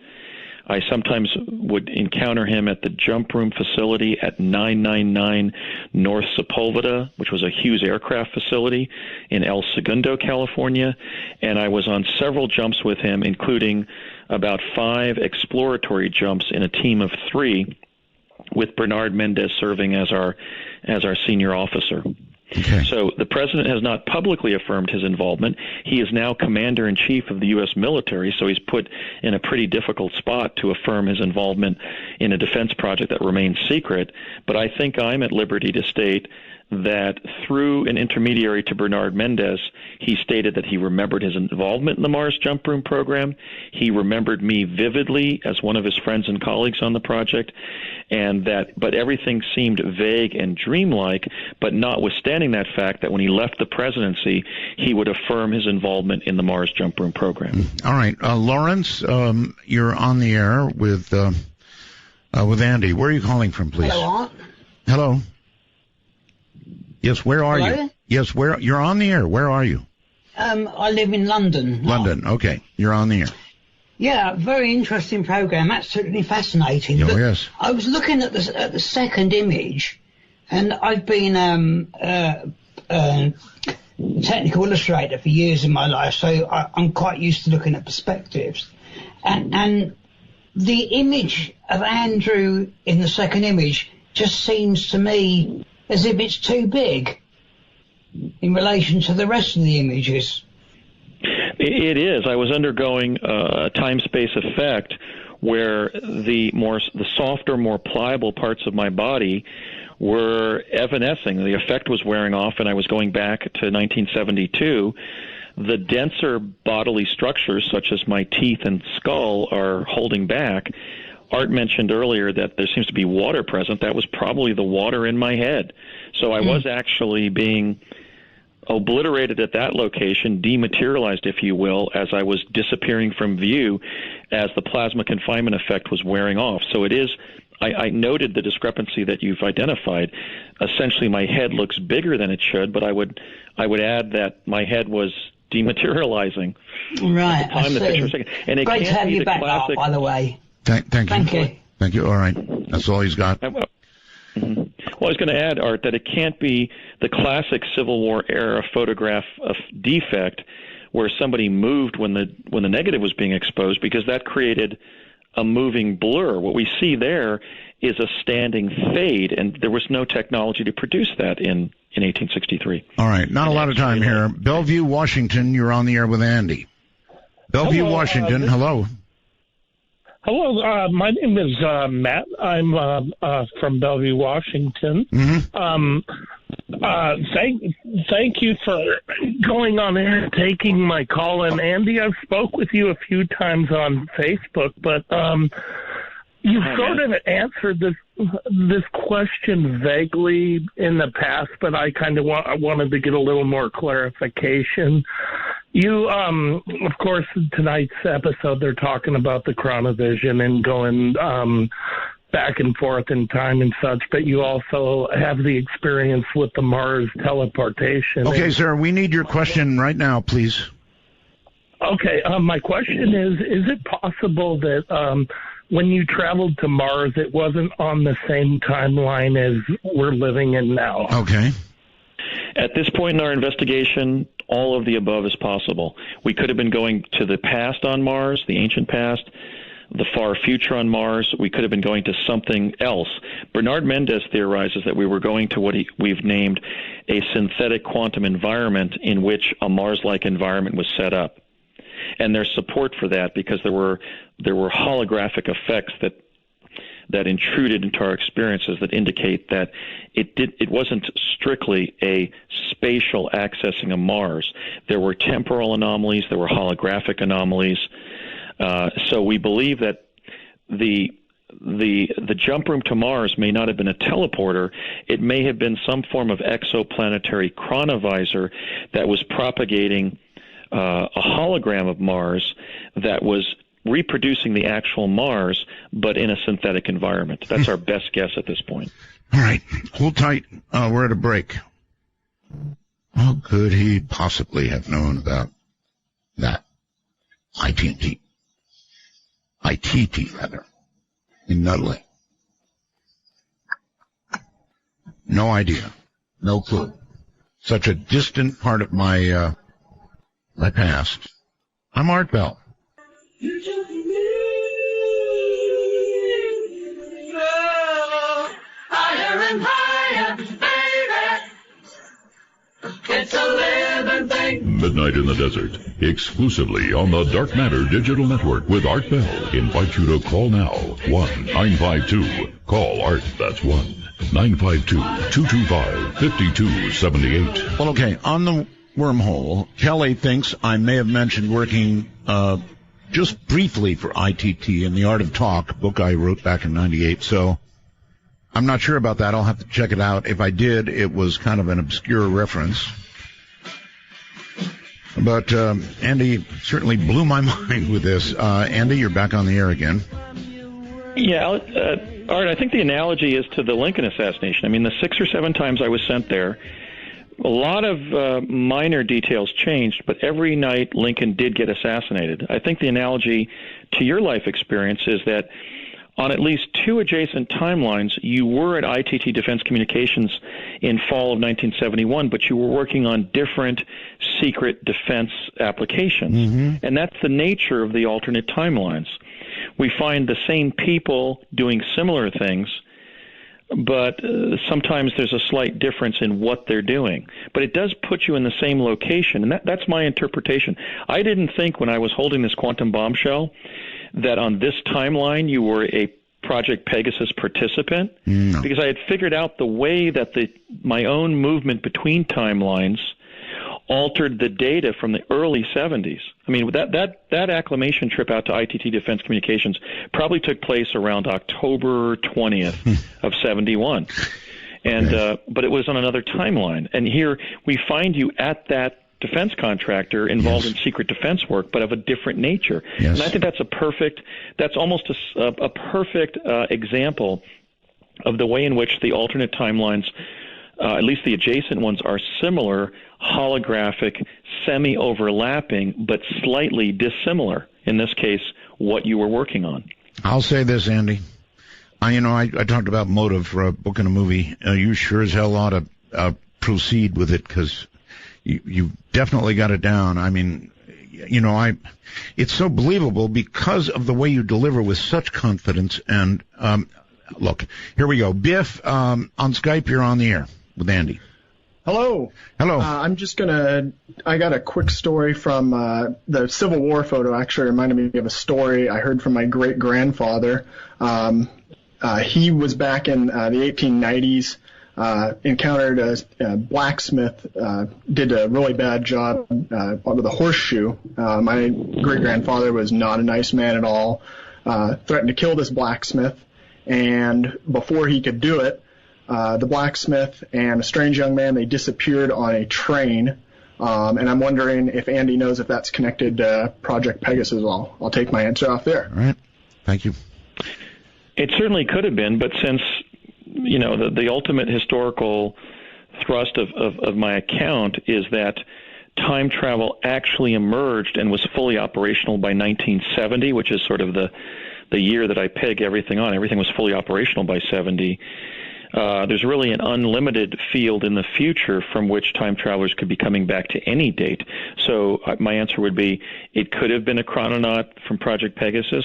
F: I sometimes would encounter him at the jump room facility at 999 North Sepulveda, which was a Hughes aircraft facility in El Segundo, California. And I was on several jumps with him, including about 5 exploratory jumps in a team of 3, with Bernard Mendez serving as our senior officer.
A: Okay.
F: So the president has not publicly affirmed his involvement. He is now commander-in-chief of the U.S. military, so he's put in a pretty difficult spot to affirm his involvement in a defense project that remains secret. But I think I'm at liberty to state that through an intermediary to Bernard Mendez, he stated that he remembered his involvement in the Mars Jump Room program. He remembered me vividly as one of his friends and colleagues on the project, but everything seemed vague and dreamlike, but notwithstanding that fact that when he left the presidency, he would affirm his involvement in the Mars Jump Room program.
A: All right. Lawrence, you're on the air with Andy. Where are you calling from, please?
W: Hello.
A: Hello. Yes, where are
W: Hello?
A: you? Yes, where you're on the air. Where are you?
W: I live in London.
A: London. Okay, you're on the air.
W: Yeah, very interesting program. Absolutely fascinating.
A: Oh,
W: But
A: yes.
W: I was looking at the second image, and I've been technical illustrator for years in my life, so I'm quite used to looking at perspectives. And the image of Andrew in the second image just seems to me as if it's too big in relation to the rest of the images.
F: It is. I was undergoing a time-space effect where the softer, more pliable parts of my body were evanescing. The effect was wearing off, and I was going back to 1972. The denser bodily structures, such as my teeth and skull, are holding back. Art mentioned earlier that there seems to be water present. That was probably the water in my head. So I was actually being obliterated at that location, dematerialized, if you will, as I was disappearing from view as the plasma confinement effect was wearing off. So it is, I noted the discrepancy that you've identified. Essentially, my head looks bigger than it should, but I would add that my head was dematerializing.
W: Right,
F: at the time
W: I
F: the picture was
W: see.
F: taken. And it
W: Great
F: can't
W: to have
F: be
W: you
F: the
W: back,
F: classic,
W: Art, by the way.
A: Thank you.
W: Thank you.
A: Thank you. All right. That's all he's got.
F: Well, I was going to add, Art, that it can't be the classic Civil War era photograph of defect where somebody moved when the negative was being exposed, because that created a moving blur. What we see there is a standing fade, and there was no technology to produce that in 1863.
A: All right. Not a lot of time here. Bellevue, Washington, you're on the air with Andy. Bellevue,
B: Hello,
A: Washington, hello.
B: Hello, my name is Matt. I'm from Bellevue, Washington. Thank you for going on air and taking my call. And Andy, I've spoke with you a few times on Facebook, but you've sort of answered this question vaguely in the past, but I kind of wanted to get a little more clarification. You, of course, in tonight's episode, they're talking about the chronovision and going back and forth in time and such, but you also have the experience with the Mars teleportation.
A: Okay, sir, we need your question right now, please.
B: Okay, my question is it possible that when you traveled to Mars, it wasn't on the same timeline as we're living in now?
A: Okay.
F: At this point in our investigation, all of the above is possible. We could have been going to the past on Mars, the ancient past, the far future on Mars. We could have been going to something else. Bernard Mendez theorizes that we were going to what we've named a synthetic quantum environment in which a Mars-like environment was set up. And there's support for that because there were holographic effects that intruded into our experiences that indicate that it wasn't strictly a spatial accessing of Mars. There were temporal anomalies, there were holographic anomalies. So we believe that the jump room to Mars may not have been a teleporter. It may have been some form of exoplanetary chronovisor that was propagating a hologram of Mars that was reproducing the actual Mars, but in a synthetic environment. That's our best guess at this point.
A: All right. Hold tight. We're at a break. How could he possibly have known about that? ITT, rather, in Nutley. No idea. No clue. Such a distant part of my past. I'm Art Bell.
E: Higher and higher, baby. It's a living thing.
C: Midnight in the Desert, exclusively on the Dark Matter Digital Network with Art Bell. Invite you to call now. 1-952. Art. That's 1-952-225-5278.
A: Well, okay. On the wormhole, Kelly thinks I may have mentioned working just briefly for ITT in The Art of Talk, book I wrote back in 98. So I'm not sure about that. I'll have to check it out. If I did, it was kind of an obscure reference. But Andy certainly blew my mind with this. Andy, you're back on the air again.
F: Yeah, Art, I think the analogy is to the Lincoln assassination. I mean, the 6 or 7 times I was sent there, a lot of minor details changed, but every night Lincoln did get assassinated. I think the analogy to your life experience is that on at least 2 adjacent timelines, you were at ITT Defense Communications in fall of 1971, but you were working on different secret defense applications. Mm-hmm. And that's the nature of the alternate timelines. We find the same people doing similar things but sometimes there's a slight difference in what they're doing. But it does put you in the same location, and that's my interpretation. I didn't think when I was holding this quantum bombshell that on this timeline you were a Project Pegasus participant, because I had figured out the way that my own movement between timelines altered the data from the early 70s. I mean, that acclimation trip out to ITT Defense Communications probably took place around October 20th of 71. And but it was on another timeline. And here we find you at that defense contractor involved in secret defense work, but of a different nature. And I think that's almost a perfect example of the way in which the alternate timelines, at least the adjacent ones, are similar, holographic, semi-overlapping, but slightly dissimilar. In this case, what you were working on.
A: I'll say this, Andy. I talked about motive for a book and a movie. You sure as hell ought to proceed with it, because you definitely got it down. I mean, it's so believable because of the way you deliver with such confidence. And look, here we go. Biff, on Skype, you're on the air with Andy.
J: Hello.
A: Hello.
J: I got a quick story from the Civil War photo. Actually reminded me of a story I heard from my great-grandfather. He was back in the 1890s, encountered a blacksmith, did a really bad job with a horseshoe. My great-grandfather was not a nice man at all, threatened to kill this blacksmith, and before he could do it, the blacksmith and a strange young man, they disappeared on a train, and I'm wondering if Andy knows if that's connected to Project Pegasus at all. I'll take my answer off there.
A: All right. Thank you.
F: It certainly could have been, but since, the ultimate historical thrust of my account is that time travel actually emerged and was fully operational by 1970, which is sort of the year that I peg everything on. Everything was fully operational by 70. There's really an unlimited field in the future from which time travelers could be coming back to any date. So my answer would be it could have been a chrononaut from Project Pegasus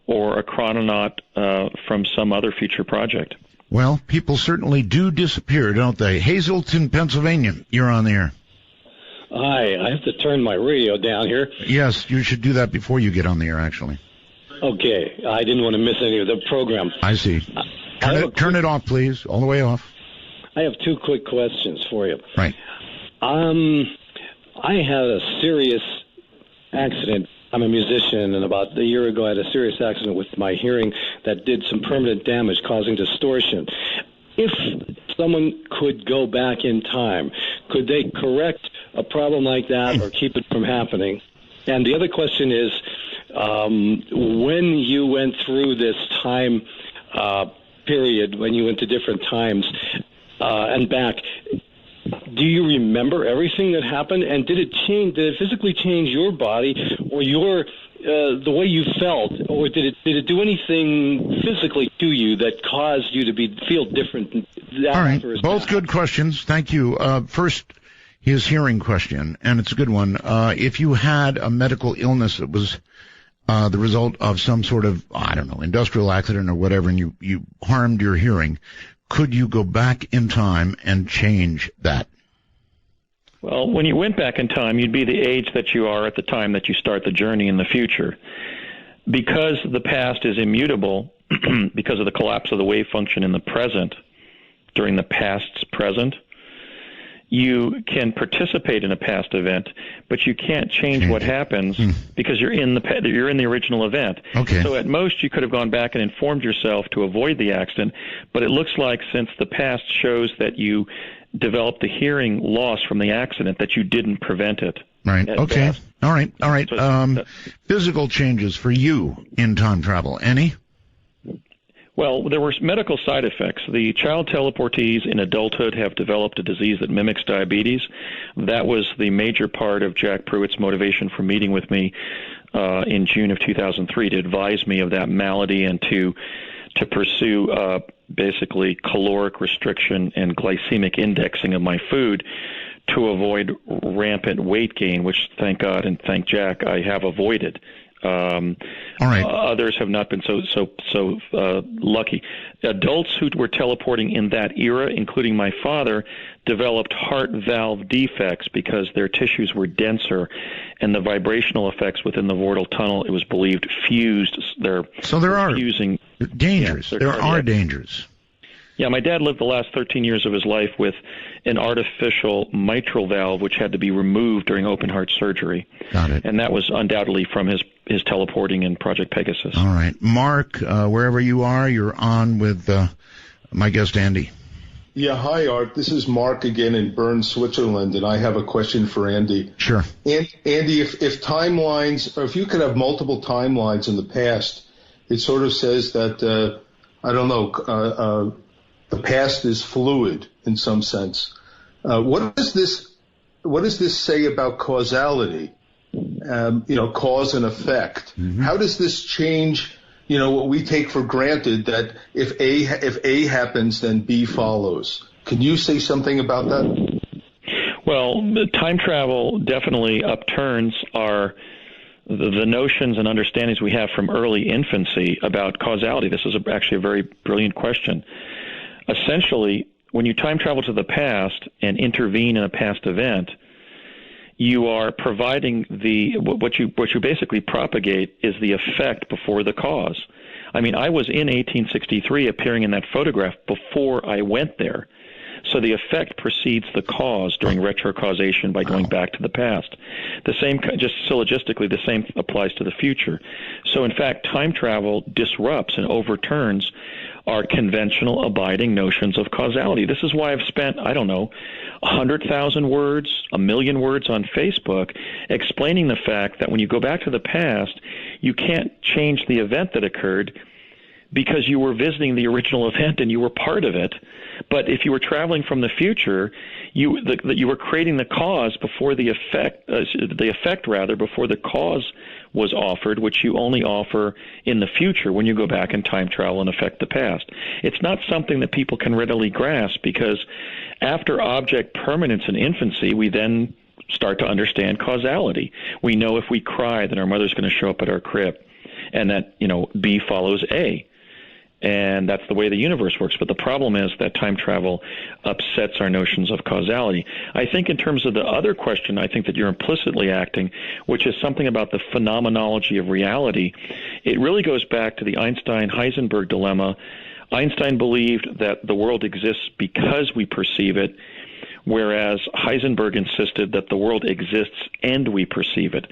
F: or a chrononaut from some other future project.
A: Well, people certainly do disappear, don't they? Hazleton, Pennsylvania, you're on the air.
K: Hi, I have to turn my radio down here.
A: Yes, you should do that before you get on the air, actually.
K: Okay, I didn't want to miss any of the program.
A: I see. Turn it off, please, all the way off.
K: I have two quick questions for you.
A: Right.
K: I had a serious accident. I'm a musician, and about a year ago I had a serious accident with my hearing that did some permanent damage, causing distortion. If someone could go back in time, could they correct a problem like that or keep it from happening? And the other question is, when you went through this time period, when you went to different times and back, do you remember everything that happened? And did it physically change your body or the way you felt, or did it do anything physically to you that caused you to feel different?
A: All right, both good questions. Thank you. First, his hearing question, and it's a good one. If you had a medical illness that was the result of some sort of, industrial accident or whatever, and you harmed your hearing, could you go back in time and change that?
F: Well, when you went back in time, you'd be the age that you are at the time that you start the journey in the future. Because the past is immutable, because of the collapse of the wave function in the present, during the past's present, you can participate in a past event, but you can't change what happens because you're in the original event.
A: Okay.
F: So at most you could have gone back and informed yourself to avoid the accident, but it looks like since the past shows that you developed the hearing loss from the accident, that you didn't prevent it.
A: Right. Okay.
F: Best.
A: All right.
F: So,
A: physical changes for you in time travel. Any?
F: Well, there were medical side effects. The child teleportees in adulthood have developed a disease that mimics diabetes. That was the major part of Jack Pruitt's motivation for meeting with me in June of 2003, to advise me of that malady and to pursue basically caloric restriction and glycemic indexing of my food to avoid rampant weight gain, which, thank God and thank Jack, I have avoided.
A: All right.
F: Others have not been so lucky. Adults who were teleporting in that era, including my father, developed heart valve defects because their tissues were denser, and the vibrational effects within the vortal tunnel, it was believed, fused.
A: So there are
F: fusing
A: dangers.
F: Yeah,
A: there are dangers.
F: Yeah, my dad lived the last 13 years of his life with an artificial mitral valve, which had to be removed during open heart surgery.
A: Got it.
F: And that was undoubtedly from his teleporting in Project Pegasus.
A: All right. Mark, wherever you are, you're on with my guest, Andy.
I: Yeah, hi, Art. This is Mark again in Bern, Switzerland, and I have a question for Andy.
A: Sure.
I: Andy, if timelines, or if you could have multiple timelines in the past, it sort of says that, the past is fluid in some sense. What does this say about causality? Cause and effect. Mm-hmm. How does this change, what we take for granted that if A happens, then B follows? Can you say something about that?
F: Well, time travel definitely upturns the notions and understandings we have from early infancy about causality. This is actually a very brilliant question. Essentially, when you time travel to the past and intervene in a past event, you are providing what you basically propagate is the effect before the cause. I mean, I was in 1863 appearing in that photograph before I went there. So the effect precedes the cause during retrocausation by going back to the past. The same, just syllogistically, the same applies to the future. So in fact, time travel disrupts and overturns our conventional abiding notions of causality. This is why I've spent, 100,000 words, 1 million words on Facebook explaining the fact that when you go back to the past, you can't change the event that occurred because you were visiting the original event and you were part of it. But if you were traveling from the future, you were creating the cause before the effect before the cause was offered, which you only offer in the future when you go back in time travel and affect the past. It's not something that people can readily grasp because after object permanence in infancy, we then start to understand causality. We know if we cry, then our mother's going to show up at our crib, and that, B follows A. And that's the way the universe works. But the problem is that time travel upsets our notions of causality. I think in terms of the other question, I think that you're implicitly acting, which is something about the phenomenology of reality. It really goes back to the Einstein-Heisenberg dilemma. Einstein believed that the world exists because we perceive it, whereas Heisenberg insisted that the world exists and we perceive it.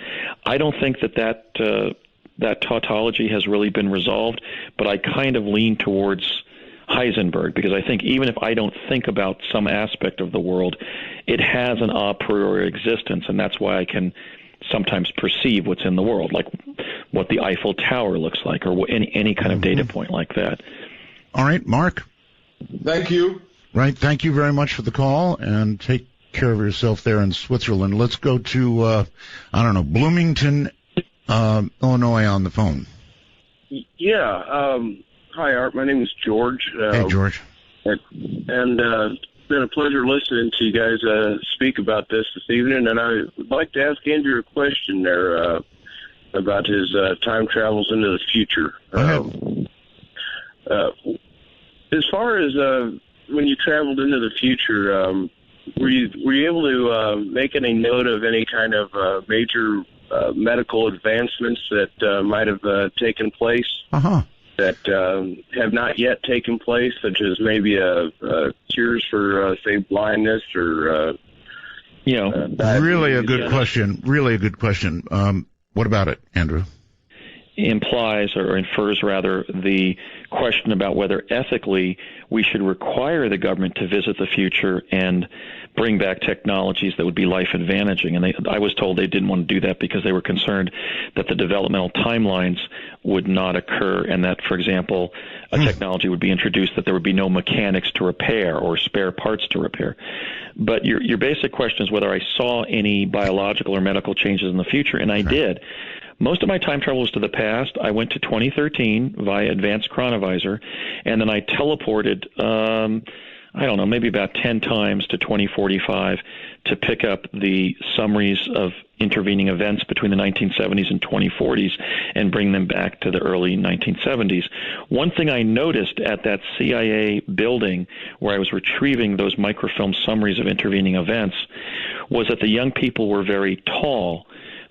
F: I don't think that tautology has really been resolved, but I kind of lean towards Heisenberg because I think even if I don't think about some aspect of the world, it has an a priori existence, and that's why I can sometimes perceive what's in the world, like what the Eiffel Tower looks like or any kind of data point like that.
A: All right, Mark.
I: Thank you.
A: Right, thank you very much for the call, and take care of yourself there in Switzerland. Let's go to, Bloomington, Illinois on the phone.
M: Yeah. Hi, Art. My name is George.
A: Hey, George.
M: And it's been a pleasure listening to you guys speak about this evening. And I would like to ask Andrew a question there about his time travels into the future. As far as when you traveled into the future, were you able to make any note of any kind of major medical advancements that might have taken place that have not yet taken place, such as maybe cures for, say, blindness or,
A: Really a good question. Really a good question. What about it, Andrew?
F: Implies or infers, rather, the question about whether ethically we should require the government to visit the future and bring back technologies that would be life advantaging. And I was told they didn't want to do that because they were concerned that the developmental timelines would not occur and that, for example, a technology would be introduced that there would be no mechanics to repair or spare parts to repair. But your basic question is whether I saw any biological or medical changes in the future, and I did. Most of my time travel was to the past. I went to 2013 via Advanced Chronovisor, and then I teleported, I don't know, maybe about 10 times to 2045 to pick up the summaries of intervening events between the 1970s and 2040s and bring them back to the early 1970s. One thing I noticed at that CIA building where I was retrieving those microfilm summaries of intervening events was that the young people were very tall.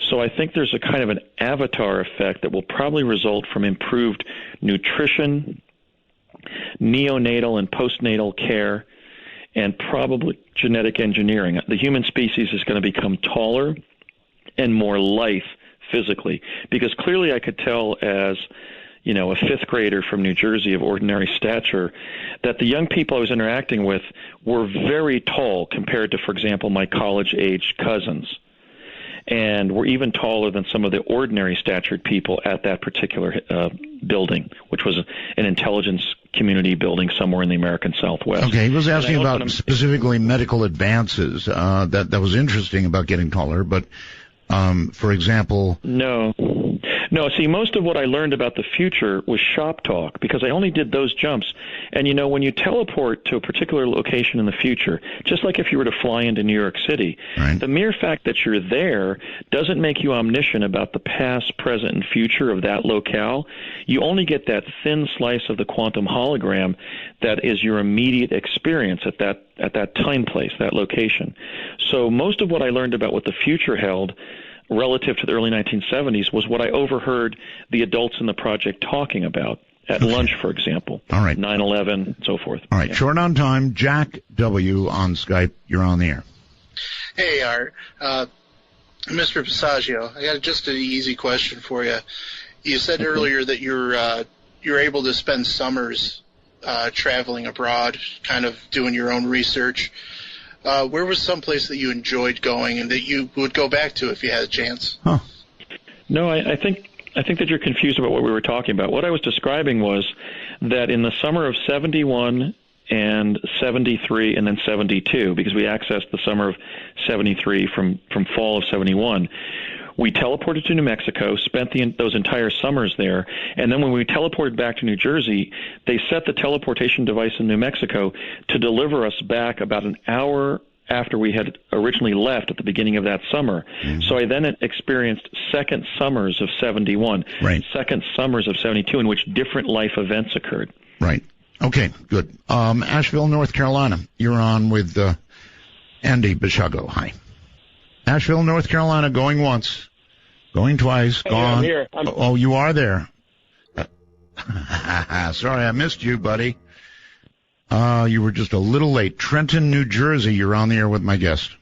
F: So I think there's a kind of an avatar effect that will probably result from improved nutrition, neonatal and postnatal care, and probably genetic engineering. The human species is going to become taller and more lithe physically, because clearly I could tell as, you know, a fifth grader from New Jersey of ordinary stature that the young people I was interacting with were very tall compared to, for example, my college-age cousins, and were even taller than some of the ordinary statured people at that particular building, which was an intelligence community building somewhere in the American Southwest.
A: Okay, he was asking about specifically medical advances. That was interesting about getting taller, but for example... No, see, most of what I learned about the future was shop talk, because I only did those jumps. And, you know, when you teleport to a particular location in the future, just like if you were to fly into New York City, the mere fact that you're there doesn't make you omniscient about the past, present, and future of that locale. You only get that thin slice of the quantum hologram that is your immediate experience at that time place, that location. So most of what I learned about what the future held relative to the early 1970s was what I overheard the adults in the project talking about at lunch, for example. All right.
F: 9/11, and so forth.
A: All right, short on time. Jack W. on Skype. You're on the air.
D: Hey, Art. Mr. Passaggio, I got just an easy question for you. You said earlier that you're able to spend summers traveling abroad, kind of doing your own research. Where was some place that you enjoyed going and that you would go back to if you had a chance?
F: No, I think that you're confused about what we were talking about. What I was describing was that in the summer of 71 and 73 and then 72, because we accessed the summer of 73 from fall of 71, we teleported to New Mexico, spent those entire summers there, and then when we teleported back to New Jersey, they set the teleportation device in New Mexico to deliver us back about an hour after we had originally left at the beginning of that summer. So I then experienced second summers of 71, second summers of 72, in which different life events occurred.
A: Right. Okay, good. Asheville, North Carolina. You're on with Andy Bishago. Hi. Asheville, North Carolina, going once, going twice, gone.
G: I'm here.
A: Oh, you are there. Sorry, I missed you, buddy. You were just a little late. Trenton, New Jersey, you're on the air with my guest.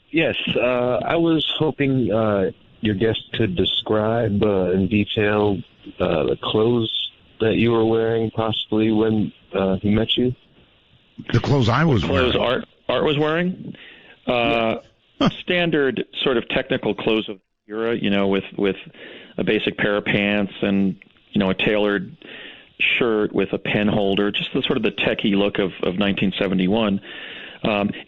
P: Yes, I was hoping your guest could describe in detail the clothes that you were wearing, possibly when he met you.
A: The clothes I was wearing.
F: Clothes Art was wearing? Standard sort of technical clothes of the era, you know, with a basic pair of pants and, you know, a tailored shirt with a pen holder, just the sort of the techie look of 1971.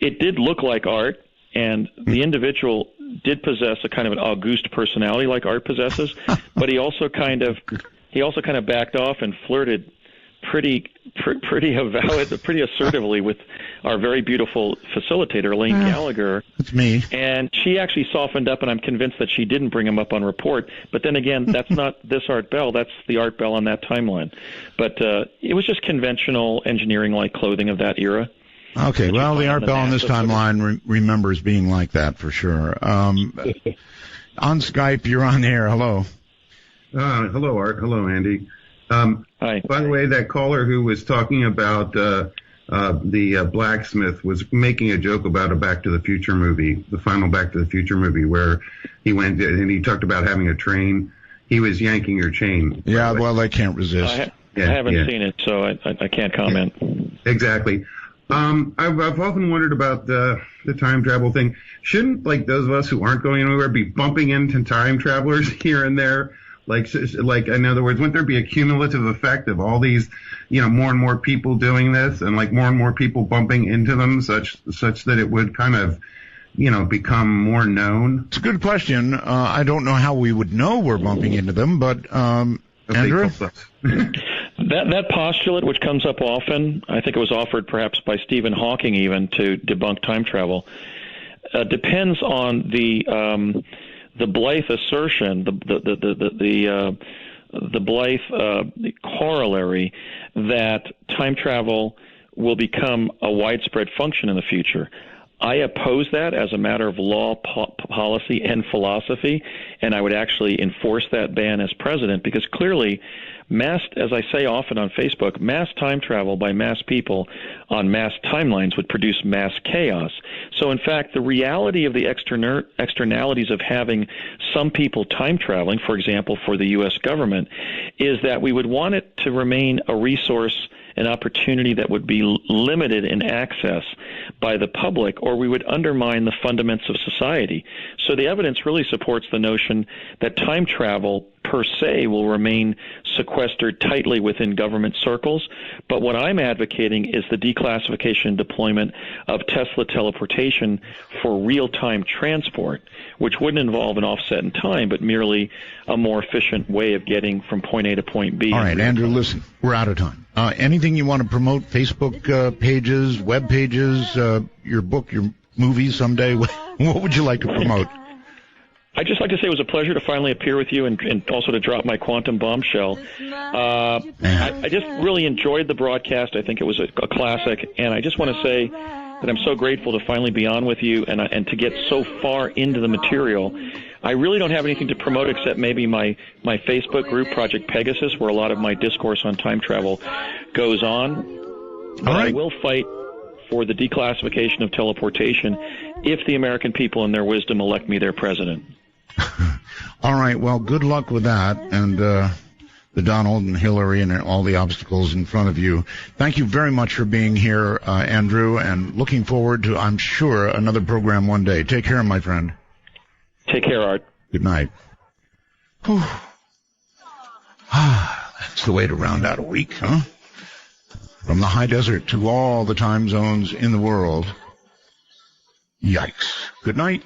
F: It did look like Art, and the individual did possess a kind of an august personality like Art possesses, but he also kind of backed off and flirted pretty assertively with our very beautiful facilitator, Elaine Gallagher.
A: That's me.
F: And she actually softened up, and I'm convinced that she didn't bring him up on report. But then again, that's not this Art Bell. That's the Art Bell on that timeline. But it was just conventional engineering-like clothing of that era.
A: Okay, well, the Art Bell on this timeline remembers being like that for sure. On Skype, you're on the air. Hello.
X: Hello, Art. Hello, Andy.
F: Hi.
X: By the way, that caller who was talking about the blacksmith was making a joke about a Back to the Future movie, the final Back to the Future movie, where he went and he talked about having a train. He was yanking your chain.
A: Yeah, well, I can't resist.
F: I haven't seen it, so I can't comment.
X: Exactly. I've often wondered about the time travel thing. Shouldn't, like, those of us who aren't going anywhere be bumping into time travelers here and there? Like, in other words, wouldn't there be a cumulative effect of all these, you know, more and more people doing this and, like, more and more people bumping into them such that it would kind of, you know, become more known?
A: It's a good question. I don't know how we would know we're bumping into them, but, Andrew?
F: That postulate, which comes up often, I think it was offered perhaps by Stephen Hawking even to debunk time travel, depends on the Blythe assertion, the Blythe corollary that time travel will become a widespread function in the future. I oppose that as a matter of law, policy, and philosophy, and I would actually enforce that ban as president, because clearly mass, as I say often on Facebook, mass time travel by mass people on mass timelines would produce mass chaos. So, in fact, the reality of the externalities of having some people time traveling, for example, for the U.S. government, is that we would want it to remain a resource, an opportunity that would be limited in access by the public, or we would undermine the fundaments of society. So the evidence really supports the notion that time travel per se will remain sequestered tightly within government circles. But what I'm advocating is the declassification and deployment of Tesla teleportation for real-time transport, which wouldn't involve an offset in time, but merely a more efficient way of getting from point A to point B.
A: All right, Andrew, listen, we're out of time. Anything you want to promote, Facebook pages, web pages, your book, your movies someday? What would you like to promote?
F: I'd just like to say it was a pleasure to finally appear with you and also to drop my quantum bombshell. I just really enjoyed the broadcast. I think it was a classic, and I just want to say that I'm so grateful to finally be on with you and to get so far into the material. I really don't have anything to promote except maybe my Facebook group, Project Pegasus, where a lot of my discourse on time travel goes on. But I will fight for the declassification of teleportation if the American people in their wisdom elect me their president.
A: All right, well, good luck with that, and the Donald and Hillary and all the obstacles in front of you. Thank you very much for being here, Andrew, and looking forward to, I'm sure, another program one day. Take care, my friend.
F: Take care, Art.
A: Good night. That's the way to round out a week, huh? From the high desert to all the time zones in the world. Yikes. Good night.